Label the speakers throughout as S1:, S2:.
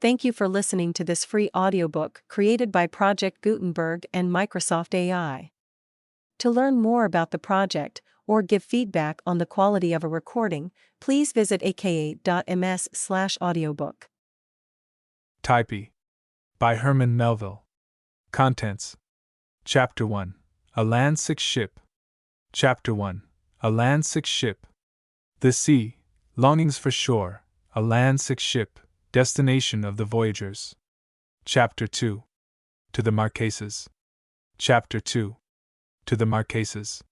S1: Thank you for listening to this free audiobook created by Project Gutenberg and Microsoft AI. To learn more about the project or give feedback on the quality of a recording, please visit aka.ms/audiobook.
S2: Typee by Herman Melville. Contents. Chapter 1. A Land-Sick Ship. Chapter 1. A Land-Sick Ship. The sea, longings for shore, a land-sick ship, destination of the voyagers. Chapter 2. To the Marquesas. Chapter 2. To the Marquesas.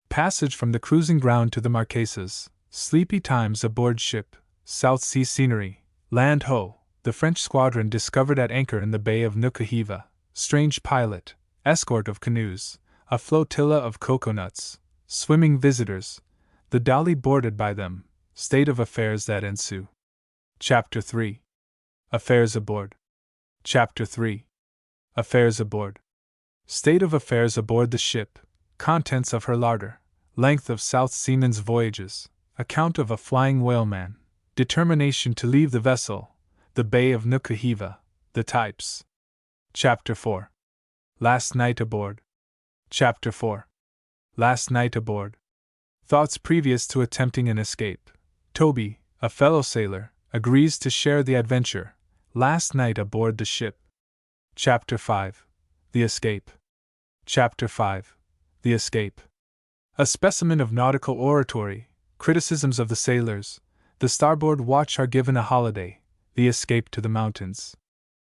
S2: Passage from the cruising ground to the Marquesas, sleepy times aboard ship, South Sea scenery, land ho, the French squadron discovered at anchor in the Bay of Nukuhiva, strange pilot, escort of canoes, a flotilla of coconuts, swimming visitors, the dolly boarded by them, state of affairs that ensue. Chapter 3. Affairs aboard. Chapter 3. Affairs aboard. State of affairs aboard the ship, contents of her larder, length of South Seaman's voyages, account of a flying whaleman, determination to leave the vessel, the Bay of Nukuhiva, the types. Chapter 4. Last night aboard. Chapter 4. Last night aboard. Thoughts previous to attempting an escape. Toby, a fellow sailor, agrees to share the adventure, last night aboard the ship. Chapter 5. The Escape. Chapter 5. The Escape. A specimen of nautical oratory, criticisms of the sailors, the starboard watch are given a holiday, the escape to the mountains.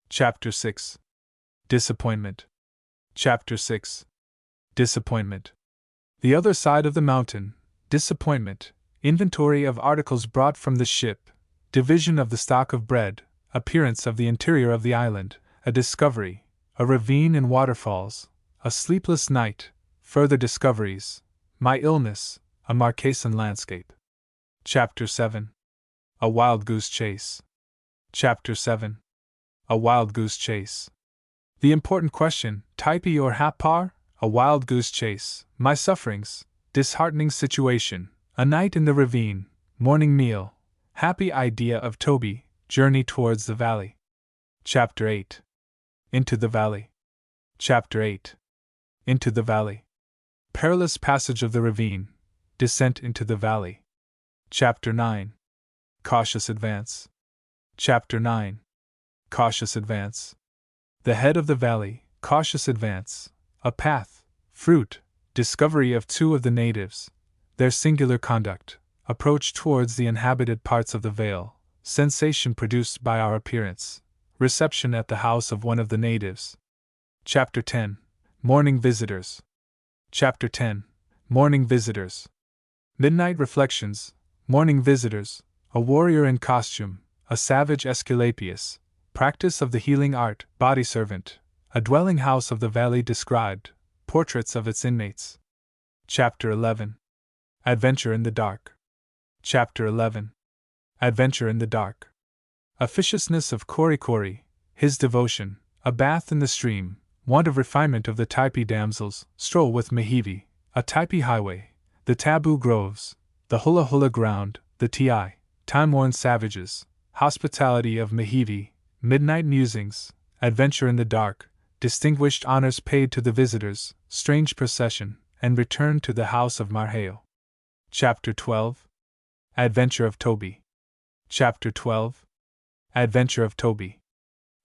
S2: Chapter 6. Disappointment. Chapter 6. Disappointment. The other side of the mountain, disappointment, inventory of articles brought from the ship, division of the stock of bread, appearance of the interior of the island, a discovery, a ravine and waterfalls, a sleepless night, further discoveries, my illness, a Marquesan landscape. Chapter 7. A Wild Goose Chase. Chapter 7. A Wild Goose Chase. The important question, Typee or Hapar? A wild goose chase, my sufferings, disheartening situation, a night in the ravine, morning meal, happy idea of Toby, journey towards the valley. Chapter 8. Into the valley. Chapter 8. Into the valley. Perilous passage of the ravine, descent into the valley. Chapter 9. Cautious advance. Chapter 9. Cautious advance. The head of the valley, cautious advance, a path, fruit, discovery of two of the natives, their singular conduct, approach towards the inhabited parts of the vale, sensation produced by our appearance, reception at the house of one of the natives. Chapter 10. Morning Visitors. Chapter 10. Morning Visitors. Midnight Reflections, Morning Visitors, a warrior in costume, a savage Aesculapius, practice of the healing art, body servant, a dwelling house of the valley described, portraits of its inmates. Chapter 11. Adventure in the Dark. Chapter 11. Adventure in the Dark. Officiousness of Korikori, his devotion, a bath in the stream, want of refinement of the Typee damsels, stroll with Mehivi, a Typee highway, the taboo groves, the hula hula ground, the time-worn savages, hospitality of Mehivi, midnight musings, adventure in the dark, distinguished honors paid to the visitors, strange procession, and return to the house of Marheo. Chapter 12. Adventure of Toby. Chapter 12. Adventure of Toby.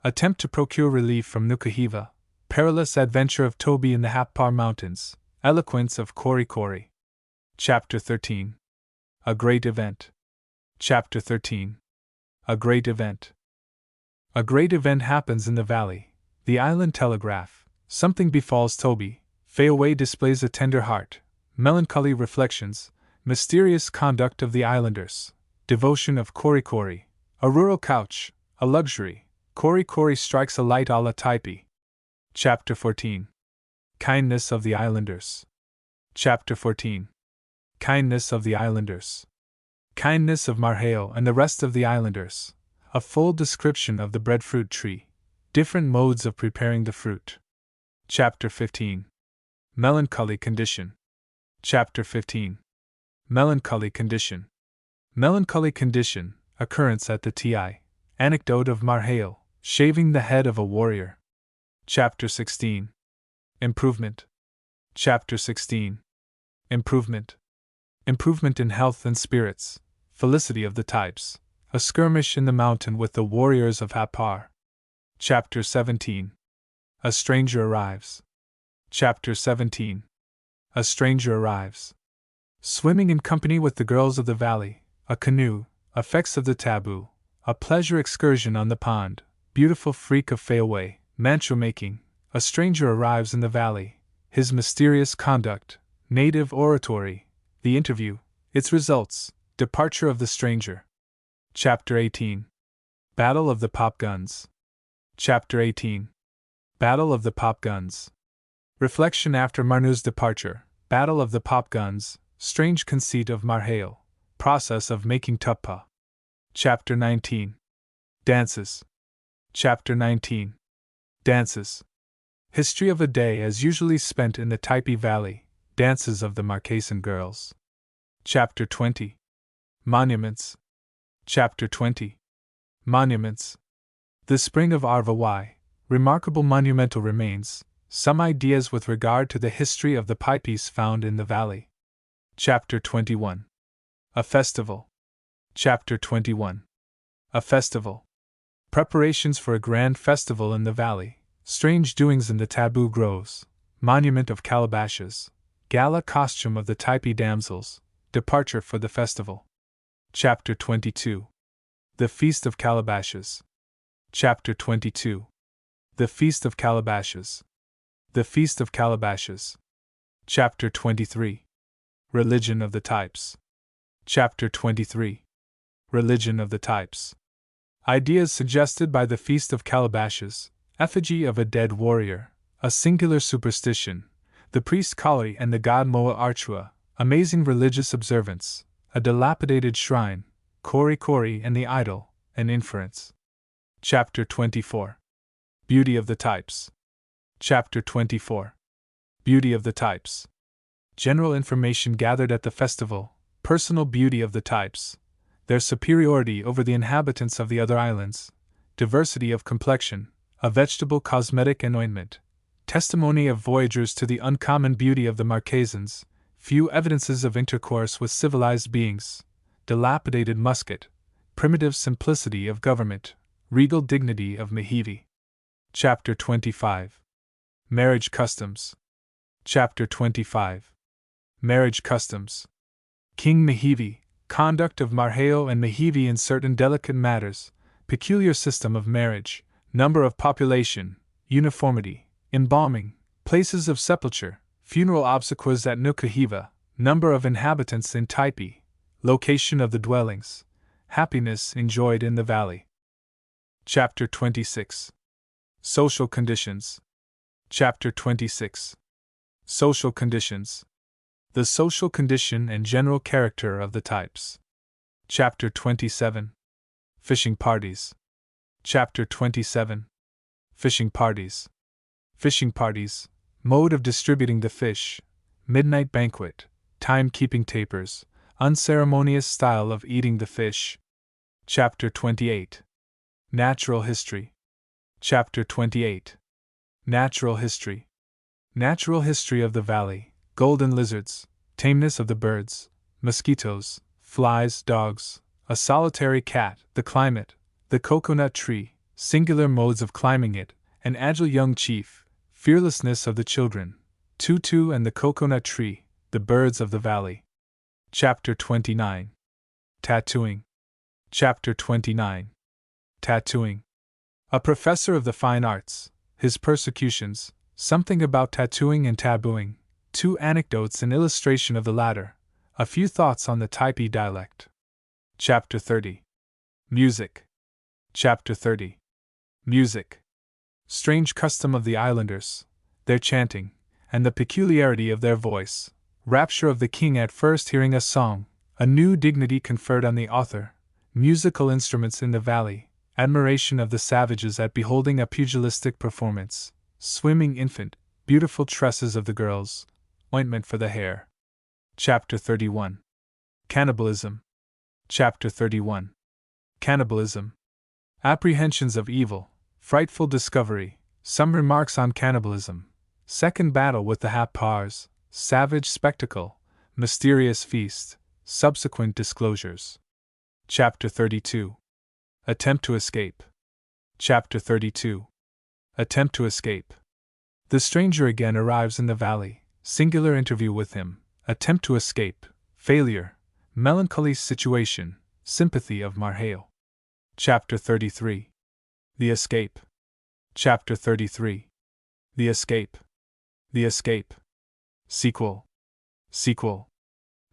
S2: Attempt to procure relief from Nukuhiva, perilous adventure of Toby in the Hapar Mountains, eloquence of Korikori. Chapter 13. A Great Event. Chapter 13. A Great Event. A great event happens in the valley. The island telegraph, something befalls Toby, Fayaway displays a tender heart, melancholy reflections, mysterious conduct of the islanders, devotion of Korikori, a rural couch, a luxury, Korikori strikes a light a la Typee. Chapter 14. Kindness of the Islanders. Chapter 14. Kindness of the Islanders. Kindness of Marheo and the rest of the islanders, a full description of the breadfruit tree, different modes of preparing the fruit. Chapter 15. Melancholy Condition. Chapter 15. Melancholy Condition. Melancholy Condition, occurrence at the Anecdote of Marhale, shaving the head of a warrior. Chapter 16. Improvement. Chapter 16. Improvement. Improvement in health and spirits. Felicity of the types. A skirmish in the mountain with the warriors of Hapar. Chapter 17. A stranger arrives. Chapter 17. A stranger arrives. Swimming in company with the girls of the valley, a canoe, effects of the taboo, a pleasure excursion on the pond, beautiful freak of Fayaway, mantua making, a stranger arrives in the valley, his mysterious conduct, native oratory, the interview, its results, departure of the stranger. Chapter 18. Battle of the Pop Guns. Chapter 18. Battle of the Pop Guns. Reflection after Marnu's departure, Battle of the Pop Guns, strange conceit of Marhale, process of making tuppa. Chapter 19. Dances. Chapter 19. Dances. History of a day as usually spent in the Typee Valley, dances of the Marquesan girls. Chapter 20. Monuments. Chapter 20. Monuments. The spring of Arva, remarkable monumental remains, some ideas with regard to the history of the Typees found in the valley. Chapter 21. A festival. Chapter 21. A festival. Preparations for a grand festival in the valley, strange doings in the taboo groves, monument of calabashes, gala costume of the Typee damsels, departure for the festival. Chapter 22. The Feast of Calabashes. Chapter 22. The Feast of Calabashes. The Feast of Calabashes. Chapter 23. Religion of the Types. Chapter 23. Religion of the Types. Ideas suggested by the Feast of Calabashes, effigy of a dead warrior, a singular superstition, the priest Kali and the god Moa Archua, amazing religious observance, a dilapidated shrine, Kori and the idol, an inference. Chapter 24. Beauty of the Types. Chapter 24. Beauty of the Types. General information gathered at the festival, personal beauty of the Types, their superiority over the inhabitants of the other islands, diversity of complexion, a vegetable cosmetic and ointment, testimony of voyagers to the uncommon beauty of the Marquesans, few evidences of intercourse with civilized beings, dilapidated musket, primitive simplicity of government, regal dignity of Mehivi. Chapter 25. Marriage customs. Chapter 25. Marriage customs. King Mehivi, conduct of Marheo and Mehivi in certain delicate matters, peculiar system of marriage, number of population, uniformity, embalming, places of sepulture, funeral obsequies at Nukahiva, number of inhabitants in Typee, location of the dwellings, happiness enjoyed in the valley. Chapter 26. Social conditions. Chapter 26. Social conditions. The social condition and general character of the types. Chapter 27. Fishing parties. Chapter 27. Fishing parties. Fishing parties, mode of distributing the fish, midnight banquet, time-keeping tapers, unceremonious style of eating the fish. Chapter 28. Natural history. Chapter 28. Natural history. Natural history of the valley, golden lizards, tameness of the birds, mosquitoes, flies, dogs, a solitary cat, the climate, the coconut tree, singular modes of climbing it, an agile young chief, fearlessness of the children, Tutu and the coconut tree, the birds of the valley. Chapter 29. Tattooing. Chapter 29. Tattooing. A professor of the fine arts, his persecutions, something about tattooing and tabooing, two anecdotes in illustration of the latter, a few thoughts on the Typee dialect. Chapter 30. Music. Chapter 30. Music. Strange custom of the islanders, their chanting, and the peculiarity of their voice, rapture of the king at first hearing a song, a new dignity conferred on the author, musical instruments in the valley, admiration of the savages at beholding a pugilistic performance, swimming infant, beautiful tresses of the girls, ointment for the hair. Chapter 31. Cannibalism. Chapter 31. Cannibalism. apprehensions of evil, frightful discovery, some remarks on cannibalism, second battle with the Hap-Pars, savage spectacle, mysterious feast, subsequent disclosures. Chapter 32. Attempt to escape. Chapter 32. Attempt to escape. The stranger again arrives in the valley, singular interview with him, attempt to escape, failure, melancholy situation, sympathy of Marhale. Chapter 33. The escape. Chapter 33. The escape. The escape. Sequel. Sequel.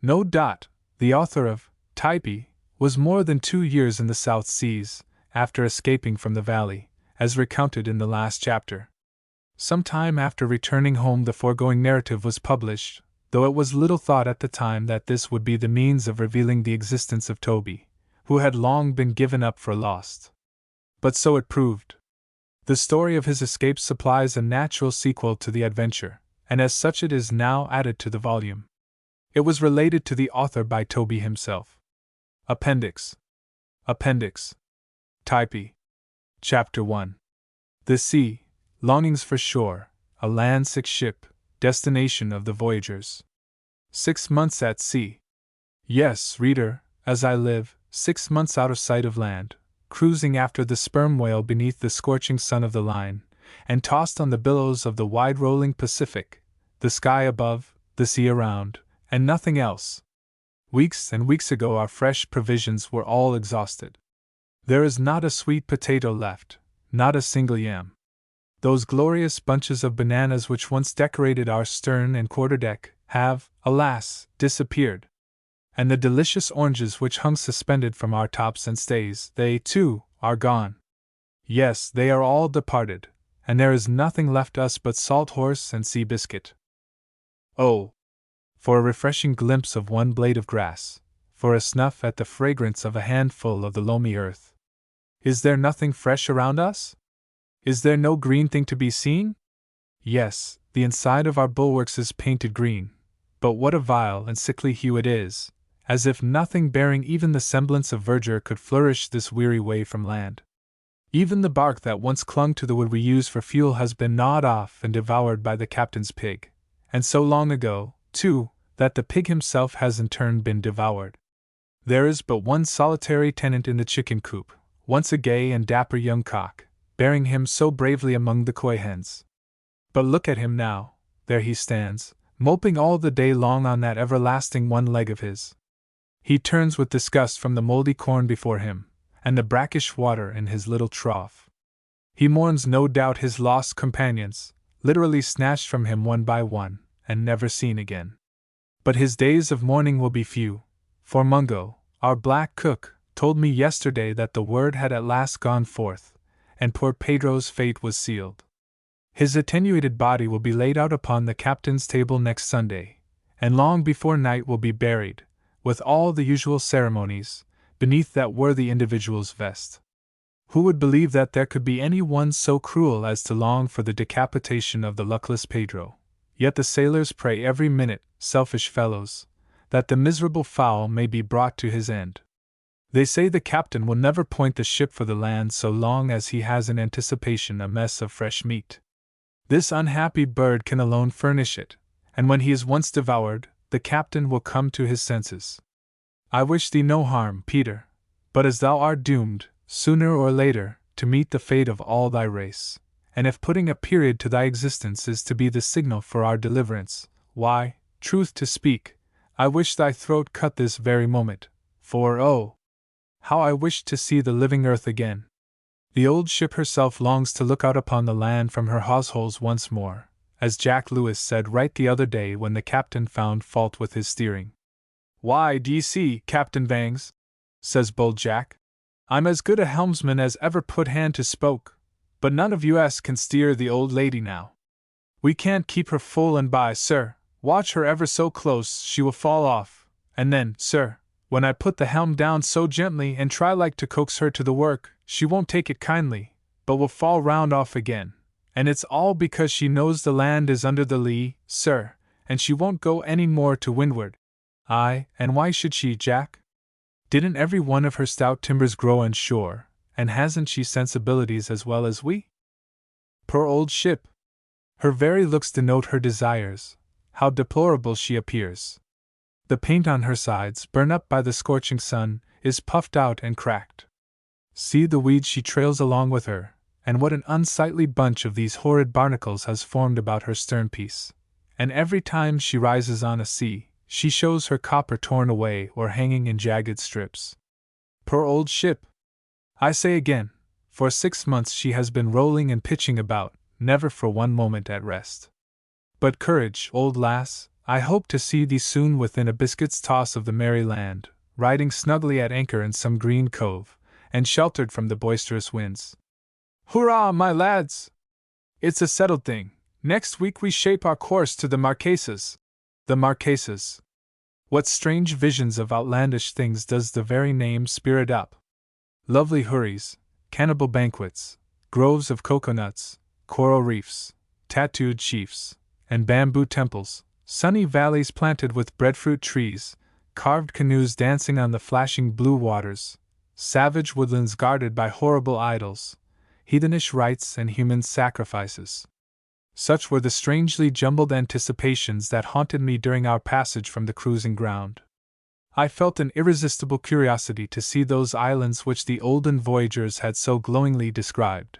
S2: No doubt, the author of Typee was more than 2 years in the South Seas, after escaping from the valley, as recounted in the last chapter. Some time after returning home the foregoing narrative was published, though it was little thought at the time that this would be the means of revealing the existence of Toby, who had long been given up for lost. But so it proved. The story of his escape supplies a natural sequel to the adventure, and as such it is now added to the volume. It was related to the author by Toby himself. Appendix. Appendix. Typee. Chapter 1. The sea, longings for shore, a land-sick ship, destination of the voyagers. 6 months at sea. Yes, reader, as I live, 6 months out of sight of land, cruising after the sperm whale beneath the scorching sun of the line, and tossed on the billows of the wide-rolling Pacific, the sky above, the sea around, and nothing else. Weeks and weeks ago our fresh provisions were all exhausted. There is not a sweet potato left, not a single yam. Those glorious bunches of bananas which once decorated our stern and quarterdeck have, alas, disappeared. And the delicious oranges which hung suspended from our tops and stays, they, too, are gone. Yes, they are all departed, and there is nothing left us but salt horse and sea biscuit. Oh! For a refreshing glimpse of one blade of grass, for a snuff at the fragrance of a handful of the loamy earth. Is there nothing fresh around us? Is there no green thing to be seen? Yes, the inside of our bulwarks is painted green, but what a vile and sickly hue it is, as if nothing bearing even the semblance of verdure could flourish this weary way from land. Even the bark that once clung to the wood we use for fuel has been gnawed off and devoured by the captain's pig, and so long ago, too, that the pig himself has in turn been devoured. There is but one solitary tenant in the chicken coop, once a gay and dapper young cock, bearing him so bravely among the coy hens. But look at him now, there he stands, moping all the day long on that everlasting one leg of his. He turns with disgust from the moldy corn before him, and the brackish water in his little trough. He mourns no doubt his lost companions, literally snatched from him one by one, and never seen again. But his days of mourning will be few, for Mungo, our black cook, told me yesterday that the word had at last gone forth, and poor Pedro's fate was sealed. His attenuated body will be laid out upon the captain's table next Sunday, and long before night will be buried, with all the usual ceremonies, beneath that worthy individual's vest. Who would believe that there could be any one so cruel as to long for the decapitation of the luckless Pedro? Yet the sailors pray every minute, selfish fellows, that the miserable fowl may be brought to his end. They say the captain will never point the ship for the land so long as he has in anticipation a mess of fresh meat. This unhappy bird can alone furnish it, and when he is once devoured, the captain will come to his senses. I wish thee no harm, Peter, but as thou art doomed, sooner or later, to meet the fate of all thy race, and if putting a period to thy existence is to be the signal for our deliverance, why, truth to speak, I wish thy throat cut this very moment, for oh! How I wish to see the living earth again. The old ship herself longs to look out upon the land from her hawse-holes once more, as Jack Lewis said right the other day when the captain found fault with his steering. Why, d'ye see, Captain Bangs, says bold Jack, I'm as good a helmsman as ever put hand to spoke, but none of us can steer the old lady now. We can't keep her full and by, sir, watch her ever so close she will fall off, and then, sir, when I put the helm down so gently and try like to coax her to the work, she won't take it kindly, but will fall round off again, and it's all because she knows the land is under the lee, sir, and she won't go any more to windward. Aye, and why should she, Jack? Didn't every one of her stout timbers grow on shore, and hasn't she sensibilities as well as we? Poor old ship! Her very looks denote her desires. How deplorable she appears! The paint on her sides, burned up by the scorching sun, is puffed out and cracked. See the weeds she trails along with her, and what an unsightly bunch of these horrid barnacles has formed about her sternpiece. And every time she rises on a sea, she shows her copper torn away or hanging in jagged strips. Poor old ship! I say again, for 6 months she has been rolling and pitching about, never for one moment at rest. But courage, old lass, I hope to see thee soon within a biscuit's toss of the merry land, riding snugly at anchor in some green cove, and sheltered from the boisterous winds. Hurrah, my lads! It's a settled thing. Next week we shape our course to the Marquesas. The Marquesas. What strange visions of outlandish things does the very name spirit up? Lovely houris, cannibal banquets, groves of coconuts, coral reefs, tattooed chiefs, and bamboo temples, sunny valleys planted with breadfruit trees, carved canoes dancing on the flashing blue waters, savage woodlands guarded by horrible idols, heathenish rites and human sacrifices. Such were the strangely jumbled anticipations that haunted me during our passage from the cruising ground. I felt an irresistible curiosity to see those islands which the olden voyagers had so glowingly described.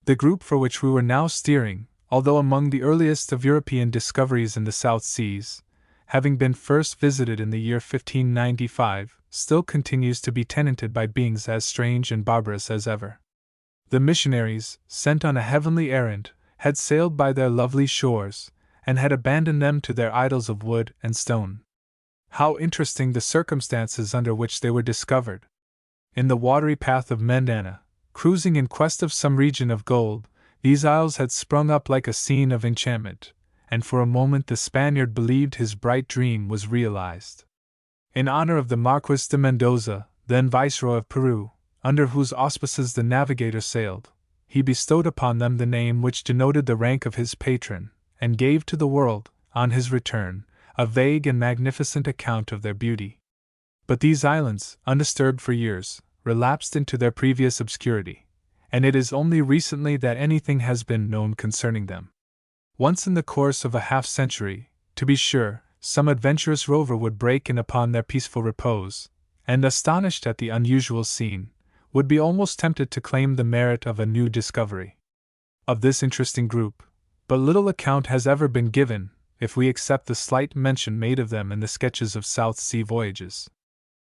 S2: The group for which we were now steering, although among the earliest of European discoveries in the South Seas, having been first visited in the year 1595, still continues to be tenanted by beings as strange and barbarous as ever. The missionaries, sent on a heavenly errand, had sailed by their lovely shores, and had abandoned them to their idols of wood and stone. How interesting the circumstances under which they were discovered! In the watery path of Mendana, cruising in quest of some region of gold, these isles had sprung up like a scene of enchantment, and for a moment the Spaniard believed his bright dream was realized. In honor of the Marquis de Mendoza, then Viceroy of Peru, under whose auspices the navigator sailed, he bestowed upon them the name which denoted the rank of his patron, and gave to the world, on his return, a vague and magnificent account of their beauty. But these islands, undisturbed for years, relapsed into their previous obscurity, and it is only recently that anything has been known concerning them. Once in the course of a half-century, to be sure, some adventurous rover would break in upon their peaceful repose, and, astonished at the unusual scene, would be almost tempted to claim the merit of a new discovery. Of this interesting group, but little account has ever been given, if we accept the slight mention made of them in the sketches of South Sea voyages.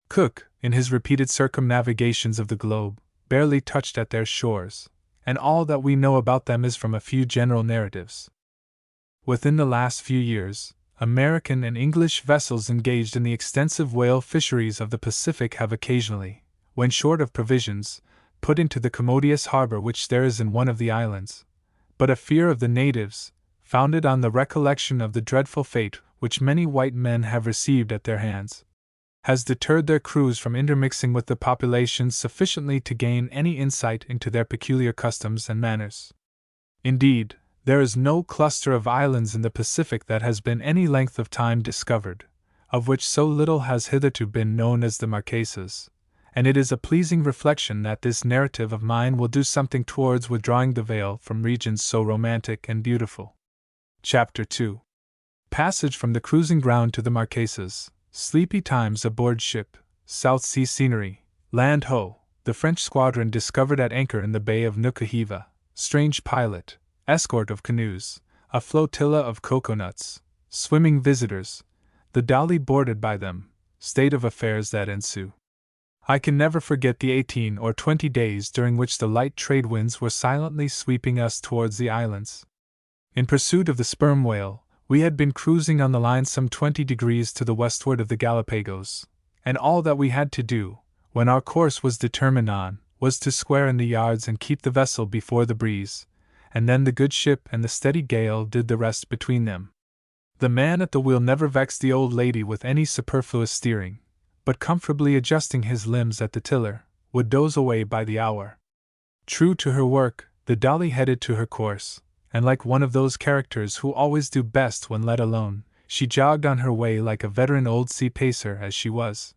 S2: Cook, in his repeated circumnavigations of the globe, barely touched at their shores, and all that we know about them is from a few general narratives. Within the last few years, American and English vessels engaged in the extensive whale fisheries of the Pacific have occasionally, when short of provisions, put into the commodious harbor which there is in one of the islands, but a fear of the natives, founded on the recollection of the dreadful fate which many white men have received at their hands, has deterred their crews from intermixing with the population sufficiently to gain any insight into their peculiar customs and manners. Indeed, there is no cluster of islands in the Pacific that has been any length of time discovered, of which so little has hitherto been known as the Marquesas, and it is a pleasing reflection that this narrative of mine will do something towards withdrawing the veil from regions so romantic and beautiful. Chapter 2. Passage from the cruising ground to the Marquesas, sleepy times aboard ship, South Sea scenery, land ho, the French squadron discovered at anchor in the Bay of Nukuhiva, strange pilot, escort of canoes, a flotilla of coconuts, swimming visitors, the dolly boarded by them, state of affairs that ensue. I can never forget the 18 or 20 days during which the light trade winds were silently sweeping us towards the islands. In pursuit of the sperm whale, we had been cruising on the line some 20 degrees to the westward of the Galapagos, and all that we had to do, when our course was determined on, was to square in the yards and keep the vessel before the breeze, and then the good ship and the steady gale did the rest between them. The man at the wheel never vexed the old lady with any superfluous steering, but comfortably adjusting his limbs at the tiller, would doze away by the hour. True to her work, the dolly headed to her course, and like one of those characters who always do best when let alone, she jogged on her way like a veteran old sea pacer as she was.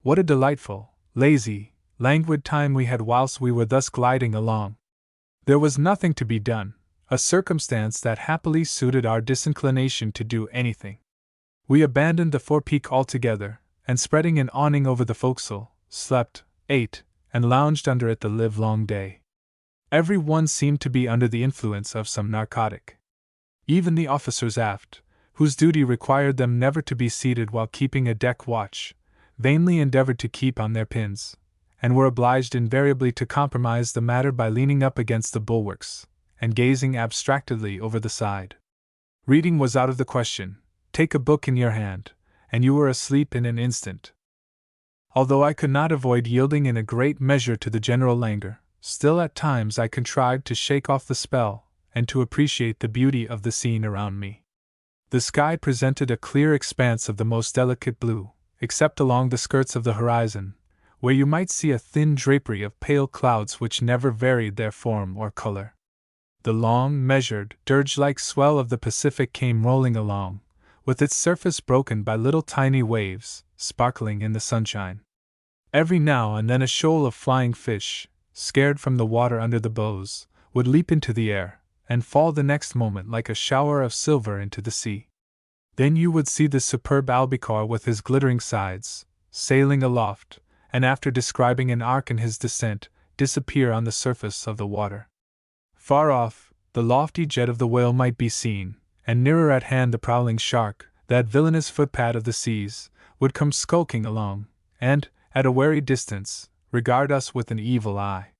S2: What a delightful, lazy, languid time we had whilst we were thus gliding along. There was nothing to be done, a circumstance that happily suited our disinclination to do anything. We abandoned the forepeak altogether, and spreading an awning over the forecastle, slept, ate, and lounged under it the livelong day. Every one seemed to be under the influence of some narcotic. Even the officers aft, whose duty required them never to be seated while keeping a deck watch, vainly endeavored to keep on their pins, and were obliged invariably to compromise the matter by leaning up against the bulwarks, and gazing abstractedly over the side. Reading was out of the question. Take a book in your hand, and you were asleep in an instant. Although I could not avoid yielding in a great measure to the general languor, still at times I contrived to shake off the spell, and to appreciate the beauty of the scene around me. The sky presented a clear expanse of the most delicate blue, except along the skirts of the horizon, where you might see a thin drapery of pale clouds which never varied their form or color. The long, measured, dirge-like swell of the Pacific came rolling along, with its surface broken by little tiny waves, sparkling in the sunshine. Every now and then a shoal of flying fish, scared from the water under the bows, would leap into the air, and fall the next moment like a shower of silver into the sea. Then you would see the superb albacore with his glittering sides, sailing aloft, and after describing an arc in his descent, disappear on the surface of the water. Far off, the lofty jet of the whale might be seen, and nearer at hand the prowling shark, that villainous footpad of the seas, would come skulking along, and, at a wary distance, regard us with an evil eye.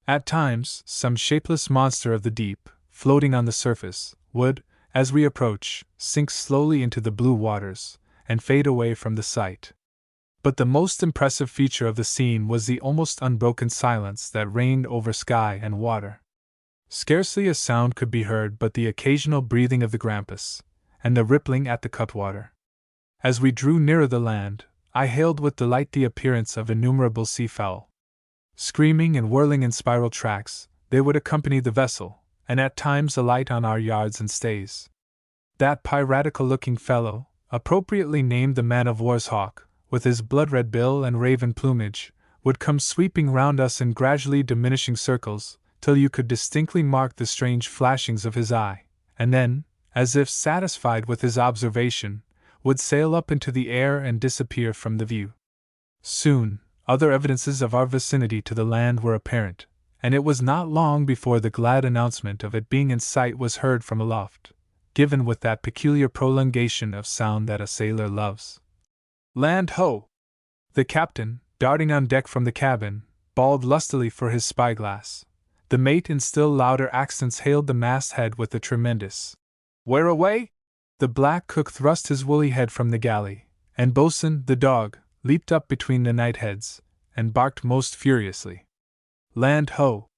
S2: At times, some shapeless monster of the deep, floating on the surface, would, as we approach, sink slowly into the blue waters, and fade away from the sight. But the most impressive feature of the scene was the almost unbroken silence that reigned over sky and water. Scarcely a sound could be heard but the occasional breathing of the grampus, and the rippling at the cutwater. As we drew nearer the land, I hailed with delight the appearance of innumerable seafowl. Screaming and whirling in spiral tracks, they would accompany the vessel, and at times alight on our yards and stays. That piratical-looking fellow, appropriately named the man-of-war's hawk, with his blood-red bill and raven plumage, would come sweeping round us in gradually diminishing circles, till you could distinctly mark the strange flashings of his eye, and then, as if satisfied with his observation, would sail up into the air and disappear from the view. Soon, other evidences of our vicinity to the land were apparent, and it was not long before the glad announcement of it being in sight was heard from aloft, given with that peculiar prolongation of sound that a sailor loves. "Land ho!" The captain, darting on deck from the cabin, bawled lustily for his spyglass. The mate in still louder accents hailed the masthead with a tremendous "Where away?" The black cook thrust his woolly head from the galley, and Boatswain, the dog, leaped up between the knightheads, and barked most furiously. Land ho!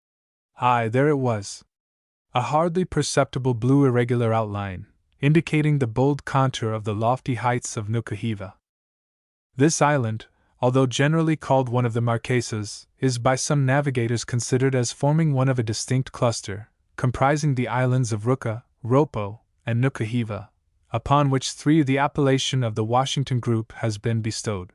S2: Aye, there it was. A hardly perceptible blue irregular outline, indicating the bold contour of the lofty heights of Nukuhiva. This island, although generally called one of the Marquesas, is by some navigators considered as forming one of a distinct cluster, comprising the islands of Ruka, Ropo, and Nukuhiva, upon which three the appellation of the Washington group has been bestowed.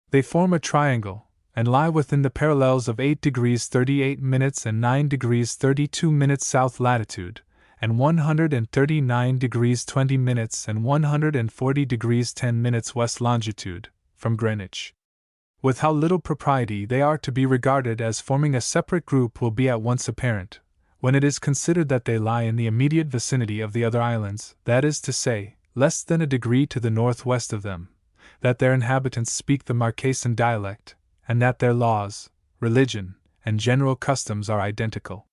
S2: They form a triangle, and lie within the parallels of 8 degrees 38 minutes and 9 degrees 32 minutes south latitude, and 139 degrees 20 minutes and 140 degrees 10 minutes west longitude, from Greenwich. With how little propriety they are to be regarded as forming a separate group will be at once apparent, when it is considered that they lie in the immediate vicinity of the other islands, that is to say, less than a degree to the northwest of them, that their inhabitants speak the Marquesan dialect, and that their laws, religion, and general customs are identical.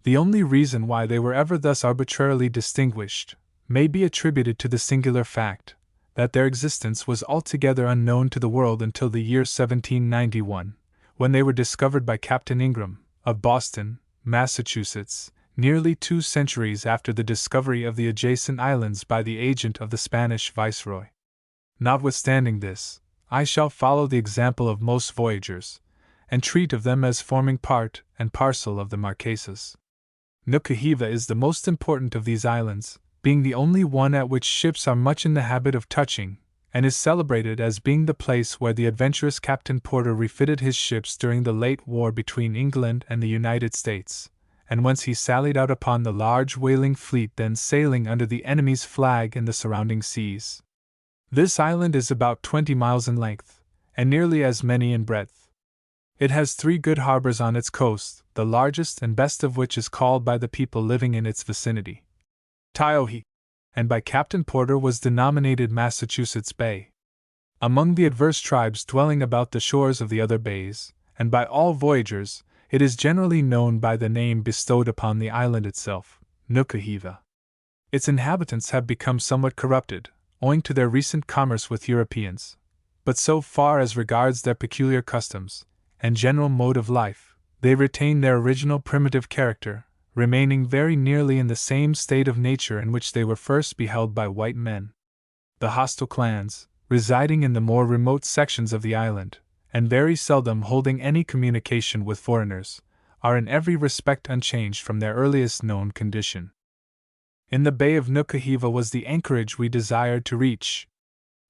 S2: The only reason why they were ever thus arbitrarily distinguished may be attributed to the singular fact that their existence was altogether unknown to the world until the year 1791, when they were discovered by Captain Ingram, of Boston, Massachusetts, nearly 2 centuries after the discovery of the adjacent islands by the agent of the Spanish viceroy. Notwithstanding this, I shall follow the example of most voyagers, and treat of them as forming part and parcel of the Marquesas. Nukuhiva is the most important of these islands, being the only one at which ships are much in the habit of touching, and is celebrated as being the place where the adventurous Captain Porter refitted his ships during the late war between England and the United States, and whence he sallied out upon the large whaling fleet then sailing under the enemy's flag in the surrounding seas. This island is about 20 miles in length, and nearly as many in breadth. It has 3 good harbors on its coast, the largest and best of which is called by the people living in its vicinity Typee, and by Captain Porter was denominated Massachusetts Bay. Among the adverse tribes dwelling about the shores of the other bays, and by all voyagers, it is generally known by the name bestowed upon the island itself, Nukuhiva. Its inhabitants have become somewhat corrupted, owing to their recent commerce with Europeans, but so far as regards their peculiar customs and general mode of life, they retain their original primitive character, remaining very nearly in the same state of nature in which they were first beheld by white men. The hostile clans, residing in the more remote sections of the island, and very seldom holding any communication with foreigners, are in every respect unchanged from their earliest known condition. In the Bay of Nukuhiva was the anchorage we desired to reach.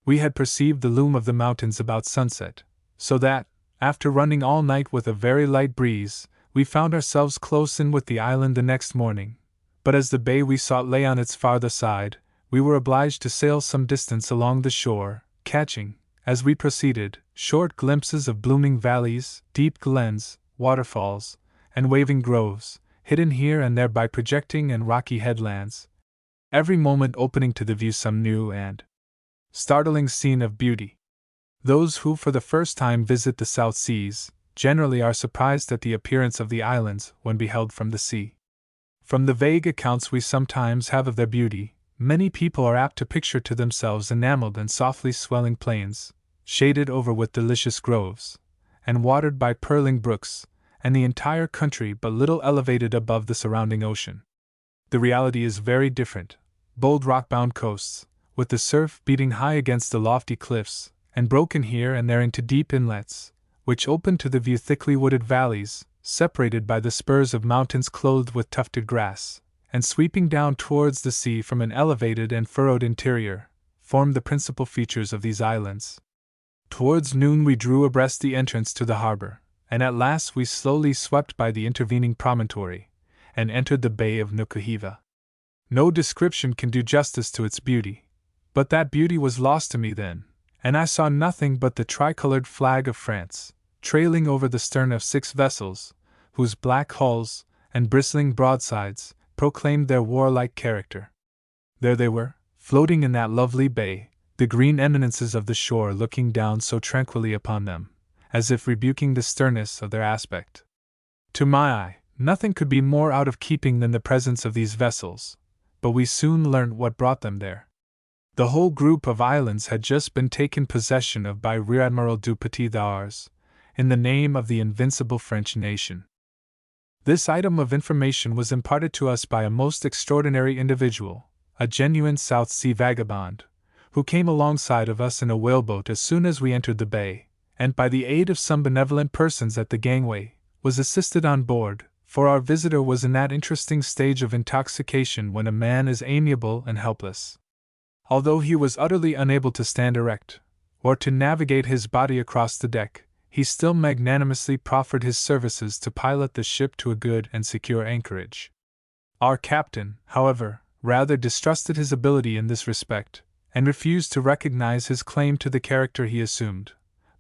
S2: We had perceived the loom of the mountains about sunset, so that, after running all night with a very light breeze, we found ourselves close in with the island the next morning, but as the bay we sought lay on its farther side, we were obliged to sail some distance along the shore, catching, as we proceeded, short glimpses of blooming valleys, deep glens, waterfalls, and waving groves, hidden here and there by projecting and rocky headlands, every moment opening to the view some new and startling scene of beauty. Those who for the first time visit the South Seas generally are surprised at the appearance of the islands when beheld from the sea. From the vague accounts we sometimes have of their beauty, many people are apt to picture to themselves enameled and softly swelling plains, shaded over with delicious groves, and watered by purling brooks, and the entire country but little elevated above the surrounding ocean. The reality is very different. Bold rock-bound coasts, with the surf beating high against the lofty cliffs, and broken here and there into deep inlets, which open to the view thickly wooded valleys, separated by the spurs of mountains clothed with tufted grass, and sweeping down towards the sea from an elevated and furrowed interior, formed the principal features of these islands. Towards noon we drew abreast the entrance to the harbor, and at last we slowly swept by the intervening promontory, and entered the Bay of Nukuhiva. No description can do justice to its beauty, but that beauty was lost to me then, and I saw nothing but the tricolored flag of France, trailing over the stern of 6 vessels, whose black hulls and bristling broadsides proclaimed their warlike character. There they were, floating in that lovely bay, the green eminences of the shore looking down so tranquilly upon them, as if rebuking the sternness of their aspect. To my eye, nothing could be more out of keeping than the presence of these vessels, but we soon learnt what brought them there. The whole group of islands had just been taken possession of by Rear Admiral du Petit-Thouars, in the name of the invincible French nation. This item of information was imparted to us by a most extraordinary individual, a genuine South Sea vagabond, who came alongside of us in a whaleboat as soon as we entered the bay, and by the aid of some benevolent persons at the gangway, was assisted on board, for our visitor was in that interesting stage of intoxication when a man is amiable and helpless. Although he was utterly unable to stand erect, or to navigate his body across the deck, he still magnanimously proffered his services to pilot the ship to a good and secure anchorage. Our captain, however, rather distrusted his ability in this respect, and refused to recognize his claim to the character he assumed,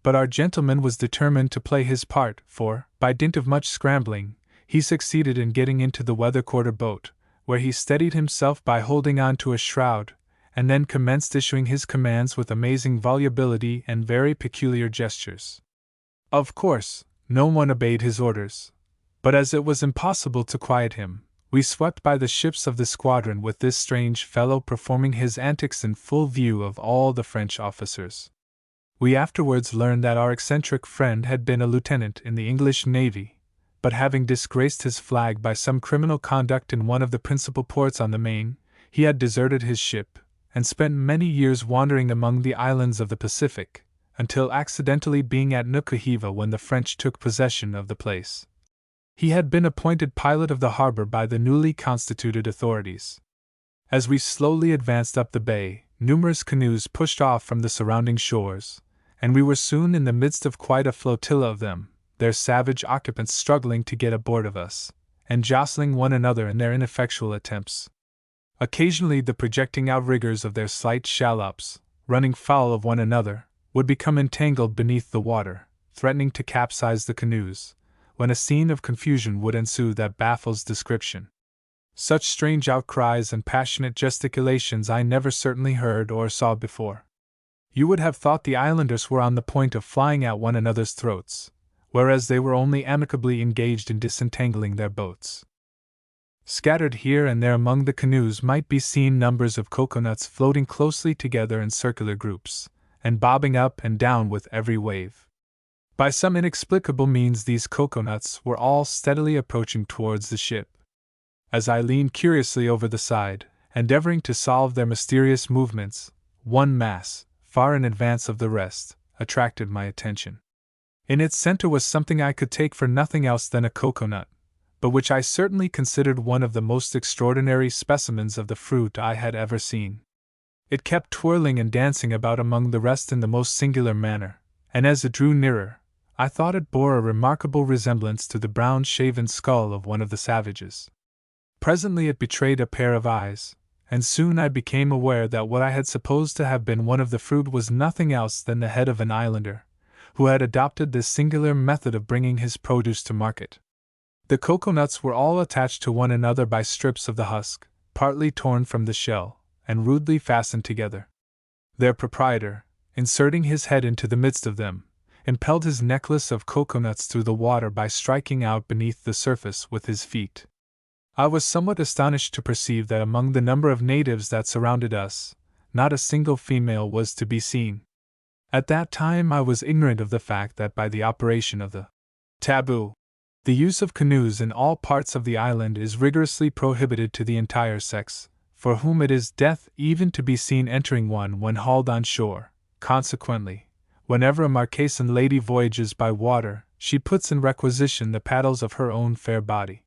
S2: but our gentleman was determined to play his part, for, by dint of much scrambling, he succeeded in getting into the weather-quarter boat, where he steadied himself by holding on to a shroud, and then commenced issuing his commands with amazing volubility and very peculiar gestures. Of course, no one obeyed his orders, but as it was impossible to quiet him, we swept by the ships of the squadron with this strange fellow performing his antics in full view of all the French officers. We afterwards learned that our eccentric friend had been a lieutenant in the English Navy, but having disgraced his flag by some criminal conduct in one of the principal ports on the Main, he had deserted his ship, and spent many years wandering among the islands of the Pacific, until accidentally being at Nukuhiva when the French took possession of the place. He had been appointed pilot of the harbor by the newly constituted authorities. As we slowly advanced up the bay, numerous canoes pushed off from the surrounding shores, and we were soon in the midst of quite a flotilla of them, their savage occupants struggling to get aboard of us, and jostling one another in their ineffectual attempts. Occasionally the projecting outriggers of their slight shallops, running foul of one another, would become entangled beneath the water, threatening to capsize the canoes, when a scene of confusion would ensue that baffles description. Such strange outcries and passionate gesticulations I never certainly heard or saw before. You would have thought the islanders were on the point of flying at one another's throats, whereas they were only amicably engaged in disentangling their boats. Scattered here and there among the canoes might be seen numbers of coconuts floating closely together in circular groups, and bobbing up and down with every wave. By some inexplicable means these coconuts were all steadily approaching towards the ship. As I leaned curiously over the side, endeavoring to solve their mysterious movements, one mass, far in advance of the rest, attracted my attention. In its center was something I could take for nothing else than a coconut, but which I certainly considered one of the most extraordinary specimens of the fruit I had ever seen. It kept twirling and dancing about among the rest in the most singular manner, and as it drew nearer, I thought it bore a remarkable resemblance to the brown-shaven skull of one of the savages. Presently it betrayed a pair of eyes, and soon I became aware that what I had supposed to have been one of the fruit was nothing else than the head of an islander, who had adopted this singular method of bringing his produce to market. The coconuts were all attached to one another by strips of the husk, partly torn from the shell, and rudely fastened together. Their proprietor, inserting his head into the midst of them, impelled his necklace of coconuts through the water by striking out beneath the surface with his feet. I was somewhat astonished to perceive that among the number of natives that surrounded us, not a single female was to be seen. At that time I was ignorant of the fact that by the operation of the taboo, the use of canoes in all parts of the island is rigorously prohibited to the entire sex, for whom it is death even to be seen entering one when hauled on shore. Consequently, whenever a Marquesan lady voyages by water, she puts in requisition the paddles of her own fair body.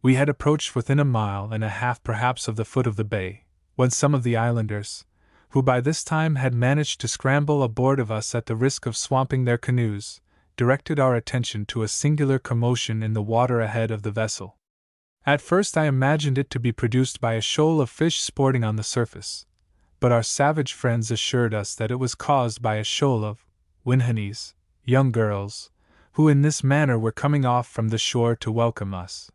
S2: We had approached within a mile and a half perhaps of the foot of the bay, when some of the islanders, who by this time had managed to scramble aboard of us at the risk of swamping their canoes, directed our attention to a singular commotion in the water ahead of the vessel. At first I imagined it to be produced by a shoal of fish sporting on the surface, but our savage friends assured us that it was caused by a shoal of Winhanees, young girls, who in this manner were coming off from the shore to welcome us.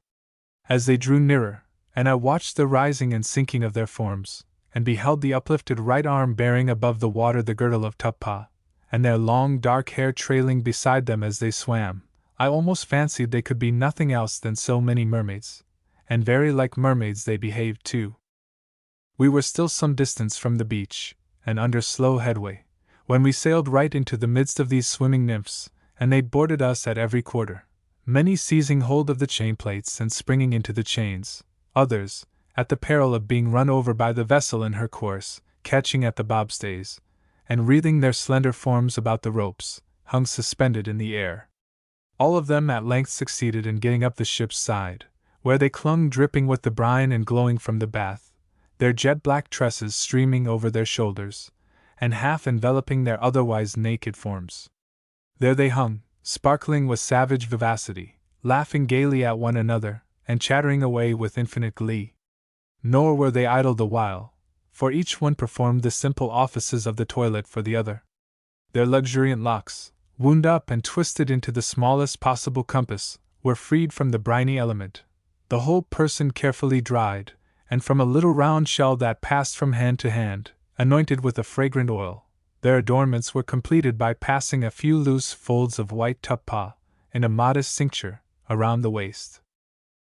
S2: As they drew nearer, and I watched the rising and sinking of their forms, and beheld the uplifted right arm bearing above the water the girdle of Typee, and their long dark hair trailing beside them as they swam, I almost fancied they could be nothing else than so many mermaids, and very like mermaids they behaved too. We were still some distance from the beach, and under slow headway, when we sailed right into the midst of these swimming nymphs, and they boarded us at every quarter, many seizing hold of the chain plates and springing into the chains, others, at the peril of being run over by the vessel in her course, catching at the bobstays, and wreathing their slender forms about the ropes, hung suspended in the air. All of them at length succeeded in getting up the ship's side, where they clung dripping with the brine and glowing from the bath, their jet-black tresses streaming over their shoulders, and half enveloping their otherwise naked forms. There they hung, sparkling with savage vivacity, laughing gaily at one another, and chattering away with infinite glee. Nor were they idle the while, for each one performed the simple offices of the toilet for the other. Their luxuriant locks, wound up and twisted into the smallest possible compass, were freed from the briny element, the whole person carefully dried, and from a little round shell that passed from hand to hand, anointed with a fragrant oil. Their adornments were completed by passing a few loose folds of white Typee, in a modest cincture, around the waist.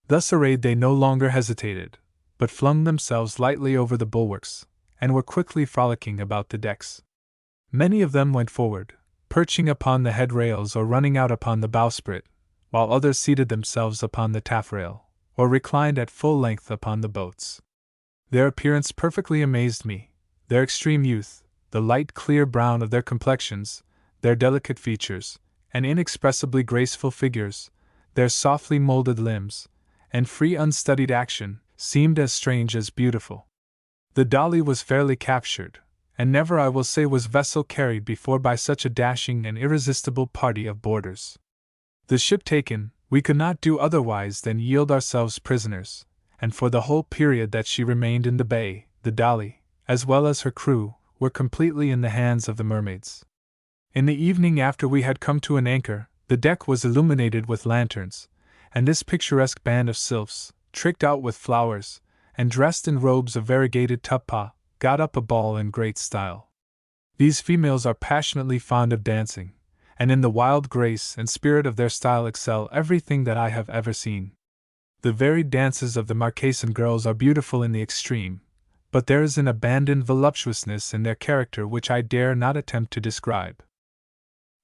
S2: Thus arrayed they no longer hesitated, but flung themselves lightly over the bulwarks, and were quickly frolicking about the decks. Many of them went forward, perching upon the head rails or running out upon the bowsprit, while others seated themselves upon the taffrail, or reclined at full length upon the boats. Their appearance perfectly amazed me, their extreme youth, the light clear brown of their complexions, their delicate features, and inexpressibly graceful figures, their softly molded limbs, and free unstudied action, seemed as strange as beautiful. The dolly was fairly captured, and never, I will say, was vessel carried before by such a dashing and irresistible party of boarders. The ship taken, we could not do otherwise than yield ourselves prisoners, and for the whole period that she remained in the bay, the Dolly, as well as her crew, were completely in the hands of the mermaids. In the evening, after we had come to an anchor, the deck was illuminated with lanterns, and this picturesque band of sylphs, tricked out with flowers, and dressed in robes of variegated tupa, got up a ball in great style. These females are passionately fond of dancing, and in the wild grace and spirit of their style excel everything that I have ever seen. The varied dances of the Marquesan girls are beautiful in the extreme, but there is an abandoned voluptuousness in their character which I dare not attempt to describe.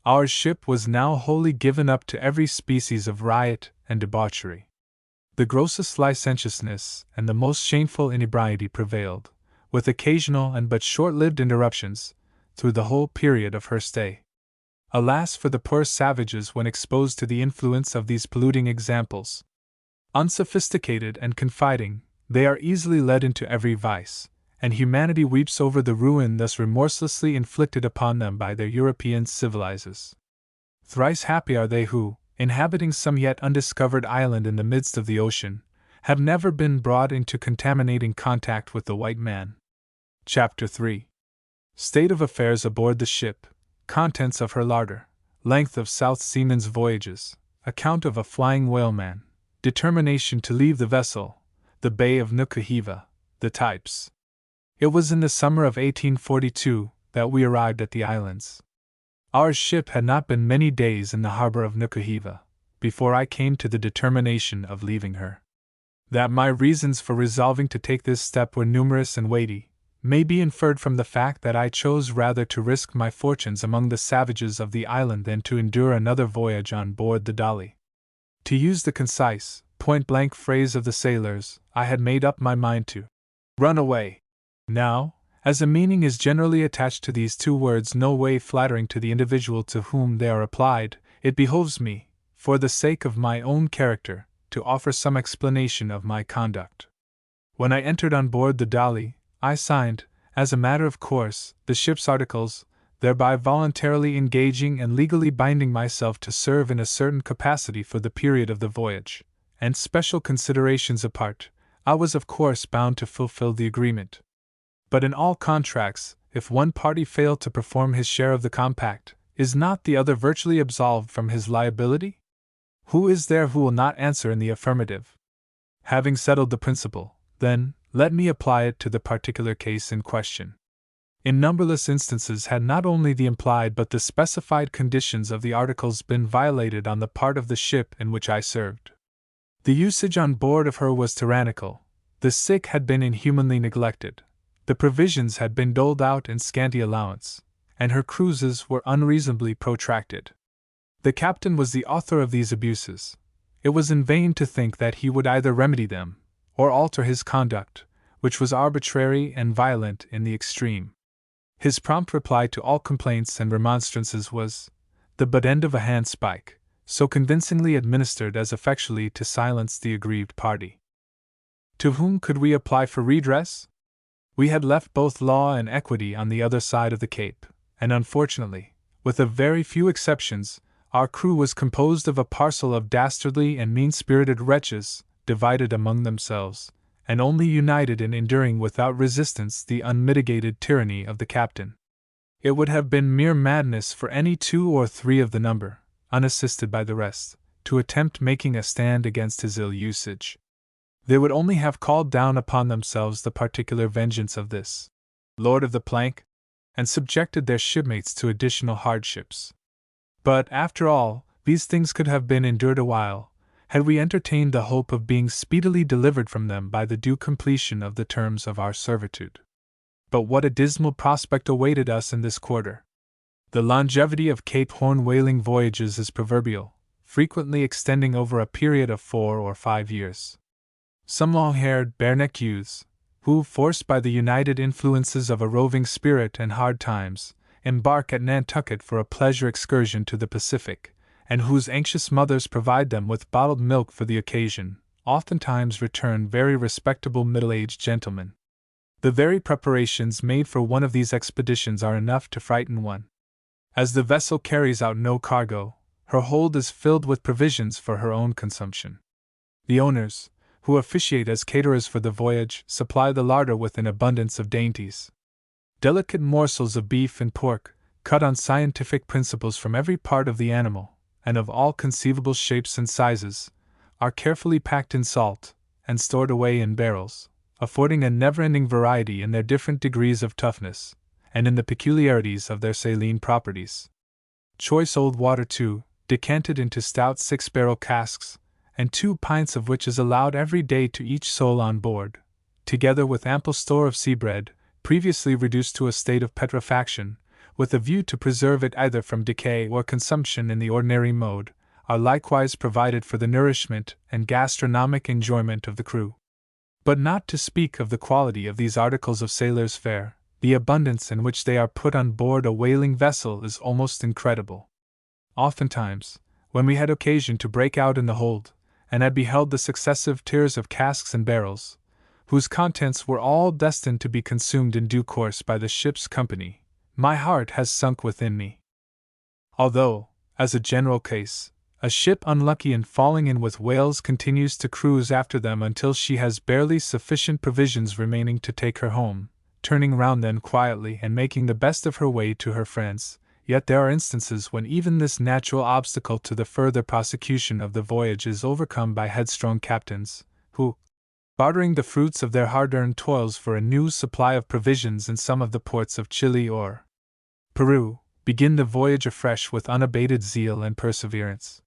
S2: Our ship was now wholly given up to every species of riot and debauchery. The grossest licentiousness and the most shameful inebriety prevailed, with occasional and but short-lived interruptions, through the whole period of her stay. Alas for the poor savages when exposed to the influence of these polluting examples! Unsophisticated and confiding, they are easily led into every vice, and humanity weeps over the ruin thus remorselessly inflicted upon them by their European civilizers. Thrice happy are they who, inhabiting some yet undiscovered island in the midst of the ocean, have never been brought into contaminating contact with the white man. Chapter 3. State of affairs aboard the ship, contents of her larder, length of South Seaman's voyages, account of a flying whaleman, determination to leave the vessel, the Bay of Nukuhiva, the types. It was in the summer of 1842 that we arrived at the islands. Our ship had not been many days in the harbor of Nukuhiva before I came to the determination of leaving her. That my reasons for resolving to take this step were numerous and weighty may be inferred from the fact that I chose rather to risk my fortunes among the savages of the island than to endure another voyage on board the Dolly. To use the concise, point-blank phrase of the sailors, I had made up my mind to run away. Now, as a meaning is generally attached to these two words no way flattering to the individual to whom they are applied, it behoves me, for the sake of my own character, to offer some explanation of my conduct. When I entered on board the Dolly, I signed, as a matter of course, the ship's articles, thereby voluntarily engaging and legally binding myself to serve in a certain capacity for the period of the voyage, and special considerations apart, I was of course bound to fulfill the agreement. But in all contracts, if one party failed to perform his share of the compact, is not the other virtually absolved from his liability? Who is there who will not answer in the affirmative? Having settled the principle, then, let me apply it to the particular case in question. In numberless instances had not only the implied but the specified conditions of the articles been violated on the part of the ship in which I served. The usage on board of her was tyrannical, the sick had been inhumanly neglected, the provisions had been doled out in scanty allowance, and her cruises were unreasonably protracted. The captain was the author of these abuses. It was in vain to think that he would either remedy them, or alter his conduct, which was arbitrary and violent in the extreme. His prompt reply to all complaints and remonstrances was the butt end of a handspike, so convincingly administered as effectually to silence the aggrieved party. To whom could we apply for redress? We had left both law and equity on the other side of the Cape, and unfortunately, with a very few exceptions, our crew was composed of a parcel of dastardly and mean-spirited wretches, divided among themselves, and only united in enduring without resistance the unmitigated tyranny of the captain. It would have been mere madness for any 2 or 3 of the number, unassisted by the rest, to attempt making a stand against his ill usage. They would only have called down upon themselves the particular vengeance of this Lord of the Plank, and subjected their shipmates to additional hardships. But, after all, these things could have been endured a while, had we entertained the hope of being speedily delivered from them by the due completion of the terms of our servitude. But what a dismal prospect awaited us in this quarter! The longevity of Cape Horn whaling voyages is proverbial, frequently extending over a period of 4 or 5 years. Some long-haired, bare-necked youths, who, forced by the united influences of a roving spirit and hard times, embark at Nantucket for a pleasure excursion to the Pacific, and whose anxious mothers provide them with bottled milk for the occasion, oftentimes return very respectable middle-aged gentlemen. The very preparations made for one of these expeditions are enough to frighten one. As the vessel carries out no cargo, her hold is filled with provisions for her own consumption. The owners, who officiate as caterers for the voyage, supply the larder with an abundance of dainties. Delicate morsels of beef and pork, cut on scientific principles from every part of the animal, and of all conceivable shapes and sizes, are carefully packed in salt, and stored away in barrels, affording a never-ending variety in their different degrees of toughness, and in the peculiarities of their saline properties. Choice old water, too, decanted into stout 6-barrel casks, and 2 pints of which is allowed every day to each soul on board, together with ample store of sea bread, previously reduced to a state of petrifaction, with a view to preserve it either from decay or consumption in the ordinary mode, are likewise provided for the nourishment and gastronomic enjoyment of the crew. But not to speak of the quality of these articles of sailors' fare, the abundance in which they are put on board a whaling vessel is almost incredible. Oftentimes, when we had occasion to break out in the hold, and had beheld the successive tiers of casks and barrels, whose contents were all destined to be consumed in due course by the ship's company, my heart has sunk within me. Although, as a general case, a ship unlucky in falling in with whales continues to cruise after them until she has barely sufficient provisions remaining to take her home, turning round then quietly and making the best of her way to her friends, yet there are instances when even this natural obstacle to the further prosecution of the voyage is overcome by headstrong captains, who, bartering the fruits of their hard-earned toils for a new supply of provisions in some of the ports of Chile or Peru, begin the voyage afresh with unabated zeal and perseverance.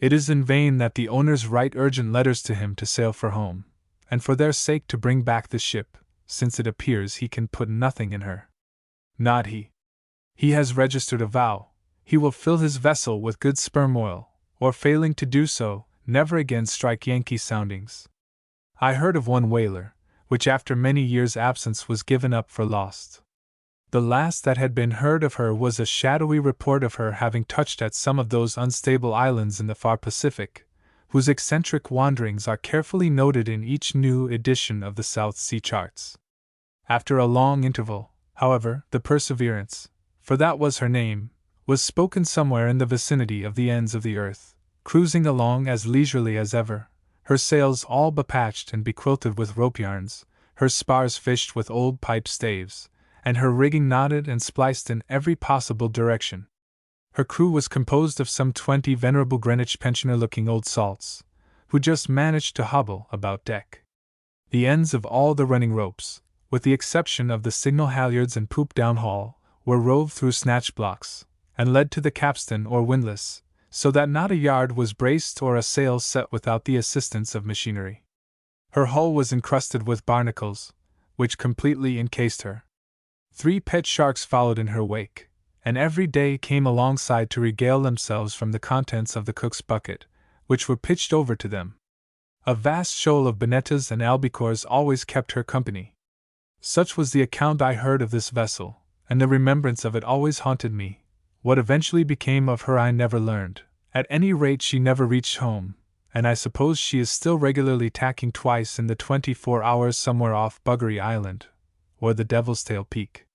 S2: It is in vain that the owners write urgent letters to him to sail for home, and for their sake to bring back the ship, since it appears he can put nothing in her. Not he. He has registered a vow, he will fill his vessel with good sperm oil, or failing to do so, never again strike Yankee soundings. I heard of one whaler, which after many years' absence was given up for lost. The last that had been heard of her was a shadowy report of her having touched at some of those unstable islands in the far Pacific, whose eccentric wanderings are carefully noted in each new edition of the South Sea charts. After a long interval, however, the Perseverance, for that was her name, was spoken somewhere in the vicinity of the ends of the earth, cruising along as leisurely as ever, her sails all bepatched and bequilted with rope yarns, her spars fished with old pipe staves, and her rigging knotted and spliced in every possible direction. Her crew was composed of some 20 venerable Greenwich pensioner-looking old salts, who just managed to hobble about deck. The ends of all the running ropes, with the exception of the signal halyards and poop downhaul, were rove through snatch blocks, and led to the capstan or windlass, so that not a yard was braced or a sail set without the assistance of machinery. Her hull was encrusted with barnacles, which completely encased her. 3 pet sharks followed in her wake, and every day came alongside to regale themselves from the contents of the cook's bucket, which were pitched over to them. A vast shoal of bonettas and albicores always kept her company. Such was the account I heard of this vessel, and the remembrance of it always haunted me. What eventually became of her I never learned. At any rate, she never reached home, and I suppose she is still regularly tacking twice in the 24 hours somewhere off Buggery Island, or the Devil's Tail Peak.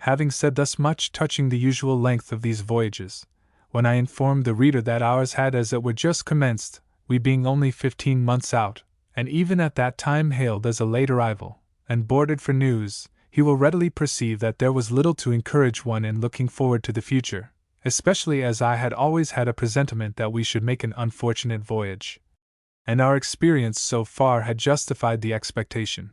S2: Having said thus much touching the usual length of these voyages, when I informed the reader that ours had as it were just commenced, we being only 15 months out, and even at that time hailed as a late arrival, and boarded for news, he will readily perceive that there was little to encourage one in looking forward to the future, especially as I had always had a presentiment that we should make an unfortunate voyage, and our experience so far had justified the expectation.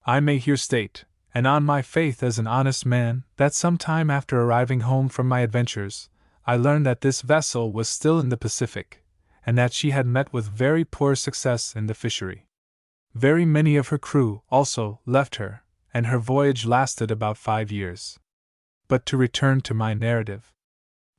S2: I may here state, and on my faith as an honest man, that some time after arriving home from my adventures, I learned that this vessel was still in the Pacific, and that she had met with very poor success in the fishery. Very many of her crew, also, left her, and her voyage lasted about 5 years. But to return to my narrative.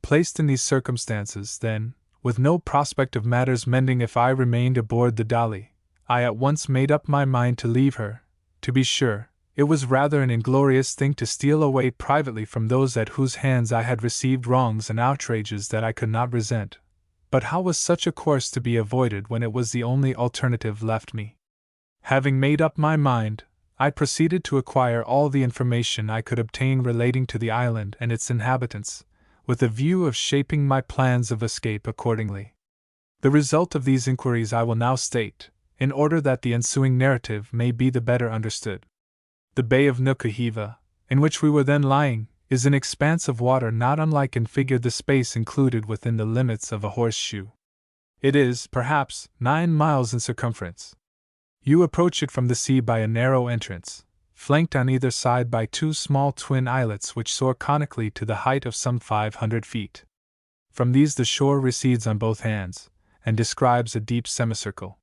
S2: Placed in these circumstances, then, with no prospect of matters mending if I remained aboard the Dolly, I at once made up my mind to leave her. To be sure, it was rather an inglorious thing to steal away privately from those at whose hands I had received wrongs and outrages that I could not resent. But how was such a course to be avoided when it was the only alternative left me? Having made up my mind, I proceeded to acquire all the information I could obtain relating to the island and its inhabitants, with a view of shaping my plans of escape accordingly. The result of these inquiries I will now state, in order that the ensuing narrative may be the better understood. The Bay of Nukuhiva, in which we were then lying, is an expanse of water not unlike in figure the space included within the limits of a horseshoe. It is, perhaps, 9 miles in circumference. You approach it from the sea by a narrow entrance, flanked on either side by 2 small twin islets which soar conically to the height of some 500 feet. From these the shore recedes on both hands, and describes a deep semicircle.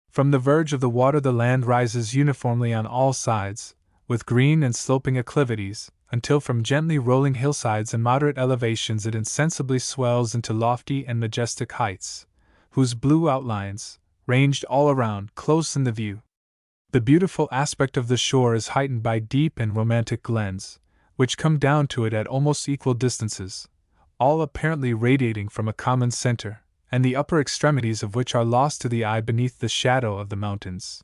S2: From the verge of the water the land rises uniformly on all sides, with green and sloping acclivities, until from gently rolling hillsides and moderate elevations it insensibly swells into lofty and majestic heights, whose blue outlines, ranged all around, close in the view. The beautiful aspect of the shore is heightened by deep and romantic glens, which come down to it at almost equal distances, all apparently radiating from a common center, and the upper extremities of which are lost to the eye beneath the shadow of the mountains.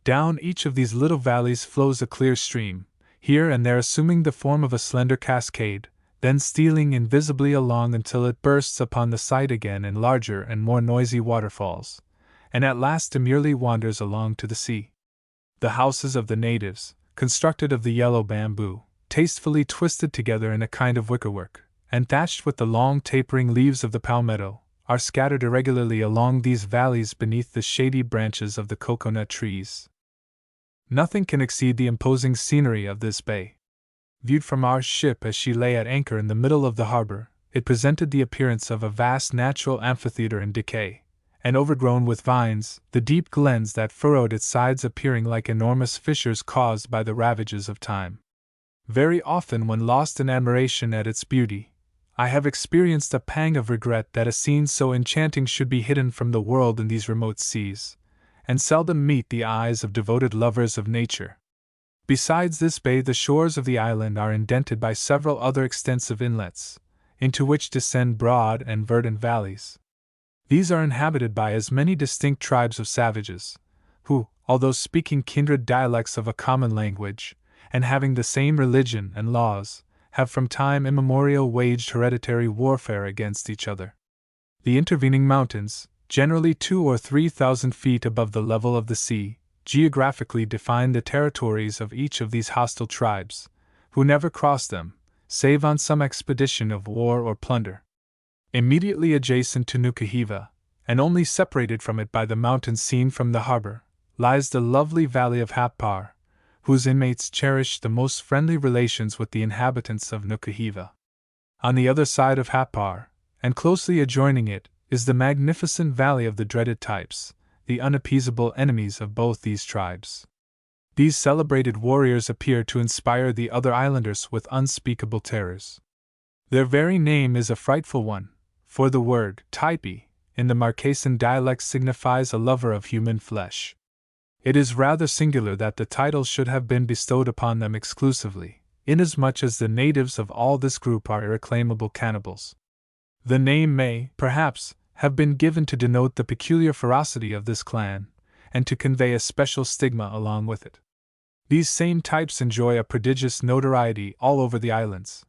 S2: Down each of these little valleys flows a clear stream, here and there assuming the form of a slender cascade, then stealing invisibly along until it bursts upon the sight again in larger and more noisy waterfalls, and at last demurely wanders along to the sea. The houses of the natives, constructed of the yellow bamboo, tastefully twisted together in a kind of wickerwork, and thatched with the long tapering leaves of the palmetto, are scattered irregularly along these valleys beneath the shady branches of the coconut trees. Nothing can exceed the imposing scenery of this bay. Viewed from our ship as she lay at anchor in the middle of the harbor, it presented the appearance of a vast natural amphitheater in decay, and overgrown with vines, the deep glens that furrowed its sides appearing like enormous fissures caused by the ravages of time. Very often, when lost in admiration at its beauty, I have experienced a pang of regret that a scene so enchanting should be hidden from the world in these remote seas, and seldom meet the eyes of devoted lovers of nature. Besides this bay, the shores of the island are indented by several other extensive inlets, into which descend broad and verdant valleys. These are inhabited by as many distinct tribes of savages, who, although speaking kindred dialects of a common language, and having the same religion and laws, have from time immemorial waged hereditary warfare against each other. The intervening mountains, generally 2,000 or 3,000 feet above the level of the sea, geographically define the territories of each of these hostile tribes, who never cross them, save on some expedition of war or plunder. Immediately adjacent to Nukuhiva, and only separated from it by the mountains seen from the harbor, lies the lovely valley of Happar, whose inmates cherish the most friendly relations with the inhabitants of Nukuhiva. On the other side of Happar, and closely adjoining it, is the magnificent valley of the dreaded Types, the unappeasable enemies of both these tribes. These celebrated warriors appear to inspire the other islanders with unspeakable terrors. Their very name is a frightful one, for the word Typee in the Marquesan dialect signifies a lover of human flesh. It is rather singular that the title should have been bestowed upon them exclusively, inasmuch as the natives of all this group are irreclaimable cannibals. The name may, perhaps, have been given to denote the peculiar ferocity of this clan, and to convey a special stigma along with it. These same types enjoy a prodigious notoriety all over the islands.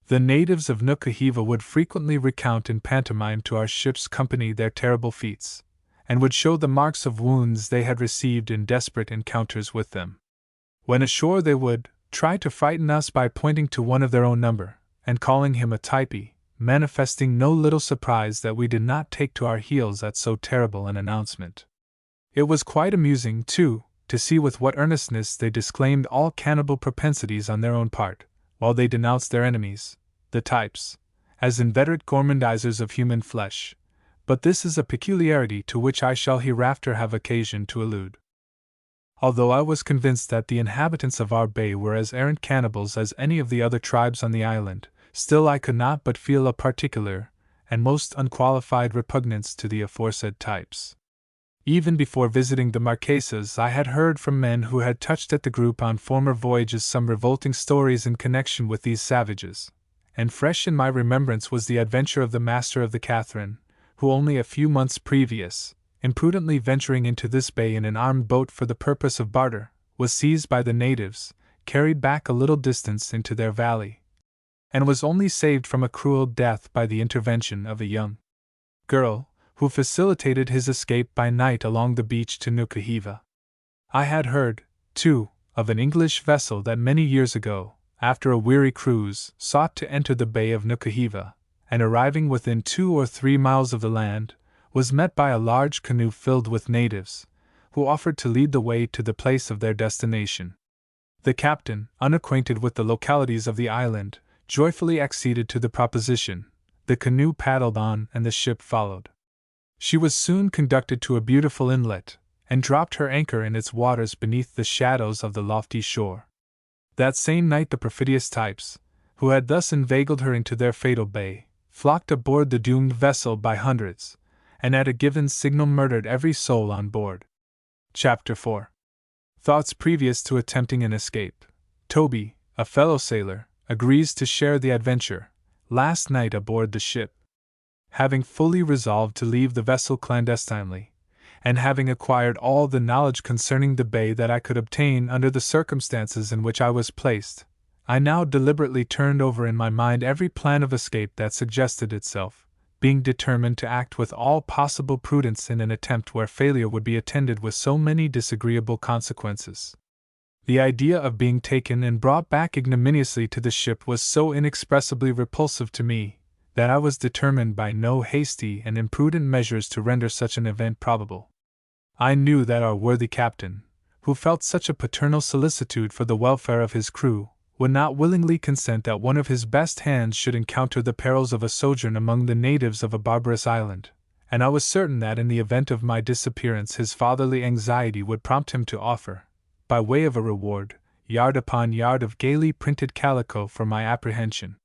S2: The natives of Nukuhiva would frequently recount in pantomime to our ship's company their terrible feats, and would show the marks of wounds they had received in desperate encounters with them. When ashore they would try to frighten us by pointing to one of their own number, and calling him a Typee, manifesting no little surprise that we did not take to our heels at so terrible an announcement. It was quite amusing, too, to see with what earnestness they disclaimed all cannibal propensities on their own part, while they denounced their enemies, the Types, as inveterate gormandizers of human flesh. But this is a peculiarity to which I shall hereafter have occasion to allude. Although I was convinced that the inhabitants of our bay were as arrant cannibals as any of the other tribes on the island, still I could not but feel a particular, and most unqualified repugnance to the aforesaid Types. Even before visiting the Marquesas, I had heard from men who had touched at the group on former voyages some revolting stories in connection with these savages, and fresh in my remembrance was the adventure of the master of the Catherine, who only a few months previous, imprudently venturing into this bay in an armed boat for the purpose of barter, was seized by the natives, carried back a little distance into their valley, and was only saved from a cruel death by the intervention of a young girl, who facilitated his escape by night along the beach to Nukuhiva. I had heard, too, of an English vessel that many years ago, after a weary cruise, sought to enter the Bay of Nukuhiva, and arriving within 2 or 3 miles of the land, was met by a large canoe filled with natives, who offered to lead the way to the place of their destination. The captain, unacquainted with the localities of the island, joyfully acceded to the proposition. The canoe paddled on and the ship followed. She was soon conducted to a beautiful inlet, and dropped her anchor in its waters beneath the shadows of the lofty shore. That same night the perfidious types, who had thus inveigled her into their fatal bay, flocked aboard the doomed vessel by hundreds, and at a given signal murdered every soul on board. Chapter 4. Thoughts previous to attempting an escape. Toby, a fellow sailor, agrees to share the adventure, last night aboard the ship. Having fully resolved to leave the vessel clandestinely, and having acquired all the knowledge concerning the bay that I could obtain under the circumstances in which I was placed, I now deliberately turned over in my mind every plan of escape that suggested itself, being determined to act with all possible prudence in an attempt where failure would be attended with so many disagreeable consequences. The idea of being taken and brought back ignominiously to the ship was so inexpressibly repulsive to me, that I was determined by no hasty and imprudent measures to render such an event probable. I knew that our worthy captain, who felt such a paternal solicitude for the welfare of his crew, would not willingly consent that one of his best hands should encounter the perils of a sojourn among the natives of a barbarous island, and I was certain that in the event of my disappearance his fatherly anxiety would prompt him to offer, by way of a reward, yard upon yard of gaily printed calico for my apprehension.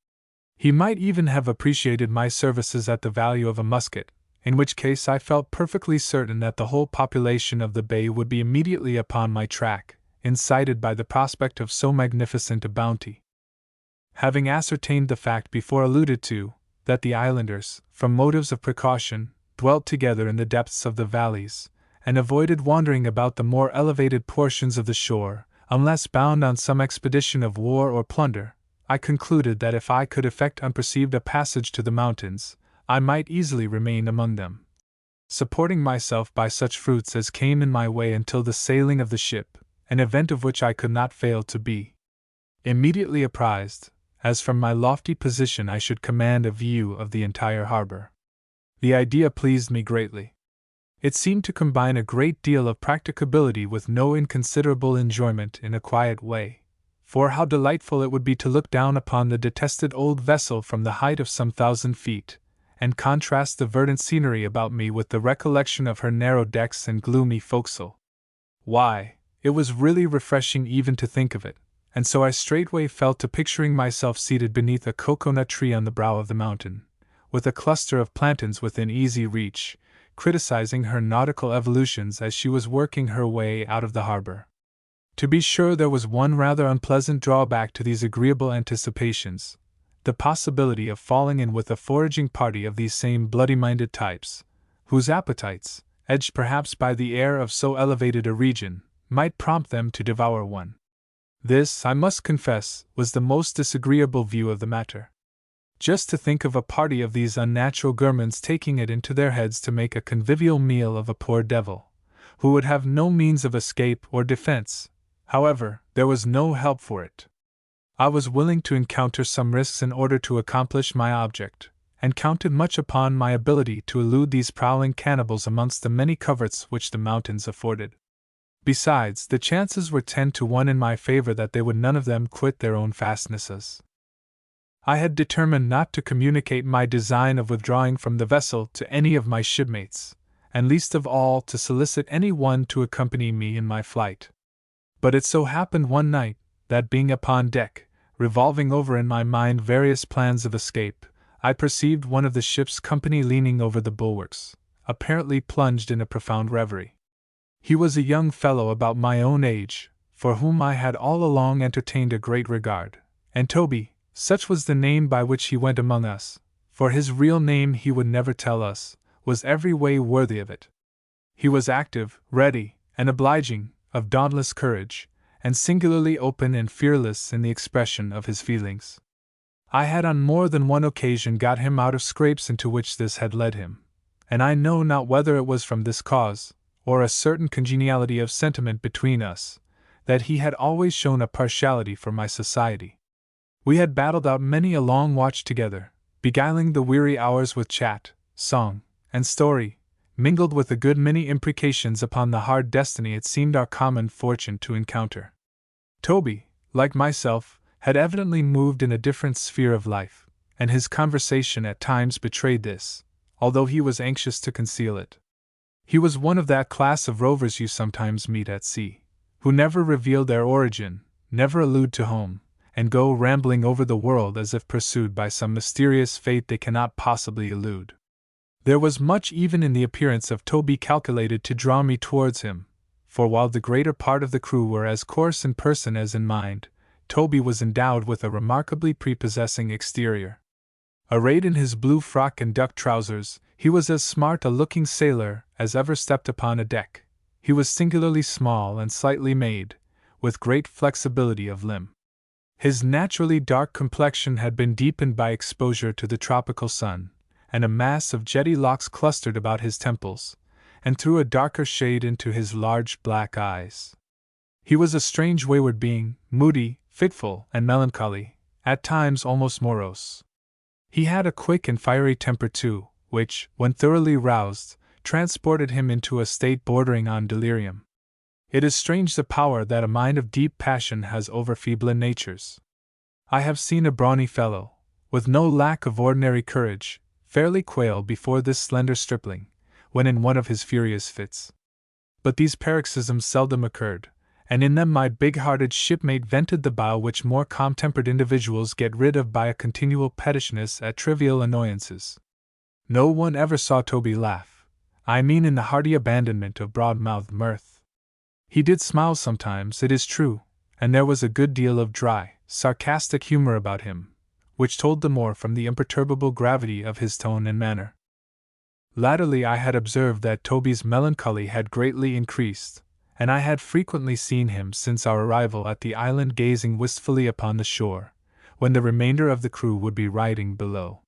S2: He might even have appreciated my services at the value of a musket, in which case I felt perfectly certain that the whole population of the bay would be immediately upon my track, incited by the prospect of so magnificent a bounty. Having ascertained the fact before alluded to, that the islanders, from motives of precaution, dwelt together in the depths of the valleys, and avoided wandering about the more elevated portions of the shore, unless bound on some expedition of war or plunder, I concluded that if I could effect unperceived a passage to the mountains, I might easily remain among them, supporting myself by such fruits as came in my way until the sailing of the ship, an event of which I could not fail to be immediately apprised, as from my lofty position I should command a view of the entire harbor. The idea pleased me greatly. It seemed to combine a great deal of practicability with no inconsiderable enjoyment in a quiet way, for how delightful it would be to look down upon the detested old vessel from the height of some 1,000 feet, and contrast the verdant scenery about me with the recollection of her narrow decks and gloomy forecastle. Why, it was really refreshing even to think of it, and so I straightway fell to picturing myself seated beneath a cocoanut tree on the brow of the mountain, with a cluster of plantains within easy reach, criticizing her nautical evolutions as she was working her way out of the harbor. To be sure, there was one rather unpleasant drawback to these agreeable anticipations: the possibility of falling in with a foraging party of these same bloody-minded types, whose appetites, edged perhaps by the air of so elevated a region, might prompt them to devour one. This, I must confess, was the most disagreeable view of the matter. Just to think of a party of these unnatural gourmands taking it into their heads to make a convivial meal of a poor devil, who would have no means of escape or defense. However, there was no help for it. I was willing to encounter some risks in order to accomplish my object, and counted much upon my ability to elude these prowling cannibals amongst the many coverts which the mountains afforded. Besides, the chances were 10 to 1 in my favor that they would none of them quit their own fastnesses. I had determined not to communicate my design of withdrawing from the vessel to any of my shipmates, and least of all to solicit any one to accompany me in my flight. But it so happened one night, that being upon deck, revolving over in my mind various plans of escape, I perceived one of the ship's company leaning over the bulwarks, apparently plunged in a profound reverie. He was a young fellow about my own age, for whom I had all along entertained a great regard, and Toby, such was the name by which he went among us, for his real name he would never tell us, was every way worthy of it. He was active, ready, and obliging, of dauntless courage, and singularly open and fearless in the expression of his feelings. I had on more than one occasion got him out of scrapes into which this had led him, and I know not whether it was from this cause, or a certain congeniality of sentiment between us, that he had always shown a partiality for my society. We had battled out many a long watch together, beguiling the weary hours with chat, song, and story, mingled with a good many imprecations upon the hard destiny it seemed our common fortune to encounter. Toby, like myself, had evidently moved in a different sphere of life, and his conversation at times betrayed this, although he was anxious to conceal it. He was one of that class of rovers you sometimes meet at sea, who never reveal their origin, never allude to home, and go rambling over the world as if pursued by some mysterious fate they cannot possibly elude. There was much even in the appearance of Toby calculated to draw me towards him, for while the greater part of the crew were as coarse in person as in mind, Toby was endowed with a remarkably prepossessing exterior. Arrayed in his blue frock and duck trousers, he was as smart a looking sailor as ever stepped upon a deck. He was singularly small and slightly made, with great flexibility of limb. His naturally dark complexion had been deepened by exposure to the tropical sun, and a mass of jetty locks clustered about his temples, and threw a darker shade into his large black eyes. He was a strange wayward being, moody, fitful, and melancholy, at times almost morose. He had a quick and fiery temper too, which, when thoroughly roused, transported him into a state bordering on delirium. It is strange the power that a mind of deep passion has over feeble natures. I have seen a brawny fellow, with no lack of ordinary courage, fairly quail before this slender stripling, when in one of his furious fits. But these paroxysms seldom occurred, and in them my big-hearted shipmate vented the bile which more calm-tempered individuals get rid of by a continual pettishness at trivial annoyances. No one ever saw Toby laugh, I mean in the hearty abandonment of broad-mouthed mirth. He did smile sometimes, it is true, and there was a good deal of dry, sarcastic humor about him, which told the more from the imperturbable gravity of his tone and manner. Latterly I had observed that Toby's melancholy had greatly increased, and I had frequently seen him since our arrival at the island gazing wistfully upon the shore, when the remainder of the crew would be riding below.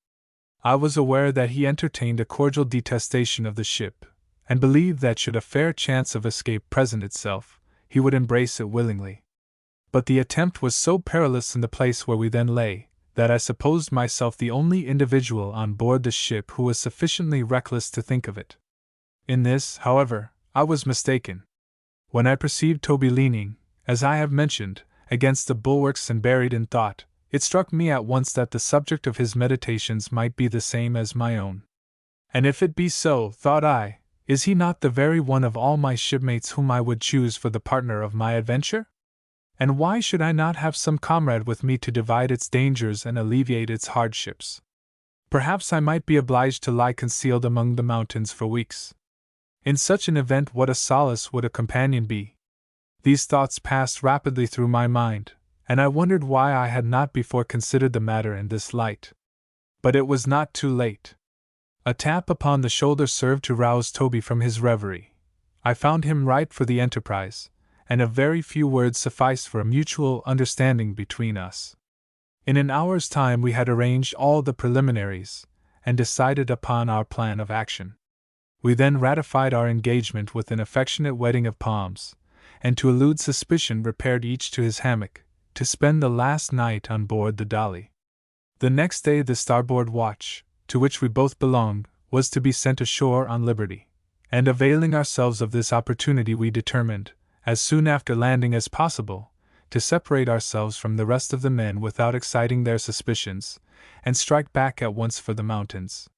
S2: I was aware that he entertained a cordial detestation of the ship, and believed that should a fair chance of escape present itself, he would embrace it willingly. But the attempt was so perilous in the place where we then lay, that I supposed myself the only individual on board the ship who was sufficiently reckless to think of it. In this, however, I was mistaken. When I perceived Toby leaning, as I have mentioned, against the bulwarks and buried in thought, it struck me at once that the subject of his meditations might be the same as my own. And if it be so, thought I, is he not the very one of all my shipmates whom I would choose for the partner of my adventure? And why should I not have some comrade with me to divide its dangers and alleviate its hardships? Perhaps I might be obliged to lie concealed among the mountains for weeks. In such an event, what a solace would a companion be? These thoughts passed rapidly through my mind, and I wondered why I had not before considered the matter in this light. But it was not too late. A tap upon the shoulder served to rouse Toby from his reverie. I found him ripe for the enterprise, and a very few words sufficed for a mutual understanding between us. In an hour's time we had arranged all the preliminaries, and decided upon our plan of action. We then ratified our engagement with an affectionate wedding of palms, and to elude suspicion repaired each to his hammock, to spend the last night on board the Dolly. The next day the starboard watch, to which we both belonged, was to be sent ashore on liberty, and availing ourselves of this opportunity we determined, as soon after landing as possible, to separate ourselves from the rest of the men without exciting their suspicions, and strike back at once for the mountains.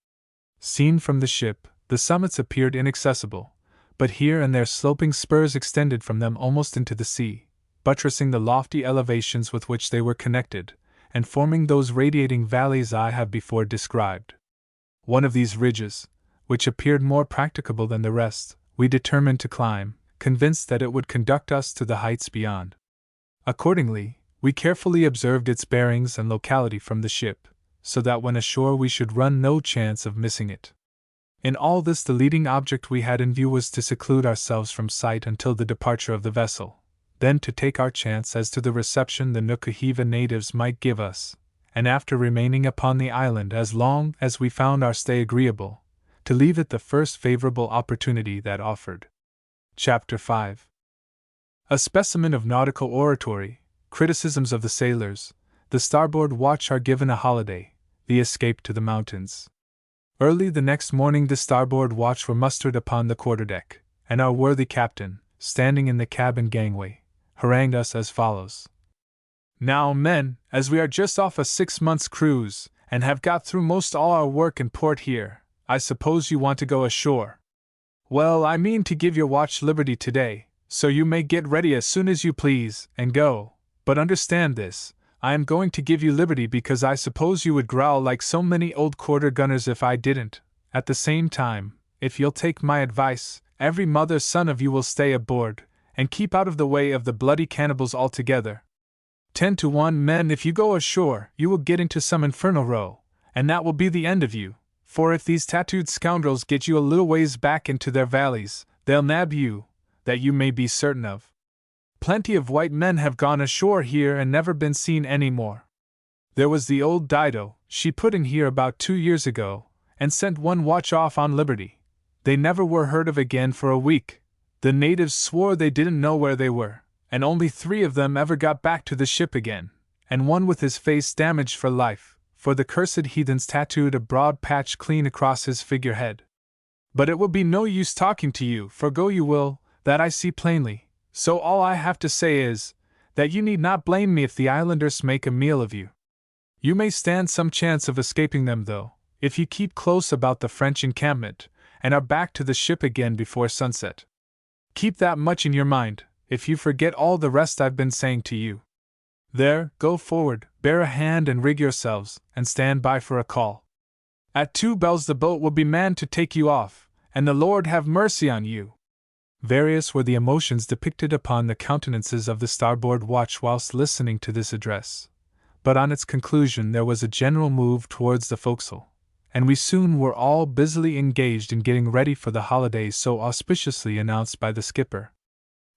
S2: Seen from the ship, the summits appeared inaccessible, but here and there sloping spurs extended from them almost into the sea, buttressing the lofty elevations with which they were connected, and forming those radiating valleys I have before described. One of these ridges, which appeared more practicable than the rest, we determined to climb, convinced that it would conduct us to the heights beyond. Accordingly, we carefully observed its bearings and locality from the ship, so that when ashore we should run no chance of missing it. In all this the leading object we had in view was to seclude ourselves from sight until the departure of the vessel, then to take our chance as to the reception the Nukuhiva natives might give us, and after remaining upon the island as long as we found our stay agreeable, to leave at the first favorable opportunity that offered. Chapter 5. A specimen of nautical oratory, criticisms of the sailors, the starboard watch are given a holiday, the escape to the mountains. Early the next morning the starboard watch were mustered upon the quarterdeck, and our worthy captain, standing in the cabin gangway, harangued us as follows. Now, men, as we are just off a 6 months' cruise, and have got through most all our work in port here, I suppose you want to go ashore. Well, I mean to give your watch liberty today, so you may get ready as soon as you please, and go, but understand this, I am going to give you liberty because I suppose you would growl like so many old quarter-gunners if I didn't. At the same time, if you'll take my advice, every mother's son of you will stay aboard, and keep out of the way of the bloody cannibals altogether. 10 to 1, men, if you go ashore, you will get into some infernal row, and that will be the end of you, for if these tattooed scoundrels get you a little ways back into their valleys, they'll nab you, that you may be certain of. Plenty of white men have gone ashore here and never been seen any more. There was the old Dido, she put in here about 2 years ago, and sent one watch off on liberty. They never were heard of again for a week. The natives swore they didn't know where they were, and only 3 of them ever got back to the ship again, and one with his face damaged for life, for the cursed heathens tattooed a broad patch clean across his figurehead. But it will be no use talking to you, for go you will, that I see plainly. So all I have to say is, that you need not blame me if the islanders make a meal of you. You may stand some chance of escaping them though, if you keep close about the French encampment, and are back to the ship again before sunset. Keep that much in your mind, if you forget all the rest I've been saying to you. There, go forward, bear a hand and rig yourselves, and stand by for a call. At 2 bells the boat will be manned to take you off, and the Lord have mercy on you. Various were the emotions depicted upon the countenances of the starboard watch whilst listening to this address, but on its conclusion there was a general move towards the forecastle, and we soon were all busily engaged in getting ready for the holidays so auspiciously announced by the skipper.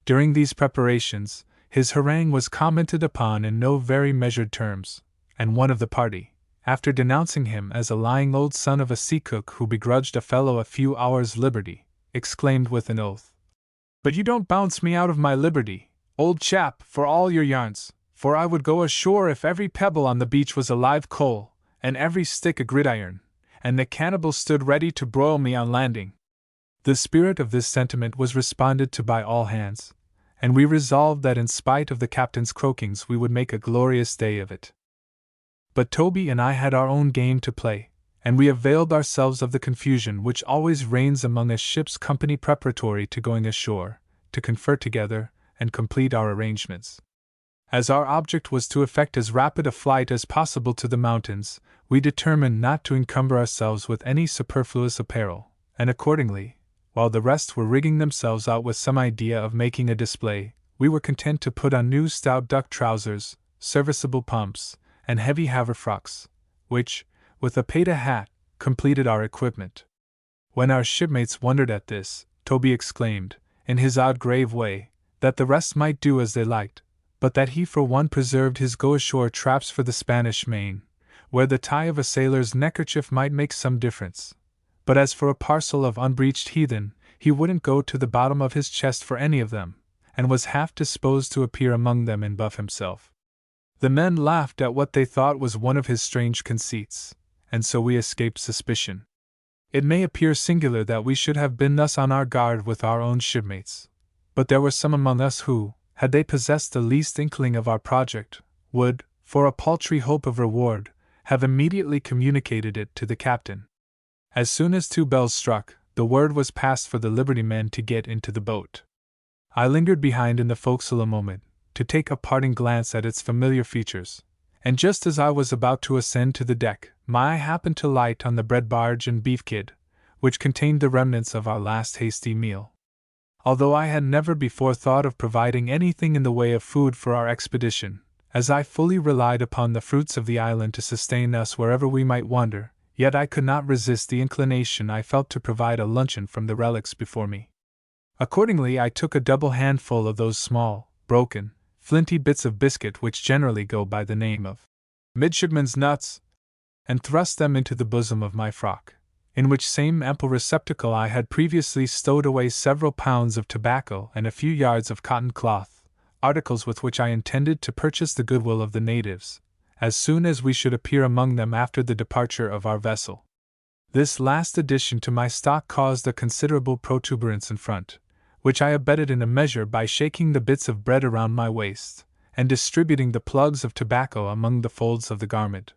S2: During these preparations, his harangue was commented upon in no very measured terms, and one of the party, after denouncing him as a lying old son of a sea cook who begrudged a fellow a few hours' liberty, exclaimed with an oath, "But you don't bounce me out of my liberty, old chap, for all your yarns, for I would go ashore if every pebble on the beach was a live coal, and every stick a gridiron, and the cannibals stood ready to broil me on landing." The spirit of this sentiment was responded to by all hands, and we resolved that in spite of the captain's croakings we would make a glorious day of it. But Toby and I had our own game to play, and we availed ourselves of the confusion which always reigns among a ship's company preparatory to going ashore, to confer together and complete our arrangements. As our object was to effect as rapid a flight as possible to the mountains, we determined not to encumber ourselves with any superfluous apparel, and accordingly, while the rest were rigging themselves out with some idea of making a display, we were content to put on new stout duck trousers, serviceable pumps, and heavy haverfrocks, which, with a Peta hat, completed our equipment. When our shipmates wondered at this, Toby exclaimed, in his odd grave way, that the rest might do as they liked, but that he for one preserved his go-ashore traps for the Spanish Main, where the tie of a sailor's neckerchief might make some difference. But as for a parcel of unbreeched heathen, he wouldn't go to the bottom of his chest for any of them, and was half disposed to appear among them and buff himself. The men laughed at what they thought was one of his strange conceits, and so we escaped suspicion. It may appear singular that we should have been thus on our guard with our own shipmates, but there were some among us who, had they possessed the least inkling of our project, would, for a paltry hope of reward, have immediately communicated it to the captain. As soon as 2 bells struck, the word was passed for the Liberty men to get into the boat. I lingered behind in the forecastle a moment, to take a parting glance at its familiar features, and just as I was about to ascend to the deck, my eye happened to light on the bread barge and beef kid, which contained the remnants of our last hasty meal. Although I had never before thought of providing anything in the way of food for our expedition, as I fully relied upon the fruits of the island to sustain us wherever we might wander, yet I could not resist the inclination I felt to provide a luncheon from the relics before me. Accordingly I took a double handful of those small, broken, flinty bits of biscuit which generally go by the name of midshipman's nuts, and thrust them into the bosom of my frock, in which same ample receptacle I had previously stowed away several pounds of tobacco and a few yards of cotton cloth, articles with which I intended to purchase the goodwill of the natives, as soon as we should appear among them after the departure of our vessel. This last addition to my stock caused a considerable protuberance in front, which I abetted in a measure by shaking the bits of bread around my waist, and distributing the plugs of tobacco among the folds of the garment.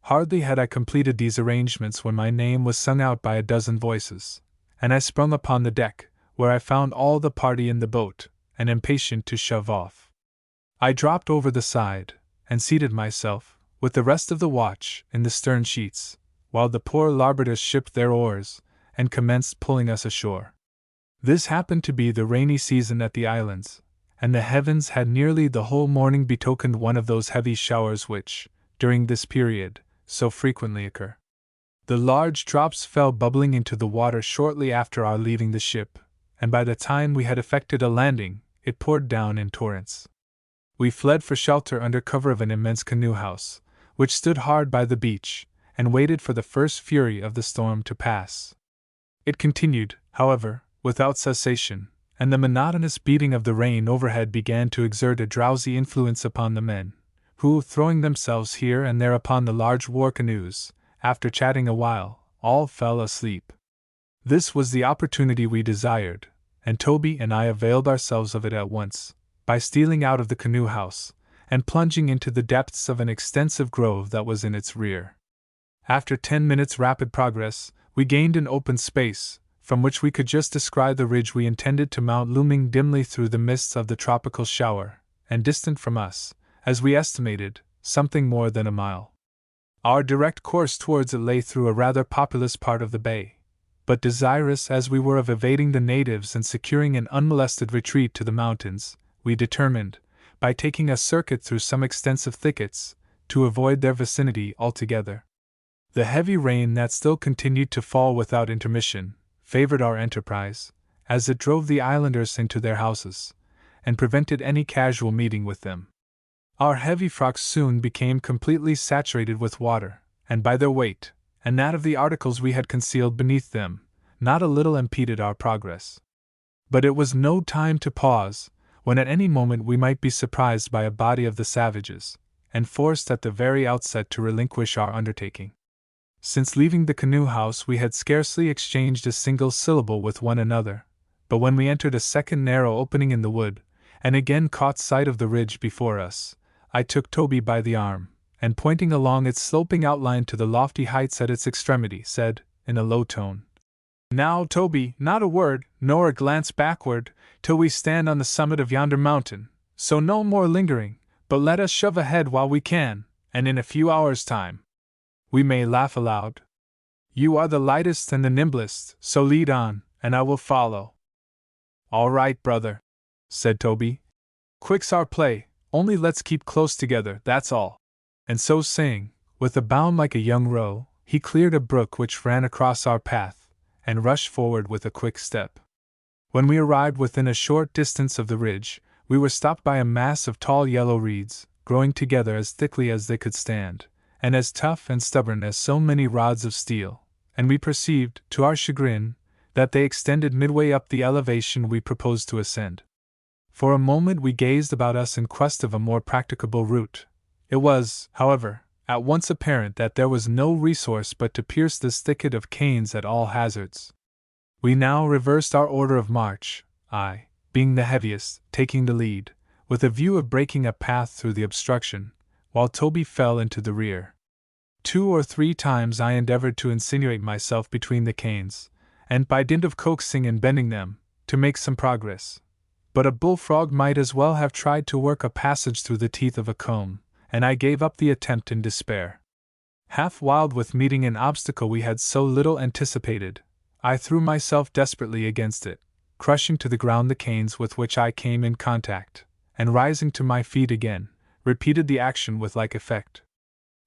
S2: Hardly had I completed these arrangements when my name was sung out by a dozen voices, and I sprung upon the deck, where I found all the party in the boat, and impatient to shove off. I dropped over the side, and seated myself, with the rest of the watch, in the stern sheets, while the poor larboarders shipped their oars, and commenced pulling us ashore. This happened to be the rainy season at the islands, and the heavens had nearly the whole morning betokened one of those heavy showers which, during this period, so frequently occur. The large drops fell bubbling into the water shortly after our leaving the ship, and by the time we had effected a landing, it poured down in torrents. We fled for shelter under cover of an immense canoe house, which stood hard by the beach, and waited for the first fury of the storm to pass. It continued, however, without cessation, and the monotonous beating of the rain overhead began to exert a drowsy influence upon the men, who, throwing themselves here and there upon the large war canoes, after chatting a while, all fell asleep. This was the opportunity we desired, and Toby and I availed ourselves of it at once, by stealing out of the canoe house, and plunging into the depths of an extensive grove that was in its rear. After 10 minutes' rapid progress, we gained an open space, from which we could just descry the ridge we intended to mount looming dimly through the mists of the tropical shower, and distant from us, as we estimated, something more than a mile. Our direct course towards it lay through a rather populous part of the bay, but desirous as we were of evading the natives and securing an unmolested retreat to the mountains, we determined, by taking a circuit through some extensive thickets, to avoid their vicinity altogether. The heavy rain that still continued to fall without intermission favored our enterprise, as it drove the islanders into their houses, and prevented any casual meeting with them. Our heavy frocks soon became completely saturated with water, and by their weight, and that of the articles we had concealed beneath them, not a little impeded our progress. But it was no time to pause, when at any moment we might be surprised by a body of the savages, and forced at the very outset to relinquish our undertaking. Since leaving the canoe house we had scarcely exchanged a single syllable with one another, but when we entered a second narrow opening in the wood, and again caught sight of the ridge before us, I took Toby by the arm, and pointing along its sloping outline to the lofty heights at its extremity, said, in a low tone, "Now, Toby, not a word, nor a glance backward, till we stand on the summit of yonder mountain, so no more lingering, but let us shove ahead while we can, and in a few hours' time we may laugh aloud. You are the lightest and the nimblest, so lead on, and I will follow." "All right, brother," said Toby. "Quick's our play, only let's keep close together, that's all." And so saying, with a bound like a young roe, he cleared a brook which ran across our path, and rushed forward with a quick step. When we arrived within a short distance of the ridge, we were stopped by a mass of tall yellow reeds, growing together as thickly as they could stand, and as tough and stubborn as so many rods of steel, and we perceived, to our chagrin, that they extended midway up the elevation we proposed to ascend. For a moment we gazed about us in quest of a more practicable route. It was, however, at once apparent that there was no resource but to pierce this thicket of canes at all hazards. We now reversed our order of march, I, being the heaviest, taking the lead, with a view of breaking a path through the obstruction, while Toby fell into the rear. 2 or 3 times I endeavored to insinuate myself between the canes, and by dint of coaxing and bending them, to make some progress. But a bullfrog might as well have tried to work a passage through the teeth of a comb, and I gave up the attempt in despair. Half wild with meeting an obstacle we had so little anticipated, I threw myself desperately against it, crushing to the ground the canes with which I came in contact, and rising to my feet again, repeated the action with like effect.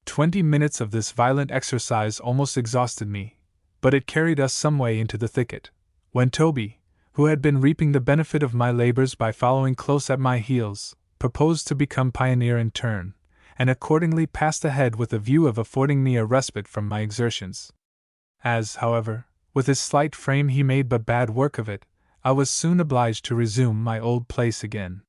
S2: 20 minutes of this violent exercise almost exhausted me, but it carried us some way into the thicket, when Toby, who had been reaping the benefit of my labors by following close at my heels, proposed to become pioneer in turn, and accordingly passed ahead with a view of affording me a respite from my exertions. As, however, with his slight frame he made but bad work of it, I was soon obliged to resume my old place again.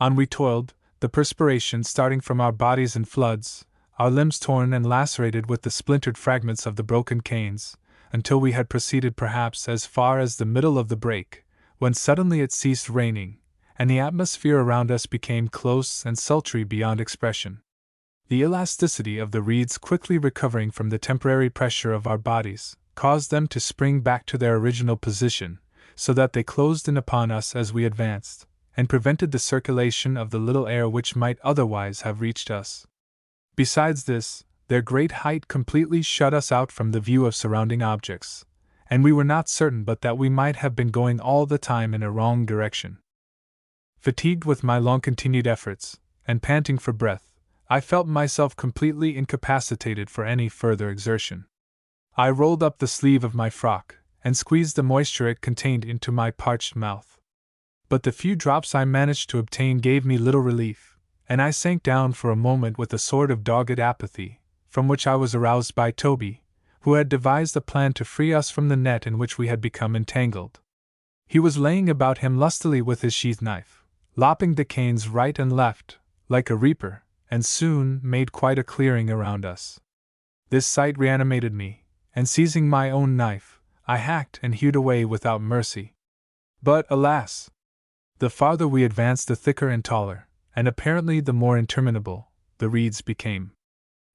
S2: On we toiled, the perspiration starting from our bodies in floods, our limbs torn and lacerated with the splintered fragments of the broken canes, until we had proceeded perhaps as far as the middle of the break, when suddenly it ceased raining, and the atmosphere around us became close and sultry beyond expression. The elasticity of the reeds quickly recovering from the temporary pressure of our bodies, caused them to spring back to their original position, so that they closed in upon us as we advanced, and prevented the circulation of the little air which might otherwise have reached us. Besides this, their great height completely shut us out from the view of surrounding objects, and we were not certain but that we might have been going all the time in a wrong direction. Fatigued with my long-continued efforts, and panting for breath, I felt myself completely incapacitated for any further exertion. I rolled up the sleeve of my frock, and squeezed the moisture it contained into my parched mouth. But the few drops I managed to obtain gave me little relief, and I sank down for a moment with a sort of dogged apathy, from which I was aroused by Toby, who had devised a plan to free us from the net in which we had become entangled. He was laying about him lustily with his sheath knife, lopping the canes right and left, like a reaper, and soon made quite a clearing around us. This sight reanimated me, and seizing my own knife, I hacked and hewed away without mercy. But, alas! The farther we advanced the thicker and taller, and apparently the more interminable, the reeds became.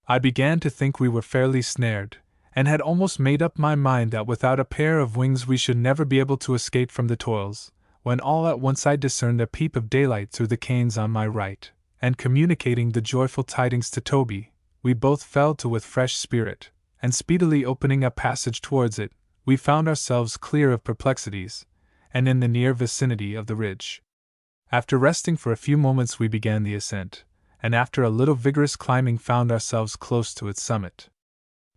S2: I began to think we were fairly snared, and had almost made up my mind that without a pair of wings we should never be able to escape from the toils, when all at once I discerned a peep of daylight through the canes on my right, and communicating the joyful tidings to Toby, we both fell to with fresh spirit, and speedily opening a passage towards it, we found ourselves clear of perplexities, and in the near vicinity of the ridge. After resting for a few moments we began the ascent, and after a little vigorous climbing found ourselves close to its summit.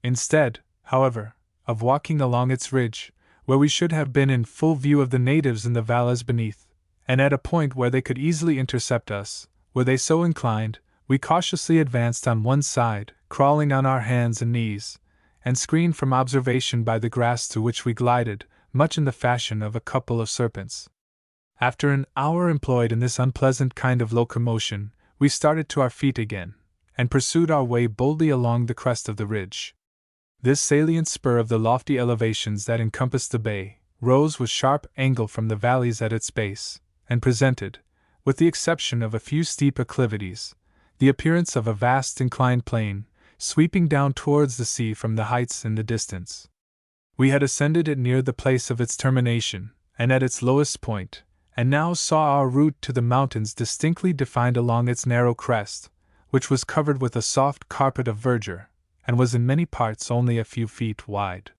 S2: Instead, however, of walking along its ridge, where we should have been in full view of the natives in the valleys beneath, and at a point where they could easily intercept us, were they so inclined, we cautiously advanced on one side, crawling on our hands and knees, and screened from observation by the grass through which we glided, much in the fashion of a couple of serpents. After an hour employed in this unpleasant kind of locomotion, we started to our feet again, and pursued our way boldly along the crest of the ridge. This salient spur of the lofty elevations that encompassed the bay rose with sharp angle from the valleys at its base, and presented, with the exception of a few steep acclivities, the appearance of a vast inclined plane, sweeping down towards the sea from the heights in the distance. We had ascended it near the place of its termination, and at its lowest point, and now saw our route to the mountains distinctly defined along its narrow crest, which was covered with a soft carpet of verdure, and was in many parts only a few feet wide.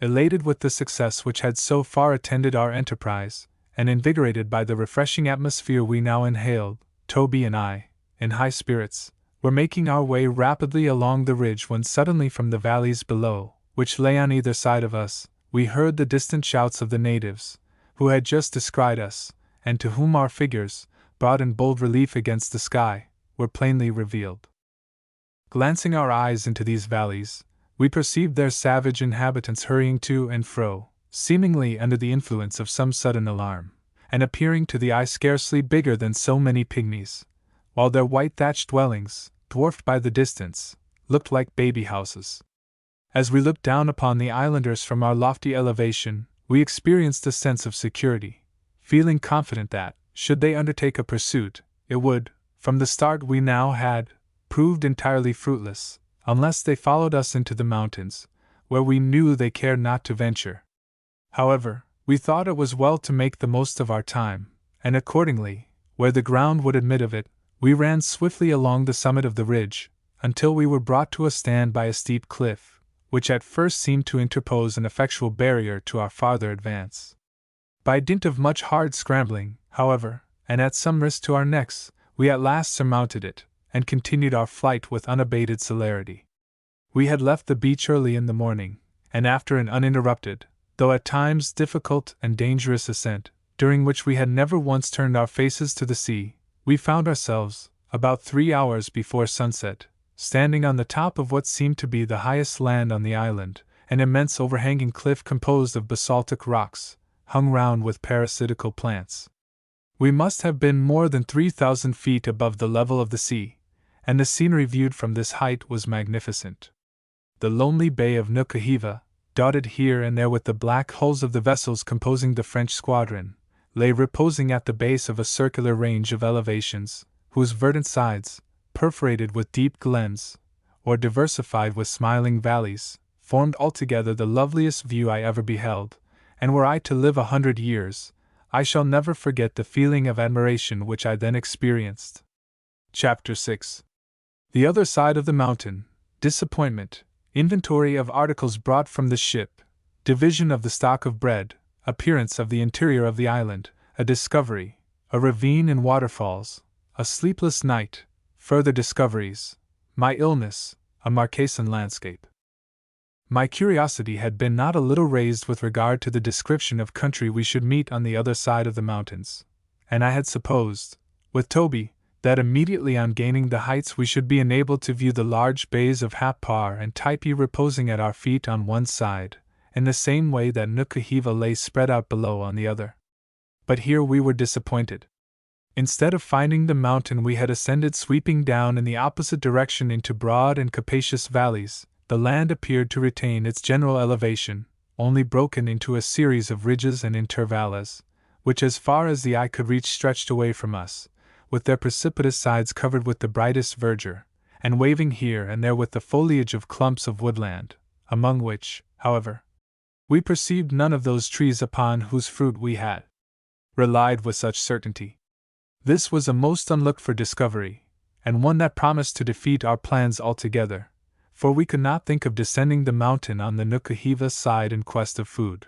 S2: Elated with the success which had so far attended our enterprise, and invigorated by the refreshing atmosphere we now inhaled, Toby and I, in high spirits, were making our way rapidly along the ridge when suddenly from the valleys below, which lay on either side of us, we heard the distant shouts of the natives, who had just descried us, and to whom our figures, brought in bold relief against the sky, were plainly revealed. Glancing our eyes into these valleys, we perceived their savage inhabitants hurrying to and fro, seemingly under the influence of some sudden alarm, and appearing to the eye scarcely bigger than so many pygmies, while their white thatched dwellings, dwarfed by the distance, looked like baby houses. As we looked down upon the islanders from our lofty elevation, we experienced a sense of security, feeling confident that, should they undertake a pursuit, it would, from the start we now had, proved entirely fruitless, unless they followed us into the mountains, where we knew they cared not to venture. However, we thought it was well to make the most of our time, and accordingly, where the ground would admit of it, we ran swiftly along the summit of the ridge, until we were brought to a stand by a steep cliff, which at first seemed to interpose an effectual barrier to our farther advance. By dint of much hard scrambling, however, and at some risk to our necks, we at last surmounted it, and continued our flight with unabated celerity. We had left the beach early in the morning, and after an uninterrupted, though at times difficult and dangerous ascent, during which we had never once turned our faces to the sea, we found ourselves, about 3 hours before sunset, standing on the top of what seemed to be the highest land on the island, an immense overhanging cliff composed of basaltic rocks, hung round with parasitical plants. We must have been more than 3,000 feet above the level of the sea, and the scenery viewed from this height was magnificent. The lonely bay of Nukuhiva, dotted here and there with the black hulls of the vessels composing the French squadron, lay reposing at the base of a circular range of elevations, whose verdant sides, perforated with deep glens, or diversified with smiling valleys, formed altogether the loveliest view I ever beheld, and were I to live 100 years, I shall never forget the feeling of admiration which I then experienced. Chapter 6. The other side of the mountain, disappointment, inventory of articles brought from the ship, division of the stock of bread, appearance of the interior of the island, a discovery, a ravine and waterfalls, a sleepless night, further discoveries, my illness, a Marquesan landscape. My curiosity had been not a little raised with regard to the description of country we should meet on the other side of the mountains, and I had supposed, with Toby, that immediately on gaining the heights we should be enabled to view the large bays of Happar and Typee reposing at our feet on one side, in the same way that Nukuhiva lay spread out below on the other. But here we were disappointed. Instead of finding the mountain we had ascended sweeping down in the opposite direction into broad and capacious valleys, the land appeared to retain its general elevation, only broken into a series of ridges and intervalles, which as far as the eye could reach stretched away from us, with their precipitous sides covered with the brightest verdure, and waving here and there with the foliage of clumps of woodland, among which, however, we perceived none of those trees upon whose fruit we had relied with such certainty. This was a most unlooked-for discovery, and one that promised to defeat our plans altogether, for we could not think of descending the mountain on the Nukuhiva side in quest of food.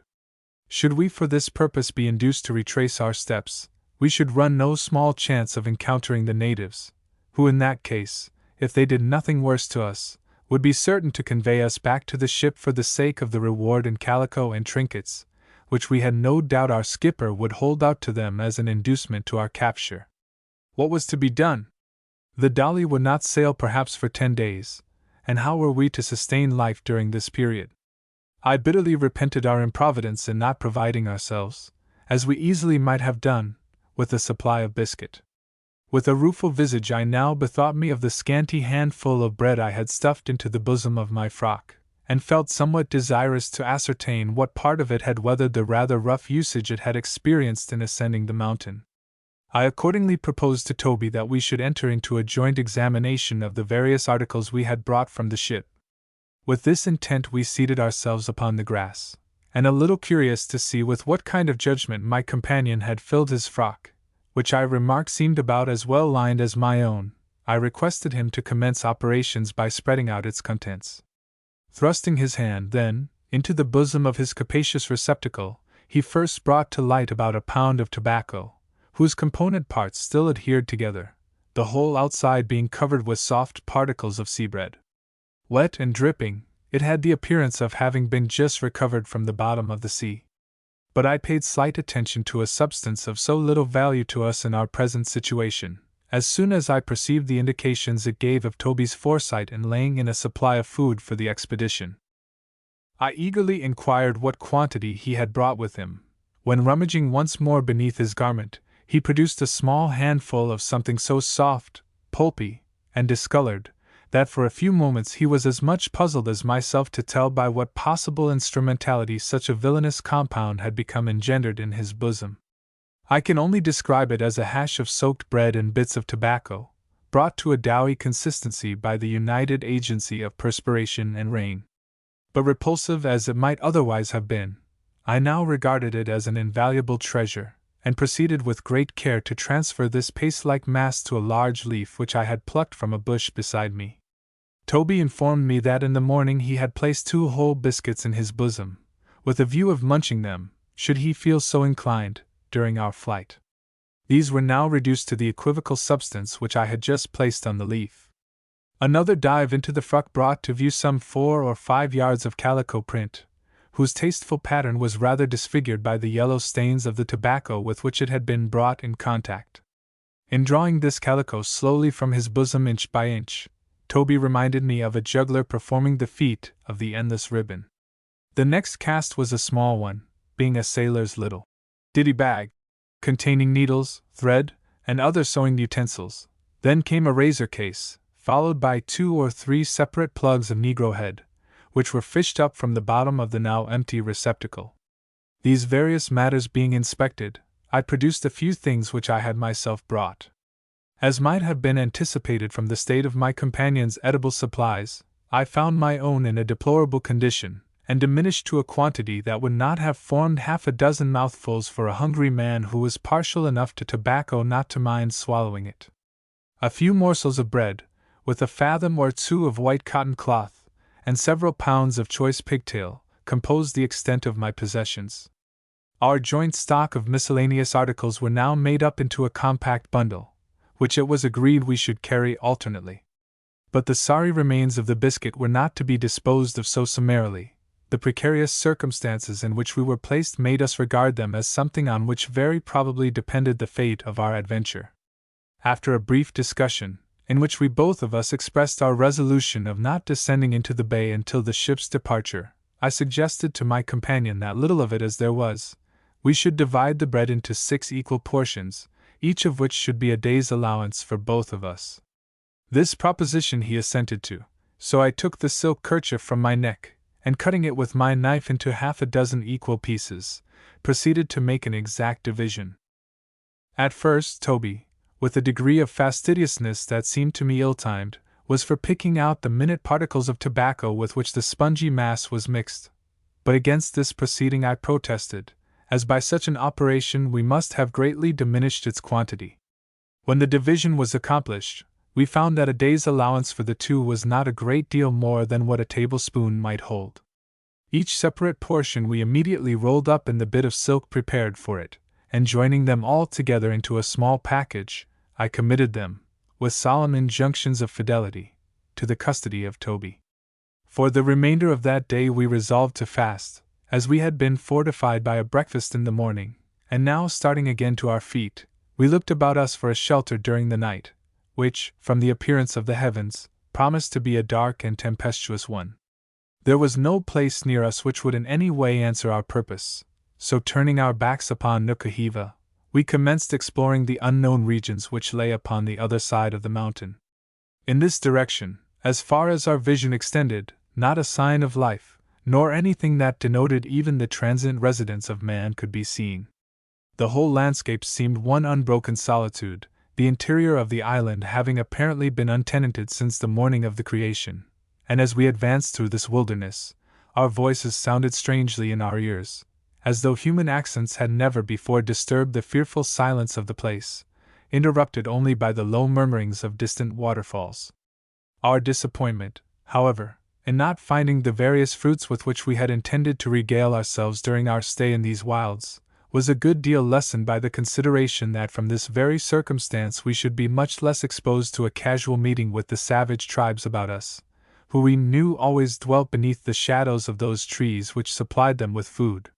S2: Should we for this purpose be induced to retrace our steps, we should run no small chance of encountering the natives, who in that case, if they did nothing worse to us, would be certain to convey us back to the ship for the sake of the reward in calico and trinkets, which we had no doubt our skipper would hold out to them as an inducement to our capture. What was to be done? The Dolly would not sail perhaps for 10 days, and how were we to sustain life during this period? I bitterly repented our improvidence in not providing ourselves, as we easily might have done, with a supply of biscuit. With a rueful visage I now bethought me of the scanty handful of bread I had stuffed into the bosom of my frock, and felt somewhat desirous to ascertain what part of it had weathered the rather rough usage it had experienced in ascending the mountain. I accordingly proposed to Toby that we should enter into a joint examination of the various articles we had brought from the ship. With this intent we seated ourselves upon the grass, and a little curious to see with what kind of judgment my companion had filled his frock, which I remarked seemed about as well lined as my own, I requested him to commence operations by spreading out its contents. Thrusting his hand, then, into the bosom of his capacious receptacle, he first brought to light about a pound of tobacco, whose component parts still adhered together, the whole outside being covered with soft particles of sea bread. Wet and dripping, it had the appearance of having been just recovered from the bottom of the sea. But I paid slight attention to a substance of so little value to us in our present situation, as soon as I perceived the indications it gave of Toby's foresight in laying in a supply of food for the expedition. I eagerly inquired what quantity he had brought with him, when rummaging once more beneath his garment, he produced a small handful of something so soft, pulpy, and discolored, that for a few moments he was as much puzzled as myself to tell by what possible instrumentality such a villainous compound had become engendered in his bosom. I can only describe it as a hash of soaked bread and bits of tobacco, brought to a doughy consistency by the united agency of perspiration and rain. But repulsive as it might otherwise have been, I now regarded it as an invaluable treasure, and proceeded with great care to transfer this paste-like mass to a large leaf which I had plucked from a bush beside me. Toby informed me that in the morning he had placed 2 whole biscuits in his bosom, with a view of munching them, should he feel so inclined, during our flight. These were now reduced to the equivocal substance which I had just placed on the leaf. Another dive into the frock brought to view some 4 or 5 yards of calico print, whose tasteful pattern was rather disfigured by the yellow stains of the tobacco with which it had been brought in contact. In drawing this calico slowly from his bosom inch by inch, Toby reminded me of a juggler performing the feat of the endless ribbon. The next cast was a small one, being a sailor's little ditty bag, containing needles, thread, and other sewing utensils. Then came a razor case, followed by 2 or 3 separate plugs of negro head, which were fished up from the bottom of the now empty receptacle. These various matters being inspected, I produced a few things which I had myself brought. As might have been anticipated from the state of my companion's edible supplies, I found my own in a deplorable condition, and diminished to a quantity that would not have formed half a dozen mouthfuls for a hungry man who was partial enough to tobacco not to mind swallowing it. A few morsels of bread, with a fathom or 2 of white cotton cloth, and several pounds of choice pigtail, composed the extent of my possessions. Our joint stock of miscellaneous articles were now made up into a compact bundle, which it was agreed we should carry alternately. But the sorry remains of the biscuit were not to be disposed of so summarily. The precarious circumstances in which we were placed made us regard them as something on which very probably depended the fate of our adventure. After a brief discussion, in which we both of us expressed our resolution of not descending into the bay until the ship's departure, I suggested to my companion that little of it as there was, we should divide the bread into 6 equal portions, each of which should be a day's allowance for both of us. This proposition he assented to, so I took the silk kerchief from my neck, and cutting it with my knife into half a dozen equal pieces, proceeded to make an exact division. At first Toby, with a degree of fastidiousness that seemed to me ill-timed, was for picking out the minute particles of tobacco with which the spongy mass was mixed. But against this proceeding I protested, as by such an operation we must have greatly diminished its quantity. When the division was accomplished, we found that a day's allowance for the 2 was not a great deal more than what a tablespoon might hold. Each separate portion we immediately rolled up in the bit of silk prepared for it, and joining them all together into a small package, I committed them, with solemn injunctions of fidelity, to the custody of Toby. For the remainder of that day we resolved to fast, as we had been fortified by a breakfast in the morning, and now starting again to our feet, we looked about us for a shelter during the night, which, from the appearance of the heavens, promised to be a dark and tempestuous one. There was no place near us which would in any way answer our purpose, so turning our backs upon Nukahiva, we commenced exploring the unknown regions which lay upon the other side of the mountain. In this direction, as far as our vision extended, not a sign of life, nor anything that denoted even the transient residence of man could be seen. The whole landscape seemed one unbroken solitude, the interior of the island having apparently been untenanted since the morning of the creation, and as we advanced through this wilderness, our voices sounded strangely in our ears, as though human accents had never before disturbed the fearful silence of the place, interrupted only by the low murmurings of distant waterfalls. Our disappointment, however, in not finding the various fruits with which we had intended to regale ourselves during our stay in these wilds, was a good deal lessened by the consideration that from this very circumstance we should be much less exposed to a casual meeting with the savage tribes about us, who we knew always dwelt beneath the shadows of those trees which supplied them with food.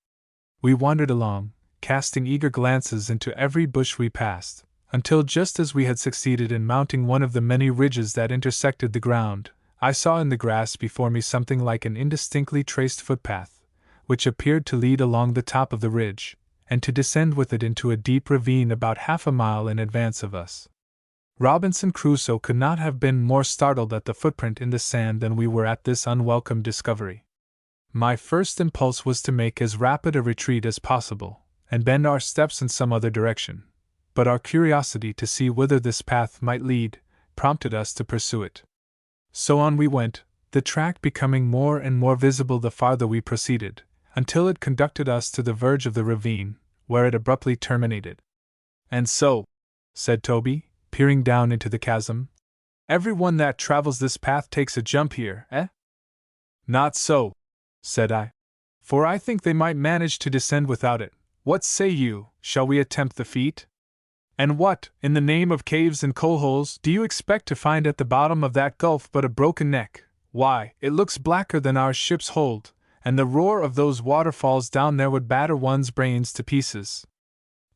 S2: We wandered along, casting eager glances into every bush we passed, until just as we had succeeded in mounting one of the many ridges that intersected the ground, I saw in the grass before me something like an indistinctly traced footpath, which appeared to lead along the top of the ridge, and to descend with it into a deep ravine about half a mile in advance of us. Robinson Crusoe could not have been more startled at the footprint in the sand than we were at this unwelcome discovery. My first impulse was to make as rapid a retreat as possible, and bend our steps in some other direction, but our curiosity to see whither this path might lead prompted us to pursue it. So on we went, the track becoming more and more visible the farther we proceeded, until it conducted us to the verge of the ravine, where it abruptly terminated. "And so," said Toby, peering down into the chasm, "everyone that travels this path takes a jump here, eh?" "Not so," said I, "for I think they might manage to descend without it. What say you, shall we attempt the feat? And what, in the name of caves and coal-holes, do you expect to find at the bottom of that gulf but a broken neck? Why, it looks blacker than our ship's hold, and the roar of those waterfalls down there would batter one's brains to pieces.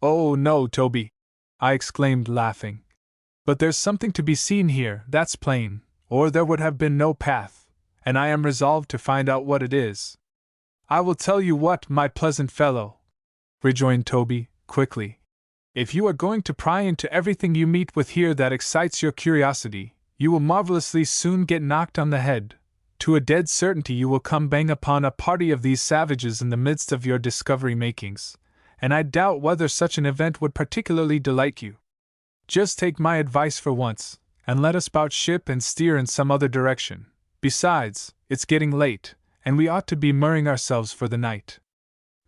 S2: Oh no, Toby! I exclaimed, laughing. But there's something to be seen here, that's plain, or there would have been no path, and I am resolved to find out what it is. I will tell you what, my pleasant fellow, rejoined Toby, quickly. If you are going to pry into everything you meet with here that excites your curiosity, you will marvelously soon get knocked on the head. To a dead certainty you will come bang upon a party of these savages in the midst of your discovery makings, and I doubt whether such an event would particularly delight you. Just take my advice for once, and let us bout ship and steer in some other direction. Besides, it's getting late, and we ought to be mooring ourselves for the night.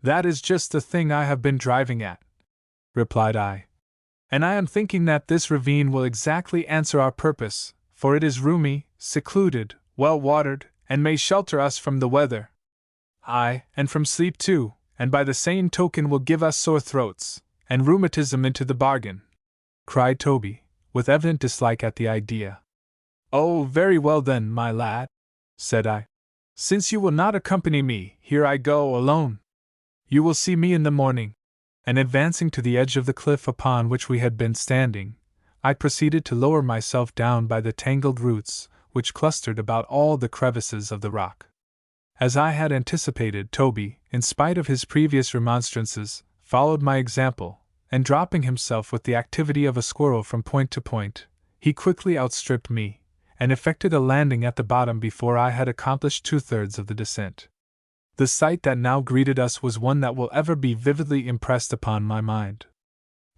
S2: That is just the thing I have been driving at, replied I. And I am thinking that this ravine will exactly answer our purpose, for it is roomy, secluded, well watered, and may shelter us from the weather. Aye, and from sleep too, and by the same token will give us sore throats, and rheumatism into the bargain, cried Toby, with evident dislike at the idea. Oh, very well then, my lad, said I. Since you will not accompany me, here I go alone. You will see me in the morning. And advancing to the edge of the cliff upon which we had been standing, I proceeded to lower myself down by the tangled roots which clustered about all the crevices of the rock. As I had anticipated, Toby, in spite of his previous remonstrances, followed my example, and dropping himself with the activity of a squirrel from point to point, he quickly outstripped me, and effected a landing at the bottom before I had accomplished 2/3 of the descent. The sight that now greeted us was one that will ever be vividly impressed upon my mind.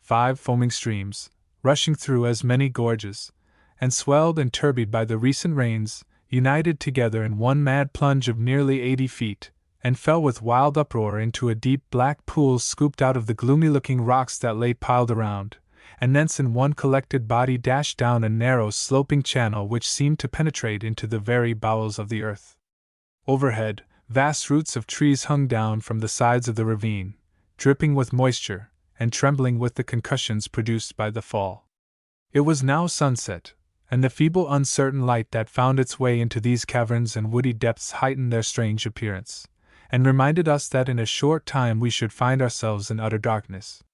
S2: 5 foaming streams, rushing through as many gorges, and swelled and turbid by the recent rains, united together in one mad plunge of nearly 80 feet, and fell with wild uproar into a deep black pool scooped out of the gloomy-looking rocks that lay piled around, and thence in one collected body dashed down a narrow sloping channel which seemed to penetrate into the very bowels of the earth. Overhead, vast roots of trees hung down from the sides of the ravine, dripping with moisture, and trembling with the concussions produced by the fall. It was now sunset, and the feeble uncertain light that found its way into these caverns and woody depths heightened their strange appearance, and reminded us that in a short time we should find ourselves in utter darkness.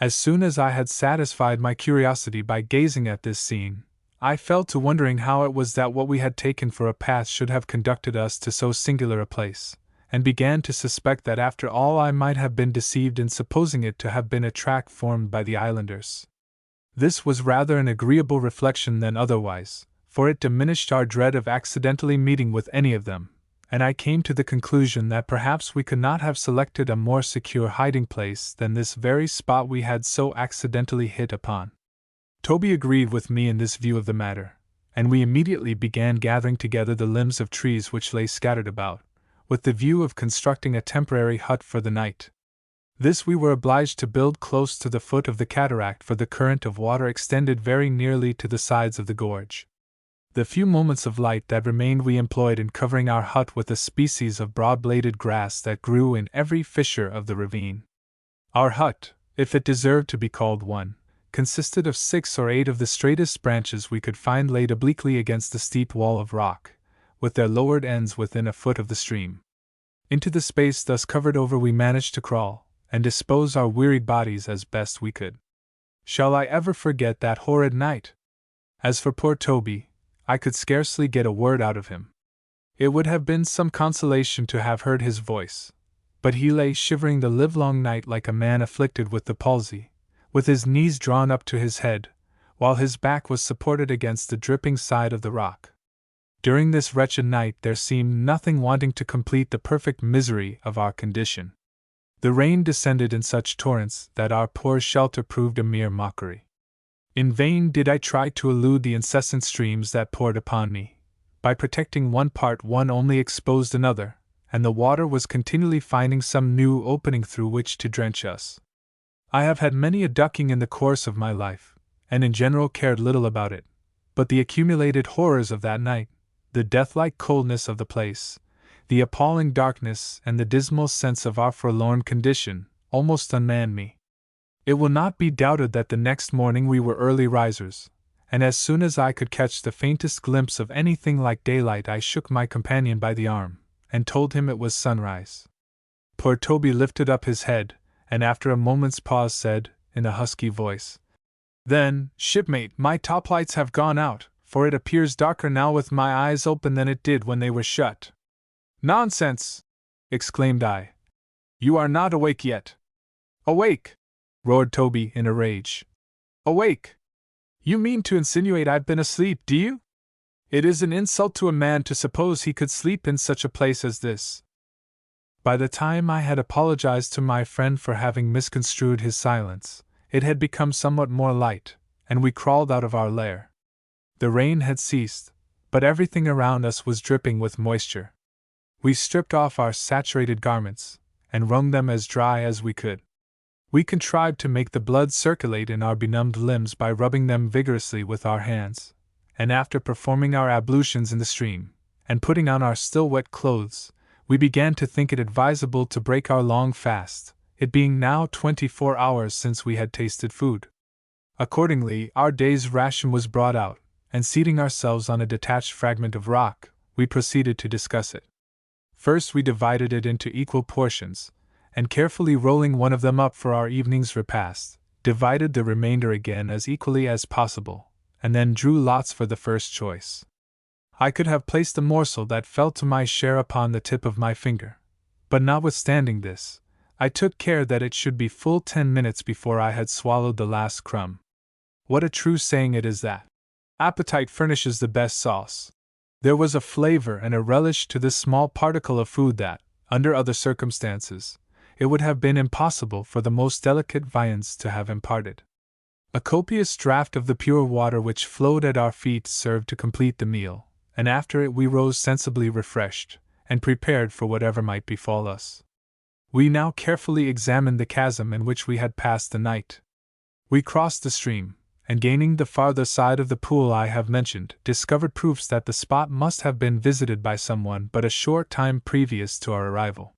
S2: As soon as I had satisfied my curiosity by gazing at this scene, I fell to wondering how it was that what we had taken for a path should have conducted us to so singular a place, and began to suspect that after all I might have been deceived in supposing it to have been a track formed by the islanders. This was rather an agreeable reflection than otherwise, for it diminished our dread of accidentally meeting with any of them, and I came to the conclusion that perhaps we could not have selected a more secure hiding place than this very spot we had so accidentally hit upon. Toby agreed with me in this view of the matter, and we immediately began gathering together the limbs of trees which lay scattered about, with the view of constructing a temporary hut for the night. This we were obliged to build close to the foot of the cataract, for the current of water extended very nearly to the sides of the gorge. The few moments of light that remained we employed in covering our hut with a species of broad-bladed grass that grew in every fissure of the ravine. Our hut, if it deserved to be called one, consisted of 6 or 8 of the straightest branches we could find laid obliquely against the steep wall of rock, with their lowered ends within a foot of the stream. Into the space thus covered over we managed to crawl, and dispose our wearied bodies as best we could. Shall I ever forget that horrid night? As for poor Toby, I could scarcely get a word out of him. It would have been some consolation to have heard his voice, but he lay shivering the livelong night like a man afflicted with the palsy, with his knees drawn up to his head, while his back was supported against the dripping side of the rock. During this wretched night there seemed nothing wanting to complete the perfect misery of our condition. The rain descended in such torrents that our poor shelter proved a mere mockery. In vain did I try to elude the incessant streams that poured upon me. By protecting one part one only exposed another, and the water was continually finding some new opening through which to drench us. I have had many a ducking in the course of my life, and in general cared little about it, but the accumulated horrors of that night, the death-like coldness of the place, the appalling darkness and the dismal sense of our forlorn condition, almost unmanned me. It will not be doubted that the next morning we were early risers, and as soon as I could catch the faintest glimpse of anything like daylight I shook my companion by the arm, and told him it was sunrise. Poor Toby lifted up his head, and after a moment's pause said, in a husky voice, "Then, shipmate, my toplights have gone out, for it appears darker now with my eyes open than it did when they were shut." "Nonsense!" exclaimed I. "You are not awake yet." "Awake!" roared Toby in a rage. "Awake! You mean to insinuate I've been asleep, do you? It is an insult to a man to suppose he could sleep in such a place as this." By the time I had apologized to my friend for having misconstrued his silence, it had become somewhat more light, and we crawled out of our lair. The rain had ceased, but everything around us was dripping with moisture. We stripped off our saturated garments, and wrung them as dry as we could. We contrived to make the blood circulate in our benumbed limbs by rubbing them vigorously with our hands, and after performing our ablutions in the stream, and putting on our still wet clothes, we began to think it advisable to break our long fast, it being now 24 hours since we had tasted food. Accordingly, our day's ration was brought out, and seating ourselves on a detached fragment of rock, we proceeded to discuss it. First we divided it into equal portions, and carefully rolling one of them up for our evening's repast, divided the remainder again as equally as possible, and then drew lots for the first choice. I could have placed the morsel that fell to my share upon the tip of my finger, but notwithstanding this, I took care that it should be full 10 minutes before I had swallowed the last crumb. What a true saying it is that appetite furnishes the best sauce. There was a flavor and a relish to this small particle of food that, under other circumstances, it would have been impossible for the most delicate viands to have imparted. A copious draught of the pure water which flowed at our feet served to complete the meal, and after it we rose sensibly refreshed, and prepared for whatever might befall us. We now carefully examined the chasm in which we had passed the night. We crossed the stream, and gaining the farther side of the pool I have mentioned, discovered proofs that the spot must have been visited by someone but a short time previous to our arrival.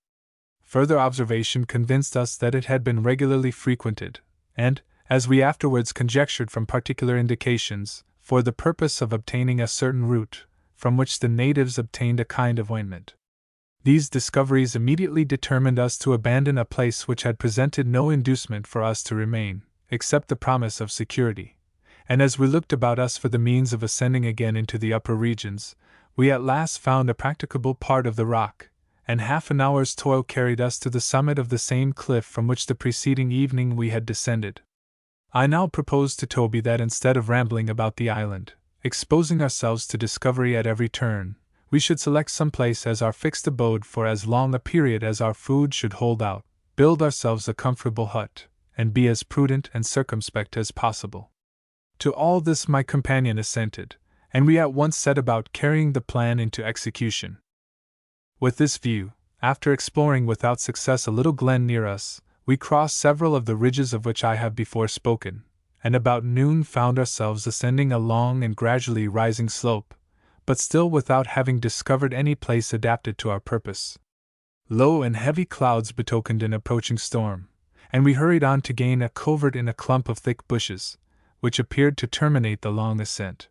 S2: Further observation convinced us that it had been regularly frequented, and, as we afterwards conjectured from particular indications, for the purpose of obtaining a certain root, from which the natives obtained a kind of ointment. These discoveries immediately determined us to abandon a place which had presented no inducement for us to remain, except the promise of security, and as we looked about us for the means of ascending again into the upper regions, we at last found a practicable part of the rock, and half an hour's toil carried us to the summit of the same cliff from which the preceding evening we had descended. I now proposed to Toby that instead of rambling about the island, exposing ourselves to discovery at every turn, we should select some place as our fixed abode for as long a period as our food should hold out, build ourselves a comfortable hut, and be as prudent and circumspect as possible. To all this my companion assented, and we at once set about carrying the plan into execution. With this view, after exploring without success a little glen near us, we crossed several of the ridges of which I have before spoken, and about noon found ourselves ascending a long and gradually rising slope, but still without having discovered any place adapted to our purpose. Low and heavy clouds betokened an approaching storm, and we hurried on to gain a covert in a clump of thick bushes, which appeared to terminate the long ascent.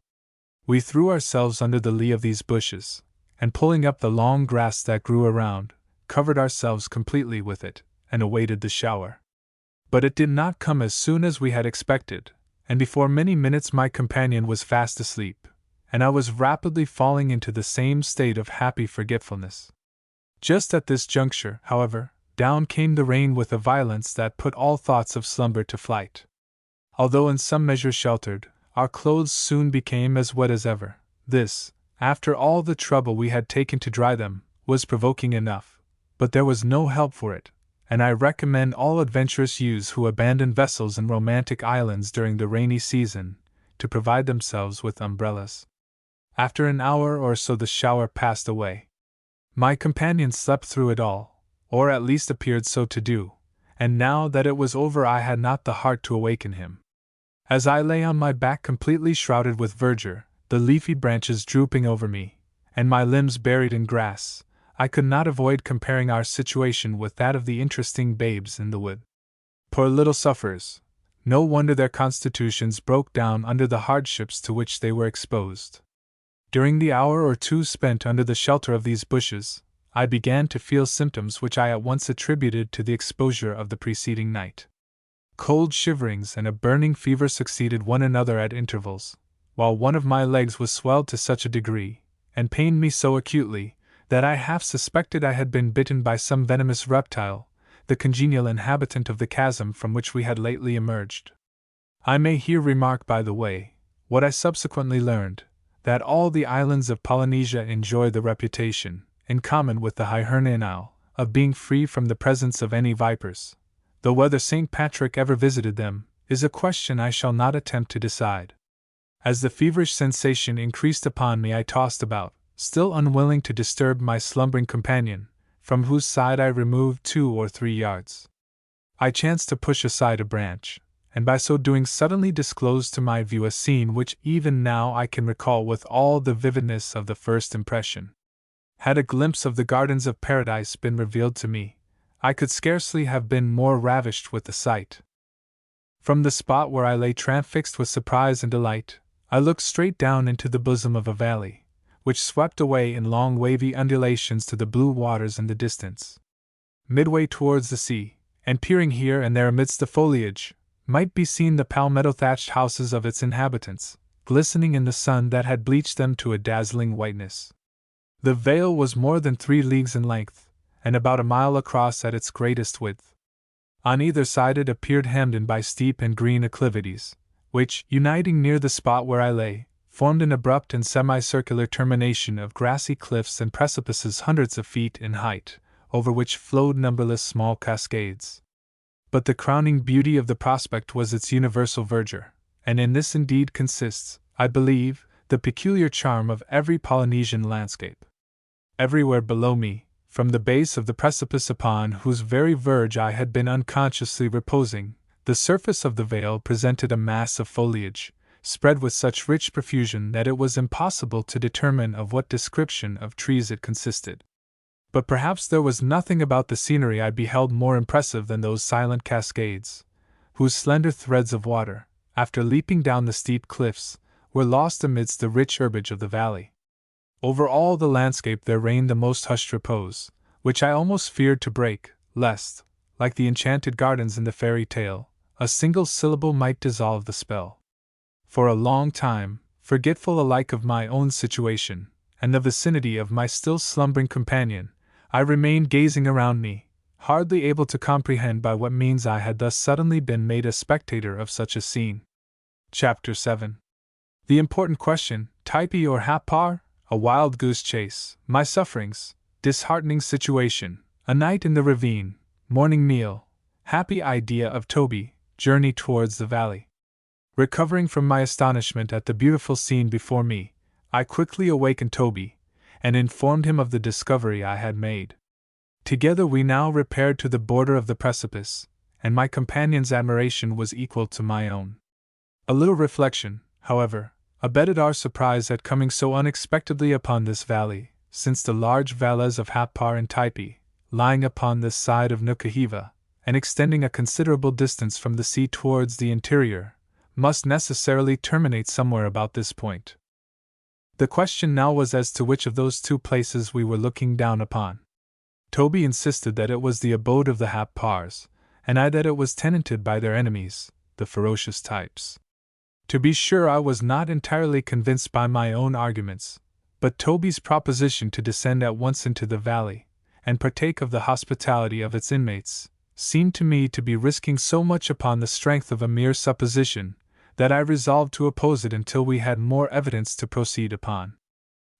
S2: We threw ourselves under the lee of these bushes, and pulling up the long grass that grew around, covered ourselves completely with it, and awaited the shower. But it did not come as soon as we had expected, and before many minutes my companion was fast asleep, and I was rapidly falling into the same state of happy forgetfulness. Just at this juncture, however, down came the rain with a violence that put all thoughts of slumber to flight. Although in some measure sheltered, our clothes soon became as wet as ever. This, after all the trouble we had taken to dry them, was provoking enough, but there was no help for it, and I recommend all adventurous youths who abandon vessels in romantic islands during the rainy season to provide themselves with umbrellas. After an hour or so the shower passed away. My companion slept through it all, or at least appeared so to do, and now that it was over I had not the heart to awaken him. As I lay on my back completely shrouded with verdure, the leafy branches drooping over me, and my limbs buried in grass, I could not avoid comparing our situation with that of the interesting babes in the wood. Poor little sufferers! No wonder their constitutions broke down under the hardships to which they were exposed. During the hour or two spent under the shelter of these bushes, I began to feel symptoms which I at once attributed to the exposure of the preceding night. Cold shiverings and a burning fever succeeded one another at intervals, while one of my legs was swelled to such a degree, and pained me so acutely, that I half suspected I had been bitten by some venomous reptile, the congenial inhabitant of the chasm from which we had lately emerged. I may here remark, by the way, what I subsequently learned, that all the islands of Polynesia enjoy the reputation, in common with the Hibernian Isle, of being free from the presence of any vipers, though whether St. Patrick ever visited them is a question I shall not attempt to decide. As the feverish sensation increased upon me, I tossed about, still unwilling to disturb my slumbering companion, from whose side I removed 2 or 3 yards. I chanced to push aside a branch, and by so doing suddenly disclosed to my view a scene which even now I can recall with all the vividness of the first impression. Had a glimpse of the gardens of paradise been revealed to me, I could scarcely have been more ravished with the sight. From the spot where I lay transfixed with surprise and delight, I looked straight down into the bosom of a valley, which swept away in long wavy undulations to the blue waters in the distance. Midway towards the sea, and peering here and there amidst the foliage, might be seen the palmetto-thatched houses of its inhabitants, glistening in the sun that had bleached them to a dazzling whiteness. The vale was more than 3 leagues in length, and about a mile across at its greatest width. On either side it appeared hemmed in by steep and green acclivities, which, uniting near the spot where I lay, formed an abrupt and semicircular termination of grassy cliffs and precipices hundreds of feet in height, over which flowed numberless small cascades. But the crowning beauty of the prospect was its universal verdure, and in this indeed consists, I believe, the peculiar charm of every Polynesian landscape. Everywhere below me, from the base of the precipice upon whose very verge I had been unconsciously reposing, the surface of the vale presented a mass of foliage, spread with such rich profusion that it was impossible to determine of what description of trees it consisted. But perhaps there was nothing about the scenery I beheld more impressive than those silent cascades, whose slender threads of water, after leaping down the steep cliffs, were lost amidst the rich herbage of the valley. Over all the landscape there reigned the most hushed repose, which I almost feared to break, lest, like the enchanted gardens in the fairy tale, a single syllable might dissolve the spell. For a long time, forgetful alike of my own situation, and the vicinity of my still slumbering companion, I remained gazing around me, hardly able to comprehend by what means I had thus suddenly been made a spectator of such a scene. Chapter 7. The important question, Typee or Happar? A wild goose chase, my sufferings, disheartening situation, a night in the ravine, morning meal, happy idea of Toby, journey towards the valley. Recovering from my astonishment at the beautiful scene before me, I quickly awakened Toby, and informed him of the discovery I had made. Together we now repaired to the border of the precipice, and my companion's admiration was equal to my own. A little reflection, however, abetted our surprise at coming so unexpectedly upon this valley, since the large valleys of Happar and Typee, lying upon this side of Nukuhiva, and extending a considerable distance from the sea towards the interior, must necessarily terminate somewhere about this point. The question now was as to which of those 2 places we were looking down upon. Toby insisted that it was the abode of the Happars, and I that it was tenanted by their enemies, the ferocious types. To be sure, I was not entirely convinced by my own arguments, but Toby's proposition to descend at once into the valley, and partake of the hospitality of its inmates, seemed to me to be risking so much upon the strength of a mere supposition, that I resolved to oppose it until we had more evidence to proceed upon.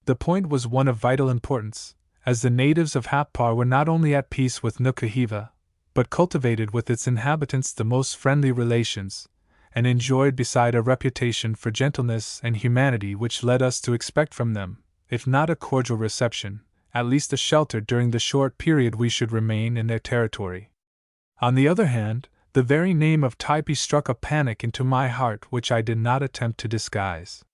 S2: The point was one of vital importance, as the natives of Happar were not only at peace with Nukuhiva, but cultivated with its inhabitants the most friendly relations, and enjoyed beside a reputation for gentleness and humanity which led us to expect from them, if not a cordial reception, at least a shelter during the short period we should remain in their territory. On the other hand, the very name of Typee struck a panic into my heart which I did not attempt to disguise.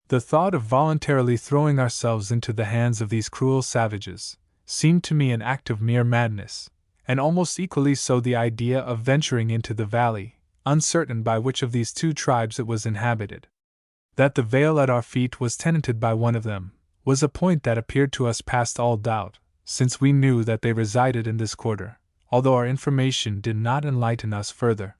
S2: The thought of voluntarily throwing ourselves into the hands of these cruel savages seemed to me an act of mere madness, and almost equally so the idea of venturing into the valley, uncertain by which of these 2 tribes it was inhabited. That the vale at our feet was tenanted by one of them, was a point that appeared to us past all doubt, since we knew that they resided in this quarter, although our information did not enlighten us further.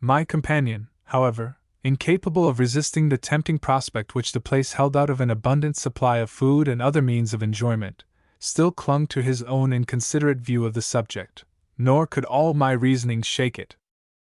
S2: My companion, however, incapable of resisting the tempting prospect which the place held out of an abundant supply of food and other means of enjoyment, still clung to his own inconsiderate view of the subject, nor could all my reasoning shake it.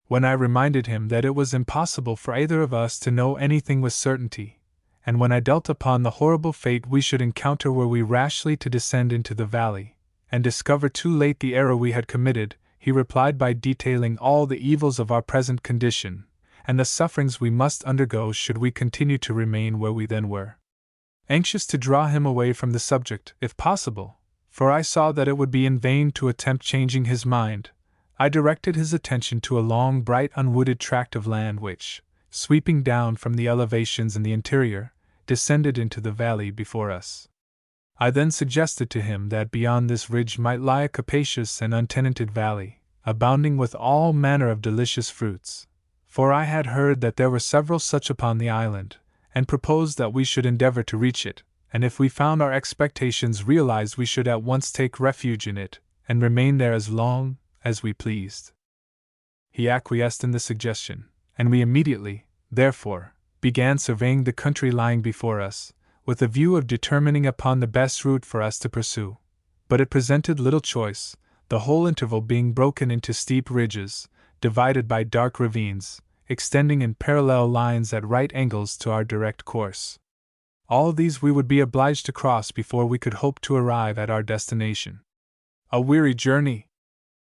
S2: When I reminded him that it was impossible for either of us to know anything with certainty, and when I dealt upon the horrible fate we should encounter were we rashly to descend into the valley, and discover too late the error we had committed, he replied by detailing all the evils of our present condition, and the sufferings we must undergo should we continue to remain where we then were. Anxious to draw him away from the subject, if possible, for I saw that it would be in vain to attempt changing his mind, I directed his attention to a long, bright, unwooded tract of land which, sweeping down from the elevations in the interior, descended into the valley before us. I then suggested to him that beyond this ridge might lie a capacious and untenanted valley, abounding with all manner of delicious fruits, for I had heard that there were several such upon the island, and proposed that we should endeavor to reach it, and if we found our expectations realized we should at once take refuge in it, and remain there as long as we pleased. He acquiesced in the suggestion, and we immediately, therefore, began surveying the country lying before us, with a view of determining upon the best route for us to pursue. But it presented little choice, the whole interval being broken into steep ridges, divided by dark ravines, extending in parallel lines at right angles to our direct course. All these we would be obliged to cross before we could hope to arrive at our destination. A weary journey!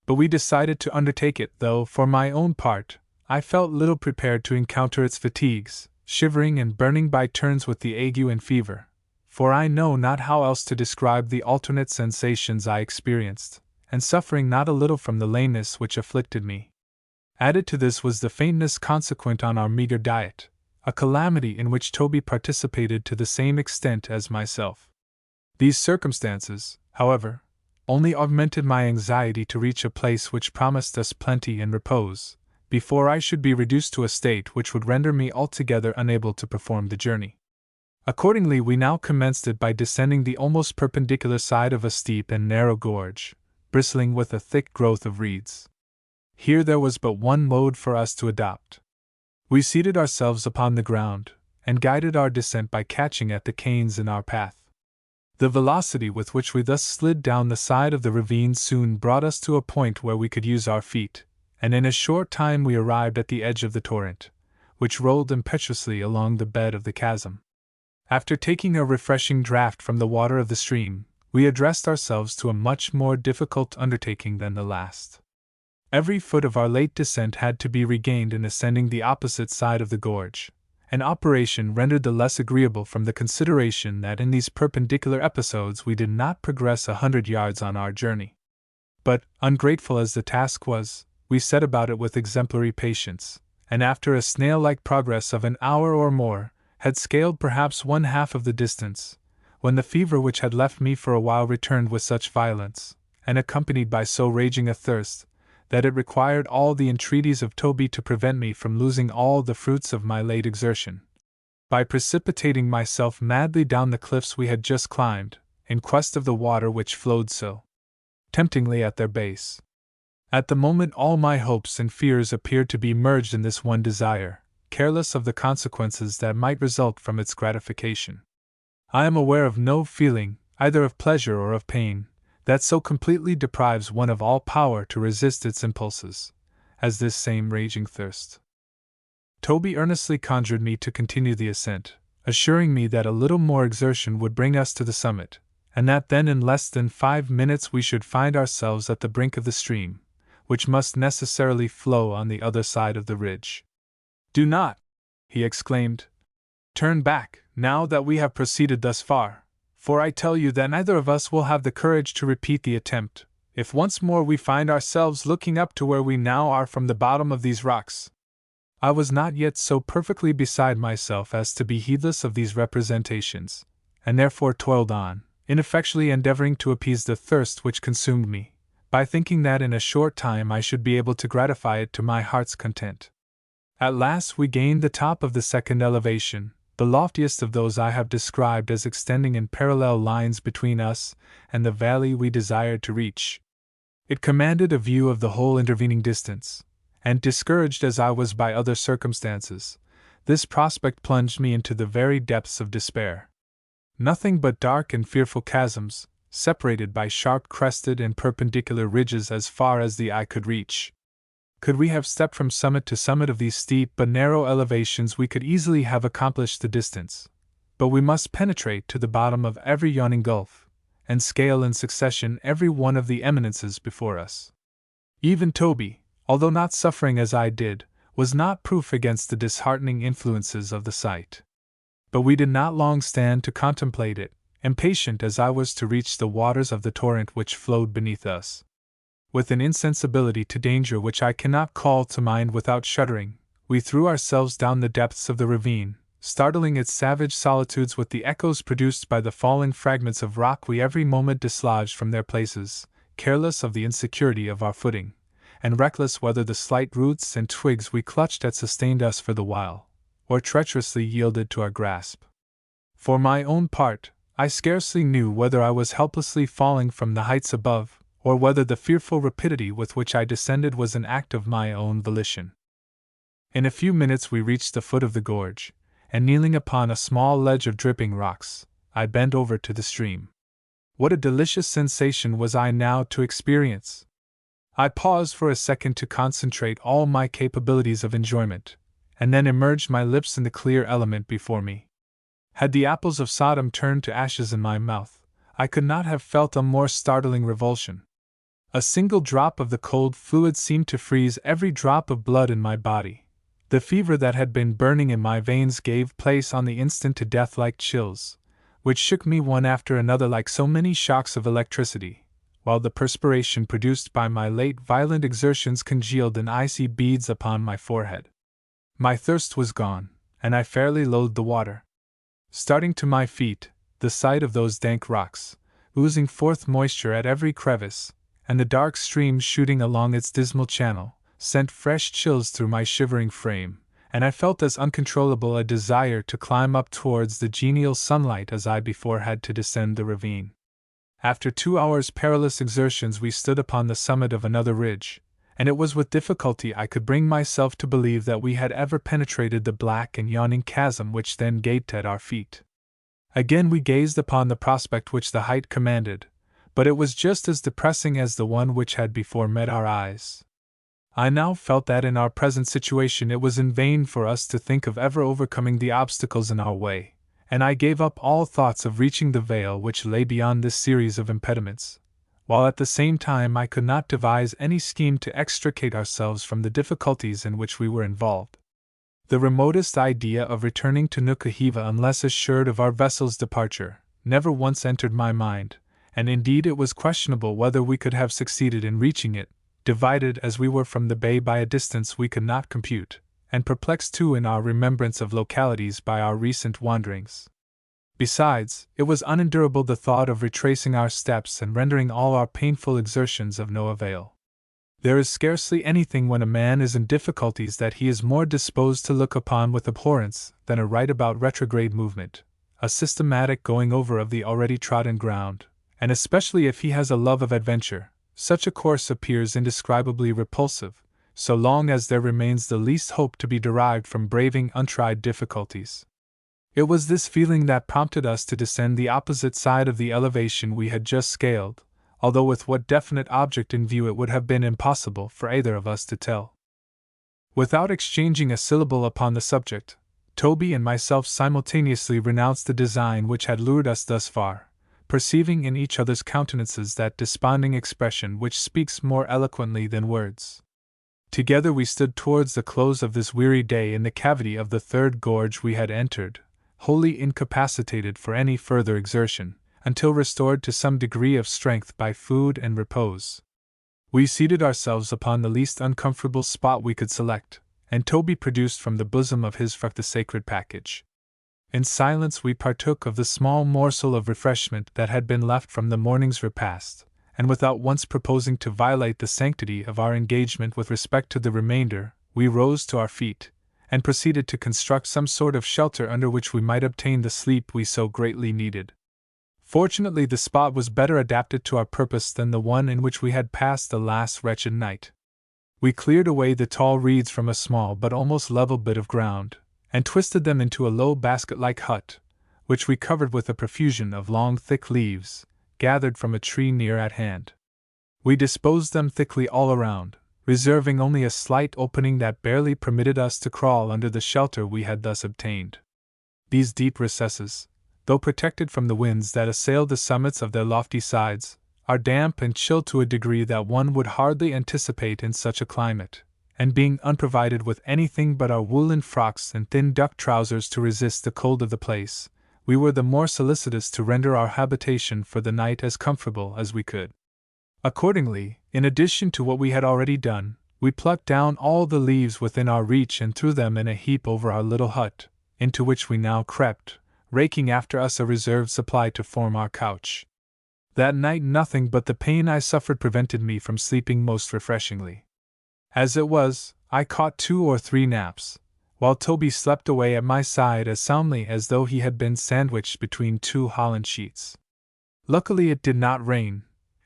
S2: But we decided to undertake it, though, for my own part, I felt little prepared to encounter its fatigues, shivering and burning by turns with the ague and fever, for I know not how else to describe the alternate sensations I experienced, and suffering not a little from the lameness which afflicted me. Added to this was the faintness consequent on our meager diet, a calamity in which Toby participated to the same extent as myself. These circumstances, however, only augmented my anxiety to reach a place which promised us plenty and repose, before I should be reduced to a state which would render me altogether unable to perform the journey. Accordingly, we now commenced it by descending the almost perpendicular side of a steep and narrow gorge, bristling with a thick growth of reeds. Here there was but one mode for us to adopt. We seated ourselves upon the ground, and guided our descent by catching at the canes in our path. The velocity with which we thus slid down the side of the ravine soon brought us to a point where we could use our feet, and in a short time we arrived at the edge of the torrent, which rolled impetuously along the bed of the chasm. After taking a refreshing draught from the water of the stream, we addressed ourselves to a much more difficult undertaking than the last. Every foot of our late descent had to be regained in ascending the opposite side of the gorge, an operation rendered the less agreeable from the consideration that in these perpendicular episodes we did not progress 100 yards on our journey. But, ungrateful as the task was, we set about it with exemplary patience, and after a snail-like progress of an hour or more, had scaled perhaps 1/2 of the distance, when the fever which had left me for a while returned with such violence, and accompanied by so raging a thirst, that it required all the entreaties of Toby to prevent me from losing all the fruits of my late exertion. By precipitating myself madly down the cliffs we had just climbed, in quest of the water which flowed so temptingly at their base. At the moment all my hopes and fears appeared to be merged in this one desire, careless of the consequences that might result from its gratification. I am aware of no feeling, either of pleasure or of pain, that so completely deprives one of all power to resist its impulses, as this same raging thirst. Toby earnestly conjured me to continue the ascent, assuring me that a little more exertion would bring us to the summit, and that then in less than 5 minutes we should find ourselves at the brink of the stream, which must necessarily flow on the other side of the ridge. "Do not," he exclaimed, "turn back, now that we have proceeded thus far, for I tell you that neither of us will have the courage to repeat the attempt, if once more we find ourselves looking up to where we now are from the bottom of these rocks." I was not yet so perfectly beside myself as to be heedless of these representations, and therefore toiled on, ineffectually endeavoring to appease the thirst which consumed me, by thinking that in a short time I should be able to gratify it to my heart's content. At last we gained the top of the second elevation, the loftiest of those I have described as extending in parallel lines between us and the valley we desired to reach. It commanded a view of the whole intervening distance, and discouraged as I was by other circumstances, this prospect plunged me into the very depths of despair. Nothing but dark and fearful chasms, separated by sharp-crested and perpendicular ridges as far as the eye could reach. Could we have stepped from summit to summit of these steep but narrow elevations, we could easily have accomplished the distance. But we must penetrate to the bottom of every yawning gulf, and scale in succession every one of the eminences before us. Even Toby, although not suffering as I did, was not proof against the disheartening influences of the sight. But we did not long stand to contemplate it, impatient as I was to reach the waters of the torrent which flowed beneath us. With an insensibility to danger which I cannot call to mind without shuddering, we threw ourselves down the depths of the ravine, startling its savage solitudes with the echoes produced by the falling fragments of rock we every moment dislodged from their places, careless of the insecurity of our footing, and reckless whether the slight roots and twigs we clutched at sustained us for the while, or treacherously yielded to our grasp. For my own part, I scarcely knew whether I was helplessly falling from the heights above, or whether the fearful rapidity with which I descended was an act of my own volition. In a few minutes we reached the foot of the gorge, and kneeling upon a small ledge of dripping rocks, I bent over to the stream. What a delicious sensation was I now to experience! I paused for a second to concentrate all my capabilities of enjoyment, and then immerged my lips in the clear element before me. Had the apples of Sodom turned to ashes in my mouth, I could not have felt a more startling revulsion. A single drop of the cold fluid seemed to freeze every drop of blood in my body. The fever that had been burning in my veins gave place on the instant to death-like chills, which shook me one after another like so many shocks of electricity, while the perspiration produced by my late violent exertions congealed in icy beads upon my forehead. My thirst was gone, and I fairly loathed the water. Starting to my feet, the sight of those dank rocks, oozing forth moisture at every crevice, and the dark stream shooting along its dismal channel, sent fresh chills through my shivering frame, and I felt as uncontrollable a desire to climb up towards the genial sunlight as I before had to descend the ravine. After 2 hours' perilous exertions we stood upon the summit of another ridge, and it was with difficulty I could bring myself to believe that we had ever penetrated the black and yawning chasm which then gaped at our feet. Again we gazed upon the prospect which the height commanded, but it was just as depressing as the one which had before met our eyes. I now felt that in our present situation it was in vain for us to think of ever overcoming the obstacles in our way, and I gave up all thoughts of reaching the vale which lay beyond this series of impediments, while at the same time I could not devise any scheme to extricate ourselves from the difficulties in which we were involved. The remotest idea of returning to Nukahiva unless assured of our vessel's departure never once entered my mind, and indeed it was questionable whether we could have succeeded in reaching it, divided as we were from the bay by a distance we could not compute, and perplexed too in our remembrance of localities by our recent wanderings. Besides, it was unendurable the thought of retracing our steps and rendering all our painful exertions of no avail. There is scarcely anything when a man is in difficulties that he is more disposed to look upon with abhorrence than a right-about retrograde movement, a systematic going over of the already trodden ground, and especially if he has a love of adventure. Such a course appears indescribably repulsive, so long as there remains the least hope to be derived from braving untried difficulties. It was this feeling that prompted us to descend the opposite side of the elevation we had just scaled, although with what definite object in view it would have been impossible for either of us to tell. Without exchanging a syllable upon the subject, Toby and myself simultaneously renounced the design which had lured us thus far, perceiving in each other's countenances that desponding expression which speaks more eloquently than words. Together we stood towards the close of this weary day in the cavity of the third gorge we had entered, wholly incapacitated for any further exertion, until restored to some degree of strength by food and repose. We seated ourselves upon the least uncomfortable spot we could select, and Toby produced from the bosom of his frock the sacred package. In silence we partook of the small morsel of refreshment that had been left from the morning's repast, and without once proposing to violate the sanctity of our engagement with respect to the remainder, we rose to our feet, and proceeded to construct some sort of shelter under which we might obtain the sleep we so greatly needed. Fortunately, the spot was better adapted to our purpose than the one in which we had passed the last wretched night. We cleared away the tall reeds from a small but almost level bit of ground, and twisted them into a low basket-like hut, which we covered with a profusion of long thick leaves, gathered from a tree near at hand. We disposed them thickly all around, reserving only a slight opening that barely permitted us to crawl under the shelter we had thus obtained. These deep recesses, though protected from the winds that assailed the summits of their lofty sides, are damp and chill to a degree that one would hardly anticipate in such a climate, and being unprovided with anything but our woolen frocks and thin duck trousers to resist the cold of the place, we were the more solicitous to render our habitation for the night as comfortable as we could. Accordingly, in addition to what we had already done, we plucked down all the leaves within our reach and threw them in a heap over our little hut, into which we now crept, raking after us a reserved supply to form our couch. That night nothing but the pain I suffered prevented me from sleeping most refreshingly. As it was, I caught 2 or 3 naps, while Toby slept away at my side as soundly as though he had been sandwiched between 2 Holland sheets. Luckily it did not rain,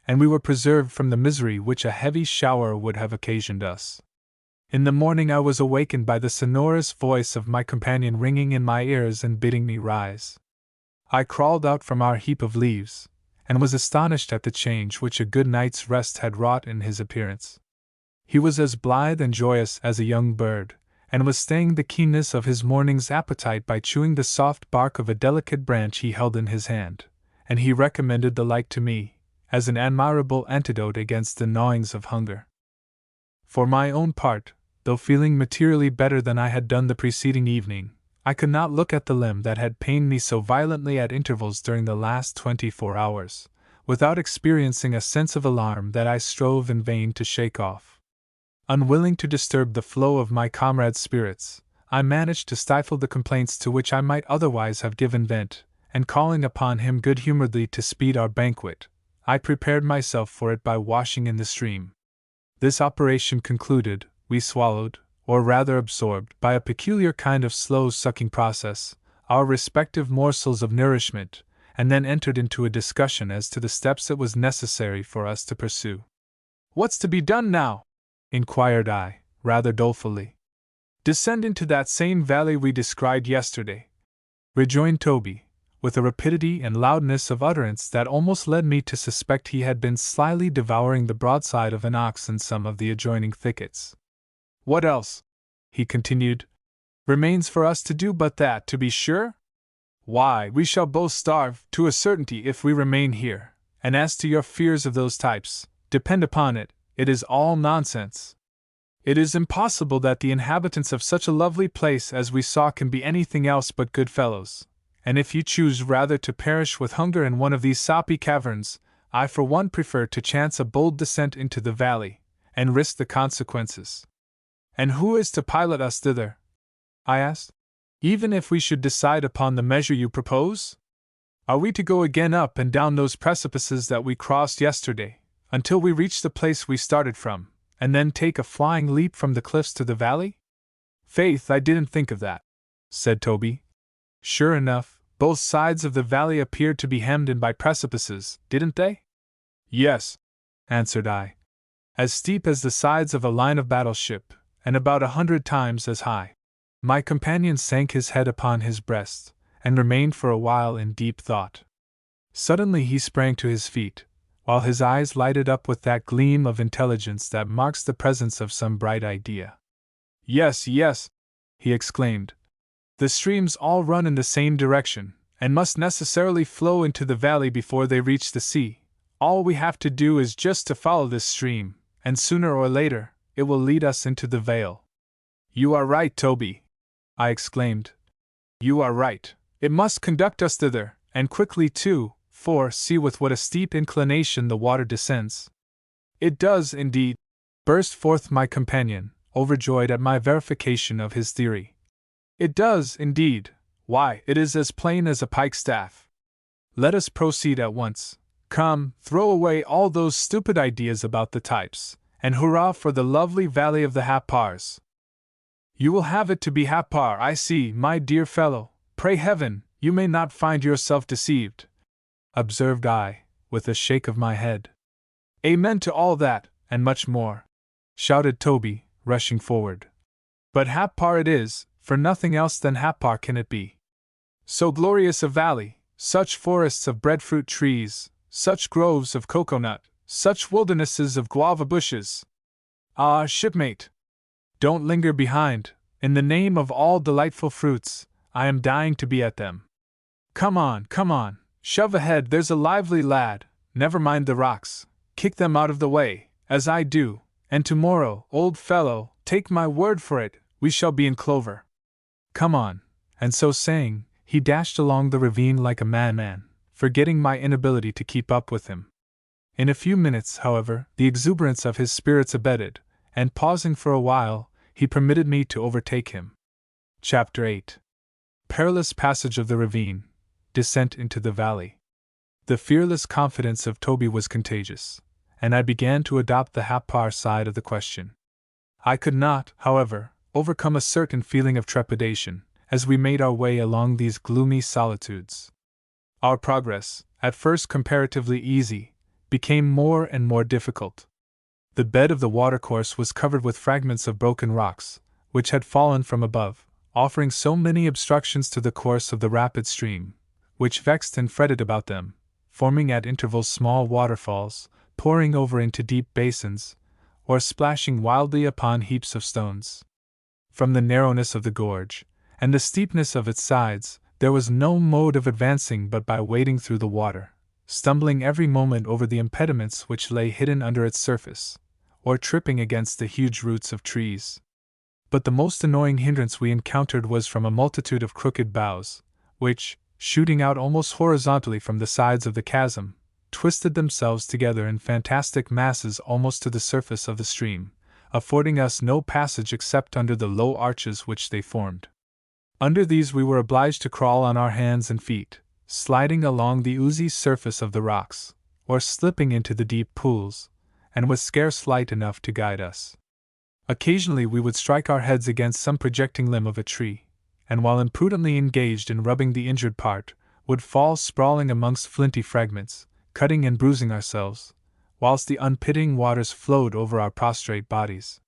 S2: and we were preserved from the misery which a heavy shower would have occasioned us. In the morning I was awakened by the sonorous voice of my companion ringing in my ears and bidding me rise. I crawled out from our heap of leaves, and was astonished at the change which a good night's rest had wrought in his appearance. He was as blithe and joyous as a young bird, and was staying the keenness of his morning's appetite by chewing the soft bark of a delicate branch he held in his hand, and he recommended the like to me, as an admirable antidote against the gnawings of hunger. For my own part, though feeling materially better than I had done the preceding evening, I could not look at the limb that had pained me so violently at intervals during the last 24 hours, without experiencing a sense of alarm that I strove in vain to shake off. Unwilling to disturb the flow of my comrade's spirits, I managed to stifle the complaints to which I might otherwise have given vent, and calling upon him good-humoredly to speed our banquet, I prepared myself for it by washing in the stream. This operation concluded, we swallowed, or rather absorbed, by a peculiar kind of slow-sucking process, our respective morsels of nourishment, and then entered into a discussion as to the steps it was necessary for us to pursue. "What's to be done now?" inquired I, rather dolefully. "Descend into that same valley we described yesterday," rejoined Toby, with a rapidity and loudness of utterance that almost led me to suspect he had been slyly devouring the broadside of an ox in some of the adjoining thickets. "What else," he continued, "remains for us to do but that, to be sure? Why, we shall both starve, to a certainty, if we remain here, and as to your fears of those types, depend upon it, it is all nonsense. It is impossible that the inhabitants of such a lovely place as we saw can be anything else but good fellows, and if you choose rather to perish with hunger in one of these soppy caverns, I for one prefer to chance a bold descent into the valley, and risk the consequences." "And who is to pilot us thither?" I asked. "Even if we should decide upon the measure you propose? Are we to go again up and down those precipices that we crossed yesterday, until we reach the place we started from, and then take a flying leap from the cliffs to the valley?" "Faith, I didn't think of that," said Toby. "Sure enough, both sides of the valley appeared to be hemmed in by precipices, didn't they?" "Yes," answered I. "As steep as the sides of a line of battleship, and about 100 times as high." My companion sank his head upon his breast, and remained for a while in deep thought. Suddenly he sprang to his feet, while his eyes lighted up with that gleam of intelligence that marks the presence of some bright idea. "Yes, yes," he exclaimed. "The streams all run in the same direction, and must necessarily flow into the valley before they reach the sea. All we have to do is just to follow this stream, and sooner or later, it will lead us into the vale." "You are right, Toby," I exclaimed. "You are right. It must conduct us thither, and quickly too, for see with what a steep inclination the water descends." "It does, indeed," burst forth my companion, overjoyed at my verification of his theory. "It does, indeed. Why, it is as plain as a pikestaff. Let us proceed at once. Come, throw away all those stupid ideas about the types, and hurrah for the lovely valley of the Happars." You will have it to be Hapar, I see, my dear fellow. Pray heaven, you may not find yourself deceived, observed I, with a shake of my head. Amen to all that, and much more, shouted Toby, rushing forward. But Hapar it is, for nothing else than Hapar can it be. So glorious a valley, such forests of breadfruit trees, such groves of cocoanut, such wildernesses of guava bushes. Ah, shipmate! Don't linger behind. In the name of all delightful fruits, I am dying to be at them. Come on, shove ahead, there's a lively lad, never mind the rocks, kick them out of the way, as I do, and tomorrow, old fellow, take my word for it, we shall be in clover. Come on, and so saying, he dashed along the ravine like a madman, forgetting my inability to keep up with him. In a few minutes, however, the exuberance of his spirits abated, and pausing for a while, he permitted me to overtake him. Chapter 8. Perilous passage of the ravine. Descent into the valley. The fearless confidence of Toby was contagious, and I began to adopt the Hapar side of the question. I could not, however, overcome a certain feeling of trepidation as we made our way along these gloomy solitudes. Our progress, at first comparatively easy, became more and more difficult. The bed of the watercourse was covered with fragments of broken rocks, which had fallen from above, offering so many obstructions to the course of the rapid stream, which vexed and fretted about them, forming at intervals small waterfalls, pouring over into deep basins, or splashing wildly upon heaps of stones. From the narrowness of the gorge, and the steepness of its sides, there was no mode of advancing but by wading through the water, stumbling every moment over the impediments which lay hidden under its surface, or tripping against the huge roots of trees. But the most annoying hindrance we encountered was from a multitude of crooked boughs, which, shooting out almost horizontally from the sides of the chasm, twisted themselves together in fantastic masses almost to the surface of the stream, affording us no passage except under the low arches which they formed. Under these we were obliged to crawl on our hands and feet, sliding along the oozy surface of the rocks, or slipping into the deep pools, and with scarce light enough to guide us. Occasionally we would strike our heads against some projecting limb of a tree, and while imprudently engaged in rubbing the injured part, would fall sprawling amongst flinty fragments, cutting and bruising ourselves, whilst the unpitying waters flowed over our prostrate bodies.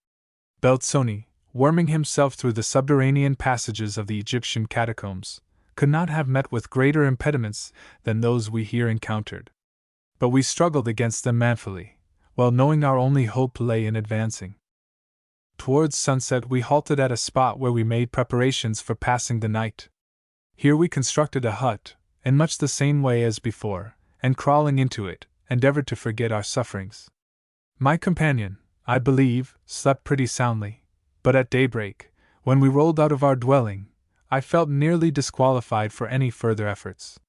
S2: Belzoni, worming himself through the subterranean passages of the Egyptian catacombs, could not have met with greater impediments than those we here encountered. But we struggled against them manfully, well knowing our only hope lay in advancing. Towards sunset we halted at a spot where we made preparations for passing the night. Here we constructed a hut, in much the same way as before, and crawling into it, endeavored to forget our sufferings. My companion, I believe, slept pretty soundly, but at daybreak, when we rolled out of our dwelling, I felt nearly disqualified for any further efforts.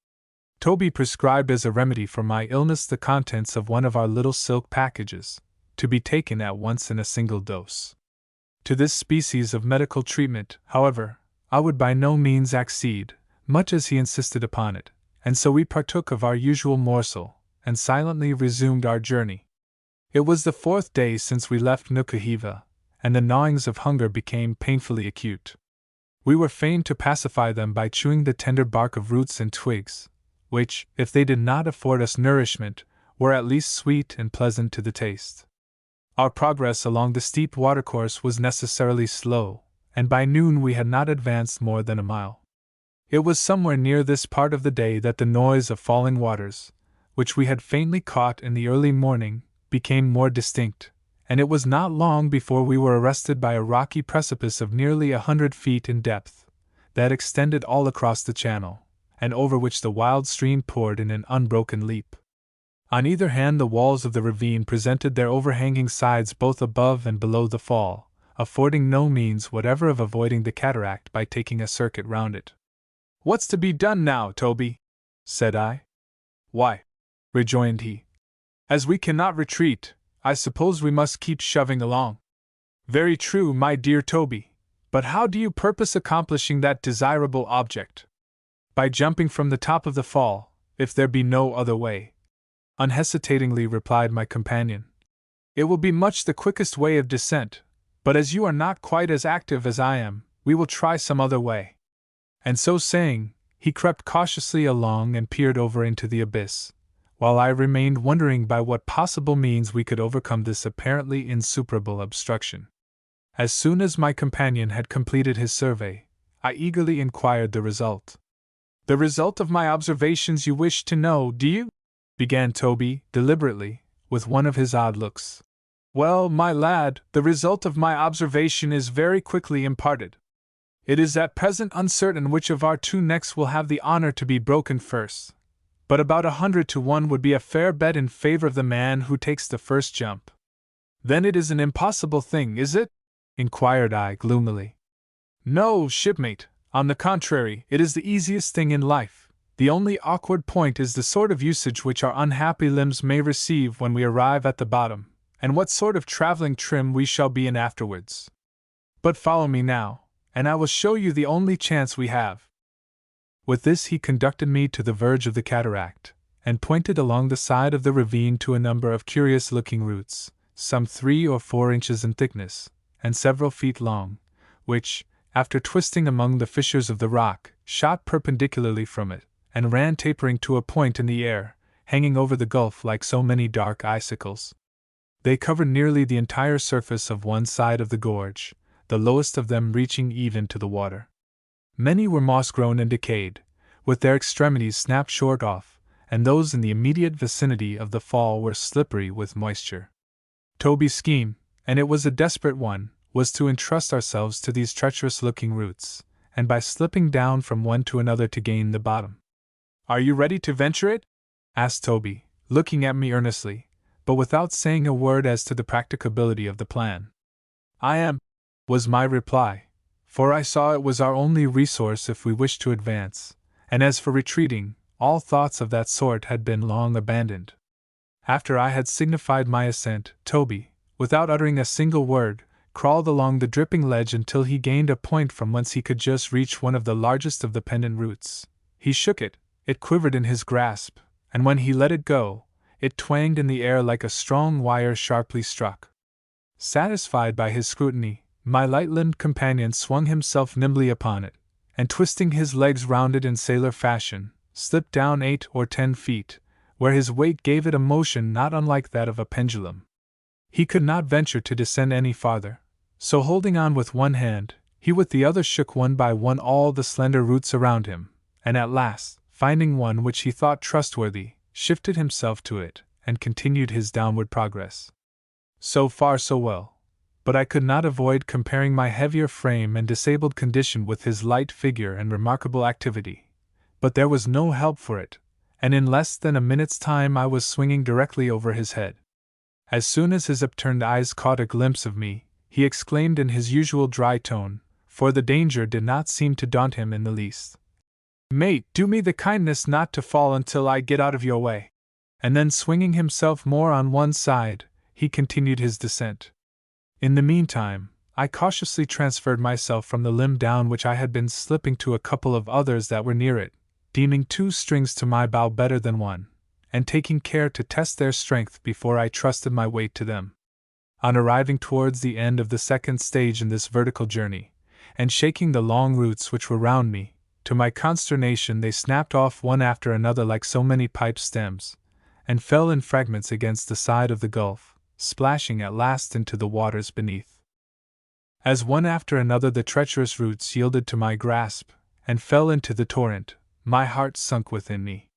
S2: Toby prescribed as a remedy for my illness the contents of one of our little silk packages, to be taken at once in a single dose. To this species of medical treatment, however, I would by no means accede, much as he insisted upon it, and so we partook of our usual morsel, and silently resumed our journey. It was the 4th day since we left Nukuhiva, and the gnawings of hunger became painfully acute. We were fain to pacify them by chewing the tender bark of roots and twigs, which, if they did not afford us nourishment, were at least sweet and pleasant to the taste. Our progress along the steep watercourse was necessarily slow, and by noon we had not advanced more than a mile. It was somewhere near this part of the day that the noise of falling waters, which we had faintly caught in the early morning, became more distinct, and it was not long before we were arrested by a rocky precipice of nearly 100 feet in depth, that extended all across the channel, and over which the wild stream poured in an unbroken leap. On either hand the walls of the ravine presented their overhanging sides both above and below the fall, affording no means whatever of avoiding the cataract by taking a circuit round it. "What's to be done now, Toby?" said I. "Why," rejoined he, "as we cannot retreat, I suppose we must keep shoving along." "Very true, my dear Toby, but how do you purpose accomplishing that desirable object?" "By jumping from the top of the fall, if there be no other way," unhesitatingly replied my companion. "It will be much the quickest way of descent, But as you are not quite as active as I am, we will try some other way." And so saying, he crept cautiously along and peered over into the abyss, while I remained wondering by what possible means we could overcome this apparently insuperable obstruction. As soon as my companion had completed his survey, I eagerly inquired the result. "The result of my observations you wish to know, do you?" began Toby, deliberately, with one of his odd looks. "Well, my lad, the result of my observation is very quickly imparted. It is at present uncertain which of our two necks will have the honor to be broken first, but about 100 to 1 would be a fair bet in favor of the man who takes the first jump." "Then it is an impossible thing, is it?" inquired I gloomily. "No, shipmate, on the contrary, it is the easiest thing in life. The only awkward point is the sort of usage which our unhappy limbs may receive when we arrive at the bottom, and what sort of traveling trim we shall be in afterwards. But follow me now, and I will show you the only chance we have." With this he conducted me to the verge of the cataract, and pointed along the side of the ravine to a number of curious-looking roots, some 3 or 4 inches in thickness, and several feet long, which, after twisting among the fissures of the rock, shot perpendicularly from it, and ran tapering to a point in the air, hanging over the gulf like so many dark icicles. They covered nearly the entire surface of one side of the gorge, the lowest of them reaching even to the water. Many were moss-grown and decayed, with their extremities snapped short off, and those in the immediate vicinity of the fall were slippery with moisture. Toby's scheme, and it was a desperate one, was to entrust ourselves to these treacherous-looking roots, and by slipping down from one to another to gain the bottom. "Are you ready to venture it?" asked Toby, looking at me earnestly, but without saying a word as to the practicability of the plan. "I am," was my reply, for I saw it was our only resource if we wished to advance, and as for retreating, all thoughts of that sort had been long abandoned. After I had signified my assent, Toby, without uttering a single word, crawled along the dripping ledge until he gained a point from whence he could just reach one of the largest of the pendant roots. He shook it, it quivered in his grasp, and when he let it go, it twanged in the air like a strong wire sharply struck. Satisfied by his scrutiny, my light-limbed companion swung himself nimbly upon it, and twisting his legs round it in sailor fashion, slipped down 8 or 10 feet, where his weight gave it a motion not unlike that of a pendulum. He could not venture to descend any farther, so holding on with one hand, he with the other shook one by one all the slender roots around him, and at last, finding one which he thought trustworthy, shifted himself to it, and continued his downward progress. So far so well, but I could not avoid comparing my heavier frame and disabled condition with his light figure and remarkable activity. But there was no help for it, and in less than a minute's time I was swinging directly over his head. As soon as his upturned eyes caught a glimpse of me, he exclaimed in his usual dry tone, for the danger did not seem to daunt him in the least, "Mate, do me the kindness not to fall until I get out of your way." And then swinging himself more on one side, he continued his descent. In the meantime, I cautiously transferred myself from the limb down which I had been slipping to a couple of others that were near it, deeming 2 strings to my bow better than 1, and taking care to test their strength before I trusted my weight to them. On arriving towards the end of the second stage in this vertical journey, and shaking the long roots which were round me, to my consternation they snapped off one after another like so many pipe stems, and fell in fragments against the side of the gulf, splashing at last into the waters beneath. As one after another the treacherous roots yielded to my grasp, and fell into the torrent, my heart sunk within me.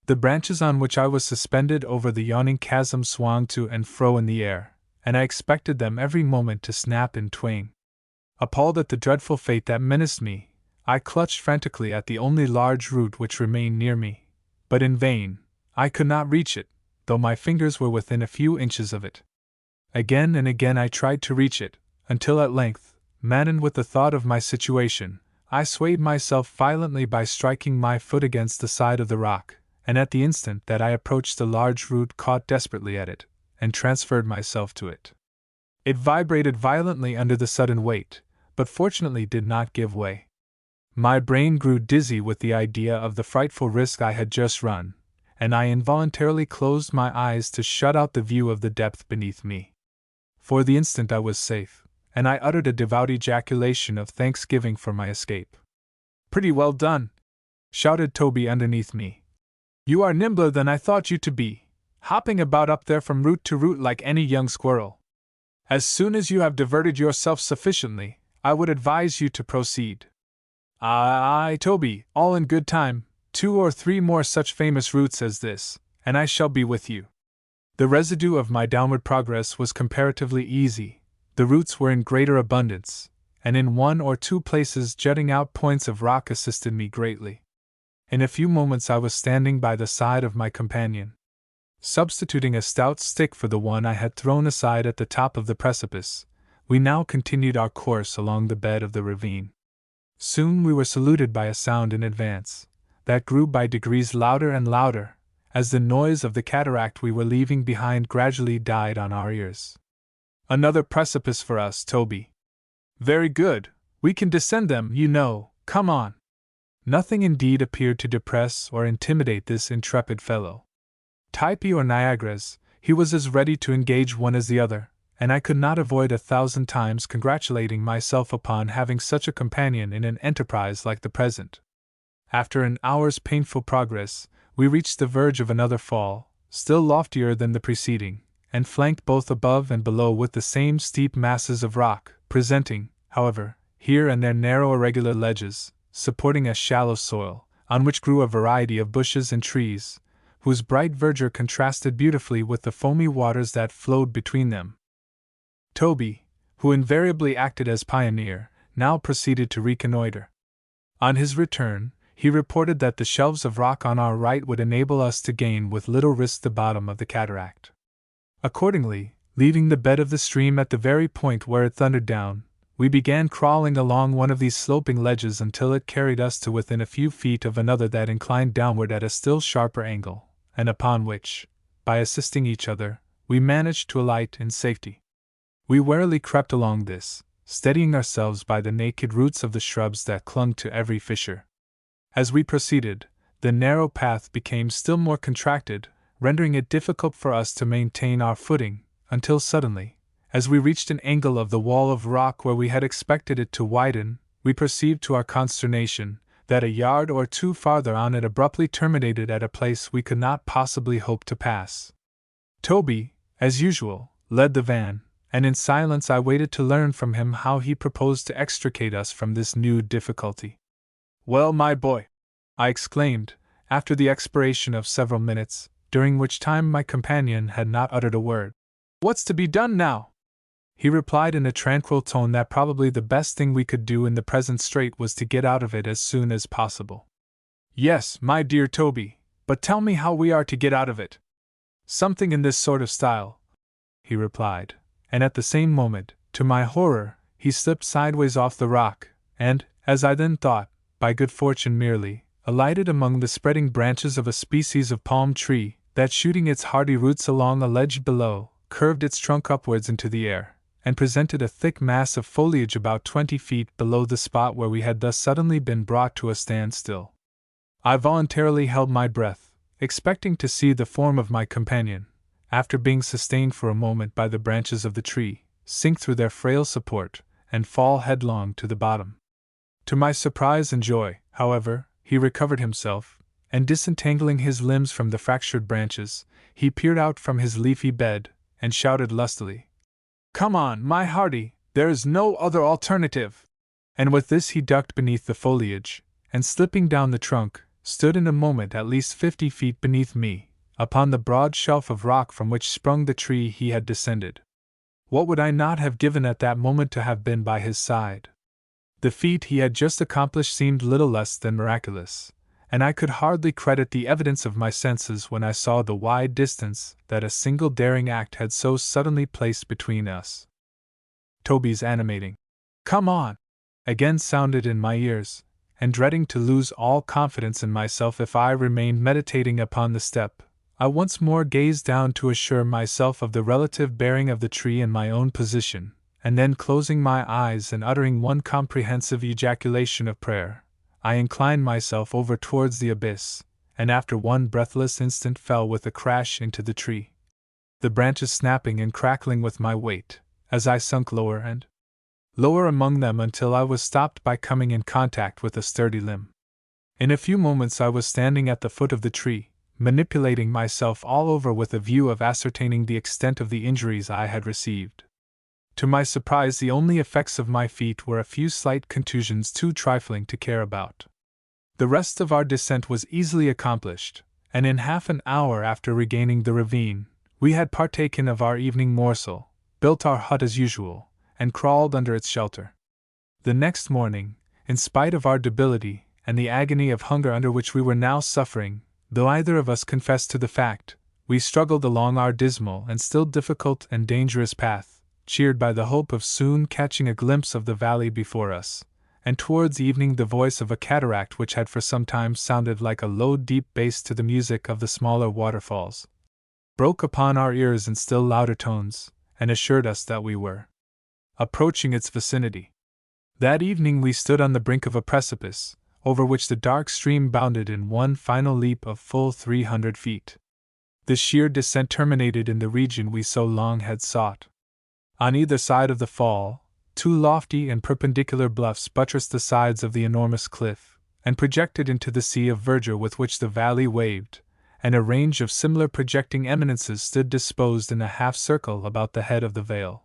S2: The branches on which I was suspended over the yawning chasm swung to and fro in the air, and I expected them every moment to snap in twain. Appalled at the dreadful fate that menaced me, I clutched frantically at the only large root which remained near me, but in vain. I could not reach it, though my fingers were within a few inches of it. Again and again I tried to reach it, until at length, maddened with the thought of my situation, I swayed myself violently by striking my foot against the side of the rock, and at the instant that I approached the large root caught desperately at it, and transferred myself to it. It vibrated violently under the sudden weight, but fortunately did not give way. My brain grew dizzy with the idea of the frightful risk I had just run, and I involuntarily closed my eyes to shut out the view of the depth beneath me. For the instant I was safe, and I uttered a devout ejaculation of thanksgiving for my escape. "Pretty well done!" shouted Toby underneath me. "You are nimbler than I thought you to be, hopping about up there from root to root like any young squirrel. As soon as you have diverted yourself sufficiently, I would advise you to proceed." "Aye, Toby, all in good time, 2 or 3 more such famous routes as this, and I shall be with you." The residue of my downward progress was comparatively easy. The roots were in greater abundance, and in 1 or 2 places jutting out points of rock assisted me greatly. In a few moments I was standing by the side of my companion. Substituting a stout stick for the one I had thrown aside at the top of the precipice, we now continued our course along the bed of the ravine. Soon we were saluted by a sound in advance, that grew by degrees louder and louder, as the noise of the cataract we were leaving behind gradually died on our ears. "Another precipice for us, Toby." "Very good, we can descend them, you know, come on." Nothing indeed appeared to depress or intimidate this intrepid fellow. Typee or Niagara's, he was as ready to engage one as the other, and I could not avoid 1,000 times congratulating myself upon having such a companion in an enterprise like the present. After an hour's painful progress, we reached the verge of another fall, still loftier than the preceding, and flanked both above and below with the same steep masses of rock, presenting, however, here and there narrow irregular ledges, supporting a shallow soil, on which grew a variety of bushes and trees, whose bright verdure contrasted beautifully with the foamy waters that flowed between them. Toby, who invariably acted as pioneer, now proceeded to reconnoiter. On his return, he reported that the shelves of rock on our right would enable us to gain with little risk the bottom of the cataract. Accordingly, leaving the bed of the stream at the very point where it thundered down, we began crawling along one of these sloping ledges until it carried us to within a few feet of another that inclined downward at a still sharper angle, and upon which, by assisting each other, we managed to alight in safety. We warily crept along this, steadying ourselves by the naked roots of the shrubs that clung to every fissure. As we proceeded, the narrow path became still more contracted, rendering it difficult for us to maintain our footing, until suddenly, as we reached an angle of the wall of rock where we had expected it to widen, we perceived to our consternation that a yard or 2 farther on it abruptly terminated at a place we could not possibly hope to pass. Toby, as usual, led the van, and in silence I waited to learn from him how he proposed to extricate us from this new difficulty. "Well, my boy," I exclaimed, after the expiration of several minutes, during which time my companion had not uttered a word, "what's to be done now?" He replied in a tranquil tone that probably the best thing we could do in the present strait was to get out of it as soon as possible. "Yes, my dear Toby, but tell me how we are to get out of it." "Something in this sort of style," he replied, and at the same moment, to my horror, he slipped sideways off the rock, and, as I then thought, by good fortune merely, alighted among the spreading branches of a species of palm tree that, shooting its hardy roots along a ledge below, curved its trunk upwards into the air, and presented a thick mass of foliage about 20 feet below the spot where we had thus suddenly been brought to a standstill. I voluntarily held my breath, expecting to see the form of my companion, after being sustained for a moment by the branches of the tree, sink through their frail support, and fall headlong to the bottom. To my surprise and joy, however, he recovered himself, and disentangling his limbs from the fractured branches, he peered out from his leafy bed, and shouted lustily, "Come on, my hearty, there is no other alternative!" And with this he ducked beneath the foliage, and slipping down the trunk, stood in a moment at least 50 feet beneath me, upon the broad shelf of rock from which sprung the tree he had descended. What would I not have given at that moment to have been by his side? The feat he had just accomplished seemed little less than miraculous, and I could hardly credit the evidence of my senses when I saw the wide distance that a single daring act had so suddenly placed between us. Toby's animating "Come on!" again sounded in my ears, and dreading to lose all confidence in myself if I remained meditating upon the step, I once more gazed down to assure myself of the relative bearing of the tree and my own position, and then closing my eyes and uttering one comprehensive ejaculation of prayer, I inclined myself over towards the abyss, and after one breathless instant fell with a crash into the tree, the branches snapping and crackling with my weight, as I sunk lower and, lower among them until I was stopped by coming in contact with a sturdy limb. In a few moments I was standing at the foot of the tree, manipulating myself all over with a view of ascertaining the extent of the injuries I had received. To my surprise, the only effects of my feat were a few slight contusions too trifling to care about. The rest of our descent was easily accomplished, and in half an hour after regaining the ravine, we had partaken of our evening morsel, built our hut as usual, and crawled under its shelter. The next morning, in spite of our debility and the agony of hunger under which we were now suffering, though either of us confessed to the fact, we struggled along our dismal and still difficult and dangerous path, cheered by the hope of soon catching a glimpse of the valley before us, and towards evening the voice of a cataract which had for some time sounded like a low deep bass to the music of the smaller waterfalls, broke upon our ears in still louder tones, and assured us that we were approaching its vicinity. That evening we stood on the brink of a precipice, over which the dark stream bounded in one final leap of full 300 feet. The sheer descent terminated in the region we so long had sought. On either side of the fall, two lofty and perpendicular bluffs buttressed the sides of the enormous cliff, and projected into the sea of verdure with which the valley waved, and a range of similar projecting eminences stood disposed in a half-circle about the head of the vale.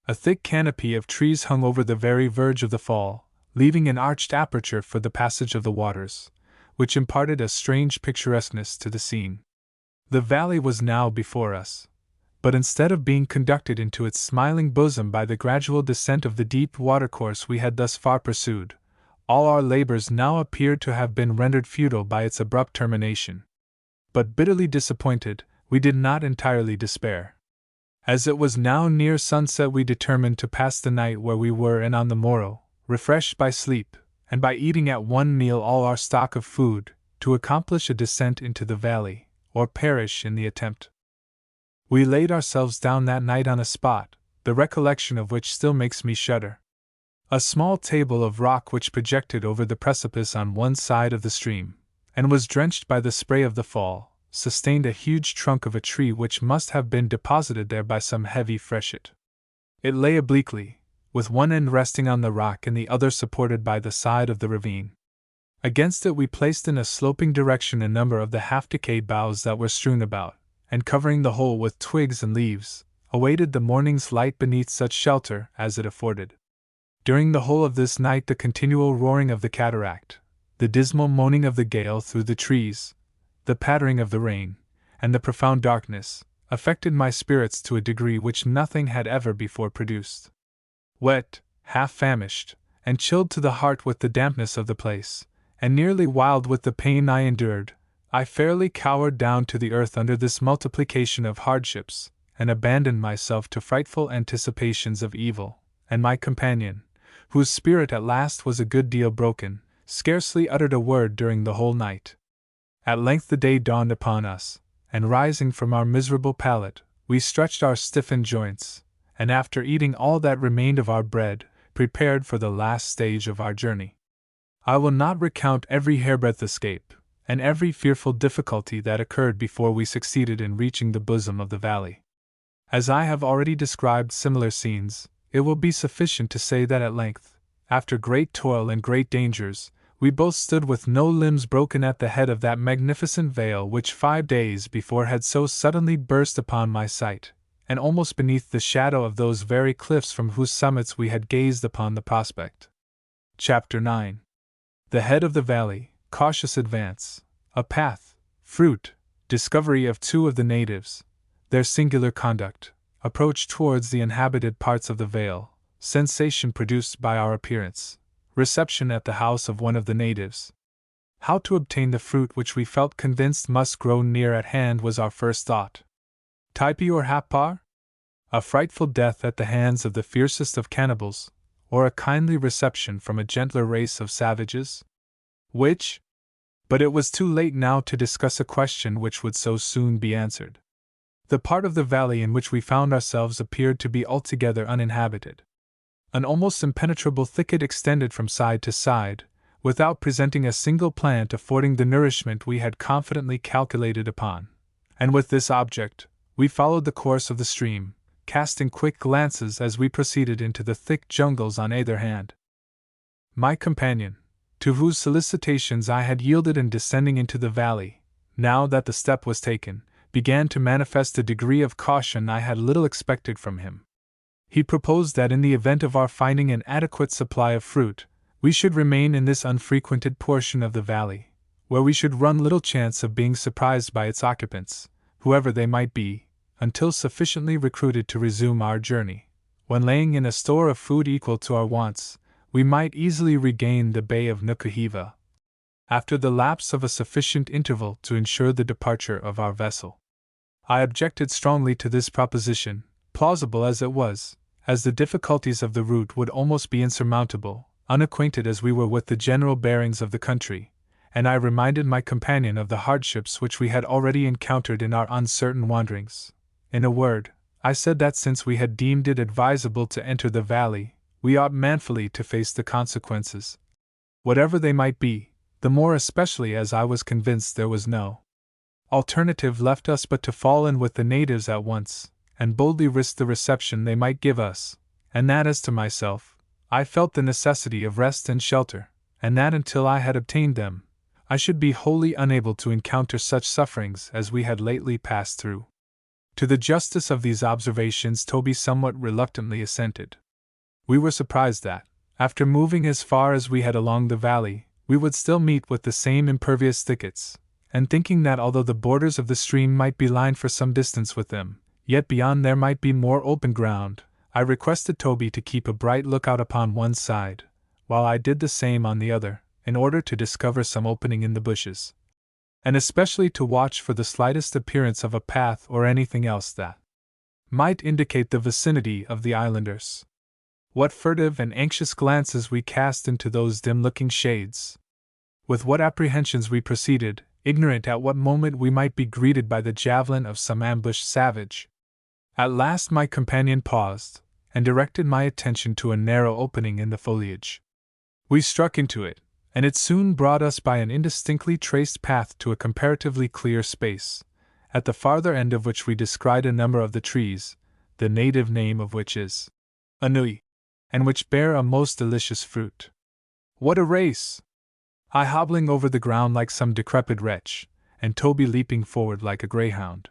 S2: A thick canopy of trees hung over the very verge of the fall, leaving an arched aperture for the passage of the waters, which imparted a strange picturesqueness to the scene. The valley was now before us, but instead of being conducted into its smiling bosom by the gradual descent of the deep watercourse we had thus far pursued, all our labors now appeared to have been rendered futile by its abrupt termination. But bitterly disappointed, we did not entirely despair. As it was now near sunset, we determined to pass the night where we were, and on the morrow, refreshed by sleep, and by eating at one meal all our stock of food, to accomplish a descent into the valley, or perish in the attempt. We laid ourselves down that night on a spot, the recollection of which still makes me shudder. A small table of rock which projected over the precipice on one side of the stream, and was drenched by the spray of the fall, sustained a huge trunk of a tree which must have been deposited there by some heavy freshet. It lay obliquely, with one end resting on the rock and the other supported by the side of the ravine. Against it we placed in a sloping direction a number of the half-decayed boughs that were strewn about, and covering the whole with twigs and leaves, awaited the morning's light beneath such shelter as it afforded. During the whole of this night the continual roaring of the cataract, the dismal moaning of the gale through the trees, the pattering of the rain, and the profound darkness, affected my spirits to a degree which nothing had ever before produced. Wet, half famished, and chilled to the heart with the dampness of the place, and nearly wild with the pain I endured, I fairly cowered down to the earth under this multiplication of hardships, and abandoned myself to frightful anticipations of evil, and my companion, whose spirit at last was a good deal broken, scarcely uttered a word during the whole night. At length the day dawned upon us, and rising from our miserable pallet, we stretched our stiffened joints, and after eating all that remained of our bread, prepared for the last stage of our journey. I will not recount every hairbreadth escape, and every fearful difficulty that occurred before we succeeded in reaching the bosom of the valley. As I have already described similar scenes, it will be sufficient to say that at length, after great toil and great dangers, we both stood with no limbs broken at the head of that magnificent vale which 5 days before had so suddenly burst upon my sight, and almost beneath the shadow of those very cliffs from whose summits we had gazed upon the prospect. Chapter 9. The head of the valley, cautious advance, a path, fruit, discovery of 2 of the natives, their singular conduct, approach towards the inhabited parts of the vale, sensation produced by our appearance, reception at the house of one of the natives. How to obtain the fruit which we felt convinced must grow near at hand was our first thought. Typee or Happar? A frightful death at the hands of the fiercest of cannibals, or a kindly reception from a gentler race of savages? Which? But it was too late now to discuss a question which would so soon be answered. The part of the valley in which we found ourselves appeared to be altogether uninhabited. An almost impenetrable thicket extended from side to side, without presenting a single plant affording the nourishment we had confidently calculated upon, and with this object, we followed the course of the stream, casting quick glances as we proceeded into the thick jungles on either hand. My companion, to whose solicitations I had yielded in descending into the valley, now that the step was taken, began to manifest a degree of caution I had little expected from him. He proposed that in the event of our finding an adequate supply of fruit, we should remain in this unfrequented portion of the valley, where we should run little chance of being surprised by its occupants, whoever they might be, until sufficiently recruited to resume our journey, when laying in a store of food equal to our wants, we might easily regain the Bay of Nukuhiva, after the lapse of a sufficient interval to ensure the departure of our vessel. I objected strongly to this proposition, plausible as it was, as the difficulties of the route would almost be insurmountable, unacquainted as we were with the general bearings of the country, and I reminded my companion of the hardships which we had already encountered in our uncertain wanderings. In a word, I said that since we had deemed it advisable to enter the valley, we ought manfully to face the consequences, whatever they might be, the more especially as I was convinced there was no alternative left us but to fall in with the natives at once, and boldly risk the reception they might give us, and that as to myself, I felt the necessity of rest and shelter, and that until I had obtained them, I should be wholly unable to encounter such sufferings as we had lately passed through. To the justice of these observations Toby somewhat reluctantly assented. We were surprised that, after moving as far as we had along the valley, we would still meet with the same impervious thickets, and thinking that although the borders of the stream might be lined for some distance with them, yet beyond there might be more open ground, I requested Toby to keep a bright lookout upon one side, while I did the same on the other, in order to discover some opening in the bushes, and especially to watch for the slightest appearance of a path or anything else that might indicate the vicinity of the islanders. What furtive and anxious glances we cast into those dim-looking shades! With what apprehensions we proceeded, ignorant at what moment we might be greeted by the javelin of some ambushed savage. At last my companion paused, and directed my attention to a narrow opening in the foliage. We struck into it, and it soon brought us by an indistinctly traced path to a comparatively clear space, at the farther end of which we descried a number of the trees, the native name of which is anui, and which bear a most delicious fruit. What a race! I hobbling over the ground like some decrepit wretch, and Toby leaping forward like a greyhound.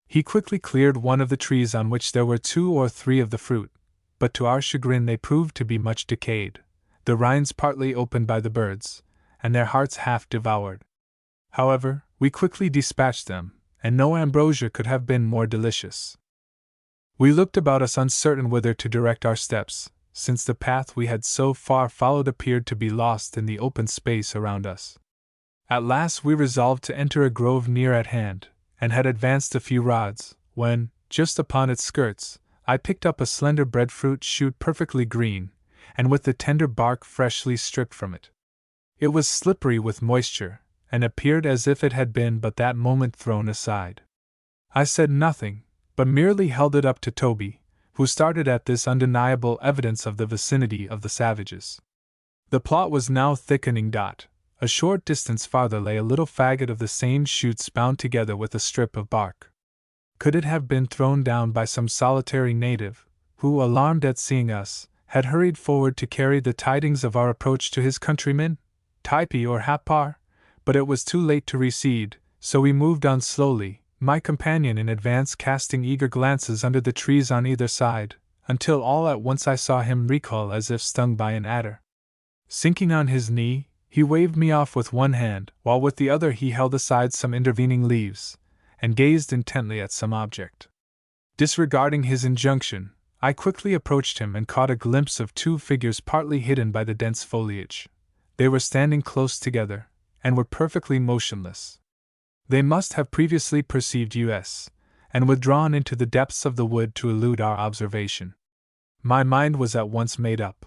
S2: He quickly cleared one of the trees on which there were 2 or 3 of the fruit, but to our chagrin they proved to be much decayed, the rinds partly opened by the birds, and their hearts half devoured. However, we quickly dispatched them, and no ambrosia could have been more delicious. We looked about us uncertain whither to direct our steps, since the path we had so far followed appeared to be lost in the open space around us. At last we resolved to enter a grove near at hand, and had advanced a few rods, when, just upon its skirts, I picked up a slender breadfruit shoot perfectly green, and with the tender bark freshly stripped from it. It was slippery with moisture, and appeared as if it had been but that moment thrown aside. I said nothing, but merely held it up to Toby, who started at this undeniable evidence of the vicinity of the savages. The plot was now thickening. A short distance farther lay a little faggot of the same shoots bound together with a strip of bark. Could it have been thrown down by some solitary native, who, alarmed at seeing us, had hurried forward to carry the tidings of our approach to his countrymen, Typee or Hapar? But it was too late to recede, so we moved on slowly, my companion in advance casting eager glances under the trees on either side, until all at once I saw him recoil as if stung by an adder. Sinking on his knee, he waved me off with one hand, while with the other he held aside some intervening leaves, and gazed intently at some object. Disregarding his injunction, I quickly approached him and caught a glimpse of 2 figures partly hidden by the dense foliage. They were standing close together, and were perfectly motionless. They must have previously perceived us, and withdrawn into the depths of the wood to elude our observation. My mind was at once made up.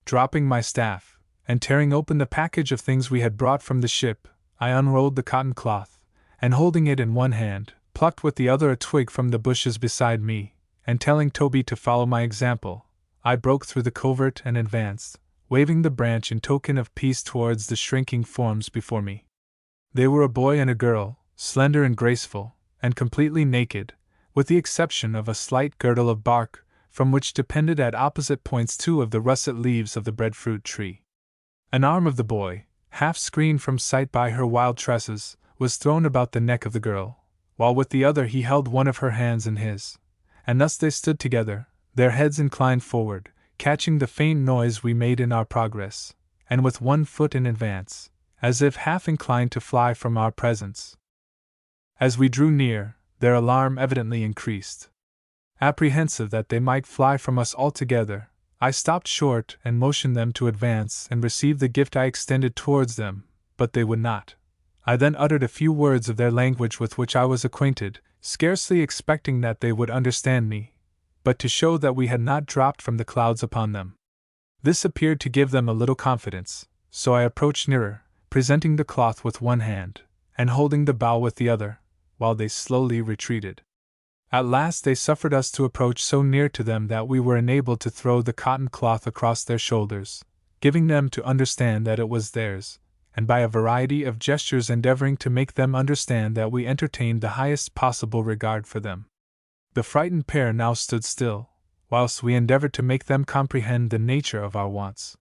S2: Dropping my staff, and tearing open the package of things we had brought from the ship, I unrolled the cotton cloth, and holding it in one hand, plucked with the other a twig from the bushes beside me, and telling Toby to follow my example, I broke through the covert and advanced, waving the branch in token of peace towards the shrinking forms before me. They were a boy and a girl, slender and graceful, and completely naked, with the exception of a slight girdle of bark, from which depended at opposite points two of the russet leaves of the breadfruit tree. An arm of the boy, half screened from sight by her wild tresses, was thrown about the neck of the girl, while with the other he held one of her hands in his, and thus they stood together, their heads inclined forward, catching the faint noise we made in our progress, and with one foot in advance, as if half inclined to fly from our presence. As we drew near, their alarm evidently increased. Apprehensive that they might fly from us altogether, I stopped short and motioned them to advance and receive the gift I extended towards them, but they would not. I then uttered a few words of their language with which I was acquainted, scarcely expecting that they would understand me, but to show that we had not dropped from the clouds upon them. This appeared to give them a little confidence, so I approached nearer, presenting the cloth with one hand, and holding the bough with the other, while they slowly retreated. At last they suffered us to approach so near to them that we were enabled to throw the cotton cloth across their shoulders, giving them to understand that it was theirs, and by a variety of gestures endeavoring to make them understand that we entertained the highest possible regard for them. The frightened pair now stood still, whilst we endeavored to make them comprehend the nature of our wants.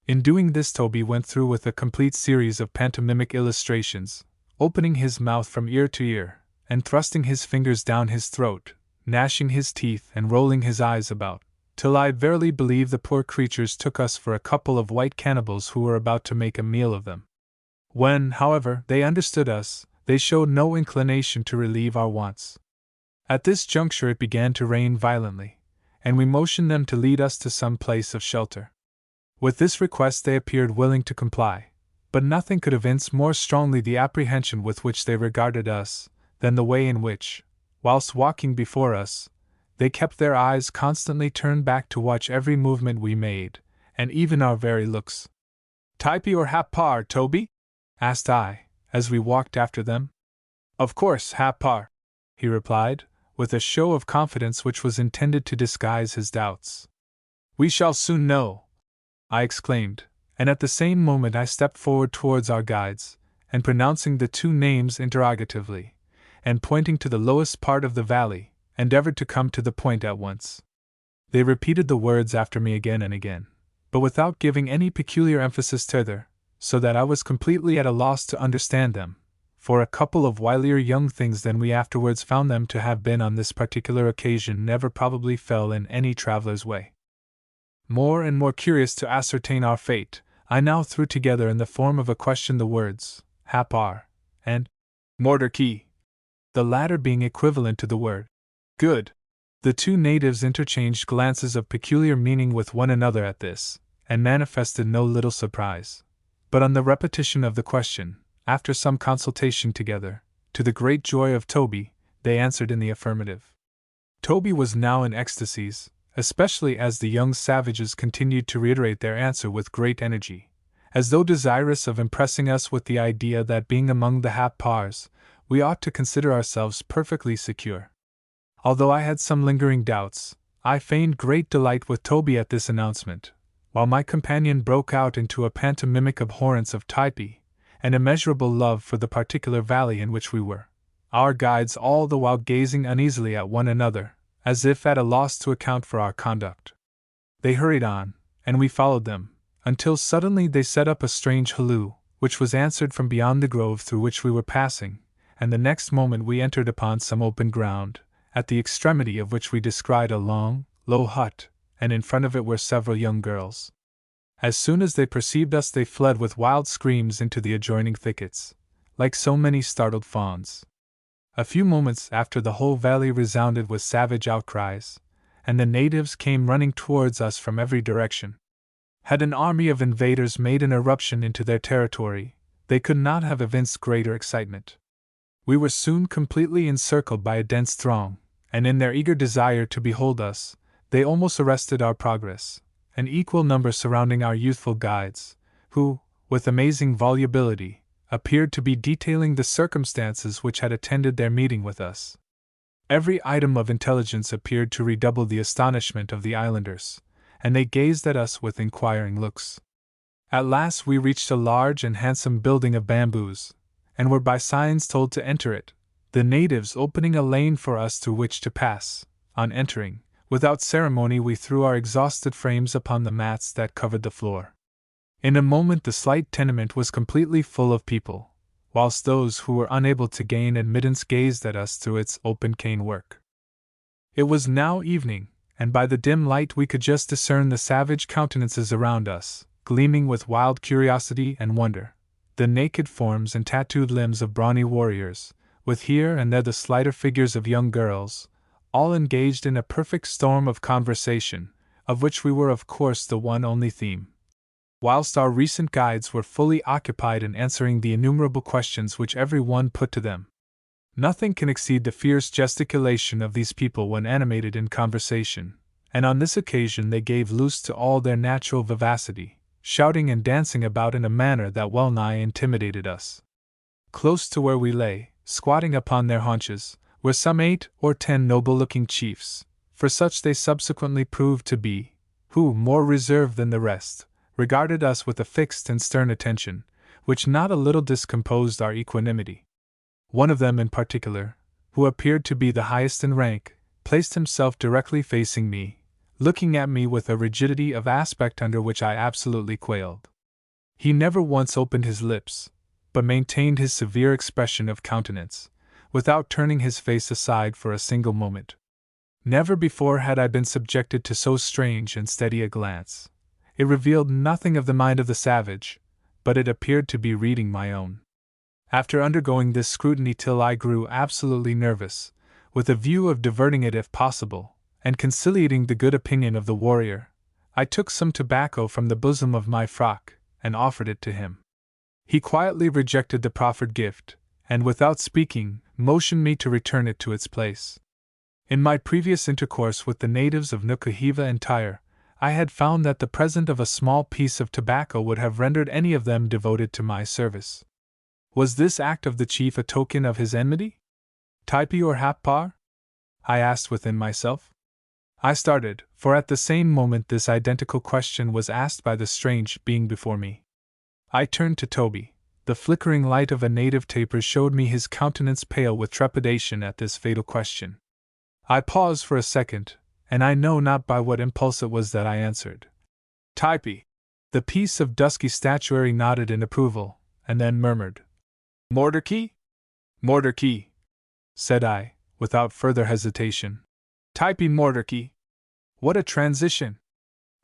S2: In doing this, Toby went through with a complete series of pantomimic illustrations, opening his mouth from ear to ear, and thrusting his fingers down his throat, gnashing his teeth and rolling his eyes about, till I verily believe the poor creatures took us for a couple of white cannibals who were about to make a meal of them. When, however, they understood us, they showed no inclination to relieve our wants. At this juncture it began to rain violently, and we motioned them to lead us to some place of shelter. With this request they appeared willing to comply, but nothing could evince more strongly the apprehension with which they regarded us, than the way in which, whilst walking before us, they kept their eyes constantly turned back to watch every movement we made, and even our very looks. "Typee or Hap-par, Toby?" asked I, as we walked after them. "Of course, Hap-par," he replied, with a show of confidence which was intended to disguise his doubts. "We shall soon know," I exclaimed, and at the same moment I stepped forward towards our guides, and pronouncing the two names interrogatively, and pointing to the lowest part of the valley, endeavored to come to the point at once. They repeated the words after me again and again, but without giving any peculiar emphasis thither, so that I was completely at a loss to understand them, for a couple of wilier young things than we afterwards found them to have been on this particular occasion never probably fell in any traveller's way. More and more curious to ascertain our fate, I now threw together in the form of a question the words, Hap-par, and Mortar-key, the latter being equivalent to the word good. The two natives interchanged glances of peculiar meaning with one another at this, and manifested no little surprise. But on the repetition of the question, after some consultation together, to the great joy of Toby, they answered in the affirmative. Toby was now in ecstasies, especially as the young savages continued to reiterate their answer with great energy, as though desirous of impressing us with the idea that being among the Hap-pars, we ought to consider ourselves perfectly secure. Although I had some lingering doubts, I feigned great delight with Toby at this announcement, while my companion broke out into a pantomimic abhorrence of Typee, and immeasurable love for the particular valley in which we were, our guides all the while gazing uneasily at one another, as if at a loss to account for our conduct. They hurried on, and we followed them, until suddenly they set up a strange halloo, which was answered from beyond the grove through which we were passing, and the next moment we entered upon some open ground, at the extremity of which we descried a long, low hut, and in front of it were several young girls. As soon as they perceived us they fled with wild screams into the adjoining thickets, like so many startled fawns. A few moments after the whole valley resounded with savage outcries, and the natives came running towards us from every direction. Had an army of invaders made an irruption into their territory, they could not have evinced greater excitement. We were soon completely encircled by a dense throng, and in their eager desire to behold us, they almost arrested our progress, an equal number surrounding our youthful guides, who, with amazing volubility, appeared to be detailing the circumstances which had attended their meeting with us. Every item of intelligence appeared to redouble the astonishment of the islanders, and they gazed at us with inquiring looks. At last we reached a large and handsome building of bamboos, and were by signs told to enter it, the natives opening a lane for us through which to pass. On entering, without ceremony we threw our exhausted frames upon the mats that covered the floor. In a moment the slight tenement was completely full of people, whilst those who were unable to gain admittance gazed at us through its open canework. It was now evening, and by the dim light we could just discern the savage countenances around us, gleaming with wild curiosity and wonder, the naked forms and tattooed limbs of brawny warriors, with here and there the slighter figures of young girls, all engaged in a perfect storm of conversation, of which we were of course the one only theme. Whilst our recent guides were fully occupied in answering the innumerable questions which every one put to them. Nothing can exceed the fierce gesticulation of these people when animated in conversation, and on this occasion they gave loose to all their natural vivacity, shouting and dancing about in a manner that well nigh intimidated us. Close to where we lay, squatting upon their haunches, were some 8 or 10 noble-looking chiefs, for such they subsequently proved to be, who, more reserved than the rest, regarded us with a fixed and stern attention, which not a little discomposed our equanimity. One of them in particular, who appeared to be the highest in rank, placed himself directly facing me, looking at me with a rigidity of aspect under which I absolutely quailed. He never once opened his lips, but maintained his severe expression of countenance, without turning his face aside for a single moment. Never before had I been subjected to so strange and steady a glance. It revealed nothing of the mind of the savage, but it appeared to be reading my own. After undergoing this scrutiny till I grew absolutely nervous, with a view of diverting it if possible, and conciliating the good opinion of the warrior, I took some tobacco from the bosom of my frock, and offered it to him. He quietly rejected the proffered gift, and without speaking, motioned me to return it to its place. In my previous intercourse with the natives of Nukuhiva and Tyre, I had found that the present of a small piece of tobacco would have rendered any of them devoted to my service. Was this act of the chief a token of his enmity? Typee or Hapar? I asked within myself. I started, for at the same moment this identical question was asked by the strange being before me. I turned to Toby. The flickering light of a native taper showed me his countenance pale with trepidation at this fatal question. I paused for a second, and I know not by what impulse it was that I answered. Typee. The piece of dusky statuary nodded in approval, and then murmured, Mordecai? Mordecai, said I, without further hesitation. Typee Mordecai. What a transition!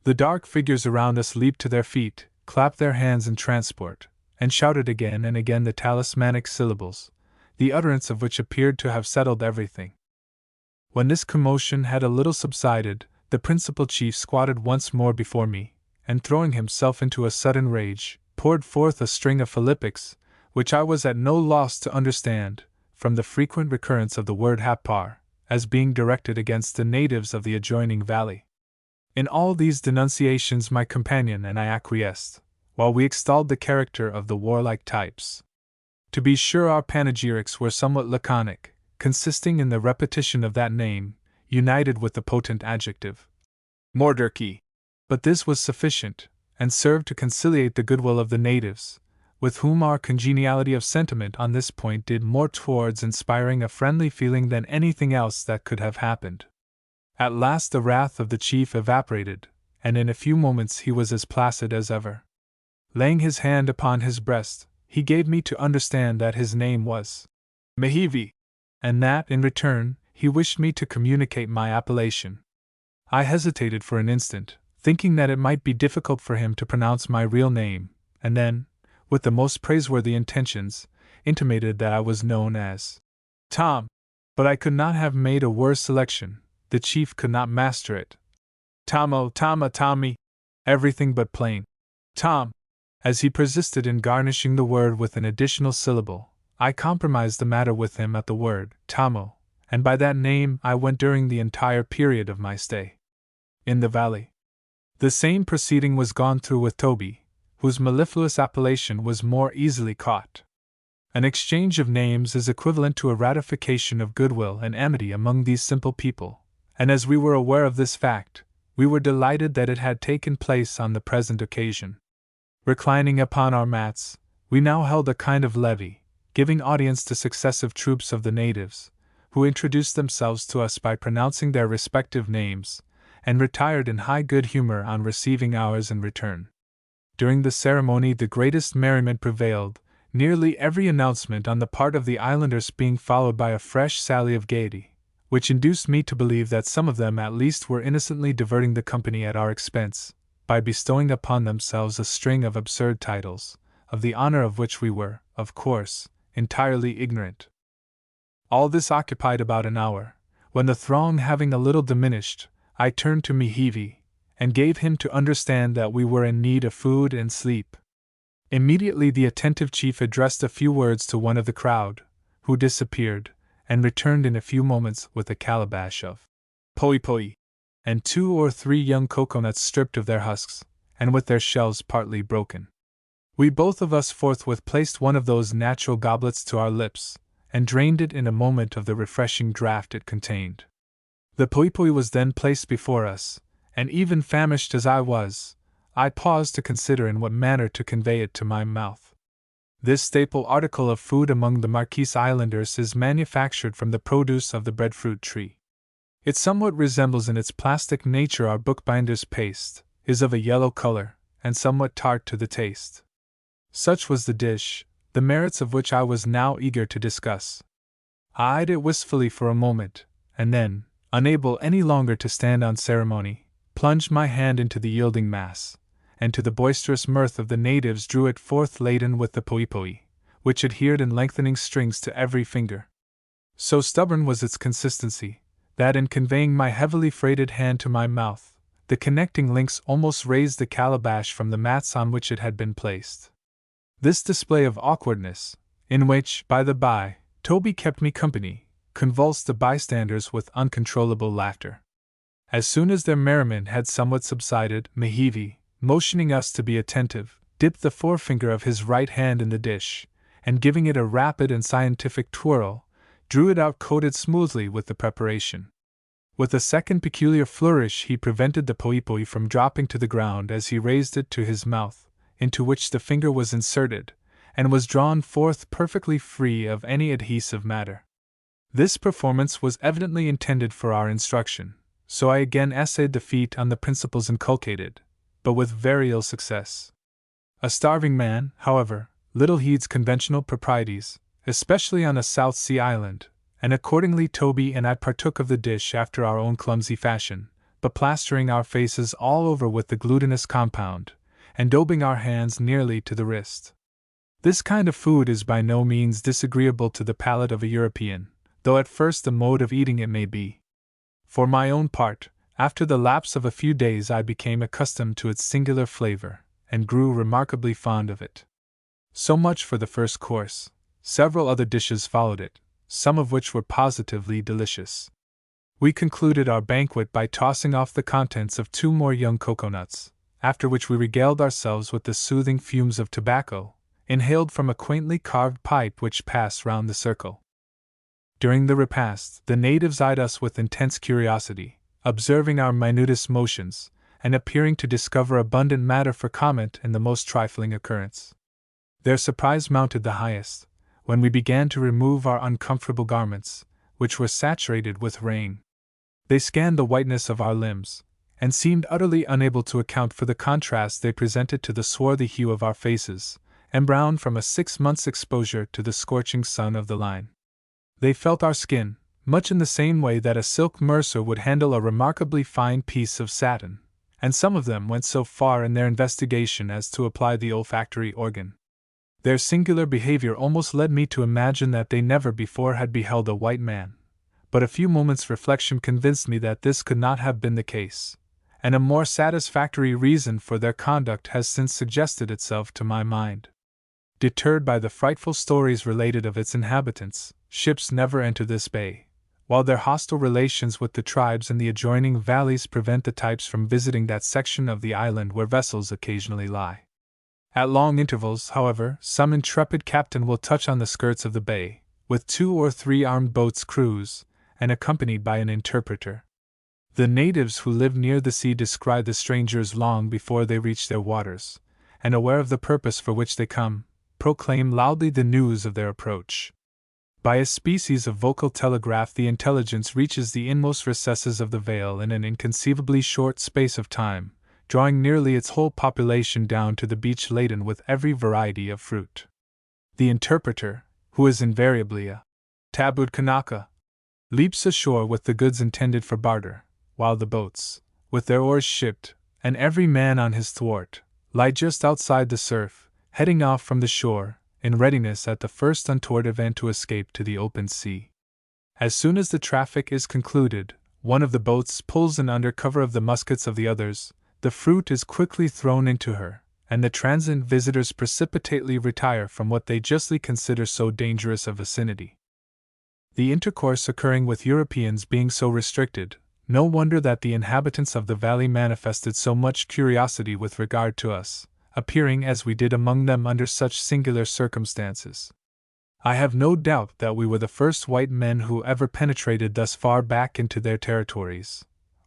S2: The dark figures around us leaped to their feet, clapped their hands in transport, and shouted again and again the talismanic syllables, the utterance of which appeared to have settled everything. When this commotion had a little subsided, the principal chief squatted once more before me, and throwing himself into a sudden rage, poured forth a string of philippics, which I was at no loss to understand, from the frequent recurrence of the word Hapar, as being directed against the natives of the adjoining valley. In all these denunciations my companion and I acquiesced, while we extolled the character of the warlike types. To be sure our panegyrics were somewhat laconic, consisting in the repetition of that name, united with the potent adjective, Mordecai. But this was sufficient, and served to conciliate the goodwill of the natives, with whom our congeniality of sentiment on this point did more towards inspiring a friendly feeling than anything else that could have happened. At last the wrath of the chief evaporated, and in a few moments he was as placid as ever. Laying his hand upon his breast, he gave me to understand that his name was Mehivi, and that, in return, he wished me to communicate my appellation. I hesitated for an instant, thinking that it might be difficult for him to pronounce my real name, and then, with the most praiseworthy intentions, intimated that I was known as Tom. But I could not have made a worse selection, the chief could not master it. Tomo, Tama, Tommy, everything but plain. Tom. As he persisted in garnishing the word with an additional syllable, I compromised the matter with him at the word Tomo, and by that name I went during the entire period of my stay in the valley. The same proceeding was gone through with Toby, whose mellifluous appellation was more easily caught. An exchange of names is equivalent to a ratification of goodwill and amity among these simple people, and as we were aware of this fact, we were delighted that it had taken place on the present occasion. Reclining upon our mats, we now held a kind of levee, giving audience to successive troops of the natives, who introduced themselves to us by pronouncing their respective names, and retired in high good humor on receiving ours in return. During the ceremony the greatest merriment prevailed, nearly every announcement on the part of the islanders being followed by a fresh sally of gaiety, which induced me to believe that some of them at least were innocently diverting the company at our expense, by bestowing upon themselves a string of absurd titles, of the honor of which we were, of course, entirely ignorant. All this occupied about an hour, when the throng having a little diminished, I turned to Mehevi, and gave him to understand that we were in need of food and sleep. Immediately the attentive chief addressed a few words to one of the crowd, who disappeared, and returned in a few moments with a calabash of poi, and 2 or 3 young coconuts stripped of their husks, and with their shells partly broken. We both of us forthwith placed one of those natural goblets to our lips, and drained it in a moment of the refreshing draught it contained. The poi was then placed before us, and even famished as I was, I paused to consider in what manner to convey it to my mouth. This staple article of food among the Marquise Islanders is manufactured from the produce of the breadfruit tree. It somewhat resembles in its plastic nature our bookbinder's paste, is of a yellow color, and somewhat tart to the taste. Such was the dish, the merits of which I was now eager to discuss. I eyed it wistfully for a moment, and then, unable any longer to stand on ceremony, plunged my hand into the yielding mass, and to the boisterous mirth of the natives drew it forth laden with the poi, which adhered in lengthening strings to every finger. So stubborn was its consistency, that in conveying my heavily freighted hand to my mouth, the connecting links almost raised the calabash from the mats on which it had been placed. This display of awkwardness, in which, by the by, Toby kept me company, convulsed the bystanders with uncontrollable laughter. As soon as their merriment had somewhat subsided, Mehevi, motioning us to be attentive, dipped the forefinger of his right hand in the dish, and giving it a rapid and scientific twirl, drew it out coated smoothly with the preparation. With a second peculiar flourish he prevented the poi from dropping to the ground as he raised it to his mouth, into which the finger was inserted, and was drawn forth perfectly free of any adhesive matter. This performance was evidently intended for our instruction, so I again essayed the feat on the principles inculcated, but with very ill success. A starving man, however, little heeds conventional proprieties, especially on a South Sea island, and accordingly Toby and I partook of the dish after our own clumsy fashion, but plastering our faces all over with the glutinous compound, and daubing our hands nearly to the wrist. This kind of food is by no means disagreeable to the palate of a European, though at first the mode of eating it may be. For my own part, after the lapse of a few days I became accustomed to its singular flavor, and grew remarkably fond of it. So much for the first course. Several other dishes followed it, some of which were positively delicious. We concluded our banquet by tossing off the contents of 2 more young coconuts, after which we regaled ourselves with the soothing fumes of tobacco, inhaled from a quaintly carved pipe which passed round the circle. During the repast, the natives eyed us with intense curiosity, observing our minutest motions, and appearing to discover abundant matter for comment in the most trifling occurrence. Their surprise mounted the highest, when we began to remove our uncomfortable garments, which were saturated with rain. They scanned the whiteness of our limbs, and seemed utterly unable to account for the contrast they presented to the swarthy hue of our faces, embrowned from a 6 months' exposure to the scorching sun of the line. They felt our skin, much in the same way that a silk mercer would handle a remarkably fine piece of satin, and some of them went so far in their investigation as to apply the olfactory organ. Their singular behavior almost led me to imagine that they never before had beheld a white man, but a few moments' reflection convinced me that this could not have been the case, and a more satisfactory reason for their conduct has since suggested itself to my mind. Deterred by the frightful stories related of its inhabitants, ships never enter this bay, while their hostile relations with the tribes in the adjoining valleys prevent the types from visiting that section of the island where vessels occasionally lie. At long intervals, however, some intrepid captain will touch on the skirts of the bay, with 2 or 3 armed boats' crews, and accompanied by an interpreter. The natives who live near the sea descry the strangers long before they reach their waters, and aware of the purpose for which they come, proclaim loudly the news of their approach. By a species of vocal telegraph, the intelligence reaches the inmost recesses of the vale in an inconceivably short space of time, drawing nearly its whole population down to the beach laden with every variety of fruit. The interpreter, who is invariably a tabooed Kanaka, leaps ashore with the goods intended for barter, while the boats, with their oars shipped, and every man on his thwart, lie just outside the surf, heading off from the shore, in readiness at the first untoward event to escape to the open sea. As soon as the traffic is concluded, one of the boats pulls in under cover of the muskets of the others, the fruit is quickly thrown into her, and the transient visitors precipitately retire from what they justly consider so dangerous a vicinity. The intercourse occurring with Europeans being so restricted, no wonder that the inhabitants of the valley manifested so much curiosity with regard to us, appearing as we did among them under such singular circumstances. I have no doubt that we were the first white men who ever penetrated thus far back into their territories,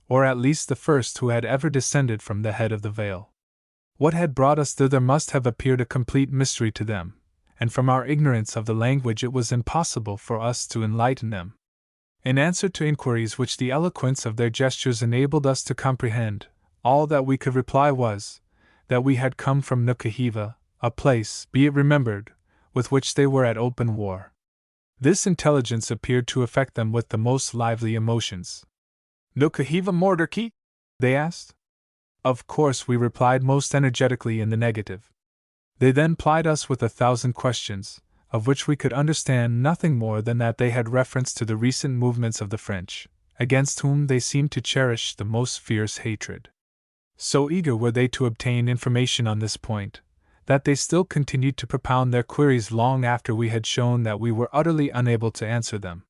S2: or at least the first who had ever descended from the head of the vale. What had brought us thither must have appeared a complete mystery to them, and from our ignorance of the language it was impossible for us to enlighten them. In answer to inquiries which the eloquence of their gestures enabled us to comprehend, all that we could reply was, that we had come from Nukahiva, a place, be it remembered, with which they were at open war. This intelligence appeared to affect them with the most lively emotions. "Nukahiva Morderki?" they asked. Of course we replied most energetically in the negative. They then plied us with 1,000 questions, of which we could understand nothing more than that they had reference to the recent movements of the French, against whom they seemed to cherish the most fierce hatred. So eager were they to obtain information on this point, that they still continued to propound their queries long after we had shown that we were utterly unable to answer them.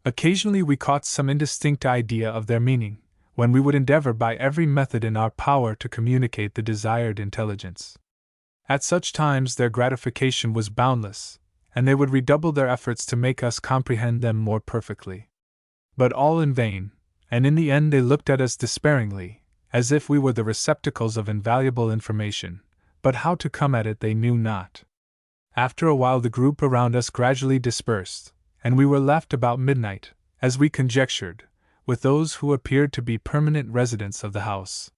S2: Occasionally we caught some indistinct idea of their meaning, when we would endeavor by every method in our power to communicate the desired intelligence. At such times their gratification was boundless, and they would redouble their efforts to make us comprehend them more perfectly. But all in vain, and in the end they looked at us despairingly, as if we were the receptacles of invaluable information, but how to come at it they knew not. After a while the group around us gradually dispersed, and we were left about midnight, as we conjectured, with those who appeared to be permanent residents of the house.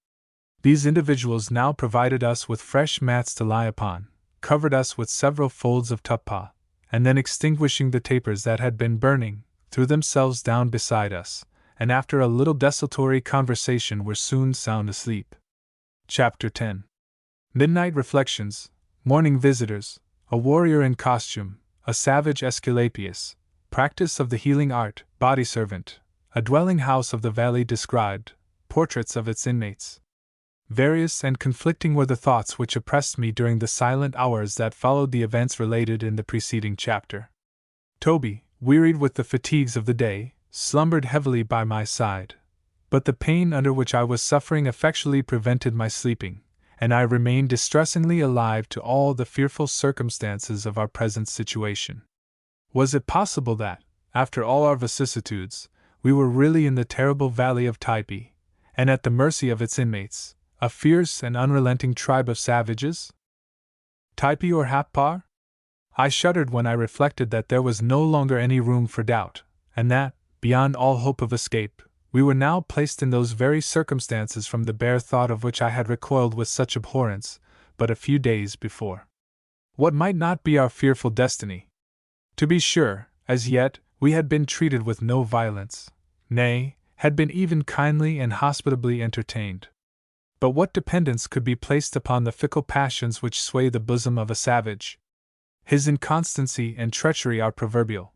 S2: These individuals now provided us with fresh mats to lie upon, covered us with several folds of tapa, and then extinguishing the tapers that had been burning, threw themselves down beside us, and after a little desultory conversation were soon sound asleep. Chapter 10. Midnight Reflections, Morning Visitors, a Warrior in Costume, a Savage Aesculapius, Practice of the Healing Art, Body Servant, a Dwelling House of the Valley described, Portraits of its Inmates. Various and conflicting were the thoughts which oppressed me during the silent hours that followed the events related in the preceding chapter. Toby, wearied with the fatigues of the day, slumbered heavily by my side, but the pain under which I was suffering effectually prevented my sleeping, and I remained distressingly alive to all the fearful circumstances of our present situation. Was it possible that, after all our vicissitudes, we were really in the terrible valley of Typee, and at the mercy of its inmates, a fierce and unrelenting tribe of savages? Typee or Hapar? I shuddered when I reflected that there was no longer any room for doubt, and that, beyond all hope of escape, we were now placed in those very circumstances from the bare thought of which I had recoiled with such abhorrence but a few days before. What might not be our fearful destiny? To be sure, as yet, we had been treated with no violence, nay, had been even kindly and hospitably entertained. But what dependence could be placed upon the fickle passions which sway the bosom of a savage? His inconstancy and treachery are proverbial.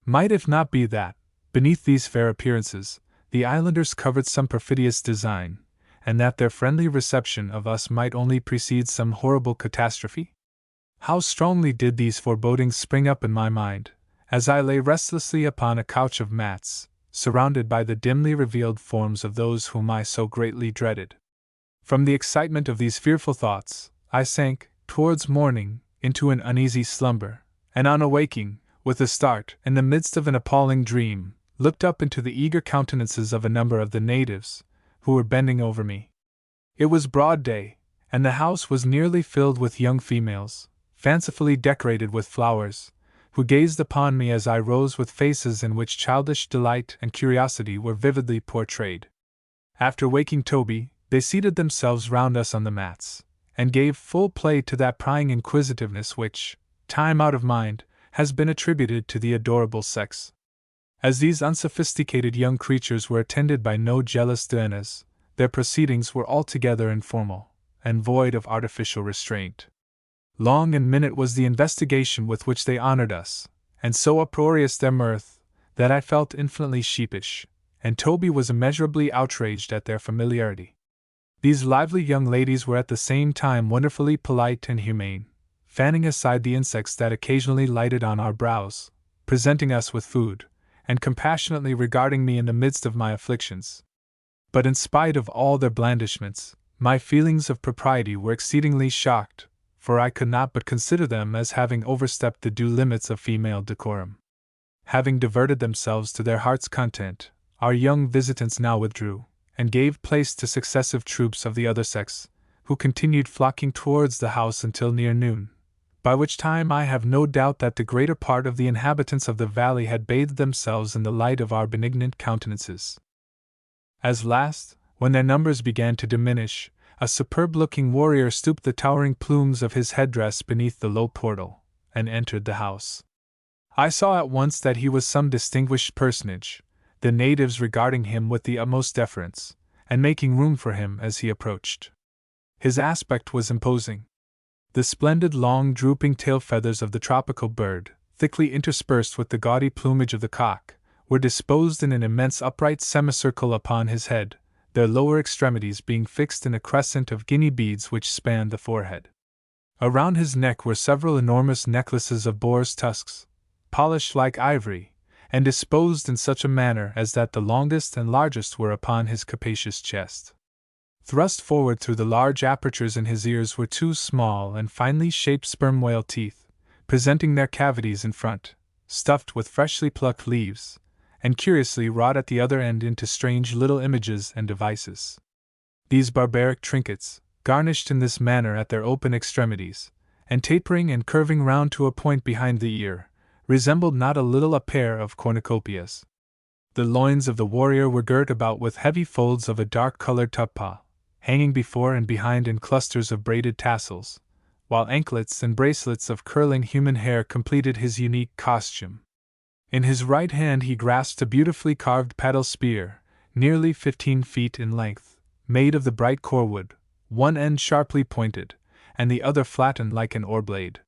S2: Might it not be that, beneath these fair appearances, the islanders covered some perfidious design, and that their friendly reception of us might only precede some horrible catastrophe? How strongly did these forebodings spring up in my mind, as I lay restlessly upon a couch of mats, surrounded by the dimly revealed forms of those whom I so greatly dreaded. From the excitement of these fearful thoughts, I sank, towards morning, into an uneasy slumber, and on awaking, with a start, in the midst of an appalling dream, looked up into the eager countenances of a number of the natives, who were bending over me. It was broad day, and the house was nearly filled with young females, fancifully decorated with flowers, who gazed upon me as I rose with faces in which childish delight and curiosity were vividly portrayed. After waking Toby, they seated themselves round us on the mats, and gave full play to that prying inquisitiveness which, time out of mind, has been attributed to the adorable sex. As these unsophisticated young creatures were attended by no jealous duennas, their proceedings were altogether informal, and void of artificial restraint. Long and minute was the investigation with which they honored us, and so uproarious their mirth, that I felt infinitely sheepish, and Toby was immeasurably outraged at their familiarity. These lively young ladies were at the same time wonderfully polite and humane, fanning aside the insects that occasionally lighted on our brows, presenting us with food, and compassionately regarding me in the midst of my afflictions. But in spite of all their blandishments, my feelings of propriety were exceedingly shocked, for I could not but consider them as having overstepped the due limits of female decorum. Having diverted themselves to their heart's content, our young visitants now withdrew, and gave place to successive troops of the other sex, who continued flocking towards the house until near noon, by which time I have no doubt that the greater part of the inhabitants of the valley had bathed themselves in the light of our benignant countenances. As last, when their numbers began to diminish, a superb-looking warrior stooped the towering plumes of his headdress beneath the low portal, and entered the house. I saw at once that he was some distinguished personage, the natives regarding him with the utmost deference, and making room for him as he approached. His aspect was imposing. The splendid long drooping tail feathers of the tropical bird, thickly interspersed with the gaudy plumage of the cock, were disposed in an immense upright semicircle upon his head, their lower extremities being fixed in a crescent of guinea beads which spanned the forehead. Around his neck were several enormous necklaces of boar's tusks, polished like ivory, and disposed in such a manner as that the longest and largest were upon his capacious chest. Thrust forward through the large apertures in his ears were two small and finely shaped sperm whale teeth, presenting their cavities in front, stuffed with freshly plucked leaves, and curiously wrought at the other end into strange little images and devices. These barbaric trinkets, garnished in this manner at their open extremities, and tapering and curving round to a point behind the ear, resembled not a little a pair of cornucopias. The loins of the warrior were girt about with heavy folds of a dark-colored tuppa, hanging before and behind in clusters of braided tassels, while anklets and bracelets of curling human hair completed his unique costume. In his right hand he grasped a beautifully carved paddle spear, nearly 15 feet in length, made of the bright corewood, one end sharply pointed, and the other flattened like an oar blade.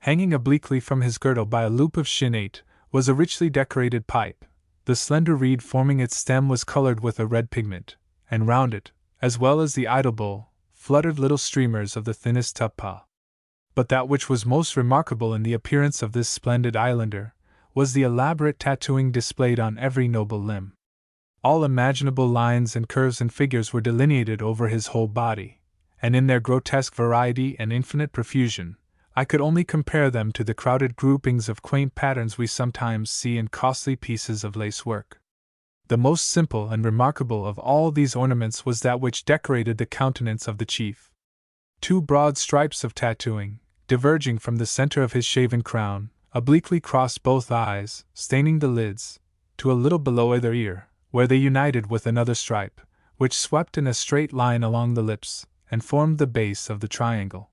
S2: Hanging obliquely from his girdle by a loop of shinnate was a richly decorated pipe. The slender reed forming its stem was colored with a red pigment, and round it, as well as the idol bowl, fluttered little streamers of the thinnest tuppa. But that which was most remarkable in the appearance of this splendid islander was the elaborate tattooing displayed on every noble limb. All imaginable lines and curves and figures were delineated over his whole body, and in their grotesque variety and infinite profusion, I could only compare them to the crowded groupings of quaint patterns we sometimes see in costly pieces of lace work. The most simple and remarkable of all these ornaments was that which decorated the countenance of the chief. Two broad stripes of tattooing, diverging from the center of his shaven crown, obliquely crossed both eyes, staining the lids, to a little below either ear, where they united with another stripe, which swept in a straight line along the lips, and formed the base of the triangle.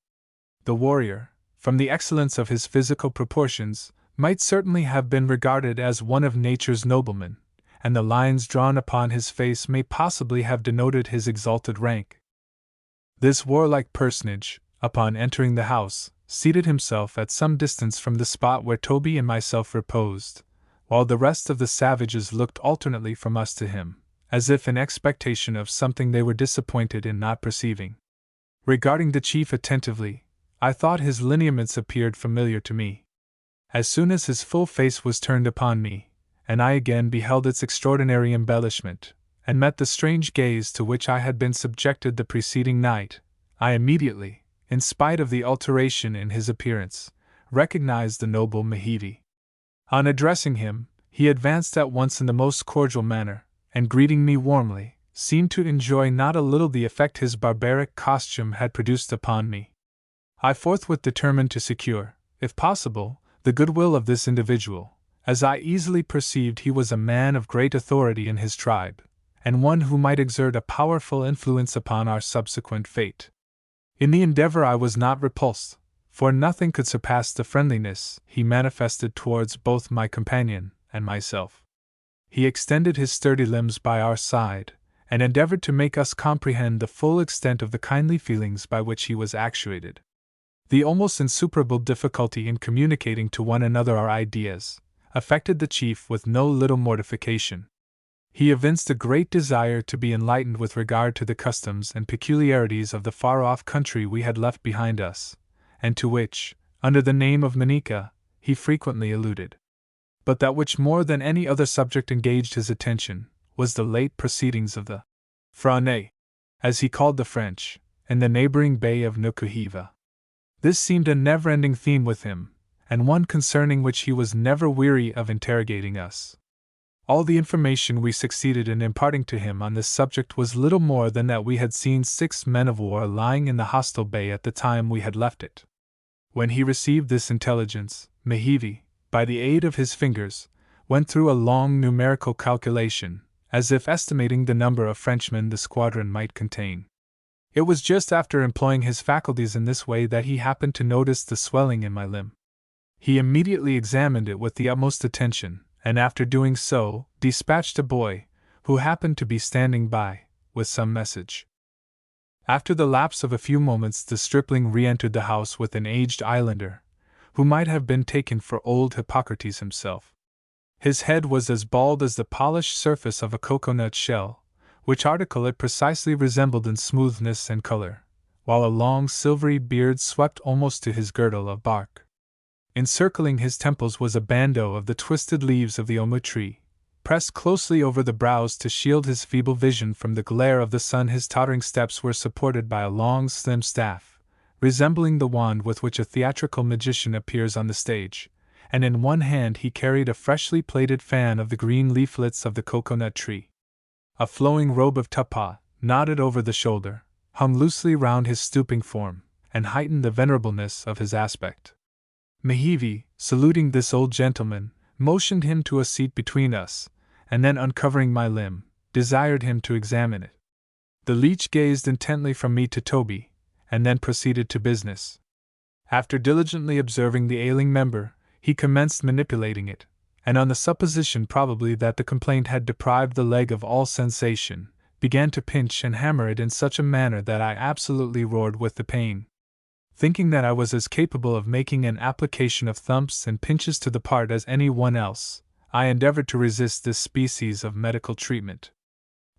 S2: The warrior, from the excellence of his physical proportions, might certainly have been regarded as one of nature's noblemen, and the lines drawn upon his face may possibly have denoted his exalted rank. This warlike personage, upon entering the house, seated himself at some distance from the spot where Toby and myself reposed, while the rest of the savages looked alternately from us to him, as if in expectation of something they were disappointed in not perceiving. Regarding the chief attentively, I thought his lineaments appeared familiar to me. As soon as his full face was turned upon me, and I again beheld its extraordinary embellishment, and met the strange gaze to which I had been subjected the preceding night, I immediately, in spite of the alteration in his appearance, recognized the noble Mahiti. On addressing him, he advanced at once in the most cordial manner, and greeting me warmly, seemed to enjoy not a little the effect his barbaric costume had produced upon me. I forthwith determined to secure, if possible, the goodwill of this individual, as I easily perceived he was a man of great authority in his tribe, and one who might exert a powerful influence upon our subsequent fate. In the endeavor I was not repulsed, for nothing could surpass the friendliness he manifested towards both my companion and myself. He extended his sturdy limbs by our side, and endeavored to make us comprehend the full extent of the kindly feelings by which he was actuated. The almost insuperable difficulty in communicating to one another our ideas affected the chief with no little mortification. He evinced a great desire to be enlightened with regard to the customs and peculiarities of the far-off country we had left behind us, and to which, under the name of Manica, he frequently alluded. But that which more than any other subject engaged his attention was the late proceedings of the Frane, as he called the French, in the neighboring bay of Nukuhiva. This seemed a never-ending theme with him, and one concerning which he was never weary of interrogating us. All the information we succeeded in imparting to him on this subject was little more than that we had seen 6 men of war lying in the hostile bay at the time we had left it. When he received this intelligence, Mehivi, by the aid of his fingers, went through a long numerical calculation, as if estimating the number of Frenchmen the squadron might contain. It was just after employing his faculties in this way that he happened to notice the swelling in my limb. He immediately examined it with the utmost attention, and after doing so, dispatched a boy, who happened to be standing by, with some message. After the lapse of a few moments, the stripling re-entered the house with an aged islander, who might have been taken for old Hippocrates himself. His head was as bald as the polished surface of a cocoanut shell, which article it precisely resembled in smoothness and color, while a long silvery beard swept almost to his girdle of bark. Encircling his temples was a bandeau of the twisted leaves of the omu tree, pressed closely over the brows to shield his feeble vision from the glare of the sun. His tottering steps were supported by a long slim staff, resembling the wand with which a theatrical magician appears on the stage, and in one hand he carried a freshly plaited fan of the green leaflets of the cocoanut tree. A flowing robe of tapa, knotted over the shoulder, hung loosely round his stooping form, and heightened the venerableness of his aspect. Mehivi, saluting this old gentleman, motioned him to a seat between us, and then uncovering my limb, desired him to examine it. The leech gazed intently from me to Toby, and then proceeded to business. After diligently observing the ailing member, he commenced manipulating it, and on the supposition probably that the complaint had deprived the leg of all sensation, began to pinch and hammer it in such a manner that I absolutely roared with the pain. Thinking that I was as capable of making an application of thumps and pinches to the part as any one else, I endeavored to resist this species of medical treatment.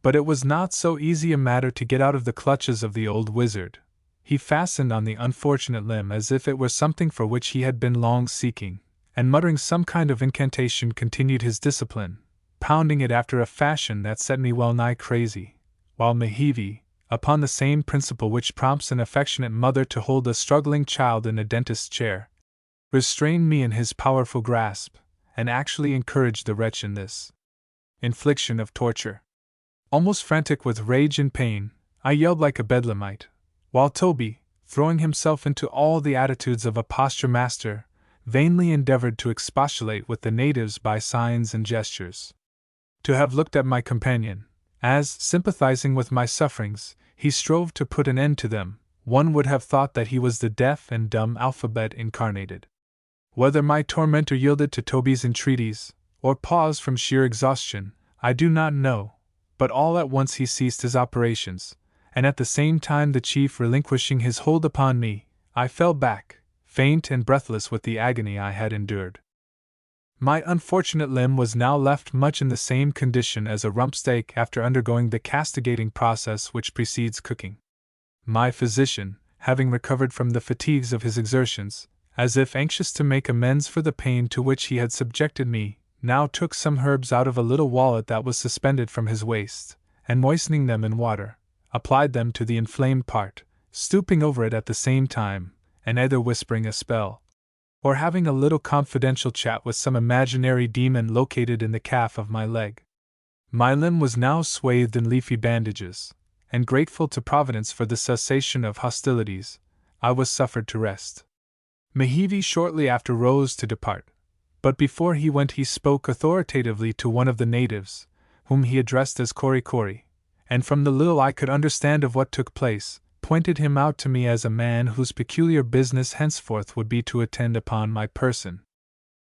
S2: But it was not so easy a matter to get out of the clutches of the old wizard. He fastened on the unfortunate limb as if it were something for which he had been long seeking, and muttering some kind of incantation continued his discipline, pounding it after a fashion that set me well nigh crazy, while Mehivi, upon the same principle which prompts an affectionate mother to hold a struggling child in a dentist's chair, restrained me in his powerful grasp, and actually encouraged the wretch in this infliction of torture. Almost frantic with rage and pain, I yelled like a bedlamite, while Toby, throwing himself into all the attitudes of a posture master, vainly endeavored to expostulate with the natives by signs and gestures. To have looked at my companion, as, sympathizing with my sufferings, he strove to put an end to them, one would have thought that he was the deaf and dumb alphabet incarnated. Whether my tormentor yielded to Toby's entreaties, or paused from sheer exhaustion, I do not know, but all at once he ceased his operations, and at the same time the chief relinquishing his hold upon me, I fell back, faint and breathless with the agony I had endured. My unfortunate limb was now left much in the same condition as a rump steak after undergoing the castigating process which precedes cooking. My physician, having recovered from the fatigues of his exertions, as if anxious to make amends for the pain to which he had subjected me, now took some herbs out of a little wallet that was suspended from his waist, and moistening them in water, applied them to the inflamed part, stooping over it at the same time, and either whispering a spell, or having a little confidential chat with some imaginary demon located in the calf of my leg. My limb was now swathed in leafy bandages, and grateful to Providence for the cessation of hostilities, I was suffered to rest. Mehivi shortly after rose to depart, but before he went he spoke authoritatively to one of the natives, whom he addressed as Kori Kori, and from the little I could understand of what took place, pointed him out to me as a man whose peculiar business henceforth would be to attend upon my person.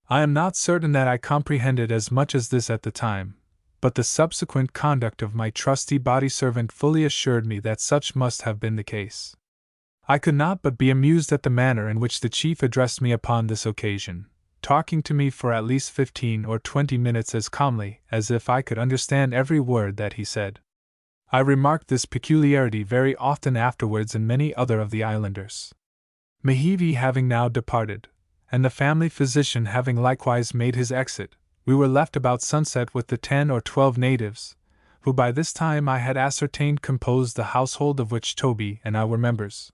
S2: I am not certain that I comprehended as much as this at the time, but the subsequent conduct of my trusty body servant fully assured me that such must have been the case. I could not but be amused at the manner in which the chief addressed me upon this occasion, talking to me for at least 15 or 20 minutes as calmly as if I could understand every word that he said. I remarked this peculiarity very often afterwards in many other of the islanders. Mehivi having now departed, and the family physician having likewise made his exit, we were left about sunset with the 10 or 12 natives, who by this time I had ascertained composed the household of which Toby and I were members.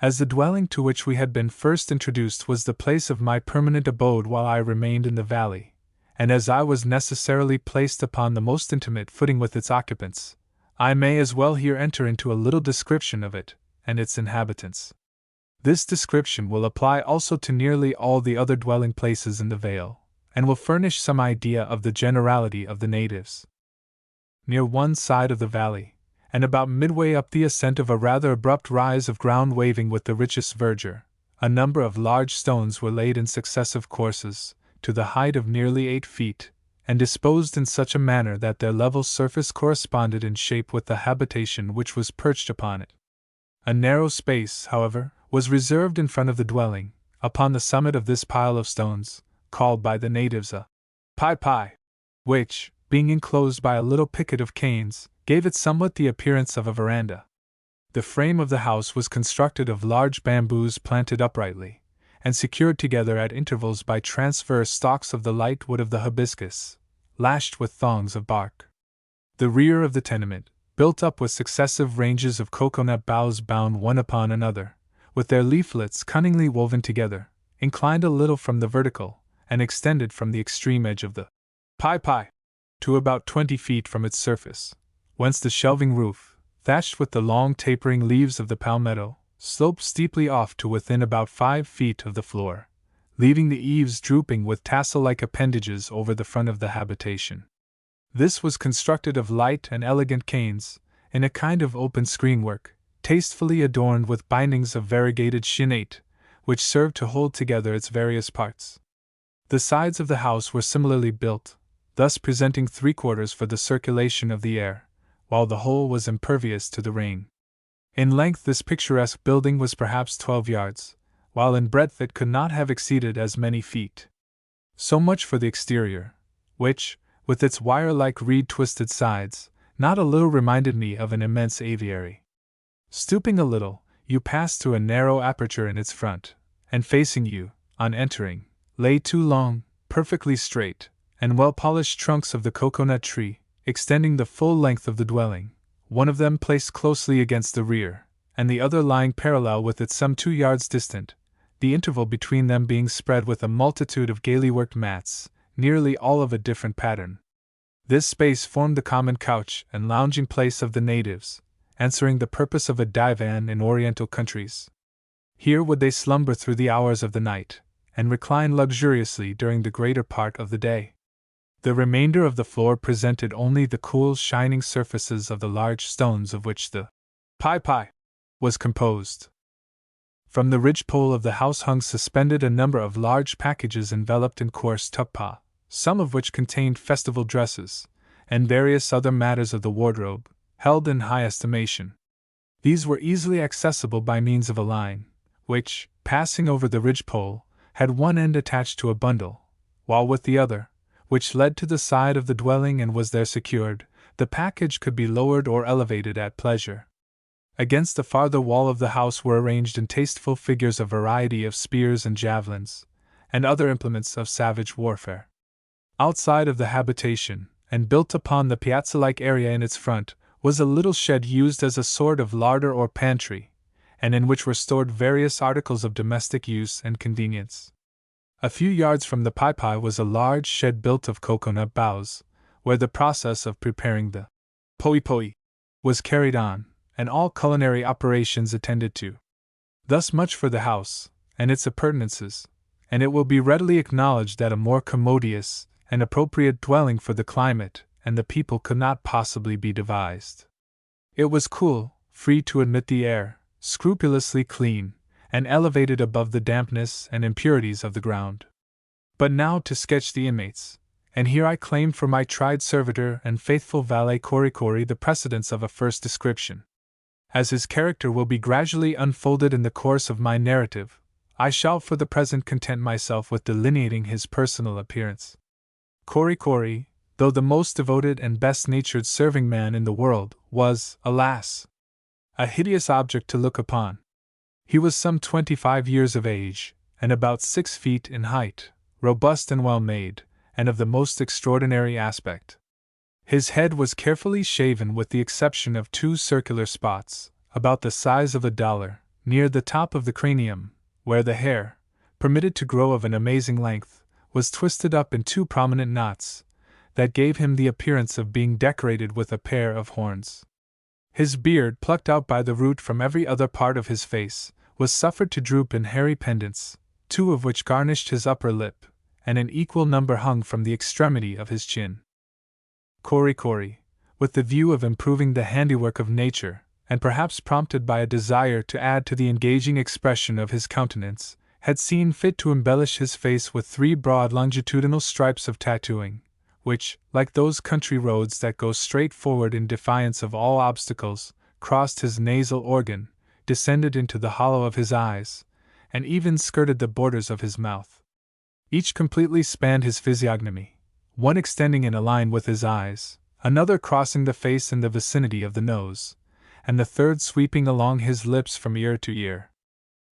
S2: As the dwelling to which we had been first introduced was the place of my permanent abode while I remained in the valley, and as I was necessarily placed upon the most intimate footing with its occupants, I may as well here enter into a little description of it and its inhabitants. This description will apply also to nearly all the other dwelling places in the vale, and will furnish some idea of the generality of the natives. Near one side of the valley, and about midway up the ascent of a rather abrupt rise of ground waving with the richest verdure, a number of large stones were laid in successive courses, to the height of nearly 8 feet, and disposed in such a manner that their level surface corresponded in shape with the habitation which was perched upon it. A narrow space, however, was reserved in front of the dwelling, upon the summit of this pile of stones, called by the natives a Typee, which, being enclosed by a little picket of canes, gave it somewhat the appearance of a veranda. The frame of the house was constructed of large bamboos planted uprightly, and secured together at intervals by transverse stalks of the light wood of the hibiscus, lashed with thongs of bark. The rear of the tenement, built up with successive ranges of cocoanut boughs bound one upon another, with their leaflets cunningly woven together, inclined a little from the vertical, and extended from the extreme edge of the Typee to about 20 feet from its surface, whence the shelving roof, thatched with the long tapering leaves of the palmetto, sloped steeply off to within about 5 feet of the floor, leaving the eaves drooping with tassel-like appendages over the front of the habitation. This was constructed of light and elegant canes, in a kind of open screenwork, tastefully adorned with bindings of variegated shinnate, which served to hold together its various parts. The sides of the house were similarly built, thus presenting 3/4 for the circulation of the air, while the whole was impervious to the rain. In length this picturesque building was perhaps 12 yards, while in breadth it could not have exceeded as many feet. So much for the exterior, which, with its wire-like reed-twisted sides, not a little reminded me of an immense aviary. Stooping a little, you passed through a narrow aperture in its front, and facing you, on entering, lay 2 long, perfectly straight, and well-polished trunks of the cocoanut tree, extending the full length of the dwelling, one of them placed closely against the rear, and the other lying parallel with it some 2 yards distant, the interval between them being spread with a multitude of gaily worked mats, nearly all of a different pattern. This space formed the common couch and lounging place of the natives, answering the purpose of a divan in Oriental countries. Here would they slumber through the hours of the night, and recline luxuriously during the greater part of the day. The remainder of the floor presented only the cool, shining surfaces of the large stones of which the Typee was composed. From the ridgepole of the house hung suspended a number of large packages enveloped in coarse tuppa, some of which contained festival dresses, and various other matters of the wardrobe, held in high estimation. These were easily accessible by means of a line, which, passing over the ridgepole, had one end attached to a bundle, while with the other, which led to the side of the dwelling and was there secured, the package could be lowered or elevated at pleasure. Against the farther wall of the house were arranged in tasteful figures a variety of spears and javelins, and other implements of savage warfare. Outside of the habitation, and built upon the piazza-like area in its front, was a little shed used as a sort of larder or pantry, and in which were stored various articles of domestic use and convenience. A few yards from the Typee was a large shed built of cocoanut boughs, where the process of preparing the poi was carried on, and all culinary operations attended to. Thus much for the house, and its appurtenances, and it will be readily acknowledged that a more commodious and appropriate dwelling for the climate and the people could not possibly be devised. It was cool, free to admit the air, scrupulously clean, and elevated above the dampness and impurities of the ground. But now to sketch the inmates, and here I claimed for my tried servitor and faithful valet Korikori the precedence of a first description. As his character will be gradually unfolded in the course of my narrative, I shall for the present content myself with delineating his personal appearance. Korikori, though the most devoted and best-natured serving man in the world, was, alas, a hideous object to look upon. He was some 25 years of age, and about 6 feet in height, robust and well-made, and of the most extraordinary aspect. His head was carefully shaven with the exception of 2 circular spots, about the size of $1, near the top of the cranium, where the hair, permitted to grow of an amazing length, was twisted up in 2 prominent knots, that gave him the appearance of being decorated with a pair of horns. His beard, plucked out by the root from every other part of his face, was suffered to droop in hairy pendants, 2 of which garnished his upper lip, and an equal number hung from the extremity of his chin. Korikori, with the view of improving the handiwork of nature, and perhaps prompted by a desire to add to the engaging expression of his countenance, had seen fit to embellish his face with 3 broad longitudinal stripes of tattooing, which, like those country roads that go straight forward in defiance of all obstacles, crossed his nasal organ, descended into the hollow of his eyes, and even skirted the borders of his mouth. Each completely spanned his physiognomy, one extending in a line with his eyes, another crossing the face in the vicinity of the nose, and the third sweeping along his lips from ear to ear.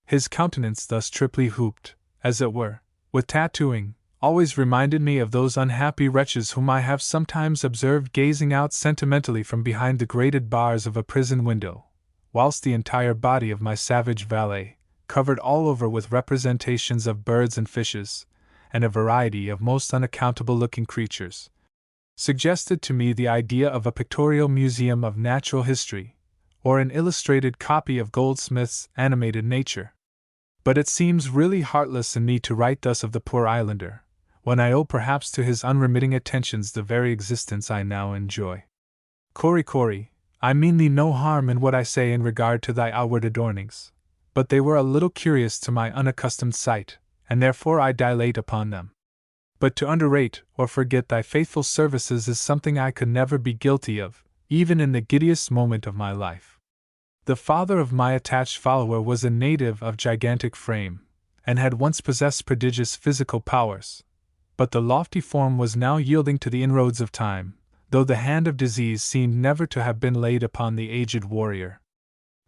S2: His countenance, thus triply hooped, as it were, with tattooing, always reminded me of those unhappy wretches whom I have sometimes observed gazing out sentimentally from behind the grated bars of a prison window, whilst the entire body of my savage valet, covered all over with representations of birds and fishes, and a variety of most unaccountable-looking creatures, suggested to me the idea of a pictorial museum of natural history, or an illustrated copy of Goldsmith's Animated Nature. But it seems really heartless in me to write thus of the poor islander, when I owe perhaps to his unremitting attentions the very existence I now enjoy. Korikori, I mean thee no harm in what I say in regard to thy outward adornings, but they were a little curious to my unaccustomed sight, and therefore I dilate upon them. But to underrate or forget thy faithful services is something I could never be guilty of, even in the giddiest moment of my life. The father of my attached follower was a native of gigantic frame, and had once possessed prodigious physical powers, but the lofty form was now yielding to the inroads of time, though the hand of disease seemed never to have been laid upon the aged warrior.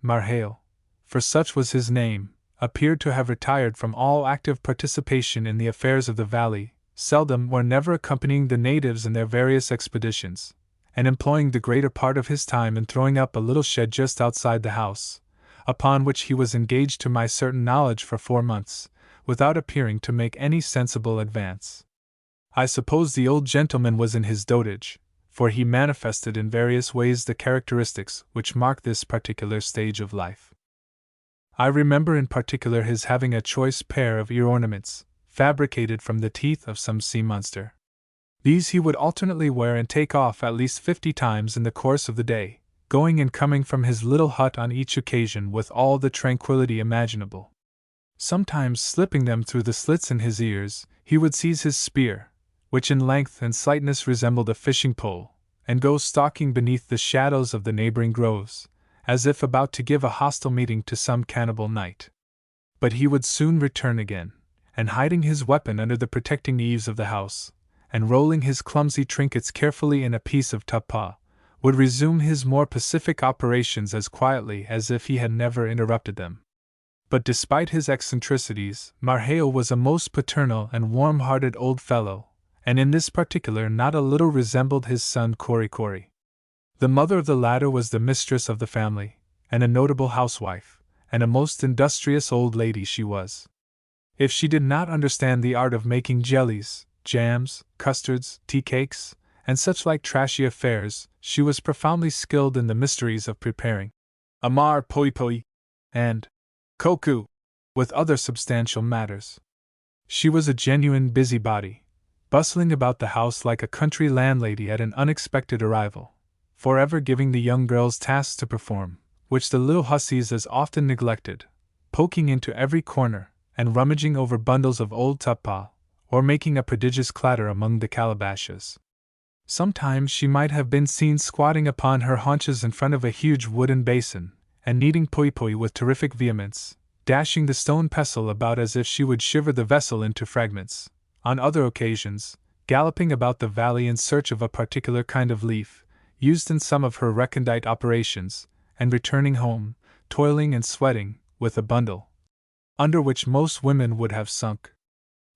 S2: Marhale, for such was his name, appeared to have retired from all active participation in the affairs of the valley, seldom or never accompanying the natives in their various expeditions, and employing the greater part of his time in throwing up a little shed just outside the house, upon which he was engaged to my certain knowledge for 4 months, without appearing to make any sensible advance. I suppose the old gentleman was in his dotage, for he manifested in various ways the characteristics which mark this particular stage of life. I remember in particular his having a choice pair of ear ornaments, fabricated from the teeth of some sea monster. These he would alternately wear and take off at least 50 times in the course of the day, going and coming from his little hut on each occasion with all the tranquillity imaginable. Sometimes slipping them through the slits in his ears, he would seize his spear, which in length and slightness resembled a fishing pole, and go stalking beneath the shadows of the neighboring groves, as if about to give a hostile meeting to some cannibal knight. But he would soon return again, and hiding his weapon under the protecting eaves of the house, and rolling his clumsy trinkets carefully in a piece of tapa, would resume his more pacific operations as quietly as if he had never interrupted them. But despite his eccentricities, Marhale was a most paternal and warm-hearted old fellow, and in this particular not a little resembled his son Korikori. The mother of the latter was the mistress of the family, and a notable housewife, and a most industrious old lady she was. If she did not understand the art of making jellies, jams, custards, tea cakes, and such like trashy affairs, she was profoundly skilled in the mysteries of preparing amar poi poi, and Koku, with other substantial matters. She was a genuine busybody, bustling about the house like a country landlady at an unexpected arrival, forever giving the young girls tasks to perform, which the little hussies as often neglected, poking into every corner, and rummaging over bundles of old Typee, or making a prodigious clatter among the calabashes. Sometimes she might have been seen squatting upon her haunches in front of a huge wooden basin, and kneading poi with terrific vehemence, dashing the stone pestle about as if she would shiver the vessel into fragments. On other occasions, galloping about the valley in search of a particular kind of leaf, used in some of her recondite operations, and returning home, toiling and sweating, with a bundle, under which most women would have sunk.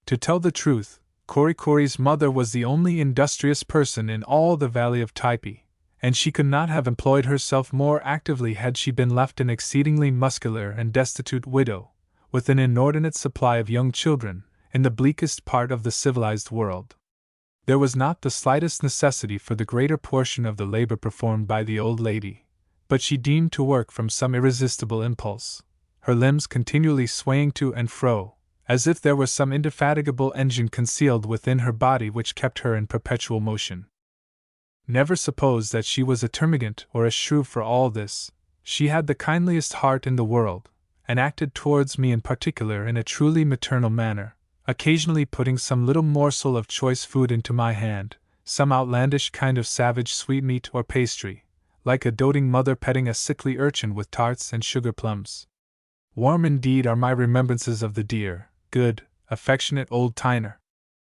S2: To tell the truth, Korikori's mother was the only industrious person in all the valley of Typee, and she could not have employed herself more actively had she been left an exceedingly muscular and destitute widow, with an inordinate supply of young children, in the bleakest part of the civilized world. There was not the slightest necessity for the greater portion of the labor performed by the old lady, but she deemed to work from some irresistible impulse, her limbs continually swaying to and fro, as if there were some indefatigable engine concealed within her body which kept her in perpetual motion. Never suppose that she was a termagant or a shrew for all this. She had the kindliest heart in the world, and acted towards me in particular in a truly maternal manner, occasionally putting some little morsel of choice food into my hand, some outlandish kind of savage sweetmeat or pastry, like a doting mother petting a sickly urchin with tarts and sugar plums. Warm indeed are my remembrances of the dear, good, affectionate old Tyner.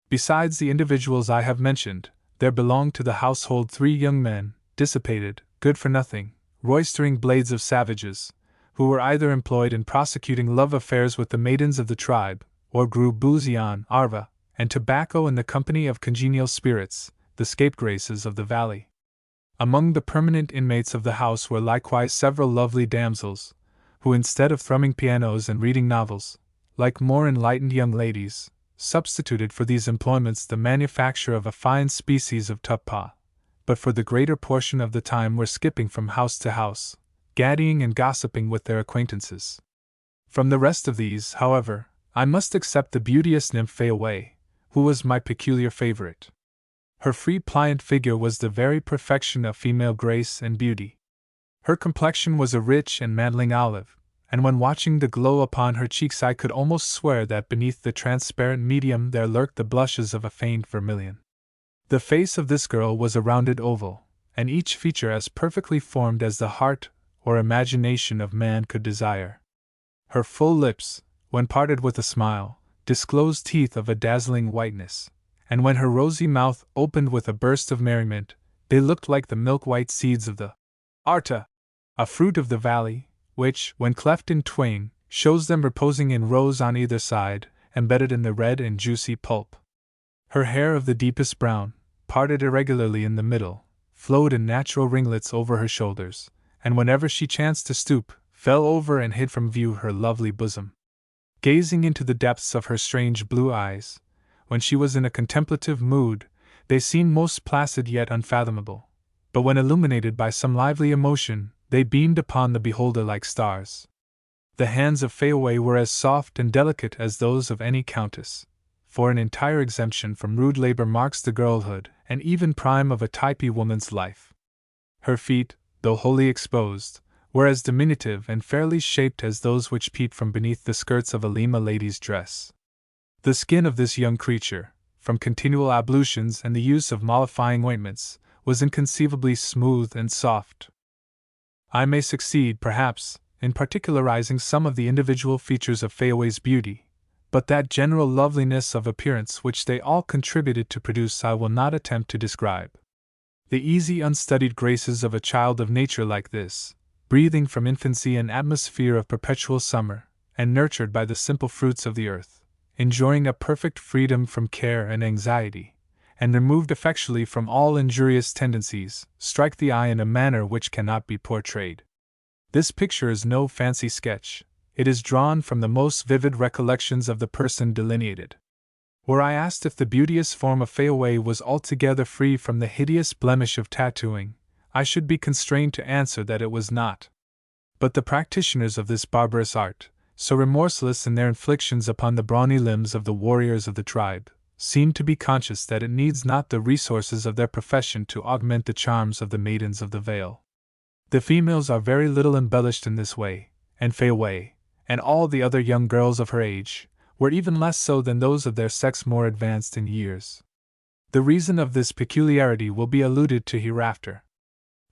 S2: Besides the individuals I have mentioned, there belonged to the household 3 young men, dissipated, good-for-nothing, roistering blades of savages, who were either employed in prosecuting love affairs with the maidens of the tribe, or grew boozy on arva and tobacco in the company of congenial spirits, the scapegraces of the valley. Among the permanent inmates of the house were likewise several lovely damsels, who instead of thrumming pianos and reading novels, like more enlightened young ladies, substituted for these employments the manufacture of a fine species of Typee, but for the greater portion of the time were skipping from house to house, gaddying and gossiping with their acquaintances. From the rest of these, however, I must except the beauteous nymph Fayaway, who was my peculiar favorite. Her free pliant figure was the very perfection of female grace and beauty. Her complexion was a rich and mantling olive, and when watching the glow upon her cheeks I could almost swear that beneath the transparent medium there lurked the blushes of a feigned vermilion. The face of this girl was a rounded oval, and each feature as perfectly formed as the heart or imagination of man could desire. Her full lips, when parted with a smile, disclosed teeth of a dazzling whiteness, and when her rosy mouth opened with a burst of merriment, they looked like the milk-white seeds of the arta, a fruit of the valley, which, when cleft in twain, shows them reposing in rows on either side, embedded in the red and juicy pulp. Her hair of the deepest brown, parted irregularly in the middle, flowed in natural ringlets over her shoulders, and whenever she chanced to stoop, fell over and hid from view her lovely bosom. Gazing into the depths of her strange blue eyes, when she was in a contemplative mood, they seemed most placid yet unfathomable, but when illuminated by some lively emotion, they beamed upon the beholder like stars. The hands of Fayaway were as soft and delicate as those of any countess, for an entire exemption from rude labor marks the girlhood and even prime of a Typee woman's life. Her feet, though wholly exposed, were as diminutive and fairly shaped as those which peeped from beneath the skirts of a Lima lady's dress. The skin of this young creature, from continual ablutions and the use of mollifying ointments, was inconceivably smooth and soft. I may succeed, perhaps, in particularizing some of the individual features of Fayaway's beauty, but that general loveliness of appearance which they all contributed to produce I will not attempt to describe. The easy, unstudied graces of a child of nature like this, breathing from infancy an atmosphere of perpetual summer, and nurtured by the simple fruits of the earth, enjoying a perfect freedom from care and anxiety, and removed effectually from all injurious tendencies, strike the eye in a manner which cannot be portrayed. This picture is no fancy sketch, it is drawn from the most vivid recollections of the person delineated. Were I asked if the beauteous form of Fayaway was altogether free from the hideous blemish of tattooing, I should be constrained to answer that it was not. But the practitioners of this barbarous art, so remorseless in their inflictions upon the brawny limbs of the warriors of the tribe, seemed to be conscious that it needs not the resources of their profession to augment the charms of the maidens of the vale. The females are very little embellished in this way, and Fei Wei, and all the other young girls of her age, were even less so than those of their sex more advanced in years. The reason of this peculiarity will be alluded to hereafter.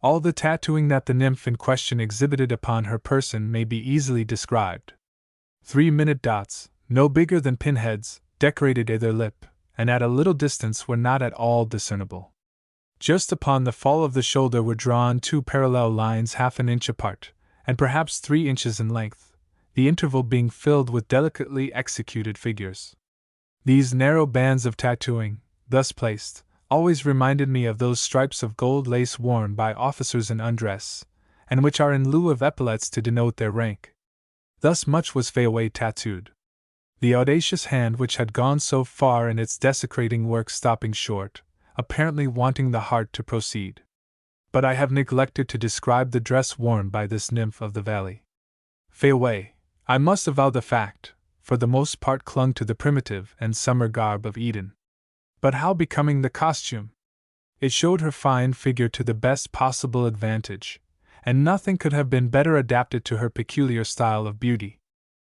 S2: All the tattooing that the nymph in question exhibited upon her person may be easily described. 3-minute dots, no bigger than pinheads, decorated either lip, and at a little distance were not at all discernible. Just upon the fall of the shoulder were drawn 2 parallel lines half an inch apart, and perhaps 3 inches in length, the interval being filled with delicately executed figures. These narrow bands of tattooing, thus placed, always reminded me of those stripes of gold lace worn by officers in undress, and which are in lieu of epaulets to denote their rank. Thus much was Fei Wei tattooed. The audacious hand which had gone so far in its desecrating work stopping short, apparently wanting the heart to proceed. But I have neglected to describe the dress worn by this nymph of the valley. Fei Wei, I must avow the fact, for the most part clung to the primitive and summer garb of Eden. But how becoming the costume! It showed her fine figure to the best possible advantage, and nothing could have been better adapted to her peculiar style of beauty.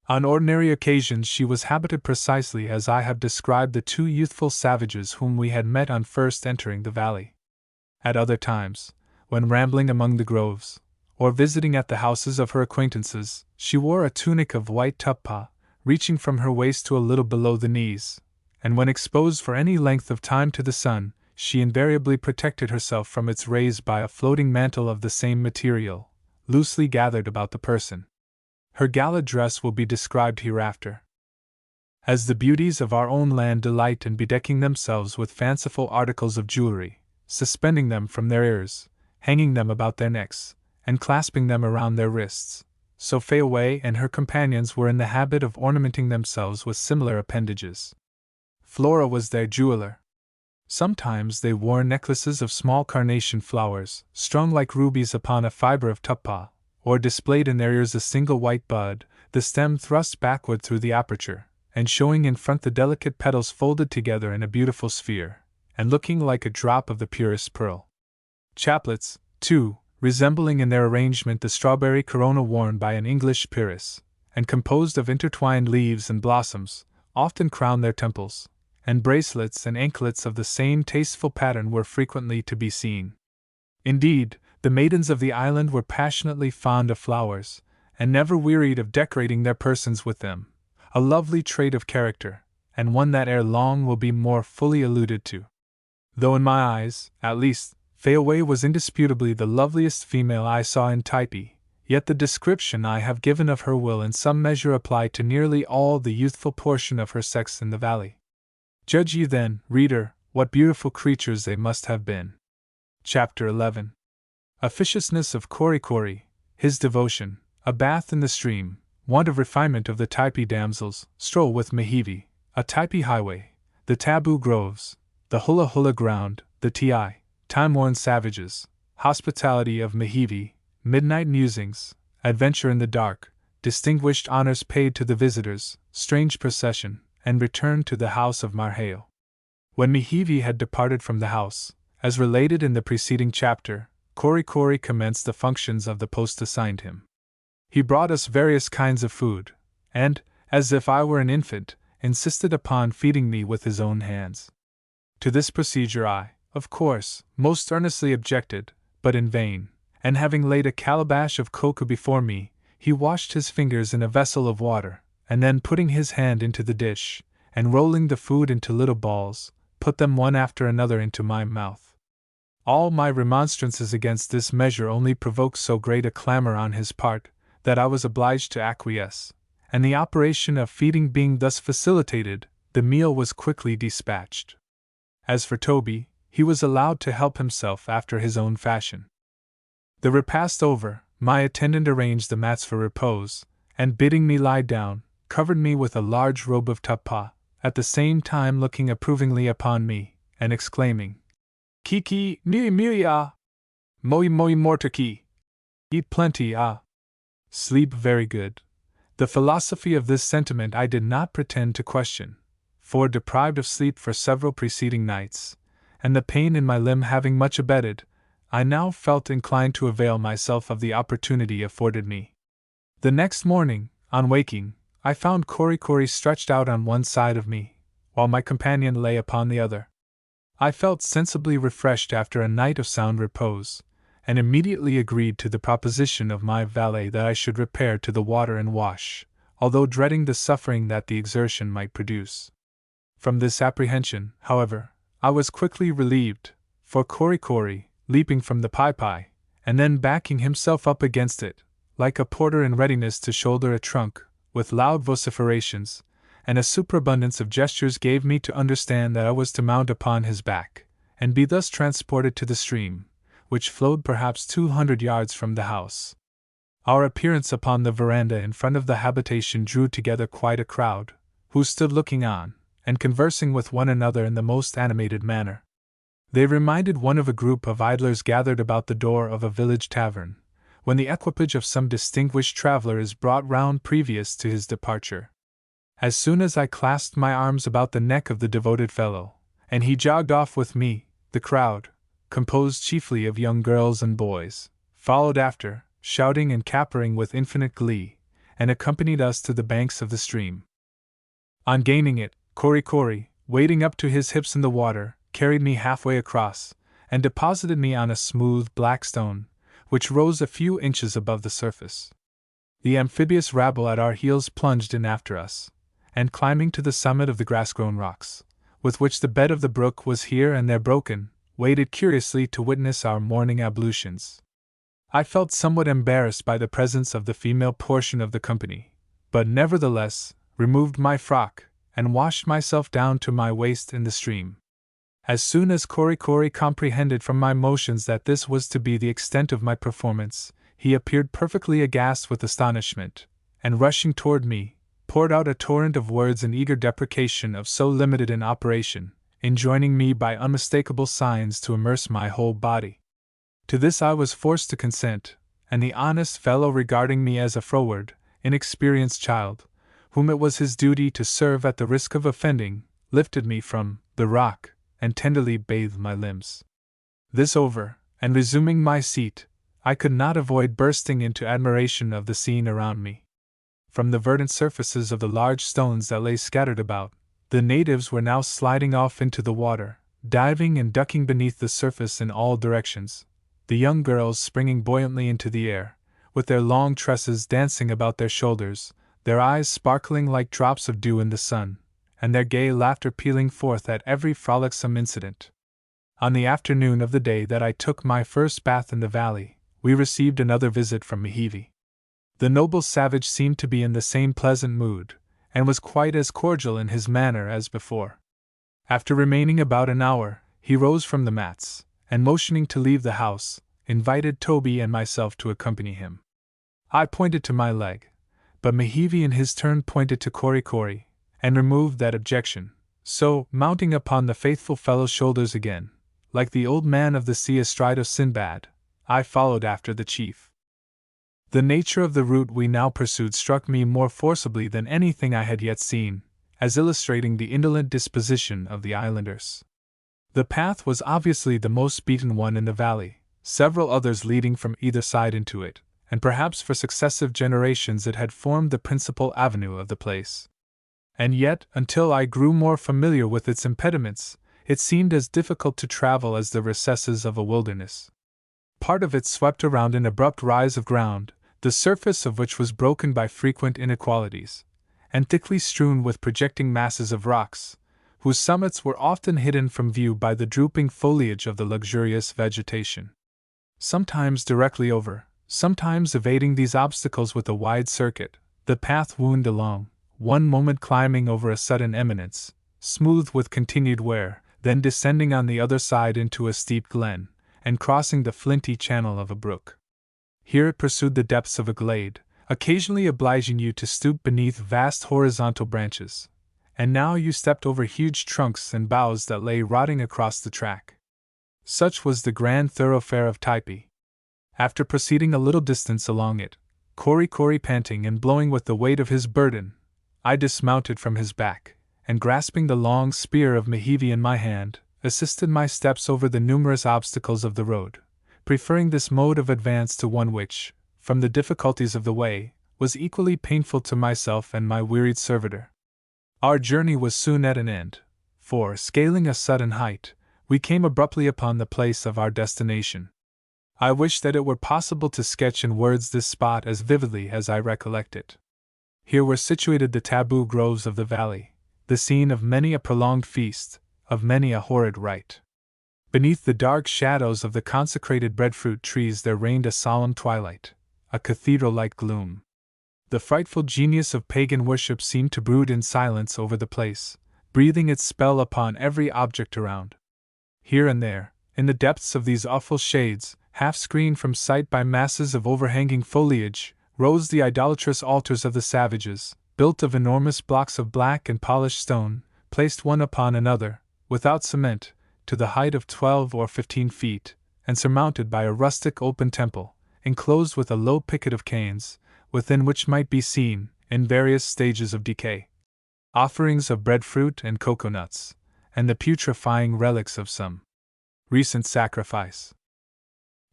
S2: On ordinary occasions she was habited precisely as I have described the 2 youthful savages whom we had met on first entering the valley. At other times, when rambling among the groves, or visiting at the houses of her acquaintances, she wore a tunic of white tuppa, reaching from her waist to a little below the knees, and when exposed for any length of time to the sun, she invariably protected herself from its rays by a floating mantle of the same material, loosely gathered about the person. Her gala dress will be described hereafter. As the beauties of our own land delight in bedecking themselves with fanciful articles of jewelry, suspending them from their ears, hanging them about their necks, and clasping them around their wrists, so Fei Wei and her companions were in the habit of ornamenting themselves with similar appendages. Flora was their jeweler. Sometimes they wore necklaces of small carnation flowers, strung like rubies upon a fiber of tuppa, or displayed in their ears a single white bud, the stem thrust backward through the aperture, and showing in front the delicate petals folded together in a beautiful sphere, and looking like a drop of the purest pearl. Chaplets, too, resembling in their arrangement the strawberry corona worn by an English peeress, and composed of intertwined leaves and blossoms, often crowned their temples, and bracelets and anklets of the same tasteful pattern were frequently to be seen. Indeed, the maidens of the island were passionately fond of flowers, and never wearied of decorating their persons with them, a lovely trait of character, and one that ere long will be more fully alluded to. Though in my eyes, at least, Fei Wei was indisputably the loveliest female I saw in Typee, yet the description I have given of her will in some measure apply to nearly all the youthful portion of her sex in the valley. Judge ye then, reader, what beautiful creatures they must have been. Chapter 11. Officiousness of Korikori, his devotion, a bath in the stream, want of refinement of the Typee damsels, stroll with Mehivi, a Typee highway, the taboo groves, the hula hula ground, the time-worn savages, hospitality of Mehivi, midnight musings, adventure in the dark, distinguished honors paid to the visitors, strange procession, and return to the house of Marheo. When Mehivi had departed from the house, as related in the preceding chapter, Korikori commenced the functions of the post assigned him. He brought us various kinds of food, and, as if I were an infant, insisted upon feeding me with his own hands. To this procedure I, of course, most earnestly objected, but in vain, and having laid a calabash of cocoa before me, he washed his fingers in a vessel of water, and then putting his hand into the dish, and rolling the food into little balls, put them one after another into my mouth. All my remonstrances against this measure only provoked so great a clamor on his part, that I was obliged to acquiesce, and the operation of feeding being thus facilitated, the meal was quickly dispatched. As for Toby, he was allowed to help himself after his own fashion. The repast over, my attendant arranged the mats for repose, and bidding me lie down, covered me with a large robe of tuppa, at the same time looking approvingly upon me, and exclaiming, "Kiki, mi ah! Moi mortaki! Eat plenty ah! Sleep very good. The philosophy of this sentiment I did not pretend to question, for deprived of sleep for several preceding nights, and the pain in my limb having much abated, I now felt inclined to avail myself of the opportunity afforded me. The next morning, on waking, I found Korikori stretched out on one side of me, while my companion lay upon the other. I felt sensibly refreshed after a night of sound repose, and immediately agreed to the proposition of my valet that I should repair to the water and wash, although dreading the suffering that the exertion might produce. From this apprehension, however, I was quickly relieved, for Korikori, leaping from the Typee, and then backing himself up against it, like a porter in readiness to shoulder a trunk, with loud vociferations, and a superabundance of gestures gave me to understand that I was to mount upon his back, and be thus transported to the stream, which flowed perhaps 200 yards from the house. Our appearance upon the veranda in front of the habitation drew together quite a crowd, who stood looking on, and conversing with one another in the most animated manner. They reminded one of a group of idlers gathered about the door of a village tavern, when the equipage of some distinguished traveler is brought round previous to his departure. As soon as I clasped my arms about the neck of the devoted fellow, and he jogged off with me, the crowd, composed chiefly of young girls and boys, followed after, shouting and capering with infinite glee, and accompanied us to the banks of the stream. On gaining it, Korikori, wading up to his hips in the water, carried me halfway across, and deposited me on a smooth black stone, which rose a few inches above the surface. The amphibious rabble at our heels plunged in after us, and climbing to the summit of the grass-grown rocks, with which the bed of the brook was here and there broken, waited curiously to witness our morning ablutions. I felt somewhat embarrassed by the presence of the female portion of the company, but nevertheless removed my frock, and washed myself down to my waist in the stream. As soon as Korikori comprehended from my motions that this was to be the extent of my performance, he appeared perfectly aghast with astonishment, and rushing toward me, poured out a torrent of words in eager deprecation of so limited an operation, enjoining me by unmistakable signs to immerse my whole body. To this I was forced to consent, and the honest fellow, regarding me as a froward, inexperienced child, whom it was his duty to serve at the risk of offending, lifted me from the rock, and tenderly bathed my limbs. This over, and resuming my seat, I could not avoid bursting into admiration of the scene around me. From the verdant surfaces of the large stones that lay scattered about, the natives were now sliding off into the water, diving and ducking beneath the surface in all directions, the young girls springing buoyantly into the air, with their long tresses dancing about their shoulders, their eyes sparkling like drops of dew in the sun, and their gay laughter pealing forth at every frolicsome incident. On the afternoon of the day that I took my first bath in the valley, we received another visit from Melville. The noble savage seemed to be in the same pleasant mood, and was quite as cordial in his manner as before. After remaining about an hour, he rose from the mats, and motioning to leave the house, invited Toby and myself to accompany him. I pointed to my leg, but Melville in his turn pointed to Korikori, and removed that objection, so, mounting upon the faithful fellow's shoulders again, like the old man of the sea astride of Sinbad, I followed after the chief. The nature of the route we now pursued struck me more forcibly than anything I had yet seen, as illustrating the indolent disposition of the islanders. The path was obviously the most beaten one in the valley, several others leading from either side into it, and perhaps for successive generations it had formed the principal avenue of the place. And yet, until I grew more familiar with its impediments, it seemed as difficult to travel as the recesses of a wilderness. Part of it swept around an abrupt rise of ground, the surface of which was broken by frequent inequalities, and thickly strewn with projecting masses of rocks, whose summits were often hidden from view by the drooping foliage of the luxurious vegetation. Sometimes directly over, sometimes evading these obstacles with a wide circuit, the path wound along, one moment climbing over a sudden eminence, smooth with continued wear, then descending on the other side into a steep glen, and crossing the flinty channel of a brook. Here it pursued the depths of a glade, occasionally obliging you to stoop beneath vast horizontal branches, and now you stepped over huge trunks and boughs that lay rotting across the track. Such was the grand thoroughfare of Typee. After proceeding a little distance along it, Cory panting and blowing with the weight of his burden, I dismounted from his back, and grasping the long spear of Mehevi in my hand, assisted my steps over the numerous obstacles of the road, preferring this mode of advance to one which, from the difficulties of the way, was equally painful to myself and my wearied servitor. Our journey was soon at an end, for, scaling a sudden height, we came abruptly upon the place of our destination. I wish that it were possible to sketch in words this spot as vividly as I recollect it. Here were situated the taboo groves of the valley, the scene of many a prolonged feast, of many a horrid rite. Beneath the dark shadows of the consecrated breadfruit trees there reigned a solemn twilight, a cathedral-like gloom. The frightful genius of pagan worship seemed to brood in silence over the place, breathing its spell upon every object around. Here and there, in the depths of these awful shades, half screened from sight by masses of overhanging foliage, rose the idolatrous altars of the savages, built of enormous blocks of black and polished stone, placed one upon another, without cement, to the height of 12 or 15 feet, and surmounted by a rustic open temple, enclosed with a low picket of canes, within which might be seen, in various stages of decay, offerings of breadfruit and coconuts, and the putrefying relics of some recent sacrifice.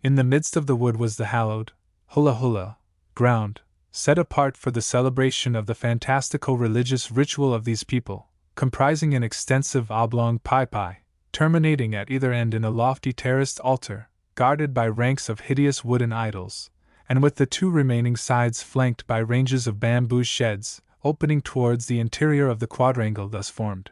S2: In the midst of the wood was the hallowed, hula ground, set apart for the celebration of the fantastical religious ritual of these people, comprising an extensive oblong Typee, terminating at either end in a lofty terraced altar, guarded by ranks of hideous wooden idols, and with the two remaining sides flanked by ranges of bamboo sheds, opening towards the interior of the quadrangle thus formed.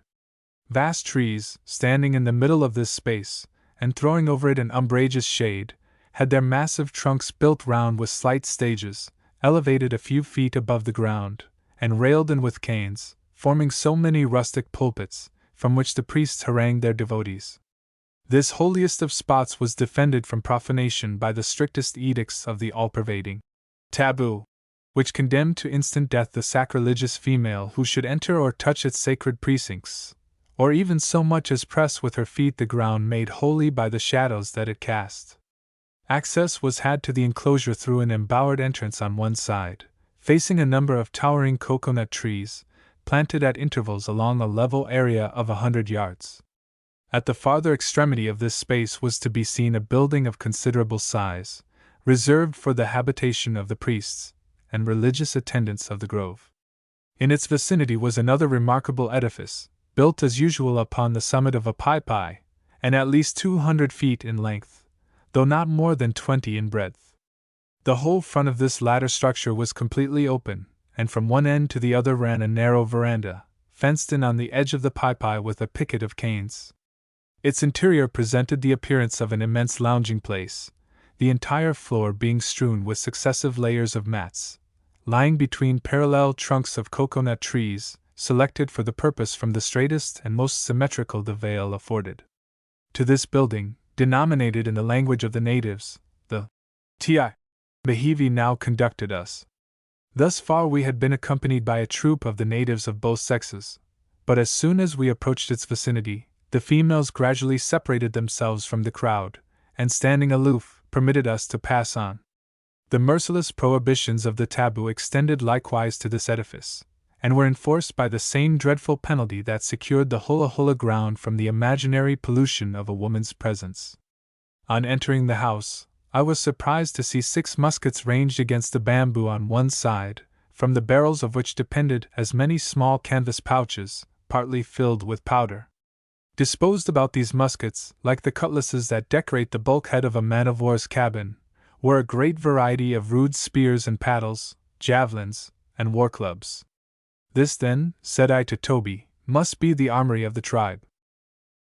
S2: Vast trees, standing in the middle of this space, and throwing over it an umbrageous shade, had their massive trunks built round with slight stages, elevated a few feet above the ground, and railed in with canes, forming so many rustic pulpits, from which the priests harangued their devotees. This holiest of spots was defended from profanation by the strictest edicts of the all-pervading taboo, which condemned to instant death the sacrilegious female who should enter or touch its sacred precincts, or even so much as press with her feet the ground made holy by the shadows that it cast. Access was had to the enclosure through an embowered entrance on one side, facing a number of towering coconut trees, planted at intervals along a level area of 100 yards. At the farther extremity of this space was to be seen a building of considerable size, reserved for the habitation of the priests and religious attendants of the grove. In its vicinity was another remarkable edifice, built as usual upon the summit of a Typee, and at least 200 feet in length, though not more than 20 in breadth. The whole front of this latter structure was completely open, and from one end to the other ran a narrow veranda, fenced in on the edge of the Typee with a picket of canes. Its interior presented the appearance of an immense lounging place, the entire floor being strewn with successive layers of mats, lying between parallel trunks of coconut trees, selected for the purpose from the straightest and most symmetrical the vale afforded. To this building, denominated in the language of the natives, the T.I. Mehevi now conducted us. Thus far we had been accompanied by a troop of the natives of both sexes, but as soon as we approached its vicinity, the females gradually separated themselves from the crowd, and standing aloof, permitted us to pass on. The merciless prohibitions of the taboo extended likewise to this edifice, and were enforced by the same dreadful penalty that secured the hula ground from the imaginary pollution of a woman's presence. On entering the house, I was surprised to see 6 muskets ranged against the bamboo on one side, from the barrels of which depended as many small canvas pouches, partly filled with powder. Disposed about these muskets, like the cutlasses that decorate the bulkhead of a man-of-war's cabin, were a great variety of rude spears and paddles, javelins, and war-clubs. This, then, said I to Toby, must be the armory of the tribe.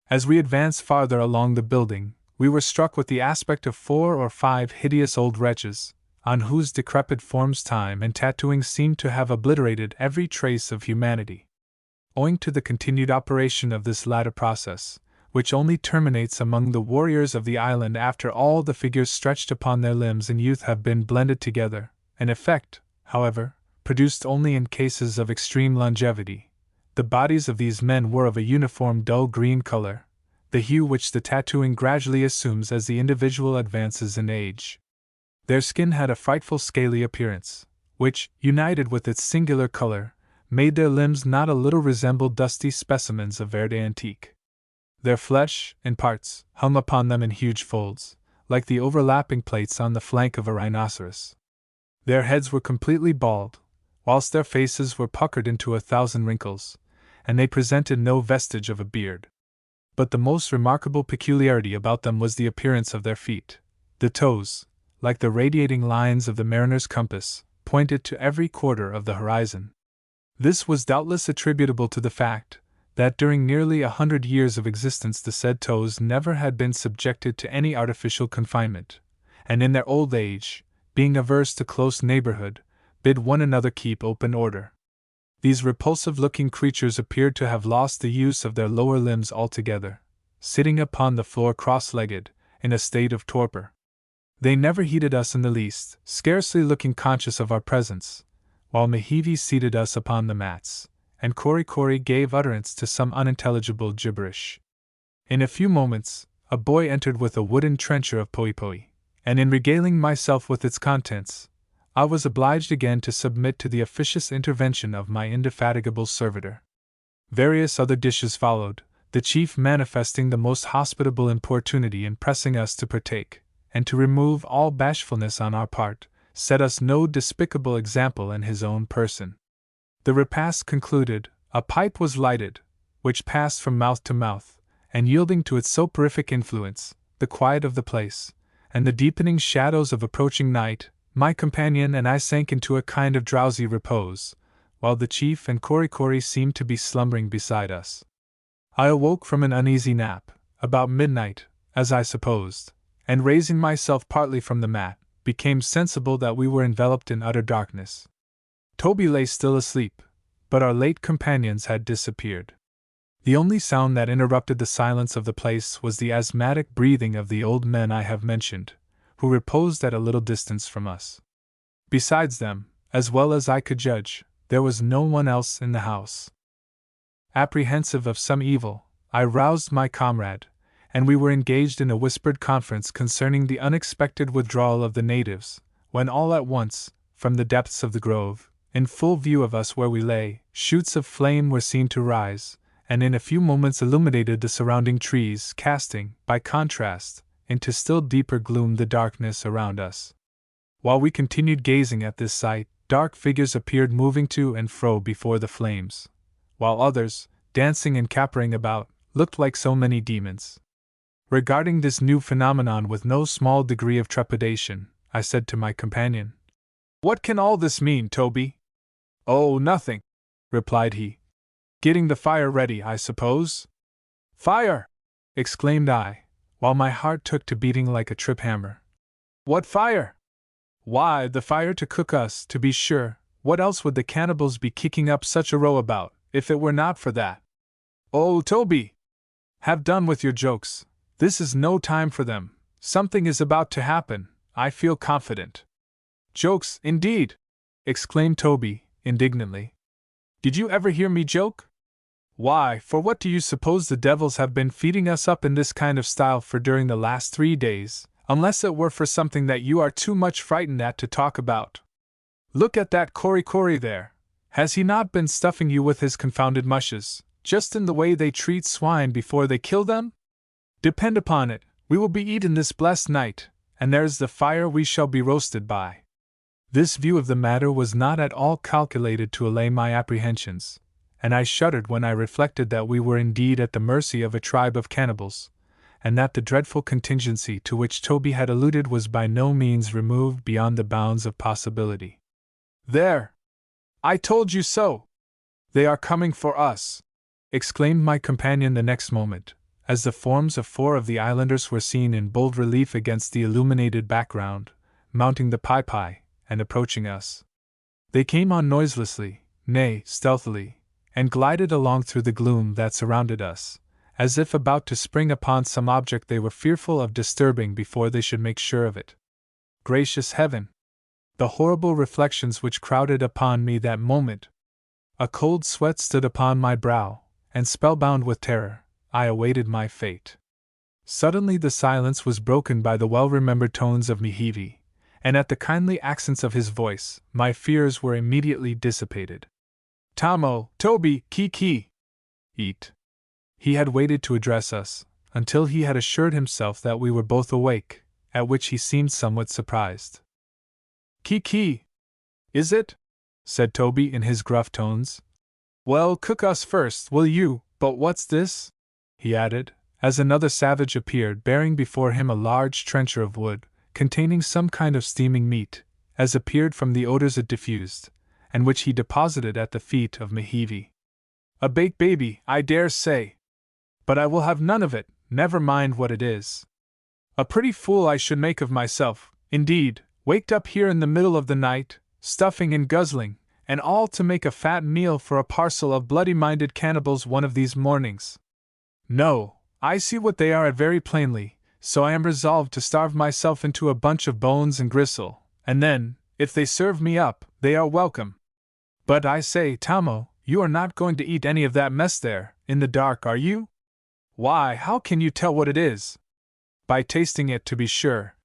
S2: As we advanced farther along the building, we were struck with the aspect of 4 or 5 hideous old wretches, on whose decrepit forms time and tattooing seemed to have obliterated every trace of humanity. Owing to the continued operation of this latter process, which only terminates among the warriors of the island after all the figures stretched upon their limbs in youth have been blended together, an effect, however, produced only in cases of extreme longevity. The bodies of these men were of a uniform dull green color, the hue which the tattooing gradually assumes as the individual advances in age. Their skin had a frightful scaly appearance, which, united with its singular color, made their limbs not a little resemble dusty specimens of verde antique. Their flesh, in parts, hung upon them in huge folds, like the overlapping plates on the flank of a rhinoceros. Their heads were completely bald, whilst their faces were puckered into 1,000 wrinkles, and they presented no vestige of a beard. But the most remarkable peculiarity about them was the appearance of their feet. The toes, like the radiating lines of the mariner's compass, pointed to every quarter of the horizon. This was doubtless attributable to the fact that during nearly 100 years of existence the said toes never had been subjected to any artificial confinement, and in their old age, being averse to close neighborhood, bid one another keep open order. These repulsive-looking creatures appeared to have lost the use of their lower limbs altogether, sitting upon the floor cross-legged, in a state of torpor. They never heeded us in the least, scarcely looking conscious of our presence, while Mihivi seated us upon the mats, and Korikori gave utterance to some unintelligible gibberish. In a few moments, a boy entered with a wooden trencher of poipoi, and in regaling myself with its contents, I was obliged again to submit to the officious intervention of my indefatigable servitor. Various other dishes followed, the chief manifesting the most hospitable importunity in pressing us to partake, and to remove all bashfulness on our part, set us no despicable example in his own person. The repast concluded, a pipe was lighted, which passed from mouth to mouth, and yielding to its soporific influence, the quiet of the place, and the deepening shadows of approaching night, my companion and I sank into a kind of drowsy repose, while the chief and Korikori seemed to be slumbering beside us. I awoke from an uneasy nap, about midnight, as I supposed, and raising myself partly from the mat, became sensible that we were enveloped in utter darkness. Toby lay still asleep, but our late companions had disappeared. The only sound that interrupted the silence of the place was the asthmatic breathing of the old men I have mentioned, who reposed at a little distance from us. Besides them, as well as I could judge, there was no one else in the house. Apprehensive of some evil, I roused my comrade, and we were engaged in a whispered conference concerning the unexpected withdrawal of the natives, when all at once, from the depths of the grove, in full view of us where we lay, shoots of flame were seen to rise, and in a few moments illuminated the surrounding trees, casting, by contrast, into still deeper gloom the darkness around us. While we continued gazing at this sight, dark figures appeared moving to and fro before the flames, while others, dancing and capering about, looked like so many demons. Regarding this new phenomenon with no small degree of trepidation, I said to my companion, "What can all this mean, Toby?" "Oh, nothing," replied he. "Getting the fire ready, I suppose." "Fire!" exclaimed I, while my heart took to beating like a trip hammer. "What fire?" "Why, the fire to cook us, to be sure. What else would the cannibals be kicking up such a row about, if it were not for that?" "Oh, Toby! Have done with your jokes. This is no time for them. Something is about to happen, I feel confident." "Jokes, indeed!" exclaimed Toby, indignantly. "Did you ever hear me joke? Why, for what do you suppose the devils have been feeding us up in this kind of style for during the last 3 days, unless it were for something that you are too much frightened at to talk about? Look at that Korikori there. Has he not been stuffing you with his confounded mushes, just in the way they treat swine before they kill them? Depend upon it, we will be eaten this blessed night, and there's the fire we shall be roasted by." This view of the matter was not at all calculated to allay my apprehensions, and I shuddered when I reflected that we were indeed at the mercy of a tribe of cannibals, and that the dreadful contingency to which Toby had alluded was by no means removed beyond the bounds of possibility. "There! I told you so! They are coming for us!" exclaimed my companion the next moment, as the forms of 4 of the islanders were seen in bold relief against the illuminated background, mounting the Typee, and approaching us. They came on noiselessly, nay, stealthily, and glided along through the gloom that surrounded us, as if about to spring upon some object they were fearful of disturbing before they should make sure of it. Gracious heaven! The horrible reflections which crowded upon me that moment! A cold sweat stood upon my brow, and spellbound with terror, I awaited my fate. Suddenly the silence was broken by the well-remembered tones of Mihivi, and at the kindly accents of his voice, my fears were immediately dissipated. Tomo, Toby, Kiki! Eat. He had waited to address us, until he had assured himself that we were both awake, at which he seemed somewhat surprised. Kiki! Is it? Said Toby in his gruff tones. Well, cook us first, will you? But what's this? He added, as another savage appeared bearing before him a large trencher of wood, containing some kind of steaming meat, as appeared from the odors it diffused, and which he deposited at the feet of Mehivi. A baked baby, I dare say. But I will have none of it, never mind what it is. A pretty fool I should make of myself, indeed, waked up here in the middle of the night, stuffing and guzzling, and all to make a fat meal for a parcel of bloody-minded cannibals one of these mornings. No, I see what they are very plainly, so I am resolved to starve myself into a bunch of bones and gristle, and then, if they serve me up, they are welcome. But I say, Tomo, you are not going to eat any of that mess there, in the dark, are you? Why, how can you tell what it is? By tasting it, to be sure,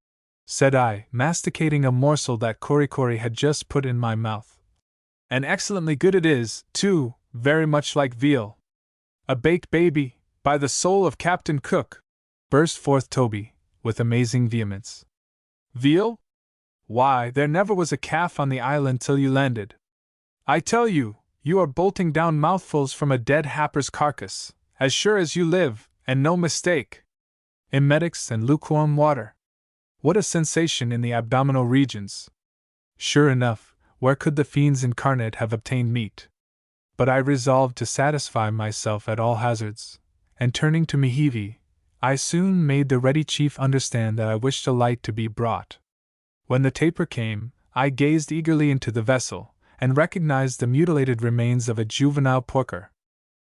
S2: said I, masticating a morsel that Korikori had just put in my mouth. And excellently good it is, too, very much like veal. A baked baby, by the soul of Captain Cook! Burst forth Toby, with amazing vehemence. Veal? Why, there never was a calf on the island till you landed. I tell you, you are bolting down mouthfuls from a dead happer's carcass, as sure as you live, and no mistake. Emetics and lukewarm water. What a sensation in the abdominal regions! Sure enough, where could the fiends incarnate have obtained meat? But I resolved to satisfy myself at all hazards, and turning to Mehivi, I soon made the ready chief understand that I wished a light to be brought. When the taper came, I gazed eagerly into the vessel, and recognized the mutilated remains of a juvenile porker.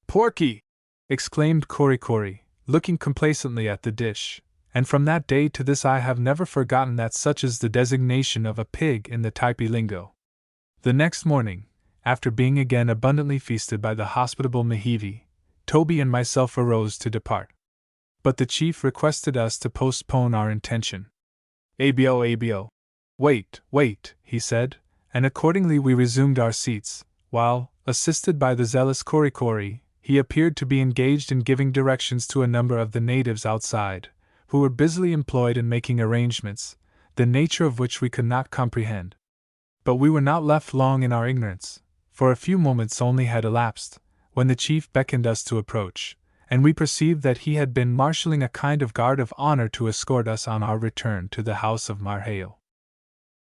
S2: Porky! Exclaimed Korikori, looking complacently at the dish, and from that day to this I have never forgotten that such is the designation of a pig in the Typee lingo. The next morning, after being again abundantly feasted by the hospitable Mehivi, Toby and myself arose to depart. But the chief requested us to postpone our intention. Abo. Wait, he said, and accordingly we resumed our seats, while, assisted by the zealous Korikori, he appeared to be engaged in giving directions to a number of the natives outside, who were busily employed in making arrangements, the nature of which we could not comprehend. But we were not left long in our ignorance, for a few moments only had elapsed, when the chief beckoned us to approach, and we perceived that he had been marshalling a kind of guard of honor to escort us on our return to the house of Marheo.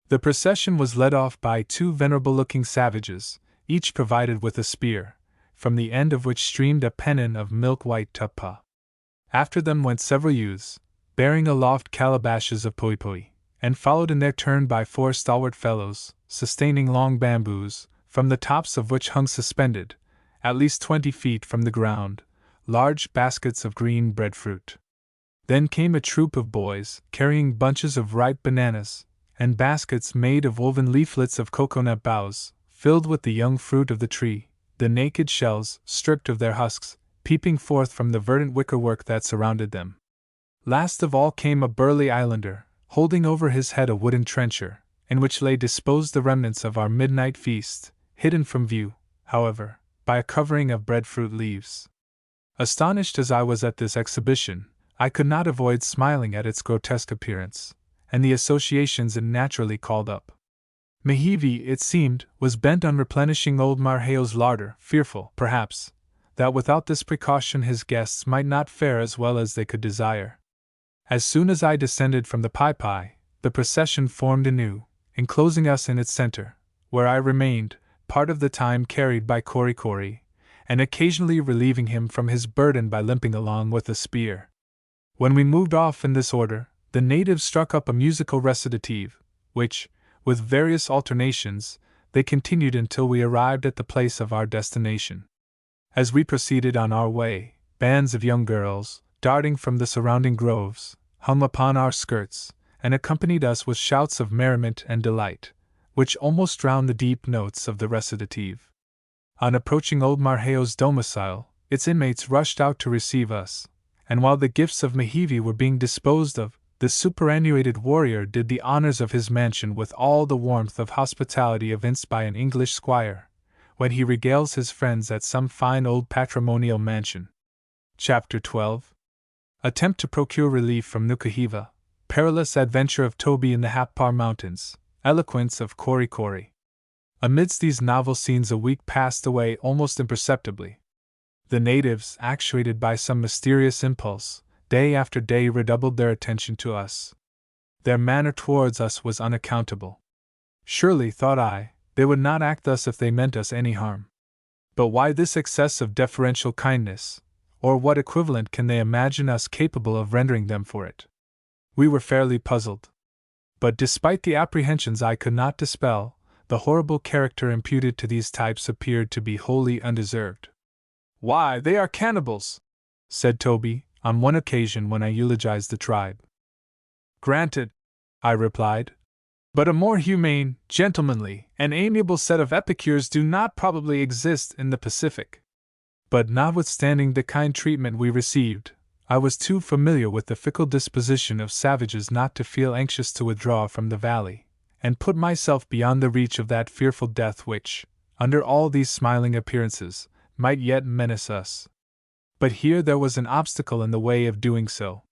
S2: The procession was led off by two venerable-looking savages, each provided with a spear, from the end of which streamed a pennon of milk-white tuppa. After them went several youths, bearing aloft calabashes of poipoi, and followed in their turn by 4 stalwart fellows, sustaining long bamboos, from the tops of which hung suspended, at least 20 feet from the ground, large baskets of green breadfruit. Then came a troop of boys, carrying bunches of ripe bananas, and baskets made of woven leaflets of coconut boughs, filled with the young fruit of the tree, the naked shells, stripped of their husks, peeping forth from the verdant wickerwork that surrounded them. Last of all came a burly islander, holding over his head a wooden trencher, in which lay disposed the remnants of our midnight feast, hidden from view, however, by a covering of breadfruit leaves. Astonished as I was at this exhibition, I could not avoid smiling at its grotesque appearance, and the associations it naturally called up. Mehivi, it seemed, was bent on replenishing old Marheo's larder, fearful, perhaps, that without this precaution his guests might not fare as well as they could desire. As soon as I descended from the Typee, the procession formed anew, enclosing us in its center, where I remained, part of the time carried by Korikori, and occasionally relieving him from his burden by limping along with a spear. When we moved off in this order, the natives struck up a musical recitative, which, with various alternations, they continued until we arrived at the place of our destination. As we proceeded on our way, bands of young girls, darting from the surrounding groves, hung upon our skirts, and accompanied us with shouts of merriment and delight, which almost drowned the deep notes of the recitative. On approaching old Marheo's domicile, its inmates rushed out to receive us, and while the gifts of Mehivi were being disposed of, The superannuated warrior did the honors of his mansion with all the warmth of hospitality evinced by an English squire, when he regales his friends at some fine old patrimonial mansion. Chapter 12. Attempt to procure relief from Nukuhiva. Perilous adventure of Toby in the Happar Mountains. Eloquence of Kori Kori. Amidst these novel scenes a week passed away almost imperceptibly. The natives, actuated by some mysterious impulse, day after day redoubled their attention to us. Their manner towards us was unaccountable. Surely, thought I, they would not act thus if they meant us any harm. But why this excess of deferential kindness, or what equivalent can they imagine us capable of rendering them for it? We were fairly puzzled. But despite the apprehensions I could not dispel, the horrible character imputed to these types appeared to be wholly undeserved. "Why, they are cannibals," said Toby, on one occasion when I eulogized the tribe. "Granted," I replied, "but a more humane, gentlemanly, and amiable set of epicures do not probably exist in the Pacific." But notwithstanding the kind treatment we received, I was too familiar with the fickle disposition of savages not to feel anxious to withdraw from the valley, and put myself beyond the reach of that fearful death which, under all these smiling appearances, might yet menace us. But here there was an obstacle in the way of doing so.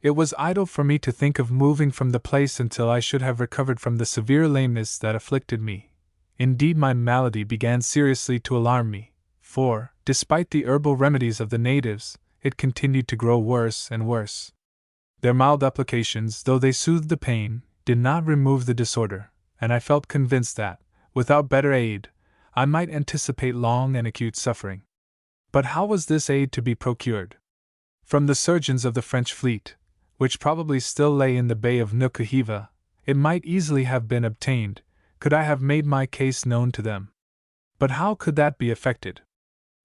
S2: It was idle for me to think of moving from the place until I should have recovered from the severe lameness that afflicted me. Indeed, my malady began seriously to alarm me, for, despite the herbal remedies of the natives, it continued to grow worse and worse. Their mild applications, though they soothed the pain, did not remove the disorder, and I felt convinced that, without better aid, I might anticipate long and acute suffering. But how was this aid to be procured? From the surgeons of the French fleet, which probably still lay in the Bay of Nukuhiva, it might easily have been obtained, could I have made my case known to them. But how could that be effected?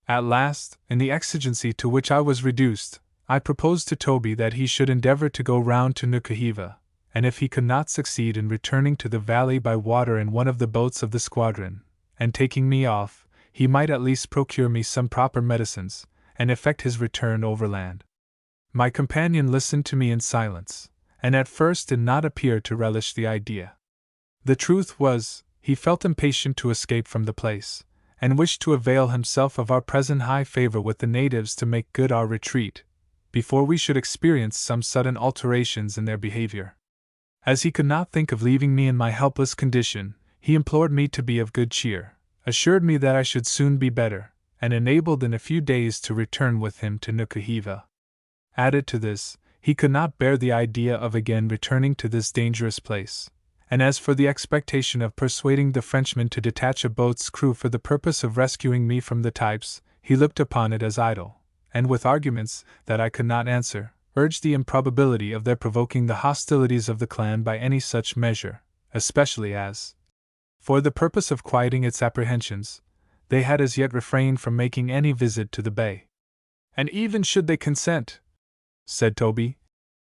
S2: At last, in the exigency to which I was reduced, I proposed to Toby that he should endeavor to go round to Nukuhiva, and if he could not succeed in returning to the valley by water in one of the boats of the squadron, and taking me off, he might at least procure me some proper medicines, and effect his return overland. My companion listened to me in silence, and at first did not appear to relish the idea. The truth was, he felt impatient to escape from the place, and wished to avail himself of our present high favor with the natives to make good our retreat, before we should experience some sudden alterations in their behavior. As he could not think of leaving me in my helpless condition, he implored me to be of good cheer, assured me that I should soon be better, and enabled in a few days to return with him to Nukuhiva. Added to this, he could not bear the idea of again returning to this dangerous place, and as for the expectation of persuading the Frenchmen to detach a boat's crew for the purpose of rescuing me from the types, he looked upon it as idle, and with arguments that I could not answer, urged the improbability of their provoking the hostilities of the clan by any such measure, especially as, for the purpose of quieting its apprehensions, they had as yet refrained from making any visit to the bay. "And even should they consent," said Toby,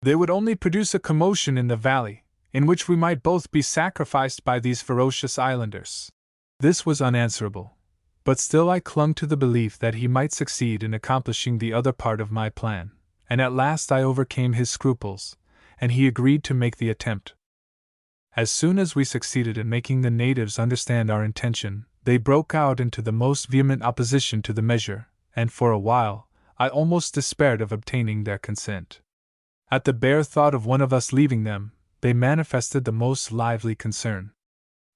S2: "they would only produce a commotion in the valley, in which we might both be sacrificed by these ferocious islanders." This was unanswerable, but still I clung to the belief that he might succeed in accomplishing the other part of my plan, and at last I overcame his scruples, and he agreed to make the attempt. As soon as we succeeded in making the natives understand our intention, they broke out into the most vehement opposition to the measure, and for a while, I almost despaired of obtaining their consent. At the bare thought of one of us leaving them, they manifested the most lively concern.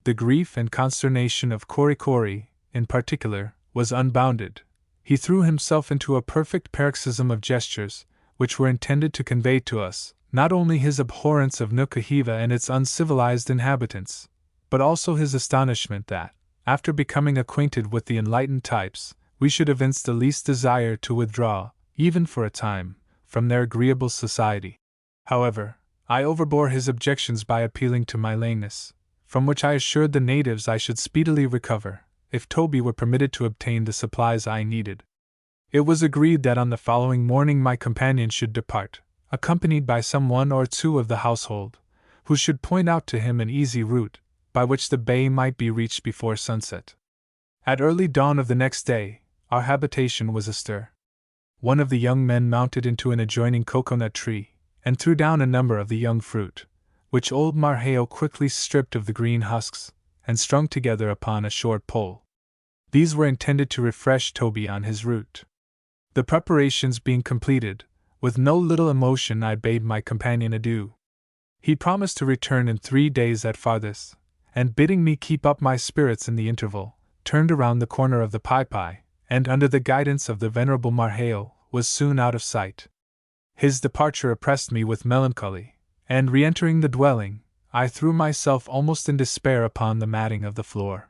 S2: The grief and consternation of Kori Kori, in particular, was unbounded. He threw himself into a perfect paroxysm of gestures, which were intended to convey to us, not only his abhorrence of Nukuhiva and its uncivilized inhabitants, but also his astonishment that, after becoming acquainted with the enlightened types, we should evince the least desire to withdraw, even for a time, from their agreeable society. However, I overbore his objections by appealing to my lameness, from which I assured the natives I should speedily recover, if Toby were permitted to obtain the supplies I needed. It was agreed that on the following morning my companion should depart, accompanied by some one or two of the household, who should point out to him an easy route, by which the bay might be reached before sunset. At early dawn of the next day, our habitation was astir. One of the young men mounted into an adjoining coconut tree, and threw down a number of the young fruit, which old Marheo quickly stripped of the green husks, and strung together upon a short pole. These were intended to refresh Toby on his route. The preparations being completed, with no little emotion I bade my companion adieu. He promised to return in 3 days at farthest, and bidding me keep up my spirits in the interval, turned around the corner of the Typee, and under the guidance of the venerable Marheo, was soon out of sight. His departure oppressed me with melancholy, and re-entering the dwelling, I threw myself almost in despair upon the matting of the floor.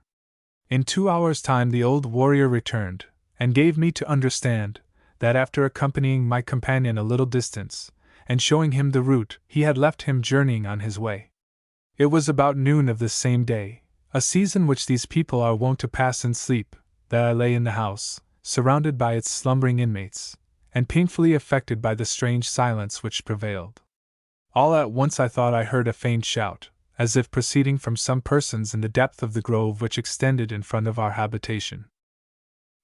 S2: In 2 hours' time the old warrior returned, and gave me to understand that after accompanying my companion a little distance, and showing him the route, he had left him journeying on his way. It was about noon of this same day, a season which these people are wont to pass in sleep, that I lay in the house, surrounded by its slumbering inmates, and painfully affected by the strange silence which prevailed. All at once I thought I heard a faint shout, as if proceeding from some persons in the depth of the grove which extended in front of our habitation.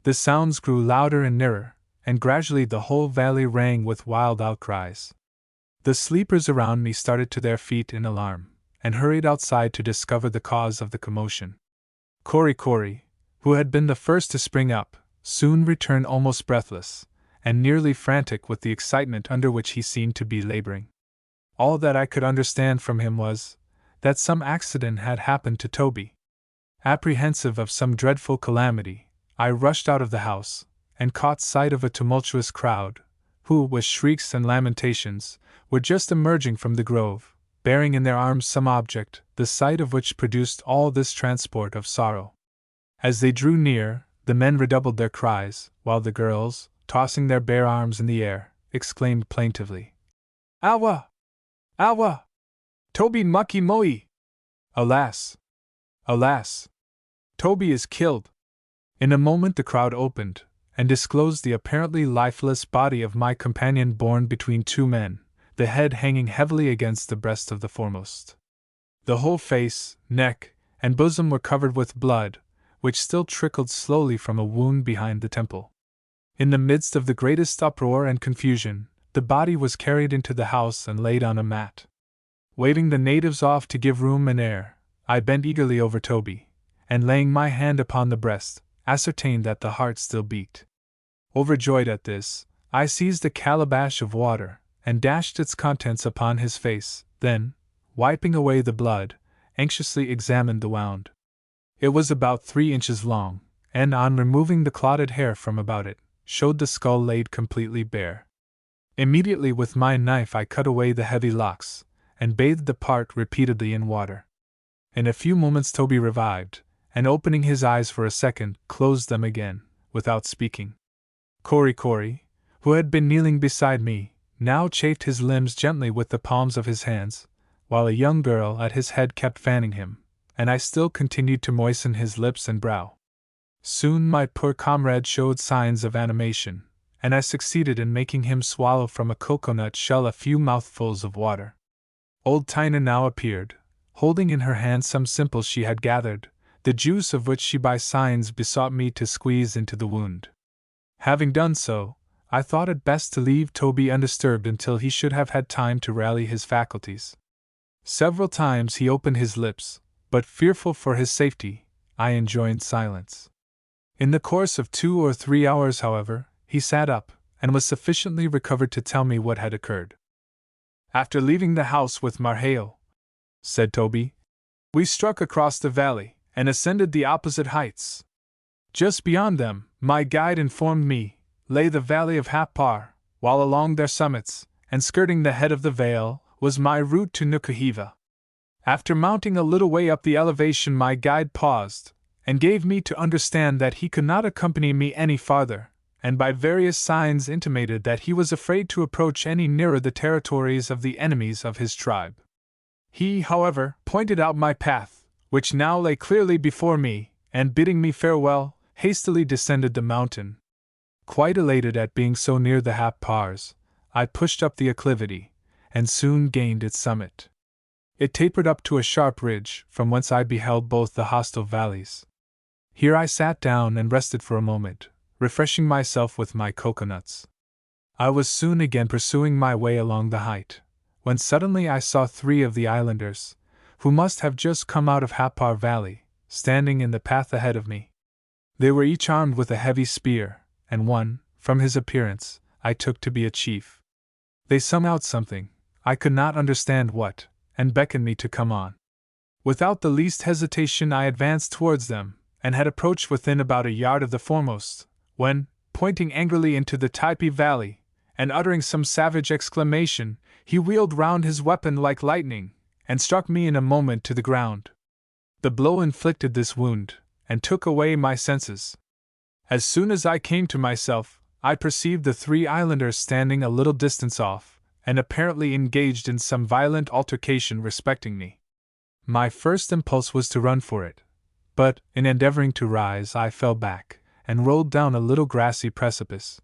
S2: The sounds grew louder and nearer, and gradually the whole valley rang with wild outcries. The sleepers around me started to their feet in alarm, and hurried outside to discover the cause of the commotion. Corey, who had been the first to spring up, soon returned almost breathless, and nearly frantic with the excitement under which he seemed to be laboring. All that I could understand from him was that some accident had happened to Toby. Apprehensive of some dreadful calamity, I rushed out of the house, and caught sight of a tumultuous crowd, who, with shrieks and lamentations, were just emerging from the grove, bearing in their arms some object, the sight of which produced all this transport of sorrow. As they drew near, the men redoubled their cries, while the girls, tossing their bare arms in the air, exclaimed plaintively, "Awa! Awa! Toby mucky moi! Alas! Alas! Toby is killed!" In a moment the crowd opened, and disclosed the apparently lifeless body of my companion borne between 2 men, the head hanging heavily against the breast of the foremost. The whole face, neck, and bosom were covered with blood, which still trickled slowly from a wound behind the temple. In the midst of the greatest uproar and confusion, the body was carried into the house and laid on a mat. Waving the natives off to give room and air, I bent eagerly over Toby, and laying my hand upon the breast, ascertained that the heart still beat. Overjoyed at this, I seized a calabash of water, and dashed its contents upon his face, then, wiping away the blood, anxiously examined the wound. It was about 3 inches long, and on removing the clotted hair from about it, showed the skull laid completely bare. Immediately with my knife I cut away the heavy locks, and bathed the part repeatedly in water. In a few moments Toby revived, and opening his eyes for a second, closed them again, without speaking. Corey, who had been kneeling beside me, now chafed his limbs gently with the palms of his hands, while a young girl at his head kept fanning him, and I still continued to moisten his lips and brow. Soon my poor comrade showed signs of animation, and I succeeded in making him swallow from a coconut shell a few mouthfuls of water. Old Tina now appeared, holding in her hand some simples she had gathered, the juice of which she by signs besought me to squeeze into the wound. Having done so, I thought it best to leave Toby undisturbed until he should have had time to rally his faculties. Several times he opened his lips, but fearful for his safety, I enjoined silence. In the course of 2 or 3 hours, however, he sat up, and was sufficiently recovered to tell me what had occurred. "After leaving the house with Marheo," said Toby, "we struck across the valley, and ascended the opposite heights. Just beyond them, my guide informed me, lay the valley of Hapar, while along their summits, and skirting the head of the vale, was my route to Nukuhiva. After mounting a little way up the elevation my guide paused, and gave me to understand that he could not accompany me any farther, and by various signs intimated that he was afraid to approach any nearer the territories of the enemies of his tribe. He, however, pointed out my path, which now lay clearly before me, and bidding me farewell, hastily descended the mountain. Quite elated at being so near the Hapars, I pushed up the acclivity, and soon gained its summit. It tapered up to a sharp ridge, from whence I beheld both the hostile valleys. Here I sat down and rested for a moment, refreshing myself with my coconuts. I was soon again pursuing my way along the height, when suddenly I saw 3 of the islanders, who must have just come out of Happar Valley, standing in the path ahead of me. They were each armed with a heavy spear, and one, from his appearance, I took to be a chief. They sung out something, I could not understand what, and beckoned me to come on. Without the least hesitation I advanced towards them, and had approached within about a yard of the foremost, when, pointing angrily into the Typee Valley, and uttering some savage exclamation, he wheeled round his weapon like lightning, and struck me in a moment to the ground. The blow inflicted this wound, and took away my senses. As soon as I came to myself, I perceived the 3 islanders standing a little distance off, and apparently engaged in some violent altercation respecting me. My first impulse was to run for it, but, in endeavoring to rise, I fell back, and rolled down a little grassy precipice.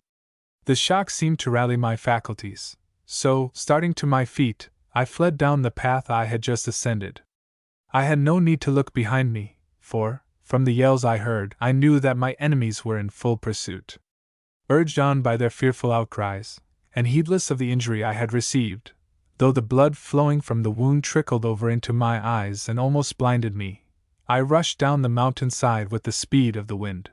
S2: The shock seemed to rally my faculties, so, starting to my feet, I fled down the path I had just ascended. I had no need to look behind me, for, from the yells I heard, I knew that my enemies were in full pursuit. Urged on by their fearful outcries, and heedless of the injury I had received, though the blood flowing from the wound trickled over into my eyes and almost blinded me, I rushed down the mountain side with the speed of the wind.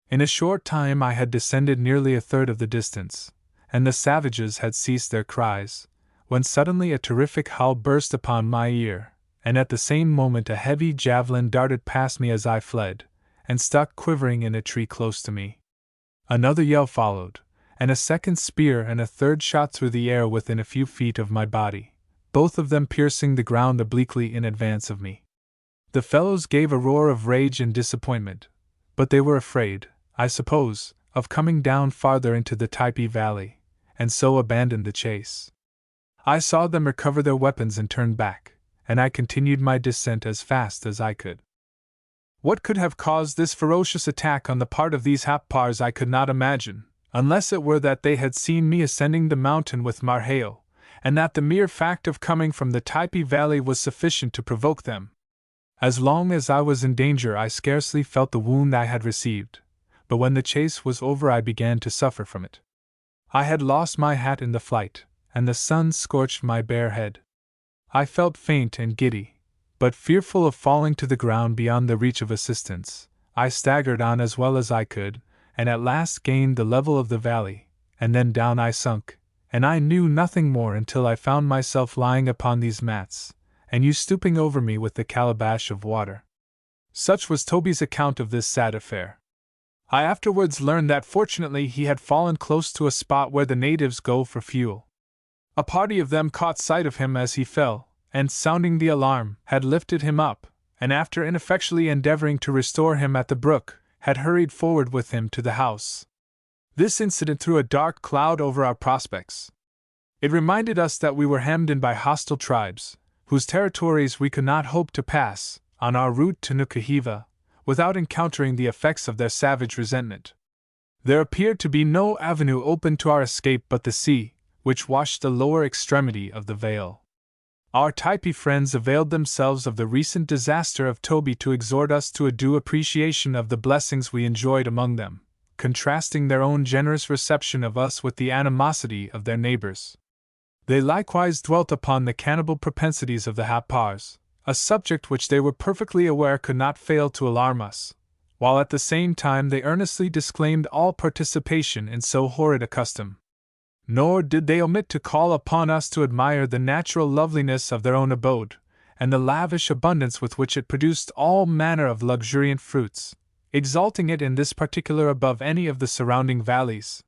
S2: In a short time I had descended nearly a third of the distance, and the savages had ceased their cries, when suddenly a terrific howl burst upon my ear, and at the same moment a heavy javelin darted past me as I fled, and stuck quivering in a tree close to me. Another yell followed, and a second spear and a third shot through the air within a few feet of my body, both of them piercing the ground obliquely in advance of me. The fellows gave a roar of rage and disappointment, but they were afraid, I suppose, of coming down farther into the Typee Valley, and so abandoned the chase. I saw them recover their weapons and turn back, and I continued my descent as fast as I could. What could have caused this ferocious attack on the part of these Happars I could not imagine, unless it were that they had seen me ascending the mountain with Marheo, and that the mere fact of coming from the Typee Valley was sufficient to provoke them. As long as I was in danger I scarcely felt the wound I had received, but when the chase was over I began to suffer from it. I had lost my hat in the flight, and the sun scorched my bare head. I felt faint and giddy, but fearful of falling to the ground beyond the reach of assistance, I staggered on as well as I could, and at last gained the level of the valley, and then down I sunk, and I knew nothing more until I found myself lying upon these mats, and you stooping over me with the calabash of water. Such was Toby's account of this sad affair. I afterwards learned that fortunately he had fallen close to a spot where the natives go for fuel. A party of them caught sight of him as he fell, and sounding the alarm, had lifted him up, and after ineffectually endeavoring to restore him at the brook, had hurried forward with him to the house. This incident threw a dark cloud over our prospects. It reminded us that we were hemmed in by hostile tribes, whose territories we could not hope to pass, on our route to Nukahiva, without encountering the effects of their savage resentment. There appeared to be no avenue open to our escape but the sea, which washed the lower extremity of the vale. Our Typee friends availed themselves of the recent disaster of Toby to exhort us to a due appreciation of the blessings we enjoyed among them, contrasting their own generous reception of us with the animosity of their neighbors. They likewise dwelt upon the cannibal propensities of the Happars, a subject which they were perfectly aware could not fail to alarm us, while at the same time they earnestly disclaimed all participation in so horrid a custom. Nor did they omit to call upon us to admire the natural loveliness of their own abode, and the lavish abundance with which it produced all manner of luxuriant fruits, exalting it in this particular above any of the surrounding valleys.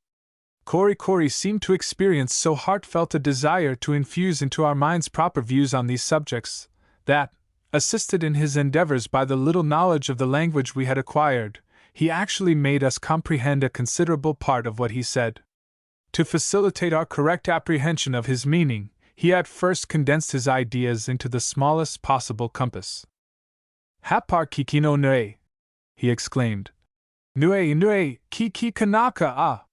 S2: Kori seemed to experience so heartfelt a desire to infuse into our minds proper views on these subjects, that, assisted in his endeavors by the little knowledge of the language we had acquired, he actually made us comprehend a considerable part of what he said. To facilitate our correct apprehension of his meaning, he at first condensed his ideas into the smallest possible compass. Happar kikino nue, he exclaimed. Nue, kiki kanaka ah.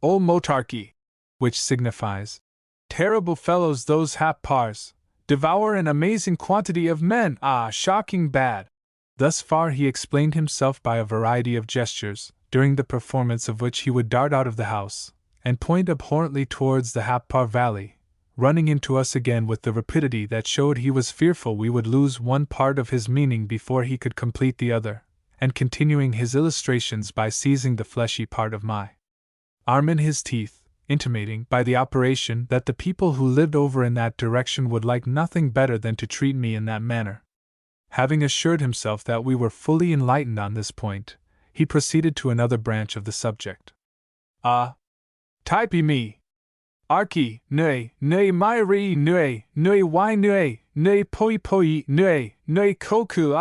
S2: O motarki, which signifies, terrible fellows those Happars, devour an amazing quantity of men, shocking bad. Thus far he explained himself by a variety of gestures, during the performance of which he would dart out of the house, and point abhorrently towards the Happar Valley, running into us again with the rapidity that showed he was fearful we would lose one part of his meaning before he could complete the other, and continuing his illustrations by seizing the fleshy part of my arm in his teeth, intimating by the operation that the people who lived over in that direction would like nothing better than to treat me in that manner. Having assured himself that we were fully enlightened on this point, he proceeded to another branch of the subject. Typee me. Arki, ne myri, ne y ne poi, ne koku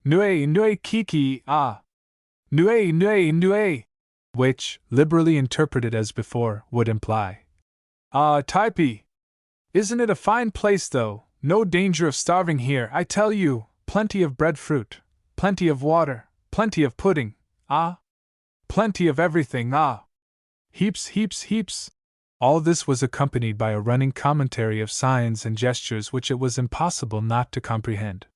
S2: ne kiki ne, which, liberally interpreted as before, would imply, Typee. Isn't it a fine place though? No danger of starving here, I tell you, plenty of breadfruit, plenty of water, plenty of pudding, plenty of everything, heaps. All this was accompanied by a running commentary of signs and gestures which it was impossible not to comprehend.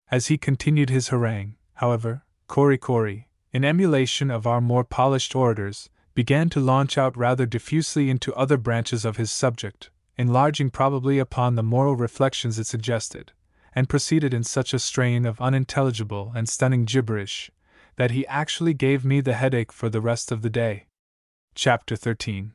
S2: As he continued his harangue, however, Cory, in emulation of our more polished orators, began to launch out rather diffusely into other branches of his subject, enlarging probably upon the moral reflections it suggested, and proceeded in such a strain of unintelligible and stunning gibberish, that he actually gave me the headache for the rest of the day. Chapter 13.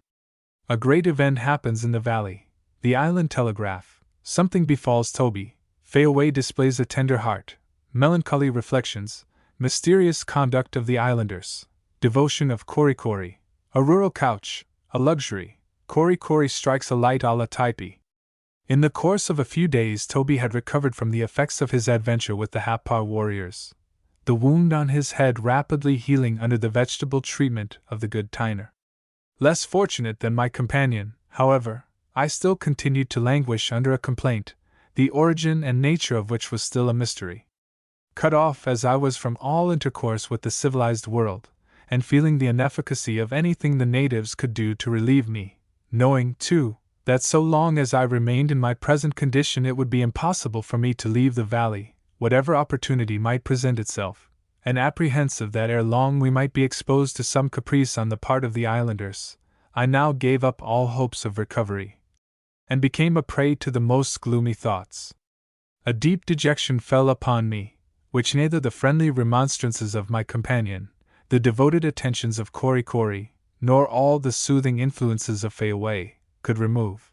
S2: A great event happens in the valley. The island telegraph. Something befalls Toby. Fayaway displays a tender heart. Melancholy reflections. Mysterious conduct of the islanders. Devotion of Cory. A rural couch. A luxury. Cory strikes a light a la Typee. In the course of a few days Toby had recovered from the effects of his adventure with the Hapar warriors, the wound on his head rapidly healing under the vegetable treatment of the good Tyner. Less fortunate than my companion, however, I still continued to languish under a complaint, the origin and nature of which was still a mystery. Cut off as I was from all intercourse with the civilized world, and feeling the inefficacy of anything the natives could do to relieve me, knowing, too, that so long as I remained in my present condition it would be impossible for me to leave the valley, whatever opportunity might present itself, and apprehensive that ere long we might be exposed to some caprice on the part of the islanders, I now gave up all hopes of recovery, and became a prey to the most gloomy thoughts. A deep dejection fell upon me, which neither the friendly remonstrances of my companion, the devoted attentions of Cory, nor all the soothing influences of Fayaway, could remove.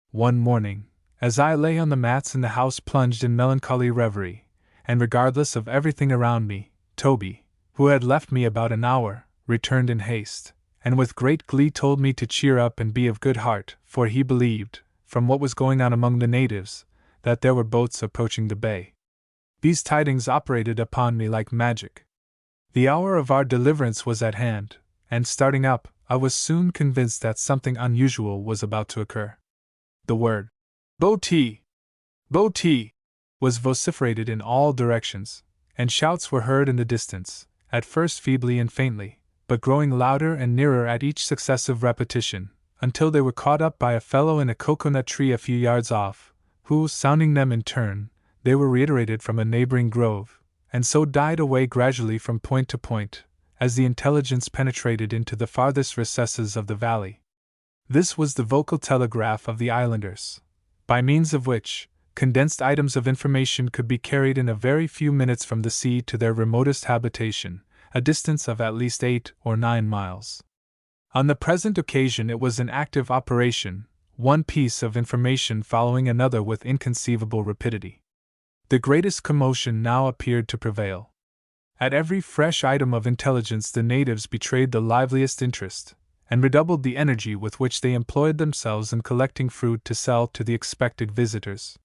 S2: One morning, as I lay on the mats in the house plunged in melancholy reverie, and regardless of everything around me, Toby, who had left me about an hour, returned in haste, and with great glee told me to cheer up and be of good heart, for he believed, from what was going on among the natives, that there were boats approaching the bay. These tidings operated upon me like magic. The hour of our deliverance was at hand, and starting up, I was soon convinced that something unusual was about to occur. The word, "Boatee! Boatee!" was vociferated in all directions, and shouts were heard in the distance, at first feebly and faintly, but growing louder and nearer at each successive repetition, until they were caught up by a fellow in a coconut tree a few yards off, who, sounding them in turn, they were reiterated from a neighboring grove, and so died away gradually from point to point, as the intelligence penetrated into the farthest recesses of the valley. This was the vocal telegraph of the islanders, by means of which, condensed items of information could be carried in a very few minutes from the sea to their remotest habitation, a distance of at least 8 or 9 miles. On the present occasion it was an active operation, one piece of information following another with inconceivable rapidity. The greatest commotion now appeared to prevail. At every fresh item of intelligence the natives betrayed the liveliest interest, and redoubled the energy with which they employed themselves in collecting fruit to sell to the expected visitors.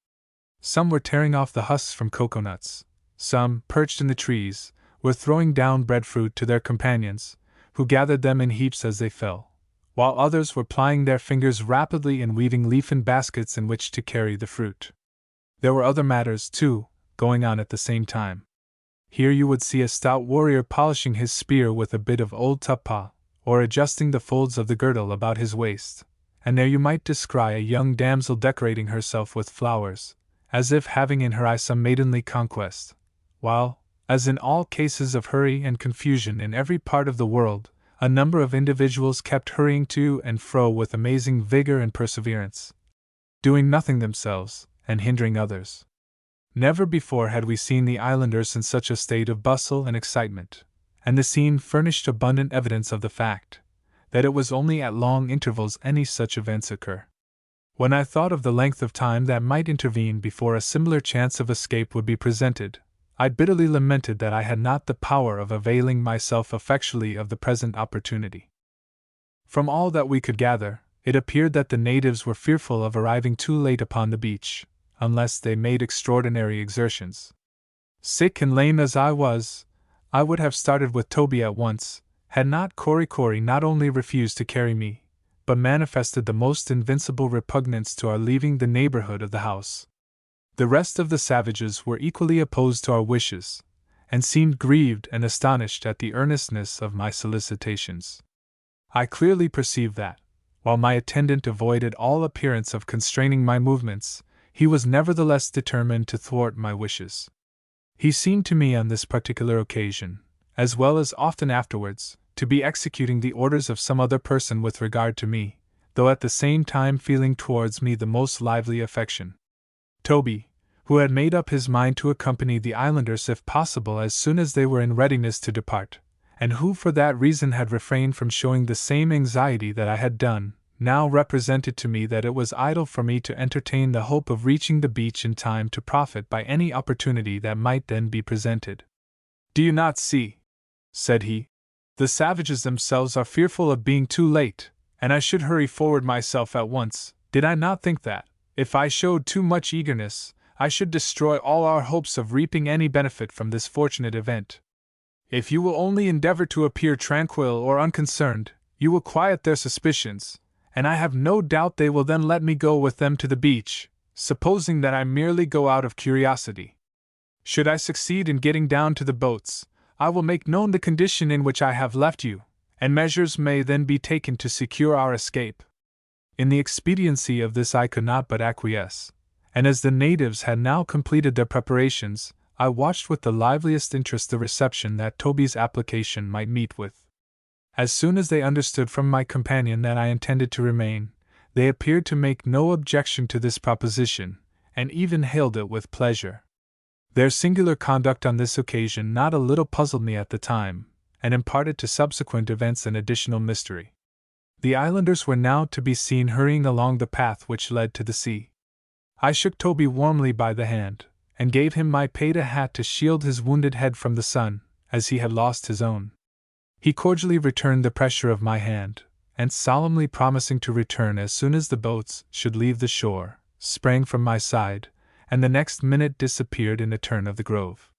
S2: Some were tearing off the husks from coconuts, some, perched in the trees, were throwing down breadfruit to their companions, who gathered them in heaps as they fell, while others were plying their fingers rapidly in weaving leafen baskets in which to carry the fruit. There were other matters, too, going on at the same time. Here you would see a stout warrior polishing his spear with a bit of old tapa, or adjusting the folds of the girdle about his waist, and there you might descry a young damsel decorating herself with flowers, as if having in her eye some maidenly conquest, while, as in all cases of hurry and confusion in every part of the world, A number of individuals kept hurrying to and fro with amazing vigor and perseverance, doing nothing themselves and hindering others. Never before had we seen the islanders in such a state of bustle and excitement, and the scene furnished abundant evidence of the fact that it was only at long intervals any such events occur. When I thought of the length of time that might intervene before a similar chance of escape would be presented, I bitterly lamented that I had not the power of availing myself effectually of the present opportunity. From all that we could gather, it appeared that the natives were fearful of arriving too late upon the beach, unless they made extraordinary exertions. Sick and lame as I was, I would have started with Toby at once, had not Kory not only refused to carry me, but manifested the most invincible repugnance to our leaving the neighborhood of the house. The rest of the savages were equally opposed to our wishes, and seemed grieved and astonished at the earnestness of my solicitations. I clearly perceived that, while my attendant avoided all appearance of constraining my movements, he was nevertheless determined to thwart my wishes. He seemed to me on this particular occasion, as well as often afterwards, to be executing the orders of some other person with regard to me, though at the same time feeling towards me the most lively affection. Toby, who had made up his mind to accompany the islanders if possible as soon as they were in readiness to depart, and who for that reason had refrained from showing the same anxiety that I had done, now represented to me that it was idle for me to entertain the hope of reaching the beach in time to profit by any opportunity that might then be presented. "Do you not see," said he, "the savages themselves are fearful of being too late, and I should hurry forward myself at once, did I not think that, if I showed too much eagerness, I should destroy all our hopes of reaping any benefit from this fortunate event. If you will only endeavor to appear tranquil or unconcerned, you will quiet their suspicions, and I have no doubt they will then let me go with them to the beach, supposing that I merely go out of curiosity. Should I succeed in getting down to the boats, I will make known the condition in which I have left you, and measures may then be taken to secure our escape." In the expediency of this I could not but acquiesce, and as the natives had now completed their preparations, I watched with the liveliest interest the reception that Toby's application might meet with. As soon as they understood from my companion that I intended to remain, they appeared to make no objection to this proposition, and even hailed it with pleasure. Their singular conduct on this occasion not a little puzzled me at the time, and imparted to subsequent events an additional mystery. The islanders were now to be seen hurrying along the path which led to the sea. I shook Toby warmly by the hand, and gave him my Peta hat to shield his wounded head from the sun, as he had lost his own. He cordially returned the pressure of my hand, and solemnly promising to return as soon as the boats should leave the shore, sprang from my side, and the next minute disappeared in a turn of the grove.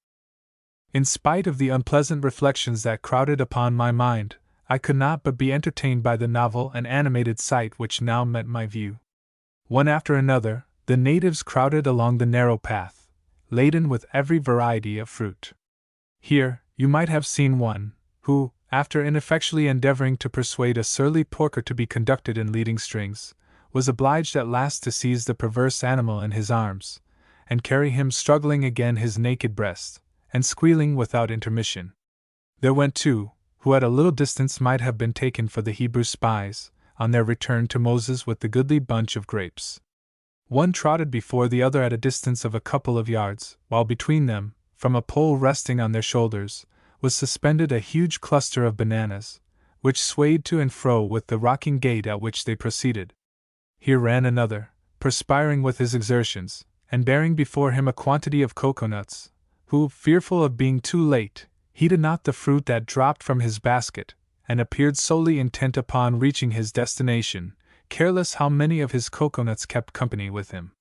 S2: In spite of the unpleasant reflections that crowded upon my mind, I could not but be entertained by the novel and animated sight which now met my view. One after another, the natives crowded along the narrow path, laden with every variety of fruit. Here, you might have seen one, who, after ineffectually endeavoring to persuade a surly porker to be conducted in leading strings, was obliged at last to seize the perverse animal in his arms, and carry him struggling again his naked breast, and squealing without intermission. There went two, who at a little distance might have been taken for the Hebrew spies, on their return to Moses with the goodly bunch of grapes. One trotted before the other at a distance of a couple of yards, while between them, from a pole resting on their shoulders, was suspended a huge cluster of bananas, which swayed to and fro with the rocking gait at which they proceeded. Here ran another, perspiring with his exertions, and bearing before him a quantity of coconuts, who, fearful of being too late, heeded not the fruit that dropped from his basket, and appeared solely intent upon reaching his destination, careless how many of his coconuts kept company with him.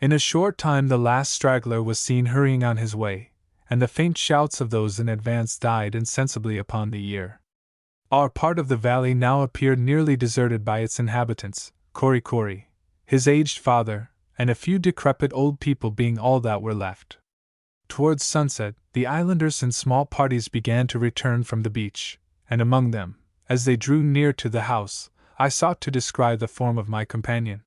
S2: In a short time the last straggler was seen hurrying on his way, and the faint shouts of those in advance died insensibly upon the ear. Our part of the valley now appeared nearly deserted by its inhabitants, Kory, his aged father, and a few decrepit old people being all that were left. Towards sunset, the islanders in small parties began to return from the beach, and among them, as they drew near to the house, I sought to descry the form of my companion.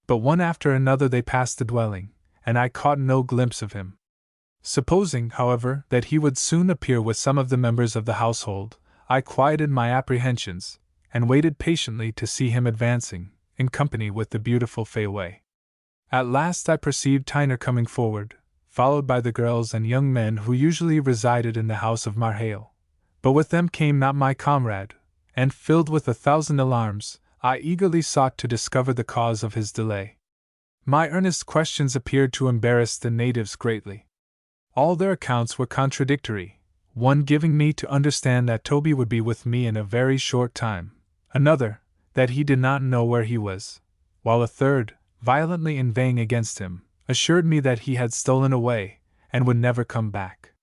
S2: But one after another they passed the dwelling, and I caught no glimpse of him. Supposing, however, that he would soon appear with some of the members of the household, I quieted my apprehensions, and waited patiently to see him advancing, in company with the beautiful Fei Wei. At last I perceived Tyner coming forward, followed by the girls and young men who usually resided in the house of Marhale. But with them came not my comrade, and filled with 1,000 alarms, I eagerly sought to discover the cause of his delay. My earnest questions appeared to embarrass the natives greatly. All their accounts were contradictory, one giving me to understand that Toby would be with me in a very short time, another, that he did not know where he was, while a third, violently inveighing against him, assured me that he had stolen away, and would never come back.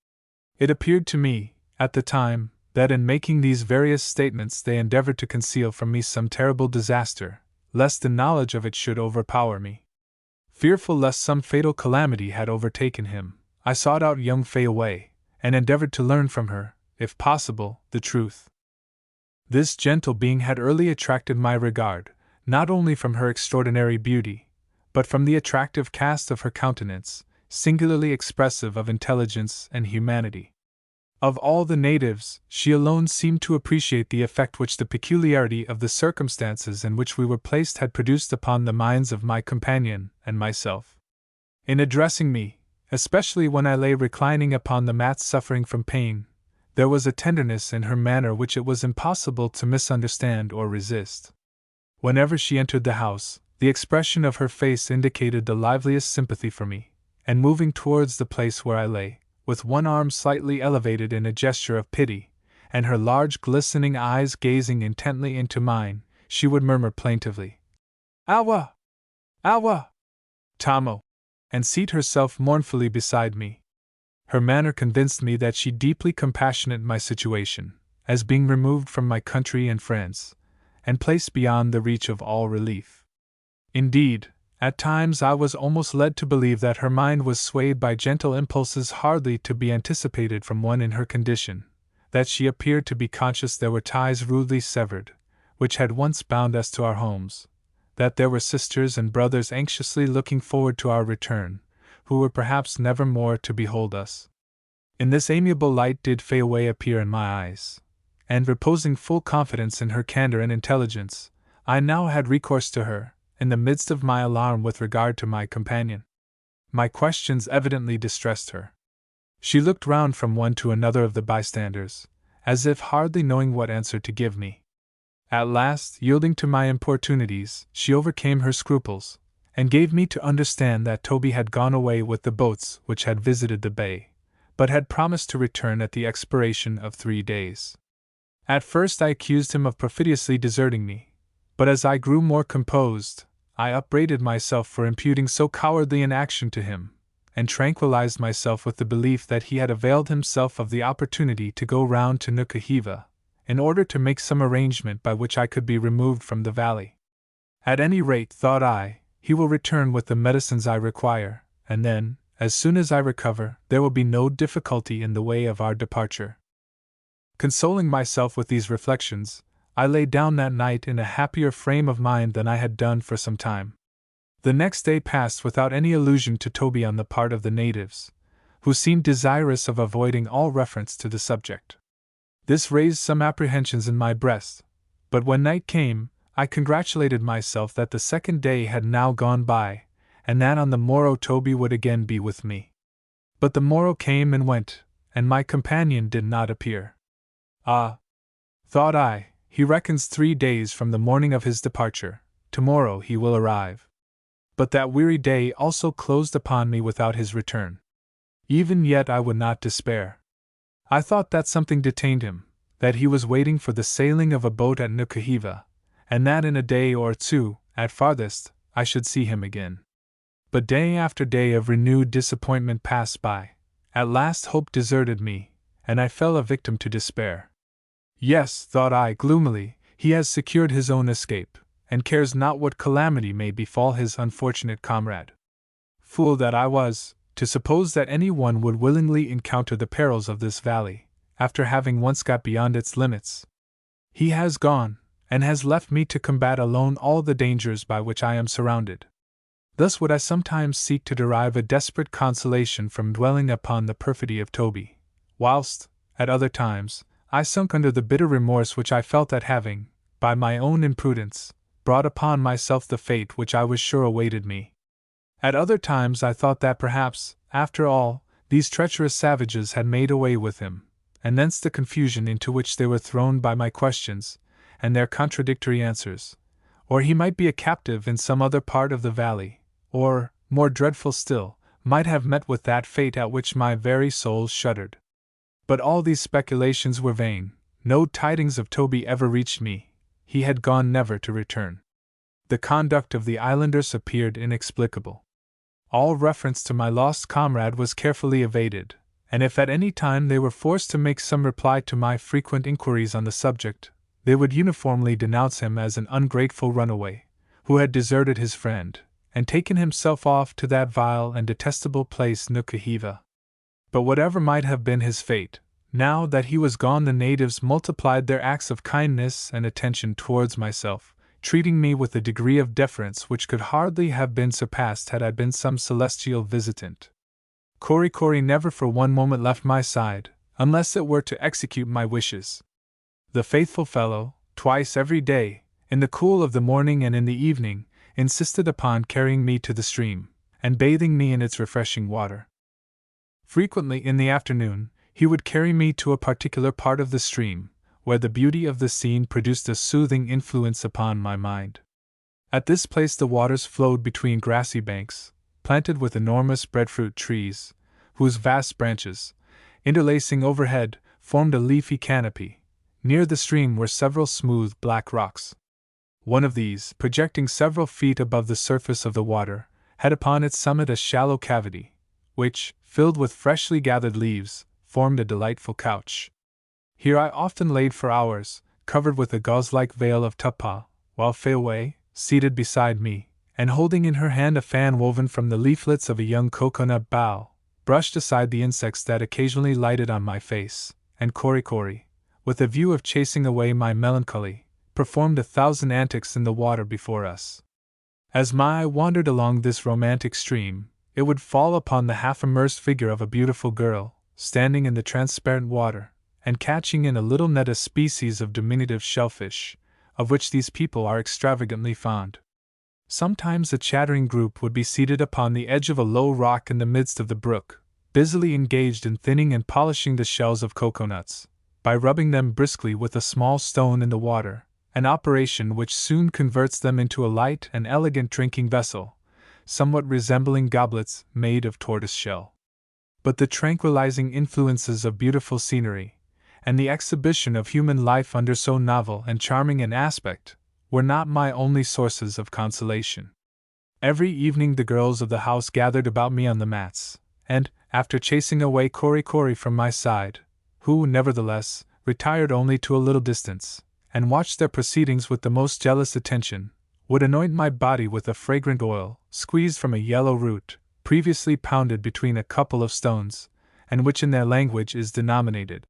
S2: It appeared to me, at the time, that in making these various statements they endeavored to conceal from me some terrible disaster, lest the knowledge of it should overpower me. Fearful lest some fatal calamity had overtaken him, I sought out young Fei Wei, and endeavored to learn from her, if possible, the truth. This gentle being had early attracted my regard, not only from her extraordinary beauty, but from the attractive cast of her countenance, singularly expressive of intelligence and humanity. Of all the natives, she alone seemed to appreciate the effect which the peculiarity of the circumstances in which we were placed had produced upon the minds of my companion and myself. In addressing me, especially when I lay reclining upon the mat suffering from pain, there was a tenderness in her manner which it was impossible to misunderstand or resist. Whenever she entered the house, the expression of her face indicated the liveliest sympathy for me, and moving towards the place where I lay, with one arm slightly elevated in a gesture of pity, and her large glistening eyes gazing intently into mine, she would murmur plaintively, "Awa! Awa! Tamo!" and seat herself mournfully beside me. Her manner convinced me that she deeply compassionated my situation, as being removed from my country and friends, and placed beyond the reach of all relief. Indeed, at times I was almost led to believe that her mind was swayed by gentle impulses hardly to be anticipated from one in her condition, that she appeared to be conscious there were ties rudely severed, which had once bound us to our homes, that there were sisters and brothers anxiously looking forward to our return, who were perhaps never more to behold us. In this amiable light did Fei Wei appear in my eyes, and reposing full confidence in her candor and intelligence, I now had recourse to her, in the midst of my alarm with regard to my companion. My questions evidently distressed her. She looked round from one to another of the bystanders, as if hardly knowing what answer to give me. At last, yielding to my importunities, she overcame her scruples, and gave me to understand that Toby had gone away with the boats which had visited the bay, but had promised to return at the expiration of 3 days. At first I accused him of perfidiously deserting me, but as I grew more composed, I upbraided myself for imputing so cowardly an action to him, and tranquilized myself with the belief that he had availed himself of the opportunity to go round to Nukahiva, in order to make some arrangement by which I could be removed from the valley. At any rate, thought I, he will return with the medicines I require, and then, as soon as I recover, there will be no difficulty in the way of our departure. Consoling myself with these reflections, I lay down that night in a happier frame of mind than I had done for some time. The next day passed without any allusion to Toby on the part of the natives, who seemed desirous of avoiding all reference to the subject. This raised some apprehensions in my breast, but when night came, I congratulated myself that the second day had now gone by, and that on the morrow Toby would again be with me. But the morrow came and went, and my companion did not appear. Ah! Thought I, he reckons 3 days from the morning of his departure, tomorrow he will arrive. But that weary day also closed upon me without his return. Even yet I would not despair. I thought that something detained him, that he was waiting for the sailing of a boat at Nukahiva, and that in a day or 2, at farthest, I should see him again. But day after day of renewed disappointment passed by. At last hope deserted me, and I fell a victim to despair. Yes, thought I gloomily, he has secured his own escape, and cares not what calamity may befall his unfortunate comrade. Fool that I was, to suppose that any one would willingly encounter the perils of this valley, after having once got beyond its limits. He has gone, and has left me to combat alone all the dangers by which I am surrounded. Thus would I sometimes seek to derive a desperate consolation from dwelling upon the perfidy of Toby, whilst, at other times, I sunk under the bitter remorse which I felt at having, by my own imprudence, brought upon myself the fate which I was sure awaited me. At other times I thought that perhaps, after all, these treacherous savages had made away with him, and thence the confusion into which they were thrown by my questions, and their contradictory answers. Or he might be a captive in some other part of the valley, or, more dreadful still, might have met with that fate at which my very soul shuddered. But all these speculations were vain. No tidings of Toby ever reached me. He had gone never to return. The conduct of the islanders appeared inexplicable. All reference to my lost comrade was carefully evaded, and if at any time they were forced to make some reply to my frequent inquiries on the subject, they would uniformly denounce him as an ungrateful runaway, who had deserted his friend, and taken himself off to that vile and detestable place Nukahiva. But whatever might have been his fate, now that he was gone the natives multiplied their acts of kindness and attention towards myself, treating me with a degree of deference which could hardly have been surpassed had I been some celestial visitant. Korikori never for one moment left my side, unless it were to execute my wishes. The faithful fellow, twice every day, in the cool of the morning and in the evening, insisted upon carrying me to the stream, and bathing me in its refreshing water. Frequently in the afternoon, he would carry me to a particular part of the stream, where the beauty of the scene produced a soothing influence upon my mind. At this place the waters flowed between grassy banks, planted with enormous breadfruit trees, whose vast branches, interlacing overhead, formed a leafy canopy. Near the stream were several smooth black rocks. One of these, projecting several feet above the surface of the water, had upon its summit a shallow cavity, which, filled with freshly gathered leaves, formed a delightful couch. Here I often laid for hours, covered with a gauze-like veil of tapa, while Fayaway, seated beside me, and holding in her hand a fan woven from the leaflets of a young coconut bough, brushed aside the insects that occasionally lighted on my face, and Korikori, with a view of chasing away my melancholy, performed 1,000 antics in the water before us. As my eye wandered along this romantic stream, it would fall upon the half-immersed figure of a beautiful girl, standing in the transparent water, and catching in a little net a species of diminutive shellfish, of which these people are extravagantly fond. Sometimes a chattering group would be seated upon the edge of a low rock in the midst of the brook, busily engaged in thinning and polishing the shells of coconuts, by rubbing them briskly with a small stone in the water, an operation which soon converts them into a light and elegant drinking vessel, somewhat resembling goblets made of tortoise shell. But the tranquilizing influences of beautiful scenery, and the exhibition of human life under so novel and charming an aspect, were not my only sources of consolation. Every evening the girls of the house gathered about me on the mats, and, after chasing away Korikori from my side, who, nevertheless, retired only to a little distance, and watched their proceedings with the most jealous attention, would anoint my body with a fragrant oil, squeezed from a yellow root, previously pounded between a couple of stones, and which in their language is denominated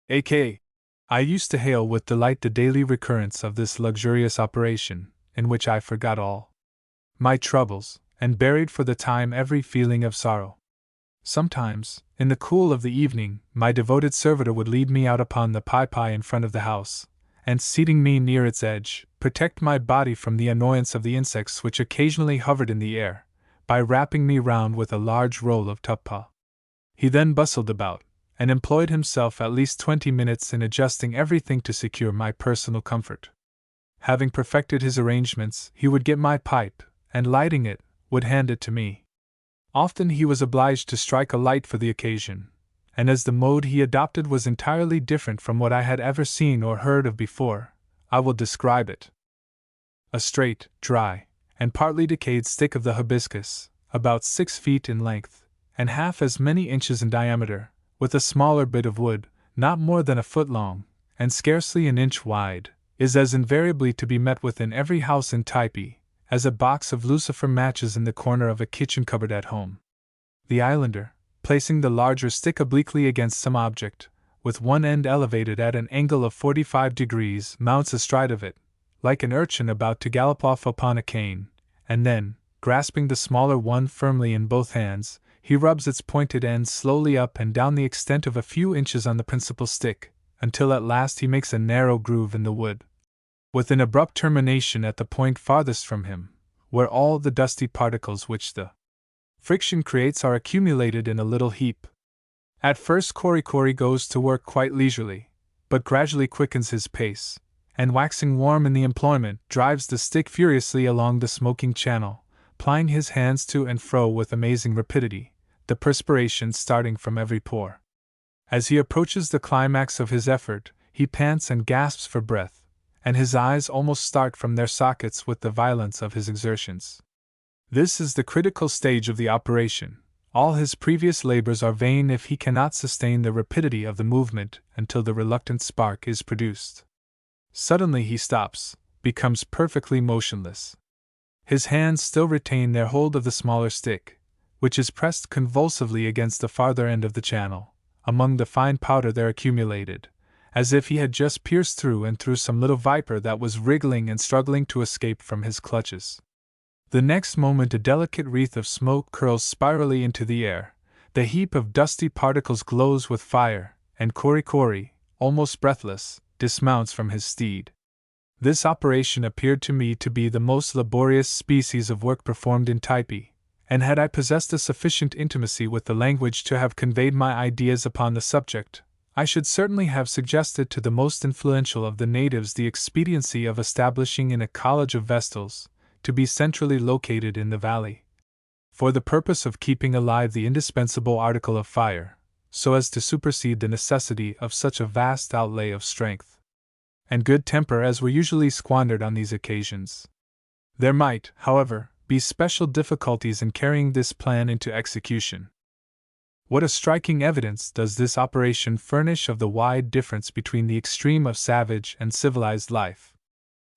S2: aka. I used to hail with delight the daily recurrence of this luxurious operation, in which I forgot all my troubles, and buried for the time every feeling of sorrow. Sometimes, in the cool of the evening, my devoted servitor would lead me out upon the Typee in front of the house, and seating me near its edge, protect my body from the annoyance of the insects which occasionally hovered in the air, by wrapping me round with a large roll of tapa. He then bustled about, and employed himself at least 20 minutes in adjusting everything to secure my personal comfort. Having perfected his arrangements, he would get my pipe, and lighting it, would hand it to me. Often he was obliged to strike a light for the occasion, and as the mode he adopted was entirely different from what I had ever seen or heard of before, I will describe it. A straight, dry, and partly decayed stick of the hibiscus, about 6 feet in length, and half as many inches in diameter, with a smaller bit of wood, not more than a foot long, and scarcely an inch wide, is as invariably to be met with in every house in Typee, as a box of lucifer matches in the corner of a kitchen cupboard at home. The islander, placing the larger stick obliquely against some object, with one end elevated at an angle of 45 degrees, mounts astride of it, like an urchin about to gallop off upon a cane, and then, grasping the smaller one firmly in both hands, he rubs its pointed end slowly up and down the extent of a few inches on the principal stick, until at last he makes a narrow groove in the wood, with an abrupt termination at the point farthest from him, where all the dusty particles which the friction creates are accumulated in a little heap. At first Korikori goes to work quite leisurely, but gradually quickens his pace, and waxing warm in the employment, drives the stick furiously along the smoking channel, plying his hands to and fro with amazing rapidity, the perspiration starting from every pore. As he approaches the climax of his effort, he pants and gasps for breath, and his eyes almost start from their sockets with the violence of his exertions. This is the critical stage of the operation. All his previous labors are vain if he cannot sustain the rapidity of the movement until the reluctant spark is produced. Suddenly he stops, becomes perfectly motionless. His hands still retain their hold of the smaller stick, which is pressed convulsively against the farther end of the channel, among the fine powder there accumulated, as if he had just pierced through and through some little viper that was wriggling and struggling to escape from his clutches. The next moment a delicate wreath of smoke curls spirally into the air, the heap of dusty particles glows with fire, and Korikori, almost breathless, dismounts from his steed. This operation appeared to me to be the most laborious species of work performed in Typee, and had I possessed a sufficient intimacy with the language to have conveyed my ideas upon the subject, I should certainly have suggested to the most influential of the natives the expediency of establishing in a college of Vestals, to be centrally located in the valley, for the purpose of keeping alive the indispensable article of fire, so as to supersede the necessity of such a vast outlay of strength and good temper as were usually squandered on these occasions. There might, however, be special difficulties in carrying this plan into execution. What a striking evidence does this operation furnish of the wide difference between the extreme of savage and civilized life!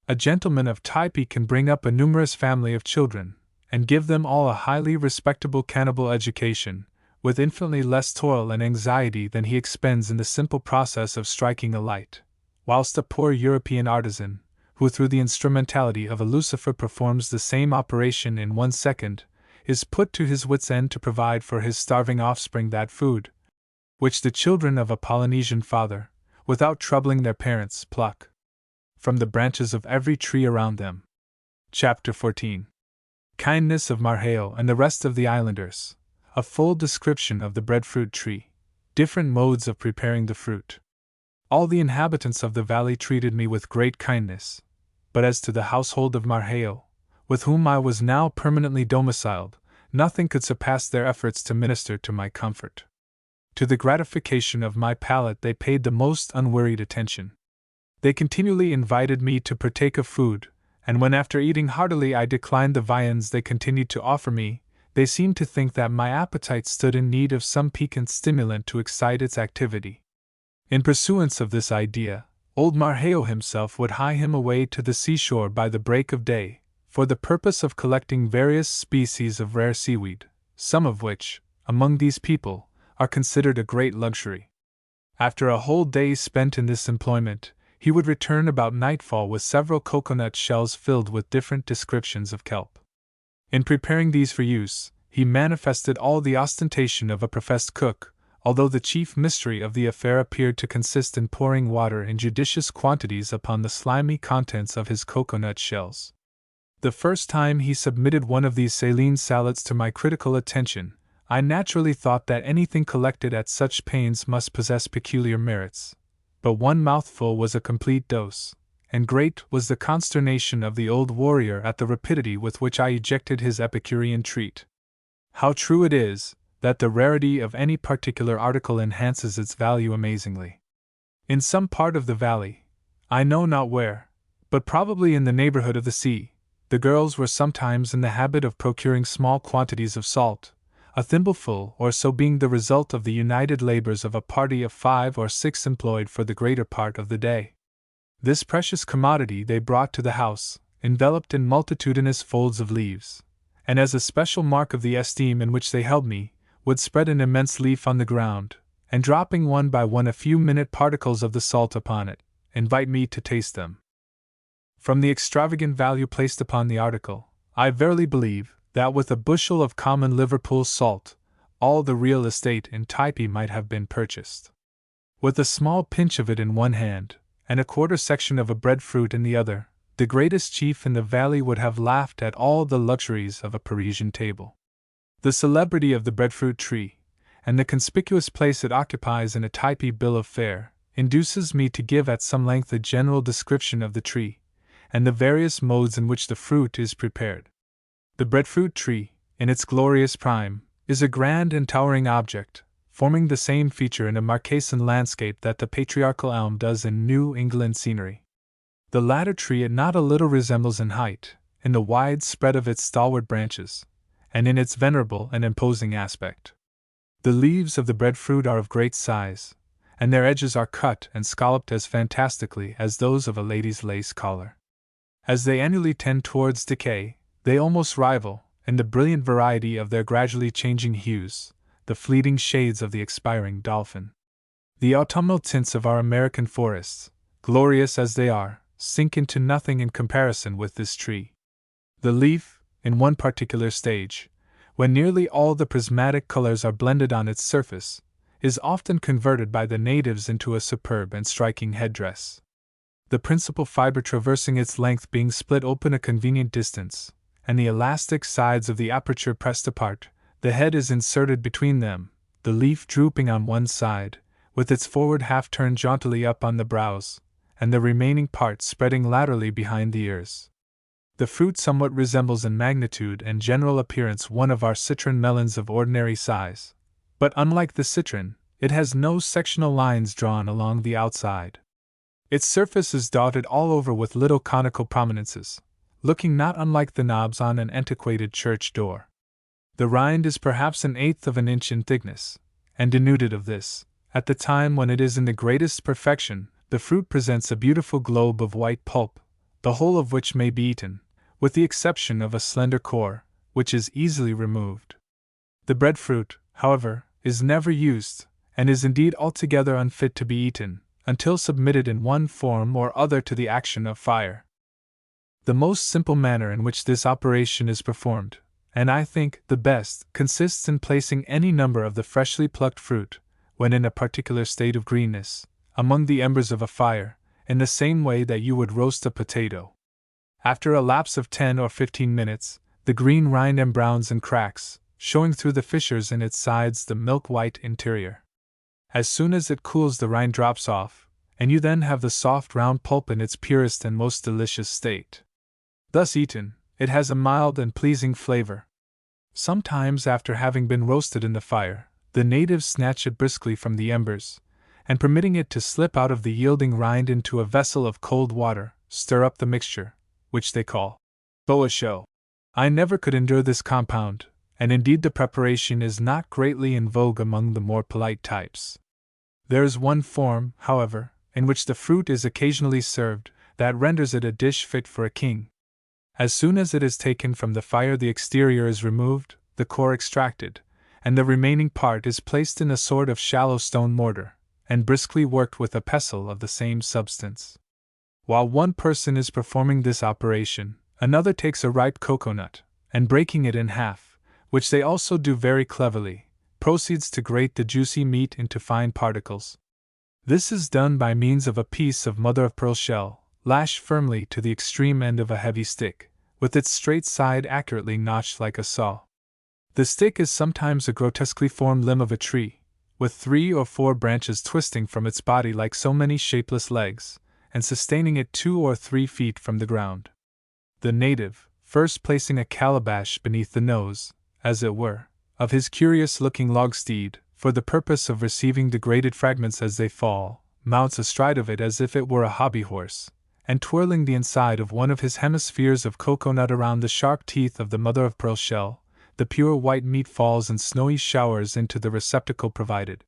S2: A gentleman of Typee can bring up a numerous family of children, and give them all a highly respectable cannibal education, with infinitely less toil and anxiety than he expends in the simple process of striking a light, whilst a poor European artisan, who through the instrumentality of a lucifer performs the same operation in 1 second, is put to his wits' end to provide for his starving offspring that food which the children of a Polynesian father, without troubling their parents, pluck from the branches of every tree around them. Chapter 14. Kindness of Marheo and the rest of the islanders. A full description of the breadfruit tree. Different modes of preparing the fruit. All the inhabitants of the valley treated me with great kindness, but as to the household of Marheo, with whom I was now permanently domiciled, nothing could surpass their efforts to minister to my comfort. To the gratification of my palate they paid the most unwearied attention. They continually invited me to partake of food, and when after eating heartily I declined the viands they continued to offer me, they seemed to think that my appetite stood in need of some piquant stimulant to excite its activity. In pursuance of this idea, old Marheo himself would hie him away to the seashore by the break of day, for the purpose of collecting various species of rare seaweed, some of which, among these people, are considered a great luxury. After a whole day spent in this employment, he would return about nightfall with several coconut shells filled with different descriptions of kelp. In preparing these for use, he manifested all the ostentation of a professed cook, although the chief mystery of the affair appeared to consist in pouring water in judicious quantities upon the slimy contents of his coconut shells. The first time he submitted one of these saline salads to my critical attention, I naturally thought that anything collected at such pains must possess peculiar merits. But one mouthful was a complete dose, and great was the consternation of the old warrior at the rapidity with which I ejected his Epicurean treat. How true it is, that the rarity of any particular article enhances its value amazingly. In some part of the valley, I know not where, but probably in the neighborhood of the sea, the girls were sometimes in the habit of procuring small quantities of salt, a thimbleful or so being the result of the united labors of a party of 5 or 6 employed for the greater part of the day. This precious commodity they brought to the house, enveloped in multitudinous folds of leaves, and as a special mark of the esteem in which they held me, would spread an immense leaf on the ground, and dropping one by one a few minute particles of the salt upon it, invite me to taste them. From the extravagant value placed upon the article, I verily believe that with a bushel of common Liverpool salt, all the real estate in Typee might have been purchased. With a small pinch of it in one hand, and a quarter section of a breadfruit in the other, the greatest chief in the valley would have laughed at all the luxuries of a Parisian table. The celebrity of the breadfruit tree, and the conspicuous place it occupies in a Typee bill of fare, induces me to give at some length a general description of the tree, and the various modes in which the fruit is prepared. The breadfruit tree, in its glorious prime, is a grand and towering object, forming the same feature in a Marquesan landscape that the patriarchal elm does in New England scenery. The latter tree it not a little resembles in height, in the wide spread of its stalwart branches, and in its venerable and imposing aspect. The leaves of the breadfruit are of great size, and their edges are cut and scalloped as fantastically as those of a lady's lace collar. As they annually tend towards decay, they almost rival, in the brilliant variety of their gradually changing hues, the fleeting shades of the expiring dolphin. The autumnal tints of our American forests, glorious as they are, sink into nothing in comparison with this tree. The leaf, in one particular stage, when nearly all the prismatic colors are blended on its surface, is often converted by the natives into a superb and striking headdress. The principal fiber traversing its length being split open a convenient distance, and the elastic sides of the aperture pressed apart, the head is inserted between them, the leaf drooping on one side, with its forward half turned jauntily up on the brows, and the remaining part spreading laterally behind the ears. The fruit somewhat resembles in magnitude and general appearance one of our citron melons of ordinary size, but unlike the citron, it has no sectional lines drawn along the outside. Its surface is dotted all over with little conical prominences, looking not unlike the knobs on an antiquated church door. The rind is perhaps 1/8 of an inch in thickness, and denuded of this, at the time when it is in the greatest perfection, the fruit presents a beautiful globe of white pulp, the whole of which may be eaten, with the exception of a slender core, which is easily removed. The breadfruit, however, is never used, and is indeed altogether unfit to be eaten, until submitted in one form or other to the action of fire. The most simple manner in which this operation is performed, and I think the best, consists in placing any number of the freshly plucked fruit, when in a particular state of greenness, among the embers of a fire, in the same way that you would roast a potato. After a lapse of 10 or 15 minutes, the green rind embrowns and cracks, showing through the fissures in its sides the milk-white interior. As soon as it cools, the rind drops off, and you then have the soft round pulp in its purest and most delicious state. Thus eaten, it has a mild and pleasing flavor. Sometimes, after having been roasted in the fire, the natives snatch it briskly from the embers, and permitting it to slip out of the yielding rind into a vessel of cold water, stir up the mixture, which they call boa show. I never could endure this compound, and indeed the preparation is not greatly in vogue among the more polite types. There is one form, however, in which the fruit is occasionally served, that renders it a dish fit for a king. As soon as it is taken from the fire, the exterior is removed, the core extracted, and the remaining part is placed in a sort of shallow stone mortar, and briskly worked with a pestle of the same substance. While one person is performing this operation, another takes a ripe cocoanut, and breaking it in half, which they also do very cleverly, proceeds to grate the juicy meat into fine particles. This is done by means of a piece of mother-of-pearl shell, lashed firmly to the extreme end of a heavy stick, with its straight side accurately notched like a saw. The stick is sometimes a grotesquely formed limb of a tree, with 3 or 4 branches twisting from its body like so many shapeless legs, and sustaining it 2 or 3 feet from the ground. The native, first placing a calabash beneath the nose, as it were, of his curious-looking log steed, for the purpose of receiving the grated fragments as they fall, mounts astride of it as if it were a hobby horse, and twirling the inside of one of his hemispheres of cocoanut around the sharp teeth of the mother-of-pearl shell, the pure white meat falls in snowy showers into the receptacle provided.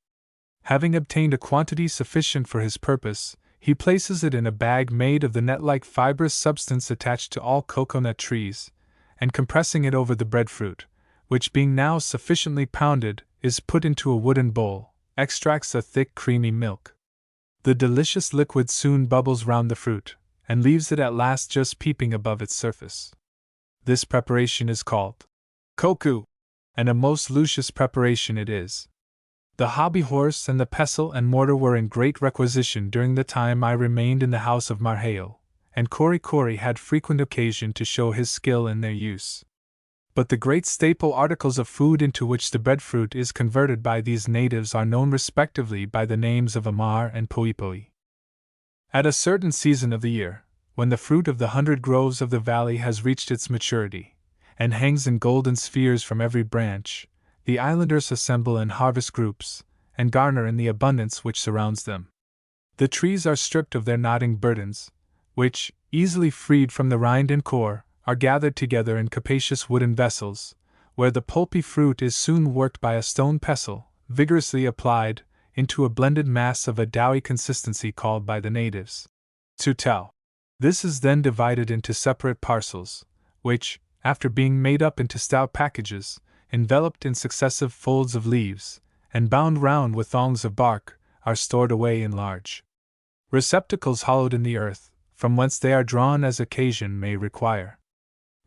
S2: Having obtained a quantity sufficient for his purpose, he places it in a bag made of the net-like fibrous substance attached to all cocoanut trees, and compressing it over the breadfruit, which being now sufficiently pounded, is put into a wooden bowl, extracts a thick creamy milk. The delicious liquid soon bubbles round the fruit, and leaves it at last just peeping above its surface. This preparation is called koku, and a most luscious preparation it is. The hobby horse and the pestle and mortar were in great requisition during the time I remained in the house of Marhale, and Cori had frequent occasion to show his skill in their use. But the great staple articles of food into which the breadfruit is converted by these natives are known respectively by the names of amar and poipoi. At a certain season of the year, when the fruit of the 100 groves of the valley has reached its maturity, and hangs in golden spheres from every branch, the islanders assemble in harvest groups, and garner in the abundance which surrounds them. The trees are stripped of their nodding burdens, which, easily freed from the rind and core, are gathered together in capacious wooden vessels, where the pulpy fruit is soon worked by a stone pestle, vigorously applied, into a blended mass of a doughy consistency called by the natives tutau. This is then divided into separate parcels, which, after being made up into stout packages, enveloped in successive folds of leaves, and bound round with thongs of bark, are stored away in large receptacles hollowed in the earth, from whence they are drawn as occasion may require.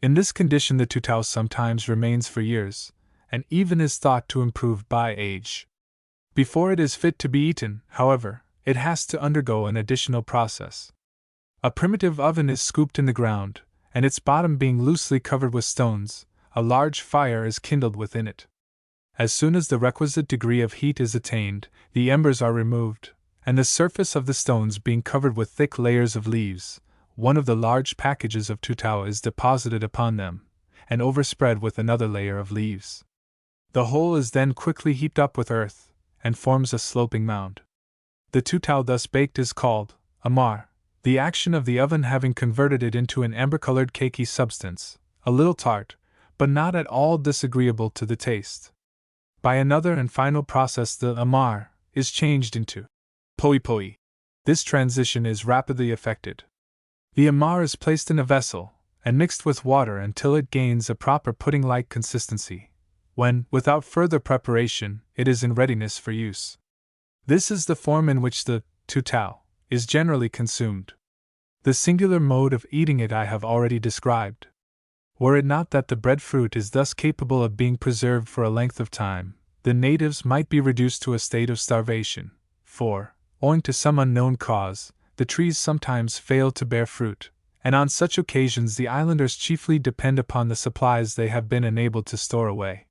S2: In this condition the tutau sometimes remains for years, and even is thought to improve by age. Before it is fit to be eaten, however, it has to undergo an additional process. A primitive oven is scooped in the ground, and its bottom being loosely covered with stones, a large fire is kindled within it. As soon as the requisite degree of heat is attained, the embers are removed, and the surface of the stones being covered with thick layers of leaves, one of the large packages of tutau is deposited upon them, and overspread with another layer of leaves. The whole is then quickly heaped up with earth, and forms a sloping mound. The tutau thus baked is called amar, the action of the oven having converted it into an amber-colored cakey substance, a little tart, but not at all disagreeable to the taste. By another and final process the amar is changed into poipoi. This transition is rapidly effected. The amar is placed in a vessel, and mixed with water until it gains a proper pudding-like consistency, when, without further preparation, it is in readiness for use. This is the form in which the tutau is generally consumed. The singular mode of eating it I have already described. Were it not that the breadfruit is thus capable of being preserved for a length of time, the natives might be reduced to a state of starvation, for, owing to some unknown cause, the trees sometimes fail to bear fruit, and on such occasions the islanders chiefly depend upon the supplies they have been enabled to store away.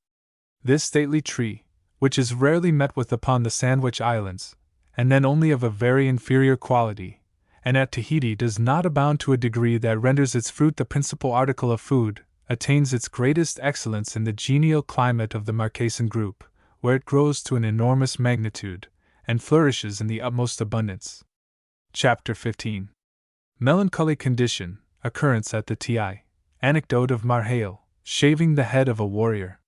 S2: This stately tree, which is rarely met with upon the Sandwich Islands, and then only of a very inferior quality, and at Tahiti does not abound to a degree that renders its fruit the principal article of food, attains its greatest excellence in the genial climate of the Marquesan group, where it grows to an enormous magnitude, and flourishes in the utmost abundance. Chapter 15. Melancholy Condition, Occurrence at the Ti. Anecdote of Marhale, shaving the head of a warrior.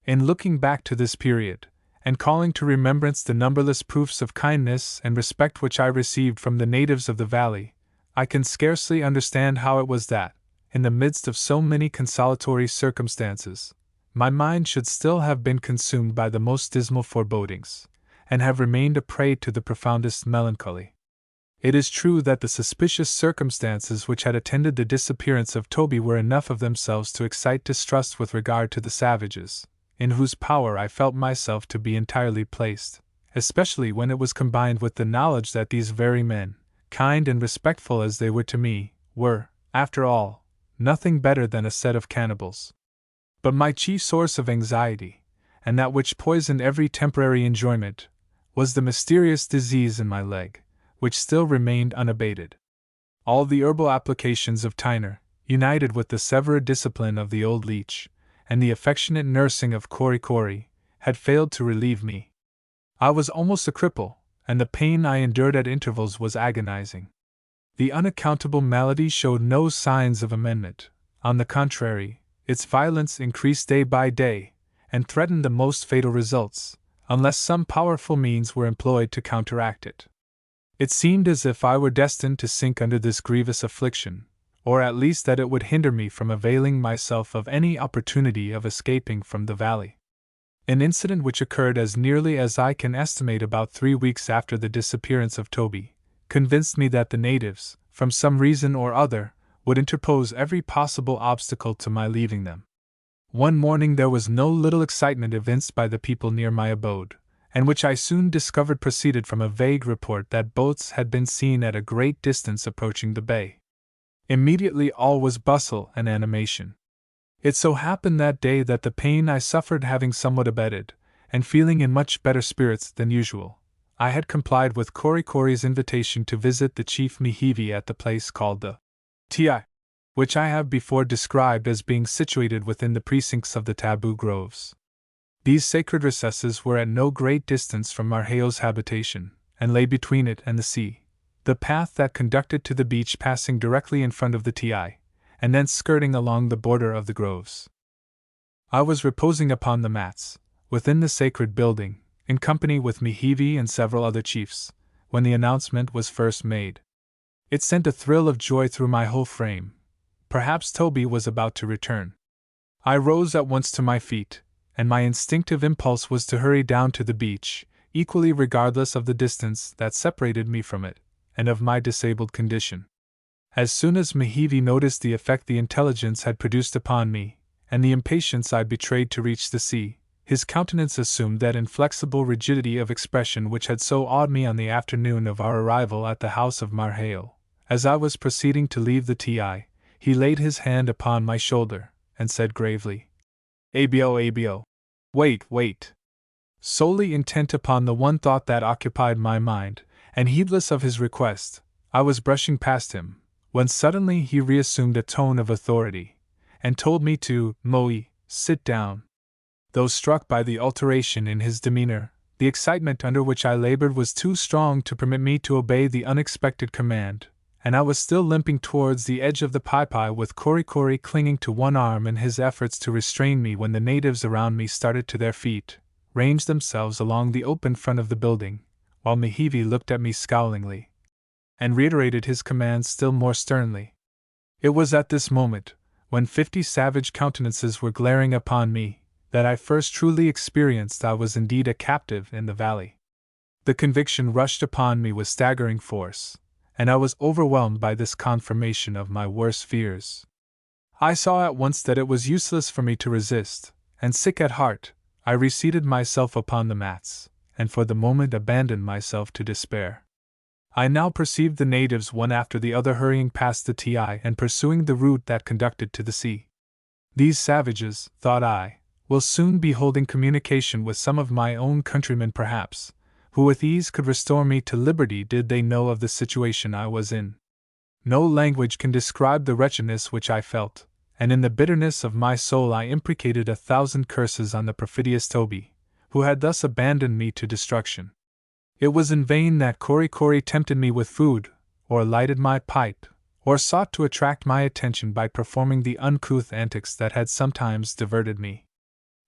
S2: In looking back to this period, and calling to remembrance the numberless proofs of kindness and respect which I received from the natives of the valley, I can scarcely understand how it was that, in the midst of so many consolatory circumstances, my mind should still have been consumed by the most dismal forebodings, and have remained a prey to the profoundest melancholy. It is true that the suspicious circumstances which had attended the disappearance of Toby were enough of themselves to excite distrust with regard to the savages, in whose power I felt myself to be entirely placed, especially when it was combined with the knowledge that these very men, kind and respectful as they were to me, were, after all, nothing better than a set of cannibals. But my chief source of anxiety, and that which poisoned every temporary enjoyment, was the mysterious disease in my leg, which still remained unabated. All the herbal applications of Tyner, united with the severe discipline of the old leech, and the affectionate nursing of Cori, had failed to relieve me. I was almost a cripple, and the pain I endured at intervals was agonizing. The unaccountable malady showed no signs of amendment. On the contrary, its violence increased day by day, and threatened the most fatal results, unless some powerful means were employed to counteract it. It seemed as if I were destined to sink under this grievous affliction, or at least that it would hinder me from availing myself of any opportunity of escaping from the valley. An incident which occurred as nearly as I can estimate about 3 weeks after the disappearance of Toby, convinced me that the natives, from some reason or other, would interpose every possible obstacle to my leaving them. One morning there was no little excitement evinced by the people near my abode, and which I soon discovered proceeded from a vague report that boats had been seen at a great distance approaching the bay. Immediately all was bustle and animation. It so happened that day that the pain I suffered having somewhat abated, and feeling in much better spirits than usual, I had complied with Korikori's invitation to visit the chief Mihivi at the place called the Typee, which I have before described as being situated within the precincts of the taboo groves. These sacred recesses were at no great distance from Marheo's habitation, and lay between it and the sea, the path that conducted to the beach passing directly in front of the Typee, and thence skirting along the border of the groves. I was reposing upon the mats, within the sacred building, in company with Mihivi and several other chiefs, when the announcement was first made. It sent a thrill of joy through my whole frame. Perhaps Toby was about to return. I rose at once to my feet, and my instinctive impulse was to hurry down to the beach, equally regardless of the distance that separated me from it, and of my disabled condition. As soon as Mihivi noticed the effect the intelligence had produced upon me, and the impatience I betrayed to reach the sea, his countenance assumed that inflexible rigidity of expression which had so awed me on the afternoon of our arrival at the house of Marheo. As I was proceeding to leave the Typee, he laid his hand upon my shoulder, and said gravely, "Abo. Wait. Solely intent upon the one thought that occupied my mind, and heedless of his request, I was brushing past him, when suddenly he reassumed a tone of authority, and told me to, sit down. Though struck by the alteration in his demeanor, the excitement under which I labored was too strong to permit me to obey the unexpected command, and I was still limping towards the edge of the Typee with Korikori clinging to one arm in his efforts to restrain me when the natives around me started to their feet, ranged themselves along the open front of the building, while Mihivi looked at me scowlingly, and reiterated his commands still more sternly. It was at this moment, when 50 savage countenances were glaring upon me, that I first truly experienced I was indeed a captive in the valley. The conviction rushed upon me with staggering force, and I was overwhelmed by this confirmation of my worst fears. I saw at once that it was useless for me to resist, and sick at heart, I reseated myself upon the mats, and for the moment abandoned myself to despair. I now perceived the natives one after the other hurrying past the Typee and pursuing the route that conducted to the sea. These savages, thought I, will soon be holding communication with some of my own countrymen perhaps, who with ease could restore me to liberty did they know of the situation I was in. No language can describe the wretchedness which I felt, and in the bitterness of my soul I imprecated 1,000 curses on the perfidious Toby, who had thus abandoned me to destruction. It was in vain that Korikori tempted me with food, or lighted my pipe, or sought to attract my attention by performing the uncouth antics that had sometimes diverted me.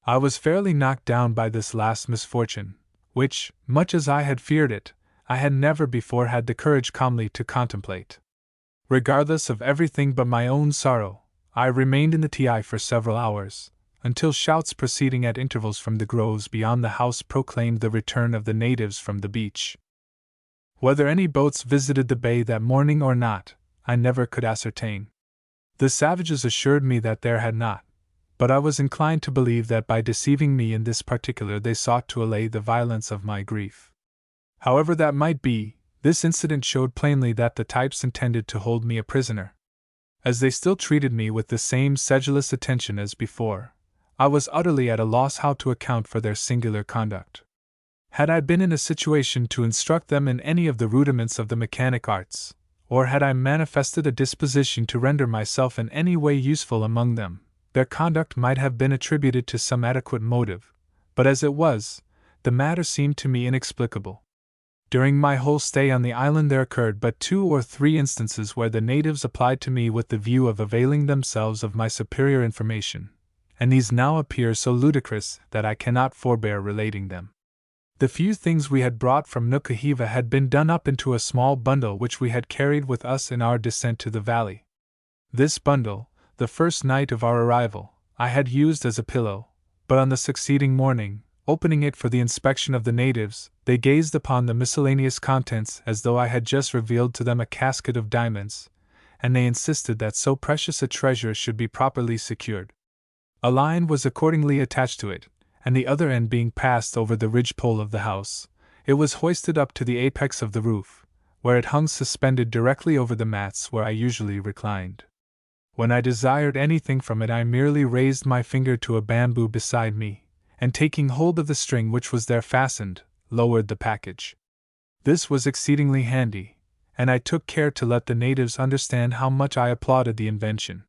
S2: I was fairly knocked down by this last misfortune, which, much as I had feared it, I had never before had the courage calmly to contemplate. Regardless of everything but my own sorrow, I remained in the Typee for several hours, until shouts proceeding at intervals from the groves beyond the house proclaimed the return of the natives from the beach. Whether any boats visited the bay that morning or not, I never could ascertain. The savages assured me that there had not, but I was inclined to believe that by deceiving me in this particular they sought to allay the violence of my grief. However that might be, this incident showed plainly that the Types intended to hold me a prisoner. As they still treated me with the same sedulous attention as before, I was utterly at a loss how to account for their singular conduct. Had I been in a situation to instruct them in any of the rudiments of the mechanic arts, or had I manifested a disposition to render myself in any way useful among them, their conduct might have been attributed to some adequate motive, but as it was, the matter seemed to me inexplicable. During my whole stay on the island there occurred but 2 or 3 instances where the natives applied to me with the view of availing themselves of my superior information, and these now appear so ludicrous that I cannot forbear relating them. The few things we had brought from Nukahiva had been done up into a small bundle which we had carried with us in our descent to the valley. This bundle, the first night of our arrival, I had used as a pillow, but on the succeeding morning, opening it for the inspection of the natives, they gazed upon the miscellaneous contents as though I had just revealed to them a casket of diamonds, and they insisted that so precious a treasure should be properly secured. A line was accordingly attached to it, and the other end being passed over the ridgepole of the house, it was hoisted up to the apex of the roof, where it hung suspended directly over the mats where I usually reclined. When I desired anything from it, I merely raised my finger to a bamboo beside me, and taking hold of the string which was there fastened, lowered the package. This was exceedingly handy, and I took care to let the natives understand how much I applauded the invention.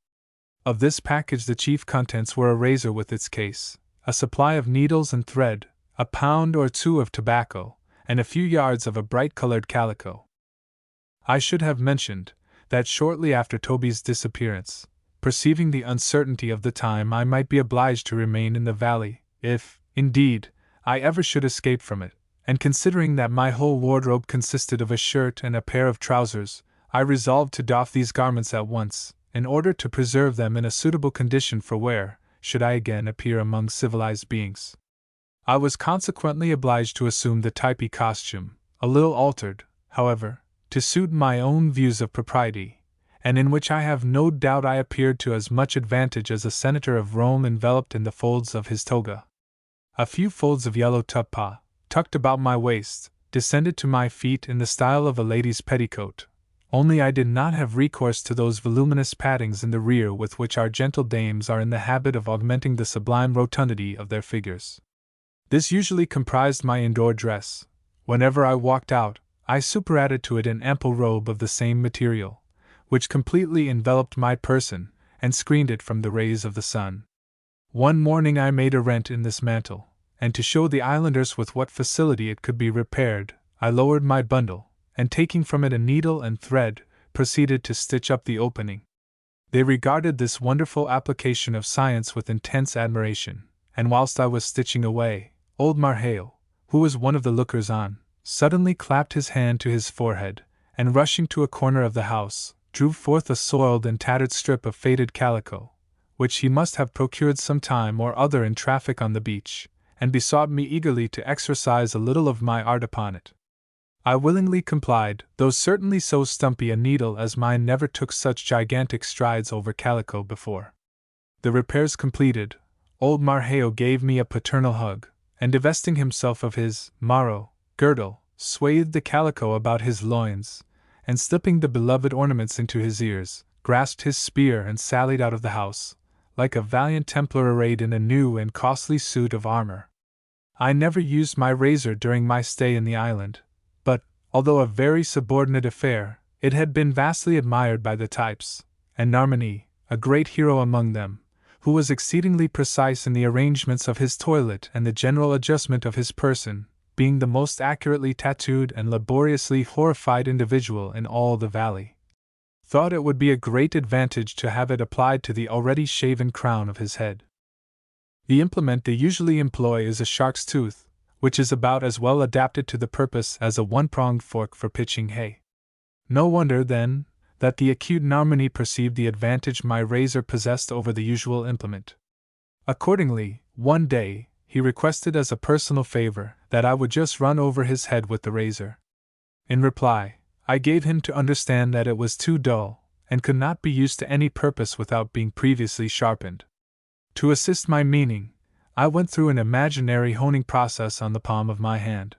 S2: Of this package the chief contents were a razor with its case, a supply of needles and thread, a pound or two of tobacco, and a few yards of a bright-colored calico. I should have mentioned that shortly after Toby's disappearance, perceiving the uncertainty of the time I might be obliged to remain in the valley, if, indeed, I ever should escape from it, and considering that my whole wardrobe consisted of a shirt and a pair of trousers, I resolved to doff these garments at once, in order to preserve them in a suitable condition for wear, should I again appear among civilized beings. I was consequently obliged to assume the Typee costume, a little altered, however, to suit my own views of propriety, and in which I have no doubt I appeared to as much advantage as a senator of Rome enveloped in the folds of his toga. A few folds of yellow tuppah, tucked about my waist, descended to my feet in the style of a lady's petticoat, only I did not have recourse to those voluminous paddings in the rear with which our gentle dames are in the habit of augmenting the sublime rotundity of their figures. This usually comprised my indoor dress. Whenever I walked out, I superadded to it an ample robe of the same material, which completely enveloped my person and screened it from the rays of the sun. One morning I made a rent in this mantle, and to show the islanders with what facility it could be repaired, I lowered my bundle, and taking from it a needle and thread, proceeded to stitch up the opening. They regarded this wonderful application of science with intense admiration, and whilst I was stitching away, old Marhale, who was one of the lookers-on, suddenly clapped his hand to his forehead, and rushing to a corner of the house, drew forth a soiled and tattered strip of faded calico, which he must have procured some time or other in traffic on the beach, and besought me eagerly to exercise a little of my art upon it. I willingly complied, though certainly so stumpy a needle as mine never took such gigantic strides over calico before. The repairs completed, old Marheo gave me a paternal hug, and divesting himself of his maro girdle, swathed the calico about his loins, and slipping the beloved ornaments into his ears, grasped his spear and sallied out of the house, like a valiant Templar arrayed in a new and costly suit of armor. I never used my razor during my stay in the island, but, although a very subordinate affair, it had been vastly admired by the types, and Narmini, a great hero among them, who was exceedingly precise in the arrangements of his toilet and the general adjustment of his person, being the most accurately tattooed and laboriously horrified individual in all the valley, thought it would be a great advantage to have it applied to the already shaven crown of his head. The implement they usually employ is a shark's tooth, which is about as well adapted to the purpose as a one-pronged fork for pitching hay. No wonder, then, that the acute Narmini perceived the advantage my razor possessed over the usual implement. Accordingly, one day, he requested as a personal favor that I would just run over his head with the razor. In reply, I gave him to understand that it was too dull, and could not be used to any purpose without being previously sharpened. To assist my meaning, I went through an imaginary honing process on the palm of my hand.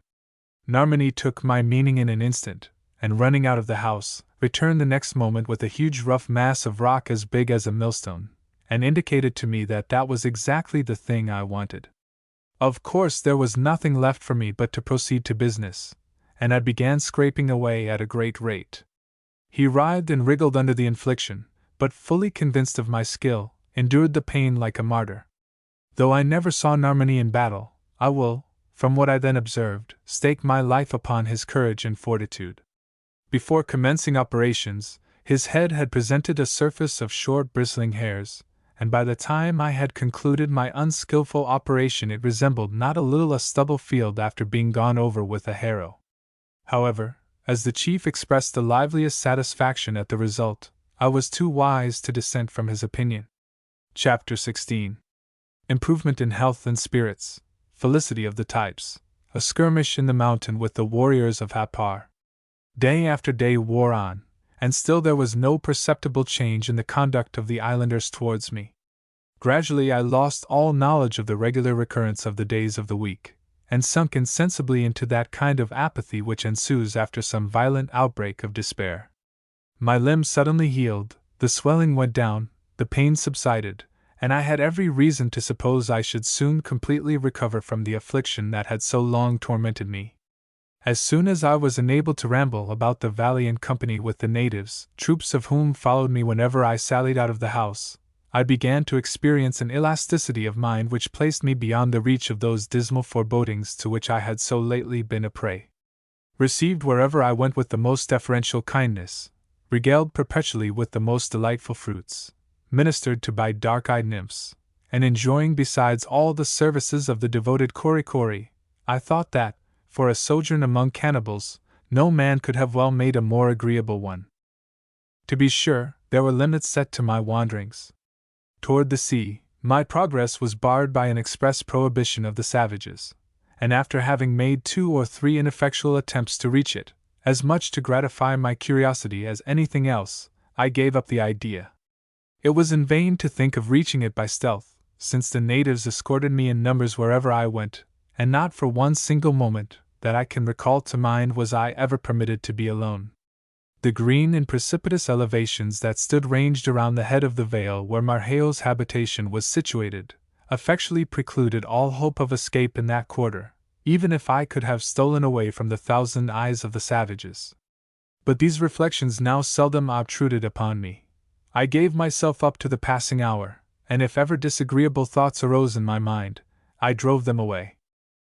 S2: Narmini took my meaning in an instant, and running out of the house, returned the next moment with a huge rough mass of rock as big as a millstone, and indicated to me that that was exactly the thing I wanted. Of course there was nothing left for me but to proceed to business, and I began scraping away at a great rate. He writhed and wriggled under the infliction, but fully convinced of my skill, endured the pain like a martyr. Though I never saw Narmini in battle, I will, from what I then observed, stake my life upon his courage and fortitude. Before commencing operations, his head had presented a surface of short bristling hairs, and by the time I had concluded my unskillful operation it resembled not a little a stubble field after being gone over with a harrow. However, as the chief expressed the liveliest satisfaction at the result, I was too wise to dissent from his opinion. Chapter 16. Improvement in health and spirits, felicity of the types, a skirmish in the mountain with the warriors of Hapar. Day after day wore on, and still there was no perceptible change in the conduct of the islanders towards me. Gradually I lost all knowledge of the regular recurrence of the days of the week, and sunk insensibly into that kind of apathy which ensues after some violent outbreak of despair. My limbs suddenly healed, the swelling went down, the pain subsided, and I had every reason to suppose I should soon completely recover from the affliction that had so long tormented me. As soon as I was enabled to ramble about the valley in company with the natives, troops of whom followed me whenever I sallied out of the house, I began to experience an elasticity of mind which placed me beyond the reach of those dismal forebodings to which I had so lately been a prey. Received wherever I went with the most deferential kindness, regaled perpetually with the most delightful fruits, ministered to by dark-eyed nymphs, and enjoying besides all the services of the devoted Korikori, I thought that, for a sojourn among cannibals, no man could have well made a more agreeable one. To be sure, there were limits set to my wanderings. Toward the sea, my progress was barred by an express prohibition of the savages, and after having made 2 or 3 ineffectual attempts to reach it, as much to gratify my curiosity as anything else, I gave up the idea. It was in vain to think of reaching it by stealth, since the natives escorted me in numbers wherever I went, and not for one single moment, that I can recall to mind, was I ever permitted to be alone. The green and precipitous elevations that stood ranged around the head of the vale where Marheo's habitation was situated, effectually precluded all hope of escape in that quarter, even if I could have stolen away from the 1,000 eyes of the savages. But these reflections now seldom obtruded upon me. I gave myself up to the passing hour, and if ever disagreeable thoughts arose in my mind, I drove them away.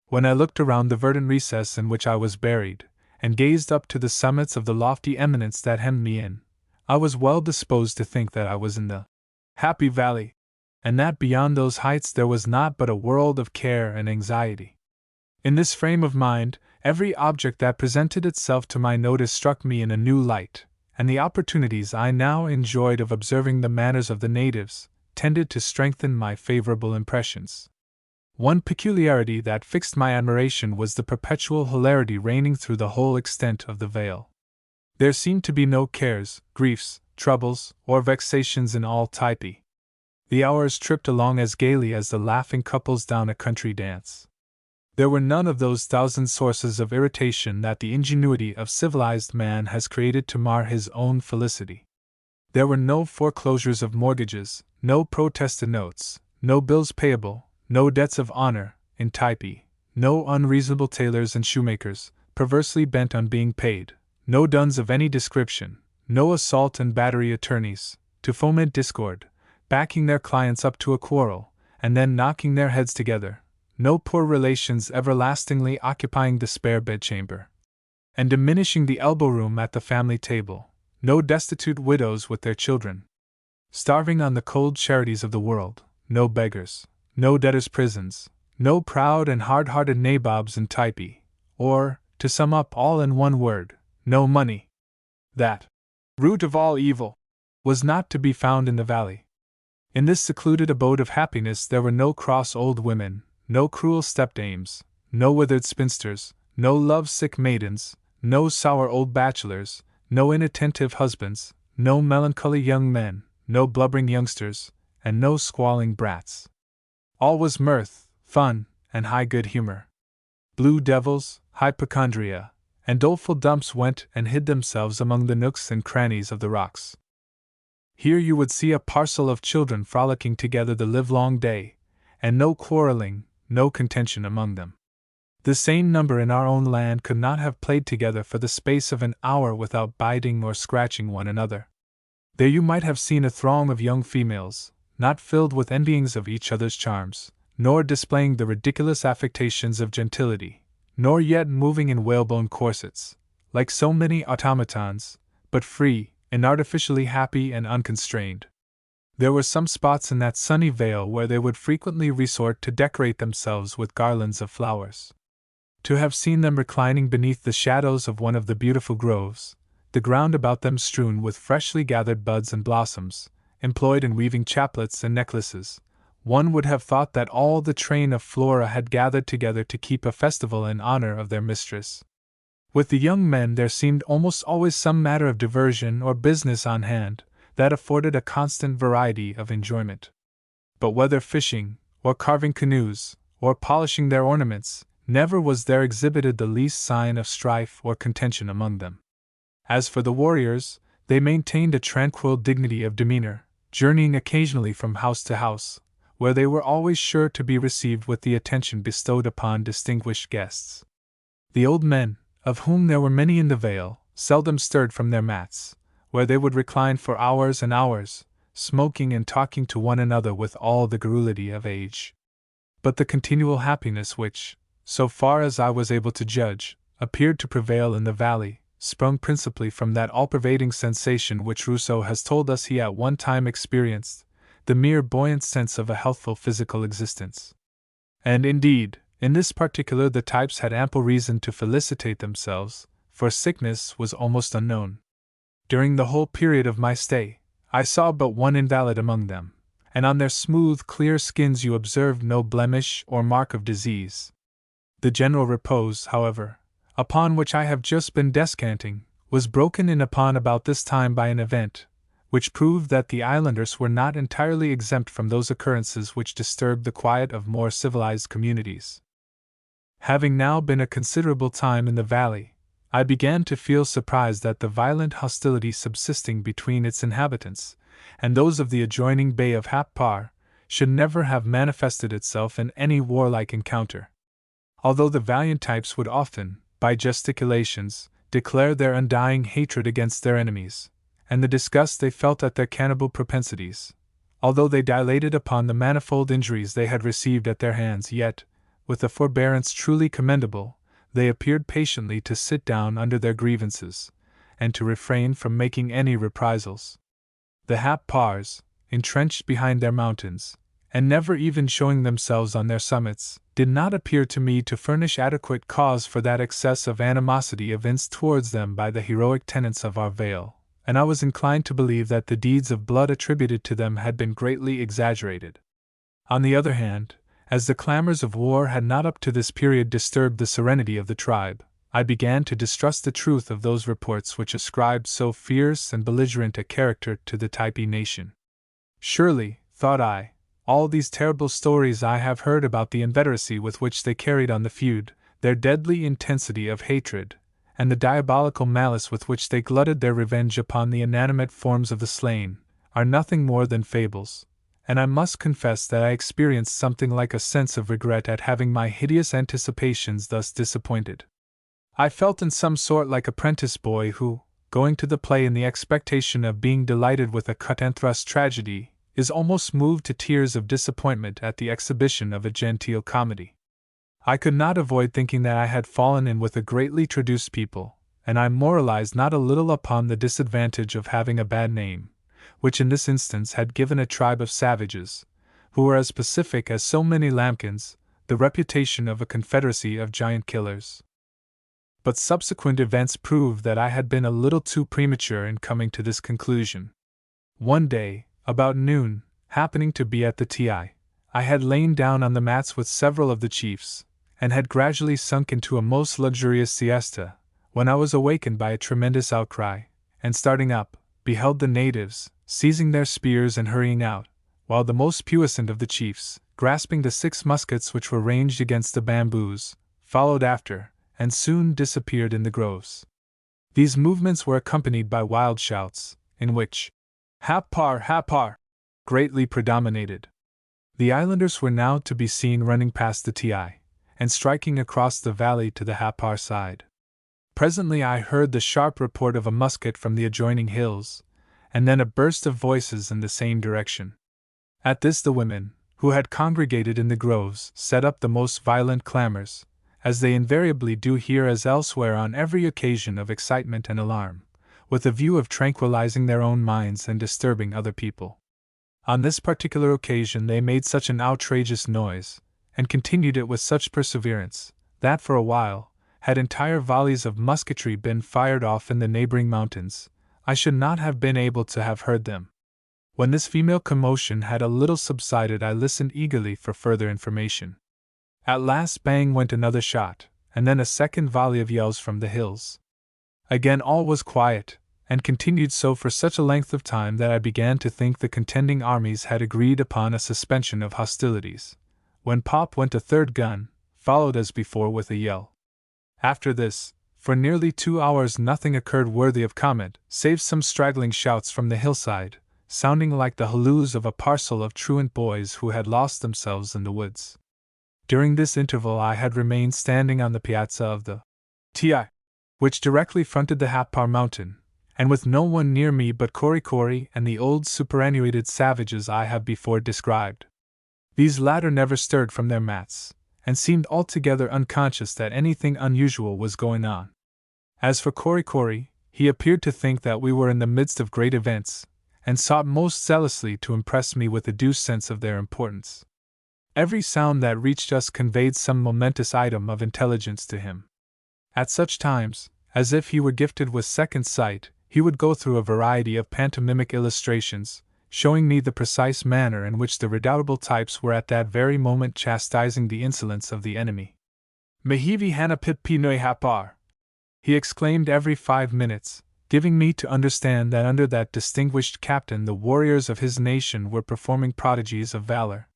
S2: When I looked around the verdant recess in which I was buried, and gazed up to the summits of the lofty eminence that hemmed me in, I was well disposed to think that I was in the happy valley, and that beyond those heights there was not but a world of care and anxiety. In this frame of mind, every object that presented itself to my notice struck me in a new light, and the opportunities I now enjoyed of observing the manners of the natives tended to strengthen my favorable impressions. One peculiarity that fixed my admiration was the perpetual hilarity reigning through the whole extent of the vale. There seemed to be no cares, griefs, troubles, or vexations in all Typee. The hours tripped along as gaily as the laughing couples down a country dance. There were none of those 1,000 sources of irritation that the ingenuity of civilized man has created to mar his own felicity. There were no foreclosures of mortgages, no protested notes, no bills payable, no debts of honor, in Typee, no unreasonable tailors and shoemakers, perversely bent on being paid, no duns of any description, no assault and battery attorneys, to foment discord, backing their clients up to a quarrel, and then knocking their heads together, no poor relations everlastingly occupying the spare bedchamber, and diminishing the elbow-room at the family table, no destitute widows with their children, starving on the cold charities of the world, no beggars, no debtors' prisons, no proud and hard-hearted nabobs in Typee, or, to sum up all in one word, no money. That root of all evil was not to be found in the valley. In this secluded abode of happiness there were no cross old women, no cruel stepdames, no withered spinsters, no love-sick maidens, no sour old bachelors, no inattentive husbands, no melancholy young men, no blubbering youngsters, and no squalling brats. All was mirth, fun, and high good humor. Blue devils, hypochondria, and doleful dumps went and hid themselves among the nooks and crannies of the rocks. Here you would see a parcel of children frolicking together the livelong day, and no quarreling, no contention among them. The same number in our own land could not have played together for the space of an hour without biting or scratching one another. There you might have seen a throng of young females, not filled with envyings of each other's charms, nor displaying the ridiculous affectations of gentility, nor yet moving in whalebone corsets, like so many automatons, but free, and artificially happy and unconstrained. There were some spots in that sunny vale where they would frequently resort to decorate themselves with garlands of flowers. To have seen them reclining beneath the shadows of one of the beautiful groves, the ground about them strewn with freshly gathered buds and blossoms, employed in weaving chaplets and necklaces, one would have thought that all the train of Flora had gathered together to keep a festival in honor of their mistress. With the young men there seemed almost always some matter of diversion or business on hand, that afforded a constant variety of enjoyment. But whether fishing, or carving canoes, or polishing their ornaments, never was there exhibited the least sign of strife or contention among them. As for the warriors, they maintained a tranquil dignity of demeanor, journeying occasionally from house to house, where they were always sure to be received with the attention bestowed upon distinguished guests. The old men, of whom there were many in the vale, seldom stirred from their mats, where they would recline for hours and hours, smoking and talking to one another with all the garrulity of age. But the continual happiness which, so far as I was able to judge, appeared to prevail in the valley, sprung principally from that all-pervading sensation which Rousseau has told us he at one time experienced, the mere buoyant sense of a healthful physical existence. And indeed, in this particular the types had ample reason to felicitate themselves, for sickness was almost unknown. During the whole period of my stay, I saw but one invalid among them, and on their smooth, clear skins you observed no blemish or mark of disease. The general repose, however, upon which I have just been descanting, was broken in upon about this time by an event, which proved that the islanders were not entirely exempt from those occurrences which disturb the quiet of more civilized communities. Having now been a considerable time in the valley, I began to feel surprised at the violent hostility subsisting between its inhabitants, and those of the adjoining bay of Hap Par should never have manifested itself in any warlike encounter. Although the valiant types would often, by gesticulations, declare their undying hatred against their enemies, and the disgust they felt at their cannibal propensities, although they dilated upon the manifold injuries they had received at their hands, yet, with a forbearance truly commendable, they appeared patiently to sit down under their grievances, and to refrain from making any reprisals. The Hap Pars, entrenched behind their mountains, and never even showing themselves on their summits, did not appear to me to furnish adequate cause for that excess of animosity evinced towards them by the heroic tenants of our vale, and I was inclined to believe that the deeds of blood attributed to them had been greatly exaggerated. On the other hand, as the clamors of war had not up to this period disturbed the serenity of the tribe, I began to distrust the truth of those reports which ascribed so fierce and belligerent a character to the Typee nation. Surely, thought I, all these terrible stories I have heard about the inveteracy with which they carried on the feud, their deadly intensity of hatred, and the diabolical malice with which they glutted their revenge upon the inanimate forms of the slain, are nothing more than fables, and I must confess that I experienced something like a sense of regret at having my hideous anticipations thus disappointed. I felt in some sort like a prentice boy who, going to the play in the expectation of being delighted with a cut-and-thrust tragedy, is almost moved to tears of disappointment at the exhibition of a genteel comedy. I could not avoid thinking that I had fallen in with a greatly traduced people, and I moralized not a little upon the disadvantage of having a bad name, which in this instance had given a tribe of savages, who were as pacific as so many lambkins, the reputation of a confederacy of giant killers. But subsequent events proved that I had been a little too premature in coming to this conclusion. One day, about noon, happening to be at the Typee, I had lain down on the mats with several of the chiefs, and had gradually sunk into a most luxurious siesta, when I was awakened by a tremendous outcry, and starting up, beheld the natives, seizing their spears and hurrying out, while the most puissant of the chiefs, grasping the 6 muskets which were ranged against the bamboos, followed after, and soon disappeared in the groves. These movements were accompanied by wild shouts, in which "Hap Par," greatly predominated. The islanders were now to be seen running past the Typee, and striking across the valley to the Hap Par side. Presently I heard the sharp report of a musket from the adjoining hills, and then a burst of voices in the same direction. At this the women, who had congregated in the groves, set up the most violent clamors, as they invariably do here as elsewhere on every occasion of excitement and alarm, with a view of tranquilizing their own minds and disturbing other people. On this particular occasion they made such an outrageous noise, and continued it with such perseverance, that for a while, had entire volleys of musketry been fired off in the neighboring mountains, I should not have been able to have heard them. When this female commotion had a little subsided, I listened eagerly for further information. At last bang went another shot, and then a second volley of yells from the hills. Again all was quiet, and continued so for such a length of time that I began to think the contending armies had agreed upon a suspension of hostilities, when pop went a third gun, followed as before with a yell. After this, for nearly 2 hours nothing occurred worthy of comment, save some straggling shouts from the hillside, sounding like the halloos of a parcel of truant boys who had lost themselves in the woods. During this interval I had remained standing on the piazza of the Typee, which directly fronted the Happar mountain, and with no one near me but Korikori and the old superannuated savages I have before described. These latter never stirred from their mats, and seemed altogether unconscious that anything unusual was going on. As for Korikori, he appeared to think that we were in the midst of great events, and sought most zealously to impress me with a due sense of their importance. Every sound that reached us conveyed some momentous item of intelligence to him. At such times, as if he were gifted with second sight, he would go through a variety of pantomimic illustrations, showing me the precise manner in which the redoubtable types were at that very moment chastising the insolence of the enemy. Mehivi hana pit pinoi hapar, he exclaimed every 5 minutes, giving me to understand that under that distinguished captain the warriors of his nation were performing prodigies of valor.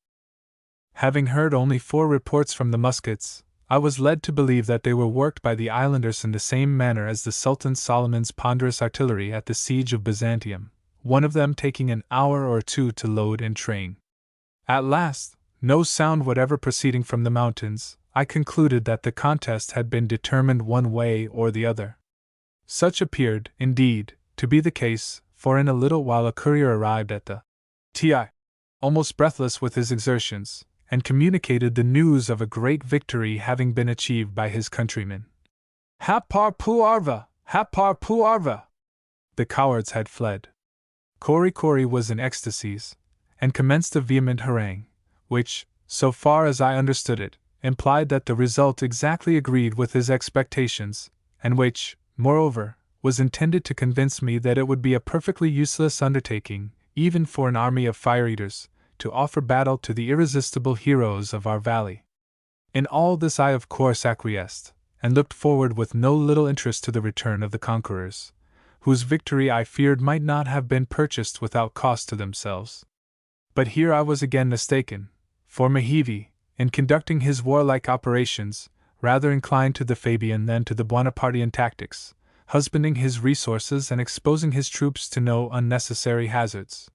S2: Having heard only 4 reports from the muskets, I was led to believe that they were worked by the islanders in the same manner as the Sultan Solomon's ponderous artillery at the siege of Byzantium, one of them taking an hour or 2 to load and train. At last, no sound whatever proceeding from the mountains, I concluded that the contest had been determined one way or the other. Such appeared, indeed, to be the case, for in a little while a courier arrived at the Typee, almost breathless with his exertions, and communicated the news of a great victory having been achieved by his countrymen. Happar Puarva! Happar Puarva! The cowards had fled. Korikori was in ecstasies, and commenced a vehement harangue, which, so far as I understood it, implied that the result exactly agreed with his expectations, and which, moreover, was intended to convince me that it would be a perfectly useless undertaking, even for an army of fire-eaters, to offer battle to the irresistible heroes of our valley. In all this I of course acquiesced, and looked forward with no little interest to the return of the conquerors, whose victory I feared might not have been purchased without cost to themselves. But here I was again mistaken, for Mehivi, in conducting his warlike operations, rather inclined to the Fabian than to the Bonapartian tactics, husbanding his resources and exposing his troops to no unnecessary hazards.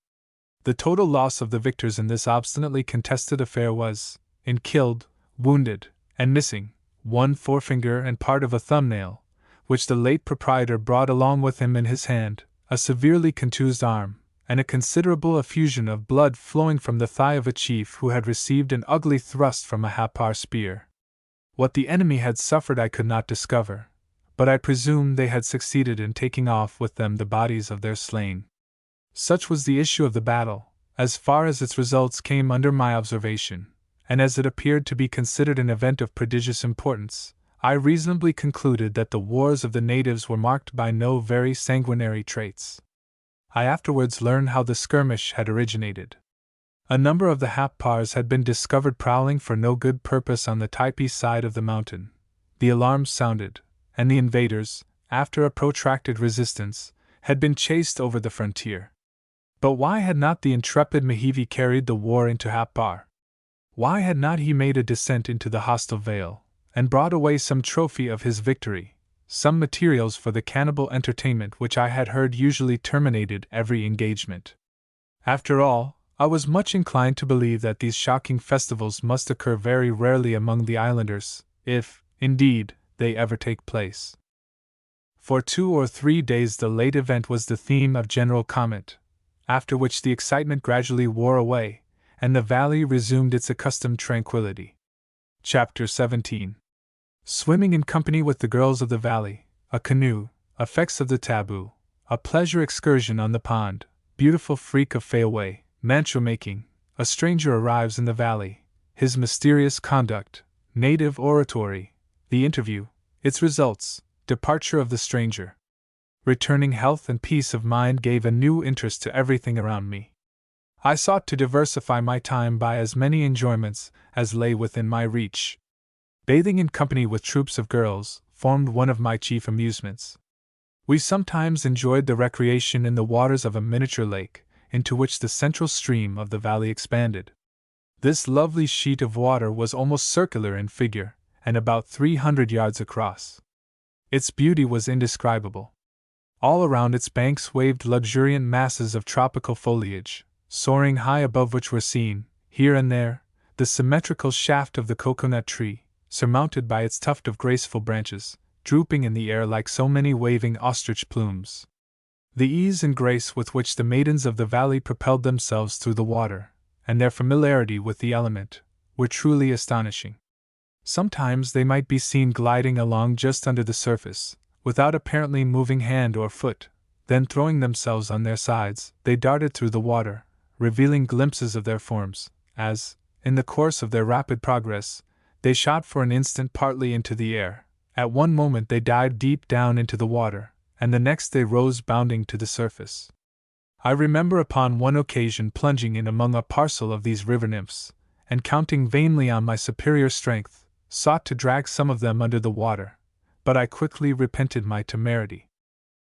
S2: The total loss of the victors in this obstinately contested affair was, in killed, wounded, and missing, 1 forefinger and part of a thumbnail, which the late proprietor brought along with him in his hand, a severely contused arm, and a considerable effusion of blood flowing from the thigh of a chief who had received an ugly thrust from a Happar spear. What the enemy had suffered I could not discover, but I presume they had succeeded in taking off with them the bodies of their slain. Such was the issue of the battle, as far as its results came under my observation, and as it appeared to be considered an event of prodigious importance, I reasonably concluded that the wars of the natives were marked by no very sanguinary traits. I afterwards learned how the skirmish had originated. A number of the Happars had been discovered prowling for no good purpose on the Typee side of the mountain. The alarms sounded, and the invaders, after a protracted resistance, had been chased over the frontier. But why had not the intrepid Mehivi carried the war into Happar? Why had not he made a descent into the hostile vale, and brought away some trophy of his victory, some materials for the cannibal entertainment which I had heard usually terminated every engagement? After all, I was much inclined to believe that these shocking festivals must occur very rarely among the islanders, if, indeed, they ever take place. For 2 or 3 days the late event was the theme of general comment, after which the excitement gradually wore away, and the valley resumed its accustomed tranquility. Chapter 17. Swimming in company with the girls of the valley, a canoe, effects of the taboo, a pleasure excursion on the pond, beautiful freak of fairway, mantua making, a stranger arrives in the valley, his mysterious conduct, native oratory, the interview, its results, departure of the stranger. Returning health and peace of mind gave a new interest to everything around me. I sought to diversify my time by as many enjoyments as lay within my reach. Bathing in company with troops of girls formed one of my chief amusements. We sometimes enjoyed the recreation in the waters of a miniature lake, into which the central stream of the valley expanded. This lovely sheet of water was almost circular in figure, and about 300 yards across. Its beauty was indescribable. All around its banks waved luxuriant masses of tropical foliage, soaring high above which were seen, here and there, the symmetrical shaft of the coconut tree, surmounted by its tuft of graceful branches, drooping in the air like so many waving ostrich plumes. The ease and grace with which the maidens of the valley propelled themselves through the water, and their familiarity with the element, were truly astonishing. Sometimes they might be seen gliding along just under the surface, without apparently moving hand or foot, then throwing themselves on their sides, they darted through the water, revealing glimpses of their forms, as, in the course of their rapid progress, they shot for an instant partly into the air. At one moment they dived deep down into the water, and the next they rose bounding to the surface. I remember upon one occasion plunging in among a parcel of these river nymphs, and counting vainly on my superior strength, sought to drag some of them under the water, but I quickly repented my temerity.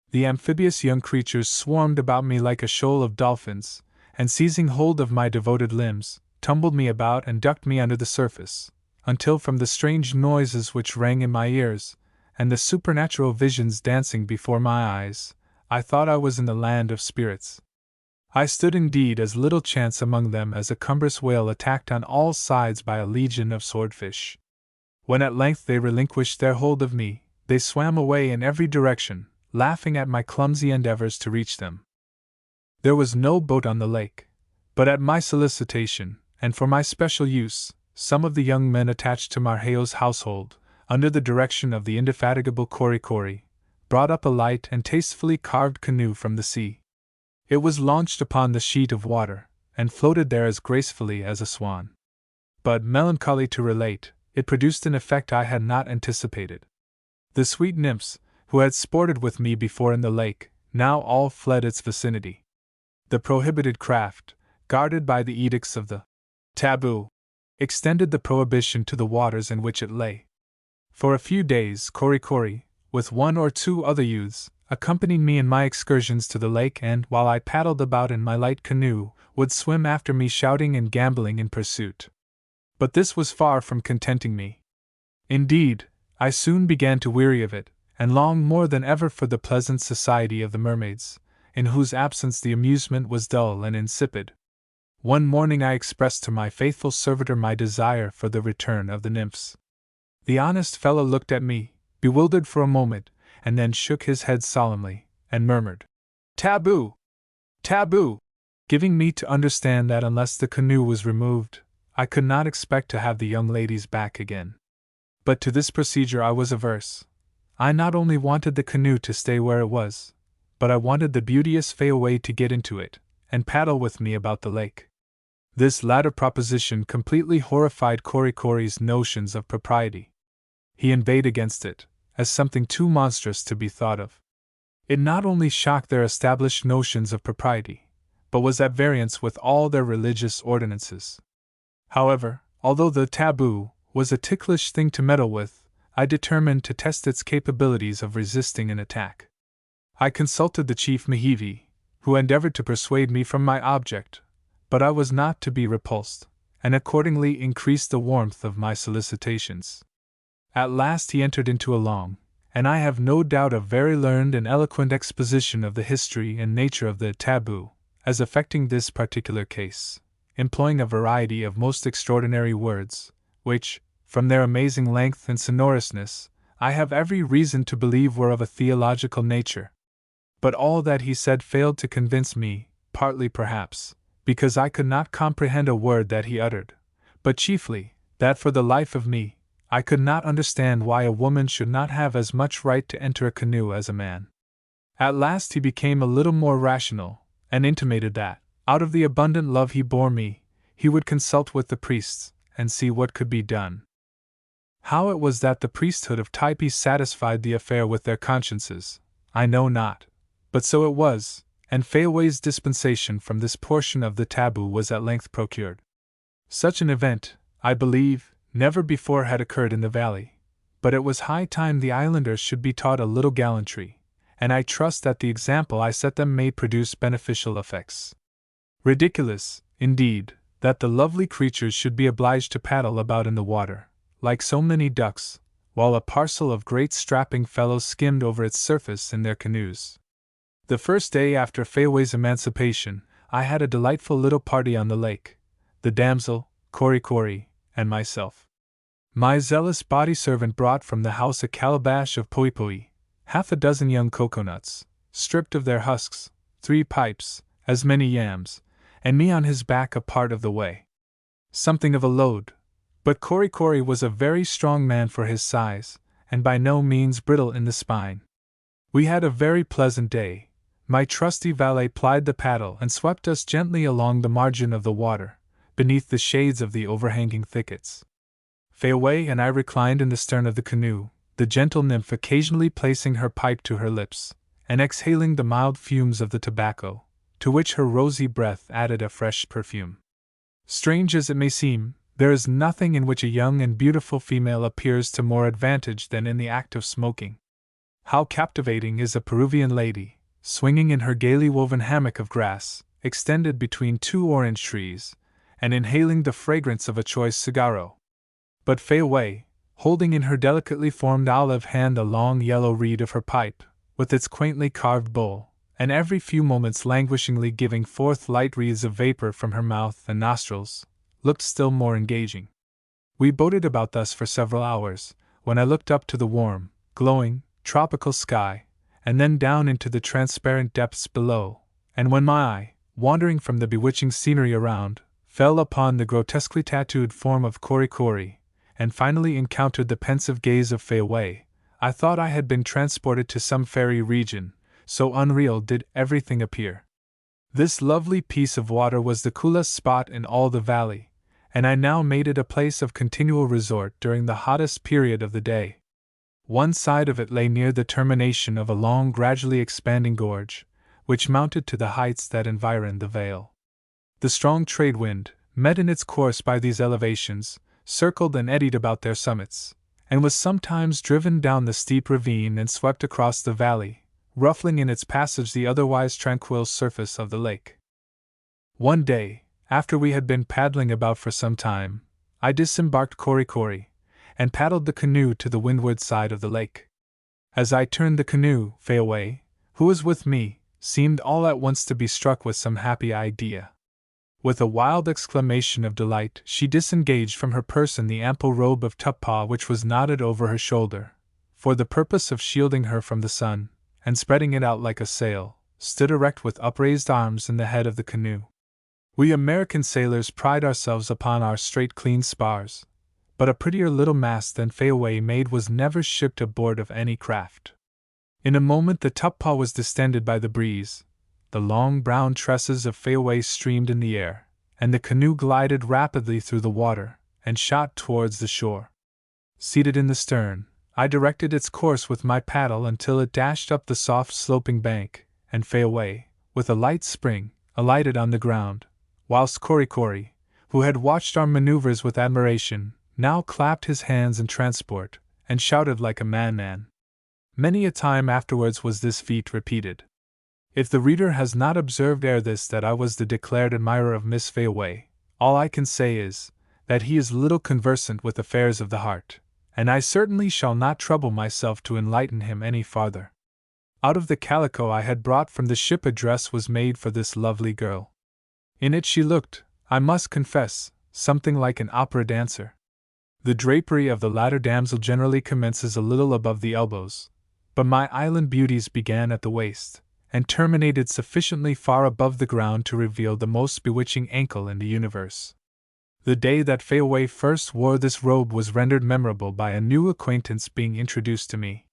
S2: The amphibious young creatures swarmed about me like a shoal of dolphins, and seizing hold of my devoted limbs, tumbled me about and ducked me under the surface, until from the strange noises which rang in my ears, and the supernatural visions dancing before my eyes, I thought I was in the land of spirits. I stood indeed as little chance among them as a cumbrous whale attacked on all sides by a legion of swordfish. When at length they relinquished their hold of me, they swam away in every direction, laughing at my clumsy endeavors to reach them. There was no boat on the lake, but at my solicitation, and for my special use, some of the young men attached to Marheo's household, under the direction of the indefatigable Korikori, brought up a light and tastefully carved canoe from the sea. It was launched upon the sheet of water, and floated there as gracefully as a swan. But, melancholy to relate, it produced an effect I had not anticipated. The sweet nymphs, who had sported with me before in the lake, now all fled its vicinity. The prohibited craft, guarded by the edicts of the taboo, extended the prohibition to the waters in which it lay. For a few days, Korikori, with one or two other youths, accompanied me in my excursions to the lake, and, while I paddled about in my light canoe, would swim after me shouting and gambolling in pursuit. But this was far from contenting me. Indeed, I soon began to weary of it, and longed more than ever for the pleasant society of the mermaids, in whose absence the amusement was dull and insipid. One morning I expressed to my faithful servitor my desire for the return of the nymphs. The honest fellow looked at me, bewildered for a moment, and then shook his head solemnly, and murmured, "Taboo! Taboo!" giving me to understand that unless the canoe was removed, I could not expect to have the young ladies back again. But to this procedure I was averse. I not only wanted the canoe to stay where it was, but I wanted the beauteous Fayaway to get into it, and paddle with me about the lake. This latter proposition completely horrified Korikori's notions of propriety. He inveighed against it, as something too monstrous to be thought of. It not only shocked their established notions of propriety, but was at variance with all their religious ordinances. However, although the taboo was a ticklish thing to meddle with, I determined to test its capabilities of resisting an attack. I consulted the chief Mehivi, who endeavored to persuade me from my object, but I was not to be repulsed, and accordingly increased the warmth of my solicitations. At last he entered into a long, and I have no doubt a very learned and eloquent exposition of the history and nature of the taboo, as affecting this particular case, employing a variety of most extraordinary words, which, from their amazing length and sonorousness, I have every reason to believe were of a theological nature. But all that he said failed to convince me, partly perhaps, because I could not comprehend a word that he uttered, but chiefly, that for the life of me, I could not understand why a woman should not have as much right to enter a canoe as a man. At last he became a little more rational, and intimated that, out of the abundant love he bore me, he would consult with the priests, and see what could be done. How it was that the priesthood of Typee satisfied the affair with their consciences, I know not, but so it was, and Fayaway's dispensation from this portion of the taboo was at length procured. Such an event, I believe, never before had occurred in the valley, but it was high time the islanders should be taught a little gallantry, and I trust that the example I set them may produce beneficial effects. Ridiculous, indeed, that the lovely creatures should be obliged to paddle about in the water, like so many ducks, while a parcel of great strapping fellows skimmed over its surface in their canoes. The first day after Fayaway's emancipation, I had a delightful little party on the lake, the damsel, Cori, and myself. My zealous body servant brought from the house a calabash of poi, half a dozen young coconuts, stripped of their husks, 3 pipes, as many yams, and me on his back a part of the way. Something of a load, but Cori was a very strong man for his size, and by no means brittle in the spine. We had a very pleasant day. My trusty valet plied the paddle and swept us gently along the margin of the water, beneath the shades of the overhanging thickets. Fayaway and I reclined in the stern of the canoe, the gentle nymph occasionally placing her pipe to her lips, and exhaling the mild fumes of the tobacco, to which her rosy breath added a fresh perfume. Strange as it may seem, there is nothing in which a young and beautiful female appears to more advantage than in the act of smoking. How captivating is a Peruvian lady, swinging in her gaily woven hammock of grass, extended between 2 orange trees, and inhaling the fragrance of a choice cigarro. But Fayaway, holding in her delicately formed olive hand the long yellow reed of her pipe, with its quaintly carved bowl, and every few moments languishingly giving forth light wreaths of vapor from her mouth and nostrils, looked still more engaging. We boated about thus for several hours, when I looked up to the warm, glowing, tropical sky, and then down into the transparent depths below, and when my eye, wandering from the bewitching scenery around, fell upon the grotesquely tattooed form of Cori, and finally encountered the pensive gaze of Fayaway, I thought I had been transported to some fairy region, so unreal did everything appear. This lovely piece of water was the coolest spot in all the valley, and I now made it a place of continual resort during the hottest period of the day. One side of it lay near the termination of a long, gradually expanding gorge, which mounted to the heights that environed the vale. The strong trade wind, met in its course by these elevations, circled and eddied about their summits, and was sometimes driven down the steep ravine and swept across the valley, ruffling in its passage the otherwise tranquil surface of the lake. One day, after we had been paddling about for some time, I disembarked Cori, and paddled the canoe to the windward side of the lake. As I turned the canoe, Fayaway, who was with me, seemed all at once to be struck with some happy idea. With a wild exclamation of delight, she disengaged from her person the ample robe of tupaw which was knotted over her shoulder, for the purpose of shielding her from the sun, and spreading it out like a sail, stood erect with upraised arms in the head of the canoe. We American sailors pride ourselves upon our straight clean spars, but a prettier little mast than Fayaway made was never shipped aboard of any craft. In a moment the tupaw was distended by the breeze, the long brown tresses of Fayaway streamed in the air, and the canoe glided rapidly through the water, and shot towards the shore. Seated in the stern, I directed its course with my paddle until it dashed up the soft sloping bank, and Fayaway, with a light spring, alighted on the ground, whilst Cori, who had watched our maneuvers with admiration, now clapped his hands in transport, and shouted like a madman. Many a time afterwards was this feat repeated. If the reader has not observed ere this that I was the declared admirer of Miss Fayaway, all I can say is, that he is little conversant with affairs of the heart, and I certainly shall not trouble myself to enlighten him any farther. Out of the calico I had brought from the ship a dress was made for this lovely girl. In it she looked, I must confess, something like an opera dancer. The drapery of the latter damsel generally commences a little above the elbows, but my island beauty's began at the waist, and terminated sufficiently far above the ground to reveal the most bewitching ankle in the universe. The day that Fayaway first wore this robe was rendered memorable by a new acquaintance being introduced to me.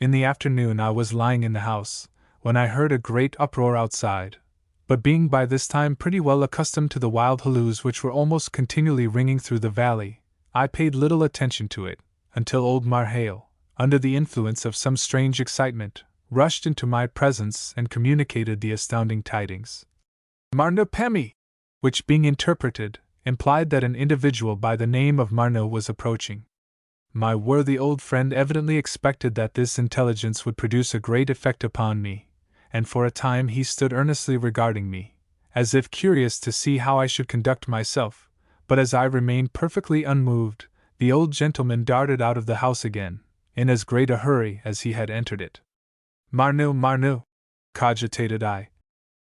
S2: In the afternoon I was lying in the house, when I heard a great uproar outside, but being by this time pretty well accustomed to the wild halloos which were almost continually ringing through the valley, I paid little attention to it, until old Marhale, under the influence of some strange excitement, rushed into my presence and communicated the astounding tidings. Marno Pemi! Which being interpreted, implied that an individual by the name of Marno was approaching. My worthy old friend evidently expected that this intelligence would produce a great effect upon me, and for a time he stood earnestly regarding me, as if curious to see how I should conduct myself, but as I remained perfectly unmoved, the old gentleman darted out of the house again, in as great a hurry as he had entered it. Marnu, cogitated I.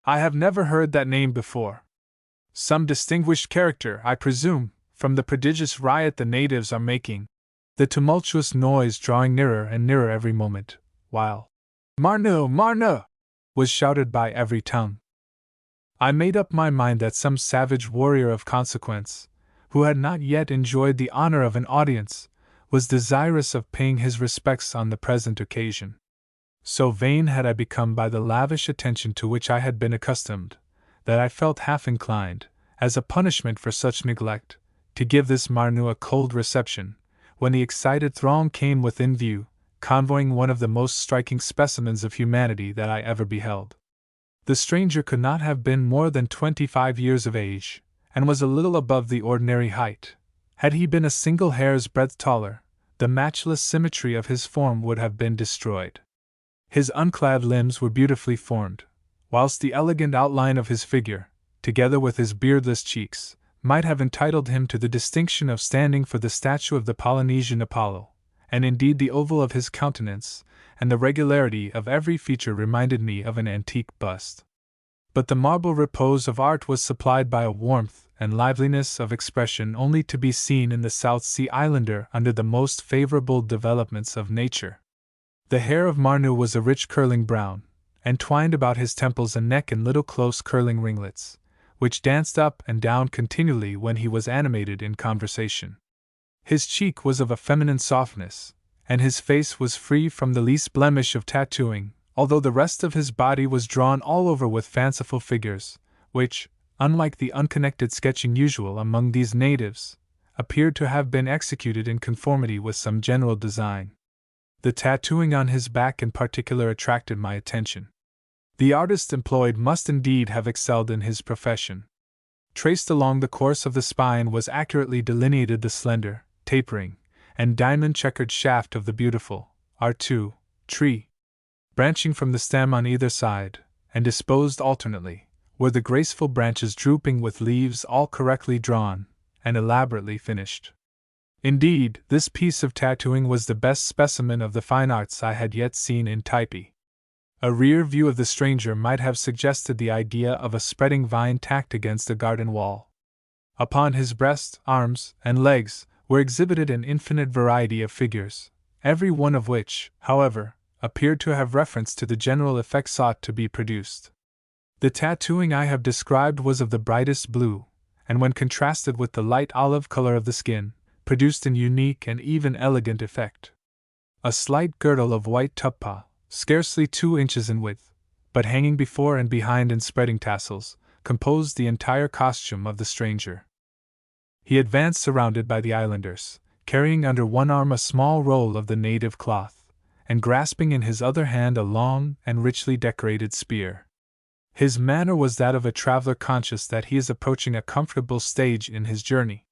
S2: I have never heard that name before. Some distinguished character, I presume, from the prodigious riot the natives are making, the tumultuous noise drawing nearer and nearer every moment, while Marnu was shouted by every tongue. I made up my mind that some savage warrior of consequence, who had not yet enjoyed the honor of an audience, was desirous of paying his respects on the present occasion. So vain had I become by the lavish attention to which I had been accustomed, that I felt half inclined, as a punishment for such neglect, to give this Marnu a cold reception, when the excited throng came within view, convoying one of the most striking specimens of humanity that I ever beheld. The stranger could not have been more than 25 years of age, and was a little above the ordinary height. Had he been a single hair's breadth taller, the matchless symmetry of his form would have been destroyed. His unclad limbs were beautifully formed, whilst the elegant outline of his figure, together with his beardless cheeks, might have entitled him to the distinction of standing for the statue of the Polynesian Apollo, and indeed the oval of his countenance and the regularity of every feature reminded me of an antique bust. But the marble repose of art was supplied by a warmth and liveliness of expression only to be seen in the South Sea Islander under the most favorable developments of nature. The hair of Marnu was a rich curling brown, and twined about his temples and neck in little close curling ringlets, which danced up and down continually when he was animated in conversation. His cheek was of a feminine softness, and his face was free from the least blemish of tattooing, although the rest of his body was drawn all over with fanciful figures, which, unlike the unconnected sketching usual among these natives, appeared to have been executed in conformity with some general design. The tattooing on his back in particular attracted my attention. The artist employed must indeed have excelled in his profession. Traced along the course of the spine was accurately delineated the slender, tapering, and diamond-checkered shaft of the beautiful R2 tree. Branching from the stem on either side, and disposed alternately, were the graceful branches drooping with leaves all correctly drawn and elaborately finished. Indeed, this piece of tattooing was the best specimen of the fine arts I had yet seen in Typee. A rear view of the stranger might have suggested the idea of a spreading vine tacked against a garden wall. Upon his breast, arms, and legs were exhibited an infinite variety of figures, every one of which, however, appeared to have reference to the general effect sought to be produced. The tattooing I have described was of the brightest blue, and when contrasted with the light olive color of the skin, produced an unique and even elegant effect. A slight girdle of white tuppa, scarcely 2 inches in width, but hanging before and behind in spreading tassels, composed the entire costume of the stranger. He advanced surrounded by the islanders, carrying under one arm a small roll of the native cloth, and grasping in his other hand a long and richly decorated spear. His manner was that of a traveler conscious that he is approaching a comfortable stage in his journey.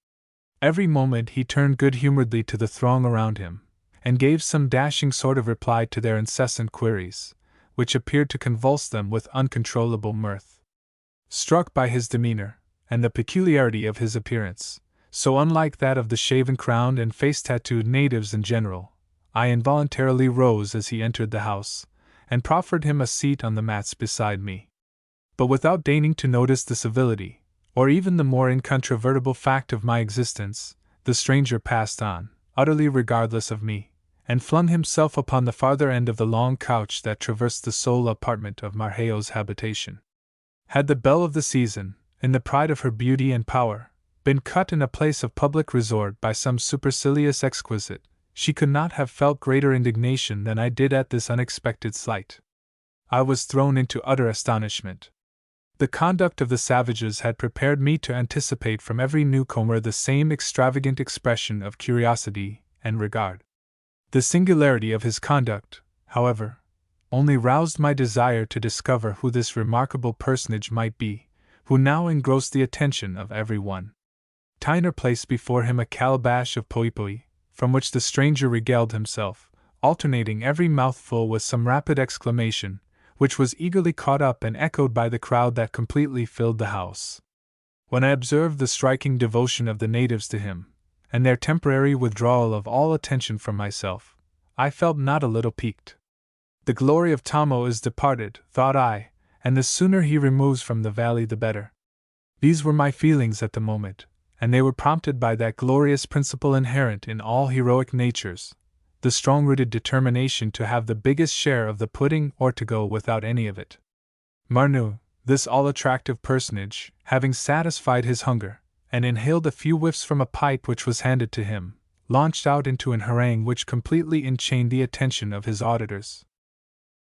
S2: Every moment he turned good-humoredly to the throng around him, and gave some dashing sort of reply to their incessant queries, which appeared to convulse them with uncontrollable mirth. Struck by his demeanor, and the peculiarity of his appearance, so unlike that of the shaven-crowned and face-tattooed natives in general, I involuntarily rose as he entered the house, and proffered him a seat on the mats beside me. But without deigning to notice the civility, or even the more incontrovertible fact of my existence, the stranger passed on, utterly regardless of me, and flung himself upon the farther end of the long couch that traversed the sole apartment of Marheyo's habitation. Had the belle of the season, in the pride of her beauty and power, been cut in a place of public resort by some supercilious exquisite, she could not have felt greater indignation than I did at this unexpected slight. I was thrown into utter astonishment. The conduct of the savages had prepared me to anticipate from every newcomer the same extravagant expression of curiosity and regard. The singularity of his conduct, however, only roused my desire to discover who this remarkable personage might be, who now engrossed the attention of every one. Tyner placed before him a calabash of poipoi, from which the stranger regaled himself, alternating every mouthful with some rapid exclamation, which was eagerly caught up and echoed by the crowd that completely filled the house. When I observed the striking devotion of the natives to him, and their temporary withdrawal of all attention from myself, I felt not a little piqued. The glory of Tomo is departed, thought I, and the sooner he removes from the valley the better. These were my feelings at the moment, and they were prompted by that glorious principle inherent in all heroic natures, the strong-rooted determination to have the biggest share of the pudding or to go without any of it. Marnu, this all-attractive personage, having satisfied his hunger, and inhaled a few whiffs from a pipe which was handed to him, launched out into an harangue which completely enchained the attention of his auditors.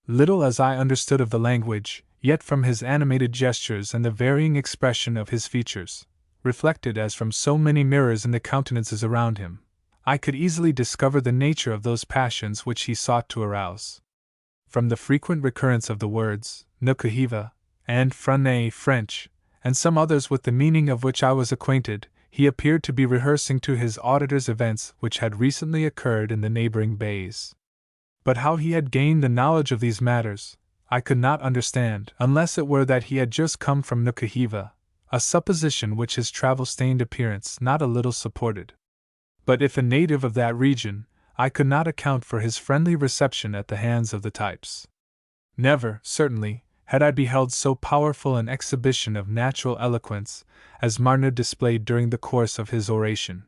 S2: Little as I understood of the language, yet from his animated gestures and the varying expression of his features, reflected as from so many mirrors in the countenances around him, I could easily discover the nature of those passions which he sought to arouse. From the frequent recurrence of the words, Nukahiva, and Frane French, and some others with the meaning of which I was acquainted, he appeared to be rehearsing to his auditors events which had recently occurred in the neighboring bays. But how he had gained the knowledge of these matters, I could not understand, unless it were that he had just come from Nukahiva, a supposition which his travel-stained appearance not a little supported. But if a native of that region, I could not account for his friendly reception at the hands of the types. Never, certainly, had I beheld so powerful an exhibition of natural eloquence as Marnu displayed during the course of his oration.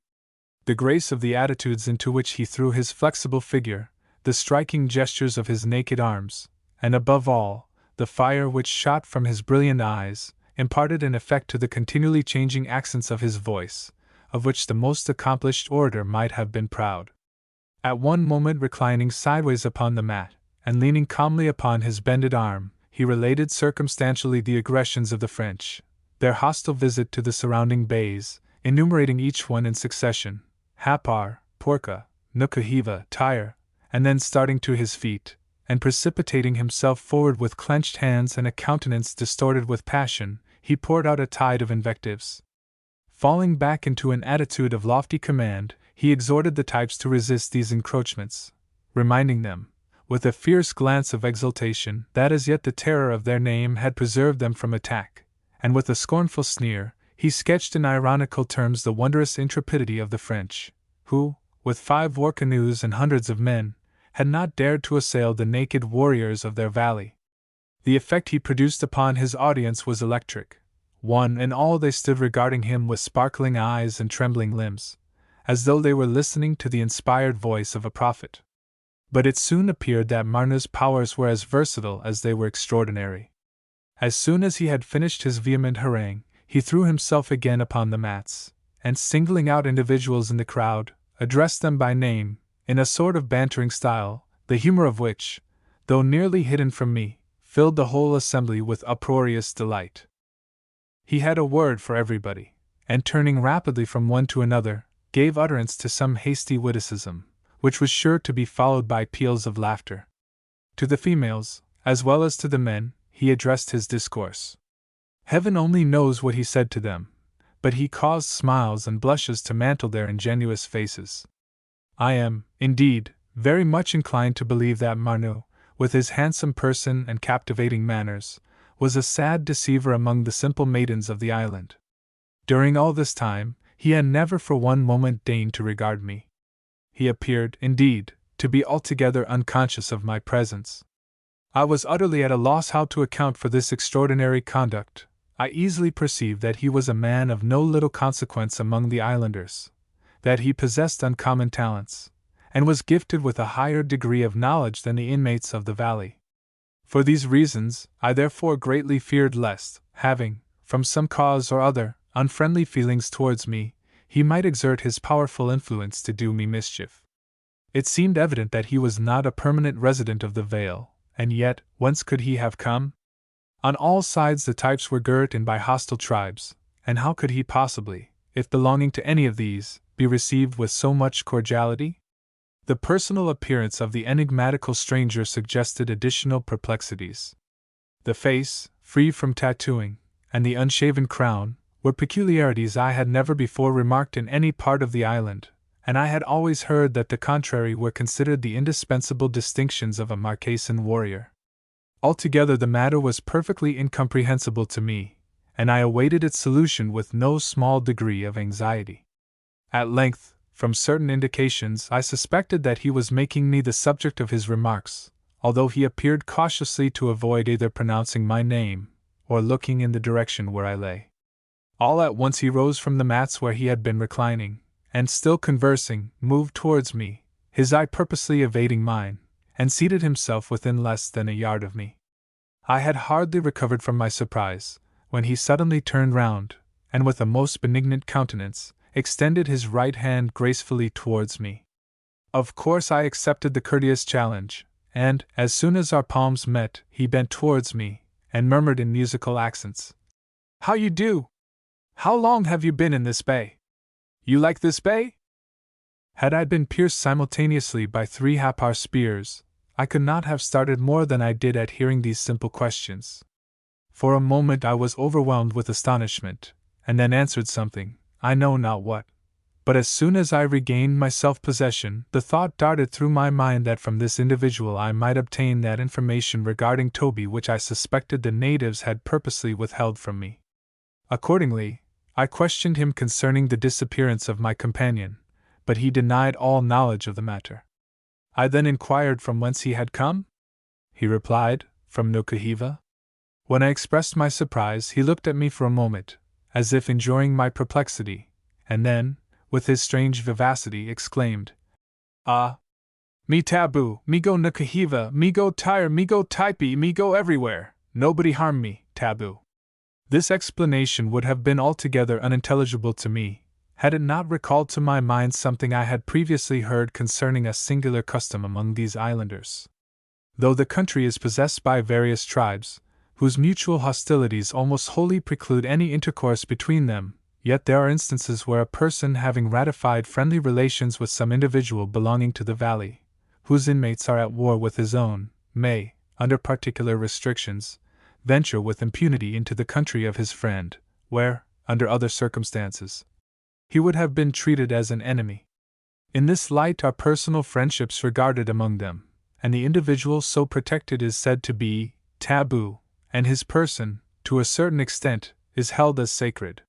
S2: The grace of the attitudes into which he threw his flexible figure, the striking gestures of his naked arms, and above all, the fire which shot from his brilliant eyes, imparted an effect to the continually changing accents of his voice, of which the most accomplished orator might have been proud. At one moment reclining sideways upon the mat, and leaning calmly upon his bended arm, he related circumstantially the aggressions of the French, their hostile visit to the surrounding bays, enumerating each one in succession, Hapar, Porka, Nukahiva, Tyre, and then starting to his feet, and precipitating himself forward with clenched hands and a countenance distorted with passion, he poured out a tide of invectives. Falling back into an attitude of lofty command, he exhorted the types to resist these encroachments, reminding them, with a fierce glance of exultation, that as yet the terror of their name had preserved them from attack, and with a scornful sneer, he sketched in ironical terms the wondrous intrepidity of the French, who, with 5 war canoes and hundreds of men, had not dared to assail the naked warriors of their valley. The effect he produced upon his audience was electric. One and all they stood regarding him with sparkling eyes and trembling limbs, as though they were listening to the inspired voice of a prophet. But it soon appeared that Marnu's powers were as versatile as they were extraordinary. As soon as he had finished his vehement harangue, he threw himself again upon the mats, and singling out individuals in the crowd, addressed them by name, in a sort of bantering style, the humor of which, though nearly hidden from me, filled the whole assembly with uproarious delight. He had a word for everybody, and turning rapidly from one to another, gave utterance to some hasty witticism, which was sure to be followed by peals of laughter. To the females, as well as to the men, he addressed his discourse. Heaven only knows what he said to them, but he caused smiles and blushes to mantle their ingenuous faces. I am, indeed, very much inclined to believe that Marnu, with his handsome person and captivating manners, was a sad deceiver among the simple maidens of the island. During all this time, he had never for one moment deigned to regard me. He appeared, indeed, to be altogether unconscious of my presence. I was utterly at a loss how to account for this extraordinary conduct. I easily perceived that he was a man of no little consequence among the islanders, that he possessed uncommon talents, and was gifted with a higher degree of knowledge than the inmates of the valley. For these reasons, I therefore greatly feared lest, having, from some cause or other, unfriendly feelings towards me, he might exert his powerful influence to do me mischief. It seemed evident that he was not a permanent resident of the Vale, and yet, whence could he have come? On all sides the types were girt in by hostile tribes, and how could he possibly, if belonging to any of these, be received with so much cordiality? The personal appearance of the enigmatical stranger suggested additional perplexities. The face, free from tattooing, and the unshaven crown, were peculiarities I had never before remarked in any part of the island, and I had always heard that the contrary were considered the indispensable distinctions of a Marquesan warrior. Altogether the matter was perfectly incomprehensible to me, and I awaited its solution with no small degree of anxiety. At length, from certain indications, I suspected that he was making me the subject of his remarks, although he appeared cautiously to avoid either pronouncing my name or looking in the direction where I lay. All at once he rose from the mats where he had been reclining, and still conversing, moved towards me, his eye purposely evading mine, and seated himself within less than a yard of me. I had hardly recovered from my surprise, when he suddenly turned round, and with a most benignant countenance, extended his right hand gracefully towards me. Of course I accepted the courteous challenge, and, as soon as our palms met, he bent towards me, and murmured in musical accents, "How you do? How long have you been in this bay? You like this bay?" Had I been pierced simultaneously by 3 Happar spears, I could not have started more than I did at hearing these simple questions. For a moment I was overwhelmed with astonishment, and then answered something, I know not what. But as soon as I regained my self-possession, the thought darted through my mind that from this individual I might obtain that information regarding Toby which I suspected the natives had purposely withheld from me. Accordingly, I questioned him concerning the disappearance of my companion, but he denied all knowledge of the matter. I then inquired from whence he had come? He replied, from Nukuhiva. When I expressed my surprise, he looked at me for a moment, as if enjoying my perplexity, and then, with his strange vivacity, exclaimed, "Ah! Me taboo, me go Nukuhiva, me go Tyre, me go Typee, me go everywhere, nobody harm me, taboo." This explanation would have been altogether unintelligible to me, had it not recalled to my mind something I had previously heard concerning a singular custom among these islanders. Though the country is possessed by various tribes, whose mutual hostilities almost wholly preclude any intercourse between them, yet there are instances where a person having ratified friendly relations with some individual belonging to the valley, whose inmates are at war with his own, may, under particular restrictions, venture with impunity into the country of his friend, where, under other circumstances, he would have been treated as an enemy. In this light are personal friendships regarded among them, and the individual so protected is said to be taboo, and his person, to a certain extent, is held as sacred.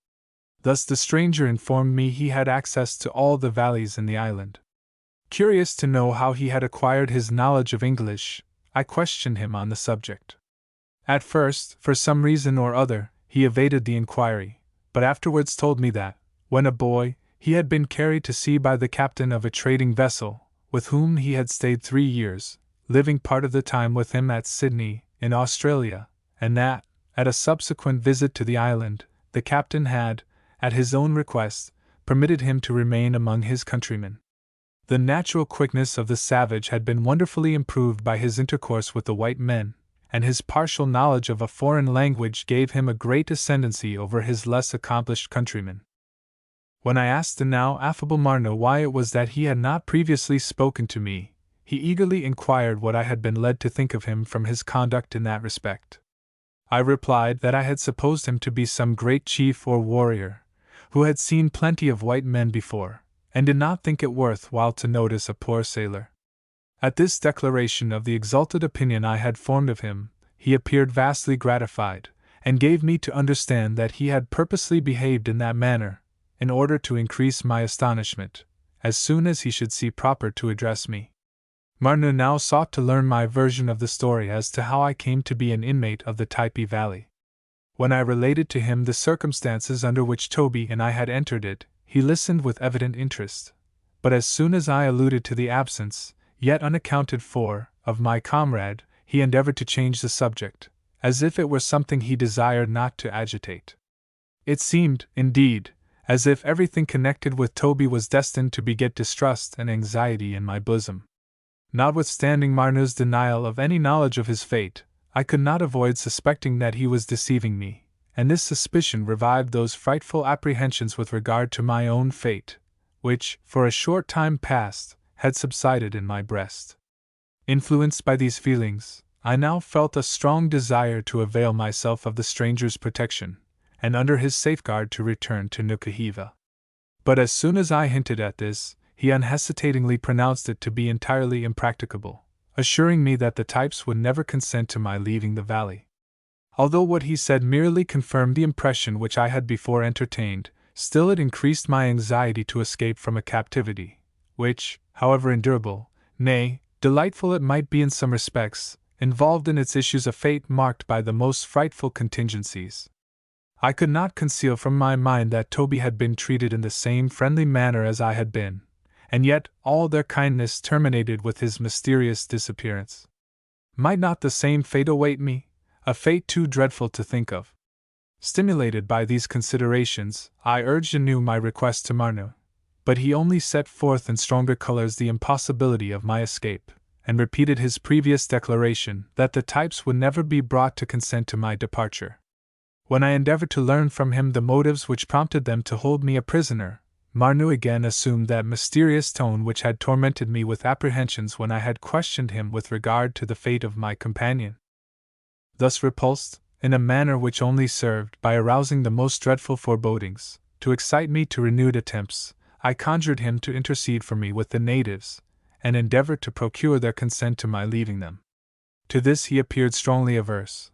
S2: Thus the stranger informed me he had access to all the valleys in the island. Curious to know how he had acquired his knowledge of English, I questioned him on the subject. At first, for some reason or other, he evaded the inquiry, but afterwards told me that, when a boy, he had been carried to sea by the captain of a trading vessel, with whom he had stayed 3 years, living part of the time with him at Sydney, in Australia, and that, at a subsequent visit to the island, the captain had, at his own request, permitted him to remain among his countrymen. The natural quickness of the savage had been wonderfully improved by his intercourse with the white men, and his partial knowledge of a foreign language gave him a great ascendancy over his less accomplished countrymen. When I asked the now affable Marno why it was that he had not previously spoken to me, he eagerly inquired what I had been led to think of him from his conduct in that respect. I replied that I had supposed him to be some great chief or warrior, who had seen plenty of white men before, and did not think it worth while to notice a poor sailor. At this declaration of the exalted opinion I had formed of him, he appeared vastly gratified, and gave me to understand that he had purposely behaved in that manner, in order to increase my astonishment, as soon as he should see proper to address me. Marno now sought to learn my version of the story as to how I came to be an inmate of the Typee Valley. When I related to him the circumstances under which Toby and I had entered it, he listened with evident interest, but as soon as I alluded to the absence, yet unaccounted for, of my comrade, he endeavored to change the subject, as if it were something he desired not to agitate. It seemed, indeed, as if everything connected with Toby was destined to beget distrust and anxiety in my bosom. Notwithstanding Marno's denial of any knowledge of his fate, I could not avoid suspecting that he was deceiving me, and this suspicion revived those frightful apprehensions with regard to my own fate, which, for a short time past, had subsided in my breast. Influenced by these feelings, I now felt a strong desire to avail myself of the stranger's protection, and under his safeguard to return to Nukuhiva. But as soon as I hinted at this, he he unhesitatingly pronounced it to be entirely impracticable, assuring me that the types would never consent to my leaving the valley. Although what he said merely confirmed the impression which I had before entertained, still it increased my anxiety to escape from a captivity, which, however endurable, nay, delightful it might be in some respects, involved in its issues a fate marked by the most frightful contingencies. I could not conceal from my mind that Toby had been treated in the same friendly manner as I had been, and yet all their kindness terminated with his mysterious disappearance. Might not the same fate await me, a fate too dreadful to think of? Stimulated by these considerations, I urged anew my request to Marnu, but he only set forth in stronger colors the impossibility of my escape, and repeated his previous declaration that the types would never be brought to consent to my departure. When I endeavored to learn from him the motives which prompted them to hold me a prisoner, Marnu again assumed that mysterious tone which had tormented me with apprehensions when I had questioned him with regard to the fate of my companion. Thus repulsed, in a manner which only served, by arousing the most dreadful forebodings, to excite me to renewed attempts, I conjured him to intercede for me with the natives, and endeavored to procure their consent to my leaving them. To this he appeared strongly averse,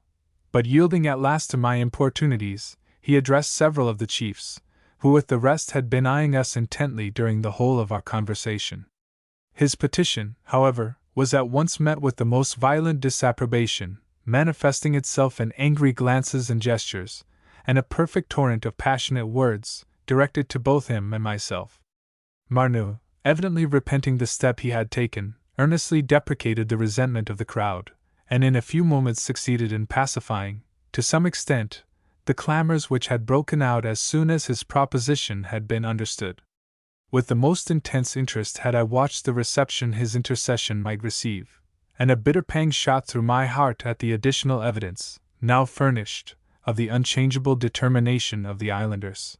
S2: but yielding at last to my importunities, he addressed several of the chiefs, who with the rest had been eyeing us intently during the whole of our conversation. His petition, however, was at once met with the most violent disapprobation, manifesting itself in angry glances and gestures, and a perfect torrent of passionate words, directed to both him and myself. Marnu, evidently repenting the step he had taken, earnestly deprecated the resentment of the crowd, and in a few moments succeeded in pacifying, to some extent, the clamors which had broken out as soon as his proposition had been understood. With the most intense interest had I watched the reception his intercession might receive, and a bitter pang shot through my heart at the additional evidence, now furnished, of the unchangeable determination of the islanders.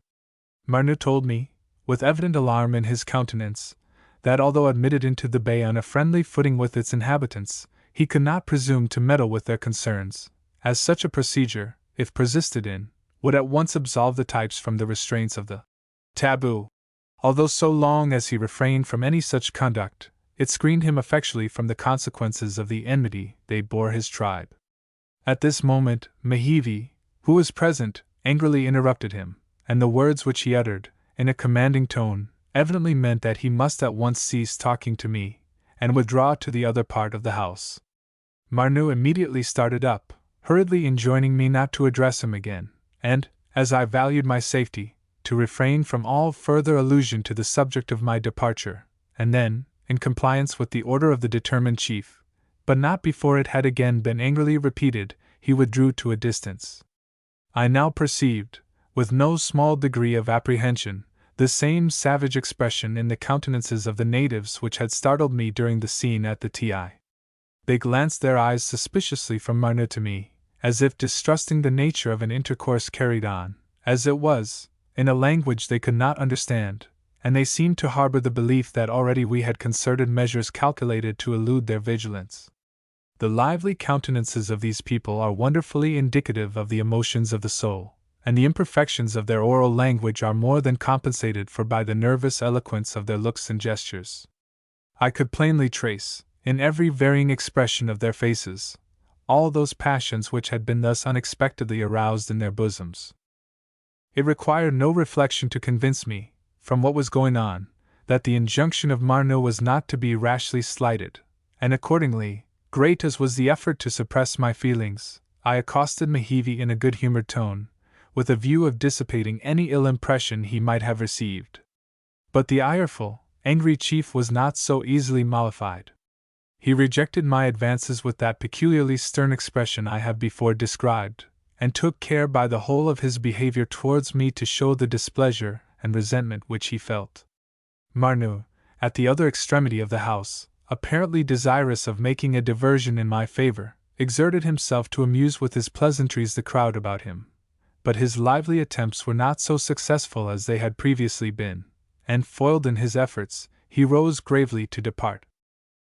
S2: Marnu told me, with evident alarm in his countenance, that although admitted into the bay on a friendly footing with its inhabitants, he could not presume to meddle with their concerns, as such a procedure, if persisted in, would at once absolve the types from the restraints of the taboo. Although so long as he refrained from any such conduct, it screened him effectually from the consequences of the enmity they bore his tribe. At this moment, Mehivi, who was present, angrily interrupted him, and the words which he uttered, in a commanding tone, evidently meant that he must at once cease talking to me, and withdraw to the other part of the house. Marnu immediately started up, hurriedly enjoining me not to address him again, and, as I valued my safety, to refrain from all further allusion to the subject of my departure, and then, in compliance with the order of the determined chief, but not before it had again been angrily repeated, he withdrew to a distance. I now perceived, with no small degree of apprehension, the same savage expression in the countenances of the natives which had startled me during the scene at the Ti. They glanced their eyes suspiciously from Marnu to me, as if distrusting the nature of an intercourse carried on, as it was, in a language they could not understand, and they seemed to harbor the belief that already we had concerted measures calculated to elude their vigilance. The lively countenances of these people are wonderfully indicative of the emotions of the soul, and the imperfections of their oral language are more than compensated for by the nervous eloquence of their looks and gestures. I could plainly trace, in every varying expression of their faces, all those passions which had been thus unexpectedly aroused in their bosoms. It required no reflection to convince me, from what was going on, that the injunction of Marnu was not to be rashly slighted, and accordingly, great as was the effort to suppress my feelings, I accosted Mehivi in a good-humored tone, with a view of dissipating any ill impression he might have received. But the ireful, angry chief was not so easily mollified. He rejected my advances with that peculiarly stern expression I have before described, and took care by the whole of his behavior towards me to show the displeasure and resentment which he felt. Marnu, at the other extremity of the house, apparently desirous of making a diversion in my favor, exerted himself to amuse with his pleasantries the crowd about him, but his lively attempts were not so successful as they had previously been, and, foiled in his efforts, he rose gravely to depart.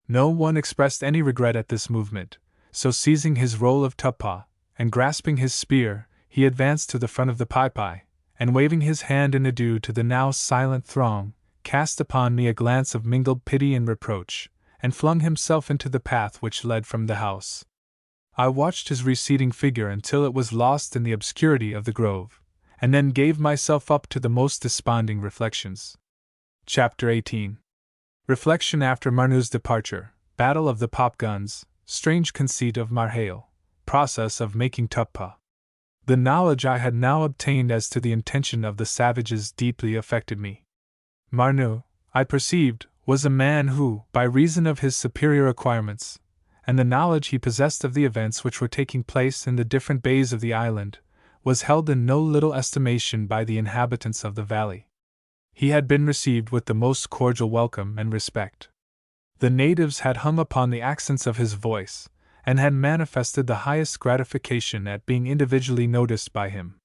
S2: No one expressed any regret at this movement, so seizing his roll of tuppa, and grasping his spear, he advanced to the front of the Typee, and waving his hand in adieu to the now silent throng, cast upon me a glance of mingled pity and reproach, and flung himself into the path which led from the house. I watched his receding figure until it was lost in the obscurity of the grove, and then gave myself up to the most desponding reflections. Chapter 18. Reflection after Marnou's departure, Battle of the Pop Guns, Strange Conceit of Marhale, Process of making Tuppa. The knowledge I had now obtained as to the intention of the savages deeply affected me. Marnou, I perceived, was a man who, by reason of his superior acquirements, and the knowledge he possessed of the events which were taking place in the different bays of the island, was held in no little estimation by the inhabitants of the valley. He had been received with the most cordial welcome and respect. The natives had hung upon the accents of his voice, and had manifested the highest gratification at being individually noticed by him.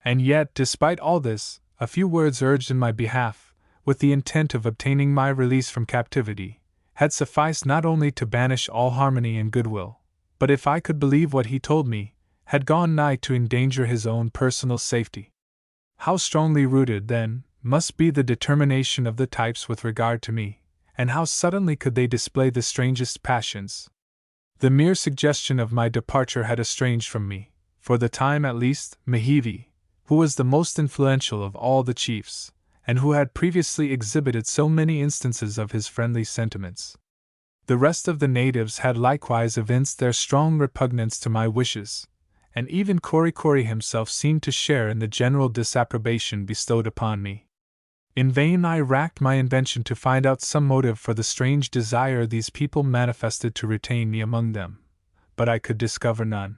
S2: And yet, despite all this, a few words urged in my behalf, with the intent of obtaining my release from captivity, had sufficed not only to banish all harmony and goodwill, but if I could believe what he told me, had gone nigh to endanger his own personal safety. How strongly rooted, then, must be the determination of the types with regard to me, and how suddenly could they display the strangest passions. The mere suggestion of my departure had estranged from me, for the time at least, Mehevi, who was the most influential of all the chiefs, and who had previously exhibited so many instances of his friendly sentiments. The rest of the natives had likewise evinced their strong repugnance to my wishes, and even Korikori himself seemed to share in the general disapprobation bestowed upon me. In vain I racked my invention to find out some motive for the strange desire these people manifested to retain me among them, but I could discover none.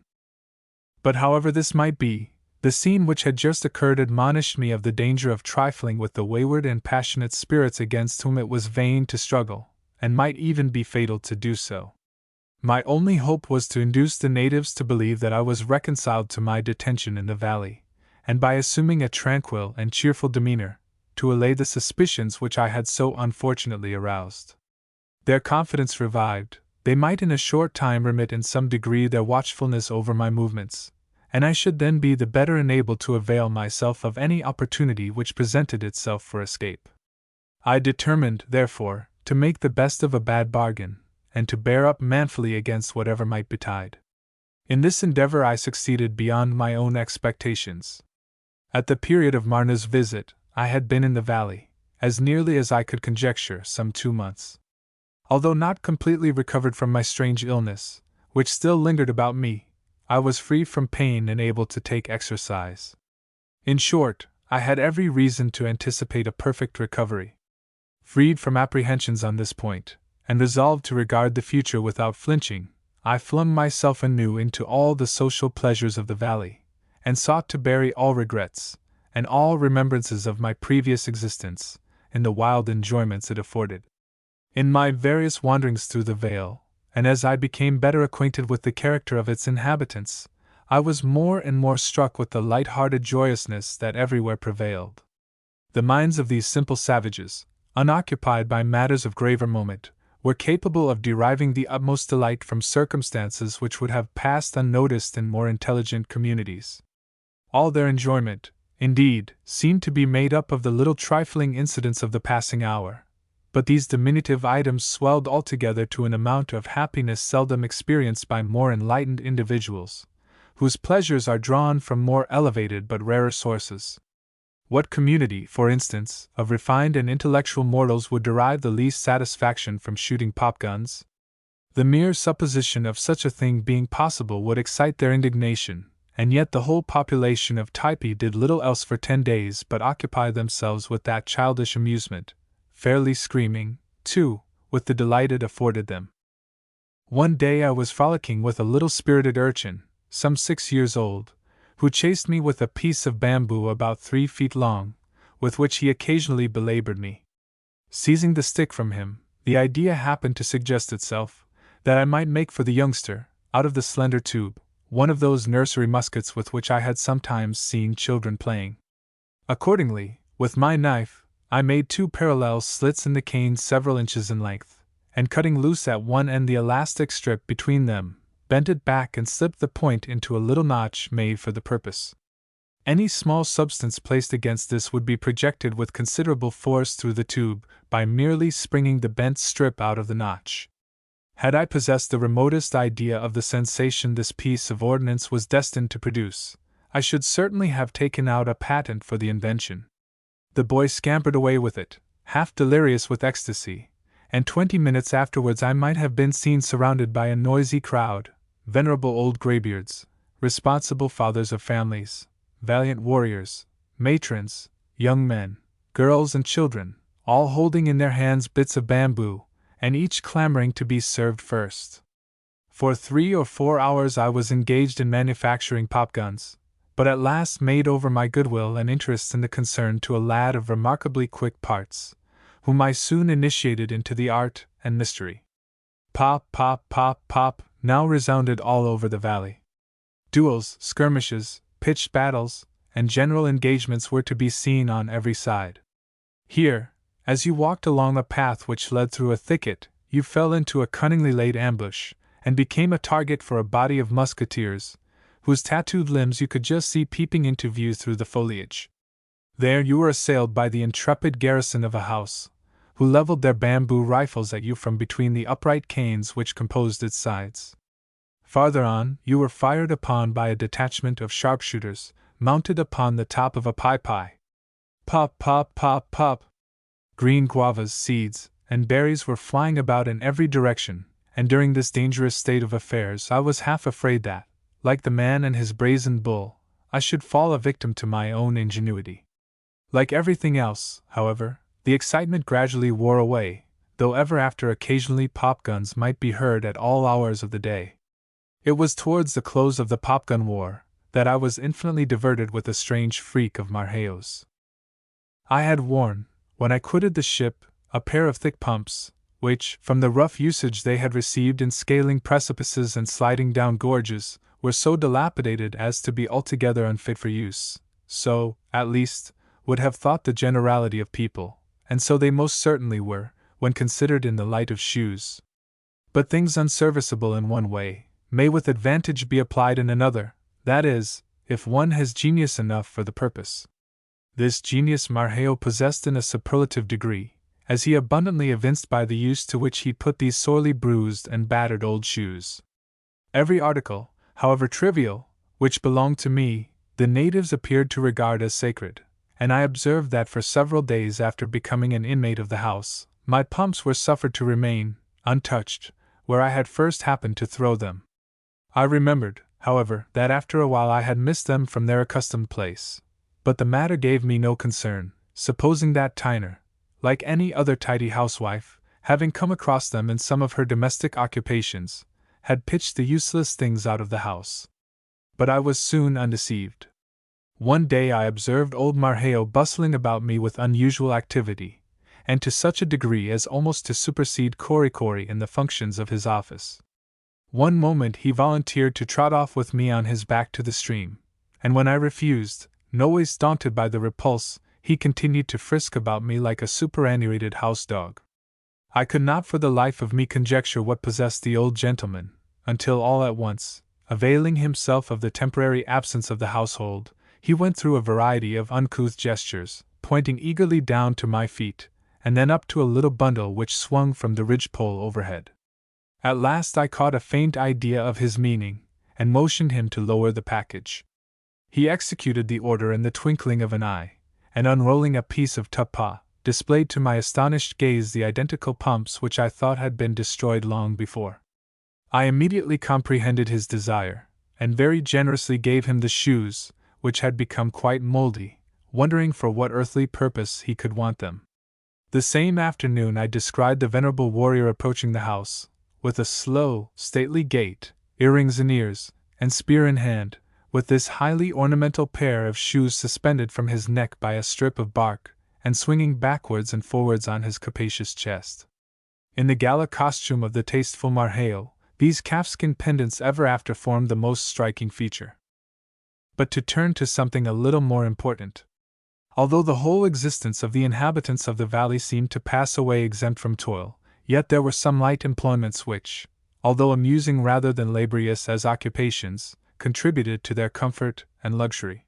S2: But however this might be, the scene which had just occurred admonished me of the danger of trifling with the wayward and passionate spirits against whom it was vain to struggle, and might even be fatal to do so. My only hope was to induce the natives to believe that I was reconciled to my detention in the valley, and by assuming a tranquil and cheerful demeanor, to allay the suspicions which I had so unfortunately aroused. Their confidence revived, they might in a short time remit in some degree their watchfulness over my movements, and I should then be the better enabled to avail myself of any opportunity which presented itself for escape. I determined, therefore, to make the best of a bad bargain, and to bear up manfully against whatever might betide. In this endeavor I succeeded beyond my own expectations. At the period of Marnou's visit, I had been in the valley, as nearly as I could conjecture, some 2 months. Although not completely recovered from my strange illness, which still lingered about me, I was free from pain and able to take exercise. In short, I had every reason to anticipate a perfect recovery. Freed from apprehensions on this point, and resolved to regard the future without flinching, I flung myself anew into all the social pleasures of the valley, and sought to bury all regrets, and all remembrances of my previous existence, in the wild enjoyments it afforded. In my various wanderings through the vale, and as I became better acquainted with the character of its inhabitants, I was more and more struck with the light-hearted joyousness that everywhere prevailed. The minds of these simple savages, unoccupied by matters of graver moment, were capable of deriving the utmost delight from circumstances which would have passed unnoticed in more intelligent communities. All their enjoyment, indeed, seemed to be made up of the little trifling incidents of the passing hour, but these diminutive items swelled altogether to an amount of happiness seldom experienced by more enlightened individuals, whose pleasures are drawn from more elevated but rarer sources. What community, for instance, of refined and intellectual mortals would derive the least satisfaction from shooting pop-guns? The mere supposition of such a thing being possible would excite their indignation, and yet the whole population of Typee did little else for 10 days but occupy themselves with that childish amusement, fairly screaming, too, with the delight it afforded them. One day I was frolicking with a little spirited urchin, some 6 years old, who chased me with a piece of bamboo about 3 feet long, with which he occasionally belabored me. Seizing the stick from him, the idea happened to suggest itself, that I might make for the youngster, out of the slender tube, one of those nursery muskets with which I had sometimes seen children playing. Accordingly, with my knife, I made 2 parallel slits in the cane several inches in length, and cutting loose at one end the elastic strip between them, bent it back and slipped the point into a little notch made for the purpose. Any small substance placed against this would be projected with considerable force through the tube by merely springing the bent strip out of the notch. Had I possessed the remotest idea of the sensation this piece of ordnance was destined to produce, I should certainly have taken out a patent for the invention. The boy scampered away with it, half delirious with ecstasy, and 20 minutes afterwards I might have been seen surrounded by a noisy crowd, venerable old graybeards, responsible fathers of families, valiant warriors, matrons, young men, girls and children, all holding in their hands bits of bamboo, and each clamoring to be served first. For 3 or 4 hours I was engaged in manufacturing popguns, but at last made over my goodwill and interest in the concern to a lad of remarkably quick parts, whom I soon initiated into the art and mystery. Pop, pop, pop, pop now resounded all over the valley. Duels, skirmishes, pitched battles, and general engagements were to be seen on every side. Here, as you walked along a path which led through a thicket, you fell into a cunningly laid ambush, and became a target for a body of musketeers, whose tattooed limbs you could just see peeping into view through the foliage. There you were assailed by the intrepid garrison of a house, who leveled their bamboo rifles at you from between the upright canes which composed its sides. Farther on, you were fired upon by a detachment of sharpshooters, mounted upon the top of a typee. Pop, pop, pop, pop! Green guavas, seeds, and berries were flying about in every direction, and during this dangerous state of affairs I was half afraid that, like the man and his brazen bull, I should fall a victim to my own ingenuity. Like everything else, however, the excitement gradually wore away, though ever after occasionally popguns might be heard at all hours of the day. It was towards the close of the popgun war that I was infinitely diverted with a strange freak of Marheo's. I had worn, when I quitted the ship, a pair of thick pumps, which, from the rough usage they had received in scaling precipices and sliding down gorges, were so dilapidated as to be altogether unfit for use. So, at least, would have thought the generality of people, and so they most certainly were, when considered in the light of shoes. But things unserviceable in one way may with advantage be applied in another, that is, if one has genius enough for the purpose. This genius Marheo possessed in a superlative degree, as he abundantly evinced by the use to which he put these sorely bruised and battered old shoes. Every article, however trivial, which belonged to me, the natives appeared to regard as sacred, and I observed that for several days after becoming an inmate of the house, my pumps were suffered to remain, untouched, where I had first happened to throw them. I remembered, however, that after a while I had missed them from their accustomed place, but the matter gave me no concern, supposing that Tyner, like any other tidy housewife, having come across them in some of her domestic occupations, had pitched the useless things out of the house. But I was soon undeceived. One day I observed old Marheo bustling about me with unusual activity, and to such a degree as almost to supersede Korikori in the functions of his office. One moment he volunteered to trot off with me on his back to the stream, and when I refused, always daunted by the repulse, he continued to frisk about me like a superannuated house dog. I could not for the life of me conjecture what possessed the old gentleman, until all at once, availing himself of the temporary absence of the household, he went through a variety of uncouth gestures, pointing eagerly down to my feet, and then up to a little bundle which swung from the ridge-pole overhead. At last I caught a faint idea of his meaning, and motioned him to lower the package. He executed the order in the twinkling of an eye, and unrolling a piece of tapa, displayed to my astonished gaze the identical pumps which I thought had been destroyed long before. I immediately comprehended his desire, and very generously gave him the shoes, which had become quite mouldy, wondering for what earthly purpose he could want them. The same afternoon I descried the venerable warrior approaching the house, with a slow, stately gait, earrings in ears, and spear in hand, with this highly ornamental pair of shoes suspended from his neck by a strip of bark, and swinging backwards and forwards on his capacious chest. In the gala costume of the tasteful Marheo, these calfskin pendants ever after formed the most striking feature. But to turn to something a little more important. Although the whole existence of the inhabitants of the valley seemed to pass away exempt from toil, yet there were some light employments which, although amusing rather than laborious as occupations, contributed to their comfort and luxury.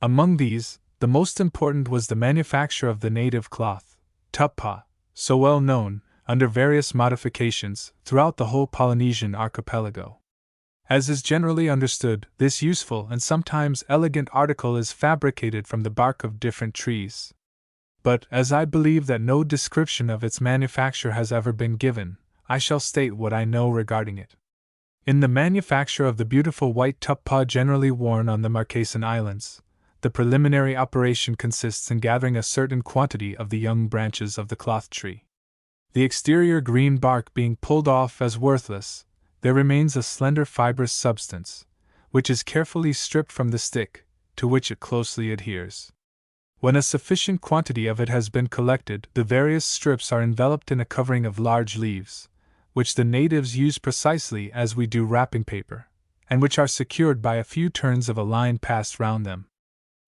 S2: Among these, the most important was the manufacture of the native cloth, Typee, so well known, under various modifications, throughout the whole Polynesian archipelago. As is generally understood, this useful and sometimes elegant article is fabricated from the bark of different trees. But, as I believe that no description of its manufacture has ever been given, I shall state what I know regarding it. In the manufacture of the beautiful white Typee generally worn on the Marquesan Islands, the preliminary operation consists in gathering a certain quantity of the young branches of the cloth tree. The exterior green bark being pulled off as worthless, there remains a slender fibrous substance, which is carefully stripped from the stick, to which it closely adheres. When a sufficient quantity of it has been collected, the various strips are enveloped in a covering of large leaves, which the natives use precisely as we do wrapping paper, and which are secured by a few turns of a line passed round them.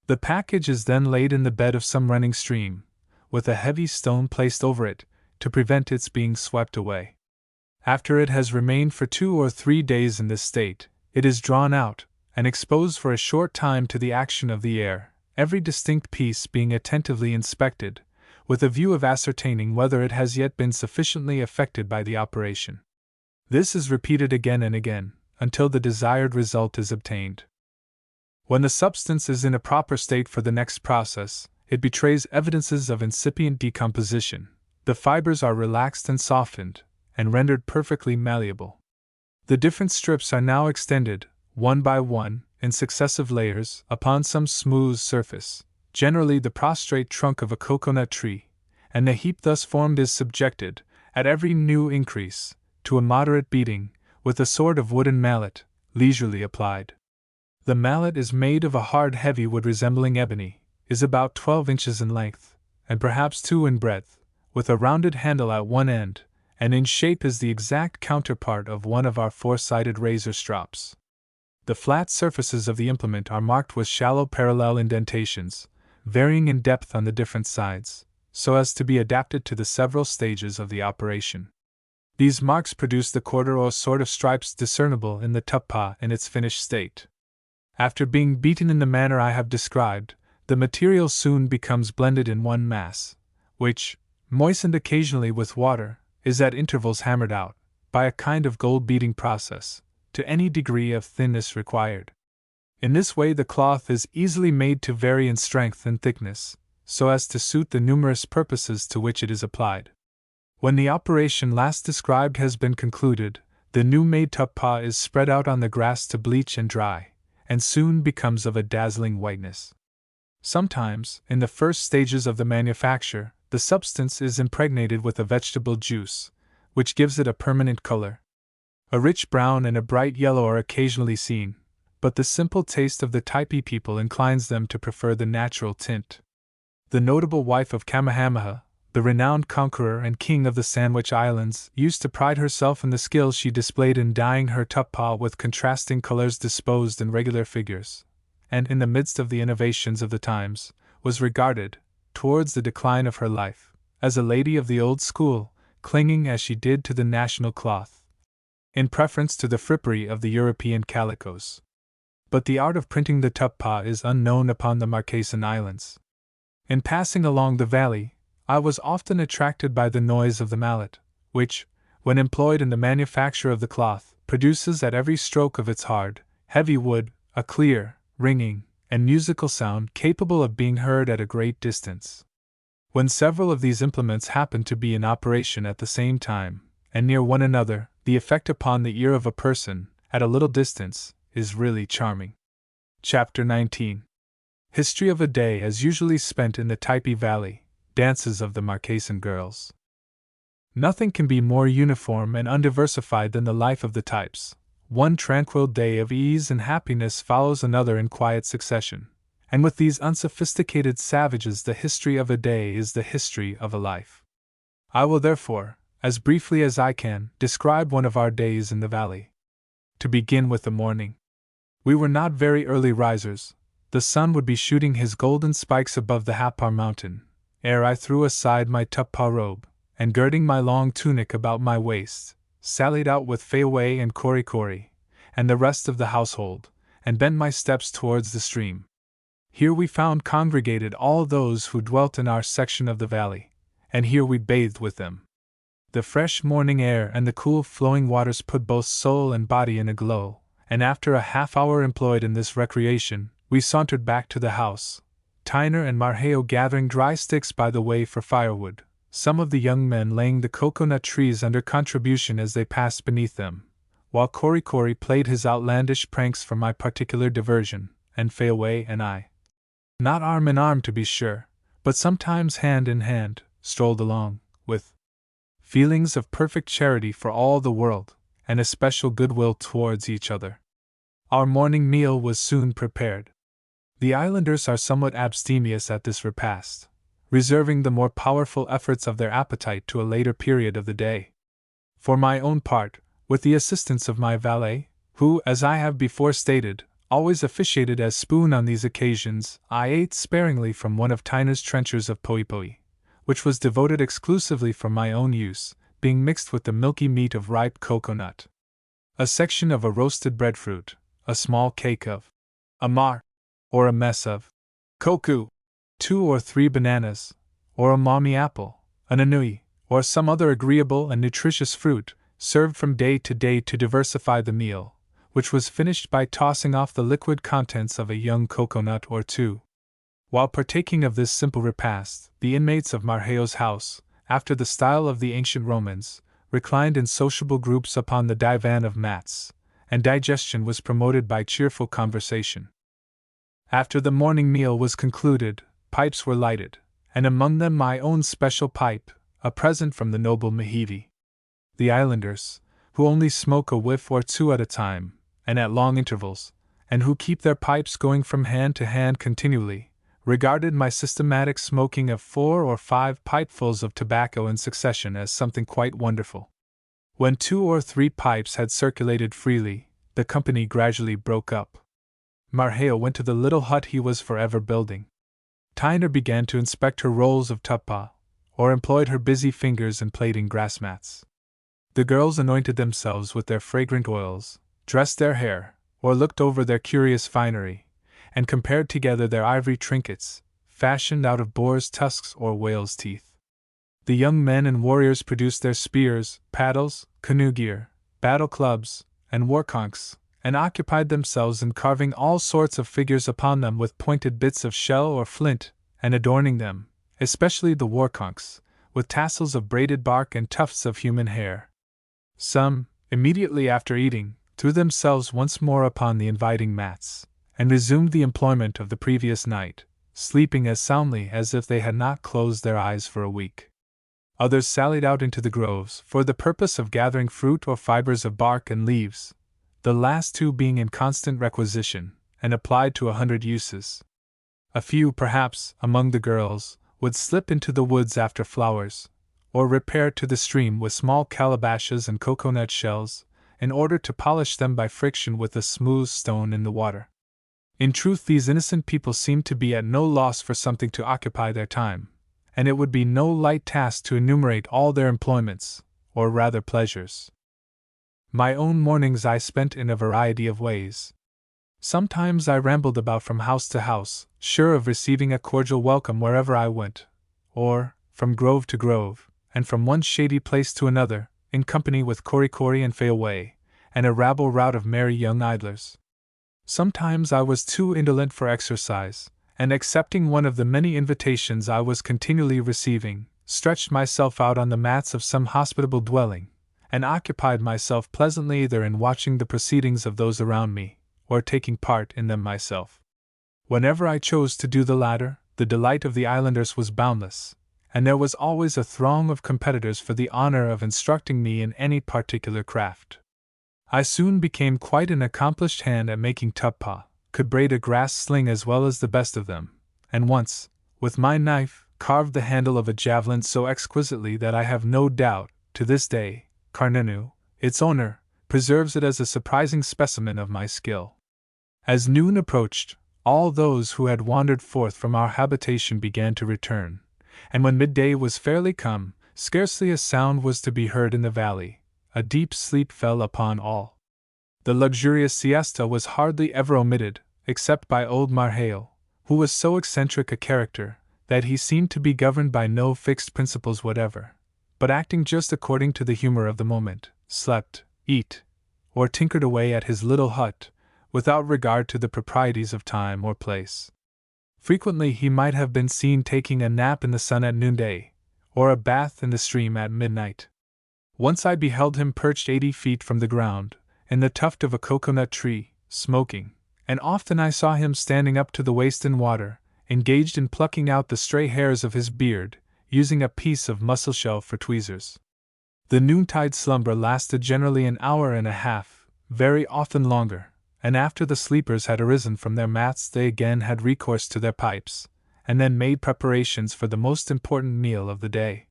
S2: The package is then laid in the bed of some running stream, with a heavy stone placed over it, to prevent its being swept away. After it has remained for 2 or 3 days in this state, it is drawn out, and exposed for a short time to the action of the air, every distinct piece being attentively inspected, with a view of ascertaining whether it has yet been sufficiently affected by the operation. This is repeated again and again, until the desired result is obtained. When the substance is in a proper state for the next process, it betrays evidences of incipient decomposition. The fibers are relaxed and softened, and rendered perfectly malleable. The different strips are now extended, one by one, in successive layers, upon some smooth surface, generally the prostrate trunk of a coconut tree, and the heap thus formed is subjected, at every new increase, to a moderate beating, with a sort of wooden mallet, leisurely applied. The mallet is made of a hard heavy wood resembling ebony, is about 12 inches in length, and perhaps 2 in breadth, with a rounded handle at one end, and in shape is the exact counterpart of one of our 4-sided razor strops. The flat surfaces of the implement are marked with shallow parallel indentations, varying in depth on the different sides, so as to be adapted to the several stages of the operation. These marks produce the quarter or sort of stripes discernible in the Typee in its finished state. After being beaten in the manner I have described, the material soon becomes blended in one mass, which, moistened occasionally with water, is at intervals hammered out, by a kind of gold beating process, to any degree of thinness required. In this way the cloth is easily made to vary in strength and thickness, so as to suit the numerous purposes to which it is applied. When the operation last described has been concluded, the new-made Typee is spread out on the grass to bleach and dry, and soon becomes of a dazzling whiteness. Sometimes, in the first stages of the manufacture, the substance is impregnated with a vegetable juice, which gives it a permanent color. A rich brown and a bright yellow are occasionally seen, but the simple taste of the Typee people inclines them to prefer the natural tint. The notable wife of Kamehameha, the renowned conqueror and king of the Sandwich Islands, used to pride herself in the skill she displayed in dyeing her Typee with contrasting colors disposed in regular figures, and, in the midst of the innovations of the times, was regarded, towards the decline of her life, as a lady of the old school, clinging as she did to the national cloth, in preference to the frippery of the European calicos. But the art of printing the Typee is unknown upon the Marquesan Islands. In passing along the valley, I was often attracted by the noise of the mallet, which, when employed in the manufacture of the cloth, produces at every stroke of its hard, heavy wood, a clear, ringing, and musical sound capable of being heard at a great distance. When several of these implements happen to be in operation at the same time, and near one another, the effect upon the ear of a person, at a little distance, is really charming. Chapter 19. History of a day as usually spent in the Typee Valley. Dances of the Marquesan girls. Nothing can be more uniform and undiversified than the life of the Types. One tranquil day of ease and happiness follows another in quiet succession, and with these unsophisticated savages the history of a day is the history of a life. I will therefore, as briefly as I can, describe one of our days in the valley. To begin with the morning. We were not very early risers. The sun would be shooting his golden spikes above the Hapar mountain, ere I threw aside my Typee robe, and girding my long tunic about my waist, sallied out with Fayaway and Kori, and the rest of the household, and bent my steps towards the stream. Here we found congregated all those who dwelt in our section of the valley, and here we bathed with them. The fresh morning air and the cool flowing waters put both soul and body in a glow, and after a half-hour employed in this recreation, we sauntered back to the house, Tyner and Marheo gathering dry sticks by the way for firewood, some of the young men laying the coconut trees under contribution as they passed beneath them, while Korikori played his outlandish pranks for my particular diversion, and Fayaway and I, not arm in arm to be sure, but sometimes hand in hand, strolled along, with feelings of perfect charity for all the world, and especial goodwill towards each other. Our morning meal was soon prepared. The islanders are somewhat abstemious at this repast, reserving the more powerful efforts of their appetite to a later period of the day. For my own part, with the assistance of my valet, who, as I have before stated, always officiated as spoon on these occasions, I ate sparingly from one of Tyner's trenchers of poipoi, which was devoted exclusively for my own use, being mixed with the milky meat of ripe coconut, a section of a roasted breadfruit, a small cake of amar, or a mess of koku, 2 or 3 bananas, or a mommy apple, an anui, or some other agreeable and nutritious fruit, served from day to diversify the meal, which was finished by tossing off the liquid contents of a young coconut or two. While partaking of this simple repast, the inmates of Marheo's house, after the style of the ancient Romans, reclined in sociable groups upon the divan of mats, and digestion was promoted by cheerful conversation. After the morning meal was concluded, pipes were lighted, and among them my own special pipe, a present from the noble Mahivi. The islanders, who only smoke a whiff or two at a time, and at long intervals, and who keep their pipes going from hand to hand continually, regarded my systematic smoking of 4 or 5 pipefuls of tobacco in succession as something quite wonderful. When 2 or 3 pipes had circulated freely, the company gradually broke up. Marheo went to the little hut he was forever building. Tyner began to inspect her rolls of tuppa, or employed her busy fingers in plaiting grass mats. The girls anointed themselves with their fragrant oils, dressed their hair, or looked over their curious finery, and compared together their ivory trinkets, fashioned out of boar's tusks or whale's teeth. The young men and warriors produced their spears, paddles, canoe gear, battle clubs, and war conchs, and occupied themselves in carving all sorts of figures upon them with pointed bits of shell or flint, and adorning them, especially the war conchs, with tassels of braided bark and tufts of human hair. Some, immediately after eating, threw themselves once more upon the inviting mats, and resumed the employment of the previous night, sleeping as soundly as if they had not closed their eyes for a week. Others sallied out into the groves for the purpose of gathering fruit or fibers of bark and leaves, the last 2 being in constant requisition, and applied to 100 uses. A few, perhaps, among the girls, would slip into the woods after flowers, or repair to the stream with small calabashes and coconut shells, in order to polish them by friction with a smooth stone in the water. In truth, these innocent people seemed to be at no loss for something to occupy their time, and it would be no light task to enumerate all their employments, or rather pleasures. My own mornings I spent in a variety of ways. Sometimes I rambled about from house to house, sure of receiving a cordial welcome wherever I went, or, from grove to grove, and from one shady place to another, in company with Korikori and Fayaway, and a rabble-rout of merry young idlers. Sometimes I was too indolent for exercise, and accepting one of the many invitations I was continually receiving, stretched myself out on the mats of some hospitable dwelling, and occupied myself pleasantly either in watching the proceedings of those around me, or taking part in them myself. Whenever I chose to do the latter, the delight of the islanders was boundless, and there was always a throng of competitors for the honor of instructing me in any particular craft. I soon became quite an accomplished hand at making tuppa, could braid a grass sling as well as the best of them, and once, with my knife, carved the handle of a javelin so exquisitely that I have no doubt, to this day, Karnenu, its owner, preserves it as a surprising specimen of my skill. As noon approached, all those who had wandered forth from our habitation began to return, and when midday was fairly come, scarcely a sound was to be heard in the valley. A deep sleep fell upon all. The luxurious siesta was hardly ever omitted, except by old Marheo, who was so eccentric a character that he seemed to be governed by no fixed principles whatever, but acting just according to the humor of the moment, slept, eat, or tinkered away at his little hut, without regard to the proprieties of time or place. Frequently he might have been seen taking a nap in the sun at noonday, or a bath in the stream at midnight. Once I beheld him perched 80 feet from the ground, in the tuft of a coconut tree, smoking, and often I saw him standing up to the waist in water, engaged in plucking out the stray hairs of his beard, using a piece of mussel shell for tweezers. The noontide slumber lasted generally an hour and a half, very often longer, and after the sleepers had arisen from their mats they again had recourse to their pipes, and then made preparations for the most important meal of the day.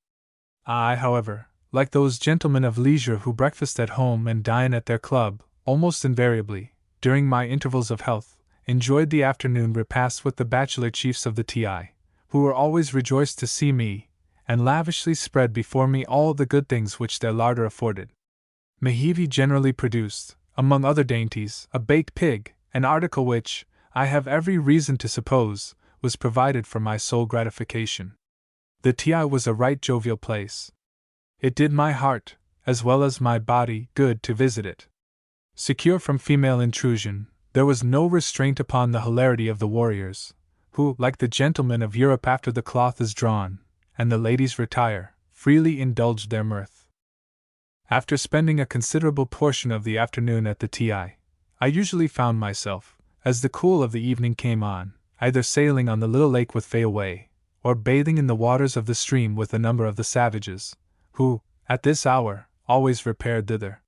S2: I, however, like those gentlemen of leisure who breakfast at home and dine at their club, almost invariably, during my intervals of health, enjoyed the afternoon repast with the bachelor chiefs of the T.I., who were always rejoiced to see me, and lavishly spread before me all the good things which their larder afforded. Mehevi generally produced, among other dainties, a baked pig, an article which, I have every reason to suppose, was provided for my sole gratification. The T.I. was a right jovial place. It did my heart, as well as my body, good to visit it. Secure from female intrusion, there was no restraint upon the hilarity of the warriors, who, like the gentlemen of Europe after the cloth is drawn, and the ladies retire, freely indulged their mirth. After spending a considerable portion of the afternoon at the T.I., I usually found myself, as the cool of the evening came on, either sailing on the little lake with Fayaway, or bathing in the waters of the stream with a number of the savages, who, at this hour, always repaired thither.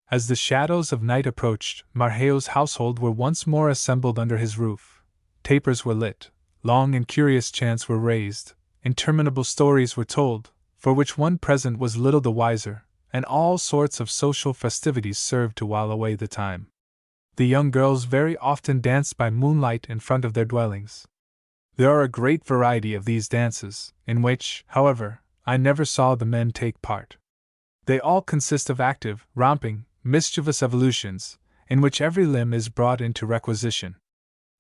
S2: As the shadows of night approached, Marheo's household were once more assembled under his roof. Tapers were lit, long and curious chants were raised, interminable stories were told, for which one present was little the wiser, and all sorts of social festivities served to while away the time. The young girls very often danced by moonlight in front of their dwellings. There are a great variety of these dances, in which, however, I never saw the men take part. They all consist of active, romping, mischievous evolutions, in which every limb is brought into requisition.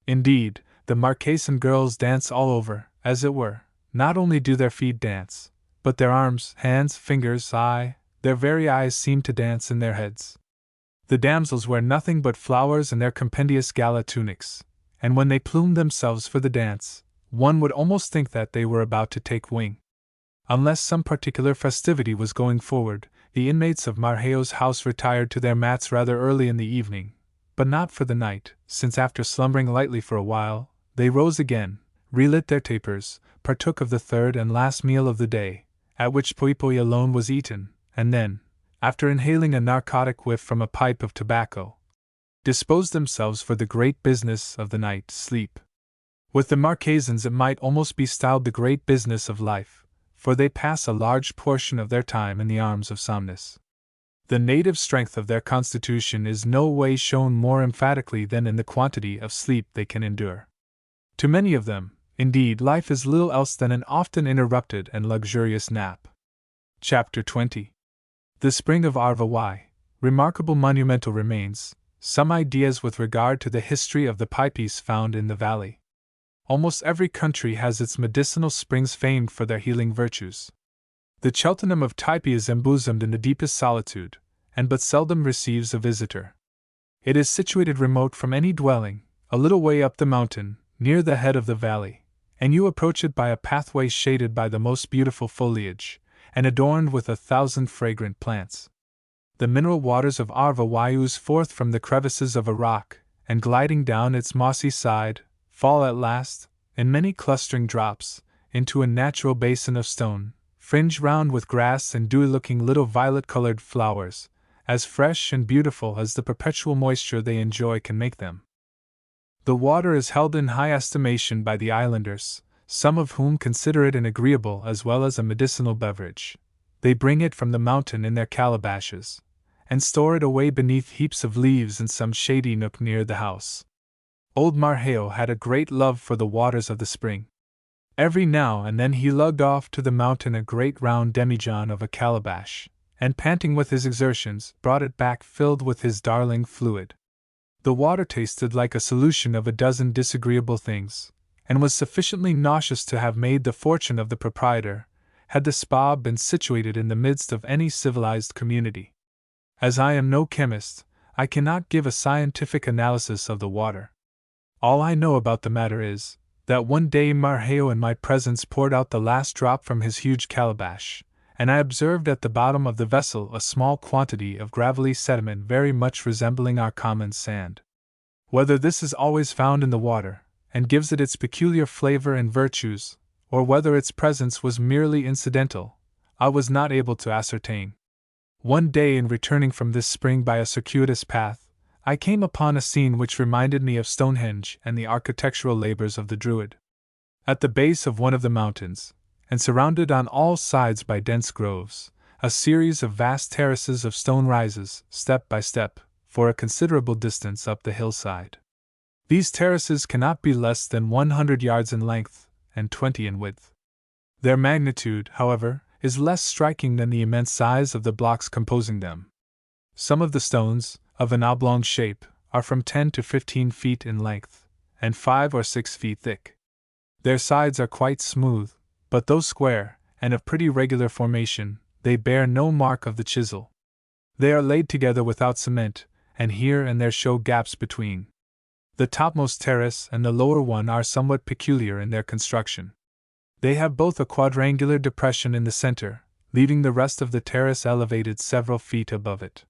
S2: Indeed, the Marquesan girls dance all over, as it were. Not only do their feet dance, but their arms, hands, fingers, their very eyes seem to dance in their heads. The damsels wear nothing but flowers and their compendious gala tunics, and when they plume themselves for the dance, one would almost think that they were about to take wing. Unless some particular festivity was going forward, the inmates of Marheo's house retired to their mats rather early in the evening, but not for the night, since after slumbering lightly for a while, they rose again, relit their tapers, partook of the third and last meal of the day, at which poipoi alone was eaten, and then, after inhaling a narcotic whiff from a pipe of tobacco, disposed themselves for the great business of the night, sleep. With the Marquesans it might almost be styled the great business of life, for they pass a large portion of their time in the arms of somnus. The native strength of their constitution is no way shown more emphatically than in the quantity of sleep they can endure. To many of them, indeed, life is little else than an often interrupted and luxurious nap. Chapter 20. The Spring of Arva. Remarkable monumental remains, some ideas with regard to the history of the Typees found in the valley. Almost every country has its medicinal springs famed for their healing virtues. The Cheltenham of Typee is embosomed in the deepest solitude, and but seldom receives a visitor. It is situated remote from any dwelling, a little way up the mountain, near the head of the valley, and you approach it by a pathway shaded by the most beautiful foliage, and adorned with 1,000 fragrant plants. The mineral waters of Arva ooze forth from the crevices of a rock, and gliding down its mossy side, fall at last, in many clustering drops, into a natural basin of stone, fringed round with grass and dewy-looking little violet-colored flowers, as fresh and beautiful as the perpetual moisture they enjoy can make them. The water is held in high estimation by the islanders, some of whom consider it an agreeable as well as a medicinal beverage. They bring it from the mountain in their calabashes, and store it away beneath heaps of leaves in some shady nook near the house. Old Marheo had a great love for the waters of the spring. Every now and then he lugged off to the mountain a great round demijohn of a calabash, and panting with his exertions, brought it back filled with his darling fluid. The water tasted like a solution of a dozen disagreeable things, and was sufficiently nauseous to have made the fortune of the proprietor, had the spa been situated in the midst of any civilized community. As I am no chemist, I cannot give a scientific analysis of the water. All I know about the matter is, that one day Marheo in my presence poured out the last drop from his huge calabash, and I observed at the bottom of the vessel a small quantity of gravelly sediment very much resembling our common sand. Whether this is always found in the water, and gives it its peculiar flavor and virtues, or whether its presence was merely incidental, I was not able to ascertain. One day, in returning from this spring by a circuitous path, I came upon a scene which reminded me of Stonehenge and the architectural labors of the Druid. At the base of one of the mountains, and surrounded on all sides by dense groves, a series of vast terraces of stone rises, step by step, for a considerable distance up the hillside. These terraces cannot be less than 100 yards in length, and 20 in width. Their magnitude, however, is less striking than the immense size of the blocks composing them. Some of the stones, of an oblong shape, are from 10 to 15 feet in length, and 5 or 6 feet thick. Their sides are quite smooth, but though square, and of pretty regular formation, they bear no mark of the chisel. They are laid together without cement, and here and there show gaps between. The topmost terrace and the lower one are somewhat peculiar in their construction. They have both a quadrangular depression in the center, leaving the rest of the terrace elevated several feet above it.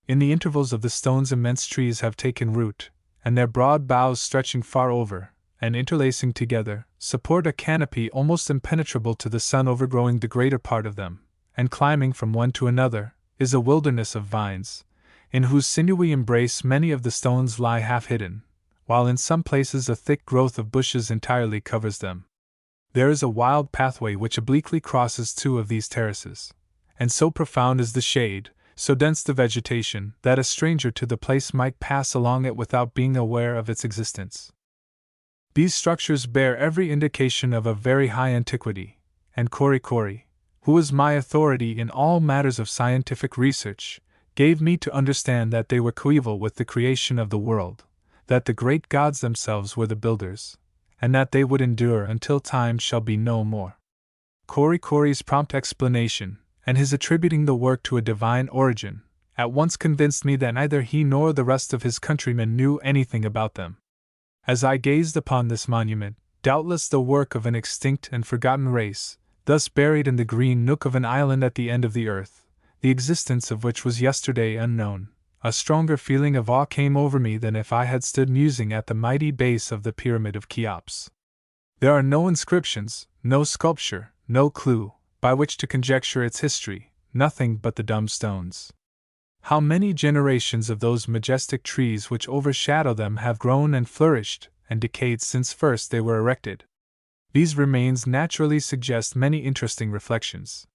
S2: In the intervals of the stones immense trees have taken root, and their broad boughs stretching far over, and interlacing together, support a canopy almost impenetrable to the sun overgrowing the greater part of them, and climbing from one to another, is a wilderness of vines, in whose sinewy embrace many of the stones lie half hidden, while in some places a thick growth of bushes entirely covers them. There is a wild pathway which obliquely crosses 2 of these terraces, and so profound is the shade, so dense the vegetation, that a stranger to the place might pass along it without being aware of its existence. These structures bear every indication of a very high antiquity, and Korikori, who is my authority in all matters of scientific research, gave me to understand that they were coeval with the creation of the world, that the great gods themselves were the builders, and that they would endure until time shall be no more. Korikori's prompt explanation, and his attributing the work to a divine origin, at once convinced me that neither he nor the rest of his countrymen knew anything about them. As I gazed upon this monument, doubtless the work of an extinct and forgotten race, thus buried in the green nook of an island at the end of the earth, the existence of which was yesterday unknown, a stronger feeling of awe came over me than if I had stood musing at the mighty base of the Pyramid of Cheops. There are no inscriptions, no sculpture, no clue, by which to conjecture its history, nothing but the dumb stones. How many generations of those majestic trees which overshadow them have grown and flourished and decayed since first they were erected! These remains naturally suggest many interesting reflections.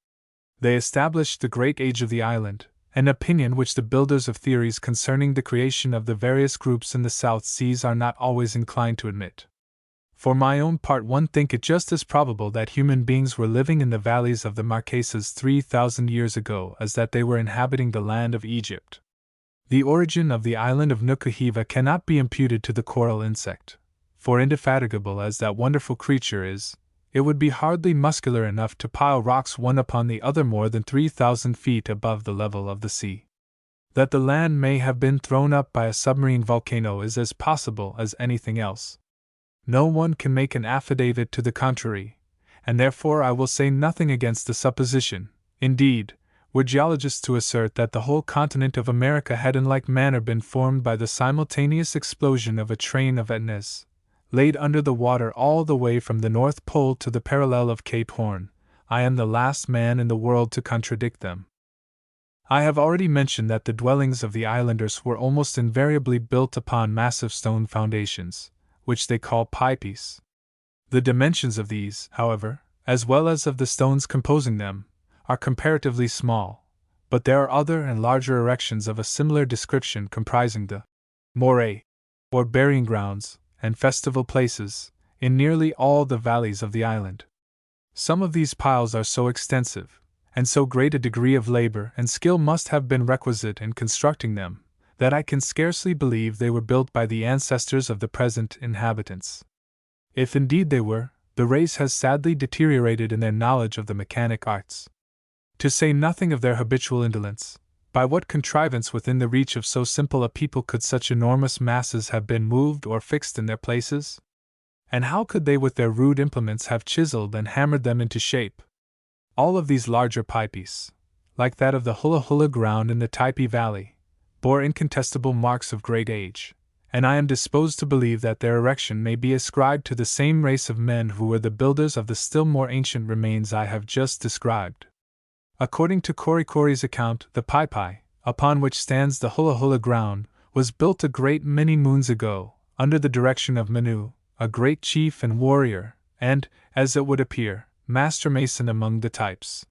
S2: They established the great age of the island, an opinion which the builders of theories concerning the creation of the various groups in the South Seas are not always inclined to admit. For my own part, one think it just as probable that human beings were living in the valleys of the Marquesas 3,000 years ago as that they were inhabiting the land of Egypt. The origin of the island of Nukuhiva cannot be imputed to the coral insect, for indefatigable as that wonderful creature is, it would be hardly muscular enough to pile rocks one upon the other more than 3,000 feet above the level of the sea. That the land may have been thrown up by a submarine volcano is as possible as anything else. No one can make an affidavit to the contrary, and therefore I will say nothing against the supposition. Indeed, were geologists to assert that the whole continent of America had in like manner been formed by the simultaneous explosion of a train of Etnas, laid under the water all the way from the North Pole to the parallel of Cape Horn, I am the last man in the world to contradict them. I have already mentioned that the dwellings of the islanders were almost invariably built upon massive stone foundations, which they call Typees. The dimensions of these, however, as well as of the stones composing them, are comparatively small, but there are other and larger erections of a similar description comprising the morae, or burying grounds, and festival places, in nearly all the valleys of the island. Some of these piles are so extensive, and so great a degree of labor and skill must have been requisite in constructing them, that I can scarcely believe they were built by the ancestors of the present inhabitants. If indeed they were, the race has sadly deteriorated in their knowledge of the mechanic arts. To say nothing of their habitual indolence, by what contrivance within the reach of so simple a people could such enormous masses have been moved or fixed in their places? And how could they with their rude implements have chiseled and hammered them into shape? All of these larger pipes, like that of the Hula Hula ground in the Typee Valley, bore incontestable marks of great age, and I am disposed to believe that their erection may be ascribed to the same race of men who were the builders of the still more ancient remains I have just described. According to Korikori's account, the Typee, upon which stands the Hula Hula ground, was built a great many moons ago, under the direction of Manu, a great chief and warrior, and, as it would appear, master mason among the types.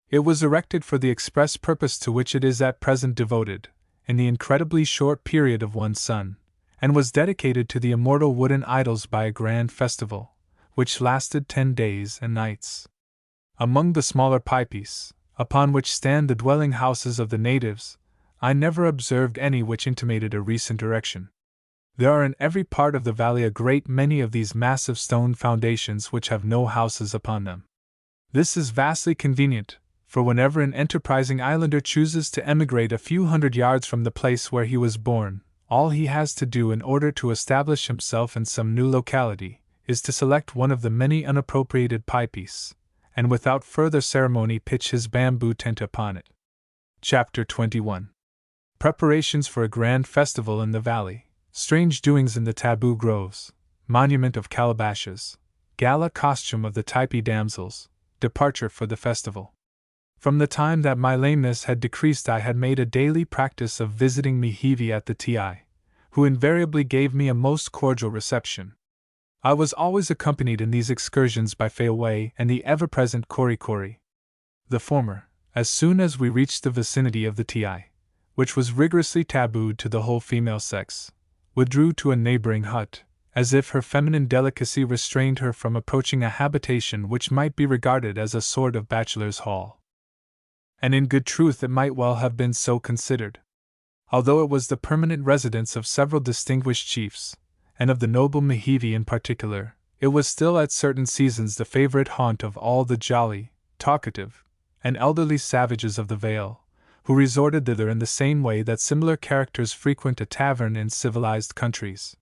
S2: It was erected for the express purpose to which it is at present devoted, in the incredibly short period of one sun, and was dedicated to the immortal wooden idols by a grand festival, which lasted 10 days and nights. Among the smaller pipes, upon which stand the dwelling houses of the natives, I never observed any which intimated a recent erection. There are in every part of the valley a great many of these massive stone foundations which have no houses upon them. This is vastly convenient, for whenever an enterprising islander chooses to emigrate a few hundred yards from the place where he was born, all he has to do in order to establish himself in some new locality is to select one of the many unappropriated pipes, and without further ceremony pitch his bamboo tent upon it. Chapter 21. Preparations for a grand festival in the valley. Strange doings in the taboo groves, monument of calabashes, gala costume of the Typee damsels, departure for the festival. From the time that my lameness had decreased I had made a daily practice of visiting Mihivi at the Ti, who invariably gave me a most cordial reception. I was always accompanied in these excursions by Fayaway and the ever-present Korikori. The former, as soon as we reached the vicinity of the Ti, which was rigorously tabooed to the whole female sex, withdrew to a neighboring hut, as if her feminine delicacy restrained her from approaching a habitation which might be regarded as a sort of bachelor's hall. And in good truth it might well have been so considered. Although it was the permanent residence of several distinguished chiefs, and of the noble Mihivi in particular, it was still at certain seasons the favorite haunt of all the jolly, talkative, and elderly savages of the Vale, who resorted thither in the same way that similar characters frequent a tavern in civilized countries.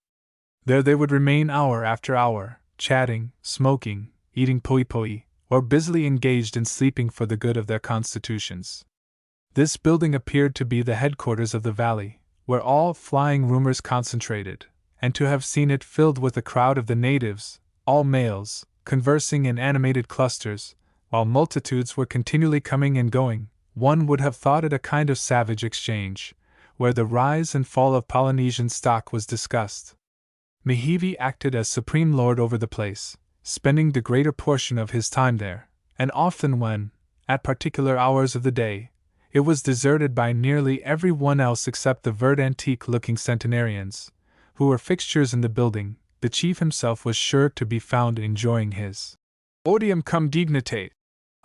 S2: There they would remain hour after hour, chatting, smoking, eating poi, or busily engaged in sleeping for the good of their constitutions. This building appeared to be the headquarters of the valley, where all flying rumors concentrated, and to have seen it filled with a crowd of the natives, all males, conversing in animated clusters, while multitudes were continually coming and going, one would have thought it a kind of savage exchange, where the rise and fall of Polynesian stock was discussed. Mihivi acted as supreme lord over the place, spending the greater portion of his time there, and often when, at particular hours of the day, it was deserted by nearly every one else except the verd antique-looking centenarians, who were fixtures in the building, the chief himself was sure to be found enjoying his odium cum dignitate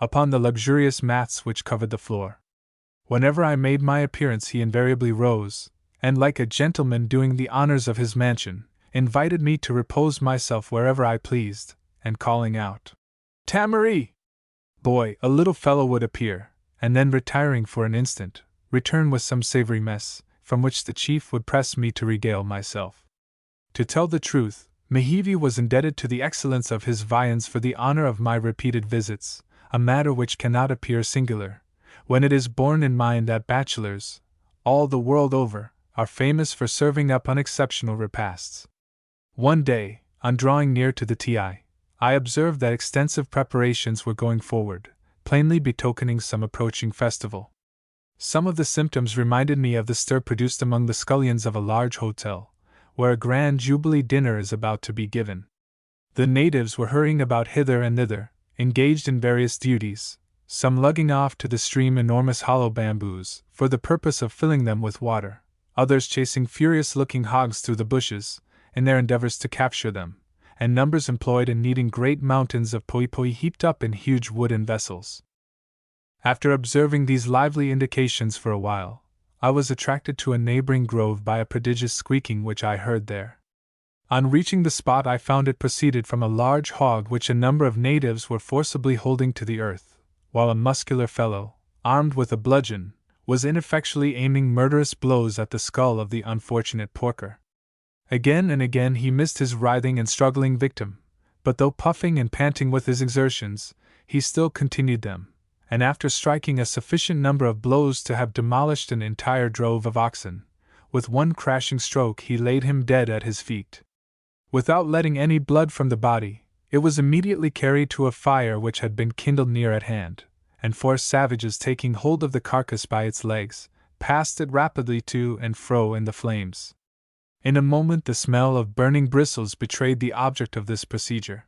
S2: upon the luxurious mats which covered the floor. Whenever I made my appearance he invariably rose, and like a gentleman doing the honors of his mansion, invited me to repose myself wherever I pleased, and calling out, "Tamari! Boy," a little fellow would appear, and then retiring for an instant, return with some savory mess, from which the chief would press me to regale myself. To tell the truth, Mihivi was indebted to the excellence of his viands for the honor of my repeated visits, a matter which cannot appear singular, when it is borne in mind that bachelors, all the world over, are famous for serving up unexceptional repasts. One day, on drawing near to the Ti, I observed that extensive preparations were going forward, plainly betokening some approaching festival. Some of the symptoms reminded me of the stir produced among the scullions of a large hotel, where a grand jubilee dinner is about to be given. The natives were hurrying about hither and thither, engaged in various duties, some lugging off to the stream enormous hollow bamboos, for the purpose of filling them with water, others chasing furious-looking hogs through the bushes, in their endeavors to capture them, and numbers employed in kneading great mountains of poi heaped up in huge wooden vessels. After observing these lively indications for a while, I was attracted to a neighboring grove by a prodigious squeaking which I heard there. On reaching the spot, I found it proceeded from a large hog which a number of natives were forcibly holding to the earth, while a muscular fellow, armed with a bludgeon, was ineffectually aiming murderous blows at the skull of the unfortunate porker. Again and again he missed his writhing and struggling victim, but though puffing and panting with his exertions, he still continued them, and after striking a sufficient number of blows to have demolished an entire drove of oxen, with one crashing stroke he laid him dead at his feet. Without letting any blood from the body, it was immediately carried to a fire which had been kindled near at hand, and 4 savages, taking hold of the carcass by its legs, passed it rapidly to and fro in the flames. In a moment the smell of burning bristles betrayed the object of this procedure.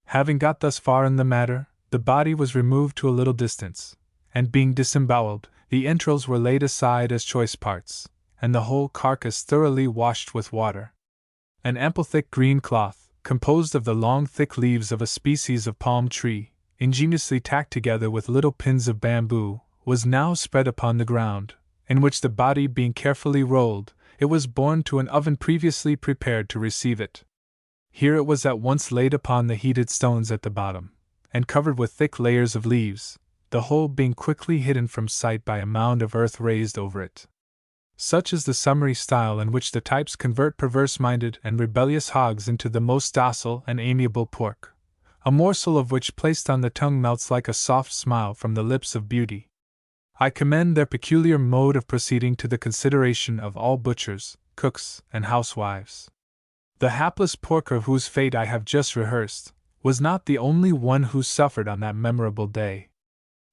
S2: Having got thus far in the matter, the body was removed to a little distance, and being disemboweled, the entrails were laid aside as choice parts, and the whole carcass thoroughly washed with water. An ample thick green cloth, composed of the long thick leaves of a species of palm tree, ingeniously tacked together with little pins of bamboo, was now spread upon the ground, in which the body being carefully rolled, it was borne to an oven previously prepared to receive it. Here it was at once laid upon the heated stones at the bottom, and covered with thick layers of leaves, the whole being quickly hidden from sight by a mound of earth raised over it. Such is the summary style in which the types convert perverse-minded and rebellious hogs into the most docile and amiable pork, a morsel of which placed on the tongue melts like a soft smile from the lips of beauty. I commend their peculiar mode of proceeding to the consideration of all butchers, cooks, and housewives. The hapless porker whose fate I have just rehearsed was not the only one who suffered on that memorable day.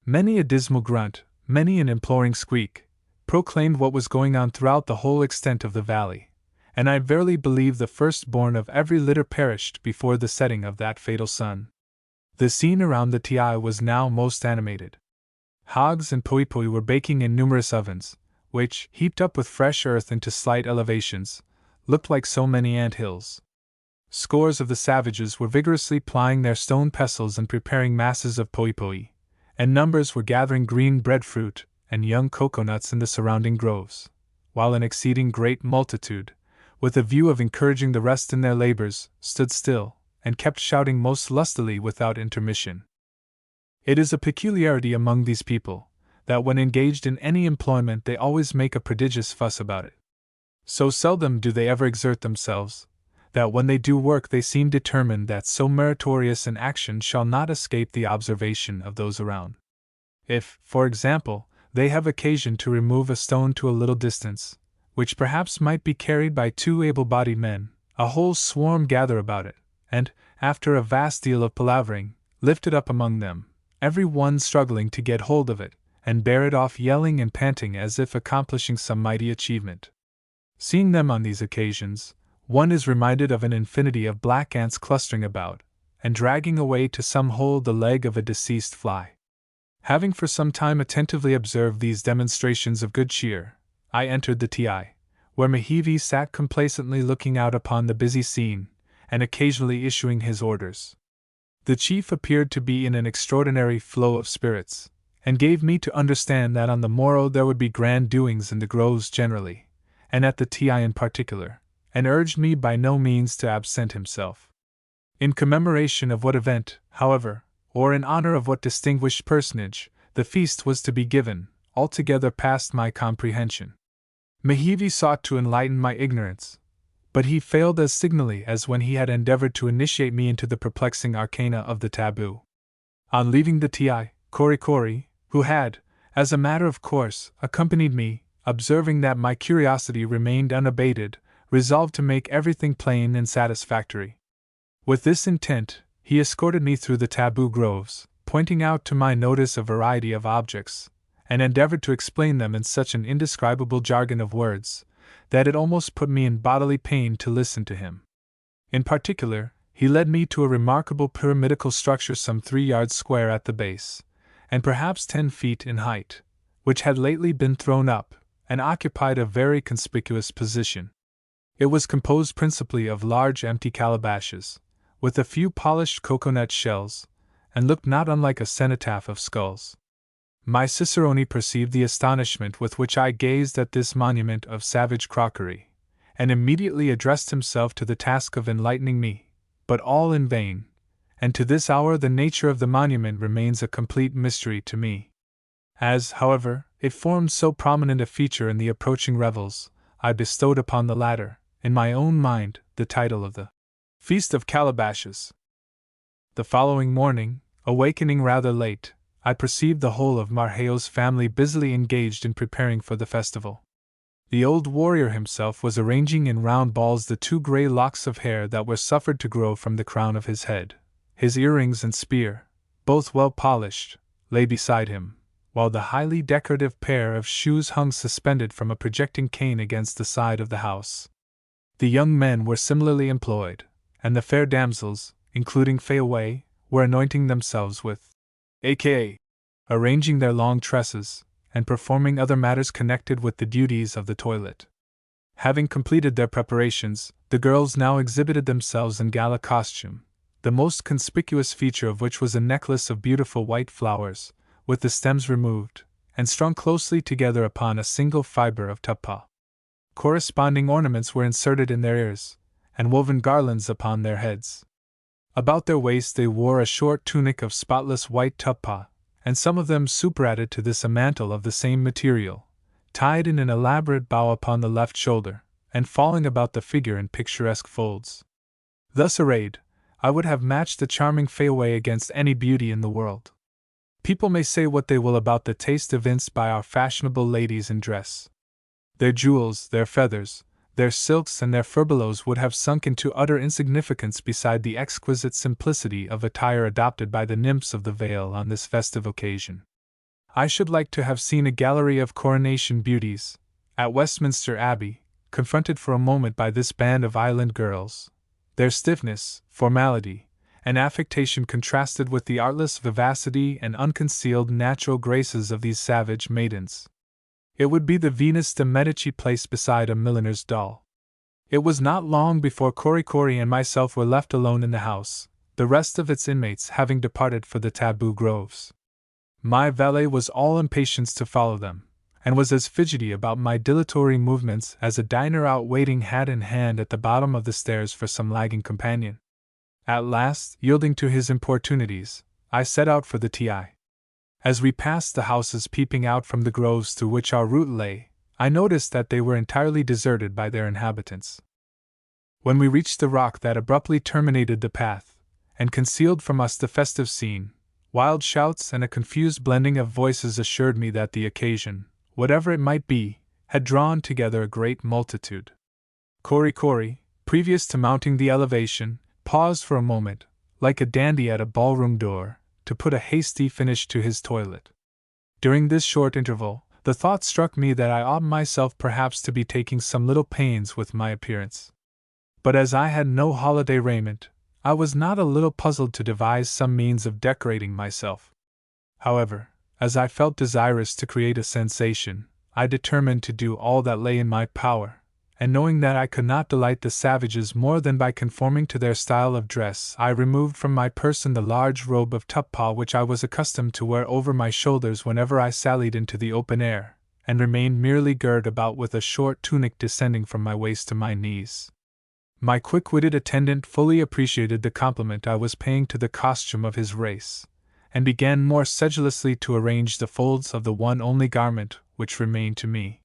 S2: Many a dismal grunt, many an imploring squeak, proclaimed what was going on throughout the whole extent of the valley, and I verily believe the firstborn of every litter perished before the setting of that fatal sun. The scene around the Typee was now most animated. Hogs and poipoi were baking in numerous ovens, which, heaped up with fresh earth into slight elevations, looked like so many ant hills. Scores of the savages were vigorously plying their stone pestles and preparing masses of poipoi, and numbers were gathering green breadfruit and young coconuts in the surrounding groves, while an exceeding great multitude, with a view of encouraging the rest in their labors, stood still, and kept shouting most lustily without intermission. It is a peculiarity among these people, that when engaged in any employment they always make a prodigious fuss about it. So seldom do they ever exert themselves, that when they do work they seem determined that so meritorious an action shall not escape the observation of those around. If, for example, they have occasion to remove a stone to a little distance, which perhaps might be carried by 2 able-bodied men, a whole swarm gather about it, and, after a vast deal of palavering, lift it up among them, every one struggling to get hold of it, and bear it off yelling and panting as if accomplishing some mighty achievement. Seeing them on these occasions, one is reminded of an infinity of black ants clustering about, and dragging away to some hole the leg of a deceased fly. Having for some time attentively observed these demonstrations of good cheer, I entered the Typee, where Mehevi sat complacently looking out upon the busy scene, and occasionally issuing his orders. The chief appeared to be in an extraordinary flow of spirits, and gave me to understand that on the morrow there would be grand doings in the groves generally, and at the Typee in particular, and urged me by no means to absent himself. In commemoration of what event, however, or in honor of what distinguished personage, the feast was to be given, altogether past my comprehension. Mehevi sought to enlighten my ignorance, but he failed as signally as when he had endeavored to initiate me into the perplexing arcana of the taboo. On leaving the Typee, Korikori, who had, as a matter of course, accompanied me, observing that my curiosity remained unabated, resolved to make everything plain and satisfactory. With this intent, he escorted me through the taboo groves, pointing out to my notice a variety of objects, and endeavored to explain them in such an indescribable jargon of words, that it almost put me in bodily pain to listen to him. In particular, he led me to a remarkable pyramidical structure some 3 yards square at the base, and perhaps 10 feet in height, which had lately been thrown up, and occupied a very conspicuous position. It was composed principally of large empty calabashes, with a few polished coconut shells, and looked not unlike a cenotaph of skulls. My cicerone perceived the astonishment with which I gazed at this monument of savage crockery, and immediately addressed himself to the task of enlightening me, but all in vain, and to this hour the nature of the monument remains a complete mystery to me. As, however, it formed so prominent a feature in the approaching revels, I bestowed upon the latter, in my own mind, the title of the Feast of Calabashes. The following morning, awakening rather late, I perceived the whole of Marheo's family busily engaged in preparing for the festival. The old warrior himself was arranging in round balls the 2 gray locks of hair that were suffered to grow from the crown of his head. His earrings and spear, both well polished, lay beside him, while the highly decorative pair of shoes hung suspended from a projecting cane against the side of the house. The young men were similarly employed, and the fair damsels, including Fayaway, were anointing themselves with aka, arranging their long tresses, and performing other matters connected with the duties of the toilet. Having completed their preparations, the girls now exhibited themselves in gala costume, the most conspicuous feature of which was a necklace of beautiful white flowers, with the stems removed, and strung closely together upon a single fiber of tapa. Corresponding ornaments were inserted in their ears, and woven garlands upon their heads. About their waist they wore a short tunic of spotless white tapa, and some of them superadded to this a mantle of the same material, tied in an elaborate bow upon the left shoulder, and falling about the figure in picturesque folds. Thus arrayed, I would have matched the charming Fayaway against any beauty in the world. People may say what they will about the taste evinced by our fashionable ladies in dress. Their jewels, their feathers, their silks and their furbelows would have sunk into utter insignificance beside the exquisite simplicity of attire adopted by the nymphs of the Vale on this festive occasion. I should like to have seen a gallery of coronation beauties, at Westminster Abbey, confronted for a moment by this band of island girls, their stiffness, formality, and affectation contrasted with the artless vivacity and unconcealed natural graces of these savage maidens. It would be the Venus de Medici placed beside a milliner's doll. It was not long before Corey and myself were left alone in the house, the rest of its inmates having departed for the taboo groves. My valet was all impatience to follow them, and was as fidgety about my dilatory movements as a diner out waiting hat in hand at the bottom of the stairs for some lagging companion. At last, yielding to his importunities, I set out for the Ti. As we passed the houses peeping out from the groves through which our route lay, I noticed that they were entirely deserted by their inhabitants. When we reached the rock that abruptly terminated the path, and concealed from us the festive scene, wild shouts and a confused blending of voices assured me that the occasion, whatever it might be, had drawn together a great multitude. Corey, previous to mounting the elevation, paused for a moment, like a dandy at a ballroom door, to put a hasty finish to his toilet. During this short interval, the thought struck me that I ought myself perhaps to be taking some little pains with my appearance. But as I had no holiday raiment, I was not a little puzzled to devise some means of decorating myself. However, as I felt desirous to create a sensation, I determined to do all that lay in my power, and knowing that I could not delight the savages more than by conforming to their style of dress, I removed from my person the large robe of tapa which I was accustomed to wear over my shoulders whenever I sallied into the open air, and remained merely girt about with a short tunic descending from my waist to my knees. My quick-witted attendant fully appreciated the compliment I was paying to the costume of his race, and began more sedulously to arrange the folds of the one only garment which remained to me.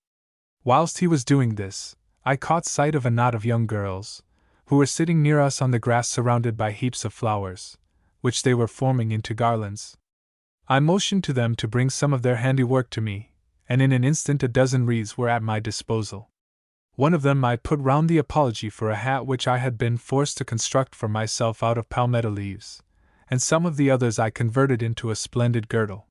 S2: Whilst he was doing this, I caught sight of a knot of young girls, who were sitting near us on the grass surrounded by heaps of flowers, which they were forming into garlands. I motioned to them to bring some of their handiwork to me, and in an instant a dozen wreaths were at my disposal. One of them I put round the apology for a hat which I had been forced to construct for myself out of palmetto leaves, and some of the others I converted into a splendid girdle.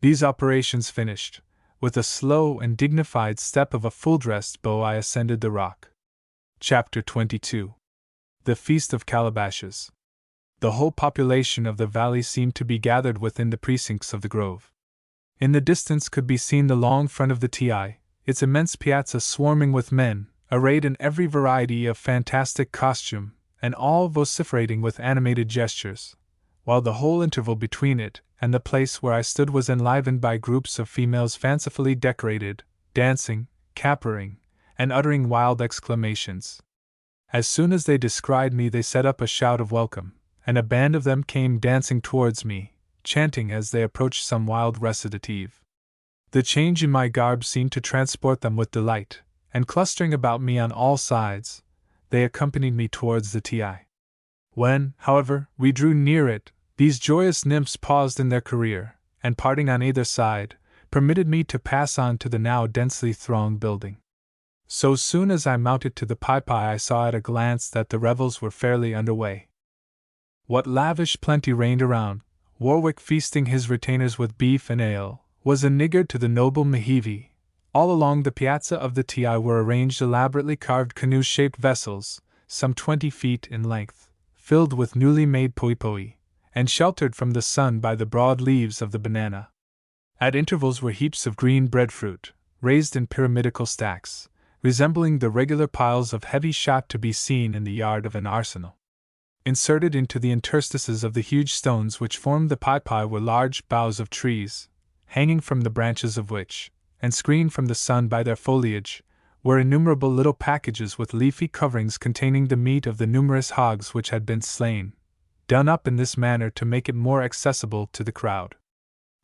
S2: These operations finished, with a slow and dignified step of a full-dressed beau I ascended the rock. Chapter 22. The Feast of Calabashes. The whole population of the valley seemed to be gathered within the precincts of the grove. In the distance could be seen the long front of the Ti, its immense piazza swarming with men, arrayed in every variety of fantastic costume, and all vociferating with animated gestures, while the whole interval between it and the place where I stood was enlivened by groups of females fancifully decorated, dancing, capering, and uttering wild exclamations. As soon as they descried me, they set up a shout of welcome, and a band of them came dancing towards me, chanting as they approached some wild recitative. The change in my garb seemed to transport them with delight, and clustering about me on all sides, they accompanied me towards the Typee. When, however, we drew near it, these joyous nymphs paused in their career, and parting on either side, permitted me to pass on to the now densely thronged building. So soon as I mounted to the Typee, I saw at a glance that the revels were fairly under way. What lavish plenty reigned around, Warwick feasting his retainers with beef and ale, was a niggard to the noble Mehevi. All along the piazza of the Typee were arranged elaborately carved canoe-shaped vessels, some 20 feet in length, filled with newly made poipoi, and sheltered from the sun by the broad leaves of the banana. At intervals were heaps of green breadfruit, raised in pyramidical stacks, resembling the regular piles of heavy shot to be seen in the yard of an arsenal. Inserted into the interstices of the huge stones which formed the Typee were large boughs of trees, hanging from the branches of which, and screened from the sun by their foliage, were innumerable little packages with leafy coverings containing the meat of the numerous hogs which had been slain, done up in this manner to make it more accessible to the crowd.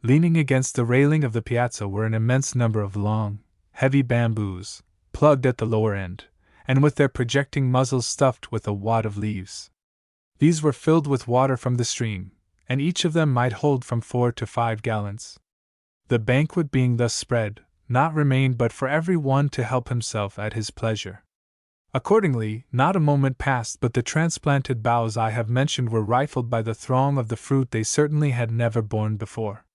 S2: Leaning against the railing of the piazza were an immense number of long, heavy bamboos, plugged at the lower end, and with their projecting muzzles stuffed with a wad of leaves. These were filled with water from the stream, and each of them might hold from 4 to 5 gallons. The banquet being thus spread, naught remained but for every one to help himself at his pleasure. Accordingly, not a moment passed but the transplanted boughs I have mentioned were rifled by the throng of the fruit they certainly had never borne before.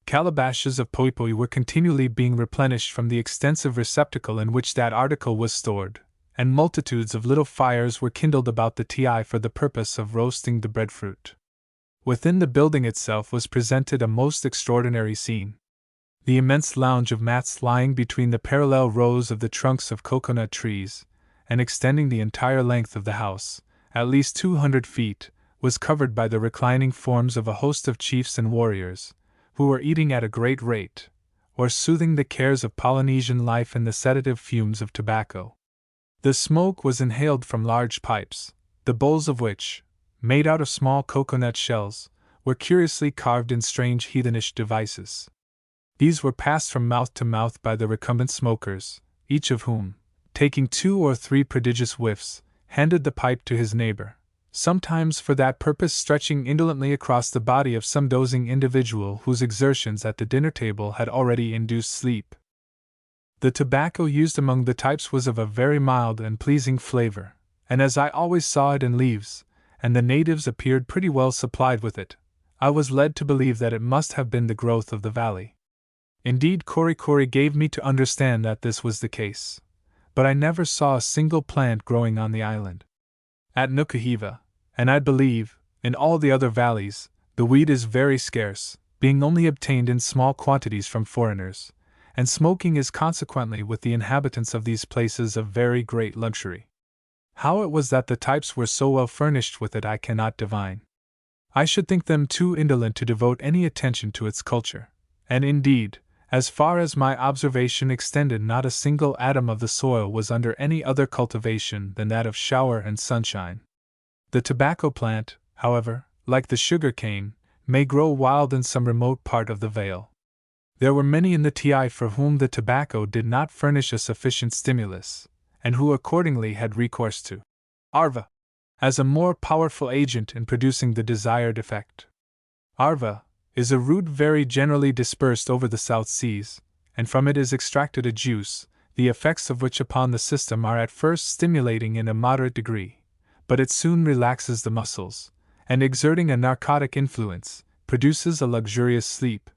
S2: Calabashes of poipoi were continually being replenished from the extensive receptacle in which that article was stored, and multitudes of little fires were kindled about the Typee for the purpose of roasting the breadfruit. Within the building itself was presented a most extraordinary scene. The immense lounge of mats lying between the parallel rows of the trunks of coconut trees, and extending the entire length of the house, at least 200 feet, was covered by the reclining forms of a host of chiefs and warriors, who were eating at a great rate, or soothing the cares of Polynesian life in the sedative fumes of tobacco. The smoke was inhaled from large pipes, the bowls of which, made out of small coconut shells, were curiously carved in strange heathenish devices. These were passed from mouth to mouth by the recumbent smokers, each of whom, taking 2 or 3 prodigious whiffs, handed the pipe to his neighbor, sometimes for that purpose stretching indolently across the body of some dozing individual whose exertions at the dinner table had already induced sleep. The tobacco used among the types was of a very mild and pleasing flavor, and as I always saw it in leaves, and the natives appeared pretty well supplied with it, I was led to believe that it must have been the growth of the valley. Indeed, Korikori gave me to understand that this was the case, but I never saw a single plant growing on the island. At Nukuhiva, and I believe, in all the other valleys, the weed is very scarce, being only obtained in small quantities from foreigners, and smoking is consequently with the inhabitants of these places a very great luxury. How it was that the types were so well furnished with it I cannot divine. I should think them too indolent to devote any attention to its culture, and indeed, as far as my observation extended, not a single atom of the soil was under any other cultivation than that of shower and sunshine. The tobacco plant, however, like the sugar cane, may grow wild in some remote part of the vale. There were many in the Typee for whom the tobacco did not furnish a sufficient stimulus, and who accordingly had recourse to arva as a more powerful agent in producing the desired effect. Arva is a root very generally dispersed over the South Seas, and from it is extracted a juice, the effects of which upon the system are at first stimulating in a moderate degree, but it soon relaxes the muscles, and exerting a narcotic influence, produces a luxurious sleep.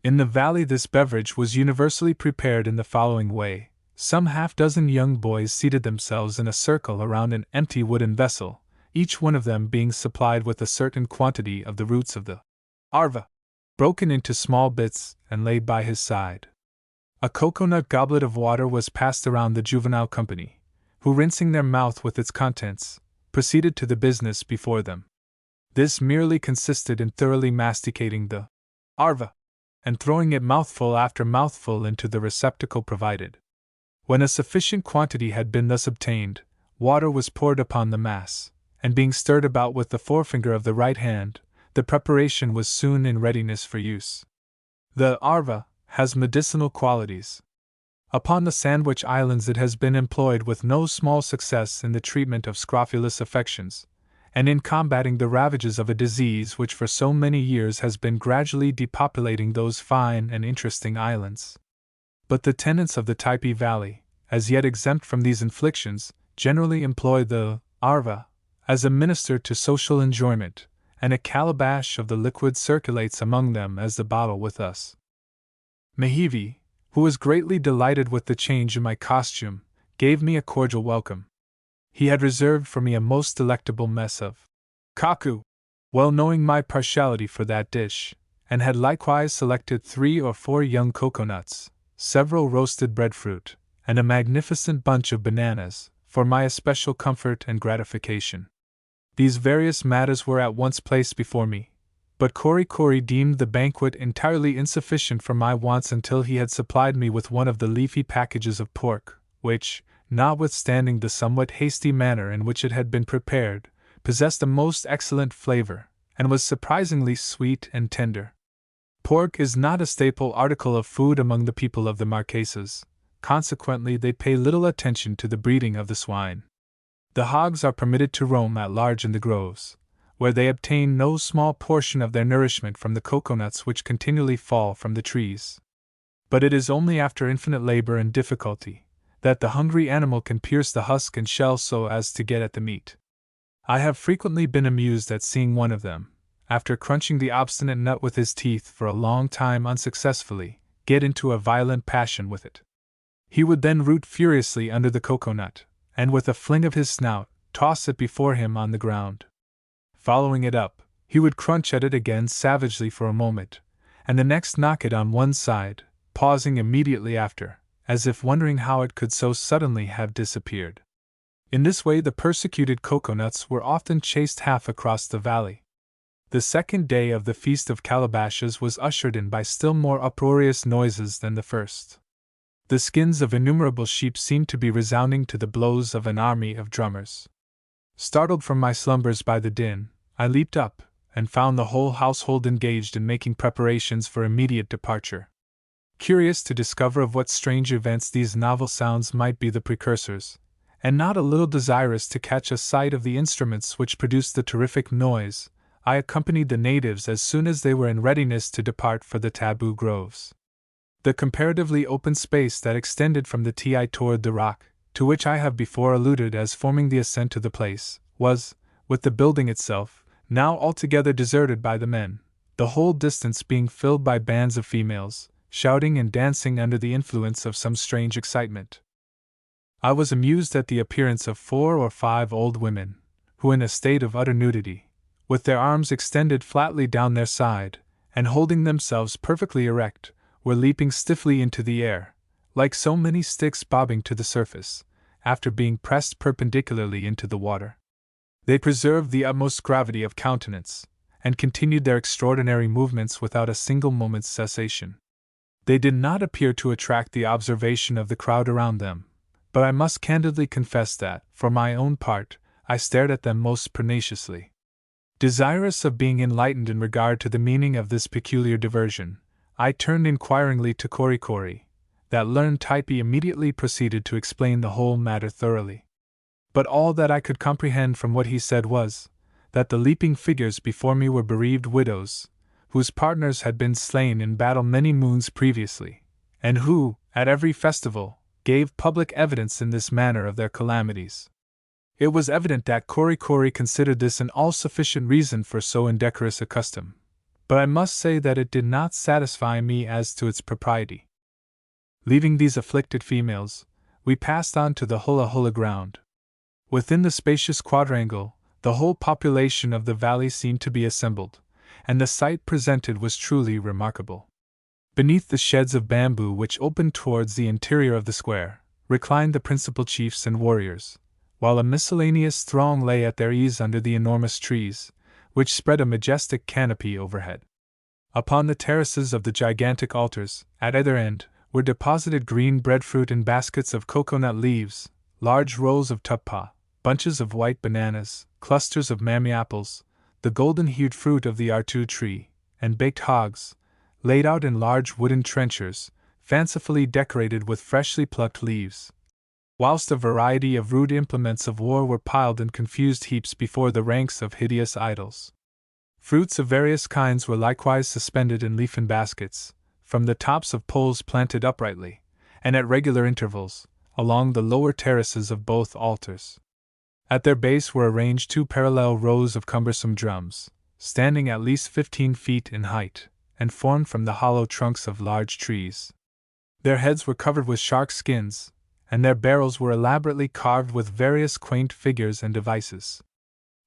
S2: In the valley this beverage was universally prepared in the following way. Some half-dozen young boys seated themselves in a circle around an empty wooden vessel, each one of them being supplied with a certain quantity of the roots of the arva, broken into small bits and laid by his side. A coconut goblet of water was passed around the juvenile company, who, rinsing their mouth with its contents, proceeded to the business before them. This merely consisted in thoroughly masticating the arva, and throwing it mouthful after mouthful into the receptacle provided. When a sufficient quantity had been thus obtained, water was poured upon the mass, and being stirred about with the forefinger of the right hand, the preparation was soon in readiness for use. The arva has medicinal qualities. Upon the Sandwich Islands it has been employed with no small success in the treatment of scrofulous affections, and in combating the ravages of a disease which for so many years has been gradually depopulating those fine and interesting islands. But the tenants of the Typee Valley, as yet exempt from these inflictions, generally employ the arva as a minister to social enjoyment, and a calabash of the liquid circulates among them as the bottle with us. Mehivi, who was greatly delighted with the change in my costume, gave me a cordial welcome. He had reserved for me a most delectable mess of kaku, well knowing my partiality for that dish, and had likewise selected 3 or 4 young coconuts, several roasted breadfruit, and a magnificent bunch of bananas, for my especial comfort and gratification. These various matters were at once placed before me, but Kori deemed the banquet entirely insufficient for my wants until he had supplied me with one of the leafy packages of pork, which, notwithstanding the somewhat hasty manner in which it had been prepared, possessed a most excellent flavor, and was surprisingly sweet and tender. Pork is not a staple article of food among the people of the Marquesas, consequently they pay little attention to the breeding of the swine. The hogs are permitted to roam at large in the groves, where they obtain no small portion of their nourishment from the coconuts which continually fall from the trees. But it is only after infinite labor and difficulty that the hungry animal can pierce the husk and shell so as to get at the meat. I have frequently been amused at seeing one of them, after crunching the obstinate nut with his teeth for a long time unsuccessfully, get into a violent passion with it. He would then root furiously under the coconut, and with a fling of his snout, toss it before him on the ground. Following it up, he would crunch at it again savagely for a moment, and the next knock it on one side, pausing immediately after, as if wondering how it could so suddenly have disappeared. In this way the persecuted coconuts were often chased half across the valley. The second day of the Feast of Calabashes was ushered in by still more uproarious noises than the first. The skins of innumerable sheep seemed to be resounding to the blows of an army of drummers. Startled from my slumbers by the din, I leaped up, and found the whole household engaged in making preparations for immediate departure. Curious to discover of what strange events these novel sounds might be the precursors, and not a little desirous to catch a sight of the instruments which produced the terrific noise, I accompanied the natives as soon as they were in readiness to depart for the taboo groves. The comparatively open space that extended from the Ti toward the rock, to which I have before alluded as forming the ascent to the place, was, with the building itself, now altogether deserted by the men, the whole distance being filled by bands of females, shouting and dancing under the influence of some strange excitement. I was amused at the appearance of 4 or 5 old women, who in a state of utter nudity, with their arms extended flatly down their side, and holding themselves perfectly erect, were leaping stiffly into the air, like so many sticks bobbing to the surface, after being pressed perpendicularly into the water. They preserved the utmost gravity of countenance, and continued their extraordinary movements without a single moment's cessation. They did not appear to attract the observation of the crowd around them, but I must candidly confess that, for my own part, I stared at them most pertinaciously. Desirous of being enlightened in regard to the meaning of this peculiar diversion, I turned inquiringly to Kori. That learned Typee immediately proceeded to explain the whole matter thoroughly. But all that I could comprehend from what he said was, that the leaping figures before me were bereaved widows, whose partners had been slain in battle many moons previously, and who, at every festival, gave public evidence in this manner of their calamities. It was evident that Kori considered this an all-sufficient reason for so indecorous a custom, but I must say that it did not satisfy me as to its propriety. Leaving these afflicted females, we passed on to the hula ground. Within the spacious quadrangle, the whole population of the valley seemed to be assembled, and the sight presented was truly remarkable. Beneath the sheds of bamboo which opened towards the interior of the square, reclined the principal chiefs and warriors, while a miscellaneous throng lay at their ease under the enormous trees, which spread a majestic canopy overhead. Upon the terraces of the gigantic altars, at either end, were deposited green breadfruit in baskets of coconut leaves, large rolls of Typee, bunches of white bananas, clusters of mammy apples, the golden-hued fruit of the artu tree, and baked hogs, laid out in large wooden trenchers, fancifully decorated with freshly plucked leaves, whilst a variety of rude implements of war were piled in confused heaps before the ranks of hideous idols. Fruits of various kinds were likewise suspended in leafen baskets, from the tops of poles planted uprightly, and at regular intervals, along the lower terraces of both altars. At their base were arranged 2 parallel rows of cumbersome drums, standing at least 15 feet in height, and formed from the hollow trunks of large trees. Their heads were covered with shark skins, and their barrels were elaborately carved with various quaint figures and devices.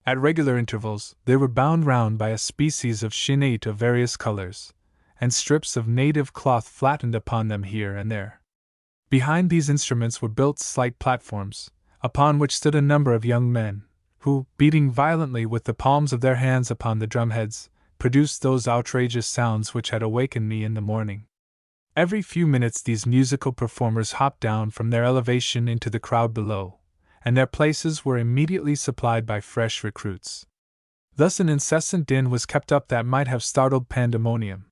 S2: At regular intervals, they were bound round by a species of shinate of various colors, and strips of native cloth flattened upon them here and there. Behind these instruments were built slight platforms, upon which stood a number of young men, who, beating violently with the palms of their hands upon the drumheads, produced those outrageous sounds which had awakened me in the morning. Every few minutes these musical performers hopped down from their elevation into the crowd below, and their places were immediately supplied by fresh recruits. Thus an incessant din was kept up that might have startled pandemonium.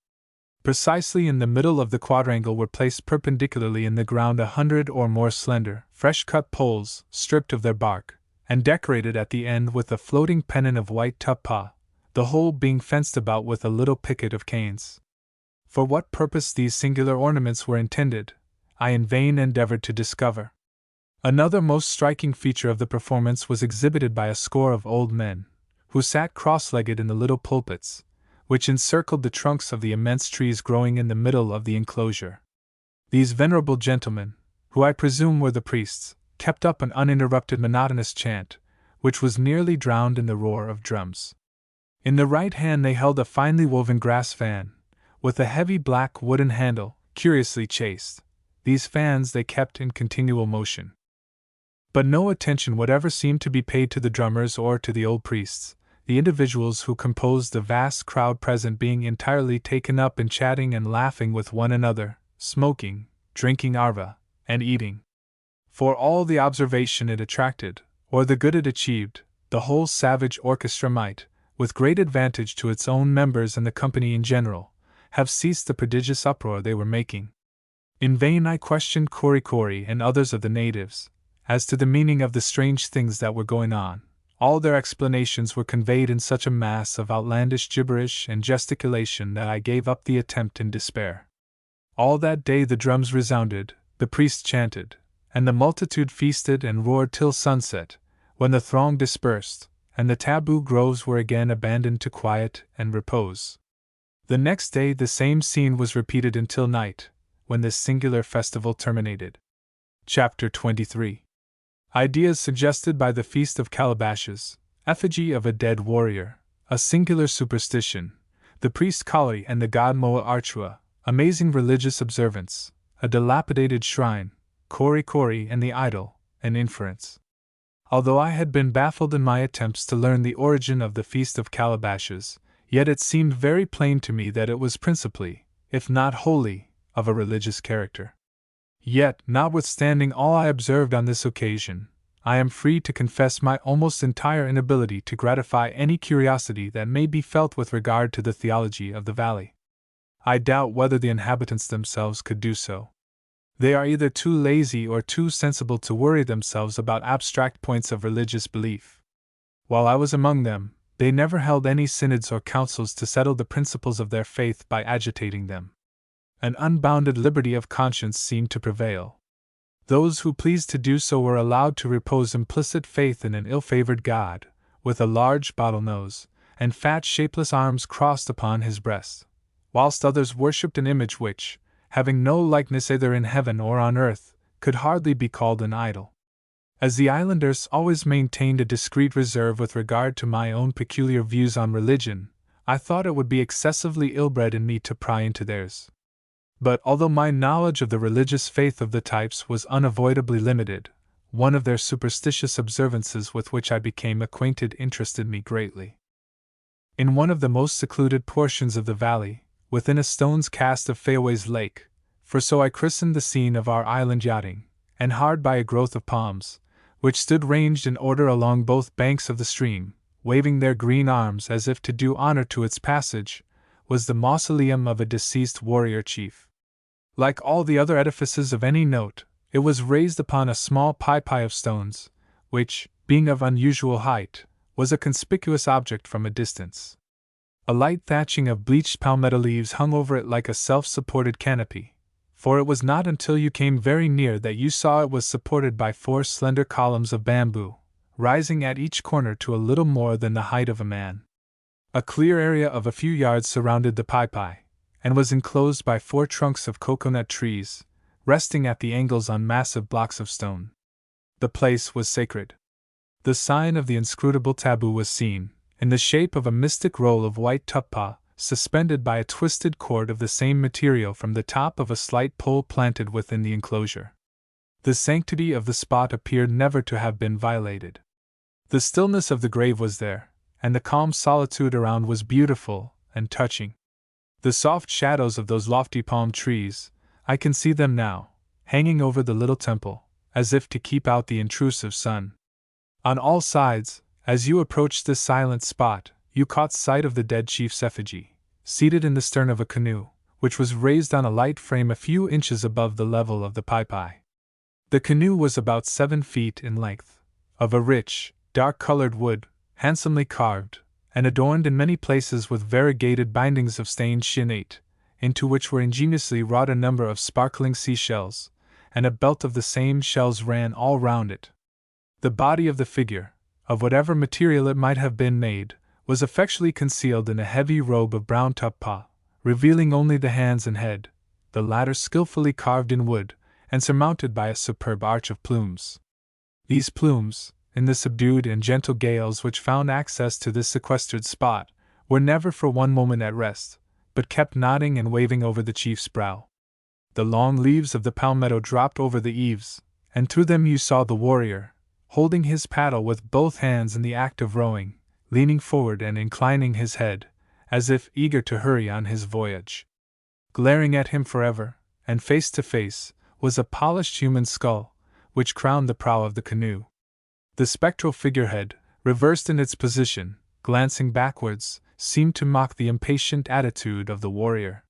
S2: Precisely in the middle of the quadrangle were placed perpendicularly in the ground 100 or more slender, fresh-cut poles, stripped of their bark, and decorated at the end with a floating pennon of white Typee, the whole being fenced about with a little picket of canes. For what purpose these singular ornaments were intended, I in vain endeavored to discover. Another most striking feature of the performance was exhibited by a score of old men, who sat cross-legged in the little pulpits, which encircled the trunks of the immense trees growing in the middle of the enclosure. These venerable gentlemen, who I presume were the priests, kept up an uninterrupted monotonous chant, which was nearly drowned in the roar of drums. In the right hand they held a finely woven grass fan, with a heavy black wooden handle, curiously chased. These fans they kept in continual motion. But no attention whatever seemed to be paid to the drummers or to the old priests, the individuals who composed the vast crowd present being entirely taken up in chatting and laughing with one another, smoking, drinking arva, and eating. For all the observation it attracted, or the good it achieved, the whole savage orchestra might, with great advantage to its own members and the company in general, have ceased the prodigious uproar they were making. In vain I questioned Kori and others of the natives, as to the meaning of the strange things that were going on. All their explanations were conveyed in such a mass of outlandish gibberish and gesticulation that I gave up the attempt in despair. All that day the drums resounded, the priests chanted, and the multitude feasted and roared till sunset, when the throng dispersed, and the taboo groves were again abandoned to quiet and repose. The next day the same scene was repeated until night, when this singular festival terminated. Chapter 23. Ideas suggested by the Feast of Calabashes, effigy of a dead warrior, a singular superstition, the priest Kali and the god Moa Archua, amazing religious observance, a dilapidated shrine, Kori and the idol, an inference. Although I had been baffled in my attempts to learn the origin of the Feast of Calabashes, yet it seemed very plain to me that it was principally, if not wholly, of a religious character. Yet, notwithstanding all I observed on this occasion, I am free to confess my almost entire inability to gratify any curiosity that may be felt with regard to the theology of the valley. I doubt whether the inhabitants themselves could do so. They are either too lazy or too sensible to worry themselves about abstract points of religious belief. While I was among them, they never held any synods or councils to settle the principles of their faith by agitating them. An unbounded liberty of conscience seemed to prevail. Those who pleased to do so were allowed to repose implicit faith in an ill-favored god, with a large bottle nose, and fat shapeless arms crossed upon his breast, whilst others worshipped an image which, having no likeness either in heaven or on earth, could hardly be called an idol. As the islanders always maintained a discreet reserve with regard to my own peculiar views on religion, I thought it would be excessively ill-bred in me to pry into theirs. But although my knowledge of the religious faith of the types was unavoidably limited, one of their superstitious observances with which I became acquainted interested me greatly. In one of the most secluded portions of the valley, within a stone's cast of Fayaway's lake, for so I christened the scene of our island yachting, and hard by a growth of palms, which stood ranged in order along both banks of the stream, waving their green arms as if to do honor to its passage, was the mausoleum of a deceased warrior chief. Like all the other edifices of any note, it was raised upon a small pypie of stones, which, being of unusual height, was a conspicuous object from a distance. A light thatching of bleached palmetto leaves hung over it like a self-supported canopy, for it was not until you came very near that you saw it was supported by 4 slender columns of bamboo, rising at each corner to a little more than the height of a man. A clear area of a few yards surrounded the pypie, and was enclosed by 4 trunks of coconut trees, resting at the angles on massive blocks of stone. The place was sacred. The sign of the inscrutable taboo was seen, in the shape of a mystic roll of white tuppah, suspended by a twisted cord of the same material from the top of a slight pole planted within the enclosure. The sanctity of the spot appeared never to have been violated. The stillness of the grave was there, and the calm solitude around was beautiful and touching. The soft shadows of those lofty palm trees, I can see them now, hanging over the little temple, as if to keep out the intrusive sun. On all sides, as you approached this silent spot, you caught sight of the dead chief's effigy, seated in the stern of a canoe, which was raised on a light frame a few inches above the level of the pypie. The canoe was about 7 feet in length, of a rich, dark-colored wood, handsomely carved, and adorned in many places with variegated bindings of stained shinate, into which were ingeniously wrought a number of sparkling seashells, and a belt of the same shells ran all round it. The body of the figure, of whatever material it might have been made, was effectually concealed in a heavy robe of brown tuppah, revealing only the hands and head, the latter skillfully carved in wood, and surmounted by a superb arch of plumes. These plumes, in the subdued and gentle gales which found access to this sequestered spot, were never for one moment at rest, but kept nodding and waving over the chief's brow. The long leaves of the palmetto dropped over the eaves, and through them you saw the warrior, holding his paddle with both hands in the act of rowing, leaning forward and inclining his head, as if eager to hurry on his voyage. Glaring at him forever, and face to face, was a polished human skull, which crowned the prow of the canoe. The spectral figurehead, reversed in its position, glancing backwards, seemed to mock the impatient attitude of the warrior.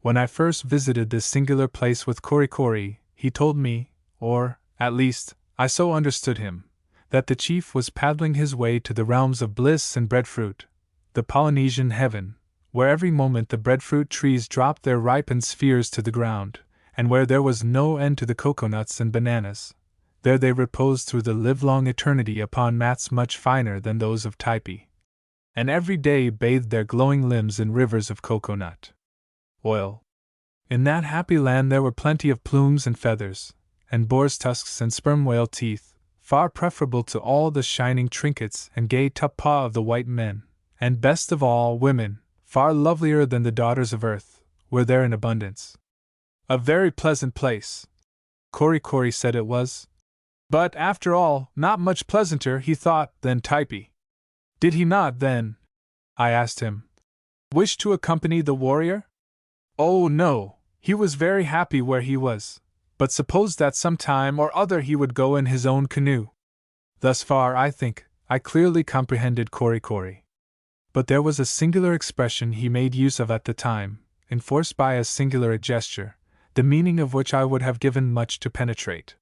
S2: When I first visited this singular place with Korikori, he told me, or, at least, I so understood him, that the chief was paddling his way to the realms of bliss and breadfruit, the Polynesian heaven, where every moment the breadfruit trees dropped their ripened spheres to the ground, and where there was no end to the coconuts and bananas. There they reposed through the livelong eternity upon mats much finer than those of Typee, and every day bathed their glowing limbs in rivers of coconut oil. In that happy land there were plenty of plumes and feathers, and boar's tusks and sperm whale teeth, far preferable to all the shining trinkets and gay tuppah of the white men, and best of all, women, far lovelier than the daughters of earth, were there in abundance. A very pleasant place, Korikori said it was. But, after all, not much pleasanter, he thought, than Typee. Did he not, then, I asked him, wish to accompany the warrior? Oh, no, he was very happy where he was, but supposed that some time or other he would go in his own canoe. Thus far, I think, I clearly comprehended Korikori. But there was a singular expression he made use of at the time, enforced by as singular a gesture, the meaning of which I would have given much to penetrate.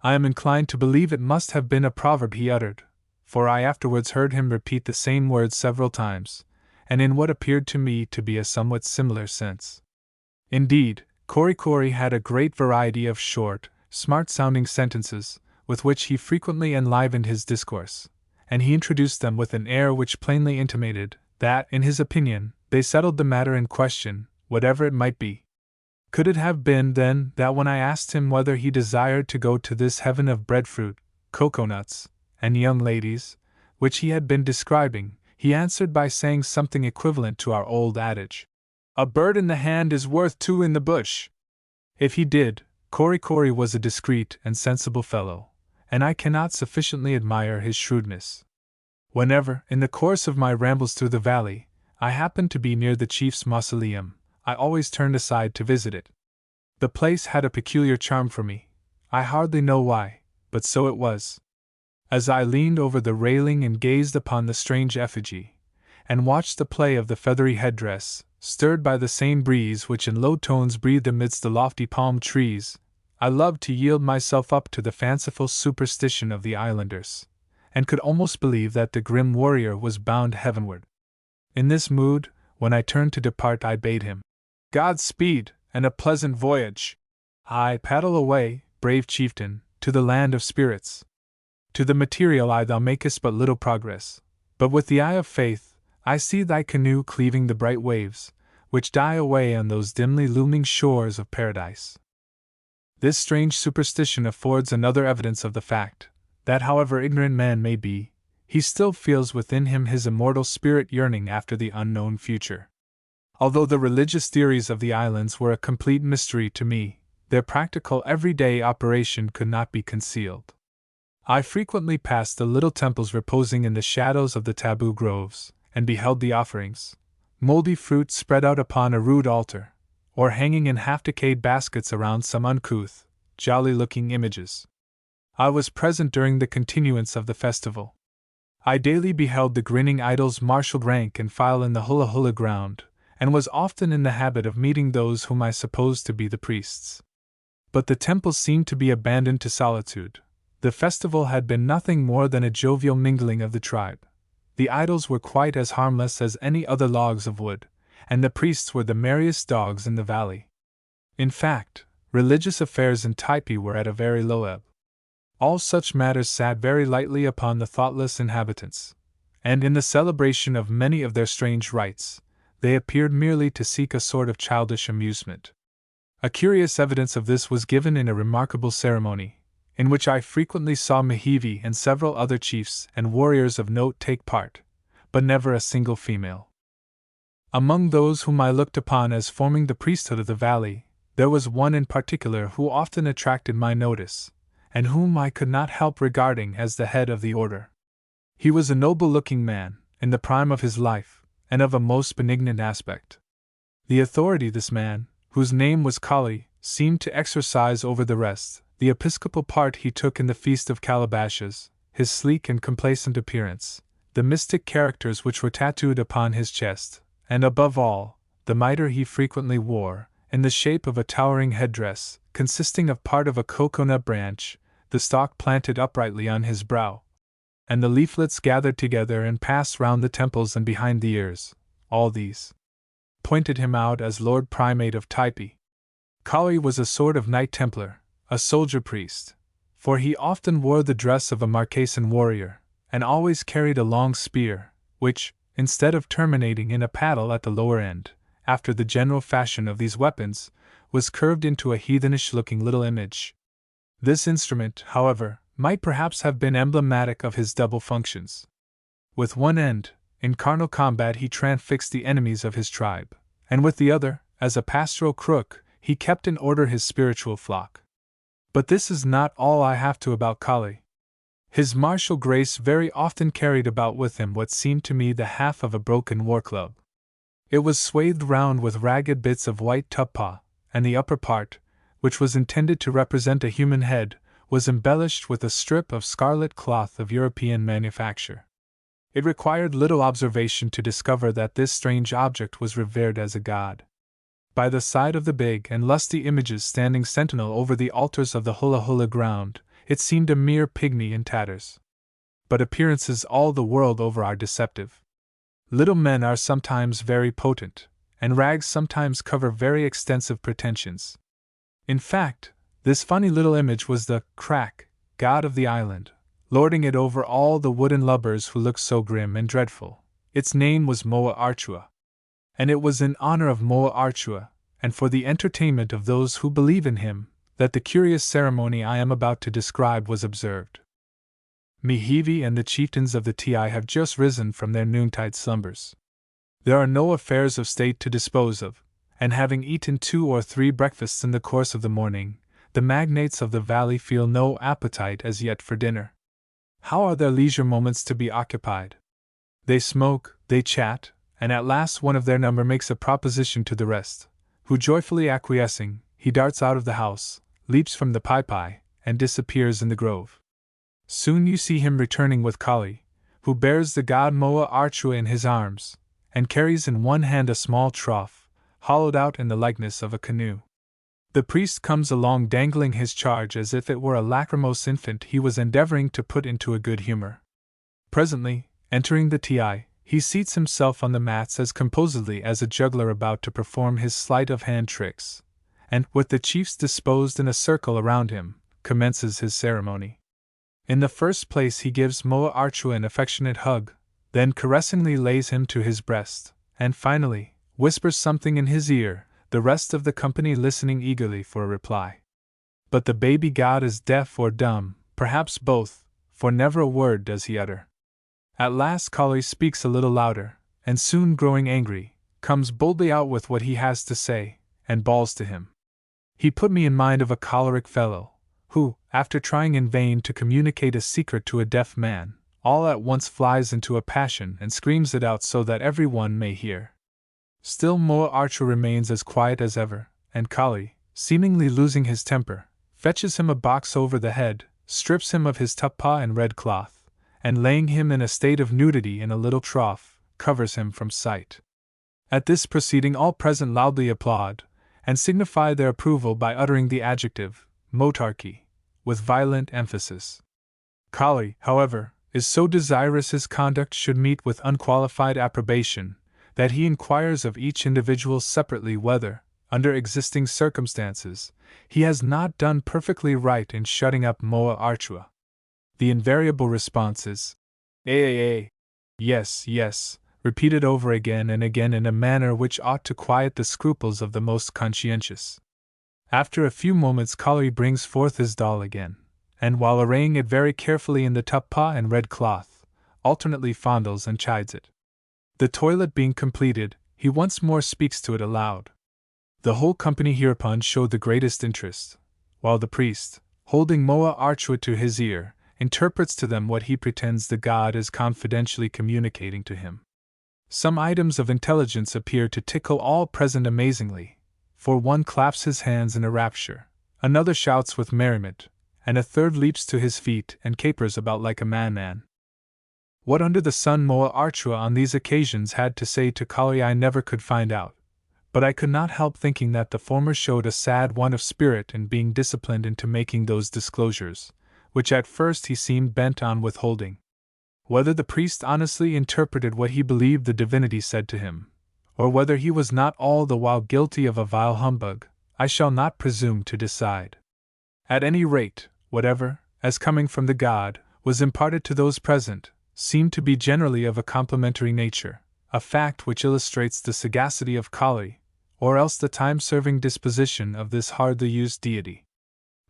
S2: I am inclined to believe it must have been a proverb he uttered, for I afterwards heard him repeat the same words several times, and in what appeared to me to be a somewhat similar sense. Indeed, Korikori had a great variety of short, smart-sounding sentences, with which he frequently enlivened his discourse, and he introduced them with an air which plainly intimated that, in his opinion, they settled the matter in question, whatever it might be. Could it have been, then, that when I asked him whether he desired to go to this heaven of breadfruit, coconuts, and young ladies, which he had been describing, he answered by saying something equivalent to our old adage, "A bird in the hand is worth 2 in the bush"? If he did, Korikori was a discreet and sensible fellow, and I cannot sufficiently admire his shrewdness. Whenever, in the course of my rambles through the valley, I happened to be near the chief's mausoleum, I always turned aside to visit it. The place had a peculiar charm for me. I hardly know why, but so it was. As I leaned over the railing and gazed upon the strange effigy, and watched the play of the feathery headdress, stirred by the same breeze which in low tones breathed amidst the lofty palm trees, I loved to yield myself up to the fanciful superstition of the islanders, and could almost believe that the grim warrior was bound heavenward. In this mood, when I turned to depart, I bade him Godspeed, and a pleasant voyage. I paddle away, brave chieftain, to the land of spirits. To the material eye thou makest but little progress, but with the eye of faith, I see thy canoe cleaving the bright waves, which die away on those dimly looming shores of paradise. This strange superstition affords another evidence of the fact that, however ignorant man may be, he still feels within him his immortal spirit yearning after the unknown future. Although the religious theories of the islands were a complete mystery to me, their practical everyday operation could not be concealed. I frequently passed the little temples reposing in the shadows of the taboo groves, and beheld the offerings, moldy fruit spread out upon a rude altar, or hanging in half-decayed baskets around some uncouth, jolly-looking images. I was present during the continuance of the festival. I daily beheld the grinning idols marshaled rank and file in the hula-hula ground, and was often in the habit of meeting those whom I supposed to be the priests. But the temples seemed to be abandoned to solitude. The festival had been nothing more than a jovial mingling of the tribe. The idols were quite as harmless as any other logs of wood, and the priests were the merriest dogs in the valley. In fact, religious affairs in Typee were at a very low ebb. All such matters sat very lightly upon the thoughtless inhabitants, and in the celebration of many of their strange rites, they appeared merely to seek a sort of childish amusement. A curious evidence of this was given in a remarkable ceremony, in which I frequently saw Mehevi and several other chiefs and warriors of note take part, but never a single female. Among those whom I looked upon as forming the priesthood of the valley, there was one in particular who often attracted my notice, and whom I could not help regarding as the head of the order. He was a noble-looking man, in the prime of his life, and of a most benignant aspect. The authority this man, whose name was Kali, seemed to exercise over the rest, the episcopal part he took in the Feast of Calabashes, his sleek and complacent appearance, the mystic characters which were tattooed upon his chest, and above all, the mitre he frequently wore, in the shape of a towering headdress, consisting of part of a cocoanut branch, the stalk planted uprightly on his brow, and the leaflets gathered together and passed round the temples and behind the ears. All these pointed him out as Lord Primate of Typee. Kali was a sort of Knight Templar, a soldier priest, for he often wore the dress of a Marquesan warrior, and always carried a long spear, which, instead of terminating in a paddle at the lower end, after the general fashion of these weapons, was curved into a heathenish-looking little image. This instrument, however, might perhaps have been emblematic of his double functions. With one end, in carnal combat he transfixed the enemies of his tribe, and with the other, as a pastoral crook, he kept in order his spiritual flock. But this is not all I have to about Kali. His martial grace very often carried about with him what seemed to me the half of a broken war-club. It was swathed round with ragged bits of white tupah, and the upper part, which was intended to represent a human head, was embellished with a strip of scarlet cloth of European manufacture. It required little observation to discover that this strange object was revered as a god. By the side of the big and lusty images standing sentinel over the altars of the hula-hula ground, it seemed a mere pygmy in tatters. But appearances all the world over are deceptive. Little men are sometimes very potent, and rags sometimes cover very extensive pretensions. In fact, this funny little image was the crack god of the island, lording it over all the wooden lubbers who looked so grim and dreadful. Its name was Moa Archua, and it was in honor of Moa Archua, and for the entertainment of those who believe in him, that the curious ceremony I am about to describe was observed. Mehevi and the chieftains of the Ti have just risen from their noontide slumbers. There are no affairs of state to dispose of, and having eaten 2 or 3 breakfasts in the course of the morning, the magnates of the valley feel no appetite as yet for dinner. How are their leisure moments to be occupied? They smoke, they chat, and at last one of their number makes a proposition to the rest, who joyfully acquiescing, he darts out of the house, leaps from the Typee, and disappears in the grove. Soon you see him returning with Kali, who bears the god Moa Archua in his arms, and carries in one hand a small trough, hollowed out in the likeness of a canoe. The priest comes along dangling his charge as if it were a lachrymose infant he was endeavoring to put into a good humor. Presently, entering the Ti, he seats himself on the mats as composedly as a juggler about to perform his sleight of hand tricks, and, with the chiefs disposed in a circle around him, commences his ceremony. In the first place he gives Moa Archua an affectionate hug, then caressingly lays him to his breast, and finally, whispers something in his ear, the rest of the company listening eagerly for a reply. But the baby god is deaf or dumb, perhaps both, for never a word does he utter. At last Kali speaks a little louder, and soon growing angry, comes boldly out with what he has to say, and bawls to him. He put me in mind of a choleric fellow, who, after trying in vain to communicate a secret to a deaf man, all at once flies into a passion and screams it out so that every one may hear. Still Moa Archua remains as quiet as ever, and Kali, seemingly losing his temper, fetches him a box over the head, strips him of his tuppa and red cloth, and laying him in a state of nudity in a little trough, covers him from sight. At this proceeding all present loudly applaud, and signify their approval by uttering the adjective, motarchy, with violent emphasis. Kali, however, is so desirous his conduct should meet with unqualified approbation, that he inquires of each individual separately whether, under existing circumstances, he has not done perfectly right in shutting up Moa Archua. The invariable response is, yes, yes, repeated over again and again in a manner which ought to quiet the scruples of the most conscientious. After a few moments Kali brings forth his doll again, and while arraying it very carefully in the tuppa and red cloth, alternately fondles and chides it. The toilet being completed, he once more speaks to it aloud. The whole company hereupon showed the greatest interest, while the priest, holding Moa Archua to his ear, interprets to them what he pretends the god is confidentially communicating to him. Some items of intelligence appear to tickle all present amazingly, for one claps his hands in a rapture, another shouts with merriment, and a third leaps to his feet and capers about like a madman. What under the sun Moa Archua on these occasions had to say to Kali I never could find out, but I could not help thinking that the former showed a sad want of spirit in being disciplined into making those disclosures, which at first he seemed bent on withholding. Whether the priest honestly interpreted what he believed the divinity said to him, or whether he was not all the while guilty of a vile humbug, I shall not presume to decide. At any rate, whatever, as coming from the god, was imparted to those present, seemed to be generally of a complimentary nature, a fact which illustrates the sagacity of Kali, or else the time-serving disposition of this hardly used deity.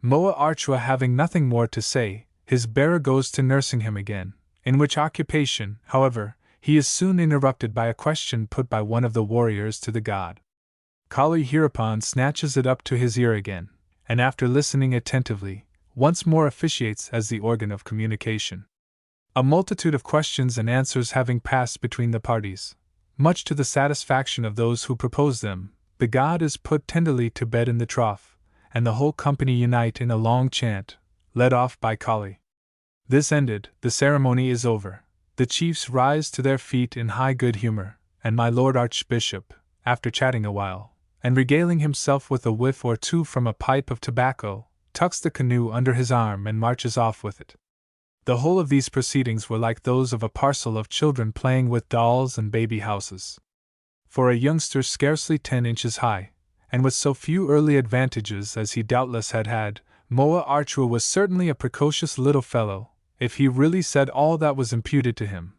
S2: Moa Archua having nothing more to say, his bearer goes to nursing him again, in which occupation, however, he is soon interrupted by a question put by one of the warriors to the god. Kali hereupon snatches it up to his ear again, and after listening attentively, once more officiates as the organ of communication. A multitude of questions and answers having passed between the parties, much to the satisfaction of those who proposed them, the god is put tenderly to bed in the trough, and the whole company unite in a long chant, led off by Kali. This ended, the ceremony is over, the chiefs rise to their feet in high good humor, and my lord Archbishop, after chatting a while, and regaling himself with a whiff or two from a pipe of tobacco, tucks the canoe under his arm and marches off with it. The whole of these proceedings were like those of a parcel of children playing with dolls and baby houses. For a youngster scarcely 10 inches high, and with so few early advantages as he doubtless had had, Moa Archua was certainly a precocious little fellow, if he really said all that was imputed to him.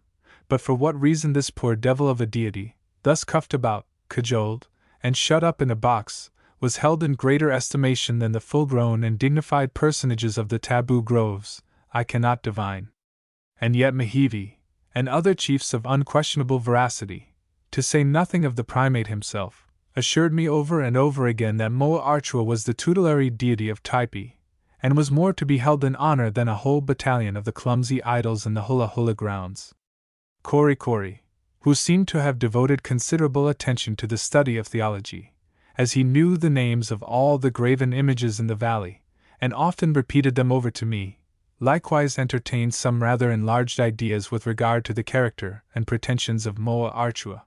S2: But for what reason this poor devil of a deity, thus cuffed about, cajoled, and shut up in a box, was held in greater estimation than the full-grown and dignified personages of the taboo groves, I cannot divine. And yet Mahivi, and other chiefs of unquestionable veracity, to say nothing of the primate himself, assured me over and over again that Moa Archua was the tutelary deity of Typee, and was more to be held in honor than a whole battalion of the clumsy idols in the hula-hula grounds. Kori, who seemed to have devoted considerable attention to the study of theology, as he knew the names of all the graven images in the valley, and often repeated them over to me, likewise entertained some rather enlarged ideas with regard to the character and pretensions of Moa Archua.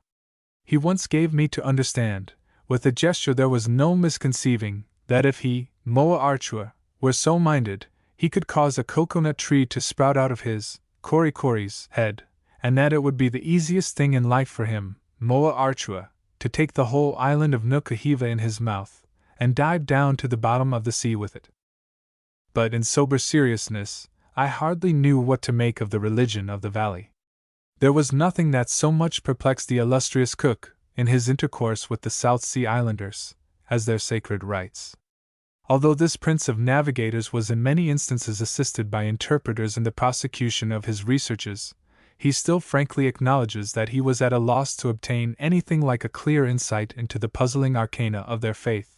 S2: He once gave me to understand, with a gesture there was no misconceiving, that if he, Moa Archua, were so minded, he could cause a coconut tree to sprout out of his, Korikori's, head, and that it would be the easiest thing in life for him, Moa Archua, to take the whole island of Nukahiva in his mouth, and dive down to the bottom of the sea with it. But in sober seriousness, I hardly knew what to make of the religion of the valley. There was nothing that so much perplexed the illustrious Cook, in his intercourse with the South Sea Islanders, as their sacred rites. Although this prince of navigators was in many instances assisted by interpreters in the prosecution of his researches, he still frankly acknowledges that he was at a loss to obtain anything like a clear insight into the puzzling arcana of their faith.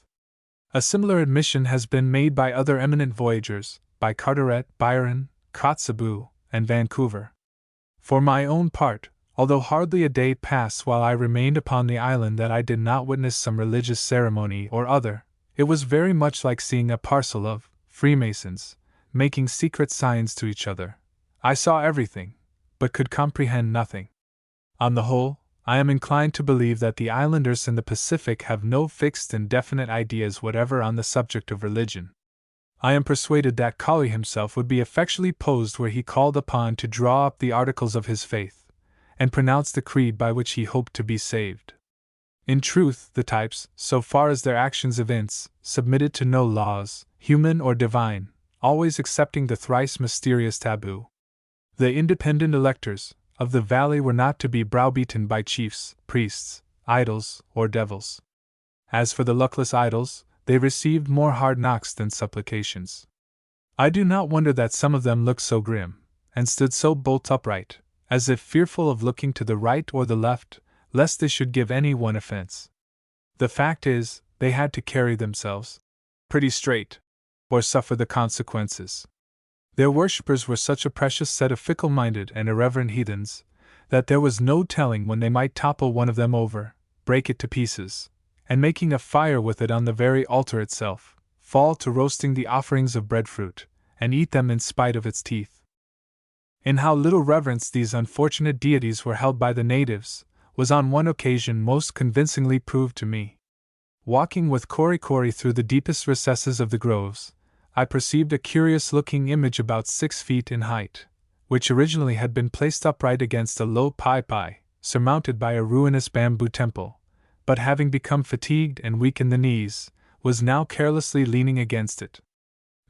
S2: A similar admission has been made by other eminent voyagers, by Carteret, Byron, Kotzebue, and Vancouver. For my own part, although hardly a day passed while I remained upon the island that I did not witness some religious ceremony or other, it was very much like seeing a parcel of Freemasons making secret signs to each other. I saw everything, but could comprehend nothing. On the whole, I am inclined to believe that the islanders in the Pacific have no fixed and definite ideas whatever on the subject of religion. I am persuaded that Kali himself would be effectually posed were he called upon to draw up the articles of his faith, and pronounce the creed by which he hoped to be saved. In truth, the types, so far as their actions evince, submitted to no laws, human or divine, always accepting the thrice mysterious taboo. The independent electors of the valley were not to be browbeaten by chiefs, priests, idols, or devils. As for the luckless idols, they received more hard knocks than supplications. I do not wonder that some of them looked so grim, and stood so bolt upright, as if fearful of looking to the right or the left, lest they should give any one offense. The fact is, they had to carry themselves pretty straight, or suffer the consequences. Their worshippers were such a precious set of fickle-minded and irreverent heathens, that there was no telling when they might topple one of them over, break it to pieces, and making a fire with it on the very altar itself, fall to roasting the offerings of breadfruit, and eat them in spite of its teeth. In how little reverence these unfortunate deities were held by the natives, was on one occasion most convincingly proved to me. Walking with Korikori through the deepest recesses of the groves, I perceived a curious-looking image about 6 feet in height, which originally had been placed upright against a low Typee, surmounted by a ruinous bamboo temple, but having become fatigued and weak in the knees, was now carelessly leaning against it.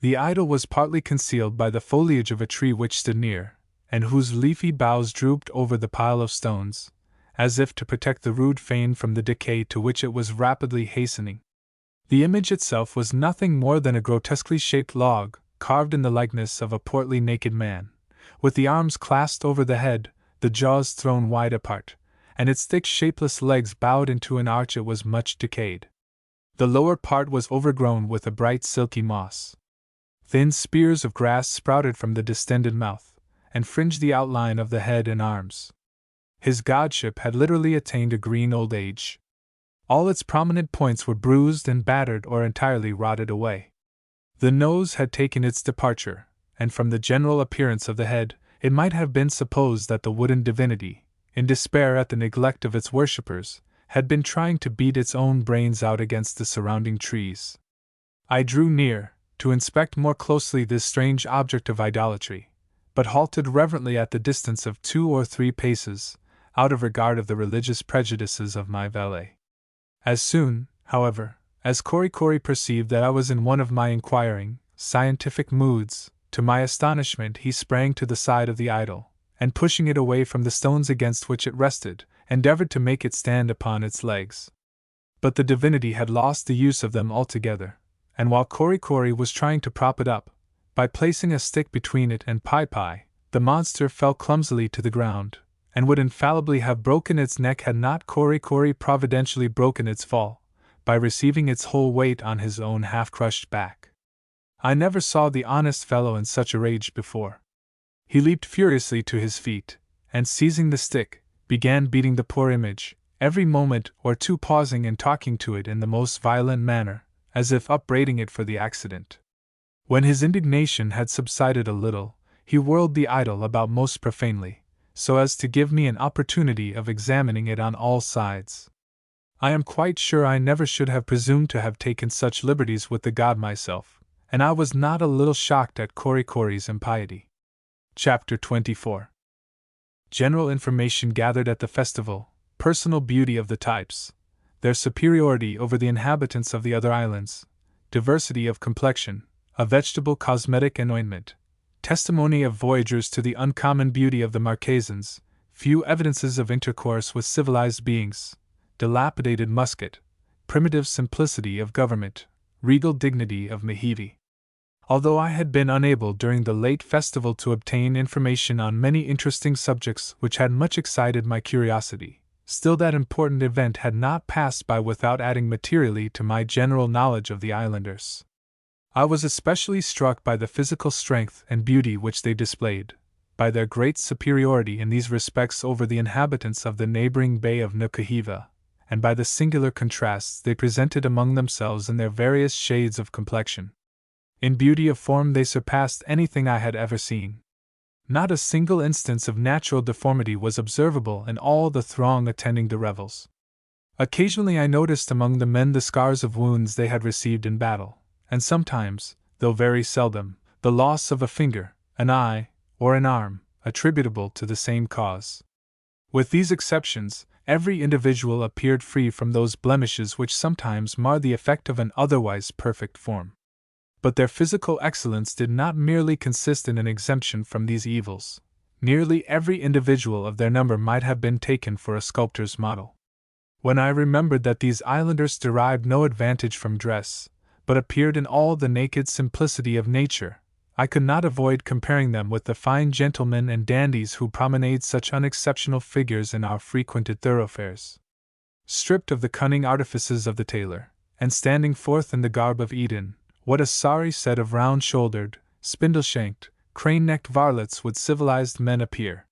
S2: The idol was partly concealed by the foliage of a tree which stood near, and whose leafy boughs drooped over the pile of stones, as if to protect the rude fane from the decay to which it was rapidly hastening. The image itself was nothing more than a grotesquely shaped log, carved in the likeness of a portly naked man, with the arms clasped over the head, the jaws thrown wide apart, and its thick shapeless legs bowed into an arch. It was much decayed. The lower part was overgrown with a bright silky moss. Thin spears of grass sprouted from the distended mouth, and fringed the outline of the head and arms. His godship had literally attained a green old age. All its prominent points were bruised and battered or entirely rotted away. The nose had taken its departure, and from the general appearance of the head, it might have been supposed that the wooden divinity, in despair at the neglect of its worshippers, had been trying to beat its own brains out against the surrounding trees. I drew near, to inspect more closely this strange object of idolatry, but halted reverently at the distance of 2 or 3 paces, out of regard of the religious prejudices of my valet. As soon, however, as Korikori perceived that I was in one of my inquiring, scientific moods, to my astonishment he sprang to the side of the idol, and pushing it away from the stones against which it rested, endeavored to make it stand upon its legs. But the divinity had lost the use of them altogether, and while Korikori was trying to prop it up, by placing a stick between it and Typee, the monster fell clumsily to the ground, and would infallibly have broken its neck had not Korikori providentially broken its fall, by receiving its whole weight on his own half-crushed back. I never saw the honest fellow in such a rage before. He leaped furiously to his feet, and seizing the stick, began beating the poor image, every moment or two pausing and talking to it in the most violent manner, as if upbraiding it for the accident. When his indignation had subsided a little, he whirled the idol about most profanely, so as to give me an opportunity of examining it on all sides. I am quite sure I never should have presumed to have taken such liberties with the god myself, and I was not a little shocked at Korikori's impiety. Chapter 24. General information gathered at the festival, personal beauty of the types, their superiority over the inhabitants of the other islands, diversity of complexion, a vegetable cosmetic and ointment, testimony of voyagers to the uncommon beauty of the Marquesans, few evidences of intercourse with civilized beings, dilapidated musket, primitive simplicity of government, regal dignity of Mehivi. Although I had been unable during the late festival to obtain information on many interesting subjects which had much excited my curiosity, still that important event had not passed by without adding materially to my general knowledge of the islanders. I was especially struck by the physical strength and beauty which they displayed, by their great superiority in these respects over the inhabitants of the neighboring bay of Nukuhiva, and by the singular contrasts they presented among themselves in their various shades of complexion. In beauty of form they surpassed anything I had ever seen. Not a single instance of natural deformity was observable in all the throng attending the revels. Occasionally I noticed among the men the scars of wounds they had received in battle, and sometimes, though very seldom, the loss of a finger, an eye, or an arm, attributable to the same cause. With these exceptions, every individual appeared free from those blemishes which sometimes mar the effect of an otherwise perfect form. But their physical excellence did not merely consist in an exemption from these evils. Nearly every individual of their number might have been taken for a sculptor's model. When I remembered that these islanders derived no advantage from dress, but appeared in all the naked simplicity of nature, I could not avoid comparing them with the fine gentlemen and dandies who promenade such unexceptional figures in our frequented thoroughfares. Stripped of the cunning artifices of the tailor, and standing forth in the garb of Eden, what a sorry set of round-shouldered, spindle-shanked, crane-necked varlets would civilized men appear!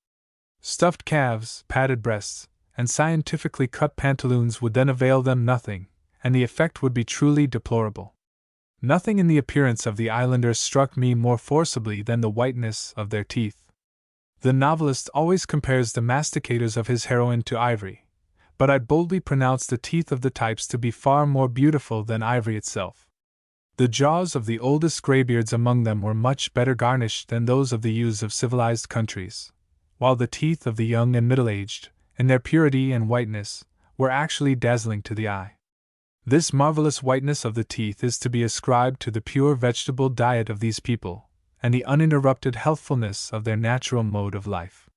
S2: Stuffed calves, padded breasts, and scientifically cut pantaloons would then avail them nothing, and the effect would be truly deplorable. Nothing in the appearance of the islanders struck me more forcibly than the whiteness of their teeth. The novelist always compares the masticators of his heroine to ivory, but I boldly pronounce the teeth of the types to be far more beautiful than ivory itself. The jaws of the oldest graybeards among them were much better garnished than those of the youths of civilized countries, while the teeth of the young and middle-aged, in their purity and whiteness, were actually dazzling to the eye. This marvelous whiteness of the teeth is to be ascribed to the pure vegetable diet of these people, and the uninterrupted healthfulness of their natural mode of life.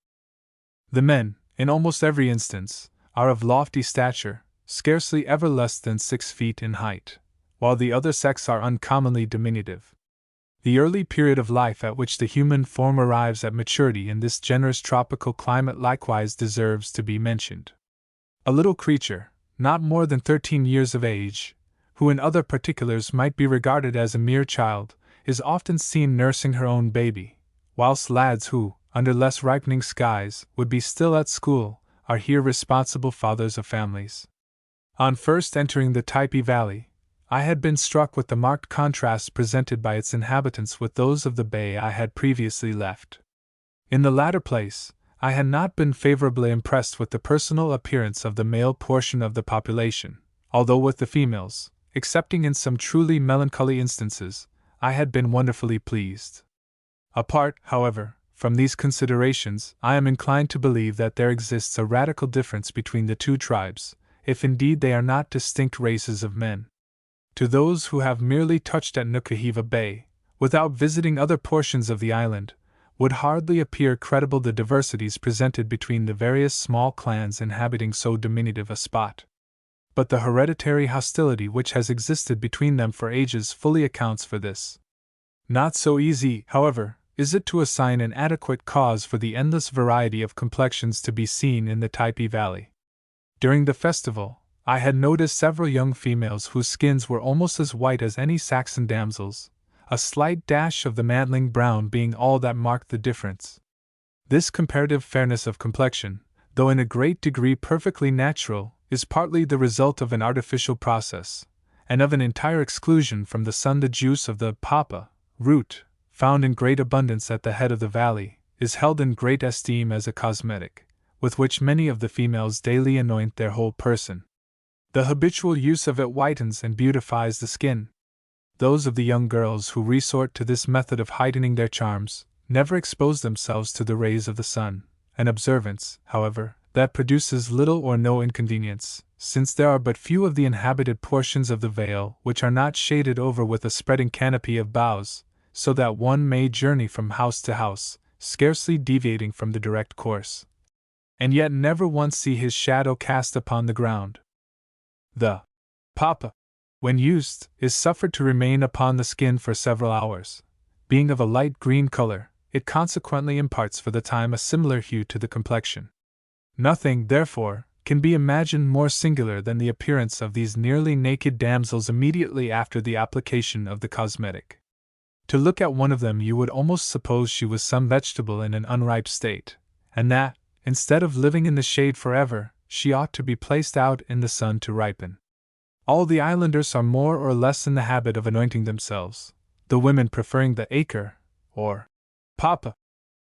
S2: The men, in almost every instance, are of lofty stature, scarcely ever less than 6 feet in height, while the other sex are uncommonly diminutive. The early period of life at which the human form arrives at maturity in this generous tropical climate likewise deserves to be mentioned. A little creature, not more than 13 years of age, who in other particulars might be regarded as a mere child, is often seen nursing her own baby, whilst lads who, under less ripening skies, would be still at school, are here responsible fathers of families. On first entering the Typee Valley, I had been struck with the marked contrasts presented by its inhabitants with those of the bay I had previously left. In the latter place, I had not been favorably impressed with the personal appearance of the male portion of the population, although with the females, excepting in some truly melancholy instances, I had been wonderfully pleased. Apart, however, from these considerations, I am inclined to believe that there exists a radical difference between the two tribes, if indeed they are not distinct races of men. To those who have merely touched at Nukuhiva Bay, without visiting other portions of the island, would hardly appear credible the diversities presented between the various small clans inhabiting so diminutive a spot. But the hereditary hostility which has existed between them for ages fully accounts for this. Not so easy, however, is it to assign an adequate cause for the endless variety of complexions to be seen in the Typee Valley. During the festival, I had noticed several young females whose skins were almost as white as any Saxon damsels, a slight dash of the mantling brown being all that marked the difference. This comparative fairness of complexion, though in a great degree perfectly natural, is partly the result of an artificial process, and of an entire exclusion from the sun. The juice of the papa root, found in great abundance at the head of the valley, is held in great esteem as a cosmetic, with which many of the females daily anoint their whole person. The habitual use of it whitens and beautifies the skin. Those of the young girls who resort to this method of heightening their charms never expose themselves to the rays of the sun, an observance, however, that produces little or no inconvenience, since there are but few of the inhabited portions of the vale which are not shaded over with a spreading canopy of boughs, so that one may journey from house to house, scarcely deviating from the direct course, and yet never once see his shadow cast upon the ground. The papa, when used, is suffered to remain upon the skin for several hours. Being of a light green color, it consequently imparts for the time a similar hue to the complexion. Nothing, therefore, can be imagined more singular than the appearance of these nearly naked damsels immediately after the application of the cosmetic. To look at one of them you would almost suppose she was some vegetable in an unripe state, and that, instead of living in the shade forever, she ought to be placed out in the sun to ripen. All the islanders are more or less in the habit of anointing themselves, the women preferring the acre, or papa,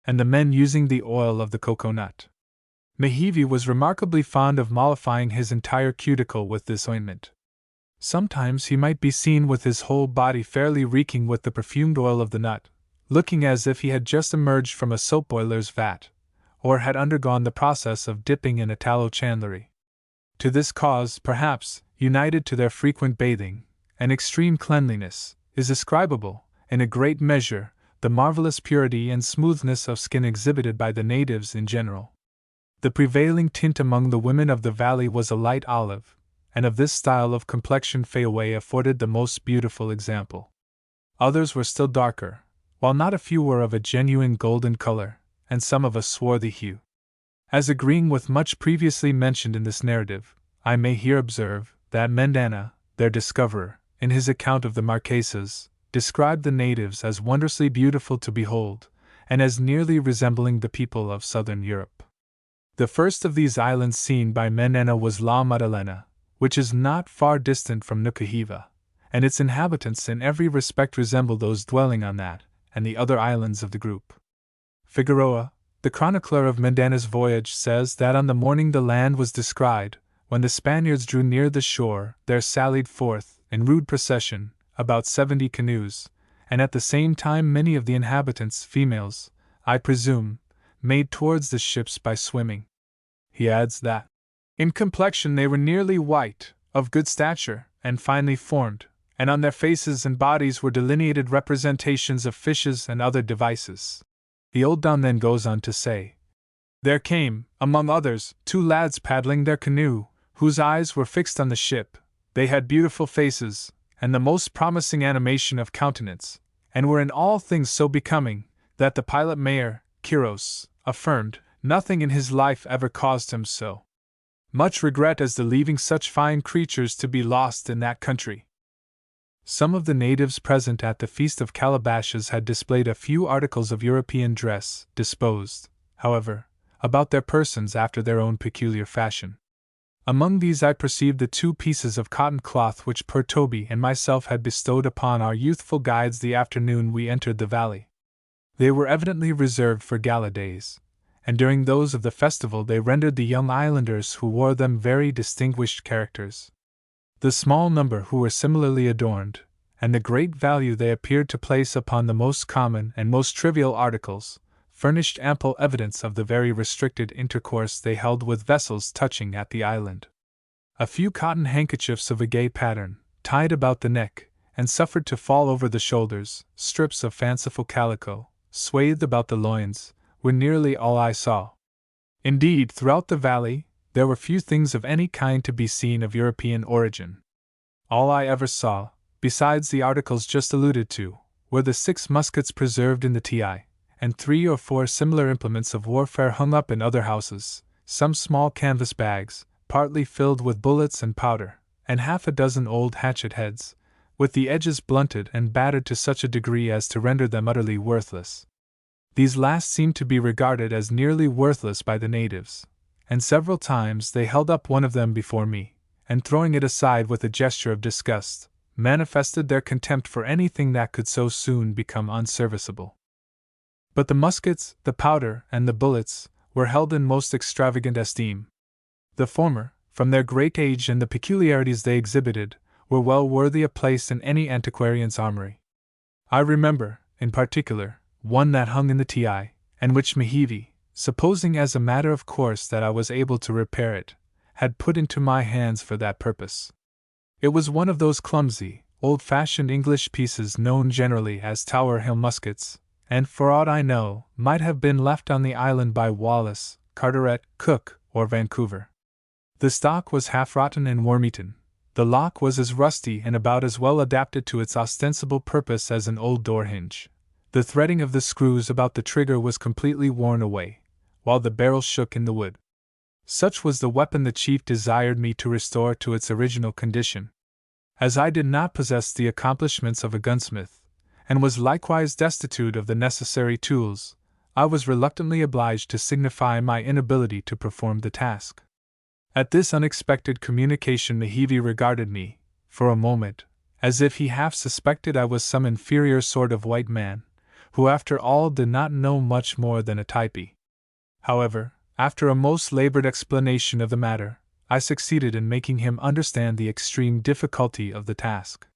S2: and the men using the oil of the cocoa-nut. Mehevi was remarkably fond of mollifying his entire cuticle with this ointment. Sometimes he might be seen with his whole body fairly reeking with the perfumed oil of the nut, looking as if he had just emerged from a soap boiler's vat, or had undergone the process of dipping in a tallow chandlery. To this cause, perhaps, united to their frequent bathing, and extreme cleanliness, is ascribable, in a great measure, the marvelous purity and smoothness of skin exhibited by the natives in general. The prevailing tint among the women of the valley was a light olive, and of this style of complexion Fayaway afforded the most beautiful example. Others were still darker, while not a few were of a genuine golden color, and some of a swarthy hue. As agreeing with much previously mentioned in this narrative, I may here observe that Mendana, their discoverer, in his account of the Marquesas, described the natives as wondrously beautiful to behold, and as nearly resembling the people of southern Europe. The first of these islands seen by Mendana was La Maddalena, which is not far distant from Nukuhiva, and its inhabitants in every respect resemble those dwelling on that and the other islands of the group. Figueroa, the chronicler of Mendana's voyage, says that on the morning the land was descried, when the Spaniards drew near the shore, there sallied forth, in rude procession, about 70 canoes, and at the same time many of the inhabitants, females, I presume, made towards the ships by swimming. He adds that, in complexion they were nearly white, of good stature, and finely formed, and on their faces and bodies were delineated representations of fishes and other devices. The old Don then goes on to say, there came, among others, 2 lads paddling their canoe, whose eyes were fixed on the ship. They had beautiful faces, and the most promising animation of countenance, and were in all things so becoming, that the pilot Mayor, Quiros, affirmed, nothing in his life ever caused him so much regret as the leaving such fine creatures to be lost in that country. Some of the natives present at the Feast of Calabashes had displayed a few articles of European dress, disposed, however, about their persons after their own peculiar fashion. Among these I perceived the 2 pieces of cotton cloth which Toby and myself had bestowed upon our youthful guides the afternoon we entered the valley. They were evidently reserved for gala days, and during those of the festival they rendered the young islanders who wore them very distinguished characters. The small number who were similarly adorned, and the great value they appeared to place upon the most common and most trivial articles, furnished ample evidence of the very restricted intercourse they held with vessels touching at the island. A few cotton handkerchiefs of a gay pattern, tied about the neck, and suffered to fall over the shoulders, strips of fanciful calico, swathed about the loins, were nearly all I saw. Indeed, throughout the valley, there were few things of any kind to be seen of European origin. All I ever saw, besides the articles just alluded to, were the 6 muskets preserved in the Typee, and 3 or 4 similar implements of warfare hung up in other houses, some small canvas bags, partly filled with bullets and powder, and half a dozen old hatchet heads, with the edges blunted and battered to such a degree as to render them utterly worthless. These last seemed to be regarded as nearly worthless by the natives, and several times they held up one of them before me, and throwing it aside with a gesture of disgust, manifested their contempt for anything that could so soon become unserviceable. But the muskets, the powder, and the bullets were held in most extravagant esteem. The former, from their great age and the peculiarities they exhibited, were well worthy a place in any antiquarian's armory. I remember, in particular, one that hung in the Typee, and which Mehevi, supposing as a matter of course that I was able to repair it, had put into my hands for that purpose. It was one of those clumsy, old-fashioned English pieces known generally as Tower Hill muskets, and for aught I know, might have been left on the island by Wallace, Carteret, Cook, or Vancouver. The stock was half-rotten and worm-eaten. The lock was as rusty and about as well adapted to its ostensible purpose as an old door hinge. The threading of the screws about the trigger was completely worn away, while the barrel shook in the wood. Such was the weapon the chief desired me to restore to its original condition. As I did not possess the accomplishments of a gunsmith, and was likewise destitute of the necessary tools, I was reluctantly obliged to signify my inability to perform the task. At this unexpected communication Mehevi regarded me, for a moment, as if he half suspected I was some inferior sort of white man, who after all did not know much more than a Typee. However, after a most labored explanation of the matter, I succeeded in making him understand the extreme difficulty of the task.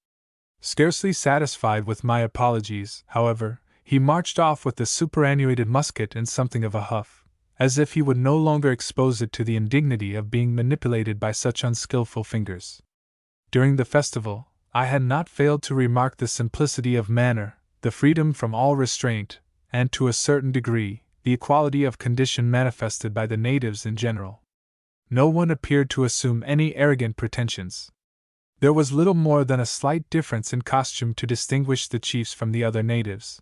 S2: Scarcely satisfied with my apologies, however, he marched off with the superannuated musket in something of a huff, as if he would no longer expose it to the indignity of being manipulated by such unskillful fingers. During the festival, I had not failed to remark the simplicity of manner, the freedom from all restraint, and to a certain degree, the equality of condition manifested by the natives in general. No one appeared to assume any arrogant pretensions. There was little more than a slight difference in costume to distinguish the chiefs from the other natives.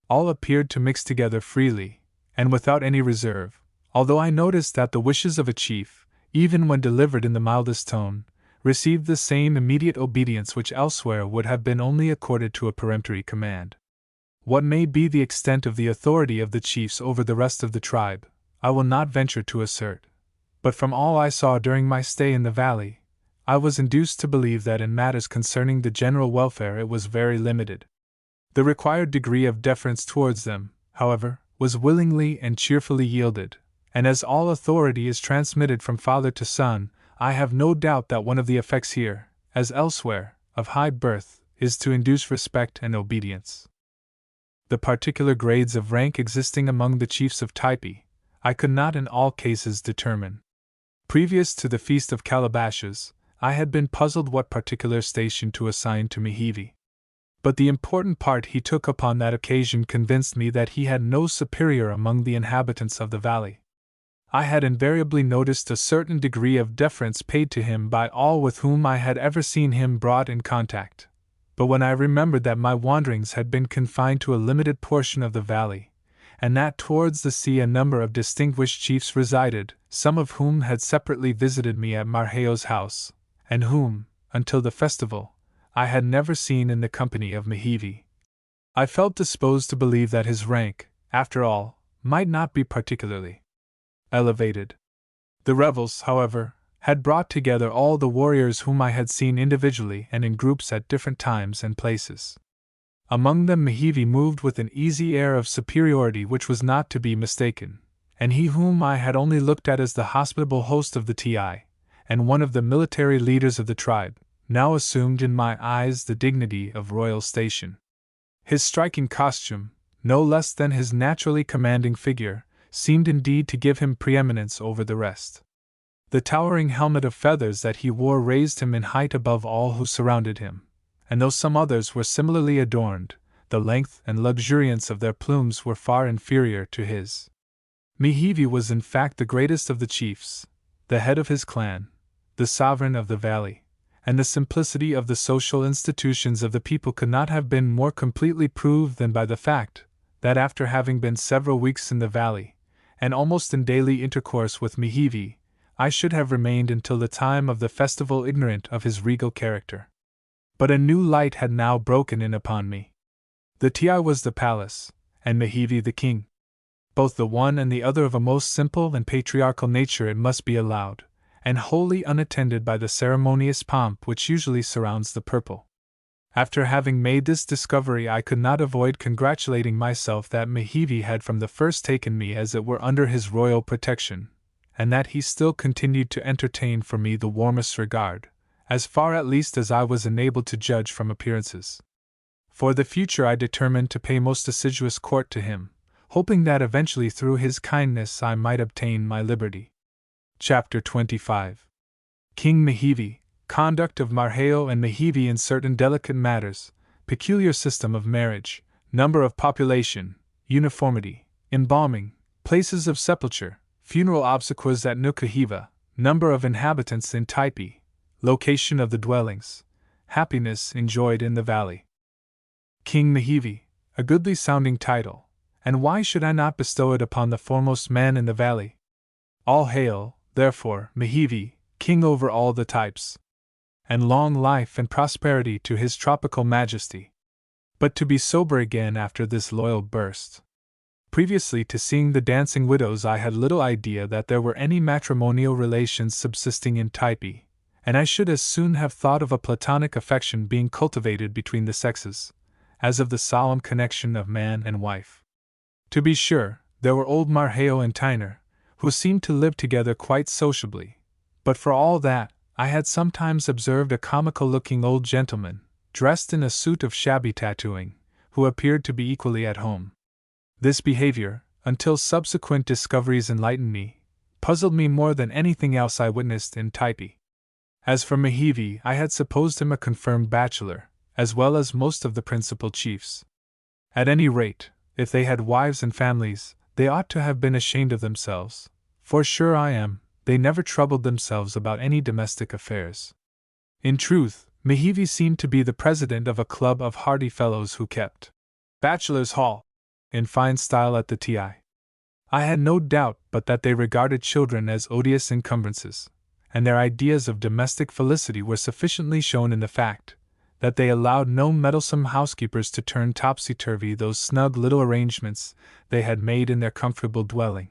S2: All appeared to mix together freely, and without any reserve, although I noticed that the wishes of a chief, even when delivered in the mildest tone, received the same immediate obedience which elsewhere would have been only accorded to a peremptory command. What may be the extent of the authority of the chiefs over the rest of the tribe, I will not venture to assert, but from all I saw during my stay in the valley, I was induced to believe that in matters concerning the general welfare it was very limited. The required degree of deference towards them, however, was willingly and cheerfully yielded, and as all authority is transmitted from father to son, I have no doubt that one of the effects here, as elsewhere, of high birth, is to induce respect and obedience. The particular grades of rank existing among the chiefs of Typee, I could not in all cases determine. Previous to the Feast of Calabashes, I had been puzzled what particular station to assign to Mehevi. But the important part he took upon that occasion convinced me that he had no superior among the inhabitants of the valley. I had invariably noticed a certain degree of deference paid to him by all with whom I had ever seen him brought in contact, but when I remembered that my wanderings had been confined to a limited portion of the valley, and that towards the sea a number of distinguished chiefs resided, some of whom had separately visited me at Marheyo's house, and whom, until the festival, I had never seen in the company of Mehevi, I felt disposed to believe that his rank, after all, might not be particularly elevated. The revels, however, had brought together all the warriors whom I had seen individually and in groups at different times and places. Among them Mehevi moved with an easy air of superiority which was not to be mistaken, and he whom I had only looked at as the hospitable host of the Typee, and one of the military leaders of the tribe, now assumed in my eyes the dignity of royal station. His striking costume, no less than his naturally commanding figure, seemed indeed to give him preeminence over the rest. The towering helmet of feathers that he wore raised him in height above all who surrounded him, and though some others were similarly adorned, the length and luxuriance of their plumes were far inferior to his. Mehevi was in fact the greatest of the chiefs, the head of his clan, the sovereign of the valley, and the simplicity of the social institutions of the people could not have been more completely proved than by the fact that after having been several weeks in the valley, and almost in daily intercourse with Mehevi, I should have remained until the time of the festival ignorant of his regal character. But a new light had now broken in upon me. The Typee was the palace, and Mehevi the king. both the one and the other of a most simple and patriarchal nature, it must be allowed, and wholly unattended by the ceremonious pomp which usually surrounds the purple. After having made this discovery, I could not avoid congratulating myself that Mehevi had from the first taken me as it were under his royal protection, and that he still continued to entertain for me the warmest regard, as far at least as I was enabled to judge from appearances. For the future I determined to pay most assiduous court to him, hoping that eventually through his kindness I might obtain my liberty. Chapter 25. King Mehevi, Conduct of Marheo and Mehevi in certain delicate matters, Peculiar system of marriage, Number of population, Uniformity, Embalming, Places of sepulture, Funeral obsequies at Nukahiva, Number of inhabitants in Typee, Location of the dwellings, Happiness enjoyed in the valley. King Mehevi, a goodly sounding title, and why should I not bestow it upon the foremost man in the valley? All hail, therefore, Mehevi, king over all the types. And long life and prosperity to his tropical majesty. But to be sober again after this loyal burst. Previously to seeing the dancing widows, I had little idea that there were any matrimonial relations subsisting in Typee, and I should as soon have thought of a platonic affection being cultivated between the sexes, as of the solemn connection of man and wife. To be sure, there were old Marheo and Tyner, who seemed to live together quite sociably, but for all that, I had sometimes observed a comical-looking old gentleman, dressed in a suit of shabby tattooing, who appeared to be equally at home. This behavior, until subsequent discoveries enlightened me, puzzled me more than anything else I witnessed in Typee. As for Mehevi, I had supposed him a confirmed bachelor, as well as most of the principal chiefs. At any rate, if they had wives and families, they ought to have been ashamed of themselves, for sure I am, they never troubled themselves about any domestic affairs. In truth, Mehevi seemed to be the president of a club of hardy fellows who kept bachelor's hall in fine style at the Ti. I had no doubt but that they regarded children as odious encumbrances, and their ideas of domestic felicity were sufficiently shown in the fact that they allowed no meddlesome housekeepers to turn topsy-turvy those snug little arrangements they had made in their comfortable dwelling.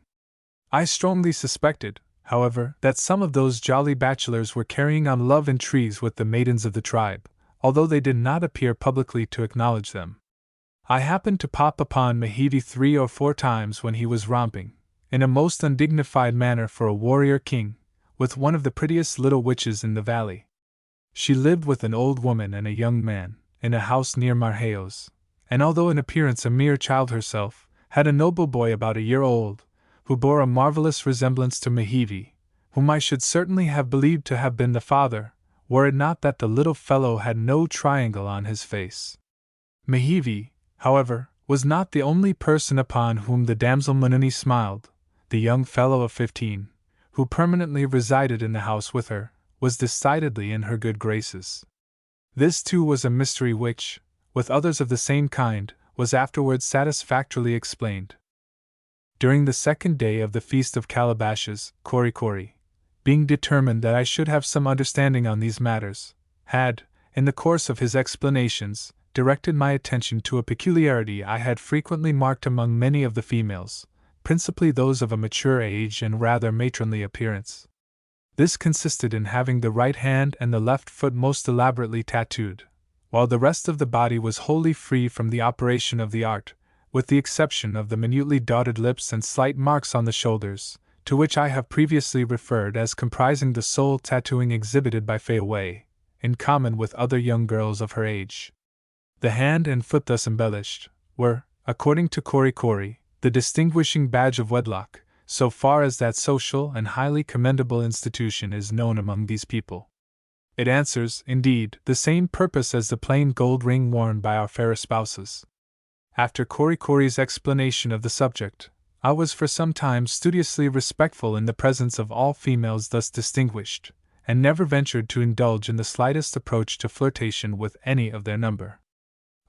S2: I strongly suspected, however, that some of those jolly bachelors were carrying on love intrigues with the maidens of the tribe, although they did not appear publicly to acknowledge them. I happened to pop upon Mehevi 3 or 4 times when he was romping, in a most undignified manner for a warrior king, with one of the prettiest little witches in the valley. She lived with an old woman and a young man, in a house near Marheo's, and although in appearance a mere child herself, had a noble boy about a year old, who bore a marvelous resemblance to Mehevi, whom I should certainly have believed to have been the father, were it not that the little fellow had no triangle on his face. Mehevi, however, was not the only person upon whom the damsel Manuni smiled. The young fellow of 15, who permanently resided in the house with her, was decidedly in her good graces. This too was a mystery which, with others of the same kind, was afterwards satisfactorily explained. During the second day of the Feast of Calabashes, Korikori, being determined that I should have some understanding on these matters, had, in the course of his explanations, directed my attention to a peculiarity I had frequently marked among many of the females, principally those of a mature age and rather matronly appearance. This consisted in having the right hand and the left foot most elaborately tattooed, while the rest of the body was wholly free from the operation of the art, with the exception of the minutely dotted lips and slight marks on the shoulders, to which I have previously referred as comprising the sole tattooing exhibited by Fayaway, in common with other young girls of her age. The hand and foot thus embellished were, according to Korikori, the distinguishing badge of wedlock, so far as that social and highly commendable institution is known among these people. It answers, indeed, the same purpose as the plain gold ring worn by our fair spouses. After Korikori's explanation of the subject, I was for some time studiously respectful in the presence of all females thus distinguished, and never ventured to indulge in the slightest approach to flirtation with any of their number.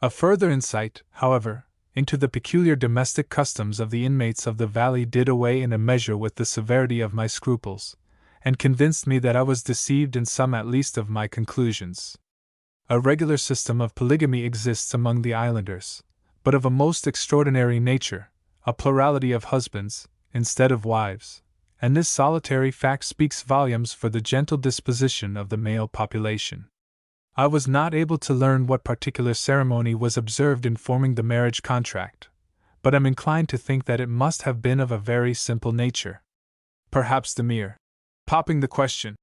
S2: A further insight, however, into the peculiar domestic customs of the inmates of the valley did away in a measure with the severity of my scruples, and convinced me that I was deceived in some at least of my conclusions. A regular system of polygamy exists among the islanders, but of a most extraordinary nature, a plurality of husbands, instead of wives, and this solitary fact speaks volumes for the gentle disposition of the male population. I was not able to learn what particular ceremony was observed in forming the marriage contract, but am inclined to think that it must have been of a very simple nature. Perhaps the mere popping the question,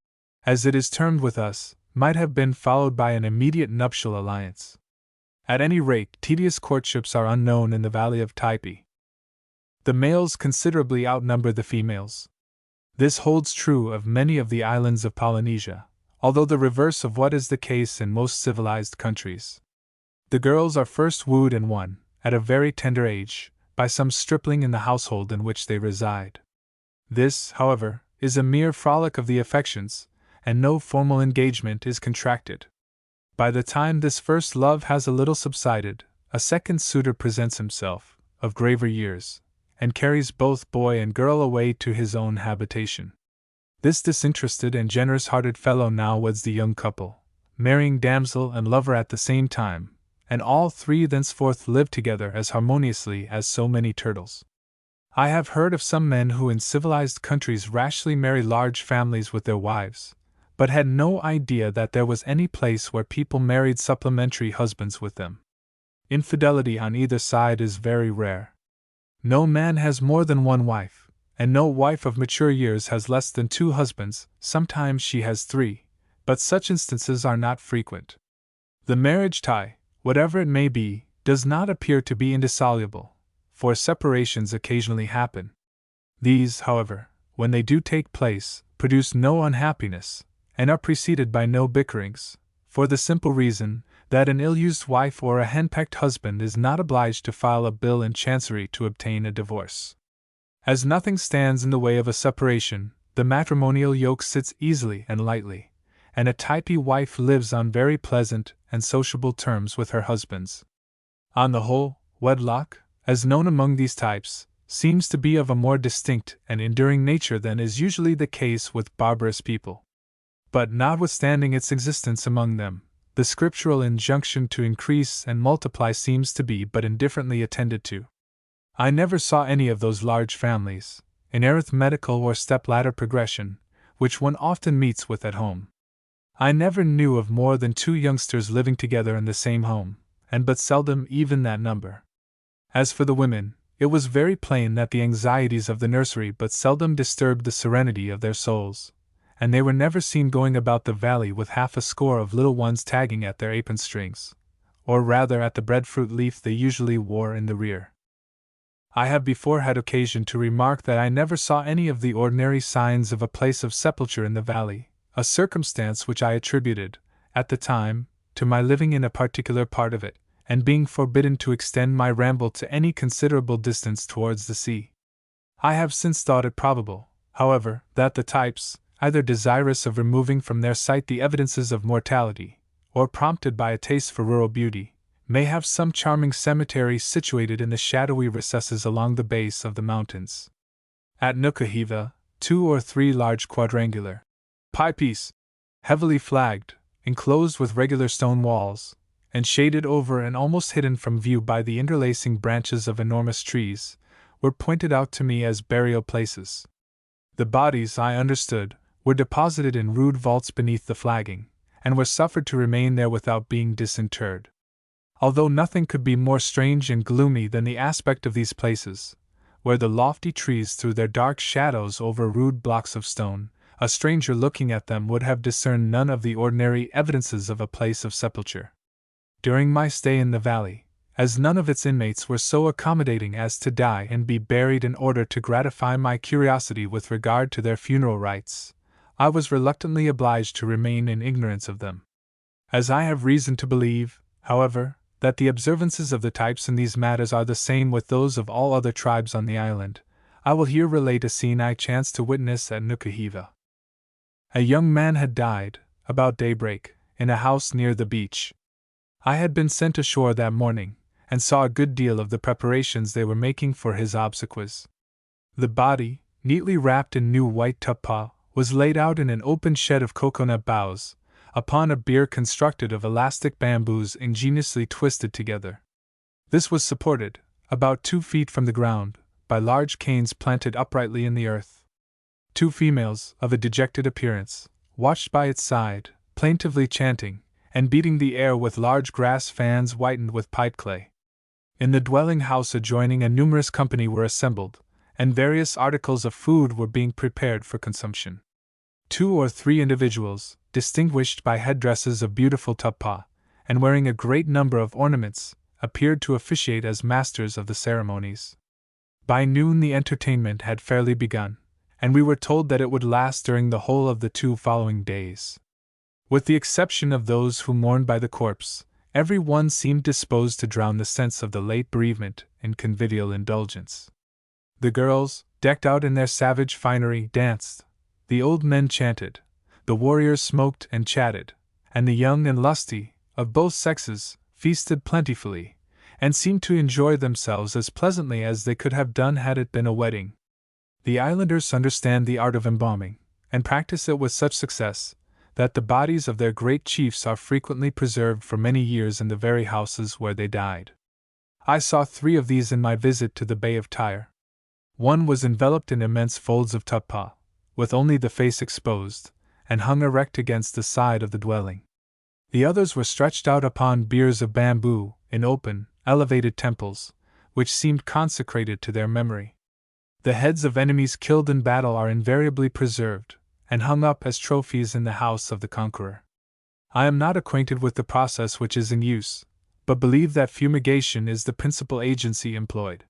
S2: as it is termed with us, might have been followed by an immediate nuptial alliance. At any rate, tedious courtships are unknown in the valley of Typee. The males considerably outnumber the females. This holds true of many of the islands of Polynesia, although the reverse of what is the case in most civilized countries. The girls are first wooed and won, at a very tender age, by some stripling in the household in which they reside. This, however, is a mere frolic of the affections, and no formal engagement is contracted. By the time this first love has a little subsided, a second suitor presents himself, of graver years, and carries both boy and girl away to his own habitation. This disinterested and generous-hearted fellow now weds the young couple, marrying damsel and lover at the same time, and all three thenceforth live together as harmoniously as so many turtles. I have heard of some men who in civilized countries rashly marry large families with their wives, but had no idea that there was any place where people married supplementary husbands with them. Infidelity on either side is very rare. No man has more than one wife, and no wife of mature years has less than 2 husbands. Sometimes she has 3, but such instances are not frequent. The marriage tie, whatever it may be, does not appear to be indissoluble, for separations occasionally happen. These, however, when they do take place, produce no unhappiness, and are preceded by no bickerings, for the simple reason that an ill-used wife or a henpecked husband is not obliged to file a bill in chancery to obtain a divorce. As nothing stands in the way of a separation, the matrimonial yoke sits easily and lightly, and a Typee wife lives on very pleasant and sociable terms with her husbands. On the whole, wedlock, as known among these types, seems to be of a more distinct and enduring nature than is usually the case with barbarous people. But notwithstanding its existence among them, the scriptural injunction to increase and multiply seems to be but indifferently attended to. I never saw any of those large families, in arithmetical or step-ladder progression, which one often meets with at home. I never knew of more than 2 youngsters living together in the same home, and but seldom even that number. As for the women, it was very plain that the anxieties of the nursery but seldom disturbed the serenity of their souls, and they were never seen going about the valley with half a score of little ones tagging at their apron strings, or rather at the breadfruit leaf they usually wore in the rear. I have before had occasion to remark that I never saw any of the ordinary signs of a place of sepulture in the valley, a circumstance which I attributed, at the time, to my living in a particular part of it, and being forbidden to extend my ramble to any considerable distance towards the sea. I have since thought it probable, however, that the types, either desirous of removing from their sight the evidences of mortality, or prompted by a taste for rural beauty, may have some charming cemetery situated in the shadowy recesses along the base of the mountains. At Nukuhiva, 2 or 3 large quadrangular pie-piece, heavily flagged, enclosed with regular stone walls, and shaded over and almost hidden from view by the interlacing branches of enormous trees, were pointed out to me as burial places. The bodies, I understood, were deposited in rude vaults beneath the flagging, and were suffered to remain there without being disinterred. Although nothing could be more strange and gloomy than the aspect of these places, where the lofty trees threw their dark shadows over rude blocks of stone, a stranger looking at them would have discerned none of the ordinary evidences of a place of sepulture. During my stay in the valley, as none of its inmates were so accommodating as to die and be buried in order to gratify my curiosity with regard to their funeral rites, I was reluctantly obliged to remain in ignorance of them. As I have reason to believe, however, that the observances of the types in these matters are the same with those of all other tribes on the island, I will here relate a scene I chanced to witness at Nukuhiva. A young man had died, about daybreak, in a house near the beach. I had been sent ashore that morning, and saw a good deal of the preparations they were making for his obsequies. The body, neatly wrapped in new white tuppa, was laid out in an open shed of coconut boughs, upon a bier constructed of elastic bamboos ingeniously twisted together. This was supported, about 2 feet from the ground, by large canes planted uprightly in the earth. Two females, of a dejected appearance, watched by its side, plaintively chanting, and beating the air with large grass fans whitened with pipeclay. In the dwelling house adjoining a numerous company were assembled, and various articles of food were being prepared for consumption. 2 or 3 individuals, distinguished by headdresses of beautiful Typee, and wearing a great number of ornaments, appeared to officiate as masters of the ceremonies. By noon the entertainment had fairly begun, and we were told that it would last during the whole of the 2 following days. With the exception of those who mourned by the corpse, every one seemed disposed to drown the sense of the late bereavement in convivial indulgence. The girls, decked out in their savage finery, danced, the old men chanted, the warriors smoked and chatted, and the young and lusty, of both sexes, feasted plentifully, and seemed to enjoy themselves as pleasantly as they could have done had it been a wedding. The islanders understand the art of embalming, and practice it with such success, that the bodies of their great chiefs are frequently preserved for many years in the very houses where they died. I saw 3 of these in my visit to the Bay of Tyre. One was enveloped in immense folds of Typee, with only the face exposed, and hung erect against the side of the dwelling. The others were stretched out upon biers of bamboo, in open, elevated temples, which seemed consecrated to their memory. The heads of enemies killed in battle are invariably preserved, and hung up as trophies in the house of the conqueror. I am not acquainted with the process which is in use, but believe that fumigation is the principal agency employed.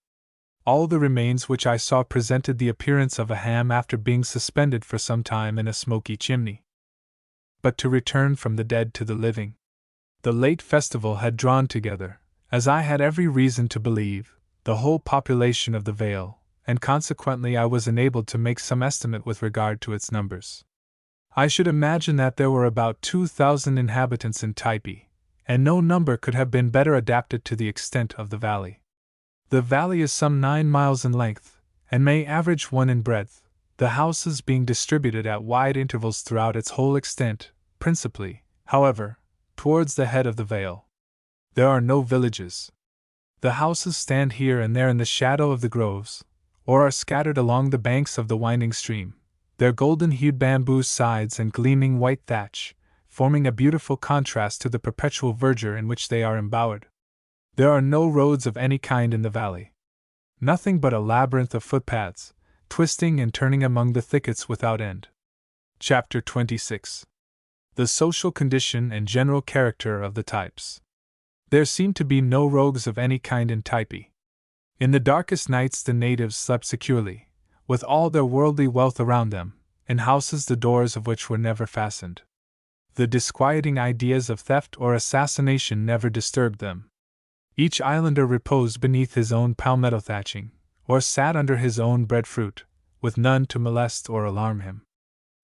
S2: All the remains which I saw presented the appearance of a ham after being suspended for some time in a smoky chimney. But to return from the dead to the living. The late festival had drawn together, as I had every reason to believe, the whole population of the Vale, and consequently I was enabled to make some estimate with regard to its numbers. I should imagine that there were about 2,000 inhabitants in Typee, and no number could have been better adapted to the extent of the valley. The valley is some 9 miles in length, and may average 1 in breadth, the houses being distributed at wide intervals throughout its whole extent, principally, however, towards the head of the vale. There are no villages. The houses stand here and there in the shadow of the groves, or are scattered along the banks of the winding stream, their golden-hued bamboo sides and gleaming white thatch, forming a beautiful contrast to the perpetual verdure in which they are embowered. There are no roads of any kind in the valley. Nothing but a labyrinth of footpaths, twisting and turning among the thickets without end. Chapter 26. The social condition and general character of the types. There seemed to be no rogues of any kind in Typee. In the darkest nights the natives slept securely, with all their worldly wealth around them, in houses the doors of which were never fastened. The disquieting ideas of theft or assassination never disturbed them. Each islander reposed beneath his own palmetto thatching, or sat under his own breadfruit, with none to molest or alarm him.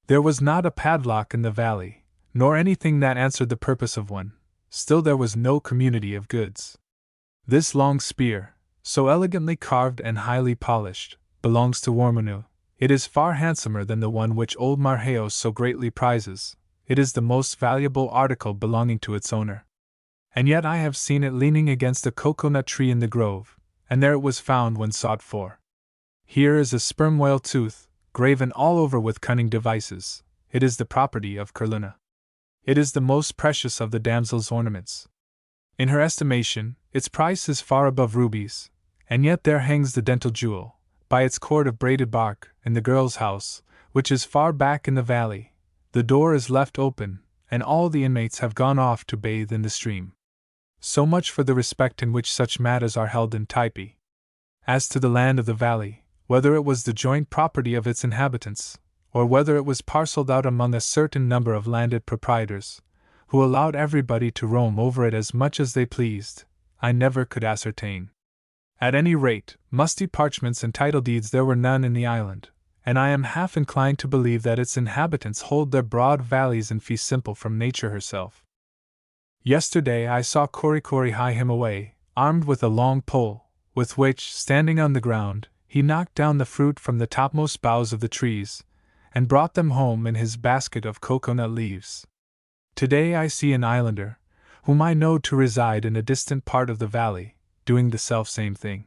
S2: There was not a padlock in the valley, nor anything that answered the purpose of one, still there was no community of goods. This long spear, so elegantly carved and highly polished, belongs to Wormanu. It is far handsomer than the one which old Marheos so greatly prizes. It is the most valuable article belonging to its owner. And yet I have seen it leaning against a cocoanut tree in the grove, and there it was found when sought for. Here is a sperm whale tooth, graven all over with cunning devices. It is the property of Curlina. It is the most precious of the damsel's ornaments. In her estimation, its price is far above rubies, and yet there hangs the dental jewel, by its cord of braided bark, in the girl's house, which is far back in the valley. The door is left open, and all the inmates have gone off to bathe in the stream. So much for the respect in which such matters are held in Typee. As to the land of the valley, whether it was the joint property of its inhabitants, or whether it was parceled out among a certain number of landed proprietors, who allowed everybody to roam over it as much as they pleased, I never could ascertain. At any rate, musty parchments and title deeds there were none in the island, and I am half inclined to believe that its inhabitants hold their broad valleys in fee simple from nature herself. Yesterday I saw Korikori hie him away, armed with a long pole, with which, standing on the ground, he knocked down the fruit from the topmost boughs of the trees, and brought them home in his basket of cocoanut leaves. Today I see an islander, whom I know to reside in a distant part of the valley, doing the self-same thing.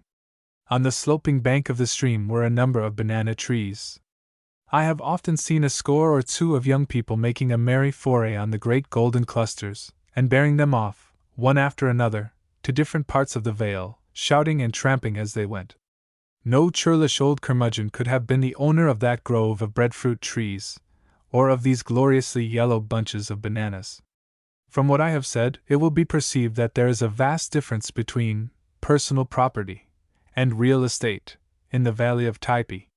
S2: On the sloping bank of the stream were a number of banana trees. I have often seen a score or two of young people making a merry foray on the great golden clusters, and bearing them off, one after another, to different parts of the vale, shouting and tramping as they went. No churlish old curmudgeon could have been the owner of that grove of breadfruit trees, or of these gloriously yellow bunches of bananas. From what I have said, it will be perceived that there is a vast difference between personal property and real estate in the valley of Typee.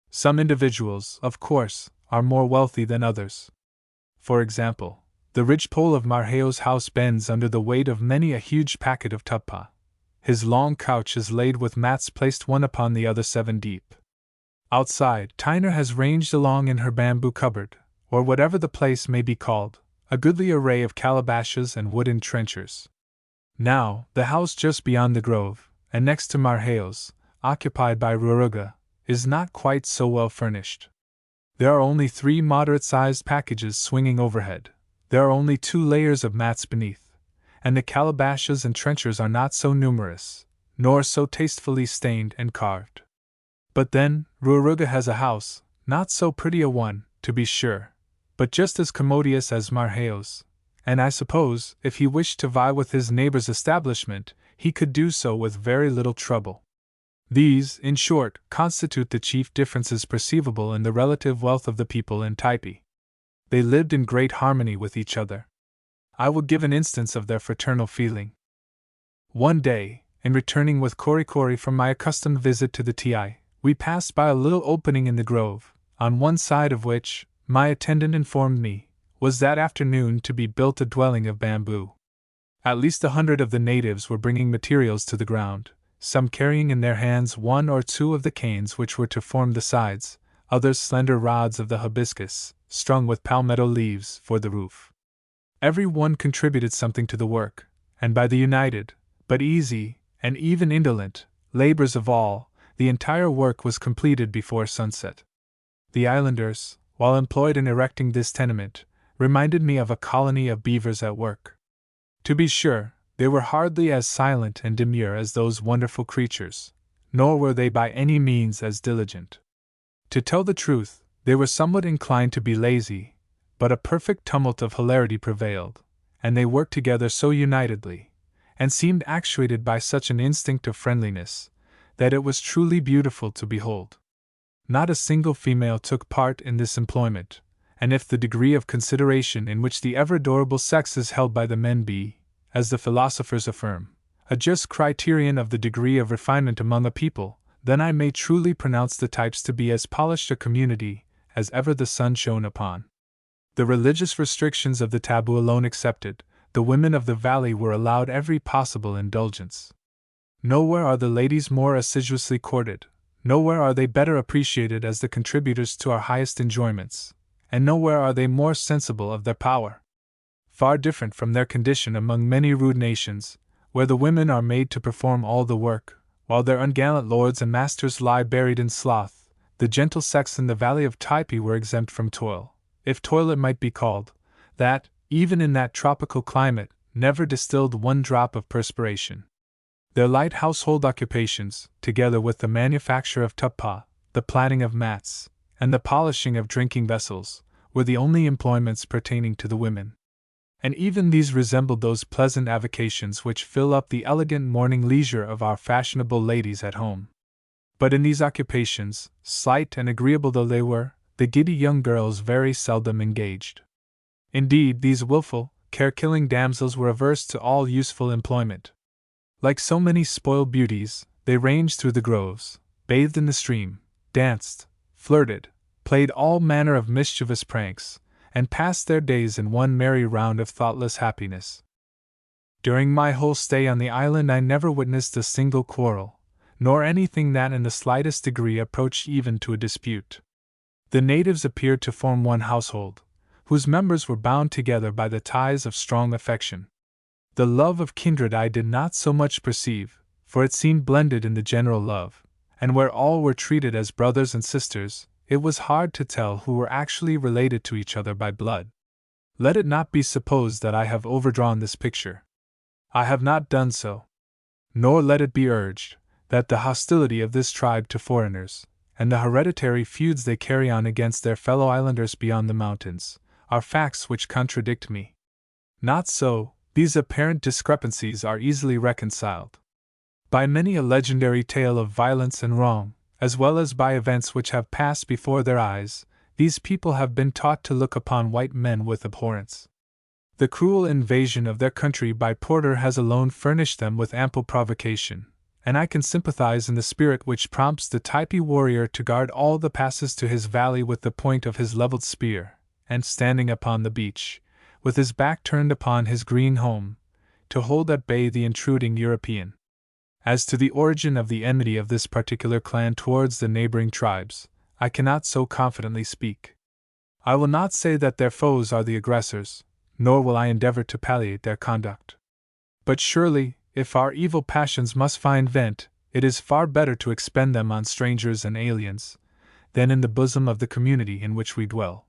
S2: Some individuals, of course, are more wealthy than others. For example, the ridgepole of Marheo's house bends under the weight of many a huge packet of tuppa. His long couch is laid with mats placed one upon the other 7 deep. Outside, Tyner has ranged along in her bamboo cupboard, or whatever the place may be called, a goodly array of calabashes and wooden trenchers. Now, the house just beyond the grove, and next to Marheo's, occupied by Ruruga, is not quite so well furnished. There are only 3 moderate-sized packages swinging overhead, there are only 2 layers of mats beneath, and the calabashes and trenchers are not so numerous, nor so tastefully stained and carved. But then, Ruruga has a house, not so pretty a one, to be sure, but just as commodious as Marheo's, and I suppose, if he wished to vie with his neighbor's establishment, he could do so with very little trouble. These, in short, constitute the chief differences perceivable in the relative wealth of the people in Typee. They lived in great harmony with each other. I will give an instance of their fraternal feeling. One day, in returning with Korikori from my accustomed visit to the Ti, we passed by a little opening in the grove, on one side of which, my attendant informed me, was that afternoon to be built a dwelling of bamboo. At least 100 of the natives were bringing materials to the ground, some carrying in their hands 1 or 2 of the canes which were to form the sides, others slender rods of the hibiscus, strung with palmetto leaves, for the roof. Every one contributed something to the work, and by the united, but easy, and even indolent, labors of all, the entire work was completed before sunset. The islanders, while employed in erecting this tenement, reminded me of a colony of beavers at work. To be sure, they were hardly as silent and demure as those wonderful creatures, nor were they by any means as diligent. To tell the truth, they were somewhat inclined to be lazy, but a perfect tumult of hilarity prevailed, and they worked together so unitedly, and seemed actuated by such an instinct of friendliness, that it was truly beautiful to behold. Not a single female took part in this employment, and if the degree of consideration in which the ever-adorable sex is held by the men be, as the philosophers affirm, a just criterion of the degree of refinement among a people, then I may truly pronounce the types to be as polished a community as ever the sun shone upon. The religious restrictions of the taboo alone excepted, the women of the valley were allowed every possible indulgence. Nowhere are the ladies more assiduously courted, nowhere are they better appreciated as the contributors to our highest enjoyments, and nowhere are they more sensible of their power. Far different from their condition among many rude nations, where the women are made to perform all the work, while their ungallant lords and masters lie buried in sloth, the gentle sex in the valley of Typee were exempt from toil, if toil it might be called, that, even in that tropical climate, never distilled 1 drop of perspiration. Their light household occupations, together with the manufacture of tuppa, the plaiting of mats, and the polishing of drinking vessels, were the only employments pertaining to the women. And even these resembled those pleasant avocations which fill up the elegant morning leisure of our fashionable ladies at home. But in these occupations, slight and agreeable though they were, the giddy young girls very seldom engaged. Indeed, these wilful, care-killing damsels were averse to all useful employment. Like so many spoiled beauties, they ranged through the groves, bathed in the stream, danced, flirted, played all manner of mischievous pranks, and passed their days in one merry round of thoughtless happiness. During my whole stay on the island I never witnessed a single quarrel, nor anything that in the slightest degree approached even to a dispute. The natives appeared to form one household, whose members were bound together by the ties of strong affection. The love of kindred I did not so much perceive, for it seemed blended in the general love, and where all were treated as brothers and sisters, it was hard to tell who were actually related to each other by blood. Let it not be supposed that I have overdrawn this picture. I have not done so. Nor let it be urged that the hostility of this tribe to foreigners, and the hereditary feuds they carry on against their fellow islanders beyond the mountains, are facts which contradict me. Not so, these apparent discrepancies are easily reconciled by many a legendary tale of violence and wrong, as well as by events which have passed before their eyes. These people have been taught to look upon white men with abhorrence. The cruel invasion of their country by Porter has alone furnished them with ample provocation, and I can sympathize in the spirit which prompts the Typee warrior to guard all the passes to his valley with the point of his leveled spear, and standing upon the beach, with his back turned upon his green home, to hold at bay the intruding European. As to the origin of the enmity of this particular clan towards the neighboring tribes, I cannot so confidently speak. I will not say that their foes are the aggressors, nor will I endeavor to palliate their conduct. But surely, if our evil passions must find vent, it is far better to expend them on strangers and aliens, than in the bosom of the community in which we dwell.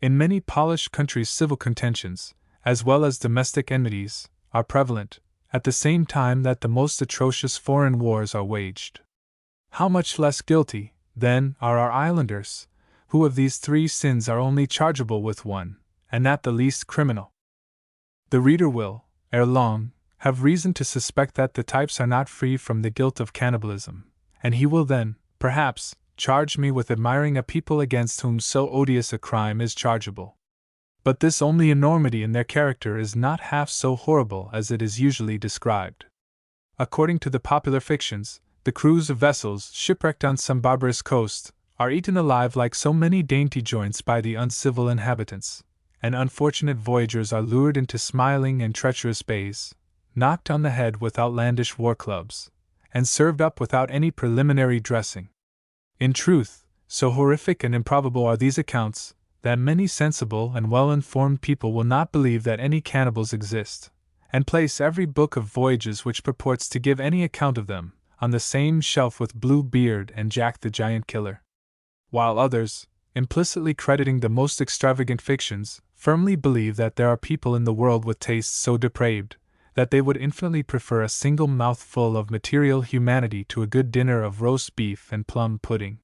S2: In many polished countries civil contentions, as well as domestic enmities, are prevalent, at the same time that the most atrocious foreign wars are waged. How much less guilty, then, are our islanders, who of these three sins are only chargeable with one, and that the least criminal? The reader will, ere long, have reason to suspect that the types are not free from the guilt of cannibalism, and he will then, perhaps, charge me with admiring a people against whom so odious a crime is chargeable. But this only enormity in their character is not half so horrible as it is usually described. According to the popular fictions, the crews of vessels shipwrecked on some barbarous coast are eaten alive like so many dainty joints by the uncivil inhabitants, and unfortunate voyagers are lured into smiling and treacherous bays, knocked on the head with outlandish war clubs, and served up without any preliminary dressing. In truth, so horrific and improbable are these accounts, that many sensible and well-informed people will not believe that any cannibals exist, and place every book of voyages which purports to give any account of them on the same shelf with Blue Beard and Jack the Giant Killer. While others, implicitly crediting the most extravagant fictions, firmly believe that there are people in the world with tastes so depraved that they would infinitely prefer a single mouthful of material humanity to a good dinner of roast beef and plum pudding.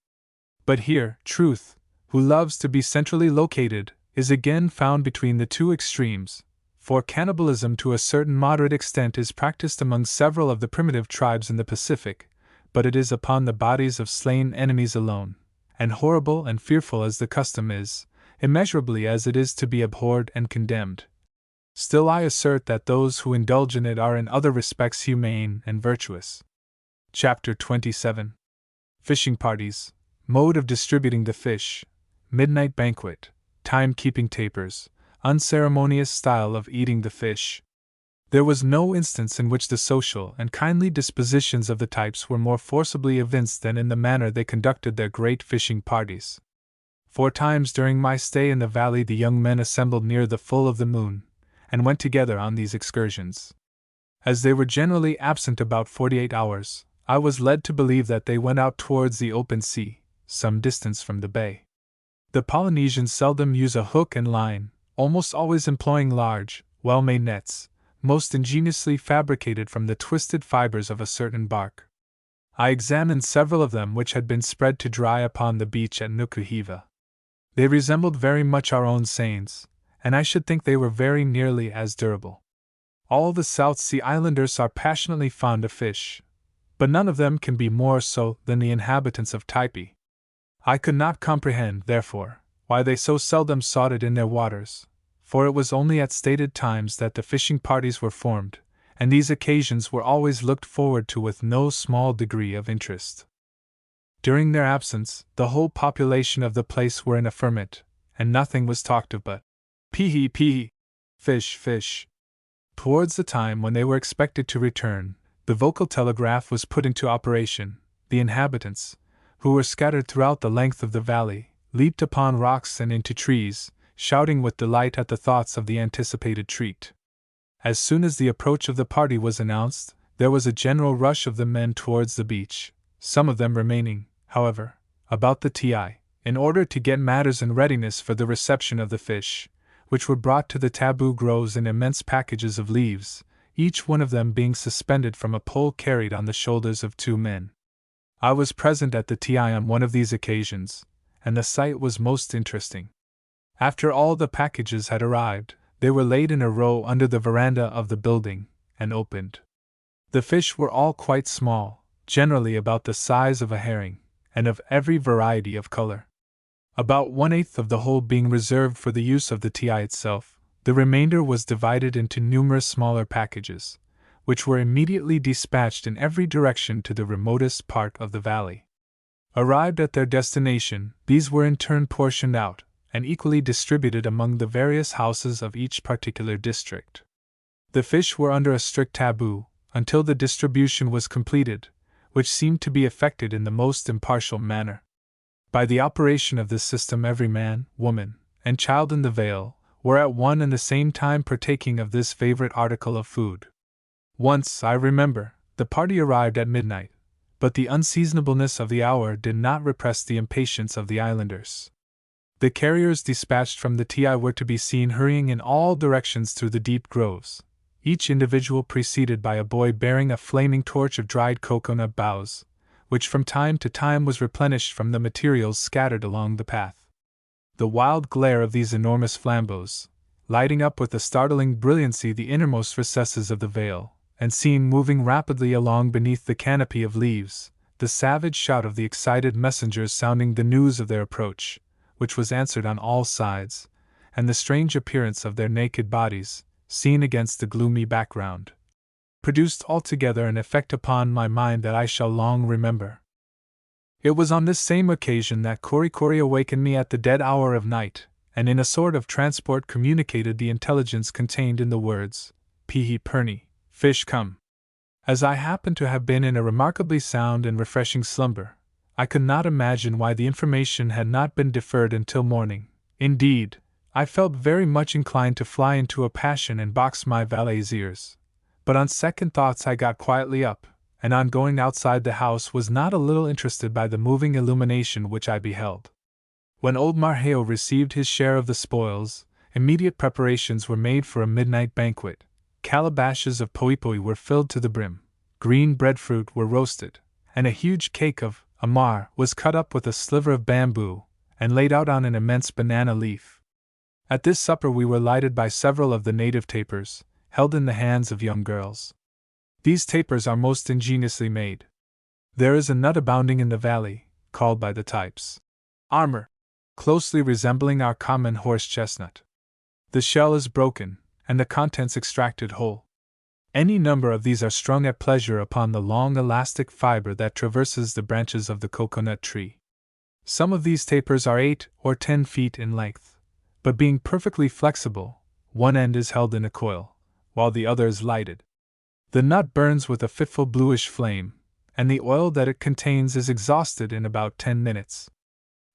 S2: But here, truth, who loves to be centrally located, is again found between the two extremes, for cannibalism to a certain moderate extent is practiced among several of the primitive tribes in the Pacific, but it is upon the bodies of slain enemies alone, and horrible and fearful as the custom is, immeasurably as it is to be abhorred and condemned. Still I assert that those who indulge in it are in other respects humane and virtuous. Chapter 27. Fishing Parties, Mode of Distributing the Fish, Midnight Banquet, Time-Keeping Tapers, Unceremonious Style of Eating the Fish. There was no instance in which the social and kindly dispositions of the types were more forcibly evinced than in the manner they conducted their great fishing parties. 4 times during my stay in the valley the young men assembled near the full of the moon, and went together on these excursions. As they were generally absent about 48 hours, I was led to believe that they went out towards the open sea, some distance from the bay. The Polynesians seldom use a hook and line, almost always employing large, well-made nets, most ingeniously fabricated from the twisted fibers of a certain bark. I examined several of them which had been spread to dry upon the beach at Nukuhiva. They resembled very much our own seines, and I should think they were very nearly as durable. All the South Sea Islanders are passionately fond of fish, but none of them can be more so than the inhabitants of Typee. I could not comprehend, therefore, why they so seldom sought it in their waters, for it was only at stated times that the fishing parties were formed, and these occasions were always looked forward to with no small degree of interest. During their absence, the whole population of the place were in a ferment, and nothing was talked of but pee-hee, fish, fish. Towards the time when they were expected to return, the vocal telegraph was put into operation. The inhabitants, who were scattered throughout the length of the valley, leaped upon rocks and into trees, shouting with delight at the thoughts of the anticipated treat. As soon as the approach of the party was announced, there was a general rush of the men towards the beach, some of them remaining, however, about the Ti, in order to get matters in readiness for the reception of the fish, which were brought to the taboo groves in immense packages of leaves, each one of them being suspended from a pole carried on the shoulders of 2 men. I was present at the TI on one of these occasions, and the sight was most interesting. After all the packages had arrived, they were laid in a row under the veranda of the building, and opened. The fish were all quite small, generally about the size of a herring, and of every variety of color. About 1/8 of the whole being reserved for the use of the TI itself, the remainder was divided into numerous smaller packages, which were immediately dispatched in every direction to the remotest part of the valley. Arrived at their destination, these were in turn portioned out, and equally distributed among the various houses of each particular district. The fish were under a strict taboo, until the distribution was completed, which seemed to be effected in the most impartial manner. By the operation of this system every man, woman, and child in the vale were at one and the same time partaking of this favorite article of food. Once, I remember, the party arrived at midnight, but the unseasonableness of the hour did not repress the impatience of the islanders. The carriers dispatched from the TI were to be seen hurrying in all directions through the deep groves, each individual preceded by a boy bearing a flaming torch of dried coconut boughs, which from time to time was replenished from the materials scattered along the path. The wild glare of these enormous flambeaux, lighting up with a startling brilliancy the innermost recesses of the vale, and seen moving rapidly along beneath the canopy of leaves, the savage shout of the excited messengers sounding the news of their approach, which was answered on all sides, and the strange appearance of their naked bodies, seen against the gloomy background, produced altogether an effect upon my mind that I shall long remember. It was on this same occasion that Korikori awakened me at the dead hour of night, and in a sort of transport communicated the intelligence contained in the words, "Pihi perni, fish come." As I happened to have been in a remarkably sound and refreshing slumber, I could not imagine why the information had not been deferred until morning. Indeed, I felt very much inclined to fly into a passion and box my valet's ears. But on second thoughts I got quietly up, and on going outside the house was not a little interested by the moving illumination which I beheld. When old Marheo received his share of the spoils, immediate preparations were made for a midnight banquet. Calabashes of poipoi were filled to the brim, green breadfruit were roasted, and a huge cake of amar was cut up with a sliver of bamboo, and laid out on an immense banana leaf. At this supper we were lighted by several of the native tapers, held in the hands of young girls. These tapers are most ingeniously made. There is a nut abounding in the valley, called by the types armor, closely resembling our common horse chestnut. The shell is broken, and the contents extracted whole. Any number of these are strung at pleasure upon the long elastic fiber that traverses the branches of the coconut tree. Some of these tapers are 8 or 10 feet in length, but being perfectly flexible, one end is held in a coil, while the other is lighted. The nut burns with a fitful bluish flame, and the oil that it contains is exhausted in about 10 minutes.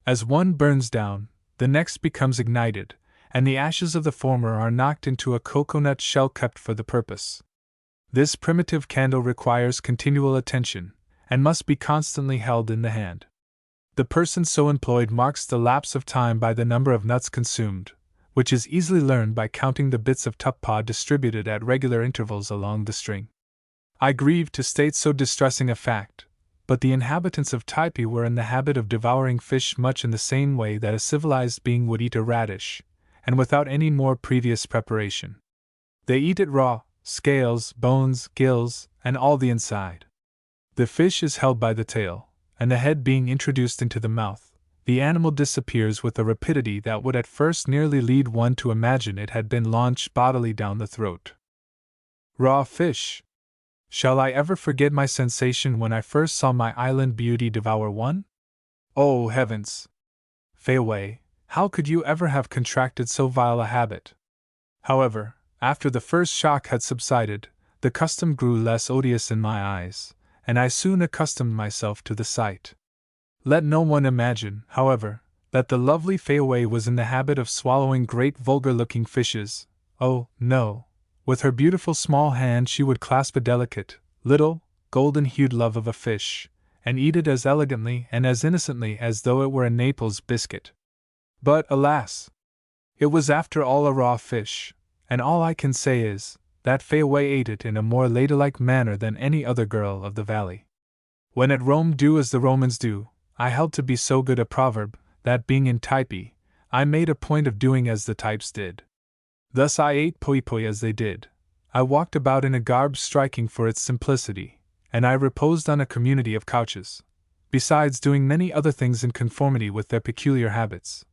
S2: As one burns down, the next becomes ignited, and the ashes of the former are knocked into a coconut shell kept for the purpose. This primitive candle requires continual attention, and must be constantly held in the hand. The person so employed marks the lapse of time by the number of nuts consumed, which is easily learned by counting the bits of tuppa distributed at regular intervals along the string. I grieve to state so distressing a fact, but the inhabitants of Typee were in the habit of devouring fish much in the same way that a civilized being would eat a radish, and without any more previous preparation. They eat it raw, scales, bones, gills, and all the inside. The fish is held by the tail, and the head being introduced into the mouth, the animal disappears with a rapidity that would at first nearly lead one to imagine it had been launched bodily down the throat. Raw fish! Shall I ever forget my sensation when I first saw my island beauty devour one? Oh heavens! Fayaway, how could you ever have contracted so vile a habit? However, after the first shock had subsided, the custom grew less odious in my eyes, and I soon accustomed myself to the sight. Let no one imagine, however, that the lovely Fayaway was in the habit of swallowing great vulgar-looking fishes. Oh, no! With her beautiful small hand she would clasp a delicate, little, golden-hued love of a fish, and eat it as elegantly and as innocently as though it were a Naples biscuit. But, alas! It was after all a raw fish, and all I can say is, that Fayaway ate it in a more ladylike manner than any other girl of the valley. When at Rome do as the Romans do, I held to be so good a proverb, that being in Typee, I made a point of doing as the types did. Thus I ate poi as they did. I walked about in a garb striking for its simplicity, and I reposed on a community of couches, besides doing many other things in conformity with their peculiar habits.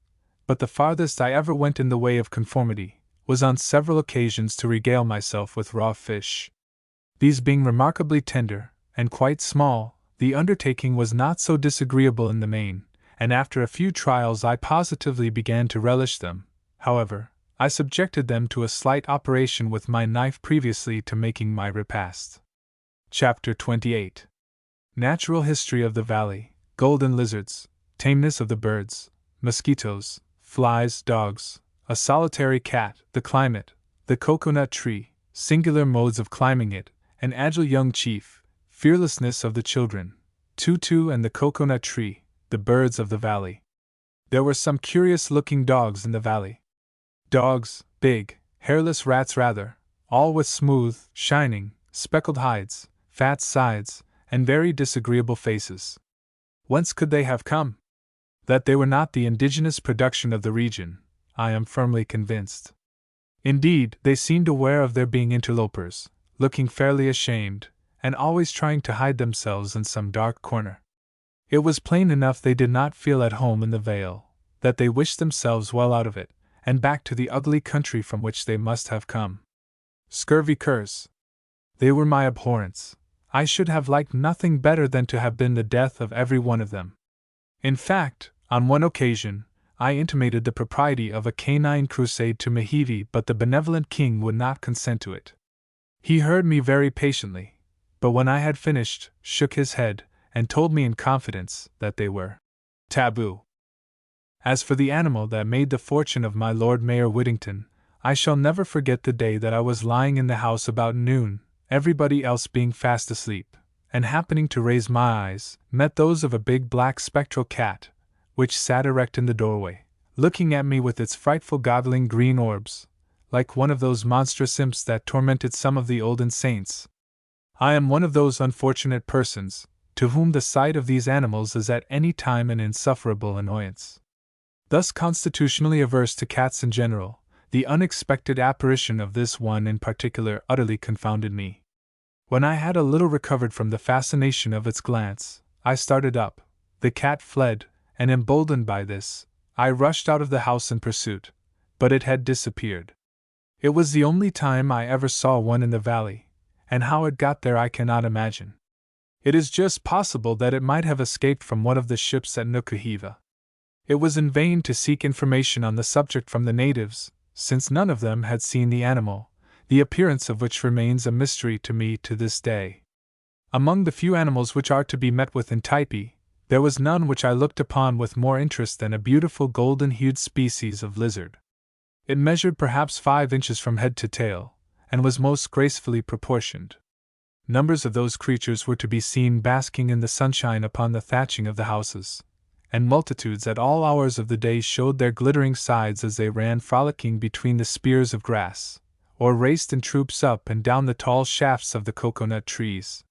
S2: But the farthest I ever went in the way of conformity was on several occasions to regale myself with raw fish. These being remarkably tender, and quite small, the undertaking was not so disagreeable in the main, and after a few trials I positively began to relish them. However, I subjected them to a slight operation with my knife previously to making my repast. Chapter 28. Natural History of the Valley, Golden Lizards, Tameness of the Birds, Mosquitoes, Flies, Dogs, a Solitary Cat, the Climate, the Coconut Tree, Singular Modes of Climbing it, an Agile Young Chief, Fearlessness of the Children, Tutu and the Coconut Tree, the Birds of the Valley. There were some curious-looking dogs in the valley. Dogs, big, hairless rats rather, all with smooth, shining, speckled hides, fat sides, and very disagreeable faces. Whence could they have come? That they were not the indigenous production of the region, I am firmly convinced. Indeed, they seemed aware of their being interlopers, looking fairly ashamed, and always trying to hide themselves in some dark corner. It was plain enough they did not feel at home in the vale, that they wished themselves well out of it, and back to the ugly country from which they must have come. Scurvy curs! They were my abhorrence. I should have liked nothing better than to have been the death of every one of them. In fact, on one occasion, I intimated the propriety of a canine crusade to Mehevi, but the benevolent king would not consent to it. He heard me very patiently, but when I had finished, shook his head, and told me in confidence that they were taboo. As for the animal that made the fortune of my Lord Mayor Whittington, I shall never forget the day that I was lying in the house about noon, everybody else being fast asleep, and happening to raise my eyes, met those of a big black spectral cat, which sat erect in the doorway, looking at me with its frightful goggling green orbs, like one of those monstrous imps that tormented some of the olden saints. I am one of those unfortunate persons, to whom the sight of these animals is at any time an insufferable annoyance. Thus constitutionally averse to cats in general, the unexpected apparition of this one in particular utterly confounded me. When I had a little recovered from the fascination of its glance, I started up, the cat fled, and emboldened by this, I rushed out of the house in pursuit, but it had disappeared. It was the only time I ever saw one in the valley, and how it got there I cannot imagine. It is just possible that it might have escaped from one of the ships at Nukuhiva. It was in vain to seek information on the subject from the natives, since none of them had seen the animal, the appearance of which remains a mystery to me to this day. Among the few animals which are to be met with in Typee, there was none which I looked upon with more interest than a beautiful golden-hued species of lizard. It measured perhaps 5 inches from head to tail, and was most gracefully proportioned. Numbers of those creatures were to be seen basking in the sunshine upon the thatching of the houses, and multitudes at all hours of the day showed their glittering sides as they ran frolicking between the spears of grass, or raced in troops up and down the tall shafts of the coconut trees.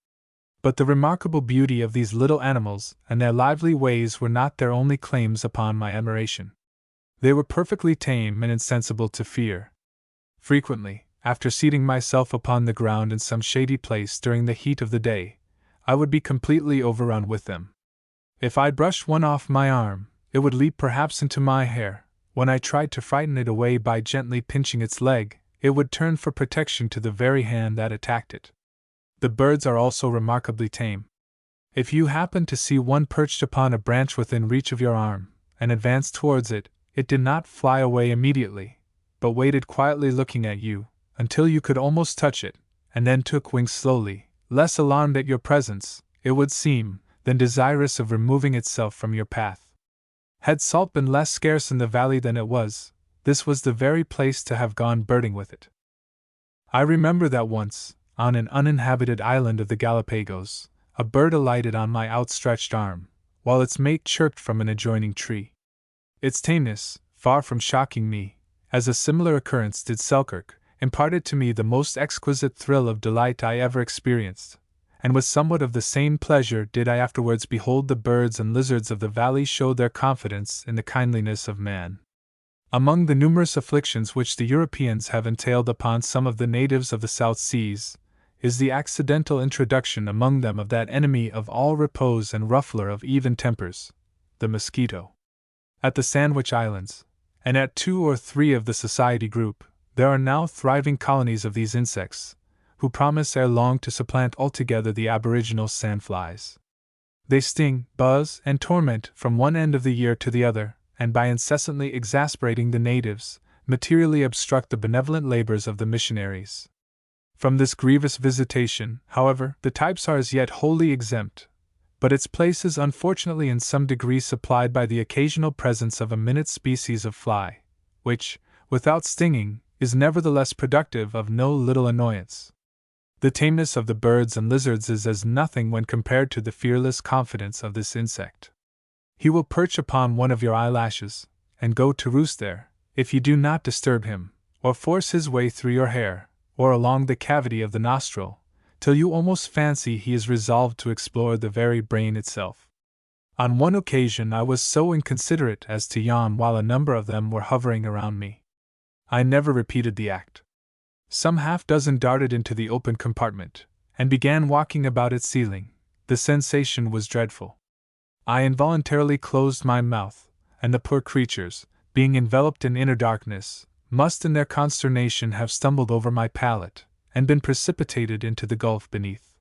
S2: But the remarkable beauty of these little animals and their lively ways were not their only claims upon my admiration. They were perfectly tame and insensible to fear. Frequently, after seating myself upon the ground in some shady place during the heat of the day, I would be completely overrun with them. If I brushed one off my arm, it would leap perhaps into my hair. When I tried to frighten it away by gently pinching its leg, it would turn for protection to the very hand that attacked it. The birds are also remarkably tame. If you happened to see one perched upon a branch within reach of your arm, and advanced towards it, it did not fly away immediately, but waited quietly looking at you, until you could almost touch it, and then took wing slowly, less alarmed at your presence, it would seem, than desirous of removing itself from your path. Had salt been less scarce in the valley than it was, this was the very place to have gone birding with it. I remember that once, on an uninhabited island of the Galapagos, a bird alighted on my outstretched arm, while its mate chirped from an adjoining tree. Its tameness, far from shocking me, as a similar occurrence did Selkirk, imparted to me the most exquisite thrill of delight I ever experienced, and with somewhat of the same pleasure did I afterwards behold the birds and lizards of the valley show their confidence in the kindliness of man. Among the numerous afflictions which the Europeans have entailed upon some of the natives of the South Seas, is the accidental introduction among them of that enemy of all repose and ruffler of even tempers, the mosquito. At the Sandwich Islands, and at 2 or 3 of the Society group, there are now thriving colonies of these insects, who promise ere long to supplant altogether the aboriginal sandflies. They sting, buzz, and torment from one end of the year to the other, and by incessantly exasperating the natives, materially obstruct the benevolent labors of the missionaries. From this grievous visitation, however, the types are as yet wholly exempt, but its place is unfortunately in some degree supplied by the occasional presence of a minute species of fly, which, without stinging, is nevertheless productive of no little annoyance. The tameness of the birds and lizards is as nothing when compared to the fearless confidence of this insect. He will perch upon one of your eyelashes, and go to roost there, if you do not disturb him, or force his way through your hair, or along the cavity of the nostril, till you almost fancy he is resolved to explore the very brain itself. On one occasion I was so inconsiderate as to yawn while a number of them were hovering around me. I never repeated the act. Some half-dozen darted into the open compartment, and began walking about its ceiling. The sensation was dreadful. I involuntarily closed my mouth, and the poor creatures, being enveloped in inner darkness, must in their consternation have stumbled over my palate, and been precipitated into the gulf beneath.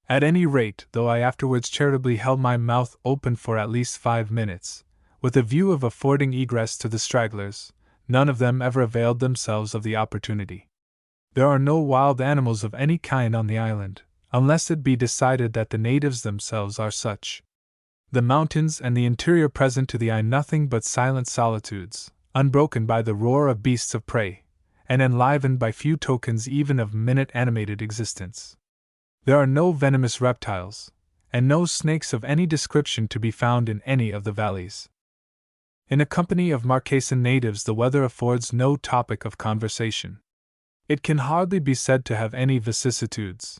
S2: At any rate, though I afterwards charitably held my mouth open for at least 5 minutes, with a view of affording egress to the stragglers, none of them ever availed themselves of the opportunity. There are no wild animals of any kind on the island, unless it be decided that the natives themselves are such. The mountains and the interior present to the eye nothing but silent solitudes, unbroken by the roar of beasts of prey, and enlivened by few tokens even of minute animated existence. There are no venomous reptiles, and no snakes of any description to be found in any of the valleys. In a company of Marquesan natives the weather affords no topic of conversation. It can hardly be said to have any vicissitudes.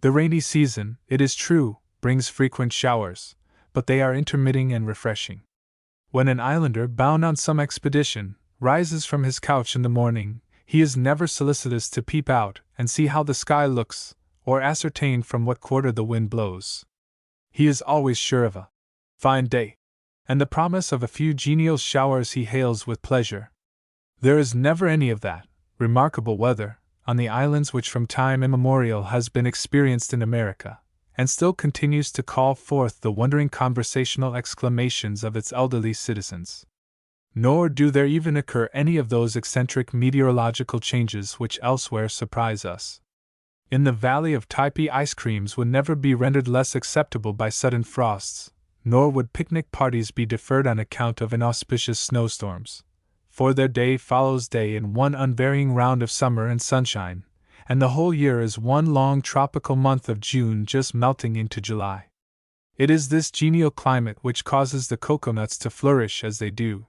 S2: The rainy season, it is true, brings frequent showers, but they are intermitting and refreshing. When an islander, bound on some expedition, rises from his couch in the morning, he is never solicitous to peep out and see how the sky looks, or ascertain from what quarter the wind blows. He is always sure of a fine day, and the promise of a few genial showers he hails with pleasure. There is never any of that remarkable weather on the islands which from time immemorial has been experienced in America, and still continues to call forth the wondering conversational exclamations of its elderly citizens. Nor do there even occur any of those eccentric meteorological changes which elsewhere surprise us. In the valley of Typee ice creams would never be rendered less acceptable by sudden frosts, nor would picnic parties be deferred on account of inauspicious snowstorms, for their day follows day in one unvarying round of summer and sunshine, and the whole year is one long tropical month of June just melting into July. It is this genial climate which causes the coconuts to flourish as they do.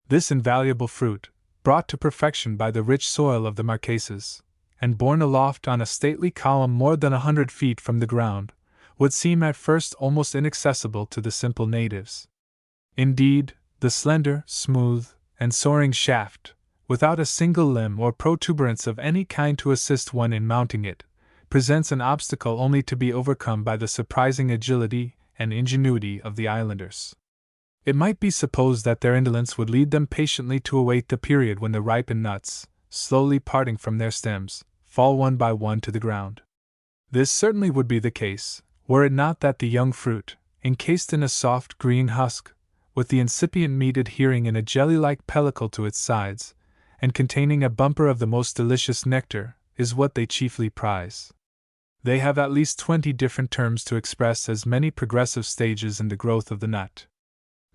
S2: This invaluable fruit, brought to perfection by the rich soil of the Marquesas, and borne aloft on a stately column more than 100 feet from the ground, would seem at first almost inaccessible to the simple natives. Indeed, the slender, smooth, and soaring shaft, without a single limb or protuberance of any kind to assist one in mounting it, presents an obstacle only to be overcome by the surprising agility and ingenuity of the islanders. It might be supposed that their indolence would lead them patiently to await the period when the ripened nuts, slowly parting from their stems, fall one by one to the ground. This certainly would be the case, were it not that the young fruit, encased in a soft green husk, with the incipient meat adhering in a jelly-like pellicle to its sides, and containing a bumper of the most delicious nectar, is what they chiefly prize. They have at least 20 different terms to express as many progressive stages in the growth of the nut.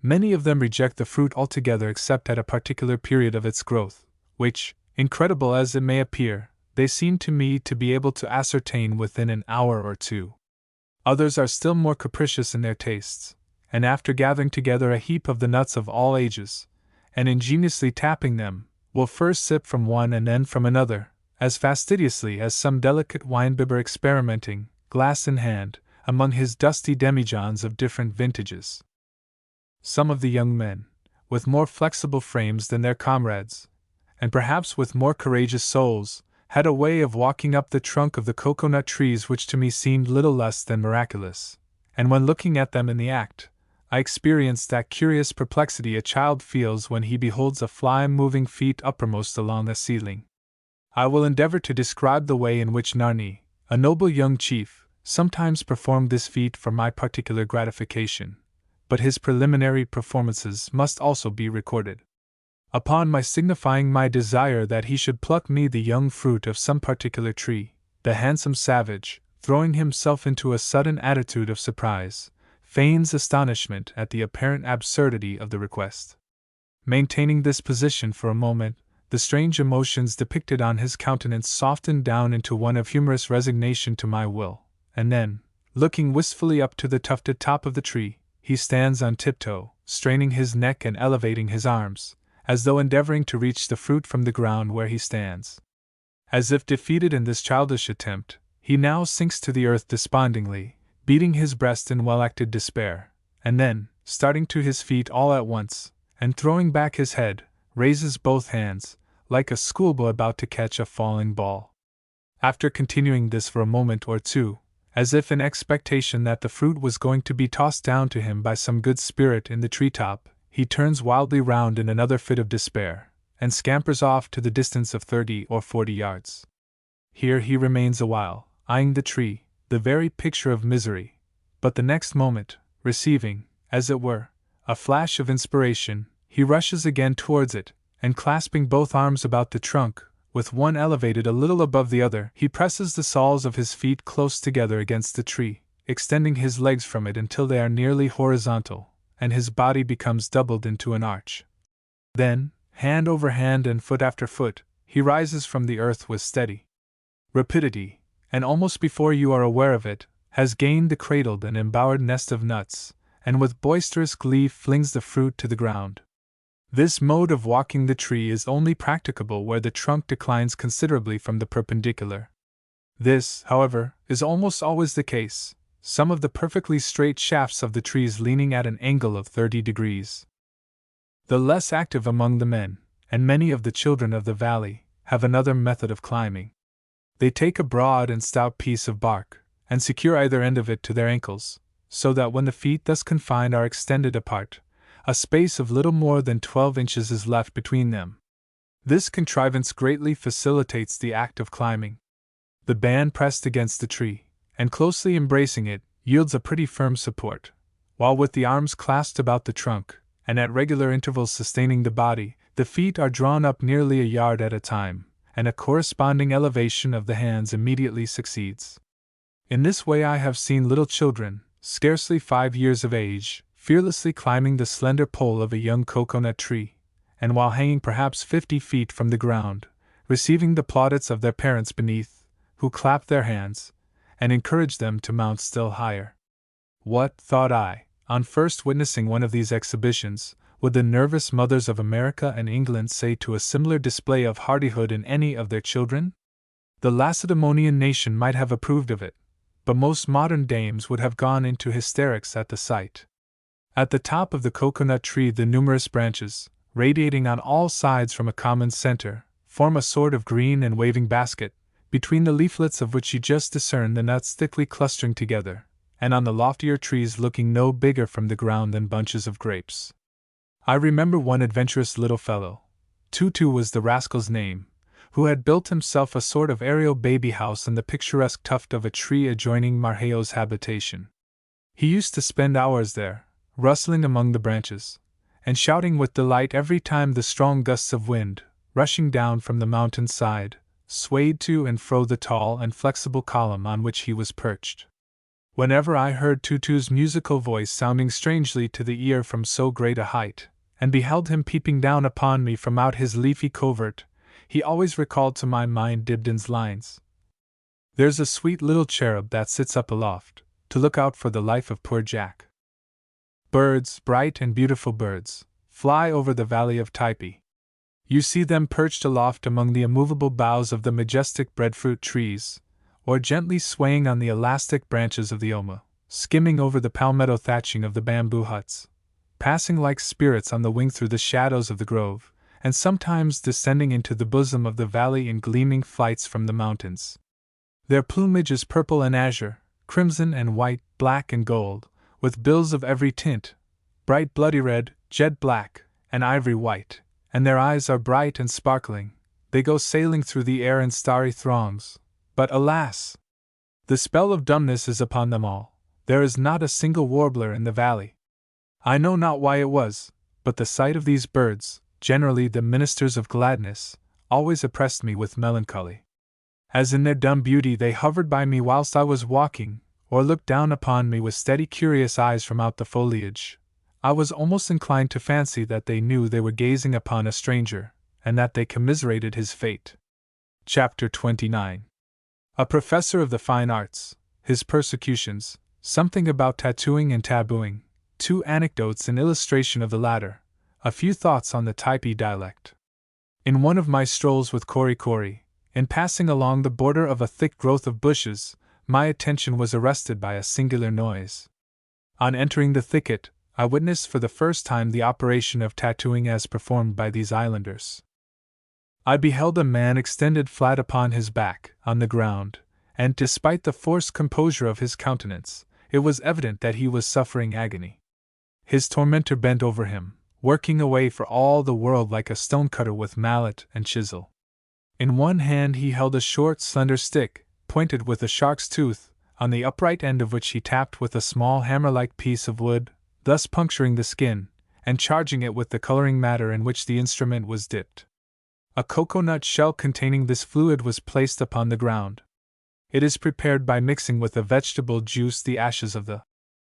S2: Many of them reject the fruit altogether except at a particular period of its growth, which, incredible as it may appear, they seem to me to be able to ascertain within an hour or two. Others are still more capricious in their tastes, and after gathering together a heap of the nuts of all ages, and ingeniously tapping them, will first sip from one and then from another, as fastidiously as some delicate winebibber experimenting, glass in hand, among his dusty demijohns of different vintages. Some of the young men, with more flexible frames than their comrades, and perhaps with more courageous souls, had a way of walking up the trunk of the cocoanut trees which to me seemed little less than miraculous, and when looking at them in the act, I experienced that curious perplexity a child feels when he beholds a fly moving feet uppermost along the ceiling. I will endeavor to describe the way in which Narni, a noble young chief, sometimes performed this feat for my particular gratification, but his preliminary performances must also be recorded. Upon my signifying my desire that he should pluck me the young fruit of some particular tree, the handsome savage, throwing himself into a sudden attitude of surprise, feigns astonishment at the apparent absurdity of the request. Maintaining this position for a moment, the strange emotions depicted on his countenance softened down into one of humorous resignation to my will, and then, looking wistfully up to the tufted top of the tree, he stands on tiptoe, straining his neck and elevating his arms, as though endeavoring to reach the fruit from the ground where he stands. As if defeated in this childish attempt, he now sinks to the earth despondingly, beating his breast in well-acted despair, and then, starting to his feet all at once, and throwing back his head, raises both hands, like a schoolboy about to catch a falling ball. After continuing this for a moment or two, as if in expectation that the fruit was going to be tossed down to him by some good spirit in the treetop, he turns wildly round in another fit of despair, and scampers off to the distance of 30 or 40 yards. Here he remains a while, eyeing the tree, the very picture of misery, but the next moment, receiving, as it were, a flash of inspiration, he rushes again towards it, and clasping both arms about the trunk, with one elevated a little above the other, he presses the soles of his feet close together against the tree, extending his legs from it until they are nearly horizontal, and his body becomes doubled into an arch. Then, hand over hand and foot after foot, he rises from the earth with steady rapidity, and almost before you are aware of it, has gained the cradled and embowered nest of nuts, and with boisterous glee flings the fruit to the ground. This mode of walking the tree is only practicable where the trunk declines considerably from the perpendicular. This, however, is almost always the case, some of the perfectly straight shafts of the trees leaning at an angle of 30 degrees. The less active among the men, and many of the children of the valley, have another method of climbing. They take a broad and stout piece of bark, and secure either end of it to their ankles, so that when the feet thus confined are extended apart, a space of little more than 12 inches is left between them. This contrivance greatly facilitates the act of climbing. The band pressed against the tree, and closely embracing it, yields a pretty firm support, while with the arms clasped about the trunk, and at regular intervals sustaining the body, the feet are drawn up nearly a yard at a time, and a corresponding elevation of the hands immediately succeeds. In this way I have seen little children, scarcely 5 years of age, fearlessly climbing the slender pole of a young cocoanut tree, and while hanging perhaps 50 feet from the ground, receiving the plaudits of their parents beneath, who clapped their hands, and encouraged them to mount still higher. What, thought I, on first witnessing one of these exhibitions, would the nervous mothers of America and England say to a similar display of hardihood in any of their children? The Lacedaemonian nation might have approved of it, but most modern dames would have gone into hysterics at the sight. At the top of the cocoanut tree the numerous branches, radiating on all sides from a common center, form a sort of green and waving basket, between the leaflets of which you just discern the nuts thickly clustering together, and on the loftier trees looking no bigger from the ground than bunches of grapes. I remember one adventurous little fellow, Tutu was the rascal's name, who had built himself a sort of aerial baby house in the picturesque tuft of a tree adjoining Marheo's habitation. He used to spend hours there, rustling among the branches, and shouting with delight every time the strong gusts of wind, rushing down from the mountain side, swayed to and fro the tall and flexible column on which he was perched. Whenever I heard Tutu's musical voice sounding strangely to the ear from so great a height, and beheld him peeping down upon me from out his leafy covert, he always recalled to my mind Dibdin's lines. There's a sweet little cherub that sits up aloft, to look out for the life of poor Jack. Birds, bright and beautiful birds, fly over the valley of Typee. You see them perched aloft among the immovable boughs of the majestic breadfruit trees, or gently swaying on the elastic branches of the omu, skimming over the palmetto thatching of the bamboo huts, passing like spirits on the wing through the shadows of the grove, and sometimes descending into the bosom of the valley in gleaming flights from the mountains. Their plumage is purple and azure, crimson and white, black and gold, with bills of every tint, bright bloody red, jet black, and ivory white, and their eyes are bright and sparkling. They go sailing through the air in starry throngs, but alas! The spell of dumbness is upon them all. There is not a single warbler in the valley. I know not why it was, but the sight of these birds, generally the ministers of gladness, always oppressed me with melancholy. As in their dumb beauty they hovered by me whilst I was walking, or looked down upon me with steady curious eyes from out the foliage, I was almost inclined to fancy that they knew they were gazing upon a stranger, and that they commiserated his fate. Chapter 29. A professor of the fine arts, his persecutions, something about tattooing and tabooing, 2 anecdotes in illustration of the latter, a few thoughts on the Typee dialect. In one of my strolls with Kori, in passing along the border of a thick growth of bushes, my attention was arrested by a singular noise. On entering the thicket, I witnessed for the first time the operation of tattooing as performed by these islanders. I beheld a man extended flat upon his back, on the ground, and despite the forced composure of his countenance, it was evident that he was suffering agony. His tormentor bent over him, working away for all the world like a stonecutter with mallet and chisel. In one hand he held a short, slender stick, pointed with a shark's tooth, on the upright end of which he tapped with a small hammer-like piece of wood, thus puncturing the skin, and charging it with the coloring matter in which the instrument was dipped. A cocoanut shell containing this fluid was placed upon the ground. It is prepared by mixing with a vegetable juice the ashes of the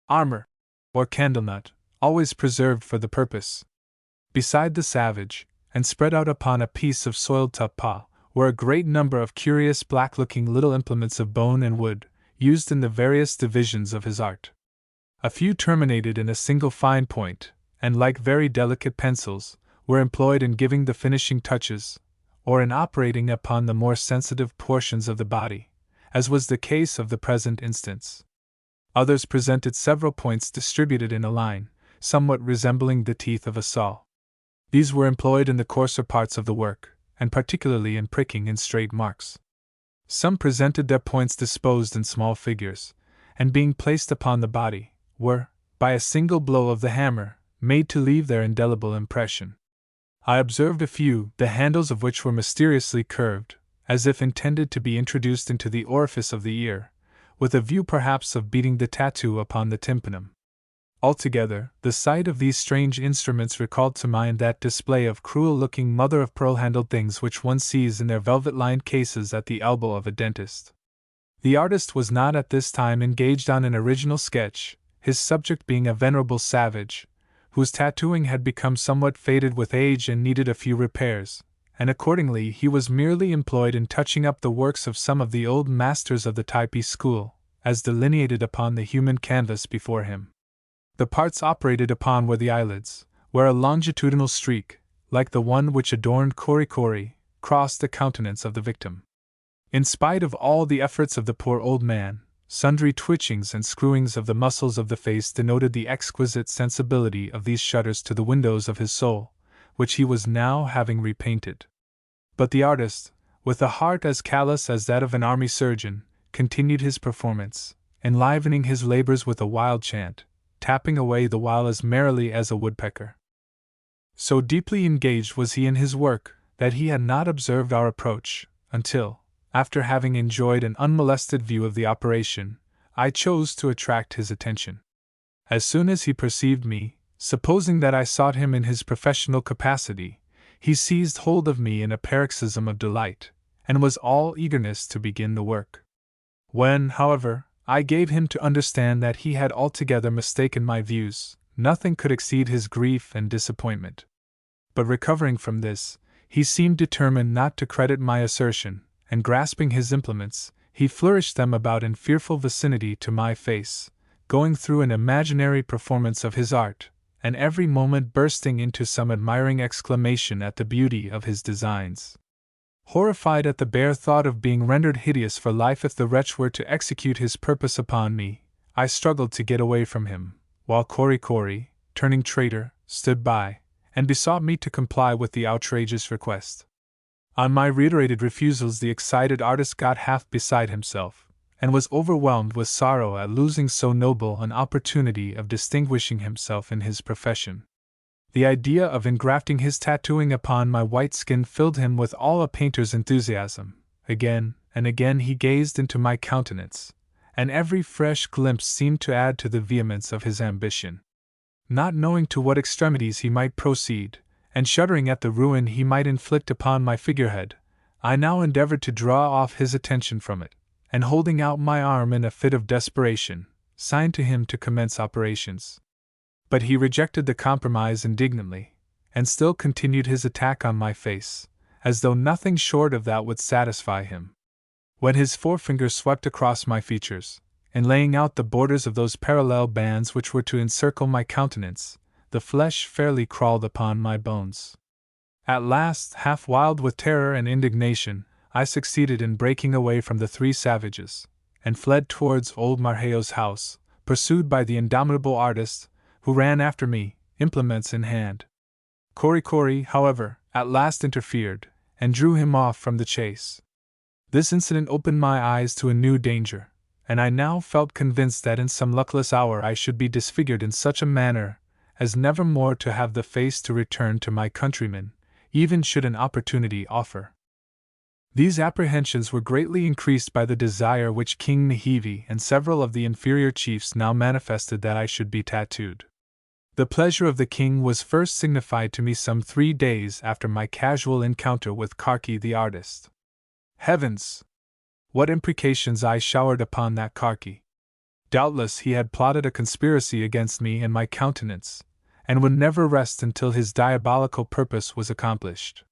S2: armor, or candlenut, always preserved for the purpose. Beside the savage, and spread out upon a piece of soiled tapa, were a great number of curious black-looking little implements of bone and wood, used in the various divisions of his art. A few terminated in a single fine point, and like very delicate pencils, were employed in giving the finishing touches, or in operating upon the more sensitive portions of the body, as was the case of the present instance. Others presented several points distributed in a line, somewhat resembling the teeth of a saw. These were employed in the coarser parts of the work, and particularly in pricking in straight marks. Some presented their points disposed in small figures, and being placed upon the body, were, by a single blow of the hammer, made to leave their indelible impression. I observed a few, the handles of which were mysteriously curved, as if intended to be introduced into the orifice of the ear, with a view perhaps of beating the tattoo upon the tympanum. Altogether, the sight of these strange instruments recalled to mind that display of cruel-looking mother-of-pearl-handled things which one sees in their velvet-lined cases at the elbow of a dentist. The artist was not at this time engaged on an original sketch, his subject being a venerable savage, whose tattooing had become somewhat faded with age and needed a few repairs, and accordingly he was merely employed in touching up the works of some of the old masters of the Typee school, as delineated upon the human canvas before him. The parts operated upon were the eyelids, where a longitudinal streak, like the one which adorned Kori, crossed the countenance of the victim. In spite of all the efforts of the poor old man, sundry twitchings and screwings of the muscles of the face denoted the exquisite sensibility of these shutters to the windows of his soul, which he was now having repainted. But the artist, with a heart as callous as that of an army surgeon, continued his performance, enlivening his labors with a wild chant, tapping away the while as merrily as a woodpecker. So deeply engaged was he in his work that he had not observed our approach, until, after having enjoyed an unmolested view of the operation, I chose to attract his attention. As soon as he perceived me, supposing that I sought him in his professional capacity, he seized hold of me in a paroxysm of delight, and was all eagerness to begin the work. When, however, I gave him to understand that he had altogether mistaken my views, nothing could exceed his grief and disappointment. But recovering from this, he seemed determined not to credit my assertion, and grasping his implements, he flourished them about in fearful vicinity to my face, going through an imaginary performance of his art, and every moment bursting into some admiring exclamation at the beauty of his designs. Horrified at the bare thought of being rendered hideous for life if the wretch were to execute his purpose upon me, I struggled to get away from him, while Cory, turning traitor, stood by, and besought me to comply with the outrageous request. On my reiterated refusals, the excited artist got half beside himself, and was overwhelmed with sorrow at losing so noble an opportunity of distinguishing himself in his profession. The idea of engrafting his tattooing upon my white skin filled him with all a painter's enthusiasm. Again and again he gazed into my countenance, and every fresh glimpse seemed to add to the vehemence of his ambition. Not knowing to what extremities he might proceed, and shuddering at the ruin he might inflict upon my figurehead, I now endeavored to draw off his attention from it, and holding out my arm in a fit of desperation, signed to him to commence operations. But he rejected the compromise indignantly, and still continued his attack on my face, as though nothing short of that would satisfy him. When his forefinger swept across my features, in laying out the borders of those parallel bands which were to encircle my countenance, the flesh fairly crawled upon my bones. At last, half wild with terror and indignation, I succeeded in breaking away from the three savages, and fled towards old Marheyo's house, pursued by the indomitable artist, who ran after me, implements in hand. Cory, however, at last interfered, and drew him off from the chase. This incident opened my eyes to a new danger, and I now felt convinced that in some luckless hour I should be disfigured in such a manner as never more to have the face to return to my countrymen, even should an opportunity offer. These apprehensions were greatly increased by the desire which King Nahivi and several of the inferior chiefs now manifested that I should be tattooed. The pleasure of the king was first signified to me some 3 days after my casual encounter with Karki the artist. Heavens! What imprecations I showered upon that Karki! Doubtless he had plotted a conspiracy against me and my countenance, and would never rest until his diabolical purpose was accomplished.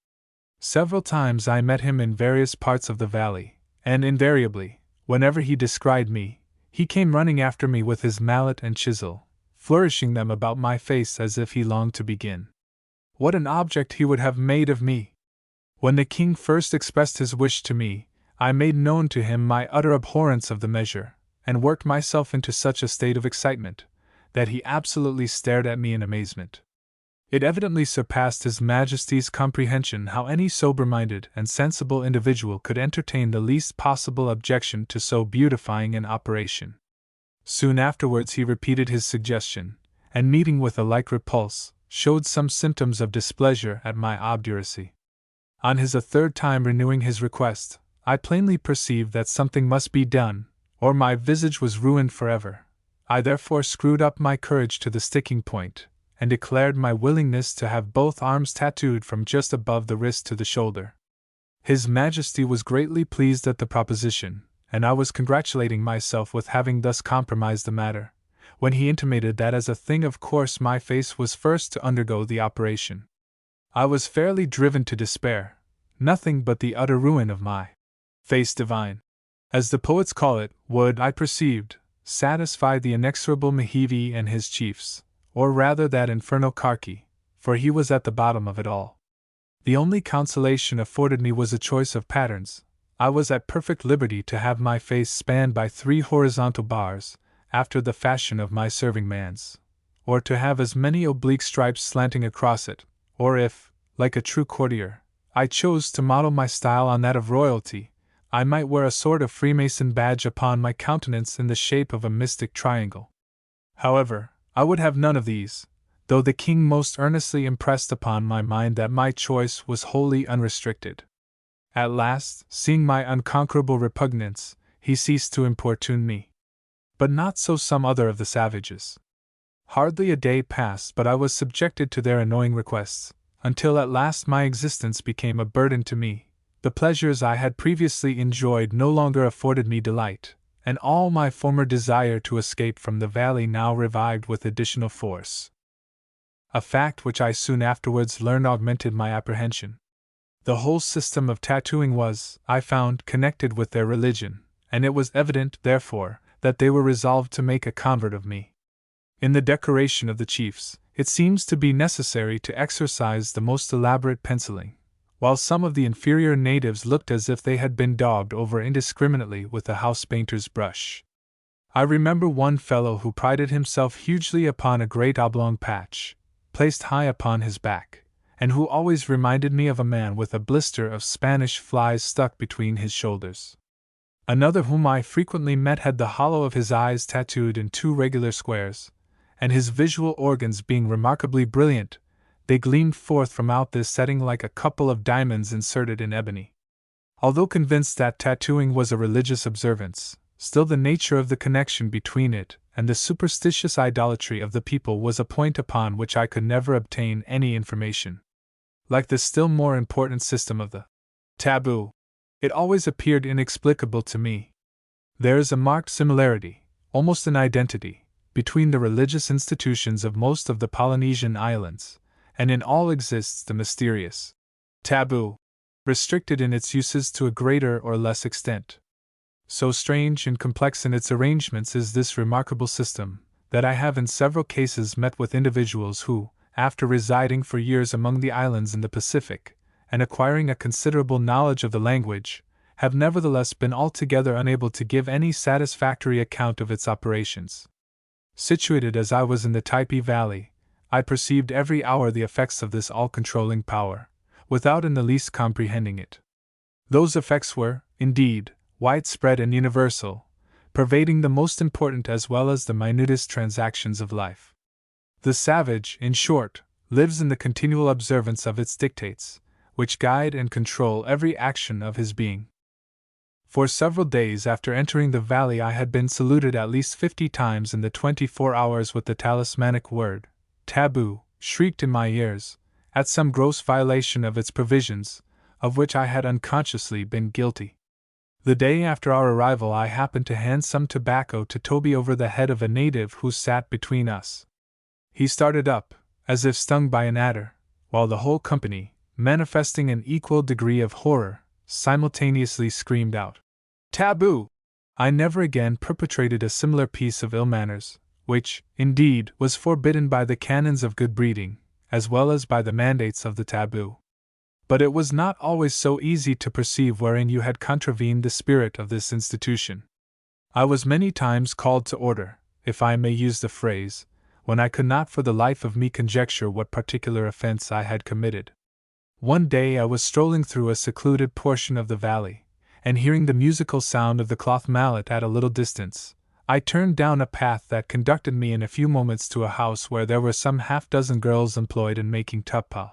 S2: Several times I met him in various parts of the valley, and invariably, whenever he descried me, he came running after me with his mallet and chisel, flourishing them about my face as if he longed to begin. What an object he would have made of me! When the king first expressed his wish to me, I made known to him my utter abhorrence of the measure, and worked myself into such a state of excitement, that he absolutely stared at me in amazement. It evidently surpassed His Majesty's comprehension how any sober-minded and sensible individual could entertain the least possible objection to so beautifying an operation. Soon afterwards he repeated his suggestion, and meeting with a like repulse, showed some symptoms of displeasure at my obduracy. On his a third time renewing his request, I plainly perceived that something must be done, or my visage was ruined forever. I therefore screwed up my courage to the sticking point, and declared my willingness to have both arms tattooed from just above the wrist to the shoulder. His Majesty was greatly pleased at the proposition, and I was congratulating myself with having thus compromised the matter, when he intimated that as a thing of course my face was first to undergo the operation. I was fairly driven to despair. Nothing but the utter ruin of my face divine, as the poets call it, would, I perceived, satisfy the inexorable Nahivi and his chiefs, or rather that infernal Karki, for he was at the bottom of it all. The only consolation afforded me was a choice of patterns. I was at perfect liberty to have my face spanned by 3 horizontal bars, after the fashion of my serving-man's, or to have as many oblique stripes slanting across it, or if, like a true courtier, I chose to model my style on that of royalty, I might wear a sort of Freemason badge upon my countenance in the shape of a mystic triangle. However, I would have none of these, though the king most earnestly impressed upon my mind that my choice was wholly unrestricted. At last, seeing my unconquerable repugnance, he ceased to importune me. But not so some other of the savages. Hardly a day passed but I was subjected to their annoying requests, until at last my existence became a burden to me. The pleasures I had previously enjoyed no longer afforded me delight, and all my former desire to escape from the valley now revived with additional force. A fact which I soon afterwards learned augmented my apprehension. The whole system of tattooing was, I found, connected with their religion, and it was evident, therefore, that they were resolved to make a convert of me. In the decoration of the chiefs, it seems to be necessary to exercise the most elaborate penciling, while some of the inferior natives looked as if they had been daubed over indiscriminately with a house painter's brush. I remember one fellow who prided himself hugely upon a great oblong patch, placed high upon his back, and who always reminded me of a man with a blister of Spanish flies stuck between his shoulders. Another whom I frequently met had the hollow of his eyes tattooed in 2 regular squares, and his visual organs being remarkably brilliant, they gleamed forth from out this setting like a couple of diamonds inserted in ebony. Although convinced that tattooing was a religious observance, still the nature of the connection between it and the superstitious idolatry of the people was a point upon which I could never obtain any information. Like the still more important system of the taboo, it always appeared inexplicable to me. There is a marked similarity, almost an identity, between the religious institutions of most of the Polynesian islands, and in all exists the mysterious taboo, restricted in its uses to a greater or less extent. So strange and complex in its arrangements is this remarkable system, that I have in several cases met with individuals who, after residing for years among the islands in the Pacific, and acquiring a considerable knowledge of the language, have nevertheless been altogether unable to give any satisfactory account of its operations. Situated as I was in the Typee Valley, I perceived every hour the effects of this all-controlling power, without in the least comprehending it. Those effects were, indeed, widespread and universal, pervading the most important as well as the minutest transactions of life. The savage, in short, lives in the continual observance of its dictates, which guide and control every action of his being. For several days after entering the valley I had been saluted at least 50 times in the 24 hours with the talismanic word, taboo, shrieked in my ears, at some gross violation of its provisions, of which I had unconsciously been guilty. The day after our arrival I happened to hand some tobacco to Toby over the head of a native who sat between us. He started up, as if stung by an adder, while the whole company, manifesting an equal degree of horror, simultaneously screamed out, "Taboo!" I never again perpetrated a similar piece of ill manners, which, indeed, was forbidden by the canons of good breeding, as well as by the mandates of the taboo. But it was not always so easy to perceive wherein you had contravened the spirit of this institution. I was many times called to order, if I may use the phrase, when I could not for the life of me conjecture what particular offense I had committed. One day I was strolling through a secluded portion of the valley, and hearing the musical sound of the cloth mallet at a little distance, I turned down a path that conducted me in a few moments to a house where there were some half-dozen girls employed in making tuppa.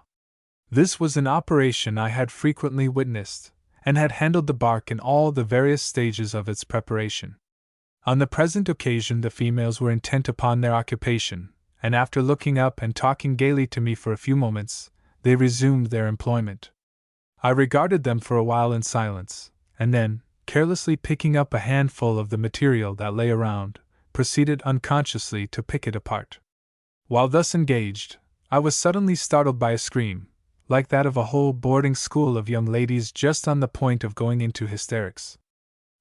S2: This was an operation I had frequently witnessed, and had handled the bark in all the various stages of its preparation. On the present occasion the females were intent upon their occupation, and after looking up and talking gaily to me for a few moments, they resumed their employment. I regarded them for a while in silence, and then, carelessly picking up a handful of the material that lay around, proceeded unconsciously to pick it apart. While thus engaged, I was suddenly startled by a scream, like that of a whole boarding school of young ladies just on the point of going into hysterics.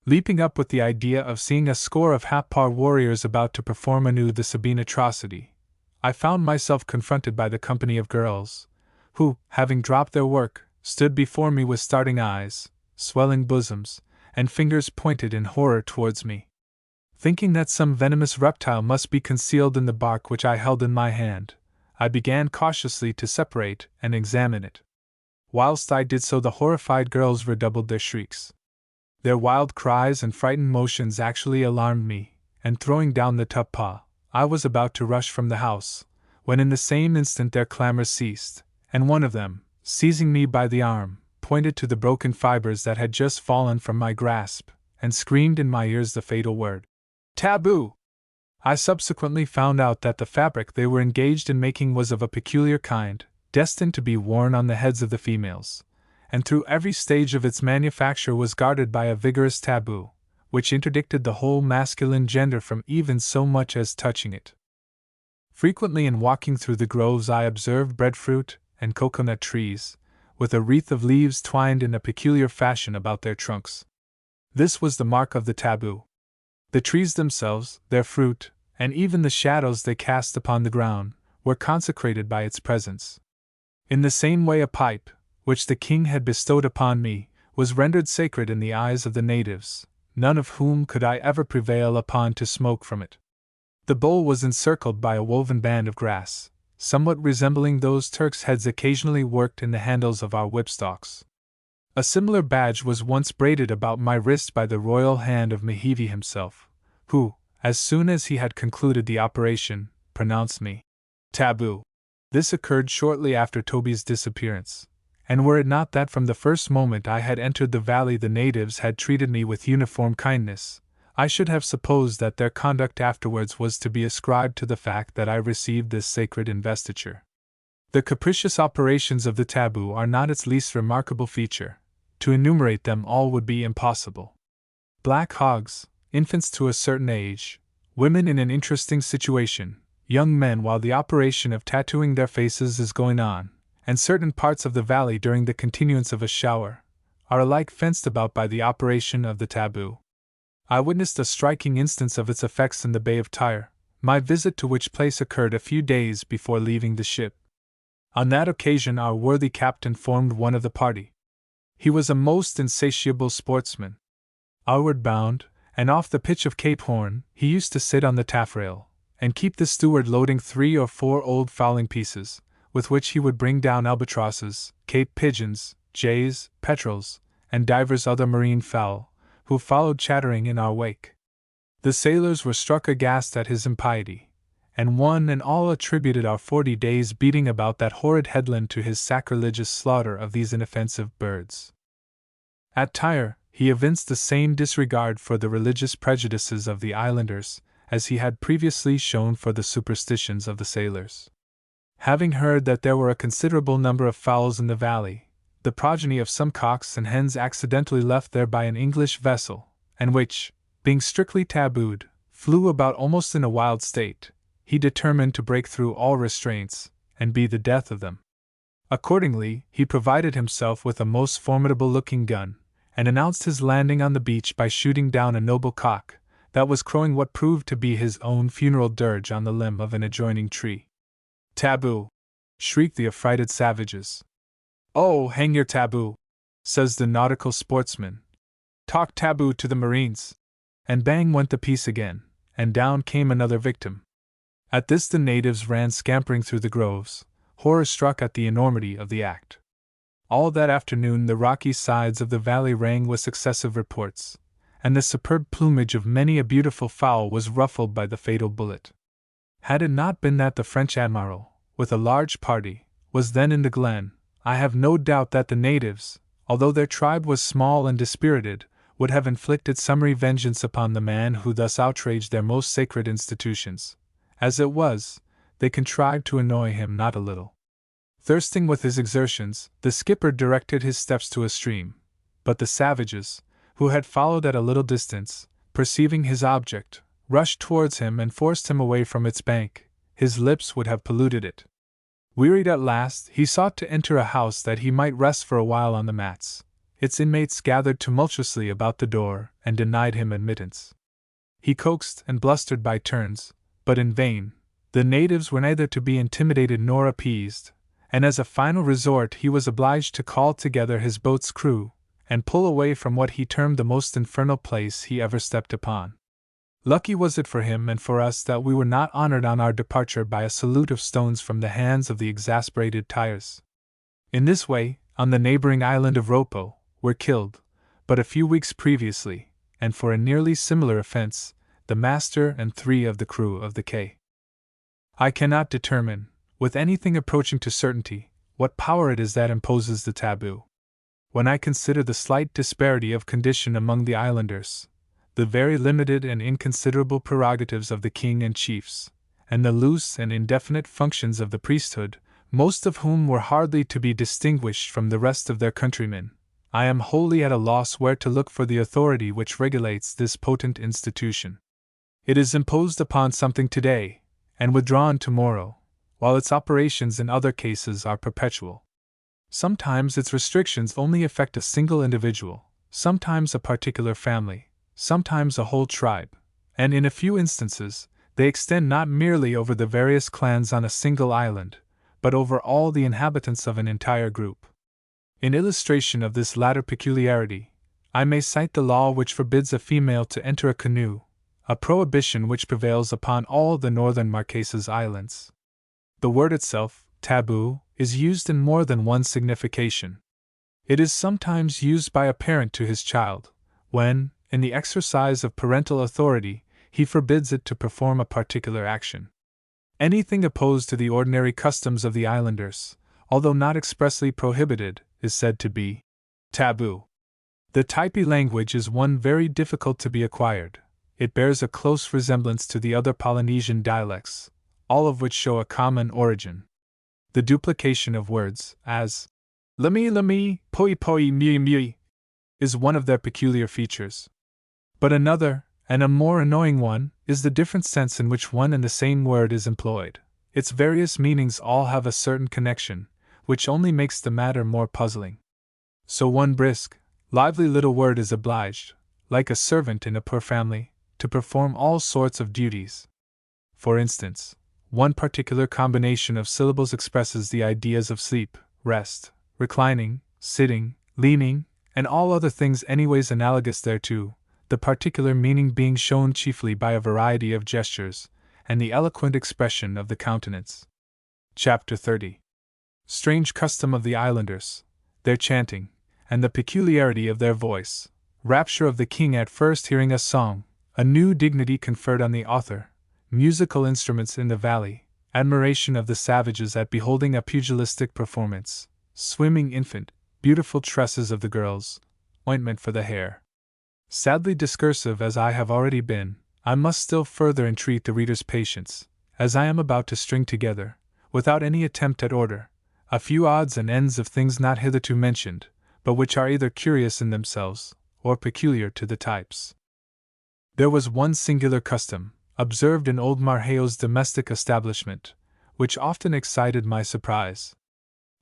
S2: Leaping up with the idea of seeing a score of Hapar warriors about to perform anew the Sabine atrocity, I found myself confronted by the company of girls, who, having dropped their work, stood before me with starting eyes, swelling bosoms, and fingers pointed in horror towards me. Thinking that some venomous reptile must be concealed in the bark which I held in my hand, I began cautiously to separate and examine it. Whilst I did so the horrified girls redoubled their shrieks. Their wild cries and frightened motions actually alarmed me, and throwing down the tuppa, I was about to rush from the house, when in the same instant their clamors ceased, and one of them, seizing me by the arm, pointed to the broken fibers that had just fallen from my grasp, and screamed in my ears the fatal word, "Taboo!" I subsequently found out that the fabric they were engaged in making was of a peculiar kind, destined to be worn on the heads of the females, and through every stage of its manufacture was guarded by a vigorous taboo, which interdicted the whole masculine gender from even so much as touching it. Frequently in walking through the groves I observed breadfruit and coconut trees, with a wreath of leaves twined in a peculiar fashion about their trunks. This was the mark of the taboo. The trees themselves, their fruit, and even the shadows they cast upon the ground, were consecrated by its presence. In the same way, a pipe, which the king had bestowed upon me, was rendered sacred in the eyes of the natives, none of whom could I ever prevail upon to smoke from it. The bowl was encircled by a woven band of grass, somewhat resembling those Turks' heads occasionally worked in the handles of our whipstocks. A similar badge was once braided about my wrist by the royal hand of Mehevi himself, who, as soon as he had concluded the operation, pronounced me taboo. This occurred shortly after Toby's disappearance, and were it not that from the first moment I had entered the valley the natives had treated me with uniform kindness, I should have supposed that their conduct afterwards was to be ascribed to the fact that I received this sacred investiture. The capricious operations of the taboo are not its least remarkable feature. To enumerate them all would be impossible. Black hogs, infants to a certain age, women in an interesting situation, young men while the operation of tattooing their faces is going on, and certain parts of the valley during the continuance of a shower, are alike fenced about by the operation of the taboo. I witnessed a striking instance of its effects in the Bay of Tyre, my visit to which place occurred a few days before leaving the ship. On that occasion our worthy captain formed one of the party. He was a most insatiable sportsman. Outward bound, and off the pitch of Cape Horn, he used to sit on the taffrail, and keep the steward loading 3 or 4 old fowling pieces, with which he would bring down albatrosses, cape pigeons, jays, petrels, and divers other marine fowl, who followed chattering in our wake. The sailors were struck aghast at his impiety, and one and all attributed our 40 days' beating about that horrid headland to his sacrilegious slaughter of these inoffensive birds. At Tyre, he evinced the same disregard for the religious prejudices of the islanders as he had previously shown for the superstitions of the sailors. Having heard that there were a considerable number of fowls in the valley, the progeny of some cocks and hens accidentally left there by an English vessel, and which, being strictly tabooed, flew about almost in a wild state, he determined to break through all restraints, and be the death of them. Accordingly, he provided himself with a most formidable-looking gun, and announced his landing on the beach by shooting down a noble cock that was crowing what proved to be his own funeral dirge on the limb of an adjoining tree. "Taboo!" shrieked the affrighted savages. "Oh, hang your taboo!" says the nautical sportsman. "Talk taboo to the marines!" And bang went the piece again, and down came another victim. At this the natives ran scampering through the groves, horror-struck at the enormity of the act. All that afternoon the rocky sides of the valley rang with successive reports, and the superb plumage of many a beautiful fowl was ruffled by the fatal bullet. Had it not been that the French admiral, with a large party, was then in the glen, I have no doubt that the natives, although their tribe was small and dispirited, would have inflicted summary vengeance upon the man who thus outraged their most sacred institutions. As it was, they contrived to annoy him not a little. Thirsting with his exertions, the skipper directed his steps to a stream, but the savages, who had followed at a little distance, perceiving his object, rushed towards him and forced him away from its bank. His lips would have polluted it. Wearied at last, he sought to enter a house that he might rest for a while on the mats. Its inmates gathered tumultuously about the door and denied him admittance. He coaxed and blustered by turns, but in vain. The natives were neither to be intimidated nor appeased, and as a final resort he was obliged to call together his boat's crew and pull away from what he termed the most infernal place he ever stepped upon. Lucky was it for him and for us that we were not honored on our departure by a salute of stones from the hands of the exasperated Tyres. In this way, on the neighboring island of Ropo, were killed, but a few weeks previously, and for a nearly similar offense, the master and 3 of the crew of the K. I cannot determine, with anything approaching to certainty, what power it is that imposes the taboo. When I consider the slight disparity of condition among the islanders, the very limited and inconsiderable prerogatives of the king and chiefs, and the loose and indefinite functions of the priesthood, most of whom were hardly to be distinguished from the rest of their countrymen, I am wholly at a loss where to look for the authority which regulates this potent institution. It is imposed upon something today, and withdrawn tomorrow, while its operations in other cases are perpetual. Sometimes its restrictions only affect a single individual, sometimes a particular family, sometimes a whole tribe, and in a few instances, They extend not merely over the various clans on a single island, but over all the inhabitants of an entire group. In illustration of this latter peculiarity, I may cite the law which forbids a female to enter a canoe, a prohibition which prevails upon all the northern Marquesas Islands. The word itself, taboo, is used in more than one signification. It is sometimes used by a parent to his child, when, in the exercise of parental authority, he forbids it to perform a particular action. Anything opposed to the ordinary customs of the islanders, although not expressly prohibited, is said to be taboo. The Typee language is one very difficult to be acquired. It bears a close resemblance to the other Polynesian dialects, all of which show a common origin. The duplication of words, as lami, poi, mui, is one of their peculiar features. But another, and a more annoying one, is the different sense in which one and the same word is employed. Its various meanings all have a certain connection, which only makes the matter more puzzling. So one brisk, lively little word is obliged, like a servant in a poor family, to perform all sorts of duties. For instance, one particular combination of syllables expresses the ideas of sleep, rest, reclining, sitting, leaning, and all other things anyways analogous thereto, the particular meaning being shown chiefly by a variety of gestures, and the eloquent expression of the countenance. Chapter 30. Strange custom of the islanders, their chanting, and the peculiarity of their voice, rapture of the king at first hearing a song, a new dignity conferred on the author, musical instruments in the valley, admiration of the savages at beholding a pugilistic performance, swimming infant, beautiful tresses of the girls, ointment for the hair. Sadly discursive as I have already been, I must still further entreat the reader's patience, as I am about to string together, without any attempt at order, a few odds and ends of things not hitherto mentioned, but which are either curious in themselves, or peculiar to the types. There was one singular custom, observed in old Marheo's domestic establishment, which often excited my surprise.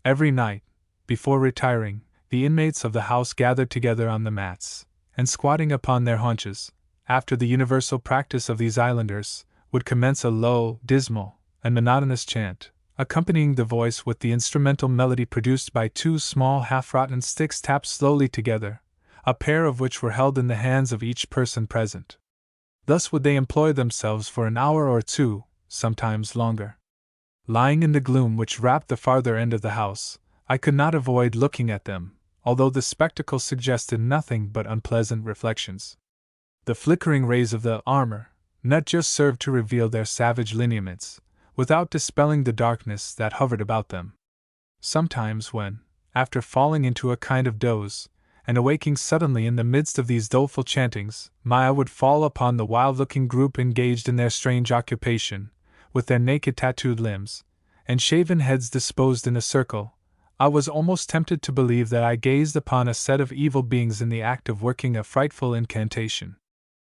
S2: Every night, before retiring, the inmates of the house gathered together on the mats, and squatting upon their haunches, after the universal practice of these islanders, would commence a low, dismal, and monotonous chant, accompanying the voice with the instrumental melody produced by two small half-rotten sticks tapped slowly together, a pair of which were held in the hands of each person present. Thus would they employ themselves for an hour or two, sometimes longer. Lying in the gloom which wrapped the farther end of the house, I could not avoid looking at them, although the spectacle suggested nothing but unpleasant reflections. The flickering rays of the armor not just served to reveal their savage lineaments, without dispelling the darkness that hovered about them. Sometimes when, after falling into a kind of doze, and awaking suddenly in the midst of these doleful chantings, my eye would fall upon the wild-looking group engaged in their strange occupation, with their naked tattooed limbs, and shaven heads disposed in a circle, I was almost tempted to believe that I gazed upon a set of evil beings in the act of working a frightful incantation.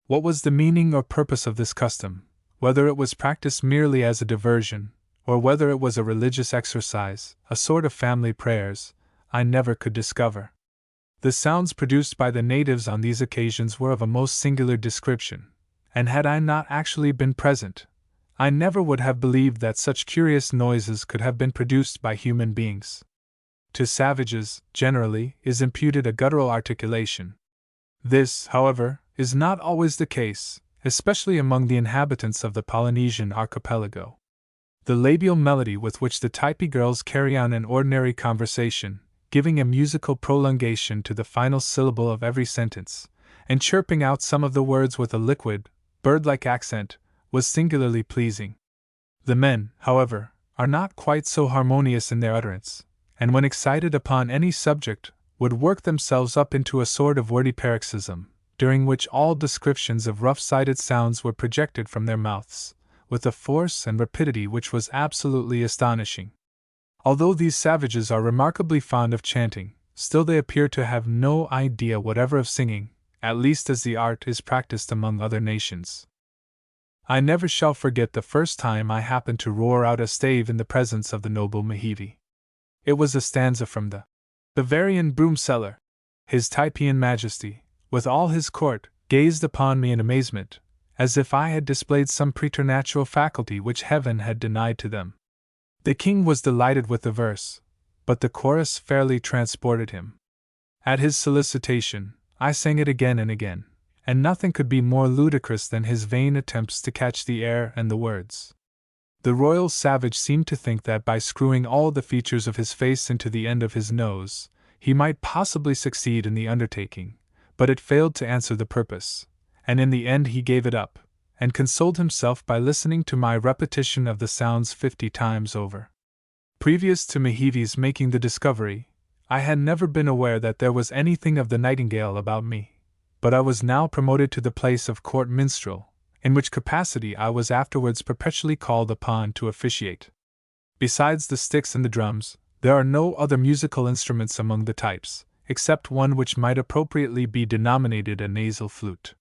S2: What was the meaning or purpose of this custom, whether it was practiced merely as a diversion, or whether it was a religious exercise, a sort of family prayers, I never could discover. The sounds produced by the natives on these occasions were of a most singular description, and had I not actually been present, I never would have believed that such curious noises could have been produced by human beings. To savages, generally, is imputed a guttural articulation. This, however, is not always the case, especially among the inhabitants of the Polynesian archipelago. The labial melody with which the Typee girls carry on an ordinary conversation, giving a musical prolongation to the final syllable of every sentence, and chirping out some of the words with a liquid, bird-like accent, was singularly pleasing. The men, however, are not quite so harmonious in their utterance, and when excited upon any subject, would work themselves up into a sort of wordy paroxysm, during which all descriptions of rough-sided sounds were projected from their mouths, with a force and rapidity which was absolutely astonishing. Although these savages are remarkably fond of chanting, still they appear to have no idea whatever of singing, at least as the art is practiced among other nations. I never shall forget the first time I happened to roar out a stave in the presence of the noble Mehevi. It was a stanza from the Bavarian Broomseller. His Typean Majesty, with all his court, gazed upon me in amazement, as if I had displayed some preternatural faculty which heaven had denied to them. The king was delighted with the verse, but the chorus fairly transported him. At his solicitation, I sang it again and again, and nothing could be more ludicrous than his vain attempts to catch the air and the words. The royal savage seemed to think that by screwing all the features of his face into the end of his nose, he might possibly succeed in the undertaking, but it failed to answer the purpose, and in the end he gave it up, and consoled himself by listening to my repetition of the sounds 50 times over. Previous to Mehevi's making the discovery, I had never been aware that there was anything of the nightingale about me, but I was now promoted to the place of court minstrel, in which capacity I was afterwards perpetually called upon to officiate. Besides the sticks and the drums, there are no other musical instruments among the types, except one which might appropriately be denominated a nasal flute.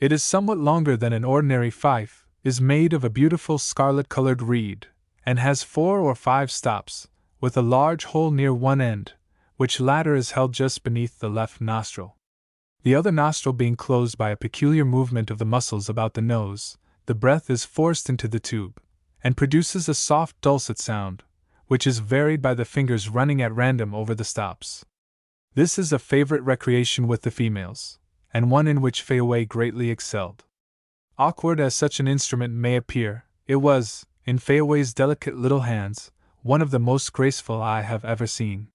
S2: It is somewhat longer than an ordinary fife, is made of a beautiful scarlet-colored reed, and has 4 or 5 stops, with a large hole near one end, which latter is held just beneath the left nostril. The other nostril being closed by a peculiar movement of the muscles about the nose, the breath is forced into the tube, and produces a soft dulcet sound, which is varied by the fingers running at random over the stops. This is a favorite recreation with the females, and one in which Fayaway greatly excelled. Awkward as such an instrument may appear, it was, in Fayaway's delicate little hands, one of the most graceful I have ever seen.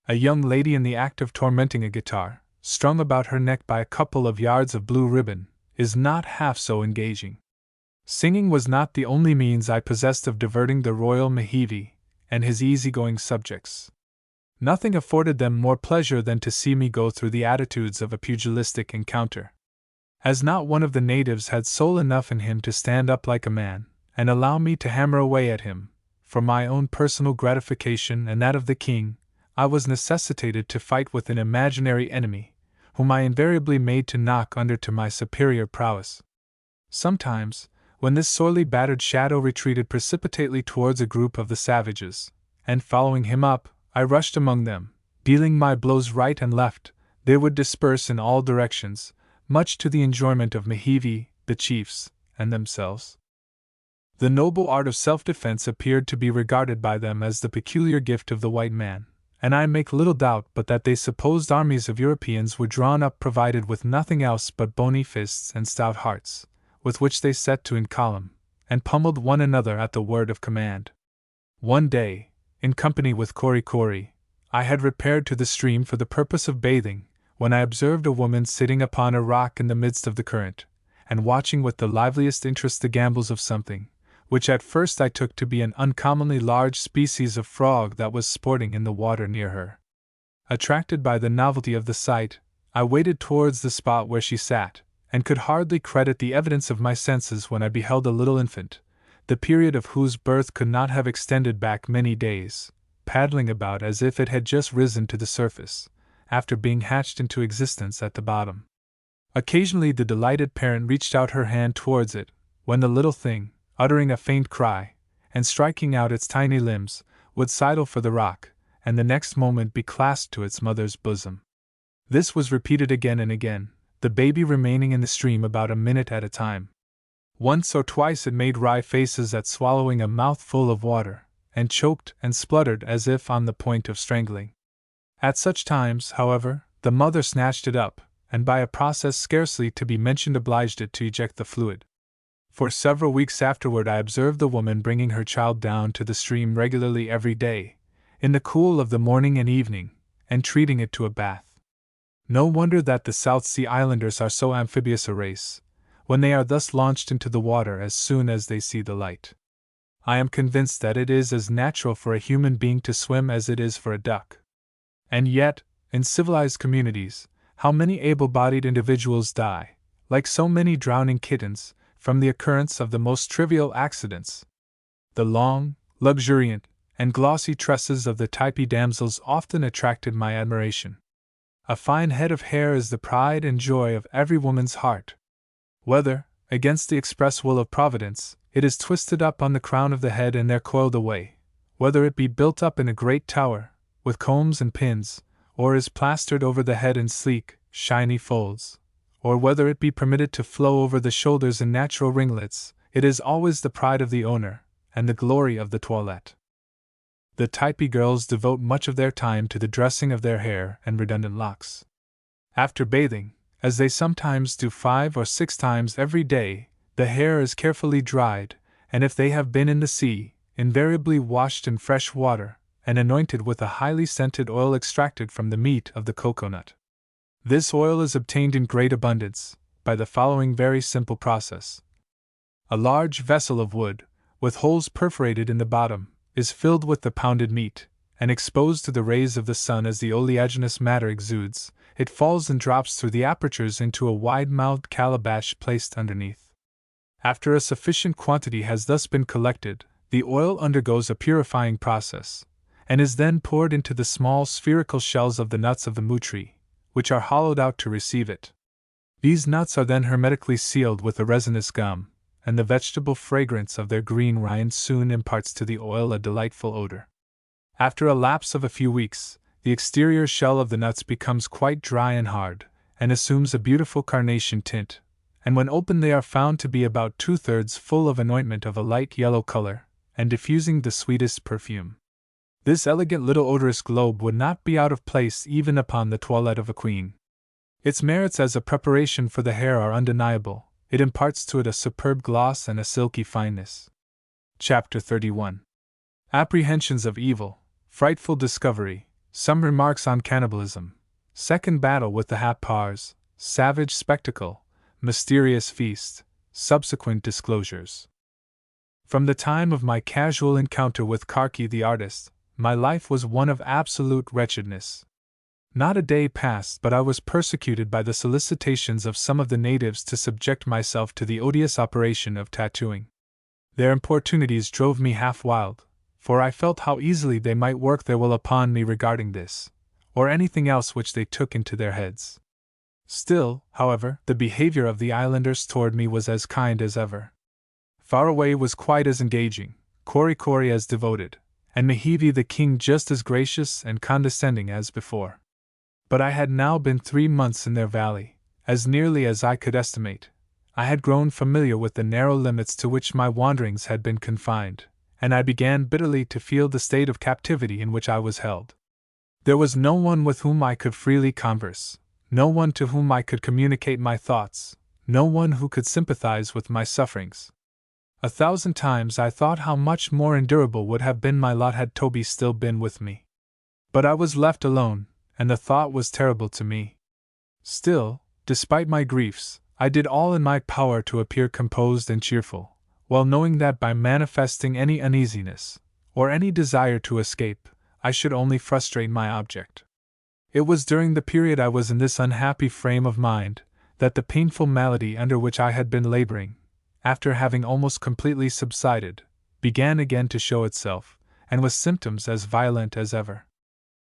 S2: A young lady in the act of tormenting a guitar, strung about her neck by a couple of yards of blue ribbon, is not half so engaging. Singing was not the only means I possessed of diverting the royal Mehevi and his easygoing subjects. Nothing afforded them more pleasure than to see me go through the attitudes of a pugilistic encounter. As not one of the natives had soul enough in him to stand up like a man, and allow me to hammer away at him, for my own personal gratification and that of the king, I was necessitated to fight with an imaginary enemy, whom I invariably made to knock under to my superior prowess. Sometimes, when this sorely battered shadow retreated precipitately towards a group of the savages, and following him up, I rushed among them, dealing my blows right and left, they would disperse in all directions, much to the enjoyment of Mehevi, the chiefs, and themselves. The noble art of self-defense appeared to be regarded by them as the peculiar gift of the white man, and I make little doubt but that they supposed armies of Europeans were drawn up provided with nothing else but bony fists and stout hearts, with which they set to in column, and pummeled one another at the word of command. One day, in company with Kori Kori, I had repaired to the stream for the purpose of bathing, when I observed a woman sitting upon a rock in the midst of the current, and watching with the liveliest interest the gambols of something, which at first I took to be an uncommonly large species of frog that was sporting in the water near her. Attracted by the novelty of the sight, I waded towards the spot where she sat, and could hardly credit the evidence of my senses when I beheld a little infant, the period of whose birth could not have extended back many days, paddling about as if it had just risen to the surface, after being hatched into existence at the bottom. Occasionally the delighted parent reached out her hand towards it, when the little thing, uttering a faint cry, and striking out its tiny limbs, would sidle for the rock, and the next moment be clasped to its mother's bosom. This was repeated again and again, the baby remaining in the stream about a minute at a time. Once or twice it made wry faces at swallowing a mouthful of water, and choked and spluttered as if on the point of strangling. At such times, however, the mother snatched it up, and by a process scarcely to be mentioned obliged it to eject the fluid. For several weeks afterward I observed the woman bringing her child down to the stream regularly every day, in the cool of the morning and evening, and treating it to a bath. No wonder that the South Sea Islanders are so amphibious a race, when they are thus launched into the water as soon as they see the light. I am convinced that it is as natural for a human being to swim as it is for a duck. And yet, in civilized communities, how many able-bodied individuals die, like so many drowning kittens, from the occurrence of the most trivial accidents. The long, luxuriant, and glossy tresses of the Typee damsels often attracted my admiration. A fine head of hair is the pride and joy of every woman's heart. Whether, against the express will of Providence, it is twisted up on the crown of the head and there coiled away, whether it be built up in a great tower, with combs and pins, or is plastered over the head in sleek, shiny folds, or whether it be permitted to flow over the shoulders in natural ringlets, it is always the pride of the owner, and the glory of the toilette. The Typee girls devote much of their time to the dressing of their hair and redundant locks. After bathing, as they sometimes do 5 or 6 times every day, the hair is carefully dried, and if they have been in the sea, invariably washed in fresh water, and anointed with a highly scented oil extracted from the meat of the cocoanut. This oil is obtained in great abundance, by the following very simple process. A large vessel of wood, with holes perforated in the bottom, is filled with the pounded meat, and exposed to the rays of the sun. As the oleaginous matter exudes, it falls in drops through the apertures into a wide-mouthed calabash placed underneath. After a sufficient quantity has thus been collected, the oil undergoes a purifying process, and is then poured into the small spherical shells of the nuts of the moo tree, which are hollowed out to receive it. These nuts are then hermetically sealed with a resinous gum, and the vegetable fragrance of their green rind soon imparts to the oil a delightful odor. After a lapse of a few weeks, the exterior shell of the nuts becomes quite dry and hard, and assumes a beautiful carnation tint, and when opened they are found to be about 2/3 full of an ointment of a light yellow color, and diffusing the sweetest perfume. This elegant little odorous globe would not be out of place even upon the toilette of a queen. Its merits as a preparation for the hair are undeniable. It imparts to it a superb gloss and a silky fineness. Chapter 31. Apprehensions of evil, frightful discovery, some remarks on cannibalism, second battle with the Hap-Pars, savage spectacle, mysterious feast, subsequent disclosures. From the time of my casual encounter with Karki the artist, my life was one of absolute wretchedness. Not a day passed but I was persecuted by the solicitations of some of the natives to subject myself to the odious operation of tattooing. Their importunities drove me half wild, for I felt how easily they might work their will upon me regarding this, or anything else which they took into their heads. Still, however, the behavior of the islanders toward me was as kind as ever. Faraway was quite as engaging, Korikori as devoted, and Mehivi the king just as gracious and condescending as before. But I had now been 3 months in their valley, as nearly as I could estimate. I had grown familiar with the narrow limits to which my wanderings had been confined, and I began bitterly to feel the state of captivity in which I was held. There was no one with whom I could freely converse, no one to whom I could communicate my thoughts, no one who could sympathize with my sufferings. 1,000 times I thought how much more endurable would have been my lot had Toby still been with me. But I was left alone, and the thought was terrible to me. Still, despite my griefs, I did all in my power to appear composed and cheerful, well knowing that by manifesting any uneasiness, or any desire to escape, I should only frustrate my object. It was during the period I was in this unhappy frame of mind, that the painful malady under which I had been laboring, after having almost completely subsided, began again to show itself, and with symptoms as violent as ever.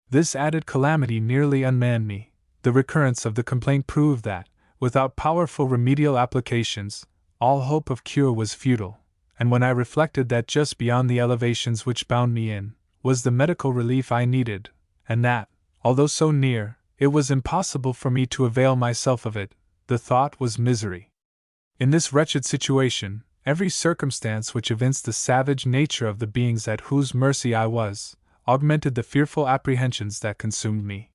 S2: This added calamity nearly unmanned me. The recurrence of the complaint proved that, without powerful remedial applications, all hope of cure was futile, and when I reflected that just beyond the elevations which bound me in, was the medical relief I needed, and that, although so near, it was impossible for me to avail myself of it, the thought was misery. In this wretched situation, every circumstance which evinced the savage nature of the beings at whose mercy I was, augmented the fearful apprehensions that consumed me.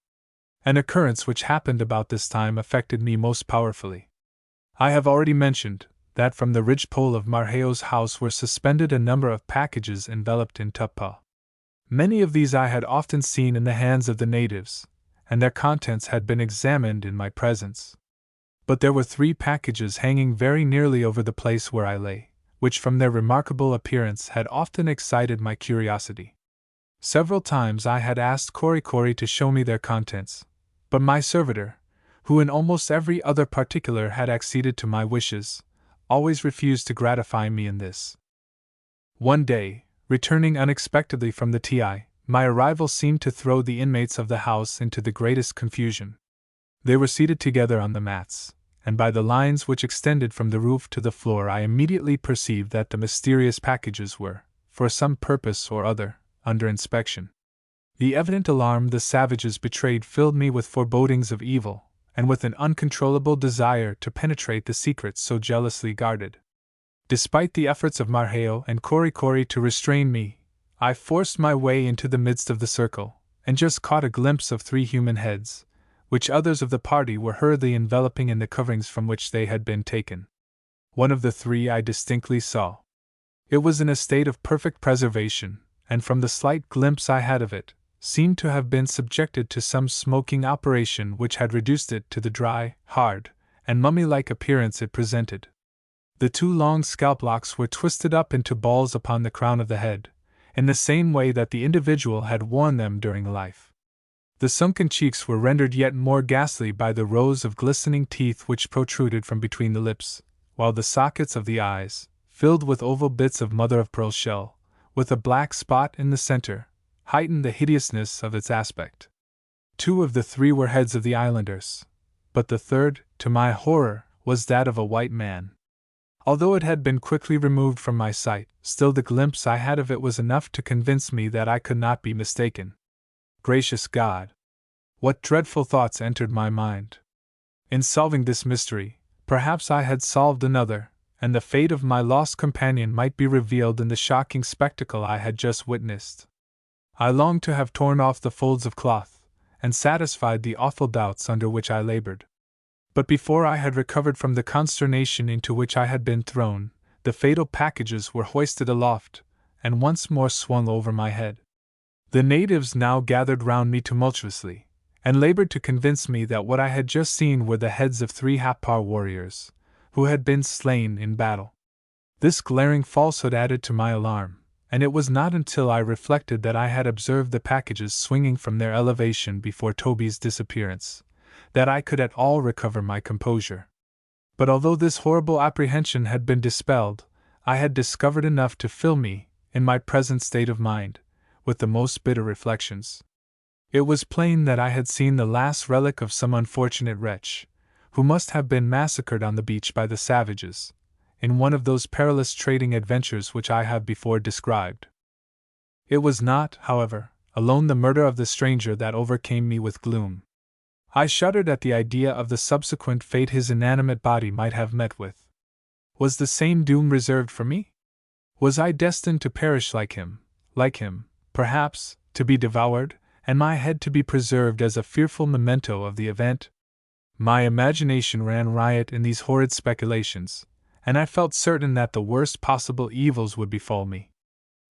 S2: An occurrence which happened about this time affected me most powerfully. I have already mentioned that from the ridgepole of Marheo's house were suspended a number of packages enveloped in tapa. Many of these I had often seen in the hands of the natives, and their contents had been examined in my presence. But there were 3 packages hanging very nearly over the place where I lay, which from their remarkable appearance had often excited my curiosity. Several times I had asked Korikori to show me their contents, but my servitor, who in almost every other particular had acceded to my wishes, always refused to gratify me in this. One day, returning unexpectedly from the Ti, my arrival seemed to throw the inmates of the house into the greatest confusion. They were seated together on the mats, and by the lines which extended from the roof to the floor I immediately perceived that the mysterious packages were, for some purpose or other, under inspection. The evident alarm the savages betrayed filled me with forebodings of evil, and with an uncontrollable desire to penetrate the secrets so jealously guarded. Despite the efforts of Marheo and Korikori to restrain me, I forced my way into the midst of the circle, and just caught a glimpse of 3 human heads, which others of the party were hurriedly enveloping in the coverings from which they had been taken. One of the 3 I distinctly saw. It was in a state of perfect preservation, and from the slight glimpse I had of it, seemed to have been subjected to some smoking operation which had reduced it to the dry, hard, and mummy-like appearance it presented. The 2 long scalp locks were twisted up into balls upon the crown of the head, in the same way that the individual had worn them during life. The sunken cheeks were rendered yet more ghastly by the rows of glistening teeth which protruded from between the lips, while the sockets of the eyes, filled with oval bits of mother-of-pearl shell, with a black spot in the center, heightened the hideousness of its aspect. 2 of the 3 were heads of the islanders, but the third, to my horror, was that of a white man. Although it had been quickly removed from my sight, still the glimpse I had of it was enough to convince me that I could not be mistaken. Gracious God! What dreadful thoughts entered my mind! In solving this mystery, perhaps I had solved another, and the fate of my lost companion might be revealed in the shocking spectacle I had just witnessed. I longed to have torn off the folds of cloth, and satisfied the awful doubts under which I labored. But before I had recovered from the consternation into which I had been thrown, the fatal packages were hoisted aloft, and once more swung over my head. The natives now gathered round me tumultuously, and labored to convince me that what I had just seen were the heads of 3 Happar warriors, who had been slain in battle. This glaring falsehood added to my alarm, and it was not until I reflected that I had observed the packages swinging from their elevation before Toby's disappearance, that I could at all recover my composure. But although this horrible apprehension had been dispelled, I had discovered enough to fill me, in my present state of mind, with the most bitter reflections. It was plain that I had seen the last relic of some unfortunate wretch, who must have been massacred on the beach by the savages, in one of those perilous trading adventures which I have before described. It was not, however, alone the murder of the stranger that overcame me with gloom. I shuddered at the idea of the subsequent fate his inanimate body might have met with. Was the same doom reserved for me? Was I destined to perish like him, perhaps, to be devoured, and my head to be preserved as a fearful memento of the event? My imagination ran riot in these horrid speculations, and I felt certain that the worst possible evils would befall me.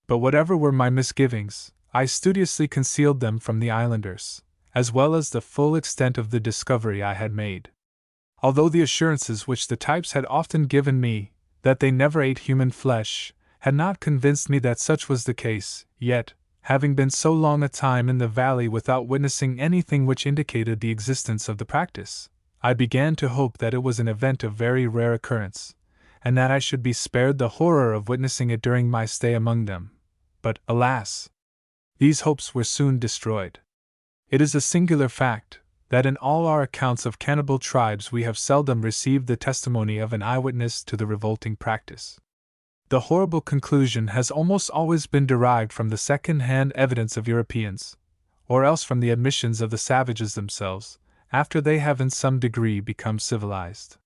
S2: But whatever were my misgivings, I studiously concealed them from the islanders, as well as the full extent of the discovery I had made. Although the assurances which the types had often given me, that they never ate human flesh, had not convinced me that such was the case, yet, having been so long a time in the valley without witnessing anything which indicated the existence of the practice, I began to hope that it was an event of very rare occurrence, and that I should be spared the horror of witnessing it during my stay among them. But, alas! These hopes were soon destroyed. It is a singular fact, that in all our accounts of cannibal tribes we have seldom received the testimony of an eyewitness to the revolting practice. The horrible conclusion has almost always been derived from the second-hand evidence of Europeans, or else from the admissions of the savages themselves, after they have in some degree become civilized.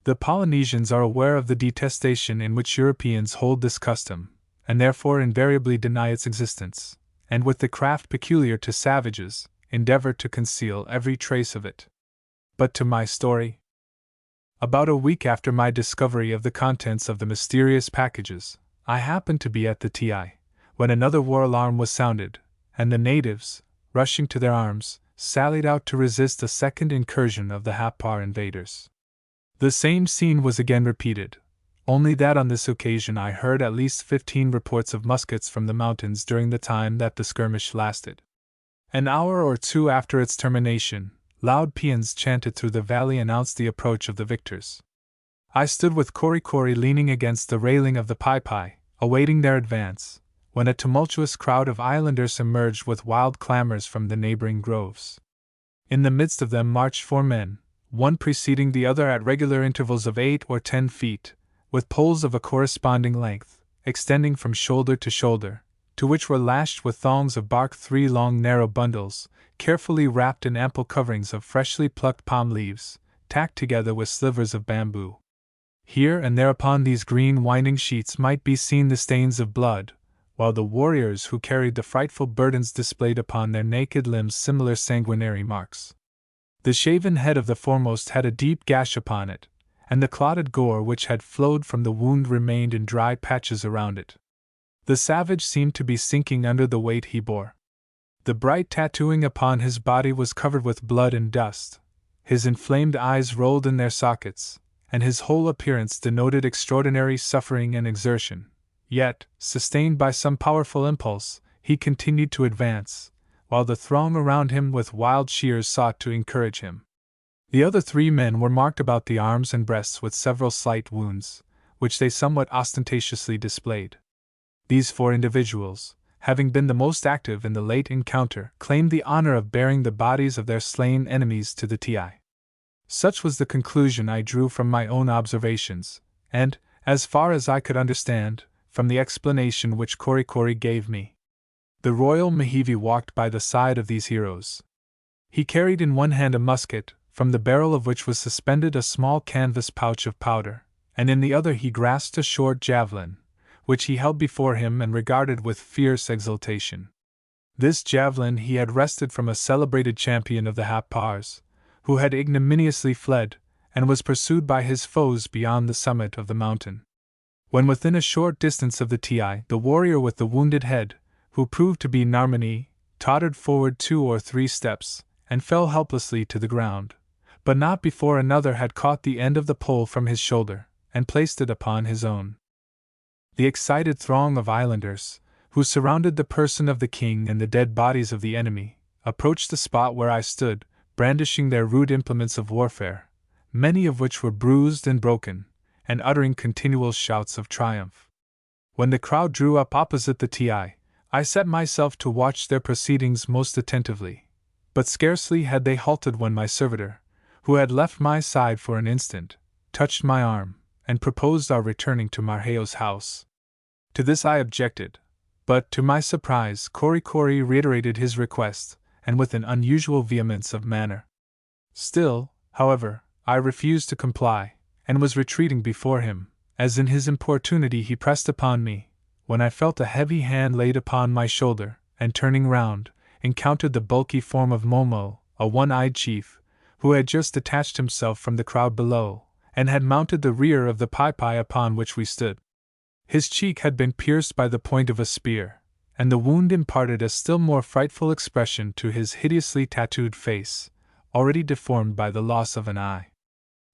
S2: The Polynesians are aware of the detestation in which Europeans hold this custom, and therefore invariably deny its existence, and with the craft peculiar to savages, endeavor to conceal every trace of it. But to my story. About a week after my discovery of the contents of the mysterious packages, I happened to be at the Typee, when another war alarm was sounded, and the natives, rushing to their arms, sallied out to resist a second incursion of the Happar invaders. The same scene was again repeated, only that on this occasion I heard at least 15 reports of muskets from the mountains during the time that the skirmish lasted. An hour or 2 after its termination, loud paeans chanted through the valley announced the approach of the victors. I stood with Korikori leaning against the railing of the Typee, awaiting their advance, when a tumultuous crowd of islanders emerged with wild clamors from the neighboring groves. In the midst of them marched 4 men, one preceding the other at regular intervals of 8 or 10 feet, with poles of a corresponding length, extending from shoulder to shoulder, to which were lashed with thongs of bark 3 long narrow bundles, carefully wrapped in ample coverings of freshly plucked palm leaves, tacked together with slivers of bamboo. Here and there upon these green winding sheets might be seen the stains of blood, while the warriors who carried the frightful burdens displayed upon their naked limbs similar sanguinary marks. The shaven head of the foremost had a deep gash upon it, and the clotted gore which had flowed from the wound remained in dry patches around it. The savage seemed to be sinking under the weight he bore. The bright tattooing upon his body was covered with blood and dust, his inflamed eyes rolled in their sockets, and his whole appearance denoted extraordinary suffering and exertion. Yet, sustained by some powerful impulse, he continued to advance, while the throng around him with wild cheers sought to encourage him. The other 3 men were marked about the arms and breasts with several slight wounds, which they somewhat ostentatiously displayed. These 4 individuals, having been the most active in the late encounter, claimed the honor of bearing the bodies of their slain enemies to the Typee. Such was the conclusion I drew from my own observations, and, as far as I could understand, from the explanation which Korikori gave me. The royal Mehevi walked by the side of these heroes. He carried in one hand a musket, from the barrel of which was suspended a small canvas pouch of powder, and in the other he grasped a short javelin, which he held before him and regarded with fierce exultation. This javelin he had wrested from a celebrated champion of the Happars, who had ignominiously fled, and was pursued by his foes beyond the summit of the mountain. When within a short distance of the Typee, the warrior with the wounded head, who proved to be Narmani, tottered forward 2 or 3 steps, and fell helplessly to the ground, but not before another had caught the end of the pole from his shoulder, and placed it upon his own. The excited throng of islanders, who surrounded the person of the king and the dead bodies of the enemy, approached the spot where I stood, brandishing their rude implements of warfare, many of which were bruised and broken, and uttering continual shouts of triumph. When the crowd drew up opposite the Typee, I set myself to watch their proceedings most attentively, but scarcely had they halted when my servitor, who had left my side for an instant, touched my arm, and proposed our returning to Marheo's house. To this I objected, but to my surprise Korikori reiterated his request, and with an unusual vehemence of manner. Still, however, I refused to comply, and was retreating before him, as in his importunity he pressed upon me, when I felt a heavy hand laid upon my shoulder, and turning round, encountered the bulky form of Momo, a one-eyed chief, who had just detached himself from the crowd below, and had mounted the rear of the Typee upon which we stood. His cheek had been pierced by the point of a spear, and the wound imparted a still more frightful expression to his hideously tattooed face, already deformed by the loss of an eye.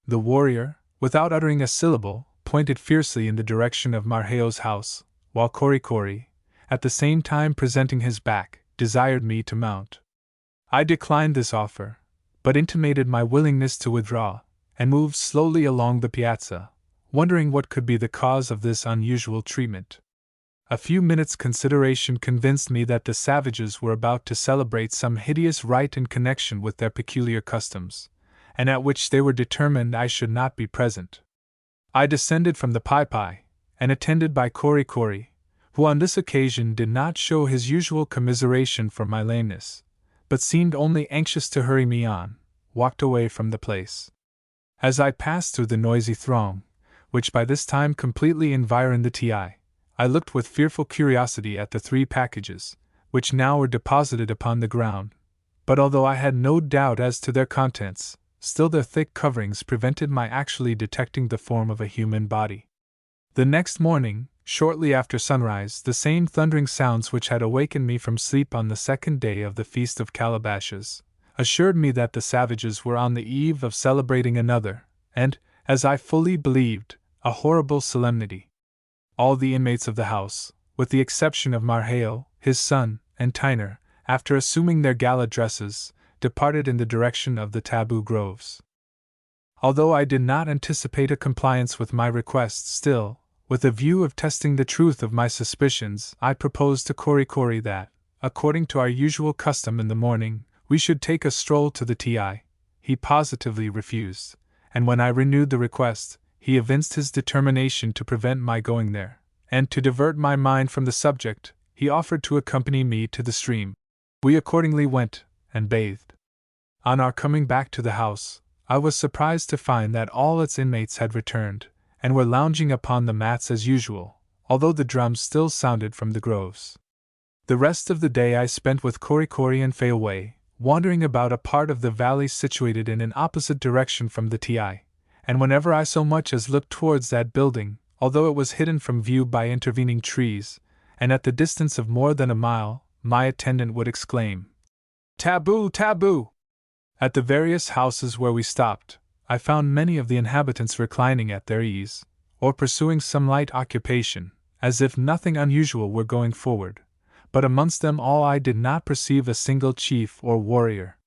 S2: The warrior, without uttering a syllable, pointed fiercely in the direction of Marheo's house, while Korikori, at the same time presenting his back, desired me to mount. I declined this offer, but intimated my willingness to withdraw, and moved slowly along the piazza, wondering what could be the cause of this unusual treatment. A few minutes' consideration convinced me that the savages were about to celebrate some hideous rite in connection with their peculiar customs, and at which they were determined I should not be present. I descended from the Typee, and attended by Korikori, who on this occasion did not show his usual commiseration for my lameness, but seemed only anxious to hurry me on, walked away from the place. As I passed through the noisy throng, which by this time completely environed the Typee, I looked with fearful curiosity at the 3 packages, which now were deposited upon the ground, but although I had no doubt as to their contents, still their thick coverings prevented my actually detecting the form of a human body. The next morning, shortly after sunrise, the same thundering sounds which had awakened me from sleep on the 2nd day of the Feast of Calabashes assured me that the savages were on the eve of celebrating another, and, as I fully believed, a horrible solemnity. All the inmates of the house, with the exception of Marheo, his son, and Tyner, after assuming their gala dresses, departed in the direction of the taboo groves. Although I did not anticipate a compliance with my request, still, with a view of testing the truth of my suspicions, I proposed to Korikori that, according to our usual custom in the morning, we should take a stroll to the Typee. He positively refused, and when I renewed the request, he evinced his determination to prevent my going there, and to divert my mind from the subject, he offered to accompany me to the stream. We accordingly went, and bathed. On our coming back to the house, I was surprised to find that all its inmates had returned, and were lounging upon the mats as usual, although the drums still sounded from the groves. The rest of the day I spent with Korikori and Fayaway, wandering about a part of the valley situated in an opposite direction from the Ti, and whenever I so much as looked towards that building, although it was hidden from view by intervening trees, and at the distance of more than a mile, my attendant would exclaim, "Taboo! Taboo!" At the various houses where we stopped, I found many of the inhabitants reclining at their ease, or pursuing some light occupation, as if nothing unusual were going forward, but amongst them all I did not perceive a single chief or warrior.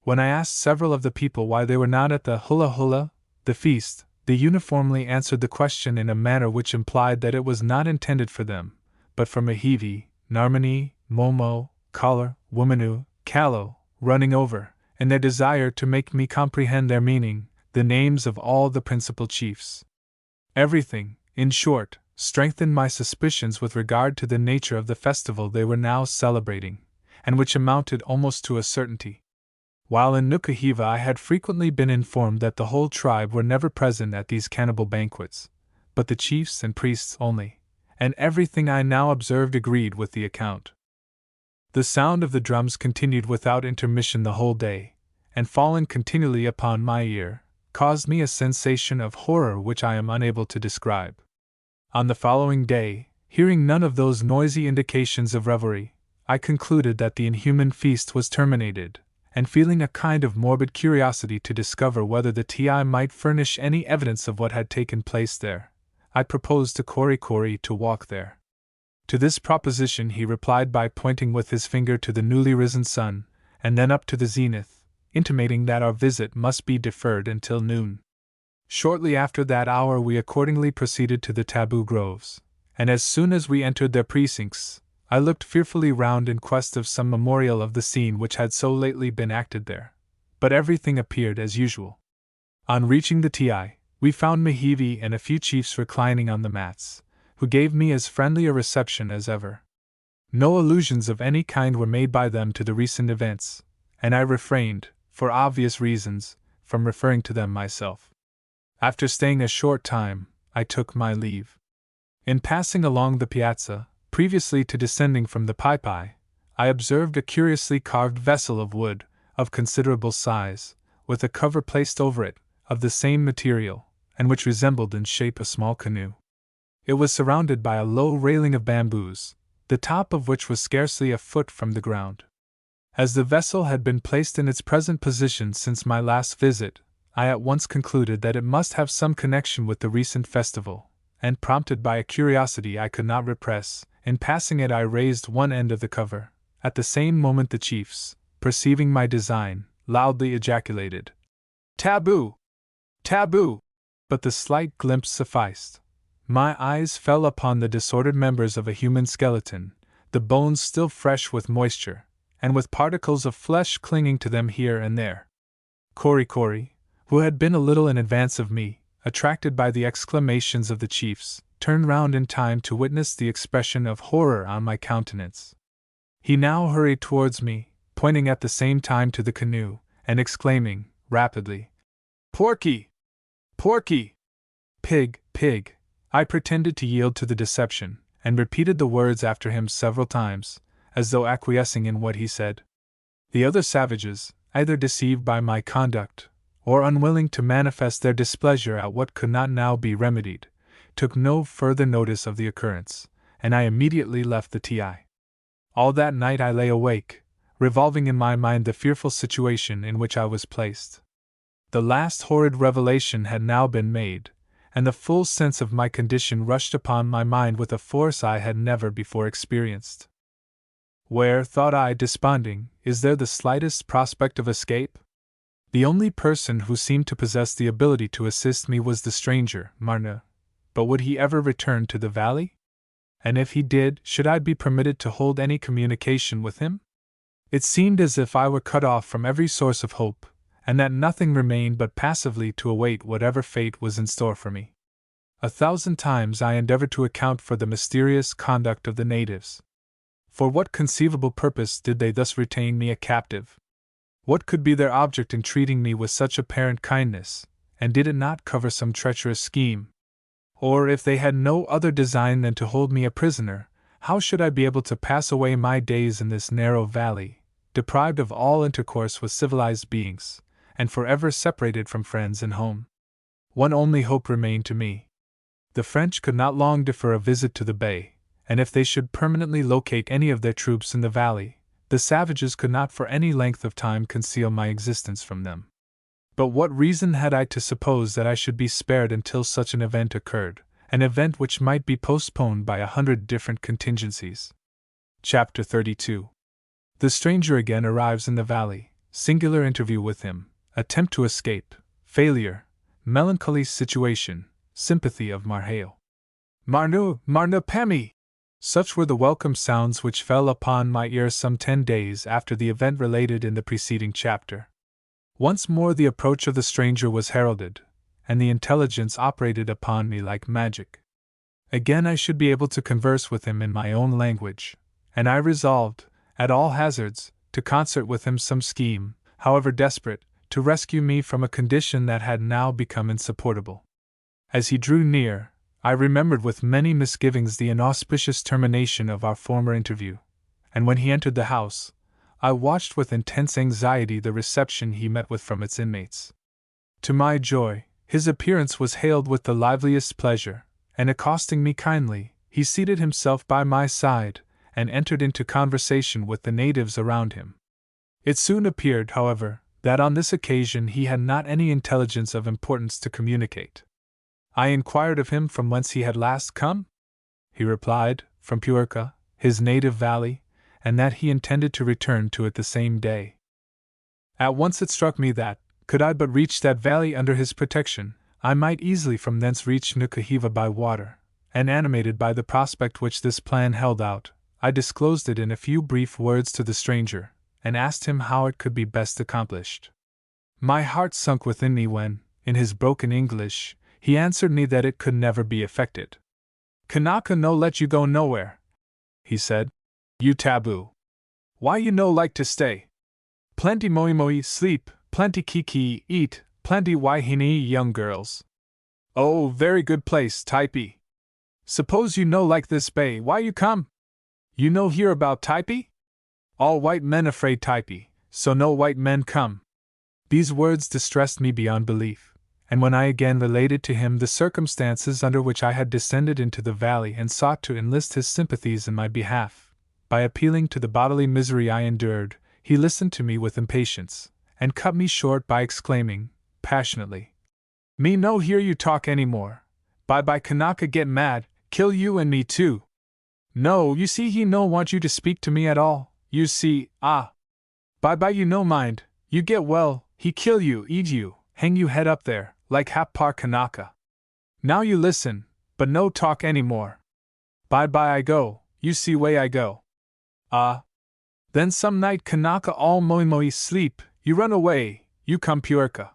S2: When I asked several of the people why they were not at the hula hula, the feast, they uniformly answered the question in a manner which implied that it was not intended for them, but for Mahivi, Narmani, Momo, Collar, Womanu, Callow, running over, in their desire to make me comprehend their meaning, the names of all the principal chiefs. Everything, in short, strengthened my suspicions with regard to the nature of the festival they were now celebrating, and which amounted almost to a certainty. While in Nukahiva I had frequently been informed that the whole tribe were never present at these cannibal banquets, but the chiefs and priests only, and everything I now observed agreed with the account. The sound of the drums continued without intermission the whole day, and falling continually upon my ear, caused me a sensation of horror which I am unable to describe. On the following day, hearing none of those noisy indications of revelry, I concluded that the inhuman feast was terminated, and feeling a kind of morbid curiosity to discover whether the Ti might furnish any evidence of what had taken place there, I proposed to Korikori to walk there. To this proposition he replied by pointing with his finger to the newly risen sun, and then up to the zenith, intimating that our visit must be deferred until noon. Shortly after that hour we accordingly proceeded to the taboo groves, and as soon as we entered their precincts, I looked fearfully round in quest of some memorial of the scene which had so lately been acted there, but everything appeared as usual. On reaching the Ti, we found Mahivi and a few chiefs reclining on the mats, who gave me as friendly a reception as ever. No allusions of any kind were made by them to the recent events, and I refrained, for obvious reasons, from referring to them myself. After staying a short time, I took my leave. In passing along the piazza, previously to descending from the Typee, I observed a curiously carved vessel of wood, of considerable size, with a cover placed over it, of the same material, and which resembled in shape a small canoe. It was surrounded by a low railing of bamboos, the top of which was scarcely a foot from the ground. As the vessel had been placed in its present position since my last visit, I at once concluded that it must have some connection with the recent festival, and prompted by a curiosity I could not repress, in passing it I raised one end of the cover. At the same moment the chiefs, perceiving my design, loudly ejaculated, "Taboo! Taboo!" But the slight glimpse sufficed. My eyes fell upon the disordered members of a human skeleton, the bones still fresh with moisture, and with particles of flesh clinging to them here and there. Korikori, who had been a little in advance of me, attracted by the exclamations of the chiefs, turned round in time to witness the expression of horror on my countenance. He now hurried towards me, pointing at the same time to the canoe, and exclaiming, rapidly, "Porky! Porky! Pig! Pig!" I pretended to yield to the deception, and repeated the words after him several times, as though acquiescing in what he said. The other savages, either deceived by my conduct, or unwilling to manifest their displeasure at what could not now be remedied, took no further notice of the occurrence, and I immediately left the Ti. All that night I lay awake, revolving in my mind the fearful situation in which I was placed. The last horrid revelation had now been made, and the full sense of my condition rushed upon my mind with a force I had never before experienced. Where, thought I, desponding, is there the slightest prospect of escape? The only person who seemed to possess the ability to assist me was the stranger, Marna, but would he ever return to the valley? And if he did, should I be permitted to hold any communication with him? It seemed as if I were cut off from every source of hope, and that nothing remained but passively to await whatever fate was in store for me. 1,000 times I endeavored to account for the mysterious conduct of the natives. For what conceivable purpose did they thus retain me a captive? What could be their object in treating me with such apparent kindness, and did it not cover some treacherous scheme? Or if they had no other design than to hold me a prisoner, how should I be able to pass away my days in this narrow valley, deprived of all intercourse with civilized beings, and forever separated from friends and home? One only hope remained to me. The French could not long defer a visit to the bay, and if they should permanently locate any of their troops in the valley, the savages could not for any length of time conceal my existence from them. But what reason had I to suppose that I should be spared until such an event occurred, an event which might be postponed by 100 different contingencies? Chapter 32. The stranger again arrives in the valley, singular interview with him, attempt to escape, failure, melancholy situation, sympathy of Marhale. Marnu Pemi! Such were the welcome sounds which fell upon my ear some 10 days after the event related in the preceding chapter. Once more the approach of the stranger was heralded, and the intelligence operated upon me like magic. Again I should be able to converse with him in my own language, and I resolved, at all hazards, to concert with him some scheme, however desperate, to rescue me from a condition that had now become insupportable. As he drew near, I remembered with many misgivings the inauspicious termination of our former interview, and when he entered the house, I watched with intense anxiety the reception he met with from its inmates. To my joy, his appearance was hailed with the liveliest pleasure, and accosting me kindly, he seated himself by my side, and entered into conversation with the natives around him. It soon appeared, however, that on this occasion he had not any intelligence of importance to communicate. I inquired of him from whence he had last come? He replied, from Puerca, his native valley, and that he intended to return to it the same day. At once it struck me that, could I but reach that valley under his protection, I might easily from thence reach Nukahiva by water, and animated by the prospect which this plan held out, I disclosed it in a few brief words to the stranger, and asked him how it could be best accomplished. My heart sunk within me when, in his broken English, he answered me that it could never be effected. Kanaka no let you go nowhere, he said. You taboo. Why you no like to stay? Plenty moi sleep, plenty kiki eat, plenty waihini young girls. Oh, very good place, Typee. Suppose you no like this bay, why you come? You no hear about Typee? All white men afraid Typee, so no white men come. These words distressed me beyond belief, and when I again related to him the circumstances under which I had descended into the valley and sought to enlist his sympathies in my behalf, by appealing to the bodily misery I endured, he listened to me with impatience, and cut me short by exclaiming, passionately, Me no hear you talk any more. Bye Kanaka get mad, kill you and me too. No, you see he no want you to speak to me at all, you see, Bye you no mind, you get well, he kill you, eat you, hang you head up there, like Hap-Par Kanaka. Now you listen, but no talk any more. Bye I go, you see way I go. Then some night Kanaka all moi sleep, you run away, you come Puerca.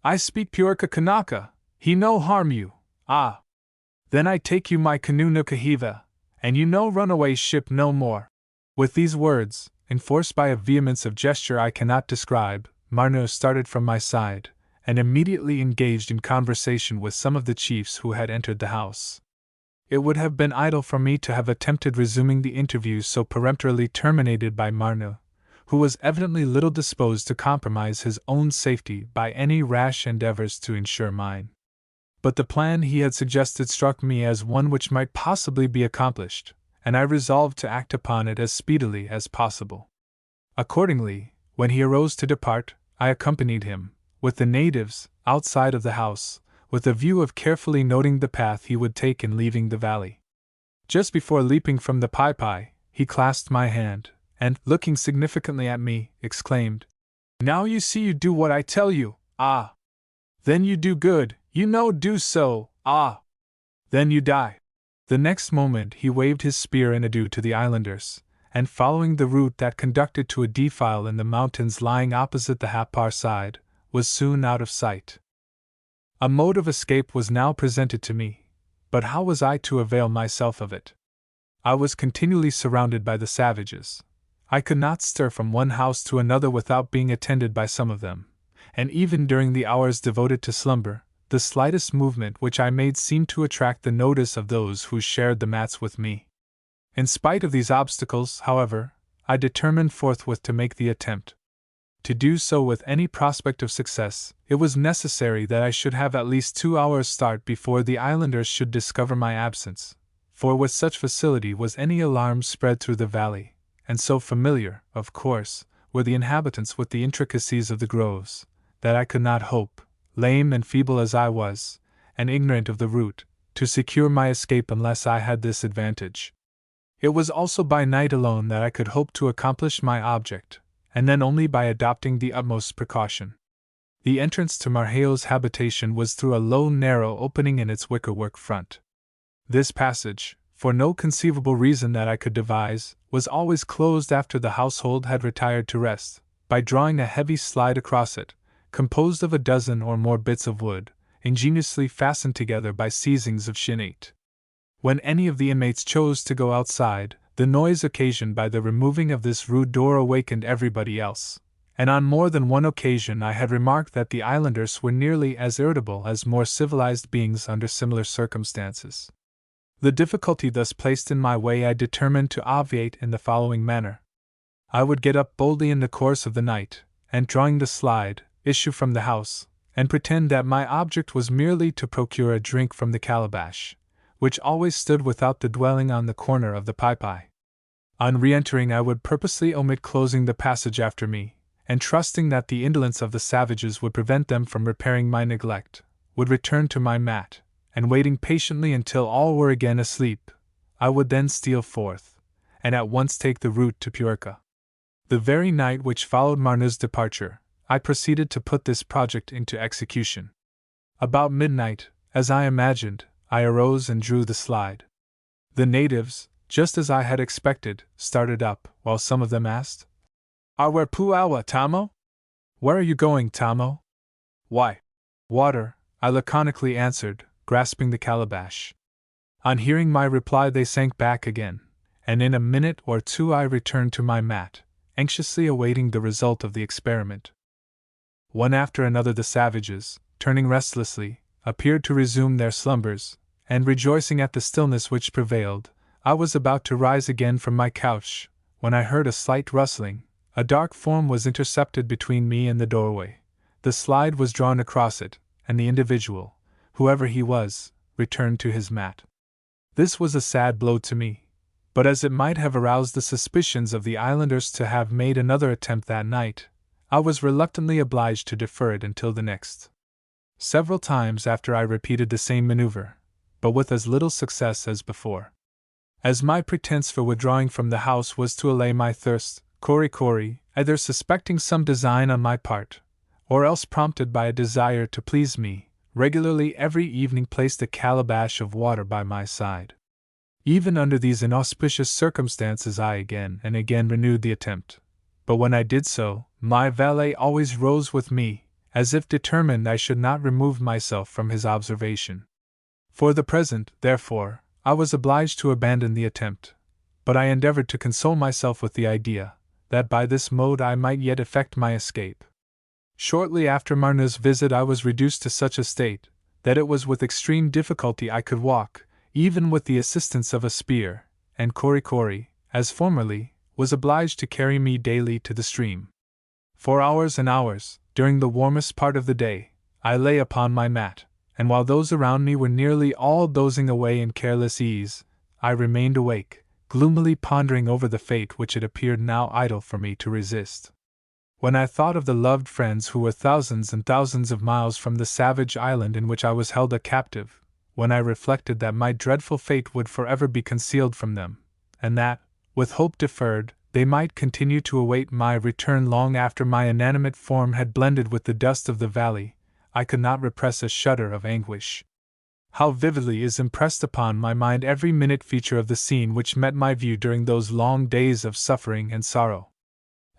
S2: I speak Puerca Kanaka, he no harm you, Then I take you my canoe Nukahiva, and you no run away ship no more. With these words, enforced by a vehemence of gesture I cannot describe, Marno started from my side, and immediately engaged in conversation with some of the chiefs who had entered the house. It would have been idle for me to have attempted resuming the interview so peremptorily terminated by Marno, who was evidently little disposed to compromise his own safety by any rash endeavors to ensure mine. But the plan he had suggested struck me as one which might possibly be accomplished, and I resolved to act upon it as speedily as possible. Accordingly, when he arose to depart, I accompanied him, with the natives, outside of the house, with a view of carefully noting the path he would take in leaving the valley. Just before leaping from the Typee, he clasped my hand, and, looking significantly at me, exclaimed, Now you see you do what I tell you, Then you do good, you no do so, Then you die. The next moment he waved his spear in adieu to the islanders, and following the route that conducted to a defile in the mountains lying opposite the Hap-Par side, was soon out of sight. A mode of escape was now presented to me, but how was I to avail myself of it? I was continually surrounded by the savages. I could not stir from one house to another without being attended by some of them, and even during the hours devoted to slumber, the slightest movement which I made seemed to attract the notice of those who shared the mats with me. In spite of these obstacles, however, I determined forthwith to make the attempt. To do so with any prospect of success, it was necessary that I should have at least 2 hours' start before the islanders should discover my absence, for with such facility was any alarm spread through the valley, and so familiar, of course, were the inhabitants with the intricacies of the groves, that I could not hope, lame and feeble as I was, and ignorant of the route, to secure my escape unless I had this advantage. It was also by night alone that I could hope to accomplish my object, and then only by adopting the utmost precaution. The entrance to Marheo's habitation was through a low, narrow opening in its wickerwork front. This passage, for no conceivable reason that I could devise, was always closed after the household had retired to rest, by drawing a heavy slide across it, composed of a dozen or more bits of wood, ingeniously fastened together by seizings of shinate. When any of the inmates chose to go outside, the noise occasioned by the removing of this rude door awakened everybody else, and on more than one occasion I had remarked that the islanders were nearly as irritable as more civilized beings under similar circumstances. The difficulty thus placed in my way I determined to obviate in the following manner. I would get up boldly in the course of the night, and drawing the slide, issue from the house, and pretend that my object was merely to procure a drink from the calabash, which always stood without the dwelling on the corner of the Typee. On re-entering I would purposely omit closing the passage after me, and trusting that the indolence of the savages would prevent them from repairing my neglect, would return to my mat, and waiting patiently until all were again asleep, I would then steal forth, and at once take the route to Purka. The very night which followed Marne's departure, I proceeded to put this project into execution. About midnight, as I imagined, I arose and drew the slide. The natives, just as I had expected, started up, while some of them asked, "Where Puawa, Tamo? Where are you going, Tamo?" "Why, water," I laconically answered, grasping the calabash. On hearing my reply they sank back again, and in a minute or two I returned to my mat, anxiously awaiting the result of the experiment. One after another the savages, turning restlessly, appeared to resume their slumbers, and rejoicing at the stillness which prevailed, I was about to rise again from my couch, when I heard a slight rustling. A dark form was intercepted between me and the doorway. The slide was drawn across it, and the individual, whoever he was, returned to his mat. This was a sad blow to me, but as it might have aroused the suspicions of the islanders to have made another attempt that night, I was reluctantly obliged to defer it until the next. Several times after I repeated the same maneuver, but with as little success as before. As my pretense for withdrawing from the house was to allay my thirst, Kori, either suspecting some design on my part, or else prompted by a desire to please me, regularly every evening placed a calabash of water by my side. Even under these inauspicious circumstances I again and again renewed the attempt, but when I did so, my valet always rose with me, as if determined I should not remove myself from his observation. For the present, therefore, I was obliged to abandon the attempt, but I endeavored to console myself with the idea that by this mode I might yet effect my escape. Shortly after Marne's visit I was reduced to such a state that it was with extreme difficulty I could walk, even with the assistance of a spear, and Kori, as formerly, was obliged to carry me daily to the stream. For hours and hours, during the warmest part of the day, I lay upon my mat, and while those around me were nearly all dozing away in careless ease, I remained awake, gloomily pondering over the fate which it appeared now idle for me to resist. When I thought of the loved friends who were thousands and thousands of miles from the savage island in which I was held a captive, when I reflected that my dreadful fate would forever be concealed from them, and that, with hope deferred, they might continue to await my return long after my inanimate form had blended with the dust of the valley, I could not repress a shudder of anguish. How vividly is impressed upon my mind every minute feature of the scene which met my view during those long days of suffering and sorrow.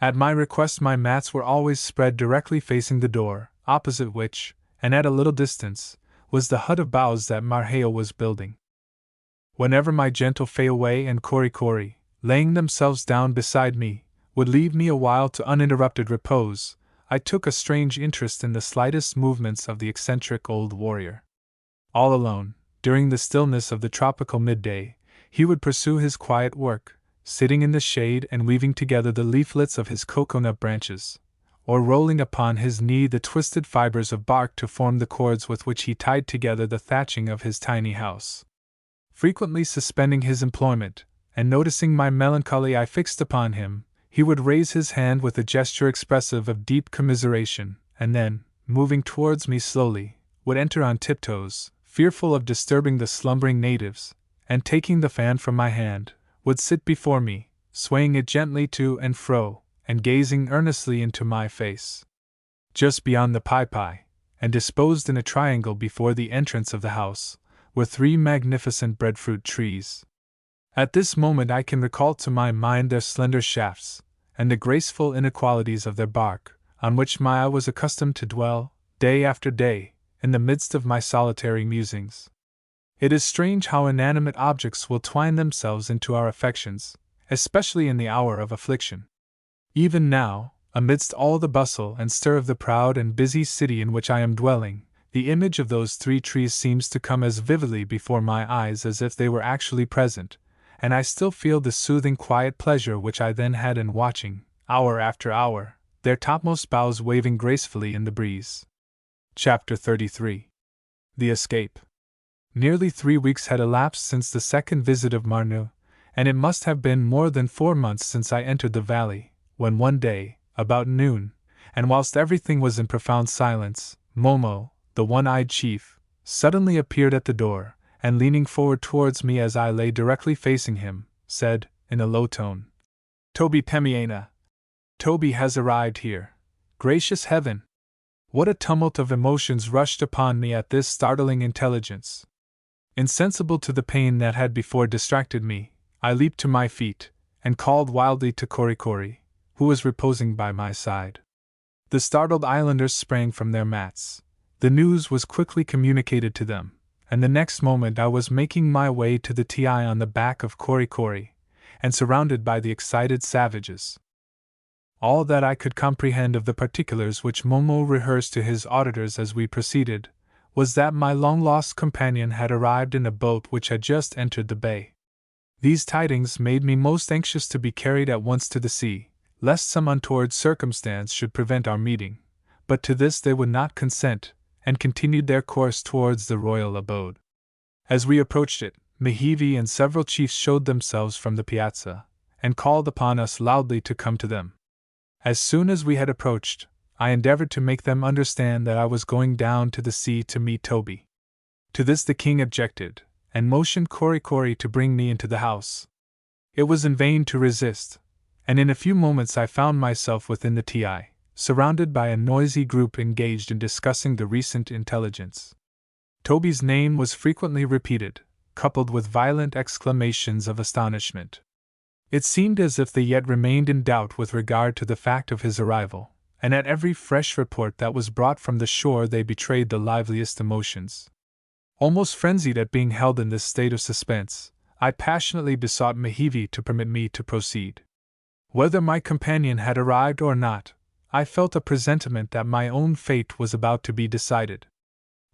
S2: At my request my mats were always spread directly facing the door, opposite which, and at a little distance, was the hut of boughs that Marheo was building. Whenever my gentle Fayaway and Kori, laying themselves down beside me, would leave me a while to uninterrupted repose, I took a strange interest in the slightest movements of the eccentric old warrior. All alone, during the stillness of the tropical midday, he would pursue his quiet work, sitting in the shade and weaving together the leaflets of his cocoanut branches, or rolling upon his knee the twisted fibers of bark to form the cords with which he tied together the thatching of his tiny house. Frequently suspending his employment, and noticing my melancholy eye fixed upon him, he would raise his hand with a gesture expressive of deep commiseration, and then, moving towards me slowly, would enter on tiptoes, fearful of disturbing the slumbering natives, and taking the fan from my hand, would sit before me, swaying it gently to and fro, and gazing earnestly into my face. Just beyond the Typee, and disposed in a triangle before the entrance of the house, were 3 magnificent breadfruit trees. At this moment I can recall to my mind their slender shafts, and the graceful inequalities of their bark, on which my eye was accustomed to dwell, day after day, in the midst of my solitary musings. It is strange how inanimate objects will twine themselves into our affections, especially in the hour of affliction. Even now, amidst all the bustle and stir of the proud and busy city in which I am dwelling, the image of those 3 trees seems to come as vividly before my eyes as if they were actually present, and I still feel the soothing quiet pleasure which I then had in watching, hour after hour, their topmost boughs waving gracefully in the breeze. Chapter 33. The Escape. Nearly 3 weeks had elapsed since the second visit of Marnu, and it must have been more than 4 months since I entered the valley, when one day, about noon, and whilst everything was in profound silence, Momo, the one-eyed chief, suddenly appeared at the door, and leaning forward towards me as I lay directly facing him, said, in a low tone, "Toby Pemiena. Toby has arrived here. Gracious heaven!" What a tumult of emotions rushed upon me at this startling intelligence! Insensible to the pain that had before distracted me, I leaped to my feet, and called wildly to Korikori, who was reposing by my side. The startled islanders sprang from their mats. The news was quickly communicated to them, and the next moment I was making my way to the Ti on the back of Korikori, and surrounded by the excited savages. All that I could comprehend of the particulars which Momo rehearsed to his auditors as we proceeded, was that my long-lost companion had arrived in a boat which had just entered the bay. These tidings made me most anxious to be carried at once to the sea, lest some untoward circumstance should prevent our meeting, but to this they would not consent, and continued their course towards the royal abode. As we approached it, Mehivi and several chiefs showed themselves from the piazza, and called upon us loudly to come to them. As soon as we had approached, I endeavored to make them understand that I was going down to the sea to meet Toby. To this the king objected, and motioned Korikori to bring me into the house. It was in vain to resist, and in a few moments I found myself within the Ti, surrounded by a noisy group engaged in discussing the recent intelligence. Toby's name was frequently repeated, coupled with violent exclamations of astonishment. It seemed as if they yet remained in doubt with regard to the fact of his arrival, and at every fresh report that was brought from the shore they betrayed the liveliest emotions. Almost frenzied at being held in this state of suspense, I passionately besought Mehivi to permit me to proceed. Whether my companion had arrived or not, I felt a presentiment that my own fate was about to be decided.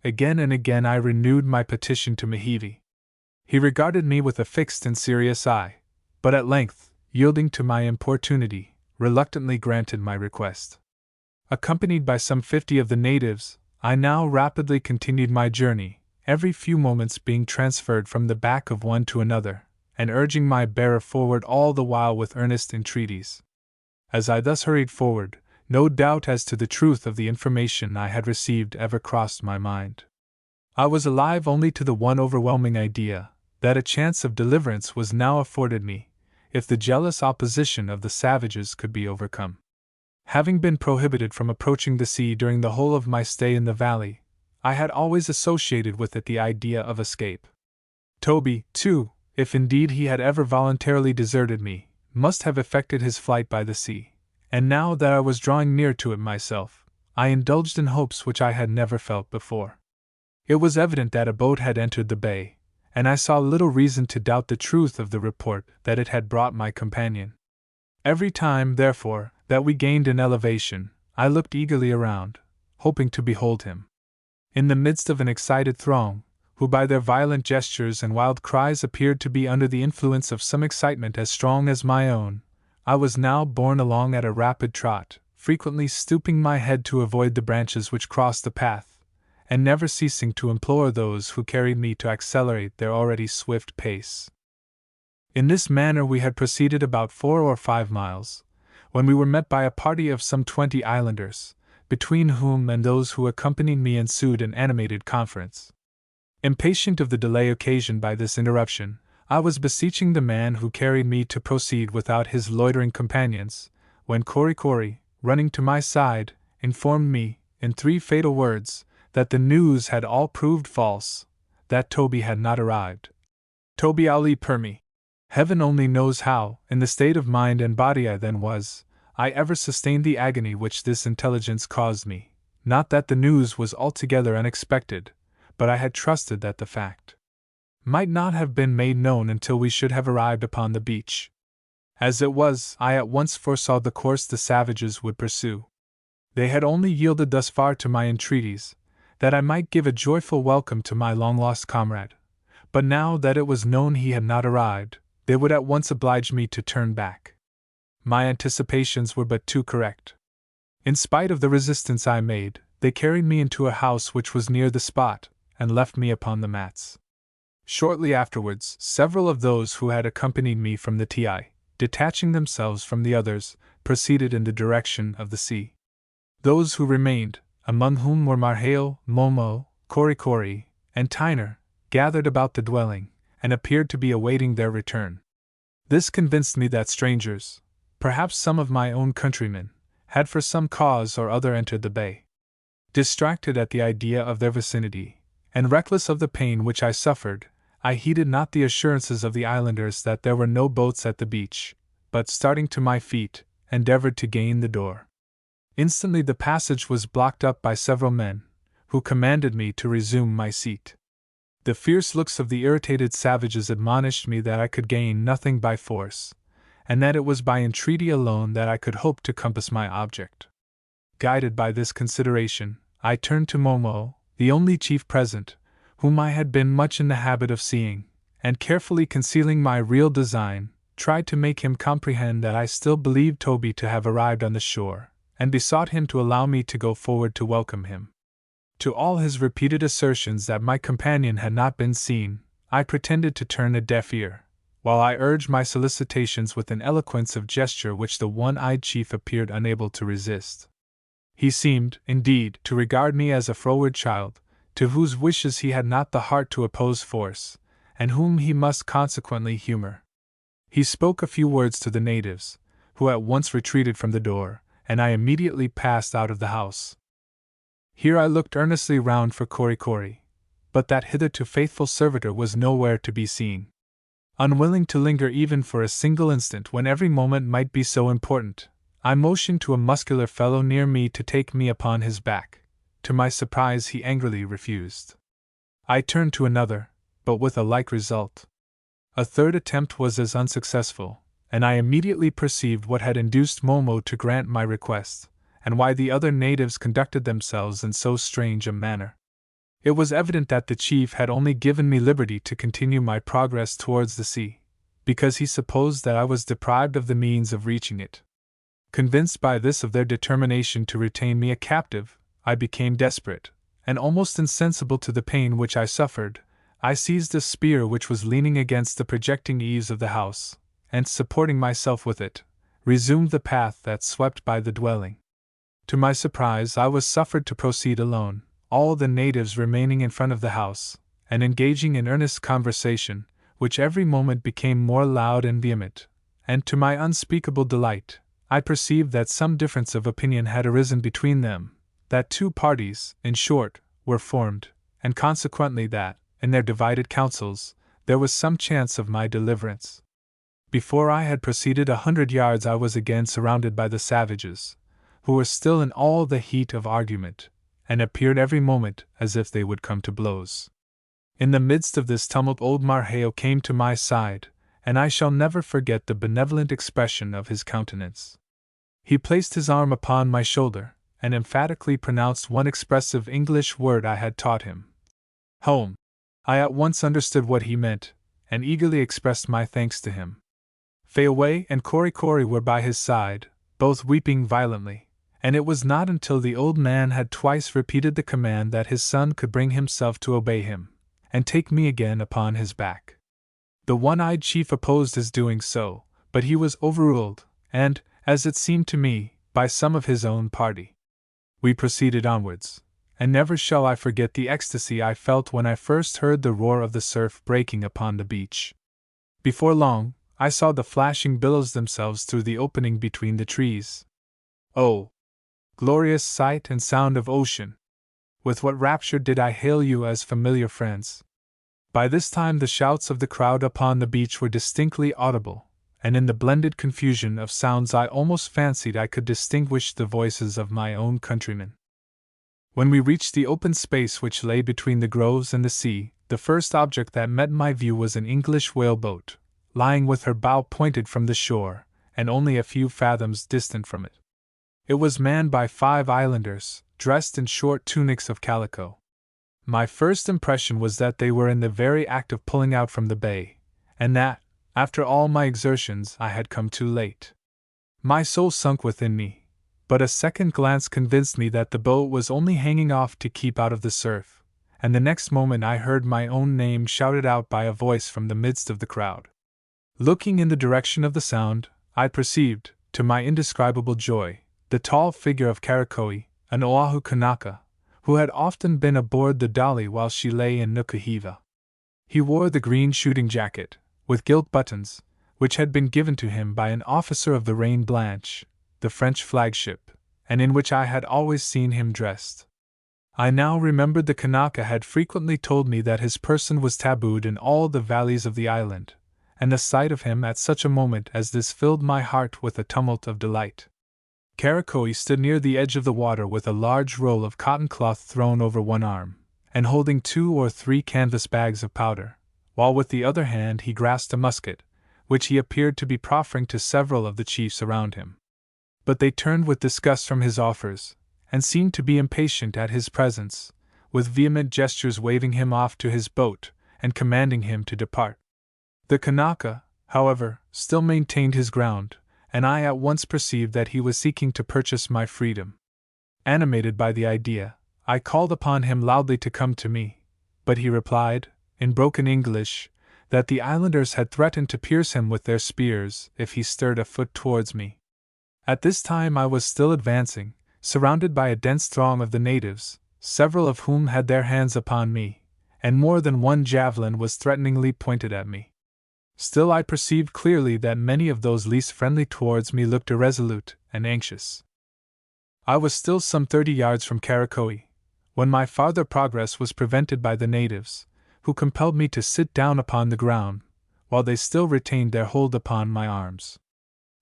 S2: Again and again I renewed my petition to Mehivi. He regarded me with a fixed and serious eye, but at length, yielding to my importunity, reluctantly granted my request. Accompanied by some 50 of the natives, I now rapidly continued my journey, every few moments being transferred from the back of one to another, and urging my bearer forward all the while with earnest entreaties. As I thus hurried forward, no doubt as to the truth of the information I had received ever crossed my mind. I was alive only to the one overwhelming idea, that a chance of deliverance was now afforded me, if the jealous opposition of the savages could be overcome. Having been prohibited from approaching the sea during the whole of my stay in the valley, I had always associated with it the idea of escape. Toby, too, if indeed he had ever voluntarily deserted me, must have effected his flight by the sea, and now that I was drawing near to it myself, I indulged in hopes which I had never felt before. It was evident that a boat had entered the bay, and I saw little reason to doubt the truth of the report that it had brought my companion. Every time, therefore, that we gained an elevation, I looked eagerly around, hoping to behold him. In the midst of an excited throng, who by their violent gestures and wild cries appeared to be under the influence of some excitement as strong as my own, I was now borne along at a rapid trot, frequently stooping my head to avoid the branches which crossed the path, and never ceasing to implore those who carried me to accelerate their already swift pace. In this manner we had proceeded about 4 or 5 miles, when we were met by a party of some 20 islanders, between whom and those who accompanied me ensued an animated conference. Impatient of the delay occasioned by this interruption, I was beseeching the man who carried me to proceed without his loitering companions, when Korikori, running to my side, informed me, in 3 fatal words, that the news had all proved false, that Toby had not arrived. Toby Ali Permi. Heaven only knows how, in the state of mind and body I then was, I ever sustained the agony which this intelligence caused me. Not that the news was altogether unexpected, but I had trusted that the fact might not have been made known until we should have arrived upon the beach. As it was, I at once foresaw the course the savages would pursue. They had only yielded thus far to my entreaties, that I might give a joyful welcome to my long-lost comrade, but now that it was known he had not arrived, they would at once oblige me to turn back. My anticipations were but too correct. In spite of the resistance I made, they carried me into a house which was near the spot, and left me upon the mats. Shortly afterwards, several of those who had accompanied me from the Typee, detaching themselves from the others, proceeded in the direction of the sea. Those who remained, among whom were Marheo, Momo, Korikori, and Tyner, gathered about the dwelling, and appeared to be awaiting their return. This convinced me that strangers, perhaps some of my own countrymen, had for some cause or other entered the bay. Distracted at the idea of their vicinity, and reckless of the pain which I suffered, I heeded not the assurances of the islanders that there were no boats at the beach, but starting to my feet, endeavored to gain the door. Instantly the passage was blocked up by several men, who commanded me to resume my seat. The fierce looks of the irritated savages admonished me that I could gain nothing by force, and that it was by entreaty alone that I could hope to compass my object. Guided by this consideration, I turned to Momo, the only chief present, whom I had been much in the habit of seeing, and carefully concealing my real design, tried to make him comprehend that I still believed Toby to have arrived on the shore, and besought him to allow me to go forward to welcome him. To all his repeated assertions that my companion had not been seen, I pretended to turn a deaf ear, while I urged my solicitations with an eloquence of gesture which the one-eyed chief appeared unable to resist. He seemed, indeed, to regard me as a froward child, to whose wishes he had not the heart to oppose force, and whom he must consequently humor. He spoke a few words to the natives, who at once retreated from the door, and I immediately passed out of the house. Here I looked earnestly round for Korikori, but that hitherto faithful servitor was nowhere to be seen. Unwilling to linger even for a single instant when every moment might be so important, I motioned to a muscular fellow near me to take me upon his back. To my surprise he angrily refused. I turned to another, but with a like result. A third attempt was as unsuccessful, and I immediately perceived what had induced Momo to grant my request, and why the other natives conducted themselves in so strange a manner. It was evident that the chief had only given me liberty to continue my progress towards the sea, because he supposed that I was deprived of the means of reaching it. Convinced by this of their determination to retain me a captive, I became desperate, and almost insensible to the pain which I suffered, I seized a spear which was leaning against the projecting eaves of the house, and supporting myself with it, resumed the path that swept by the dwelling. To my surprise I was suffered to proceed alone, all the natives remaining in front of the house, and engaging in earnest conversation, which every moment became more loud and vehement, and to my unspeakable delight, I perceived that some difference of opinion had arisen between them, that two parties, in short, were formed, and consequently that, in their divided counsels, there was some chance of my deliverance. Before I had proceeded 100 yards I was again surrounded by the savages, who were still in all the heat of argument, and appeared every moment as if they would come to blows. In the midst of this tumult old Marheo came to my side, and I shall never forget the benevolent expression of his countenance. He placed his arm upon my shoulder, and emphatically pronounced one expressive English word I had taught him. Home. I at once understood what he meant, and eagerly expressed my thanks to him. Fayaway and Corey were by his side, both weeping violently, and it was not until the old man had twice repeated the command that his son could bring himself to obey him, and take me again upon his back. The one-eyed chief opposed his doing so, but he was overruled, and, as it seemed to me, by some of his own party. We proceeded onwards, and never shall I forget the ecstasy I felt when I first heard the roar of the surf breaking upon the beach. Before long, I saw the flashing billows themselves through the opening between the trees. Oh! Glorious sight and sound of ocean! With what rapture did I hail you as familiar friends! By this time the shouts of the crowd upon the beach were distinctly audible, and in the blended confusion of sounds I almost fancied I could distinguish the voices of my own countrymen. When we reached the open space which lay between the groves and the sea, the first object that met my view was an English whaleboat, lying with her bow pointed from the shore, and only a few fathoms distant from it. It was manned by 5 islanders, dressed in short tunics of calico. My first impression was that they were in the very act of pulling out from the bay, and that, after all my exertions, I had come too late. My soul sunk within me, but a second glance convinced me that the boat was only hanging off to keep out of the surf, and the next moment I heard my own name shouted out by a voice from the midst of the crowd. Looking in the direction of the sound, I perceived, to my indescribable joy, the tall figure of Karakoi, an Oahu Kanaka, who had often been aboard the Dolly while she lay in Nukuhiva. He wore the green shooting jacket, with gilt buttons, which had been given to him by an officer of the Reine Blanche, the French flagship, and in which I had always seen him dressed. I now remembered the Kanaka had frequently told me that his person was tabooed in all the valleys of the island, and the sight of him at such a moment as this filled my heart with a tumult of delight. Karakoi stood near the edge of the water with a large roll of cotton cloth thrown over one arm, and holding 2 or 3 canvas bags of powder, while with the other hand he grasped a musket, which he appeared to be proffering to several of the chiefs around him. But they turned with disgust from his offers, and seemed to be impatient at his presence, with vehement gestures waving him off to his boat, and commanding him to depart. The Kanaka, however, still maintained his ground, and I at once perceived that he was seeking to purchase my freedom. Animated by the idea, I called upon him loudly to come to me, but he replied, in broken English, that the islanders had threatened to pierce him with their spears if he stirred a foot towards me. At this time I was still advancing, surrounded by a dense throng of the natives, several of whom had their hands upon me, and more than one javelin was threateningly pointed at me. Still I perceived clearly that many of those least friendly towards me looked irresolute and anxious. I was still some 30 yards from Karakoi, when my farther progress was prevented by the natives, who compelled me to sit down upon the ground, while they still retained their hold upon my arms.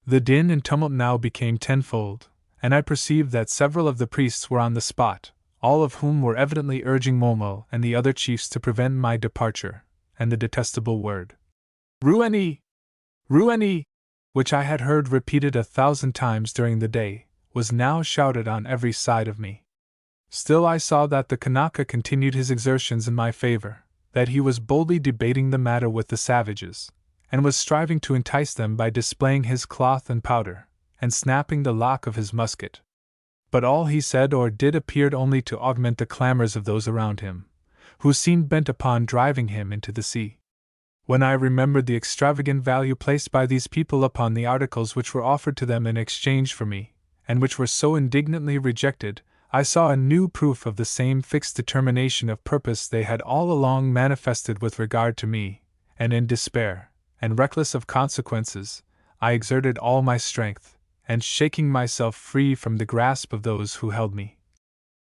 S2: The din and tumult now became tenfold, and I perceived that several of the priests were on the spot, all of whom were evidently urging Momo and the other chiefs to prevent my departure, and the detestable word, Rueni! Rueni! Which I had heard repeated 1,000 times during the day, was now shouted on every side of me. Still I saw that the Kanaka continued his exertions in my favor, that he was boldly debating the matter with the savages, and was striving to entice them by displaying his cloth and powder, and snapping the lock of his musket. But all he said or did appeared only to augment the clamors of those around him, who seemed bent upon driving him into the sea. When I remembered the extravagant value placed by these people upon the articles which were offered to them in exchange for me, and which were so indignantly rejected, I saw a new proof of the same fixed determination of purpose they had all along manifested with regard to me, and in despair, and reckless of consequences, I exerted all my strength, and shaking myself free from the grasp of those who held me,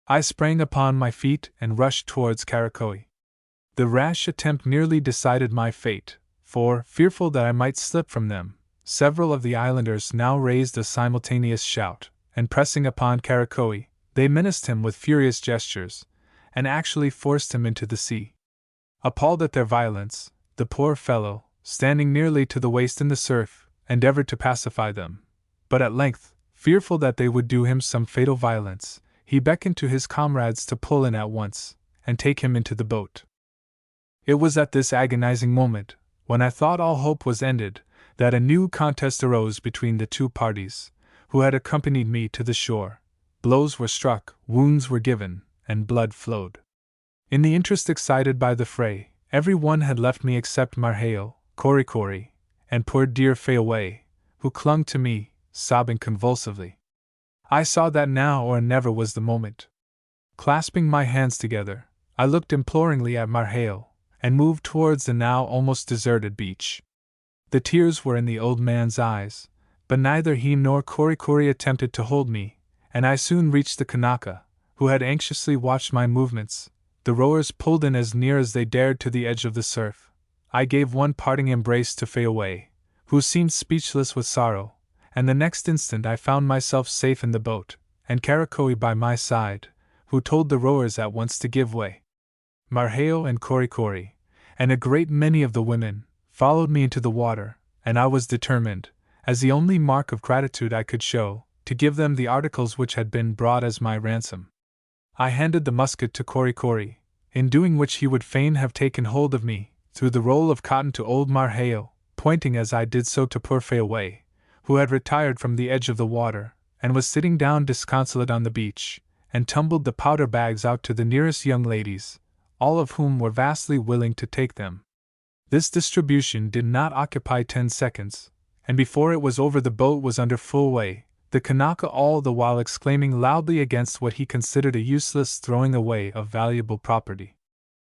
S2: I sprang upon my feet and rushed towards Karakoi. The rash attempt nearly decided my fate, for, fearful that I might slip from them, several of the islanders now raised a simultaneous shout, and pressing upon Karakoi, they menaced him with furious gestures, and actually forced him into the sea. Appalled at their violence, the poor fellow, standing nearly to the waist in the surf, endeavored to pacify them. But at length, fearful that they would do him some fatal violence, he beckoned to his comrades to pull in at once, and take him into the boat. It was at this agonizing moment, when I thought all hope was ended, that a new contest arose between the two parties, who had accompanied me to the shore. Blows were struck, wounds were given, and blood flowed. In the interest excited by the fray, every one had left me except Marhale, Korikori, and poor dear Fayaway, who clung to me, sobbing convulsively. I saw that now or never was the moment. Clasping my hands together, I looked imploringly at Marhale, and moved towards the now almost deserted beach. The tears were in the old man's eyes, but neither he nor Korikori attempted to hold me, and I soon reached the Kanaka, who had anxiously watched my movements. The rowers pulled in as near as they dared to the edge of the surf. I gave one parting embrace to Fayaway, who seemed speechless with sorrow, and the next instant I found myself safe in the boat, and Karakoi by my side, who told the rowers at once to give way. Marheo and Korikori, and a great many of the women, followed me into the water, and I was determined, as the only mark of gratitude I could show, to give them the articles which had been brought as my ransom. I handed the musket to Korikori, in doing which he would fain have taken hold of me, threw the roll of cotton to old Marheo, pointing as I did so to poor Fayaway, who had retired from the edge of the water, and was sitting down disconsolate on the beach, and tumbled the powder bags out to the nearest young ladies, all of whom were vastly willing to take them. This distribution did not occupy 10 seconds, and before it was over the boat was under full way, the Kanaka all the while exclaiming loudly against what he considered a useless throwing away of valuable property.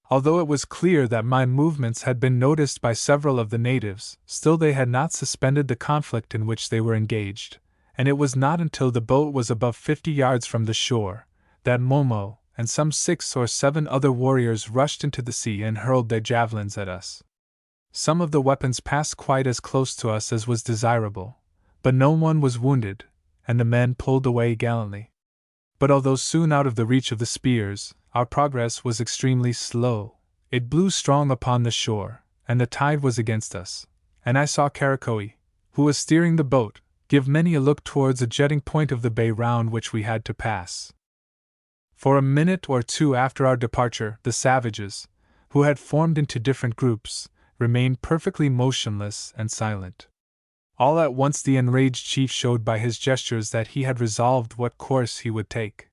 S2: Although it was clear that my movements had been noticed by several of the natives, still they had not suspended the conflict in which they were engaged, and it was not until the boat was above 50 yards from the shore that Momo and some 6 or 7 other warriors rushed into the sea and hurled their javelins at us. Some of the weapons passed quite as close to us as was desirable, but no one was wounded, and the men pulled away gallantly. But although soon out of the reach of the spears, our progress was extremely slow. It blew strong upon the shore, and the tide was against us, and I saw Karakoi, who was steering the boat, give many a look towards a jutting point of the bay round which we had to pass. For a minute or two after our departure, the savages, who had formed into different groups, remained perfectly motionless and silent. All at once the enraged chief showed by his gestures that he had resolved what course he would take.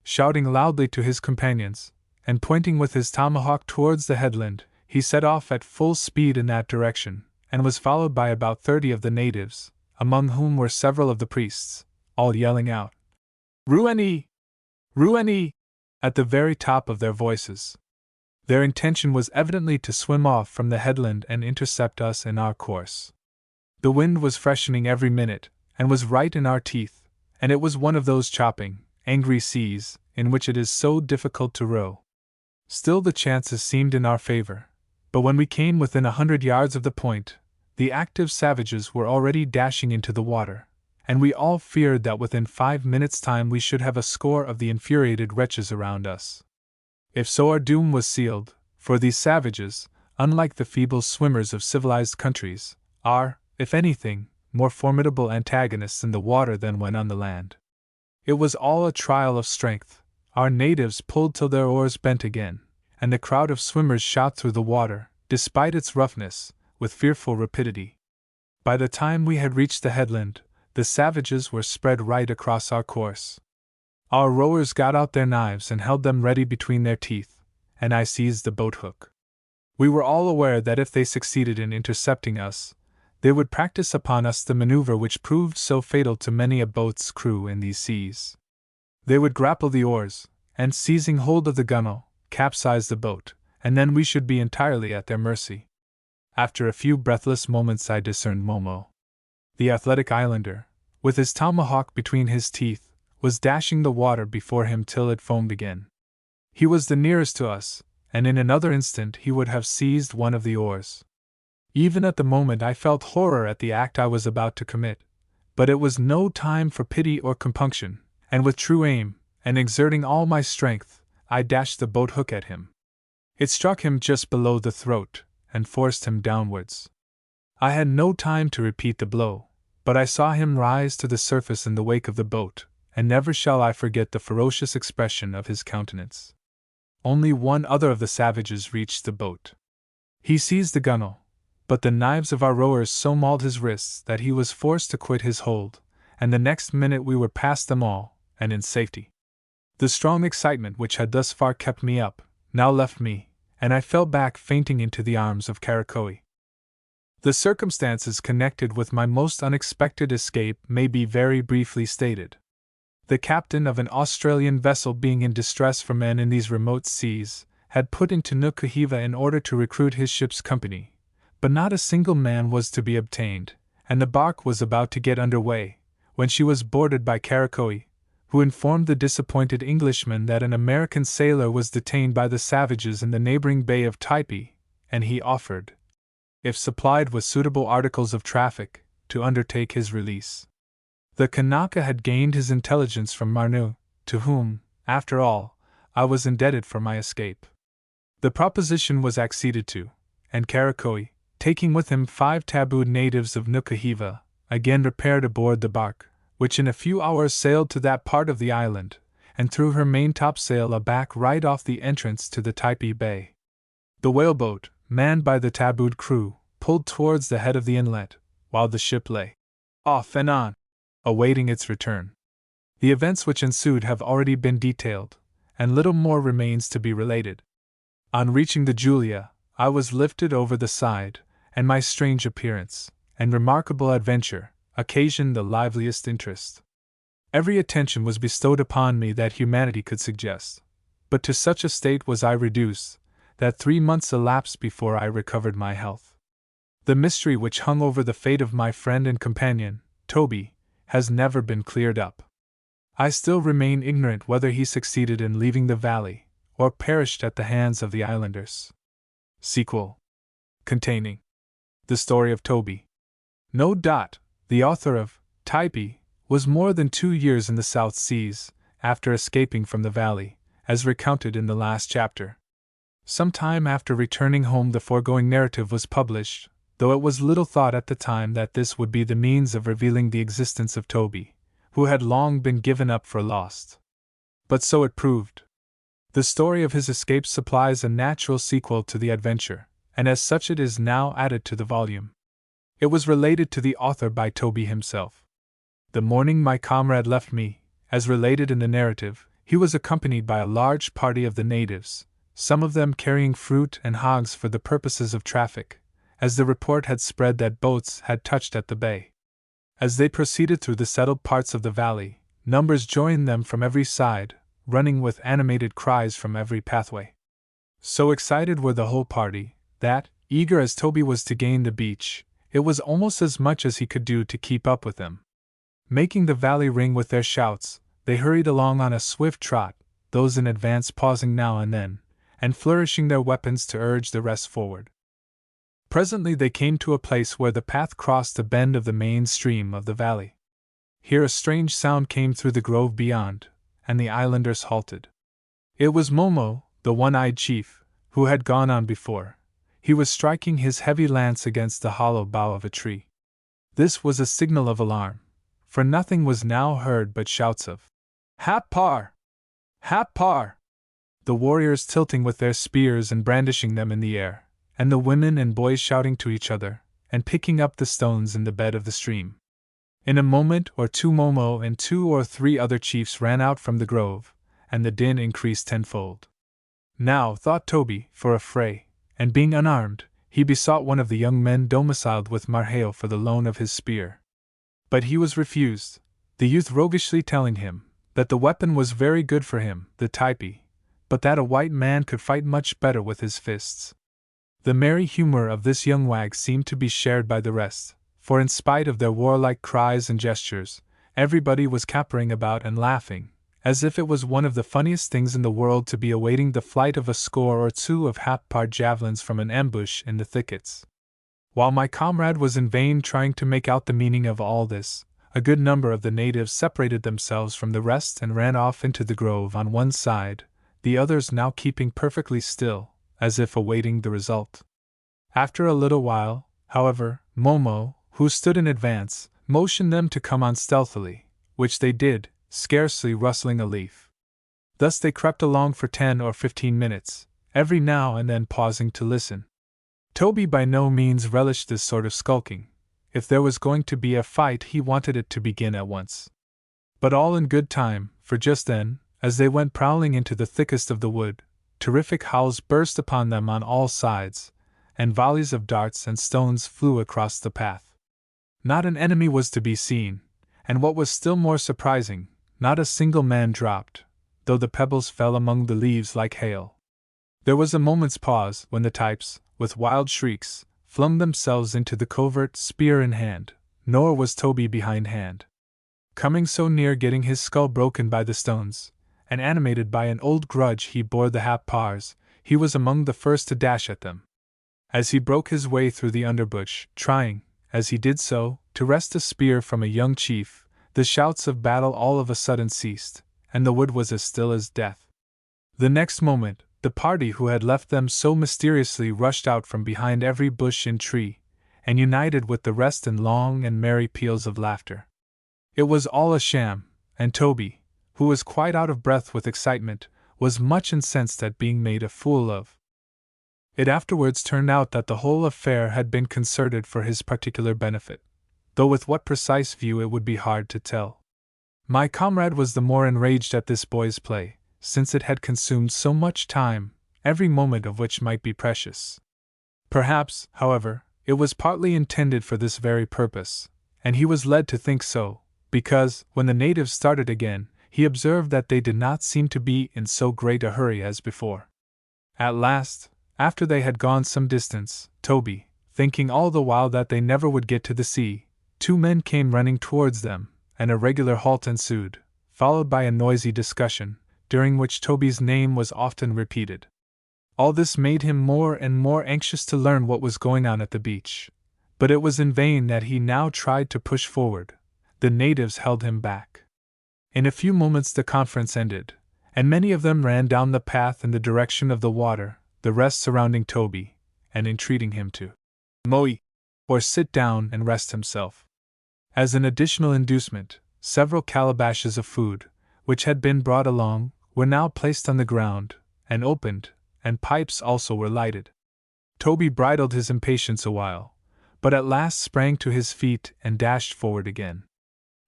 S2: Shouting loudly to his companions, and pointing with his tomahawk towards the headland, he set off at full speed in that direction, and was followed by about 30 of the natives, among whom were several of the priests, all yelling out, "Rueni! Rueni!" at the very top of their voices. Their intention was evidently to swim off from the headland and intercept us in our course. The wind was freshening every minute, and was right in our teeth, and it was one of those chopping, angry seas, in which it is so difficult to row. Still the chances seemed in our favor, but when we came within 100 yards of the point, the active savages were already dashing into the water, and we all feared that within 5 minutes' time we should have a score of the infuriated wretches around us. If so, our doom was sealed, for these savages, unlike the feeble swimmers of civilized countries, are, if anything, more formidable antagonists in the water than when on the land. It was all a trial of strength. Our natives pulled till their oars bent again, and the crowd of swimmers shot through the water, despite its roughness, with fearful rapidity. By the time we had reached the headland, the savages were spread right across our course. Our rowers got out their knives and held them ready between their teeth, and I seized the boat hook. We were all aware that if they succeeded in intercepting us, they would practice upon us the maneuver which proved so fatal to many a boat's crew in these seas. They would grapple the oars, and seizing hold of the gunwale, capsize the boat, and then we should be entirely at their mercy. After a few breathless moments I discerned Momo. The athletic islander, with his tomahawk between his teeth, was dashing the water before him till it foamed again. He was the nearest to us, and in another instant he would have seized one of the oars. Even at the moment I felt horror at the act I was about to commit, but it was no time for pity or compunction, and with true aim, and exerting all my strength, I dashed the boat hook at him. It struck him just below the throat, and forced him downwards. I had no time to repeat the blow, but I saw him rise to the surface in the wake of the boat, and never shall I forget the ferocious expression of his countenance. Only one other of the savages reached the boat. He seized the gunwale, but the knives of our rowers so mauled his wrists that he was forced to quit his hold, and the next minute we were past them all, and in safety. The strong excitement which had thus far kept me up, now left me, and I fell back fainting into the arms of Karakoe. The circumstances connected with my most unexpected escape may be very briefly stated. The captain of an Australian vessel, being in distress for men in these remote seas, had put into Nukuhiva in order to recruit his ship's company, but not a single man was to be obtained, and the bark was about to get under way, when she was boarded by Karakoe, who informed the disappointed Englishman that an American sailor was detained by the savages in the neighboring bay of Typee, and he offered, if supplied with suitable articles of traffic, to undertake his release. The Kanaka had gained his intelligence from Marnu, to whom, after all, I was indebted for my escape. The proposition was acceded to, and Karakoe, taking with him 5 tabooed natives of Nukuhiva, again repaired aboard the bark, which in a few hours sailed to that part of the island, and threw her maintopsail aback right off the entrance to the Typee Bay. The whaleboat, manned by the tabooed crew, pulled towards the head of the inlet, while the ship lay off and on, awaiting its return. The events which ensued have already been detailed, and little more remains to be related. On reaching the Julia, I was lifted over the side, and my strange appearance and remarkable adventure occasioned the liveliest interest. Every attention was bestowed upon me that humanity could suggest, but to such a state was I reduced, that 3 months elapsed before I recovered my health. The mystery which hung over the fate of my friend and companion, Toby, has never been cleared up. I still remain ignorant whether he succeeded in leaving the valley, or perished at the hands of the islanders. Sequel. Containing the story of Toby. No doubt, the author of Typee was more than 2 years in the South Seas, after escaping from the valley, as recounted in the last chapter. Some time after returning home the foregoing narrative was published, though it was little thought at the time that this would be the means of revealing the existence of Toby, who had long been given up for lost. But so it proved. The story of his escape supplies a natural sequel to the adventure, and as such it is now added to the volume. It was related to the author by Toby himself. The morning my comrade left me, as related in the narrative, he was accompanied by a large party of the natives, some of them carrying fruit and hogs for the purposes of traffic, as the report had spread that boats had touched at the bay. As they proceeded through the settled parts of the valley, numbers joined them from every side, running with animated cries from every pathway. So excited were the whole party, that, eager as Toby was to gain the beach, it was almost as much as he could do to keep up with them. Making the valley ring with their shouts, they hurried along on a swift trot, those in advance pausing now and then, and flourishing their weapons to urge the rest forward. Presently they came to a place where the path crossed a bend of the main stream of the valley. Here a strange sound came through the grove beyond, and the islanders halted. It was Momo, the one-eyed chief, who had gone on before. He was striking his heavy lance against the hollow bough of a tree. This was a signal of alarm, for nothing was now heard but shouts of "Hap par! Hap par!" the warriors tilting with their spears and brandishing them in the air, and the women and boys shouting to each other, and picking up the stones in the bed of the stream. In a moment or two Momo and 2 or 3 other chiefs ran out from the grove, and the din increased tenfold. Now, thought Toby, for a fray, and being unarmed, he besought one of the young men domiciled with Marheo for the loan of his spear. But he was refused, the youth roguishly telling him that the weapon was very good for him, the Typee, but that a white man could fight much better with his fists. The merry humor of this young wag seemed to be shared by the rest, for in spite of their warlike cries and gestures, everybody was capering about and laughing, as if it was one of the funniest things in the world to be awaiting the flight of a score or 2 of hap-par javelins from an ambush in the thickets. While my comrade was in vain trying to make out the meaning of all this, a good number of the natives separated themselves from the rest and ran off into the grove on one side, the others now keeping perfectly still, as if awaiting the result. After a little while, However, Momo, who stood in advance, motioned them to come on stealthily, which they did, scarcely rustling a leaf. Thus they crept along for 10 or 15 minutes, every now and then pausing to listen. Toby by no means relished this sort of skulking. If there was going to be a fight, he wanted it to begin at once. But all in good time, for just then, as they went prowling into the thickest of the wood, terrific howls burst upon them on all sides, and volleys of darts and stones flew across the path. Not an enemy was to be seen, and what was still more surprising, not a single man dropped, though the pebbles fell among the leaves like hail. There was a moment's pause when the types, with wild shrieks, flung themselves into the covert, spear in hand, nor was Toby behindhand. Coming so near getting his skull broken by the stones, and animated by an old grudge he bore the Hap-Pars, he was among the first to dash at them. As he broke his way through the underbush, trying, as he did so, to wrest a spear from a young chief, the shouts of battle all of a sudden ceased, and the wood was as still as death. The next moment, the party who had left them so mysteriously rushed out from behind every bush and tree, and united with the rest in long and merry peals of laughter. It was all a sham, and Toby, who was quite out of breath with excitement, was much incensed at being made a fool of. It afterwards turned out that the whole affair had been concerted for his particular benefit, though with what precise view it would be hard to tell. My comrade was the more enraged at this boy's play, since it had consumed so much time, every moment of which might be precious. Perhaps, however, it was partly intended for this very purpose, and he was led to think so, because, when the natives started again, he observed that they did not seem to be in so great a hurry as before. At last, after they had gone some distance, Toby, thinking all the while that they never would get to the sea, 2 men came running towards them, and a regular halt ensued, followed by a noisy discussion, during which Toby's name was often repeated. All this made him more and more anxious to learn what was going on at the beach, but it was in vain that he now tried to push forward. The natives held him back. In a few moments the conference ended, and many of them ran down the path in the direction of the water, the rest surrounding Toby, and entreating him to moe, or sit down and rest himself. As an additional inducement, several calabashes of food, which had been brought along, were now placed on the ground, and opened, and pipes also were lighted. Toby bridled his impatience a while, but at last sprang to his feet and dashed forward again.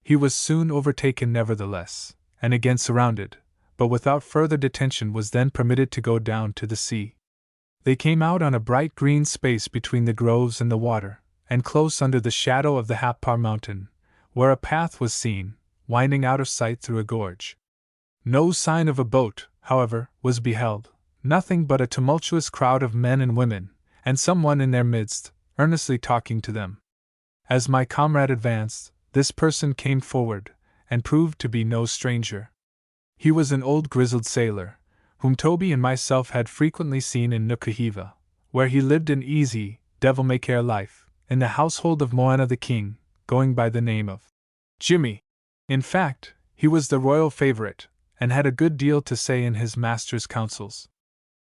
S2: He was soon overtaken nevertheless, and again surrounded, but without further detention was then permitted to go down to the sea. They came out on a bright green space between the groves and the water, and close under the shadow of the Hap-Par mountain, where a path was seen, winding out of sight through a gorge. No sign of a boat, however, was beheld, nothing but a tumultuous crowd of men and women, and someone in their midst, earnestly talking to them. As my comrade advanced, this person came forward, and proved to be no stranger. He was an old grizzled sailor, whom Toby and myself had frequently seen in Nukuhiva, where he lived an easy, devil-may-care life, in the household of Moana the king, going by the name of Jimmy. In fact, he was the royal favorite, and had a good deal to say in his master's councils.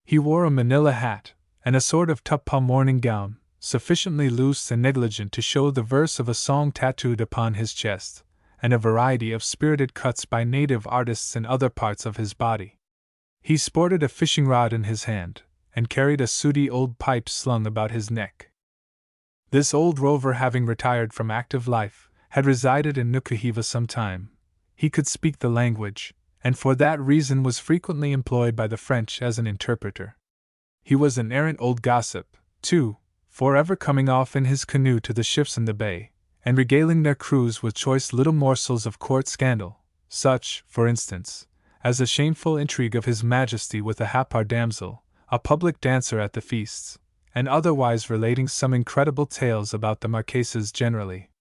S2: He wore a manila hat, and a sort of tuppa morning gown, sufficiently loose and negligent to show the verse of a song tattooed upon his chest, and a variety of spirited cuts by native artists in other parts of his body. He sported a fishing rod in his hand, and carried a sooty old pipe slung about his neck. This old rover, having retired from active life, had resided in Nukuhiva some time. He could speak the language, and for that reason was frequently employed by the French as an interpreter. He was an arrant old gossip, too, forever coming off in his canoe to the ships in the bay, and regaling their crews with choice little morsels of court scandal, such, for instance, as a shameful intrigue of His Majesty with a Hap-Par damsel, a public dancer at the feasts, and otherwise relating some incredible tales about the Marquesas generally.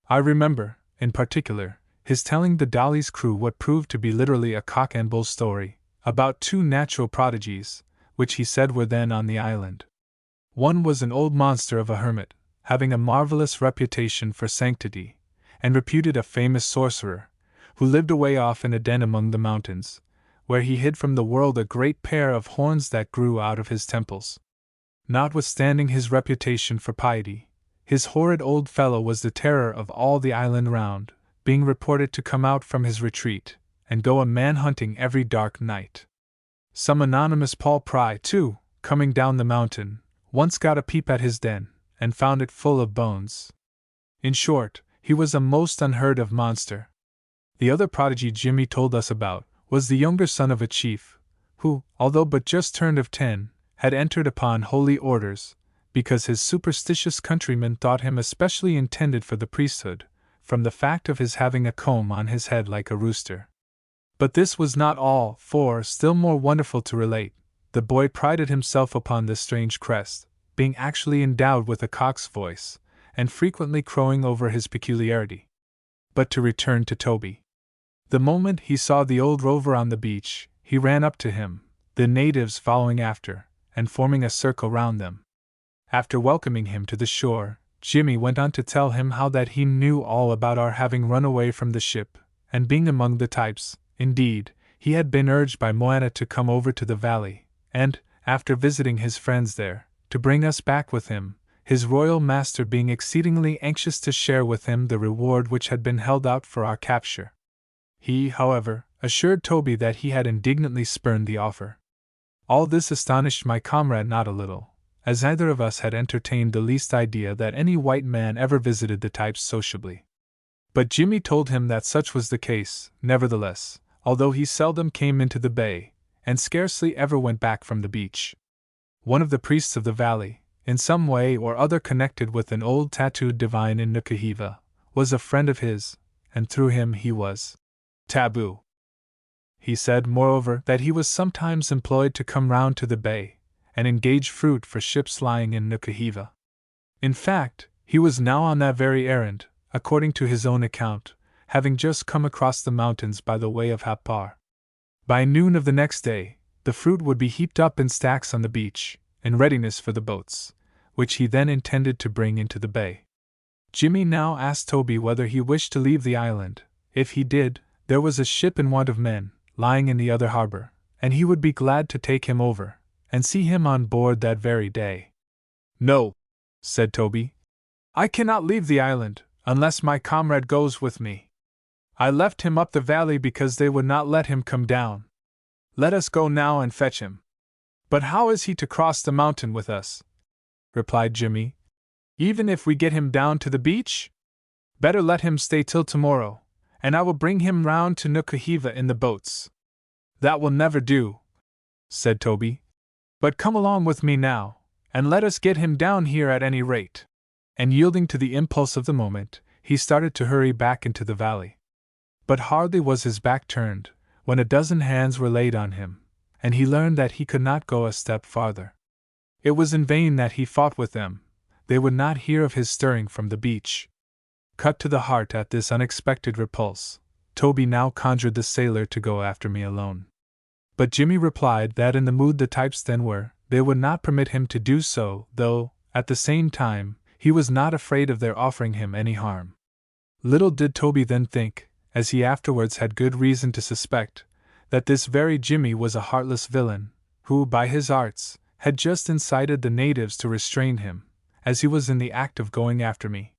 S2: I remember, in particular, his telling the Dolly's crew what proved to be literally a cock and bull story, about 2 natural prodigies, which he said were then on the island. One was an old monster of a hermit, having a marvelous reputation for sanctity, and reputed a famous sorcerer, who lived away off in a den among the mountains, where he hid from the world a great pair of horns that grew out of his temples. Notwithstanding his reputation for piety, His horrid old fellow was the terror of all the island round, being reported to come out from his retreat, and go a man-hunting every dark night. Some anonymous Paul Pry, too, coming down the mountain, once got a peep at his den, and found it full of bones. In short, he was a most unheard-of monster. The other prodigy Jimmy told us about was the younger son of a chief, who, although but just turned of 10, had entered upon holy orders, because his superstitious countrymen thought him especially intended for the priesthood, from the fact of his having a comb on his head like a rooster. But this was not all, for, still more wonderful to relate, the boy prided himself upon this strange crest, being actually endowed with a cock's voice, and frequently crowing over his peculiarity. But to return to Toby. The moment he saw the old rover on the beach, he ran up to him, the natives following after, and forming a circle round them. After welcoming him to the shore, Jimmy went on to tell him how that he knew all about our having run away from the ship, and being among the types. Indeed, he had been urged by Moana to come over to the valley, and, after visiting his friends there, to bring us back with him, his royal master being exceedingly anxious to share with him the reward which had been held out for our capture. He, however, assured Toby that he had indignantly spurned the offer. All this astonished my comrade not a little, as neither of us had entertained the least idea that any white man ever visited the types sociably. But Jimmy told him that such was the case, nevertheless, although he seldom came into the bay, and scarcely ever went back from the beach. One of the priests of the valley, in some way or other connected with an old tattooed divine in Nukuhiva, was a friend of his, and through him he was taboo. He said, moreover, that he was sometimes employed to come round to the bay, and engage fruit for ships lying in Nukuhiva. In fact, he was now on that very errand, according to his own account, having just come across the mountains by the way of Hapar. By noon of the next day, the fruit would be heaped up in stacks on the beach, in readiness for the boats, which he then intended to bring into the bay. Jimmy now asked Toby whether he wished to leave the island. If he did, there was a ship in want of men, lying in the other harbor, and he would be glad to take him over, and see him on board that very day. No, said Toby. I cannot leave the island, unless my comrade goes with me. I left him up the valley because they would not let him come down. Let us go now and fetch him. But how is he to cross the mountain with us? Replied Jimmy. Even if we get him down to the beach? Better let him stay till tomorrow, and I will bring him round to Nukuhiva in the boats. That will never do, said Toby. But come along with me now, and let us get him down here at any rate. And yielding to the impulse of the moment, he started to hurry back into the valley. But hardly was his back turned, when a dozen hands were laid on him, and he learned that he could not go a step farther. It was in vain that he fought with them, they would not hear of his stirring from the beach. Cut to the heart at this unexpected repulse, Toby now conjured the sailor to go after me alone. But Jimmy replied that in the mood the types then were, they would not permit him to do so, though, at the same time, he was not afraid of their offering him any harm. Little did Toby then think, as he afterwards had good reason to suspect, that this very Jimmy was a heartless villain, who, by his arts, had just incited the natives to restrain him, as he was in the act of going after me.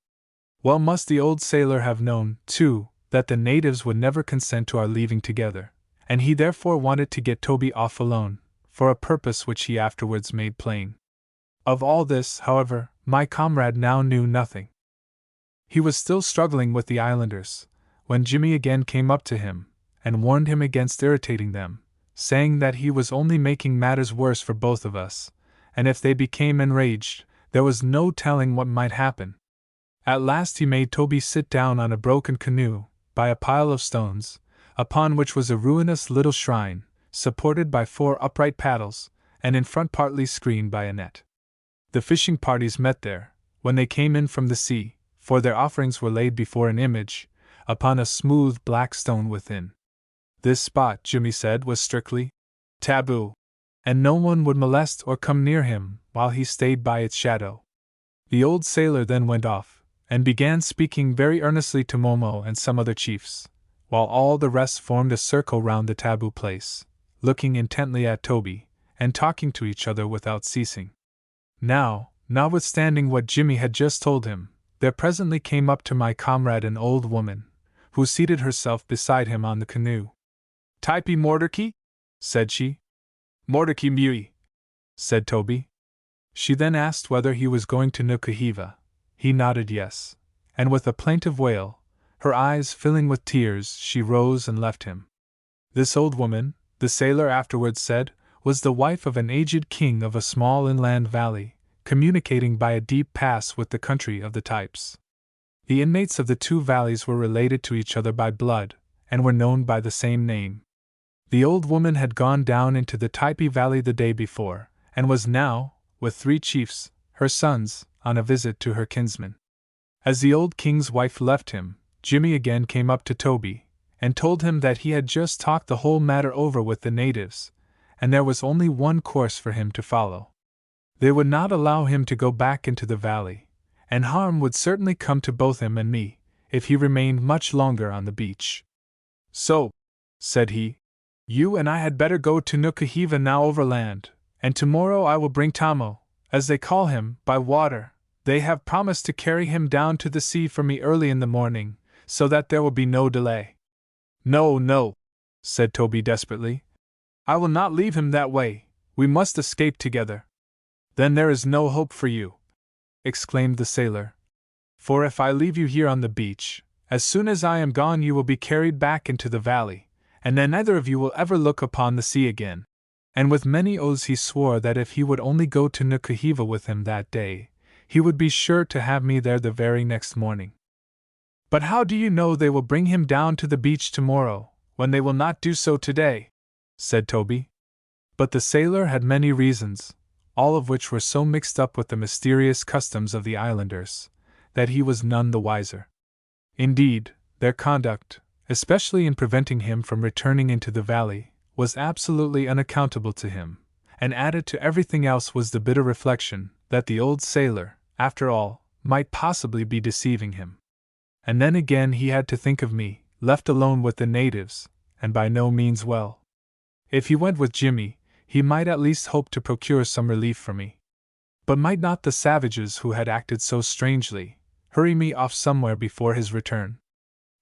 S2: Well must the old sailor have known, too, that the natives would never consent to our leaving together, and he therefore wanted to get Toby off alone, for a purpose which he afterwards made plain. Of all this, however, my comrade now knew nothing. He was still struggling with the islanders, when Jimmy again came up to him, and warned him against irritating them, saying that he was only making matters worse for both of us, and if they became enraged, there was no telling what might happen. At last he made Toby sit down on a broken canoe, by a pile of stones, upon which was a ruinous little shrine, supported by 4 upright paddles, and in front partly screened by a net. The fishing parties met there, when they came in from the sea, for their offerings were laid before an image, upon a smooth black stone within. This spot, Jimmy said, was strictly taboo, and no one would molest or come near him while he stayed by its shadow. The old sailor then went off, and began speaking very earnestly to Momo and some other chiefs, while all the rest formed a circle round the taboo place, looking intently at Toby, and talking to each other without ceasing. Now, Notwithstanding what Jimmy had just told him, there presently came up to my comrade an old woman, who seated herself beside him on the canoe. "Typee Mordecai?" said she. "Mordecai Mui," said Toby. She then asked whether he was going to Nukahiva. He nodded yes, and with a plaintive wail, her eyes filling with tears, she rose and left him. This old woman, the sailor afterwards said, was the wife of an aged king of a small inland valley, communicating by a deep pass with the country of the Types. The inmates of the two valleys were related to each other by blood, and were known by the same name. The old woman had gone down into the Typee valley the day before, and was now, with 3 chiefs, her sons, on a visit to her kinsman. As the old king's wife left him, Jimmy again came up to Toby, and told him that he had just talked the whole matter over with the natives, and there was only one course for him to follow. They would not allow him to go back into the valley, and harm would certainly come to both him and me, if he remained much longer on the beach. "So," said he, "you and I had better go to Nukahiva now overland, and tomorrow I will bring Tamo, as they call him, by water. They have promised to carry him down to the sea for me early in the morning, so that there will be no delay." "No, no," said Toby desperately. "I will not leave him that way. We must escape together." "Then there is no hope for you," exclaimed the sailor. "For if I leave you here on the beach, as soon as I am gone you will be carried back into the valley, and then neither of you will ever look upon the sea again." And with many oaths he swore that if he would only go to Nukahiva with him that day, he would be sure to have me there the very next morning. "But how do you know they will bring him down to the beach tomorrow, when they will not do so today?" said Toby. But the sailor had many reasons, all of which were so mixed up with the mysterious customs of the islanders, that he was none the wiser. Indeed, their conduct, especially in preventing him from returning into the valley, was absolutely unaccountable to him, and added to everything else was the bitter reflection that the old sailor, after all, might possibly be deceiving him. And then again he had to think of me, left alone with the natives, and by no means well. If he went with Jimmy, he might at least hope to procure some relief for me. But might not the savages who had acted so strangely hurry me off somewhere before his return?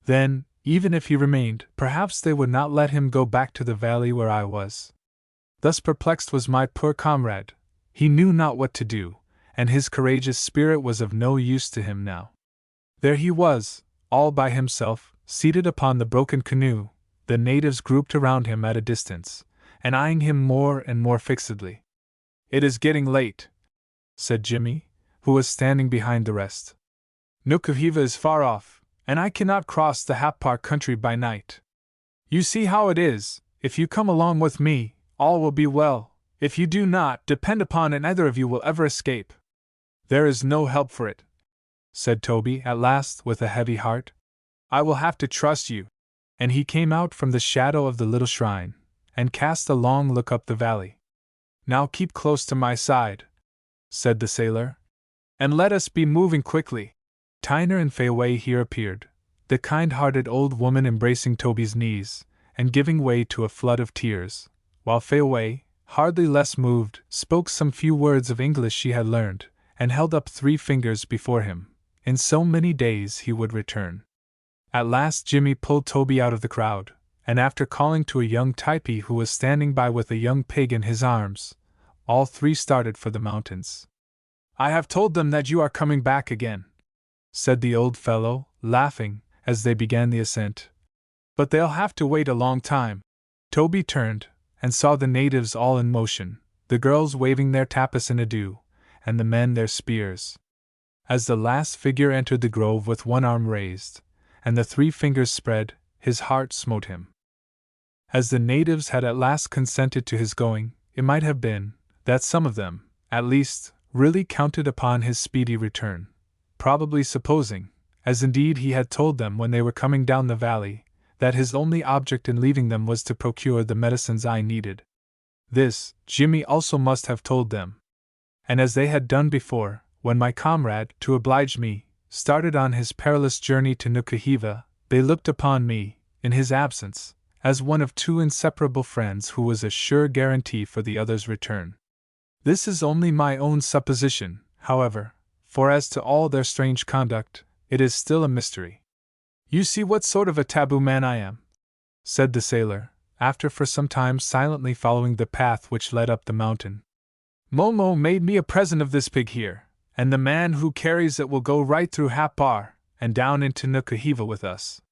S2: Then, even if he remained, perhaps they would not let him go back to the valley where I was. Thus perplexed was my poor comrade. He knew not what to do, and his courageous spirit was of no use to him now. There he was, all by himself, seated upon the broken canoe, the natives grouped around him at a distance, and eyeing him more and more fixedly. "It is getting late," said Jimmy, who was standing behind the rest. "Nukahiva is far off, and I cannot cross the Hapar country by night. You see how it is, if you come along with me, all will be well. If you do not, depend upon it neither of you will ever escape." "There is no help for it," said Toby at last with a heavy heart. "I will have to trust you." And he came out from the shadow of the little shrine, and cast a long look up the valley. "Now keep close to my side," said the sailor, "and let us be moving quickly." Tyner and Fayaway here appeared, the kind-hearted old woman embracing Toby's knees, and giving way to a flood of tears, while Fayaway, hardly less moved, spoke some few words of English she had learned, and held up 3 fingers before him. In so many days he would return. At last Jimmy pulled Toby out of the crowd, and after calling to a young Typee who was standing by with a young pig in his arms, all 3 started for the mountains. "I have told them that you are coming back again," said the old fellow, laughing, as they began the ascent. "But they'll have to wait a long time." Toby turned, and saw the natives all in motion, the girls waving their tapis in adieu, and the men their spears. As the last figure entered the grove with one arm raised, and the 3 fingers spread, his heart smote him. As the natives had at last consented to his going, it might have been that some of them, at least, really counted upon his speedy return, probably supposing, as indeed he had told them when they were coming down the valley, that his only object in leaving them was to procure the medicines I needed. This, Jimmy also must have told them. And as they had done before, when my comrade, to oblige me, started on his perilous journey to Nukahiva, they looked upon me, in his absence, as one of 2 inseparable friends who was a sure guarantee for the other's return. This is only my own supposition, however, for as to all their strange conduct, it is still a mystery. You see what sort of a taboo man I am, said the sailor, after for some time silently following the path which led up the mountain. Momo made me a present of this pig here, and the man who carries it will go right through Hapar and down into Nukahiva with us.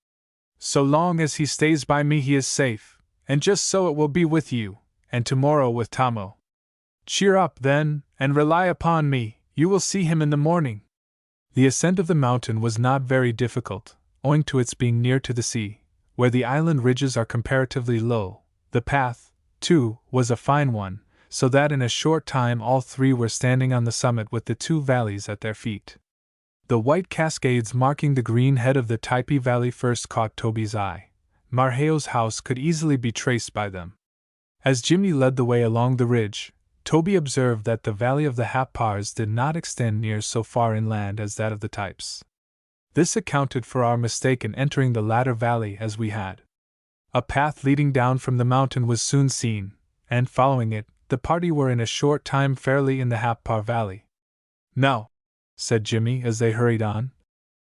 S2: So long as he stays by me he is safe, and just so it will be with you, and tomorrow with Tamo. Cheer up, then, and rely upon me, you will see him in the morning. The ascent of the mountain was not very difficult, owing to its being near to the sea, where the island ridges are comparatively low. The path, too, was a fine one, so that in a short time all three were standing on the summit with the two valleys at their feet. The white cascades marking the green head of the Typee Valley first caught Toby's eye. Marheo's house could easily be traced by them. As Jimmy led the way along the ridge, Toby observed that the valley of the Hapars did not extend near so far inland as that of the Types. This accounted for our mistake in entering the latter valley as we had. A path leading down from the mountain was soon seen, and following it, the party were in a short time fairly in the Hapar Valley. Now, said Jimmy as they hurried on,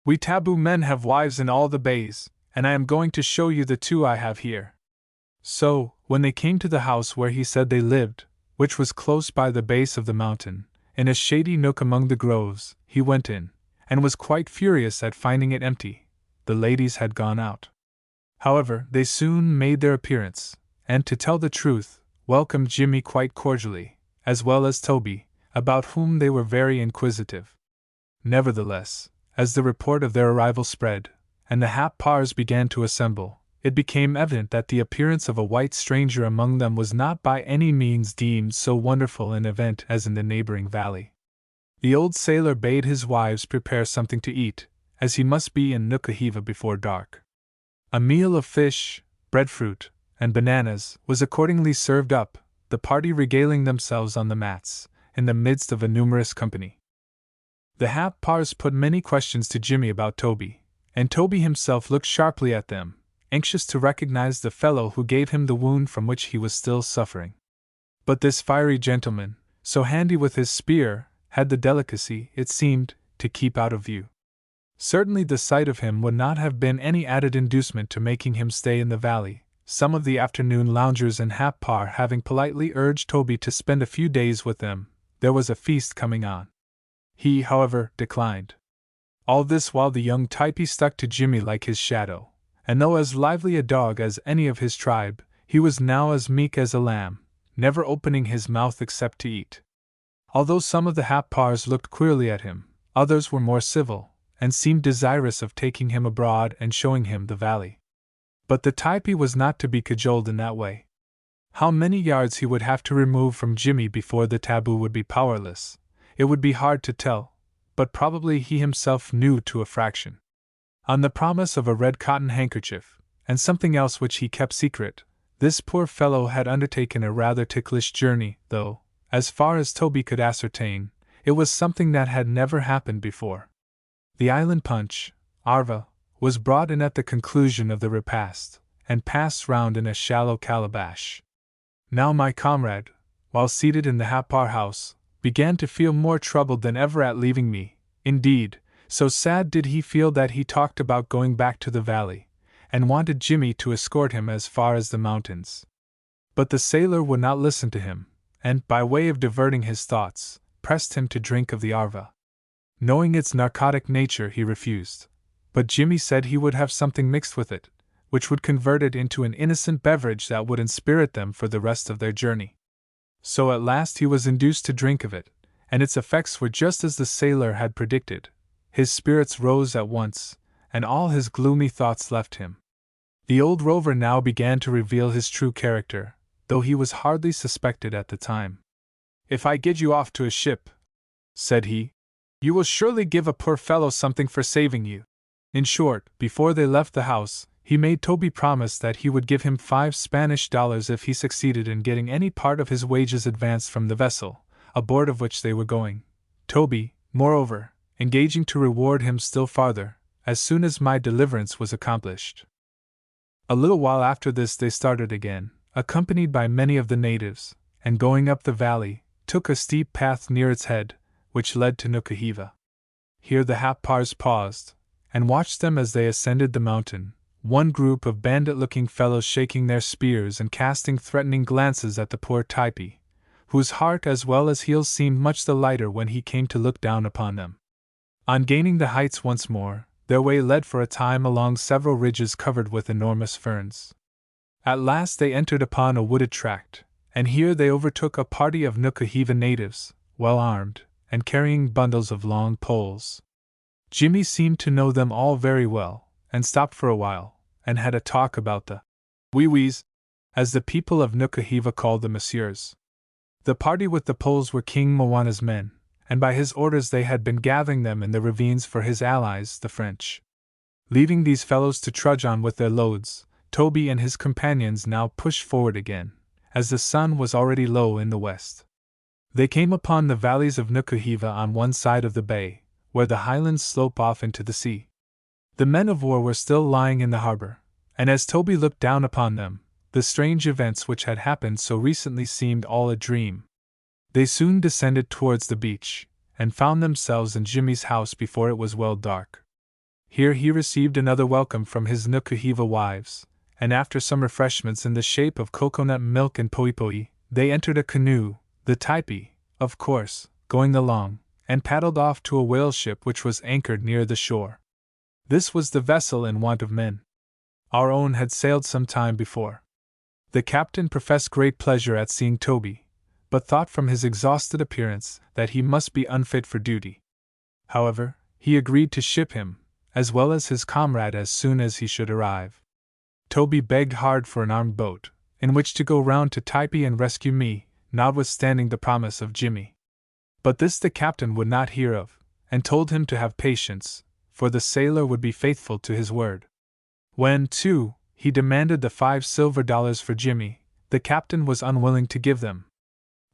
S2: we taboo men have wives in all the bays, and I am going to show you the two I have here. So, when they came to the house where he said they lived, which was close by the base of the mountain, in a shady nook among the groves, he went in, and was quite furious at finding it empty. The ladies had gone out. However, they soon made their appearance, and to tell the truth, welcomed Jimmy quite cordially, as well as Toby, about whom they were very inquisitive. Nevertheless, as the report of their arrival spread, and the Hapars began to assemble, it became evident that the appearance of a white stranger among them was not by any means deemed so wonderful an event as in the neighboring valley. The old sailor bade his wives prepare something to eat, as he must be in Nukahiva before dark. A meal of fish, breadfruit, and bananas was accordingly served up, the party regaling themselves on the mats, in the midst of a numerous company. The Hapars put many questions to Jimmy about Toby, and Toby himself looked sharply at them, anxious to recognize the fellow who gave him the wound from which he was still suffering. But this fiery gentleman, so handy with his spear, had the delicacy, it seemed, to keep out of view. Certainly the sight of him would not have been any added inducement to making him stay in the valley, some of the afternoon loungers in Hapar having politely urged Toby to spend a few days with them. There was a feast coming on. He, however, declined. All this while the young Typee stuck to Jimmy like his shadow, and though as lively a dog as any of his tribe, he was now as meek as a lamb, never opening his mouth except to eat. Although some of the Hapars looked queerly at him, others were more civil, and seemed desirous of taking him abroad and showing him the valley. But the Typee was not to be cajoled in that way. How many yards he would have to remove from Jimmy before the taboo would be powerless, it would be hard to tell, but probably he himself knew to a fraction. On the promise of a red cotton handkerchief, and something else which he kept secret, this poor fellow had undertaken a rather ticklish journey, though, as far as Toby could ascertain, it was something that had never happened before. The island punch, arva, was brought in at the conclusion of the repast, and passed round in a shallow calabash. Now my comrade, while seated in the Hapar house, began to feel more troubled than ever at leaving me. Indeed, so sad did he feel that he talked about going back to the valley, and wanted Jimmy to escort him as far as the mountains. But the sailor would not listen to him, and, by way of diverting his thoughts, pressed him to drink of the arva. Knowing its narcotic nature, he refused, but Jimmy said he would have something mixed with it, which would convert it into an innocent beverage that would inspirit them for the rest of their journey. So at last he was induced to drink of it, and its effects were just as the sailor had predicted. His spirits rose at once, and all his gloomy thoughts left him. The old rover now began to reveal his true character, though he was hardly suspected at the time. "If I get you off to a ship," said he, "you will surely give a poor fellow something for saving you." In short, before they left the house, he made Toby promise that he would give him $5 if he succeeded in getting any part of his wages advanced from the vessel, aboard of which they were going. Toby, moreover, engaging to reward him still farther, as soon as my deliverance was accomplished. A little while after this they started again, accompanied by many of the natives, and going up the valley, took a steep path near its head, which led to Nukahiva. Here the Happars paused, and watched them as they ascended the mountain, one group of bandit-looking fellows shaking their spears and casting threatening glances at the poor Typee, whose heart as well as heels seemed much the lighter when he came to look down upon them. On gaining the heights once more, their way led for a time along several ridges covered with enormous ferns. At last they entered upon a wooded tract, and here they overtook a party of Nukahiva natives, well armed, and carrying bundles of long poles. Jimmy seemed to know them all very well, and stopped for a while, and had a talk about the wee-wees, as the people of Nukahiva called the messieurs. The party with the poles were King Moana's men, and by his orders they had been gathering them in the ravines for his allies, the French. Leaving these fellows to trudge on with their loads, Toby and his companions now pushed forward again, as the sun was already low in the west. They came upon the valleys of Nukahiva on one side of the bay, where the highlands slope off into the sea. The men of war were still lying in the harbor, and as Toby looked down upon them, the strange events which had happened so recently seemed all a dream. They soon descended towards the beach, and found themselves in Jimmy's house before it was well dark. Here he received another welcome from his Nukahiva wives, and after some refreshments in the shape of coconut milk and poipoi, they entered a canoe, the Typee, of course, going along, and paddled off to a whale ship which was anchored near the shore. This was the vessel in want of men. Our own had sailed some time before. The captain professed great pleasure at seeing Toby, but thought from his exhausted appearance that he must be unfit for duty. However, he agreed to ship him, as well as his comrade, as soon as he should arrive. Toby begged hard for an armed boat, in which to go round to Typee and rescue me, notwithstanding the promise of Jimmy. But this the captain would not hear of, and told him to have patience, for the sailor would be faithful to his word. When, too, he demanded the $5 silver for Jimmy, the captain was unwilling to give them.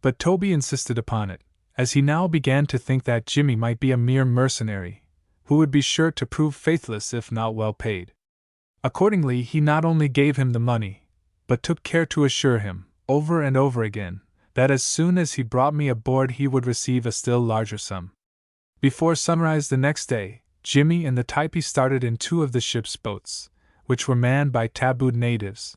S2: But Toby insisted upon it, as he now began to think that Jimmy might be a mere mercenary, who would be sure to prove faithless if not well paid. Accordingly, he not only gave him the money, but took care to assure him, over and over again, that as soon as he brought me aboard he would receive a still larger sum. Before sunrise the next day, Jimmy and the Typee started in two of the ship's boats, which were manned by tabooed natives.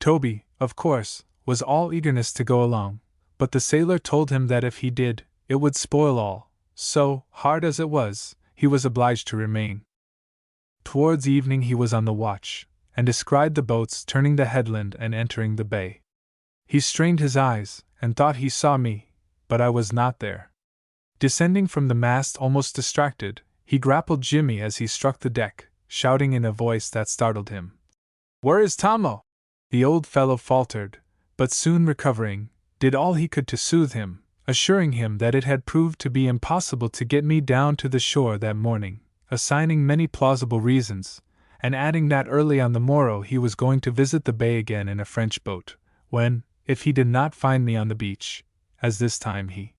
S2: Toby, of course, was all eagerness to go along, but the sailor told him that if he did, it would spoil all, so, hard as it was, he was obliged to remain. Towards evening he was on the watch, and descried the boats turning the headland and entering the bay. He strained his eyes, and thought he saw me, but I was not there. Descending from the mast almost distracted, he grappled Jimmy as he struck the deck, shouting in a voice that startled him, "Where is Tomo?" The old fellow faltered, but soon recovering, did all he could to soothe him, assuring him that it had proved to be impossible to get me down to the shore that morning, assigning many plausible reasons, and adding that early on the morrow he was going to visit the bay again in a French boat, when, if he did not find me on the beach, as this time he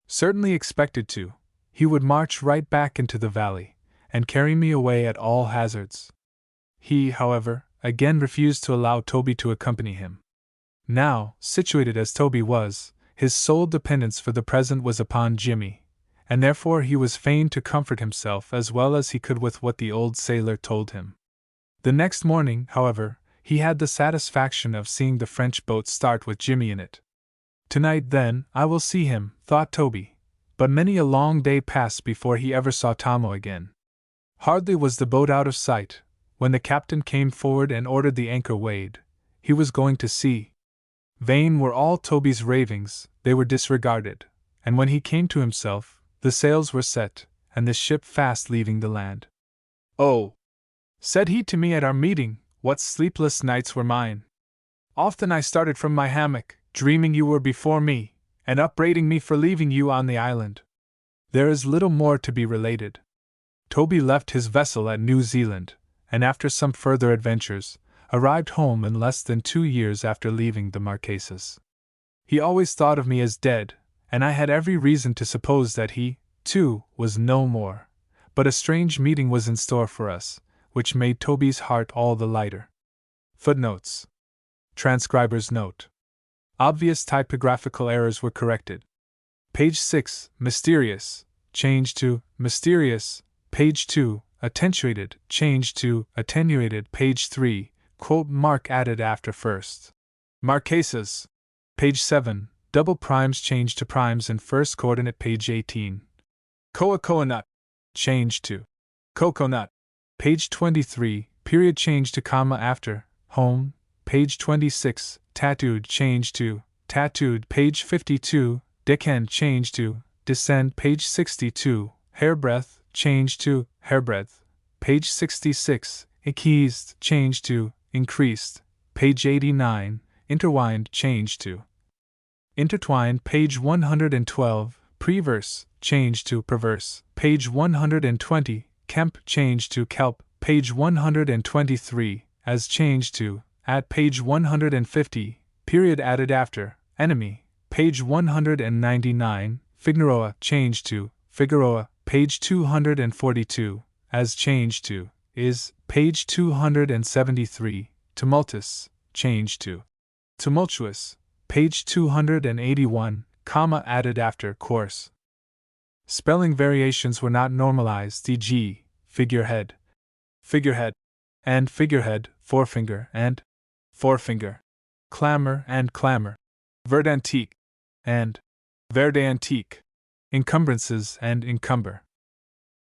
S2: certainly expected to, he would march right back into the valley, and carry me away at all hazards. He, however, again refused to allow Toby to accompany him. Now, situated as Toby was, his sole dependence for the present was upon Jimmy, and therefore he was fain to comfort himself as well as he could with what the old sailor told him. The next morning, however, he had the satisfaction of seeing the French boat start with Jimmy in it. Tonight, then, I will see him, thought Toby, but many a long day passed before he ever saw Tomo again. Hardly was the boat out of sight, when the captain came forward and ordered the anchor weighed. He was going to sea. Vain were all Toby's ravings, they were disregarded, and when he came to himself, the sails were set, and the ship fast leaving the land. "Oh," said he to me at our meeting, "what sleepless nights were mine! Often I started from my hammock, dreaming you were before me, and upbraiding me for leaving you on the island." There is little more to be related. Toby left his vessel at New Zealand, and after some further adventures, arrived home in less than 2 years after leaving the Marquesas. He always thought of me as dead, and I had every reason to suppose that he, too, was no more, but a strange meeting was in store for us, which made Toby's heart all the lighter. Footnotes. Transcriber's note. Obvious typographical errors were corrected. Page 6, mysterious, change to mysterious. Page 2, attenuated, change to attenuated. Page 3, quote mark added after first. Marquesas. Page 7, double primes change to primes in first coordinate. Page 18. Coconut, change to coconut. Page 23, period change to comma after, home. Page 26, tattooed change to tattooed. Page 52, deckhand change to descend. Page 62, hairbreadth change to hairbreadth. Page 66, increased change to increased. Page 89, intertwined change to intertwined. Page 112, preverse change to perverse. Page 120, kemp change to kelp. Page 123, as change to at. Page 150, period added after enemy. Page 199, Figueroa change to Figueroa. Page 242, as change to is. Page 273, tumultuous change to tumultuous. Page 281, comma added after course. Spelling variations were not normalized, e.g., figurehead, figurehead, and figurehead, forefinger and forefinger, clamor and clamor, verdantique and verdantique, encumbrances and encumber.